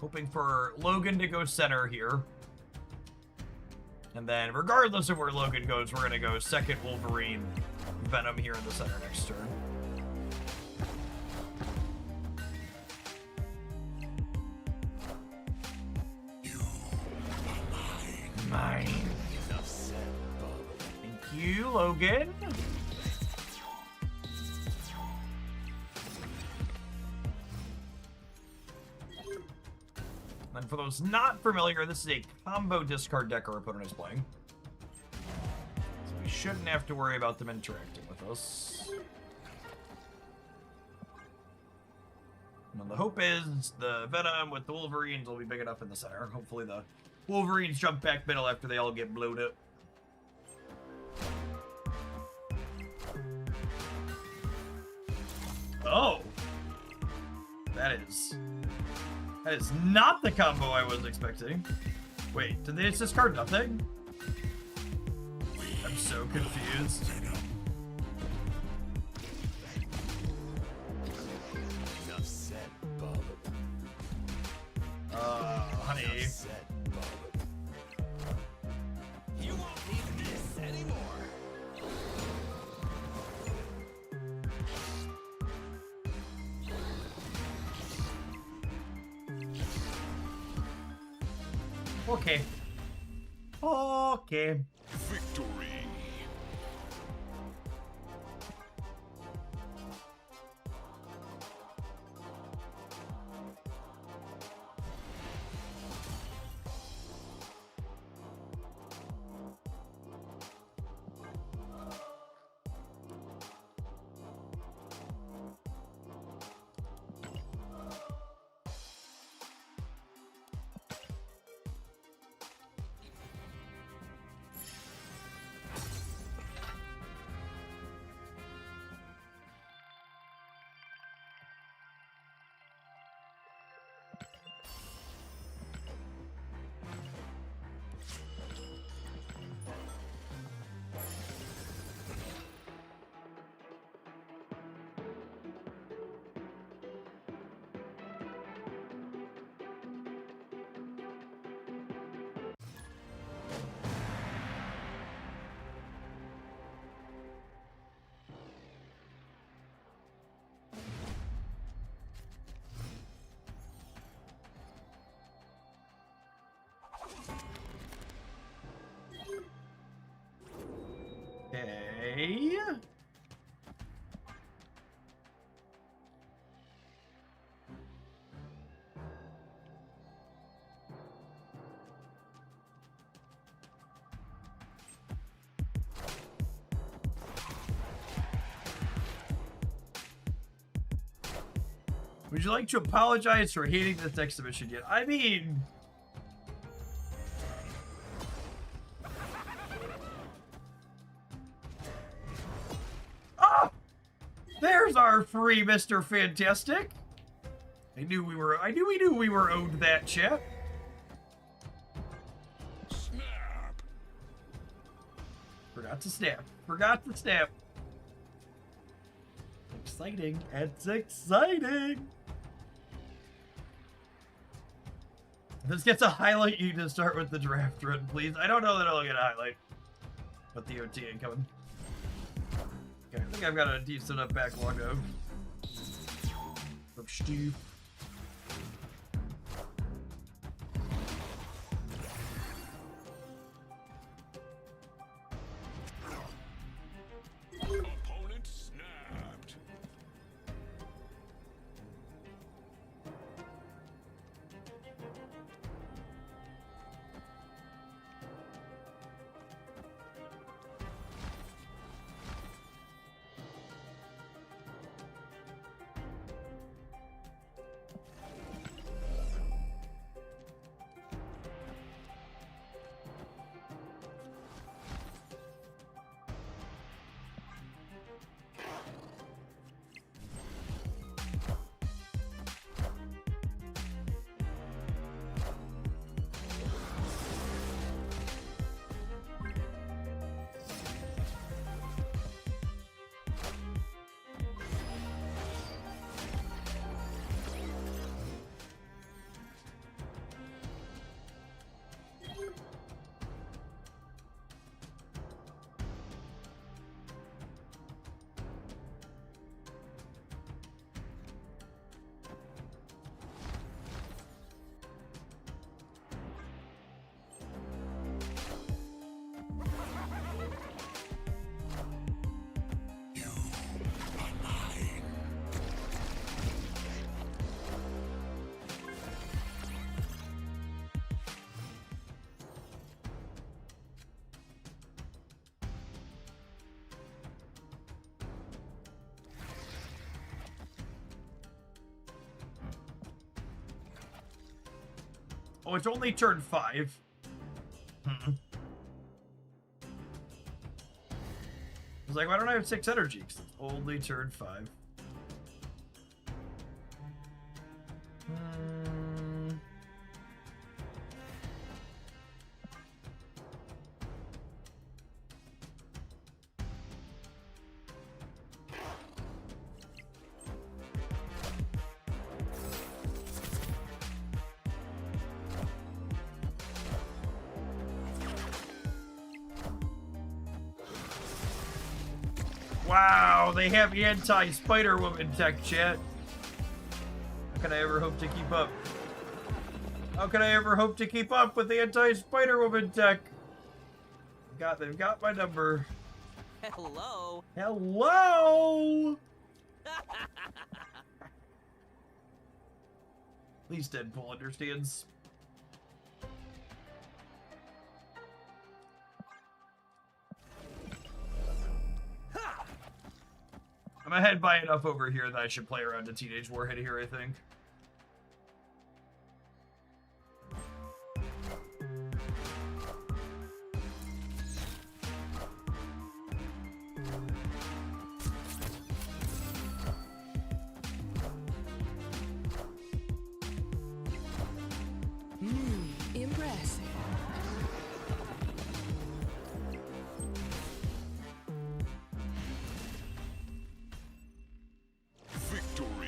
Hoping for Logan to go center here. And then, regardless of where Logan goes, we're going to go second Wolverine Venom here in the center next turn. Mine. Thank you, Logan. And for those not familiar, this is a combo discard deck our opponent is playing. So we shouldn't have to worry about them interacting with us. And the hope is the Venom with the Wolverines will be big enough in the center. Hopefully the Wolverines jump back middle after they all get blowed up. Oh! That is not the combo I was expecting. Wait, did they just discard nothing? I'm so confused. Enough said, Bub. Honey. Enough said, Bub. You won't need this anymore. Okay. Okay. Victory. Okay. Would you like to apologize for hating this exhibition yet? I mean... there's our free Mr. Fantastic. I knew we were owed that, chat. Snap! Forgot to snap. Forgot to snap. Exciting. It's exciting. This gets a highlight you to start with the draft run, please. I don't know that I'll get a highlight. But the OT ain't coming. Okay, I think I've got a decent enough backlog of Steve. Opponent snapped. Oh, it's only turn 5. I was like, why don't I have 6 energy? 'Cause it's only turn 5. Wow, they have anti-Spider-Woman tech, chat. How can I ever hope to keep up? How can I ever hope to keep up with the anti-Spider-Woman tech? They've got my number. Hello. Hello! At least Deadpool understands. I'm ahead by enough over here that I should play around a Teenage Warhead here, I think. Impressive. Victory.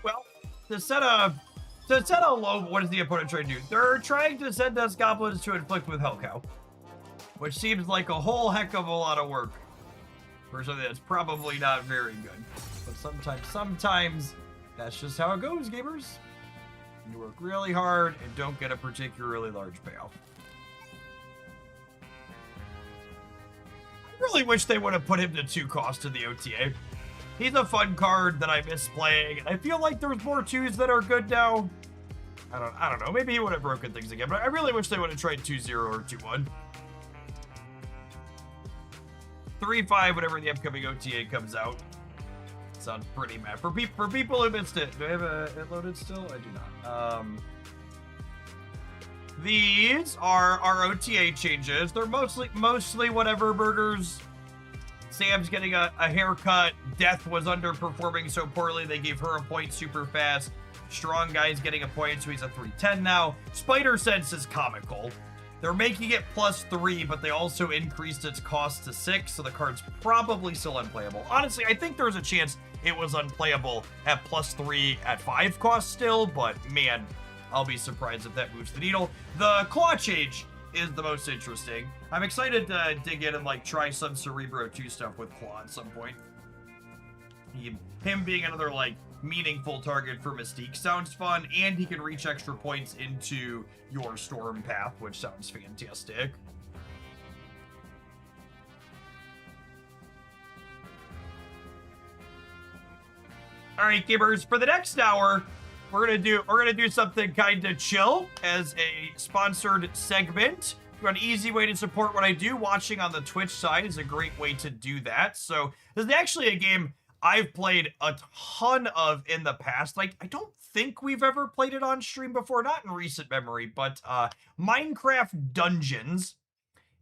Well, to set a low, what is the opponent trying to do? They're trying to send us goblins to inflict with Hellcow, which seems like a whole heck of a lot of work for something that's probably not very good. But sometimes that's just how it goes, gamers. You work really hard and don't get a particularly large payoff. I really wish they would have put him to 2 cost in the OTA. He's a fun card that I miss playing. I feel like there's more 2s that are good now. I don't know. Maybe he would have broken things again, but I really wish they would have tried 2-0 or 2-1. 3-5, whenever the upcoming OTA comes out. Sounds pretty mad. For people who missed it, do I have it loaded still? I do not. These are our OTA changes. They're mostly whatever burgers. Sam's getting a haircut. Death was underperforming so poorly they gave her a point super fast. Strong Guy's getting a point, so he's a 310 now. Spider Sense is comical. They're making it +3, but they also increased its cost to 6, so the card's probably still unplayable. Honestly, I think there's a chance it was unplayable at +3 at 5 cost still, but man, I'll be surprised if that moves the needle. The Claw change is the most interesting. I'm excited to dig in and like try some Cerebro 2 stuff with Claw at some point. Him being another like meaningful target for Mystique sounds fun, and he can reach extra points into your Storm Path, which sounds fantastic. All right, gamers, for the next hour, we're gonna do something kind of chill as a sponsored segment. If you want an easy way to support what I do, watching on the Twitch side is a great way to do that. So this is actually a game I've played a ton of in the past. Like, I don't think we've ever played it on stream before, not in recent memory, but Minecraft Dungeons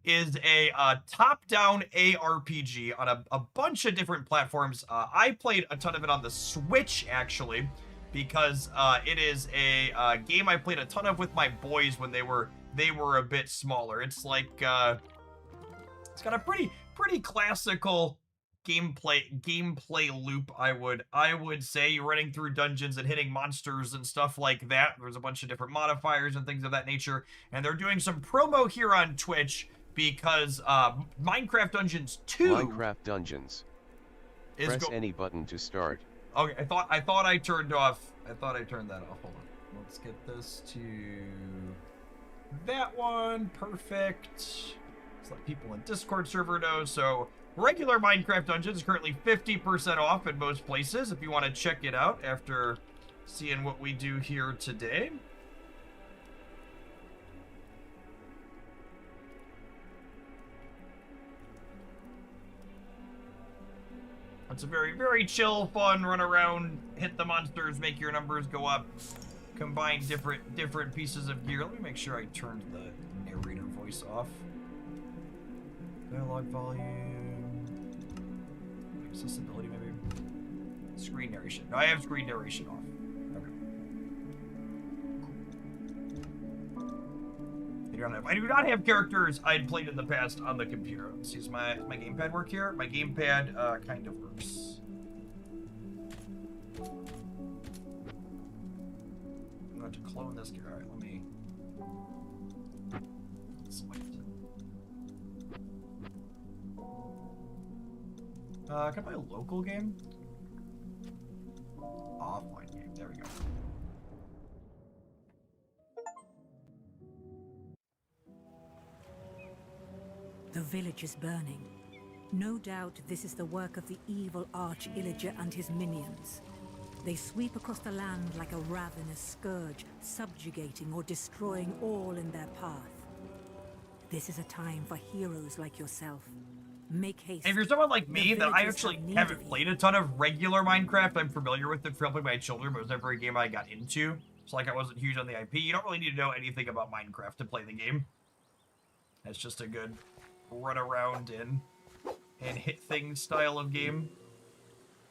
is a top-down ARPG on a bunch of different platforms. I played a ton of it on the Switch, actually, because it is a game I played a ton of with my boys when they were a bit smaller. It's like it's got a pretty classical gameplay loop, I would say. You're running through dungeons and hitting monsters and stuff like that. There's a bunch of different modifiers and things of that nature, and they're doing some promo here on Twitch because Minecraft Dungeons 2 Minecraft Dungeons is press any button to start. Okay, I thought I turned that off. Hold on. Let's get this to that one. Perfect. Let's let people in Discord server know. So regular Minecraft Dungeons is currently 50% off in most places if you want to check it out after seeing what we do here today. It's a very, very chill, fun run around, hit the monsters, make your numbers go up, combine different pieces of gear. Let me make sure I turned the narrator voice off. Dialogue volume. Accessibility, maybe. Screen narration. No, I have screen narration off. Okay. I do not have characters I'd played in the past on the computer. Let's see, does my gamepad work here? My gamepad kind of works. I'm going to clone this gear. All right, let me select it. Can I play a local game? Offline game. There we go. The village is burning. No doubt this is the work of the evil Arch-Illager and his minions. They sweep across the land like a ravenous scourge, subjugating or destroying all in their path. This is a time for heroes like yourself. Make haste. And if you're someone like me that I actually haven't played a ton of regular Minecraft, I'm familiar with it from helping my children, but it was never a game I got into. It's like I wasn't huge on the IP. You don't really need to know anything about Minecraft to play the game. It's just a good run around and hit things style of game.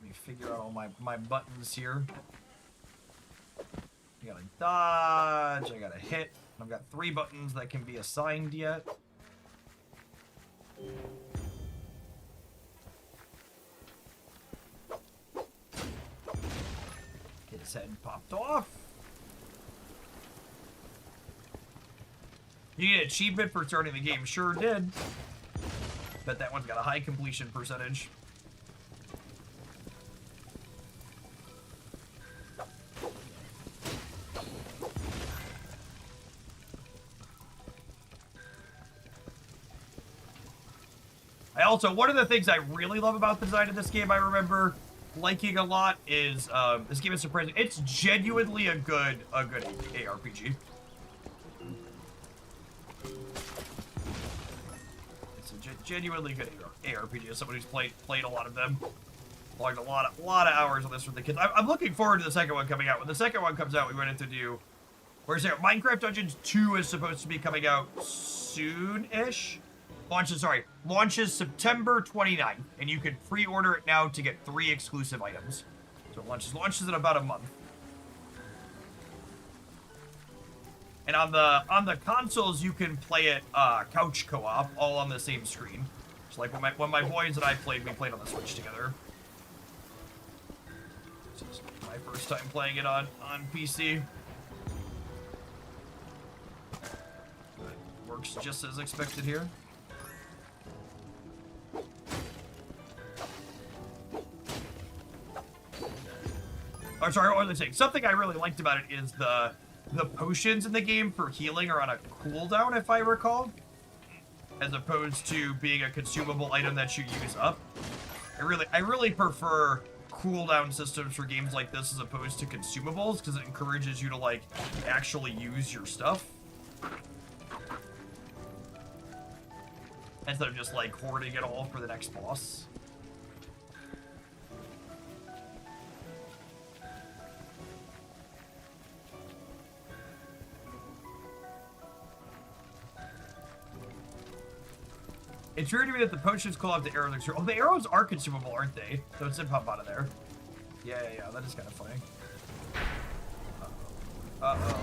Let me figure out all my buttons here. I gotta dodge, I gotta hit. I've got 3 buttons that can be assigned yet. Get his head popped off. You get an achievement for starting the game. Sure did. Bet that one's got a high completion percentage. One of the things I really love about the design of this game, I remember, liking a lot is this game is surprising. It's genuinely a good ARPG. It's a genuinely good ARPG as someone who's played a lot of them. Logged a lot of hours on this with the kids. I'm looking forward to the second one coming out. When the second one comes out, we went into do. Where's there? Minecraft Dungeons 2 is supposed to be coming out soon-ish. Launches September 29th, and you can pre-order it now to get 3 exclusive items. So it launches in about a month. And on the consoles, you can play it couch co-op, all on the same screen. So like when my boys and I played, we played on the Switch together. This is my first time playing it on PC. It works just as expected here. Oh, sorry, what was I saying? Something I really liked about it is the potions in the game for healing are on a cooldown, if I recall, as opposed to being a consumable item that you use up. I really prefer cooldown systems for games like this as opposed to consumables, because it encourages you to like actually use your stuff instead of just like hoarding it all for the next boss. It's weird to me that the potions call out the arrows. Oh, the arrows are consumable, aren't they? So it's in pop out of there. Yeah, that is kind of funny. Uh-oh.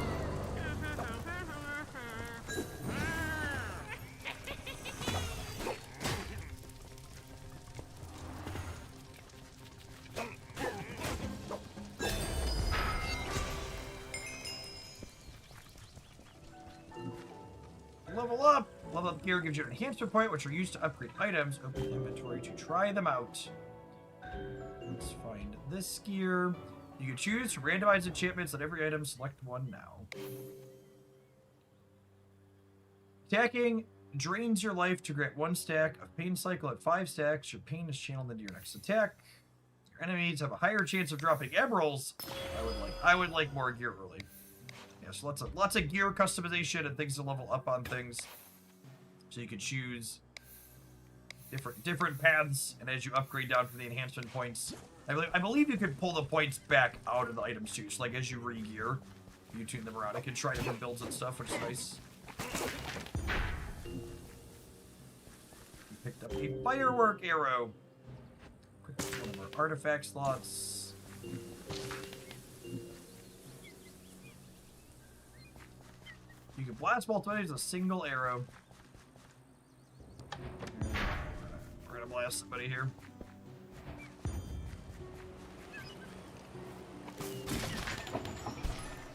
Level up! Level up gear gives you an enhancement point, which are used to upgrade items. Open inventory to try them out. Let's find this gear. You can choose to randomize enchantments on every item. Select one now. Attacking drains your life to grant 1 stack of pain cycle at 5 stacks. Your pain is channeled into your next attack. Your enemies have a higher chance of dropping emeralds. I would like more gear early. Yeah, so lots of gear customization and things to level up on things. So you can choose different paths, and as you upgrade down from the enhancement points, I believe you can pull the points back out of the items too. So like as you re-gear, you tune them around. I can try different builds and stuff, which is nice. You picked up a firework arrow. Quick, one of our artifact slots. You can blast multiple enemies with a single arrow. We're gonna blast somebody here.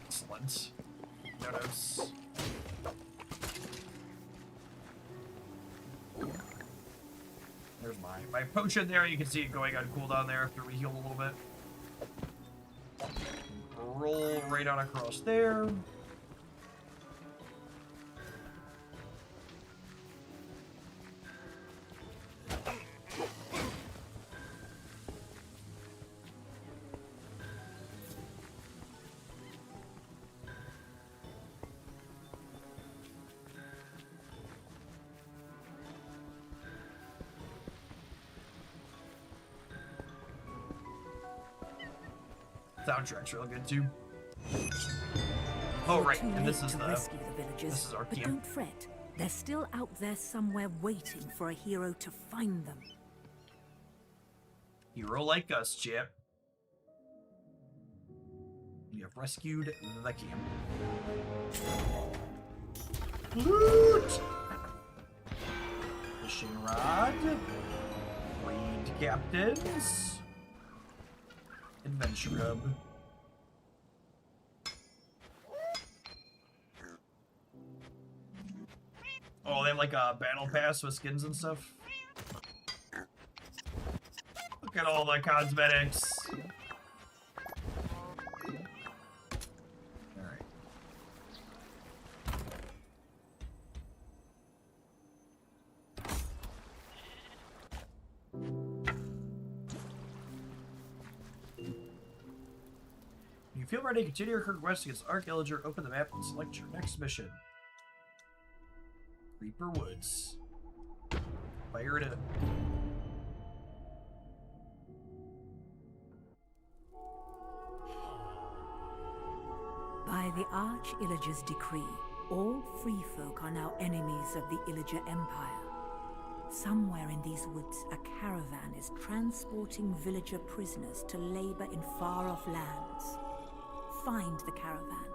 Excellent. No notes. There's my potion there. You can see it going on cooldown there after we heal a little bit. Roll right on across there. Soundtrack's real good too. Oh right, and this is the villagers, this is our but camp. don't fret. They're still out there somewhere waiting for a hero to find them. Hero like us, chip. We have rescued the camp. Loot! Fishing rod. Raid captains. Adventure hub. Oh, they have like a battle pass with skins and stuff. Look at all the cosmetics. Alright. you feel ready, continue your quest against Arch Illager, open the map, and select your next mission. Reaper Woods. Fire it up. By the Arch Illager's decree, all free folk are now enemies of the Illager Empire. Somewhere in these woods, a caravan is transporting villager prisoners to labor in far-off lands. Find the caravan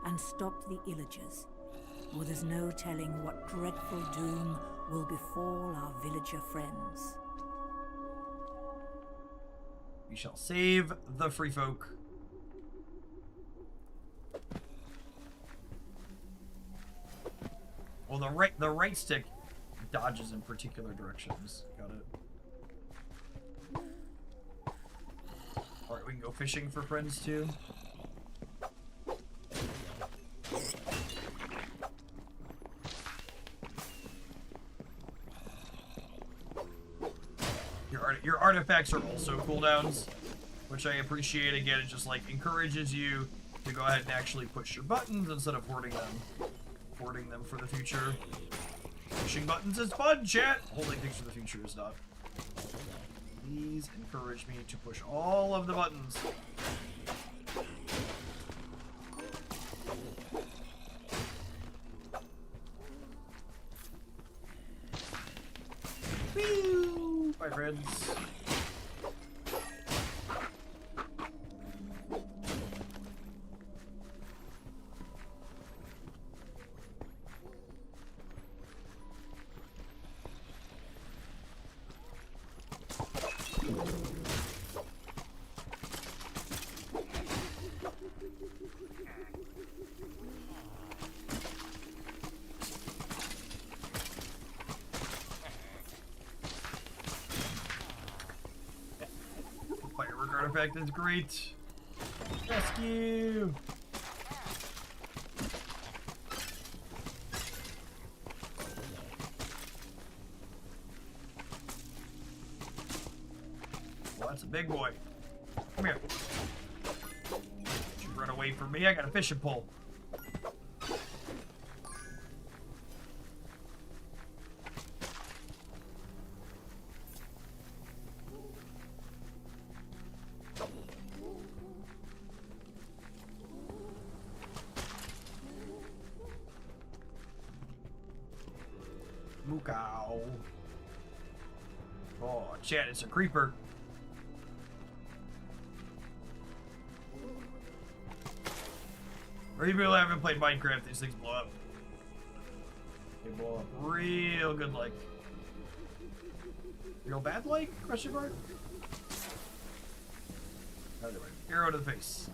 and stop the Illagers, or there's no telling what dreadful doom will befall our villager friends. We shall save the free folk. Well, the right stick dodges in particular directions. Got it. Alright, we can go fishing for friends too. Your artifacts are also cooldowns, which I appreciate. Again, it just like encourages you to go ahead and actually push your buttons instead of hoarding them. Hoarding them for the future. Pushing buttons is fun, chat! Holding things for the future is not. Please encourage me to push all of the buttons. Woo! Bye, friends. Firework artifact is great. Rescue! Well, that's a big boy. Come here. Don't you run away from me. I got a fishing pole. Mukau. Oh, chat, it's a creeper. For people who haven't played Minecraft, these things blow up. They blow up real good, like. Real bad, like? Question mark? Either way, arrow to the face.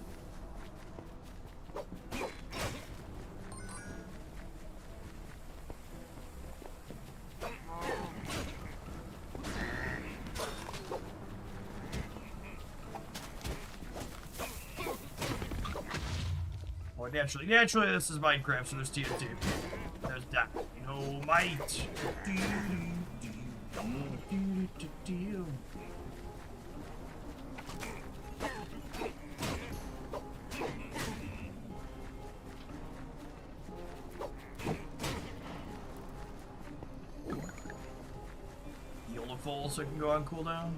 Naturally, this is Minecraft, so there's TNT. There's dynamite. Yield a full so it can go on cooldown.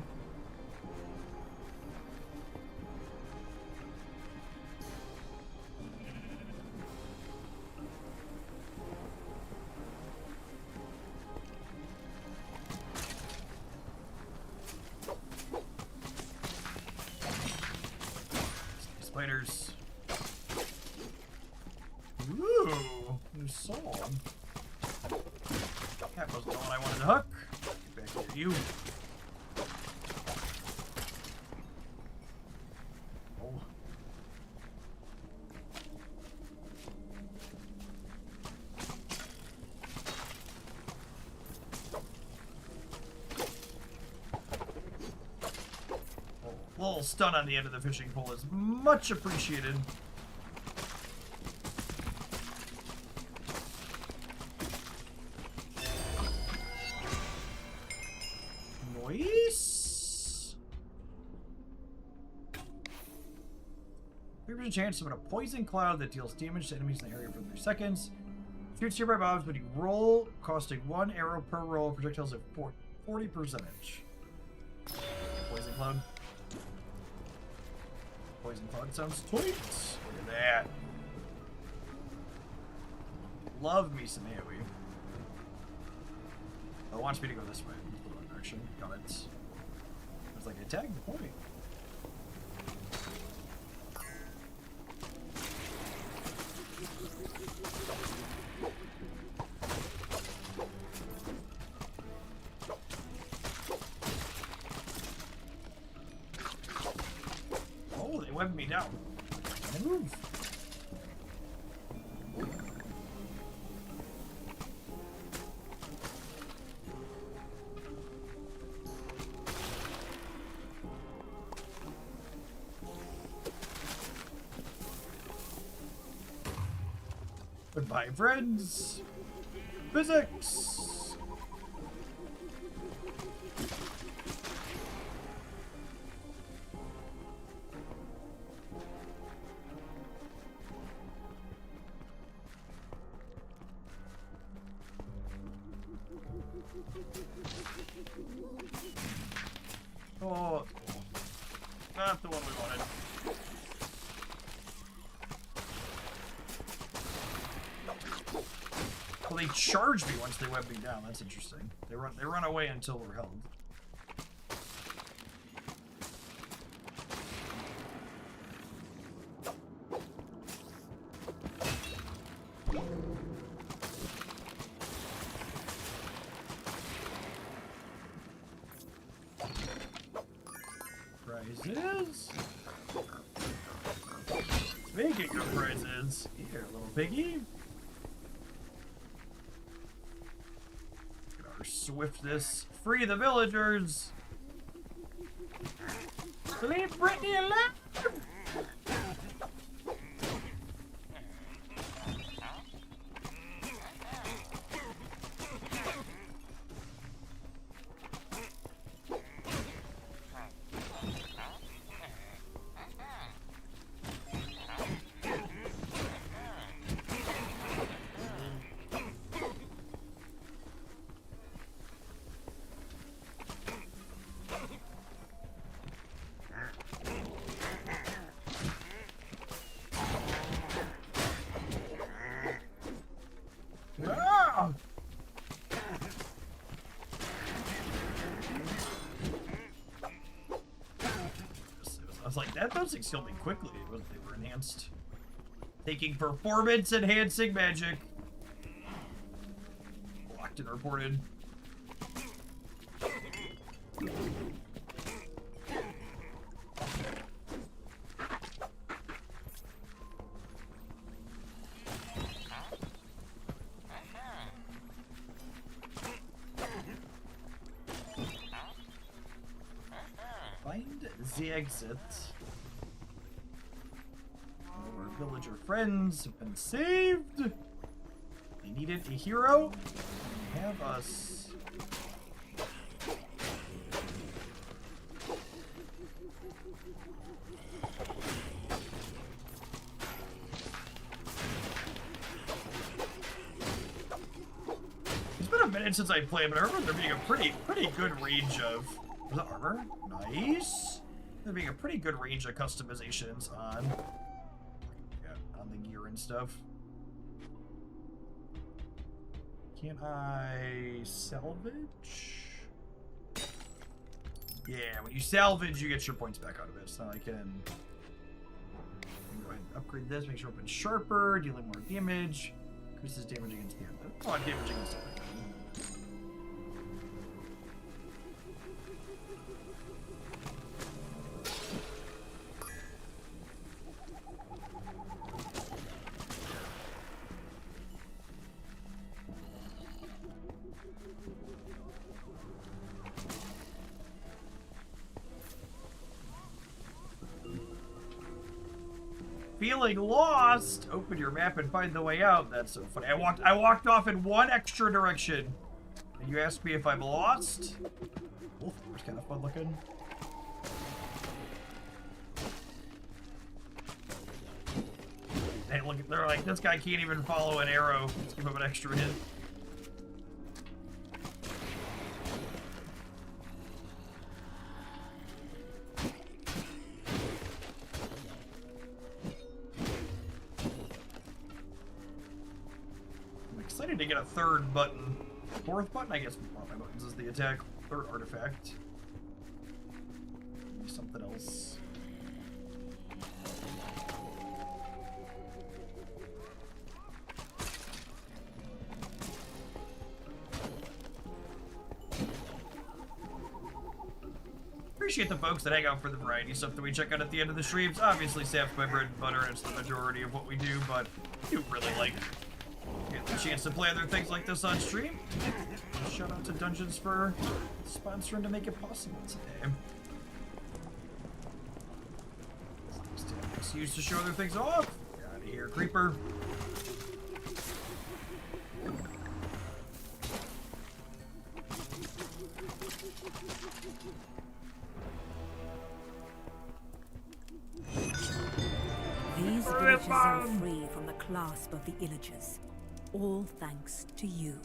Spiders. Ooh, new song. That wasn't the one I wanted to hook. Get back to you. Oh. A little stun on the end of the fishing pole is much appreciated. Nice. There's a chance to summon a poison cloud that deals damage to enemies in the area for 3 seconds. Shoots nearby mobs when you roll, costing 1 arrow per roll. Projectiles at 40%. Poison cloud. Poison cloud sounds sweet. Look at that. Love me some AoE. Oh, it wants me to go this way. The wrong direction. Got it. I was like, I tagged the point. Oh, they webbed me down. Gotta move. Goodbye, friends. Physics. Oh, not the one we wanted. Well, they charge me once they web me down. That's interesting. They run away until we're held. Prizes. Speaking of prizes, here, little piggy. Swiftness. Free the villagers. Leave Brittany alone. I was like, those things killed me quickly when they were enhanced. Taking performance enhancing magic. Blocked and reported. Find the exit. Our villager friends have been saved. They needed a hero. They have us. It's been a minute since I played, but I remember there being a pretty good range of. Was that armor? Nice. There being a pretty good range of customizations on the gear and stuff. Can I salvage? Yeah, when you salvage, you get your points back out of it. So I can go ahead and upgrade this, make sure weapon sharper, dealing more damage, increases damage against the enemy. Oh, damage against everything. Feeling lost? Open your map and find the way out. That's so funny. I walked off in one extra direction. And you asked me if I'm lost? Wolf was kind of fun looking. they're like, this guy can't even follow an arrow. Let's give him an extra hit. I'm excited to get a third button. Fourth button, I guess. One of my buttons is the attack. Third artifact. Maybe something else. Appreciate the folks that hang out for the variety stuff that we check out at the end of the streams. Obviously, Sap's my bread and butter, and it's the majority of what we do, but I do really like getting the chance to play other things like this on stream. Shout out to Dungeons for sponsoring to make it possible today. Excuse to show other things off. Get out of here, creeper. These villages are free from the clasp of the Illagers. All thanks to you.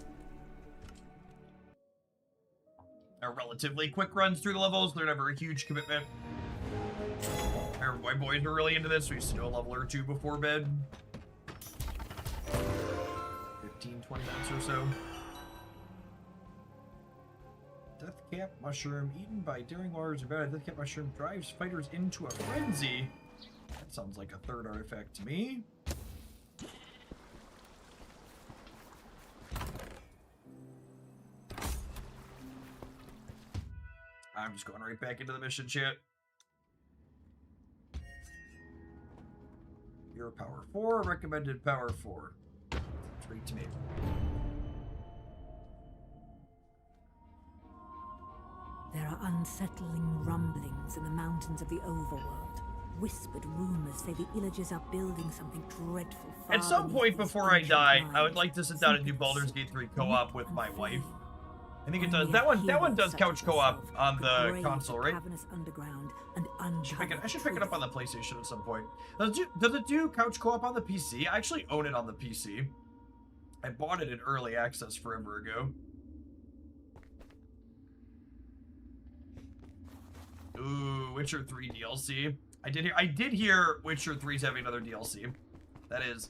Our relatively quick runs through the levels. They're never a huge commitment. My boys are really into this. We used to do a level or two before bed. 15, 20 minutes or so. Deathcap mushroom eaten by daring warriors about a deathcap mushroom drives fighters into a frenzy. That sounds like a third artifact to me. I'm just going right back into the mission chat. Your power 4, recommended power 4. 3 to me. There are unsettling rumblings in the mountains of the overworld. Whispered rumors say the Illagers are building something dreadful. At some point before I die, I would like to sit down and do Baldur's Gate 3 co-op with my wife. I think it does. That one does couch co-op on the console, right? I should pick it up on the PlayStation at some point. Does it do couch co-op on the PC? I actually own it on the PC. I bought it in early access forever ago. Ooh, Witcher 3 DLC. I did hear Witcher 3's having another DLC. That is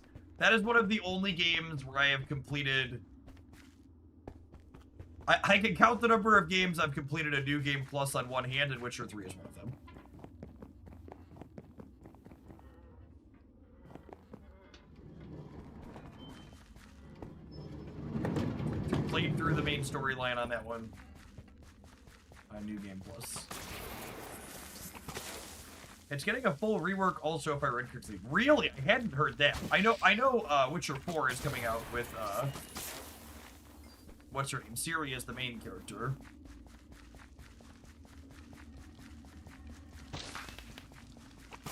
one of the only games where I have completed. I can count the number of games I've completed a new game plus on one hand, and Witcher 3 is one of them. Played through the main storyline on that one. On New Game Plus. It's getting a full rework also if I read correctly. Really? I hadn't heard that. I know Witcher 4 is coming out with what's her name? Ciri is the main character.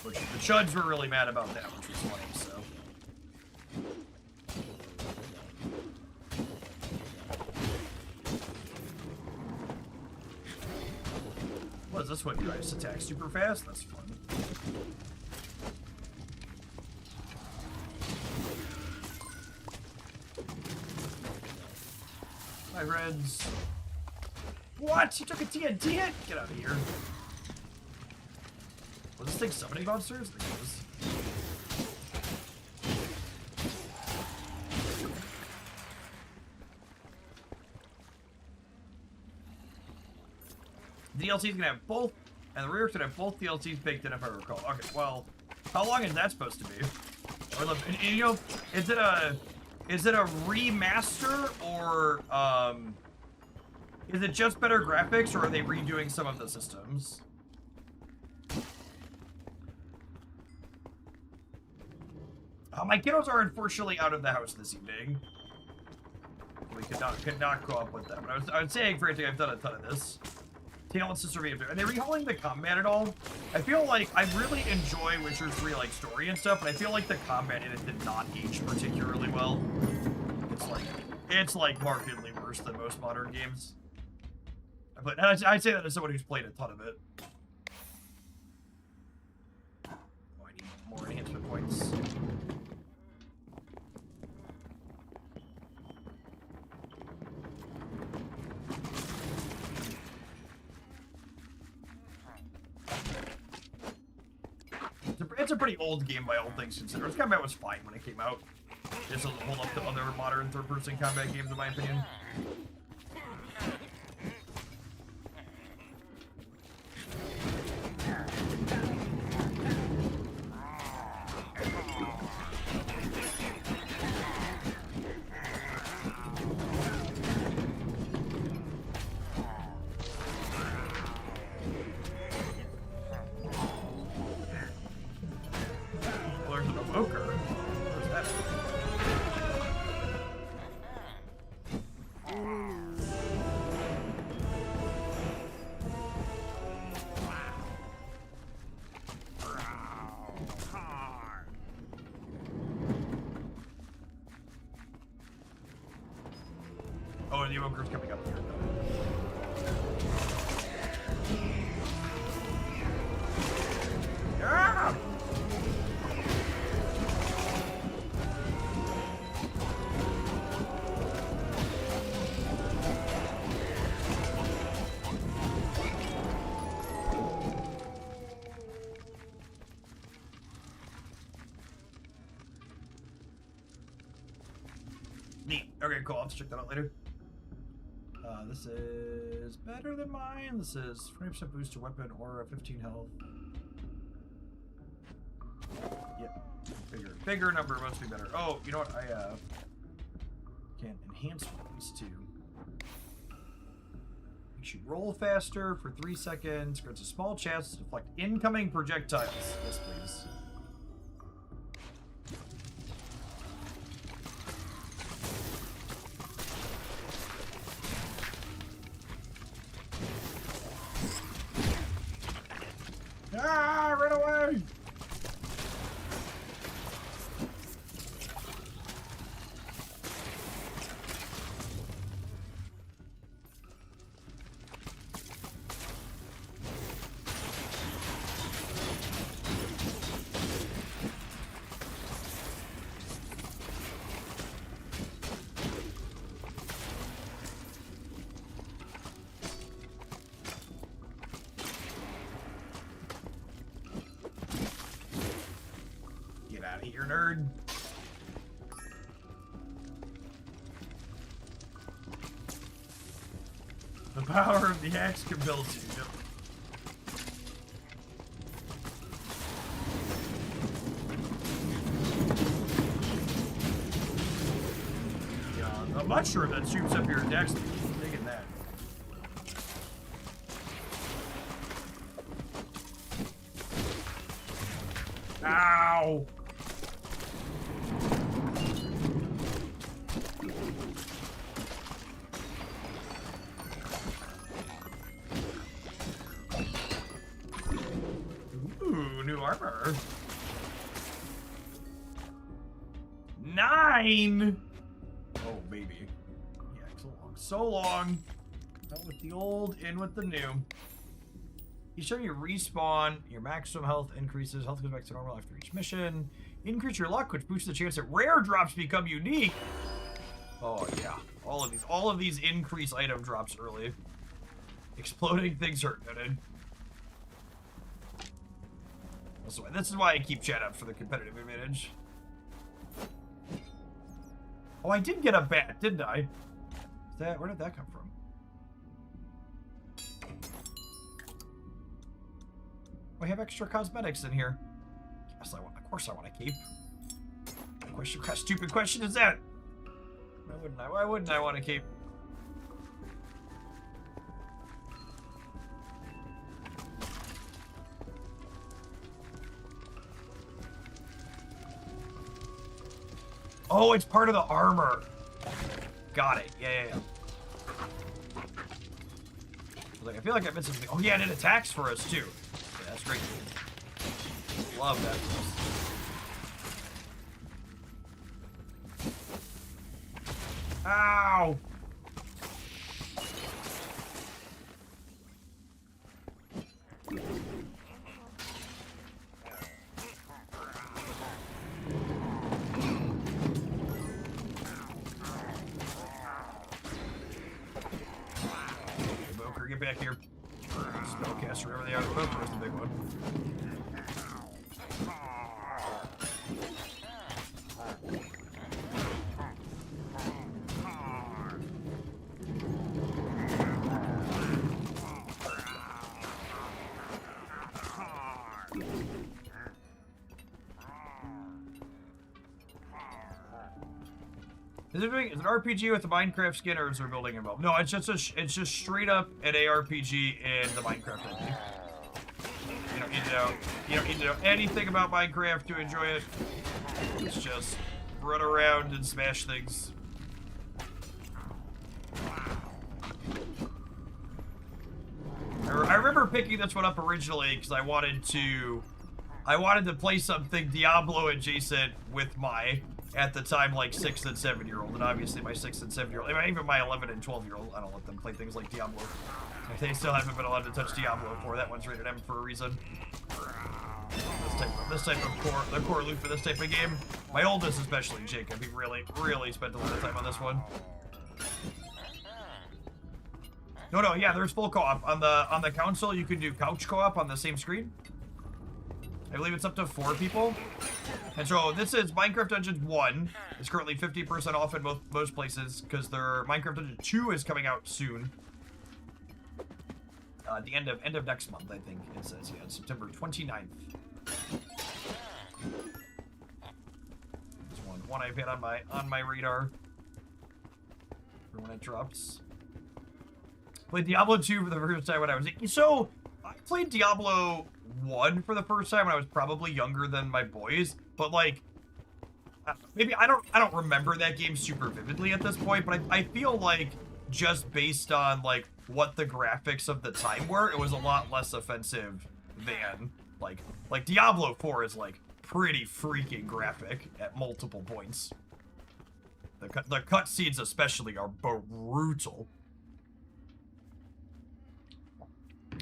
Which the Chuds were really mad about that, which was funny, so. What is this one? You guys attack super fast? That's fun. Hi, Reds. What? You took a TNT hit? Get out of here. Was this thing summoning monsters? I think it was. DLC's gonna have both, and the rework's gonna have both DLCs baked in if I recall. Okay, well, how long is that supposed to be? Or, and, you know, is it a remaster, or is it just better graphics, or are they redoing some of the systems? My kiddos are unfortunately out of the house this evening. We could not go up with them. But I was saying, granted, I've done a ton of this. Talent Sister V. Are they rehauling the combat at all? I feel like I really enjoy Witcher 3 like story and stuff, but I feel like the combat in it did not age particularly well. It's like markedly worse than most modern games. But I'd say that as someone who's played a ton of it. Oh, I need more enhancement points. It's a pretty old game by all things considered. Its combat was fine when it came out. It doesn't hold up to other modern third-person combat games, in my opinion. There's an evoker. Where's that? Oh, and the evoker's coming up here. Ah! Neat. Okay, cool. I'll have to check that out later. This is better than mine. This is 20% boost to weapon or 15 health. Yep. Bigger number must be better. Oh, you know what? I can enhance these two. Makes you roll faster for 3 seconds. Grants a small chance to deflect incoming projectiles. Yes, please. Ah, run away! Get out of here, nerd. The power of the axe compels you. Yep. Yeah, a mushroom that shoots up your dex. Taking that. Ow! Ooh, new armor. 9! Oh, baby. Yeah, so long. So long. Out with the old, in with the new. Each time you respawn, your maximum health increases. Health goes back to normal after each mission. Increase your luck, which boosts the chance that rare drops become unique. Oh yeah, all of these increase item drops early. Exploding things are good. Also, this is why I keep chat up for the competitive advantage. Oh, I did get a bat, didn't I? Where did that come from? We have extra cosmetics in here. Yes, of course I want to keep. What stupid question is that? Why wouldn't I? Why wouldn't I want to keep? Oh, it's part of the armor. Got it. Yeah. Like, I feel like I missed something. Oh yeah, and it attacks for us too. Yeah, that's great. Love that. Ow! Evoker, get back here. Spellcaster, whatever they are. The Evoker is the big one. Is it an RPG with a Minecraft skin, or is there building involved? No, it's just straight up an ARPG in the Minecraft engine. You don't need to know anything about Minecraft to enjoy it. It's just run around and smash things. I remember picking this one up originally because I wanted to play something Diablo adjacent with my, at the time, like 6 and 7-year-old, and obviously my 6 and 7-year-old, even my 11 and 12-year-old, I don't let them play things like Diablo. They still haven't been allowed to touch Diablo 4. That one's rated M for a reason. This type of the core loop for this type of game. My oldest, especially Jacob, he really spent a lot of time on this one. No, yeah, there's full co-op on the console. You can do couch co-op on the same screen. I believe it's up to 4 people. And so this is Minecraft Dungeons 1. It's currently 50% off in most places because their Minecraft Dungeons 2 is coming out soon. The end of next month, I think it says. Yeah, it's September 29th. It's one I've had on my radar for when it drops. Played Diablo 2 for the first time when I was 8. So I played Diablo 1 for the first time when I was probably younger than my boys, but like maybe I don't remember that game super vividly at this point, but I feel like just based on like what the graphics of the time were, it was a lot less offensive than like Diablo 4 is like pretty freaking graphic at multiple points. The cutscenes especially are brutal.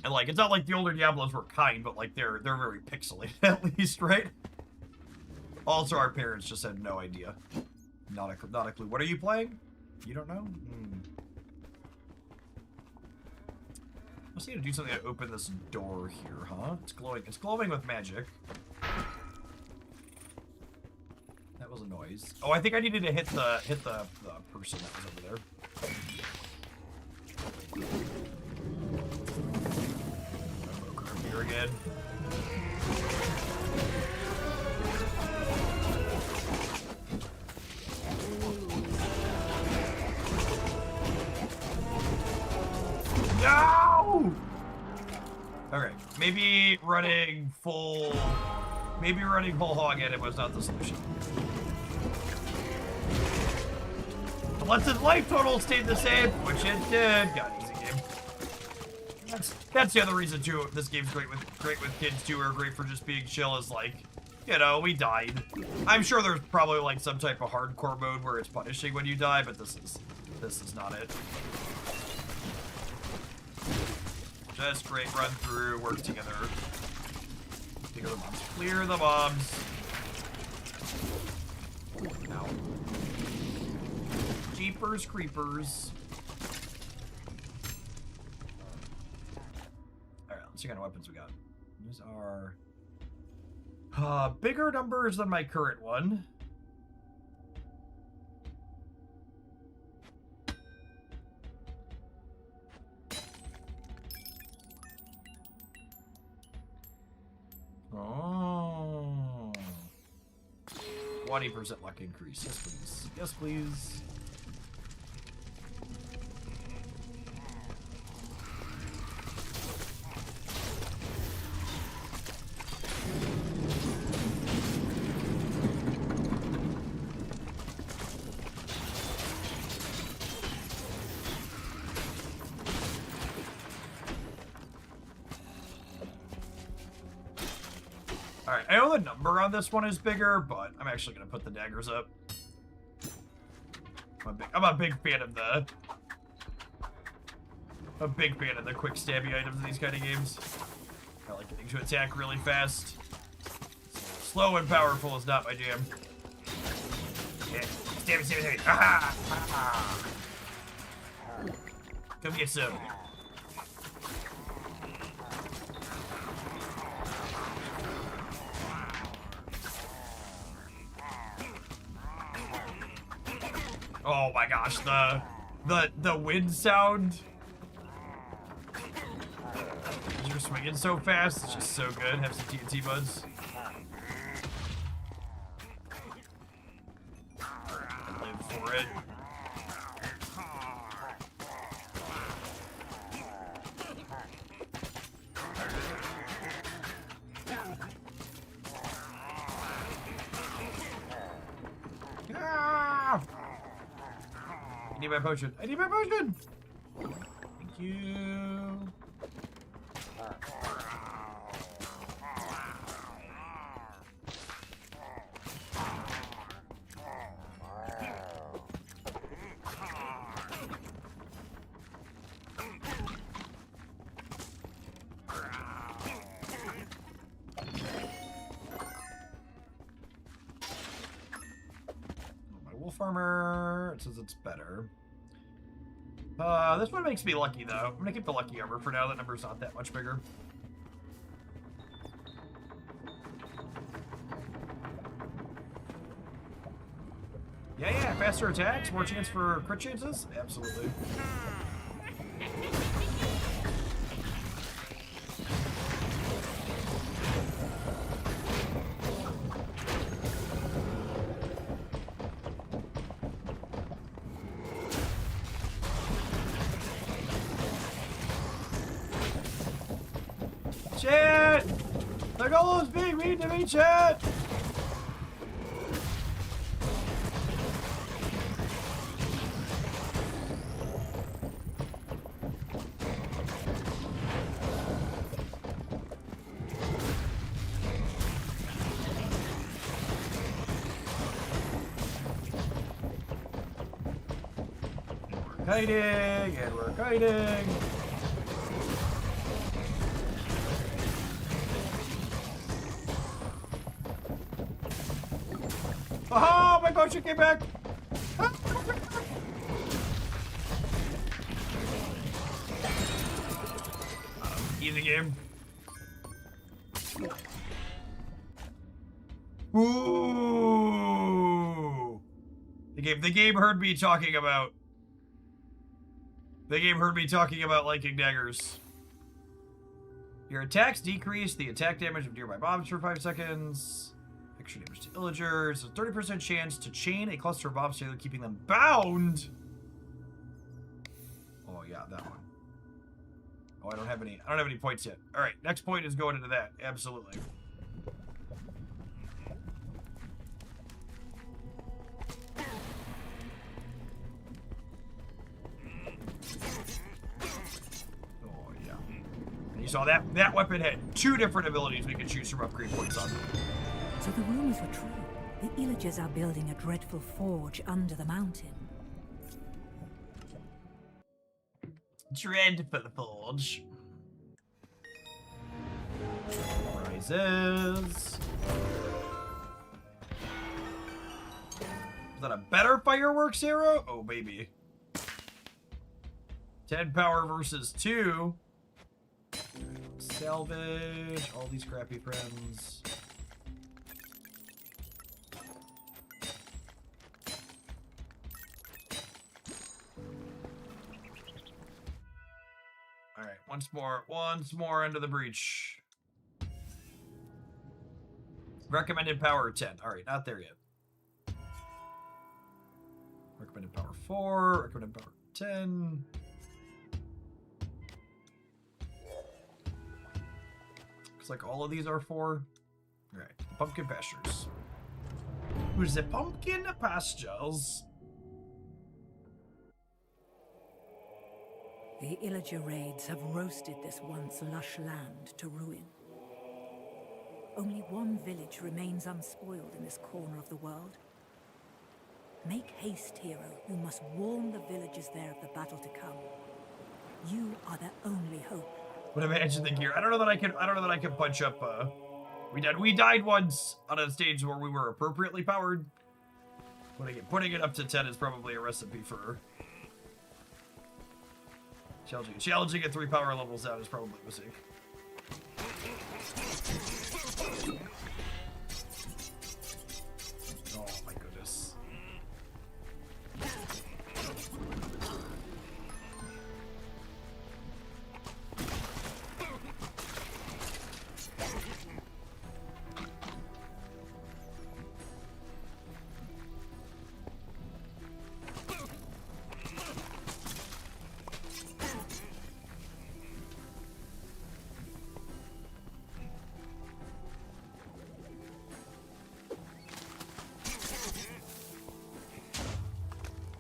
And like, it's not like the older Diablos were kind, but like they're very pixelated at least, right? Also, our parents just had no idea. Not a clue. What are you playing? You don't know? Must need to do something to open this door here, huh? It's glowing. It's glowing with magic. That was a noise. Oh, I think I needed to hit the person that was over there. Here again. No! Okay, maybe running full hog at it was not the solution. Unless his life total stayed the same, which it did. God, easy game. That's the other reason too. This game's great with kids too, or great for just being chill. Is like, you know, we died. I'm sure there's probably like some type of hardcore mode where it's punishing when you die, but this is not it. Just great run through, work together. Clear the mobs. Clear the mobs. Ow. Jeepers creepers. Alright, let's see what kind of weapons we got. These are bigger numbers than my current one. Oh. 20% luck increase. Yes, please. Yes, please. Alright, I know the number on this one is bigger, but I'm actually going to put the daggers up. I'm a big fan of the quick stabby items in these kind of games. I like getting to attack really fast. Slow and powerful is not my jam. Yeah. Stabby, stabby, stabby. Aha! Aha! Come get some. Oh my gosh, the wind sound. You're swinging so fast, it's just so good. Have some TNT buds. for it. Ah! I need my potion. I need my potion! Thank you. Farmer, it says it's better. This one makes me lucky though. I'm gonna keep the lucky armor for now. That number's not that much bigger. Yeah, faster attacks, more chance for crit chances. Absolutely. Chat! The goal is being mean to me, chat! We're kiting, and we're kiting. Oh, my potion came back! Easy game. Ooh! The game heard me talking about. The game heard me talking about liking daggers. Your attacks decrease the attack damage of nearby mobs for 5 seconds. Extra damage to villagers. A 30% chance to chain a cluster of mobs together, keeping them bound. Oh yeah, that one. Oh, I don't have any points yet. All right, next point is going into that. Absolutely. Oh yeah. And you saw that weapon had 2 different abilities we could choose from upgrade points on. So the rumors were true. The Illagers are building a dreadful forge under the mountain. Dreadful forge. Rises. Is that a better fireworks arrow? Oh, baby. 10 power versus 2. Salvage. All these crappy friends. Alright, once more into the breach. Recommended power 10. Alright, not there yet. Recommended power 4, recommended power 10. Looks like all of these are 4. Alright, the pumpkin pastures. Who's the pumpkin pastures? The Illager raids have roasted this once lush land to ruin. Only one village remains unspoiled in this corner of the world. Make haste, hero. You must warn the villagers there of the battle to come. You are their only hope. But imagine the gear. I don't know that I can punch up. We died once on a stage where we were appropriately powered. Putting it up to 10 is probably a recipe for challenging at 3 power levels out is probably a mistake. Oh my goodness.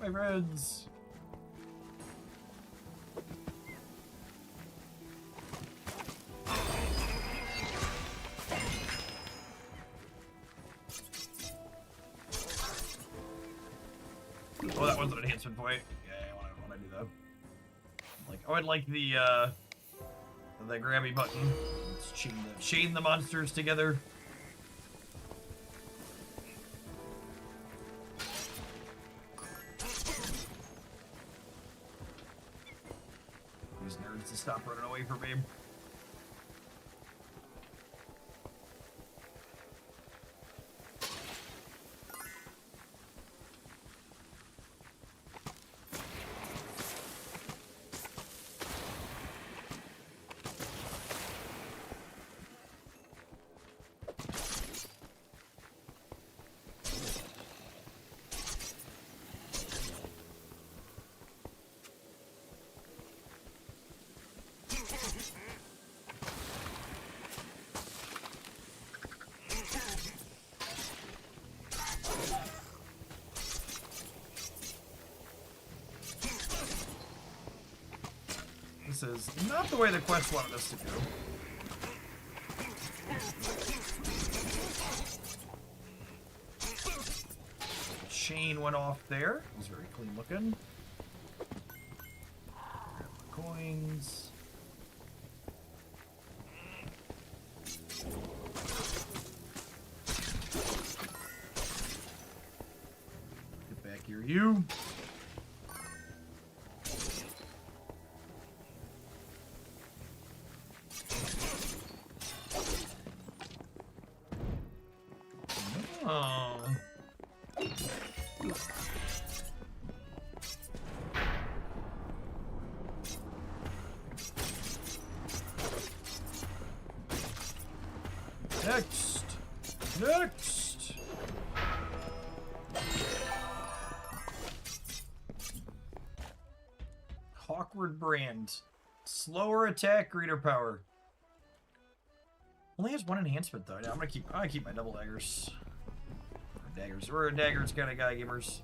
my friends. Oh, that was an enhancement point. Yeah, I want to do that. Like, I would like the grabby button. Let's chain the monsters together. These nerds to stop running away from me. This is not the way the quest wanted us to go. Chain went off there. It was very clean looking. Coins. Get back here, you. Next! Awkward brand. Slower attack, greater power. Only has one enhancement though. I'm gonna keep my double daggers. Daggers. We're a daggers kind of guy, gamers.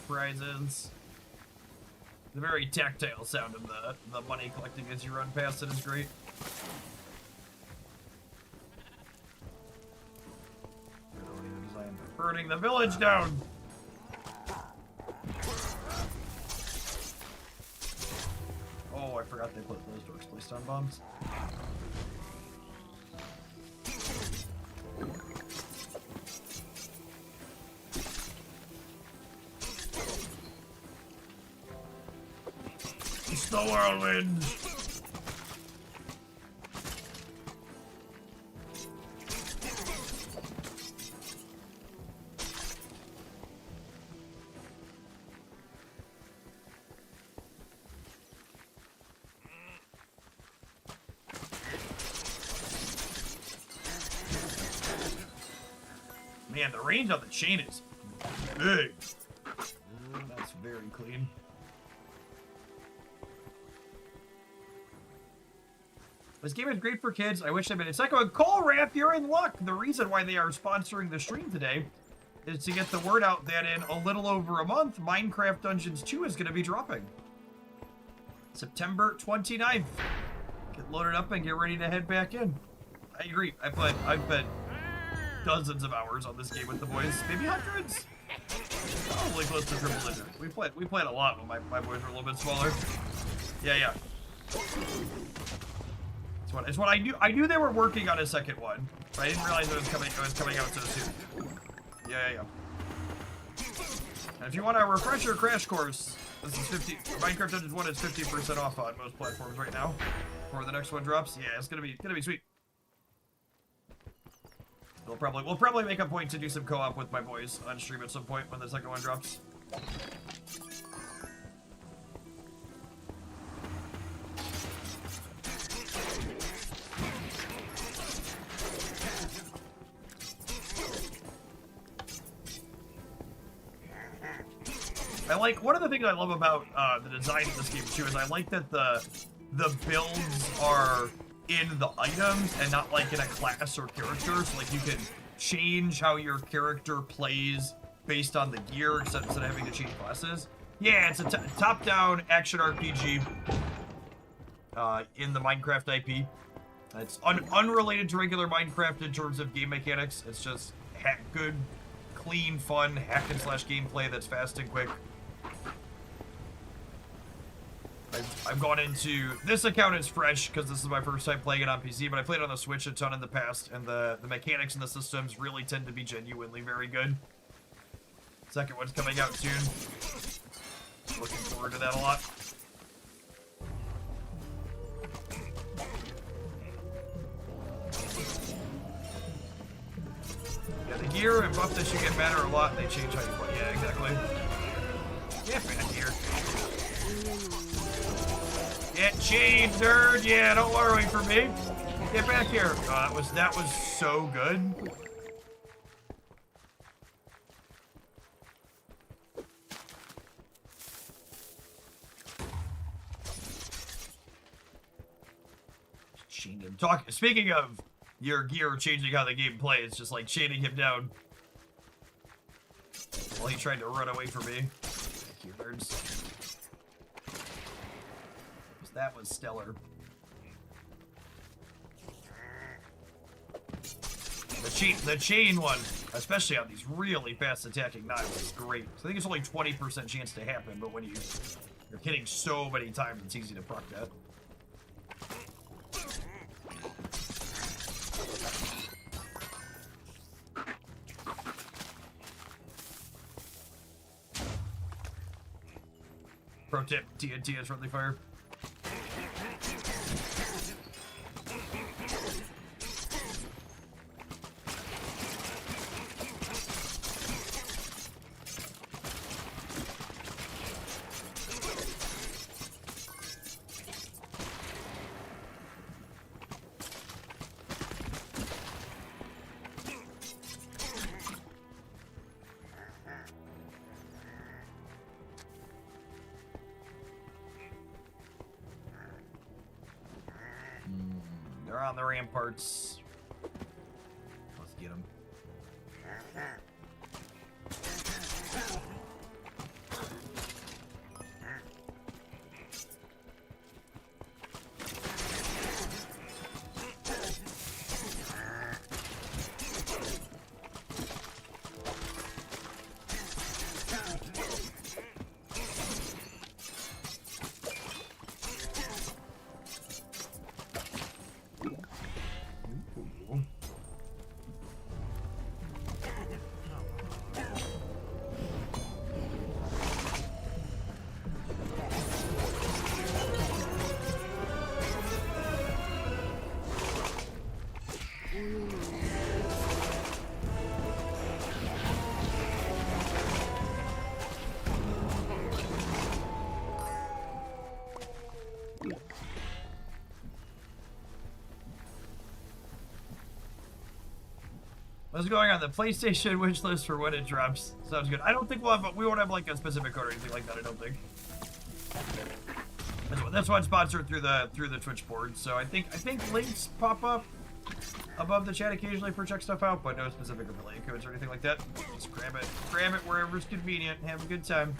Prizes. The very tactile sound of the money collecting as you run past it is great. Burning the village down. Oh, I forgot they put those doors placed on bombs. The whirlwind. Man, the range on the chain is big. That's very clean. This game is great for kids. I wish I made it. Psycho and Cole Raff, you're in luck. The reason why they are sponsoring the stream today is to get the word out that in a little over a month, Minecraft Dungeons 2 is going to be dropping. September 29th. Get loaded up and get ready to head back in. I agree. I've bet dozens of hours on this game with the boys. Maybe hundreds. Probably close to triple digit. We played a lot when my boys were a little bit smaller. Yeah. It's what I knew. I knew they were working on a second one, but I didn't realize it was coming out so soon. Yeah. And if you want a refresher crash course, this is Minecraft Dungeons 1 is 50% off on most platforms right now. Before the next one drops. Yeah, it's gonna be sweet. We'll probably make a point to do some co-op with my boys on stream at some point when the second one drops. One of the things I love about the design of this game too is I like that the builds are in the items and not like in a class or character. So like you can change how your character plays based on the gear instead of having to change classes. Yeah, it's a top-down action RPG in the Minecraft IP. It's unrelated to regular Minecraft in terms of game mechanics. It's just good, clean, fun hack-and-slash gameplay that's fast and quick. I've gone into... This account is fresh because this is my first time playing it on PC, but I played it on the Switch a ton in the past, and the mechanics and the systems really tend to be genuinely very good. Second one's coming out soon. Looking forward to that a lot. Yeah, the gear and buff that you get matter a lot, and they change how you play. Yeah, exactly. Get back here. Get chained, nerd! Yeah, don't worry for me. Get back here. That was so good. Chained him. Speaking of your gear changing how the game plays, just like chaining him down while he tried to run away from me. Thank you, nerds. That was stellar. The chain one, especially on these really fast attacking knives, is great. So I think it's only 20% chance to happen, but when you're hitting so many times, it's easy to proc that. Pro tip, TNT is friendly fire. They're on the ramparts. Let's get them. What's going on? The PlayStation wish list for when it drops. Sounds good. I don't think we won't have like a specific code or anything like that. I don't think. That's why it's sponsored through the Twitch board. So I think links pop up above the chat occasionally for check stuff out, but no specific affiliate codes or anything like that. Just grab it wherever it's convenient. Have a good time.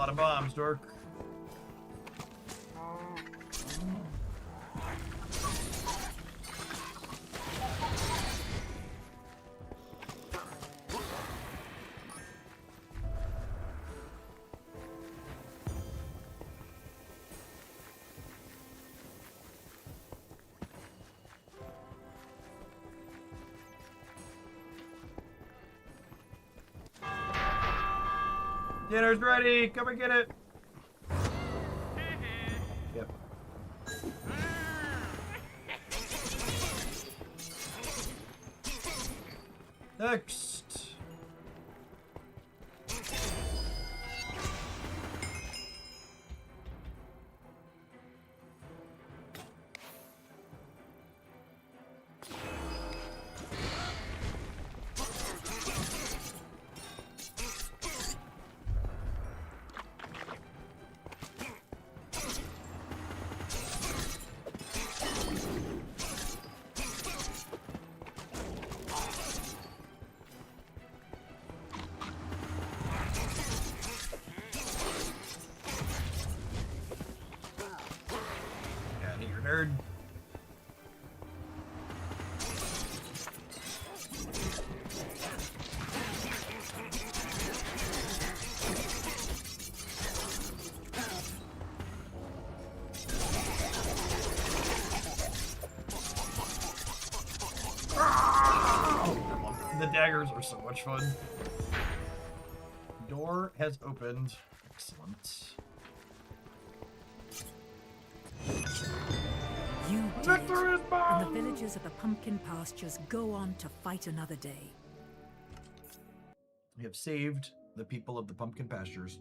lot of bombs, Dork. Dinner's ready. Come and get it. Yep. Next. Nerd. The daggers are so much fun. Door has opened. Excellent. You did it, and the villagers of the pumpkin pastures go on to fight another day. We have saved the people of the pumpkin pastures.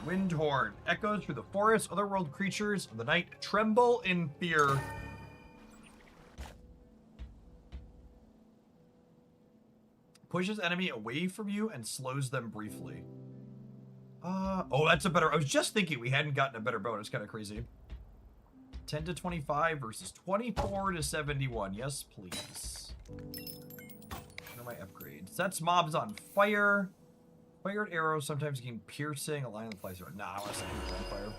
Windhorn echoes through the forest. Otherworld creatures of the night tremble in fear. Pushes enemy away from you and slows them briefly. Oh, that's a better... I was just thinking we hadn't gotten a better bow. It's kind of crazy. 10 to 25 versus 24 to 71. Yes, please. What are my upgrades? Sets mobs on fire. Fired arrows sometimes gain piercing. A line that flies around. Nah, I want to set people on fire.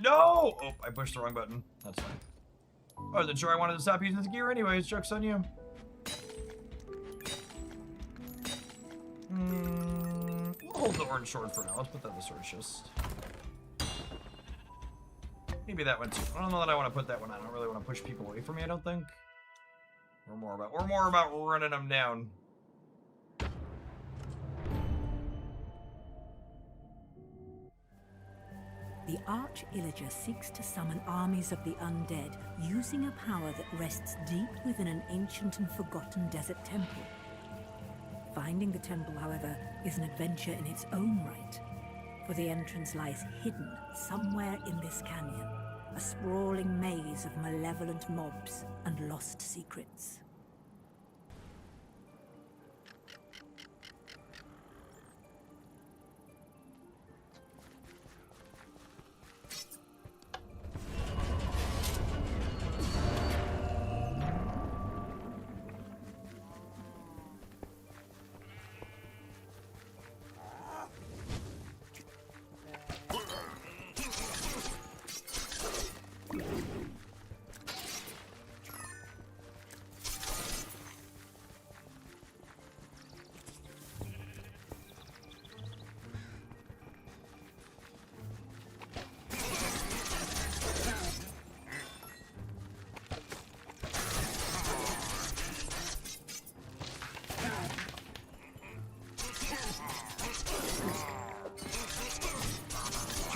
No! Oh, I pushed the wrong button. That's fine. I wasn't sure I wanted to stop using this gear anyways. Joke's on you. We'll hold the orange sword for now. Let's put that in the sword chest. Maybe that one too. I don't know that I want to put that one on. I don't really want to push people away from me, I don't think. We're more about running them down. The Arch-Illager seeks to summon armies of the undead using a power that rests deep within an ancient and forgotten desert temple. Finding the temple, however, is an adventure in its own right, for the entrance lies hidden somewhere in this canyon, a sprawling maze of malevolent mobs and lost secrets.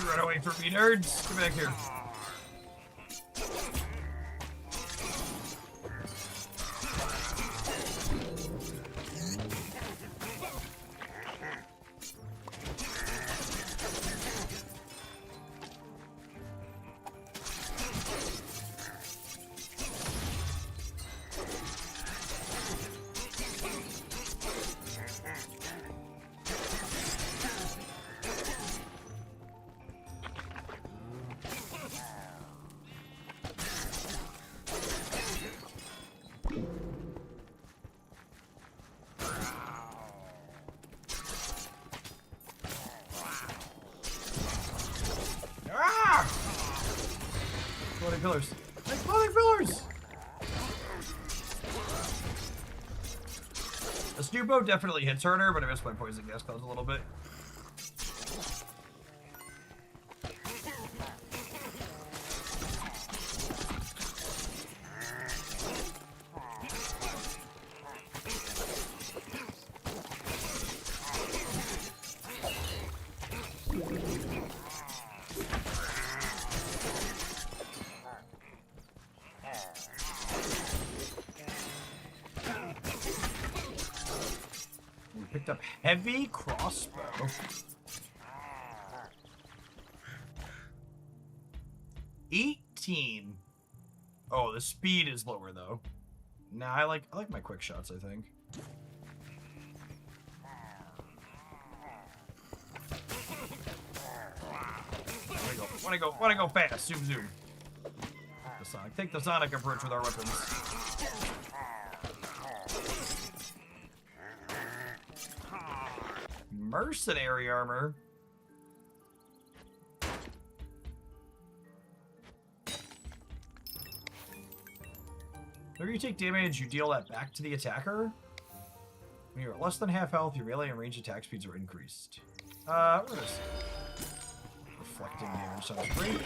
Run away from me, nerds! Come back here. fillers. Nice clothing fillers! The Snupo definitely hits harder, but I missed my poison gas clouds a little bit. Picked up heavy crossbow. 18. Oh, the speed is lower though. Nah, I like my quick shots, I think. Wanna go fast. Zoom zoom. The Sonic. Take the Sonic approach with our weapons. Mercenary armor. Whenever you take damage, you deal that back to the attacker. When you're at less than half health, your melee and range attack speeds are increased. What is this? Reflecting damage sounds great.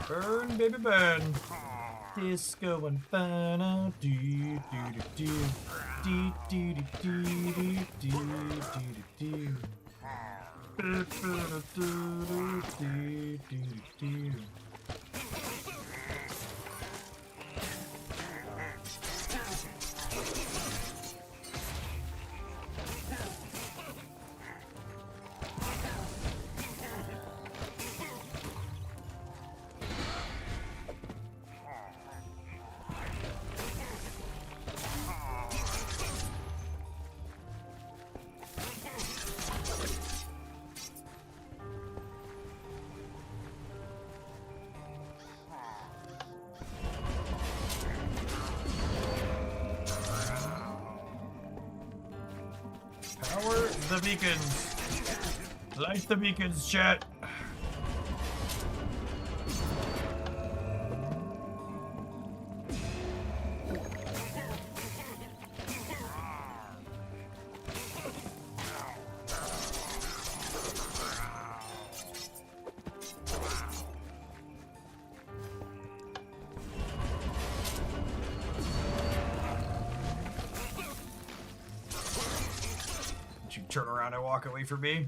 Burn, baby, burn. Disco Inferno. Do do do do do do do do do do. Power the beacons. Light the beacons, chat. You turn around and walk away from me.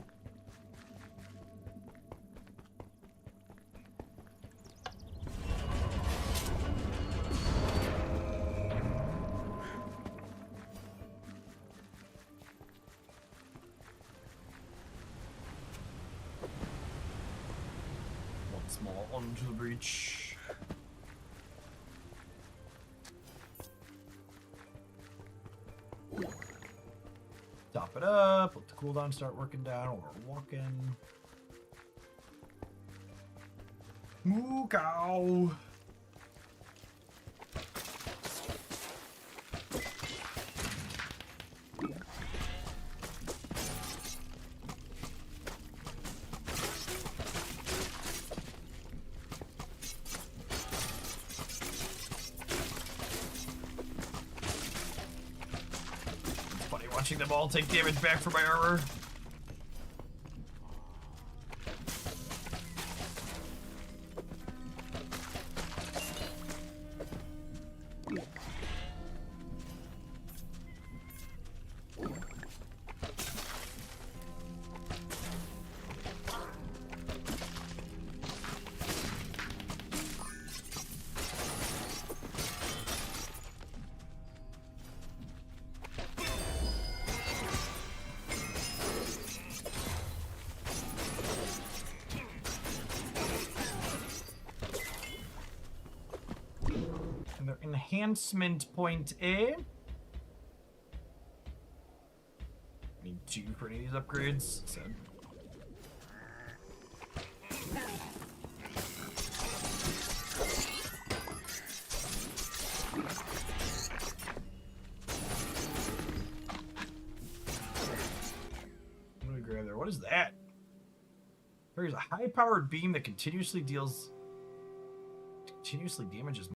Once more onto the breach. Top it up, let the cooldown start working down while we're walking. Moo cow! Watching them all take damage back from my armor. Another enhancement point A. Need 2 for any of these upgrades. So. What do we grab there? What is that? There's a high-powered beam that continuously damages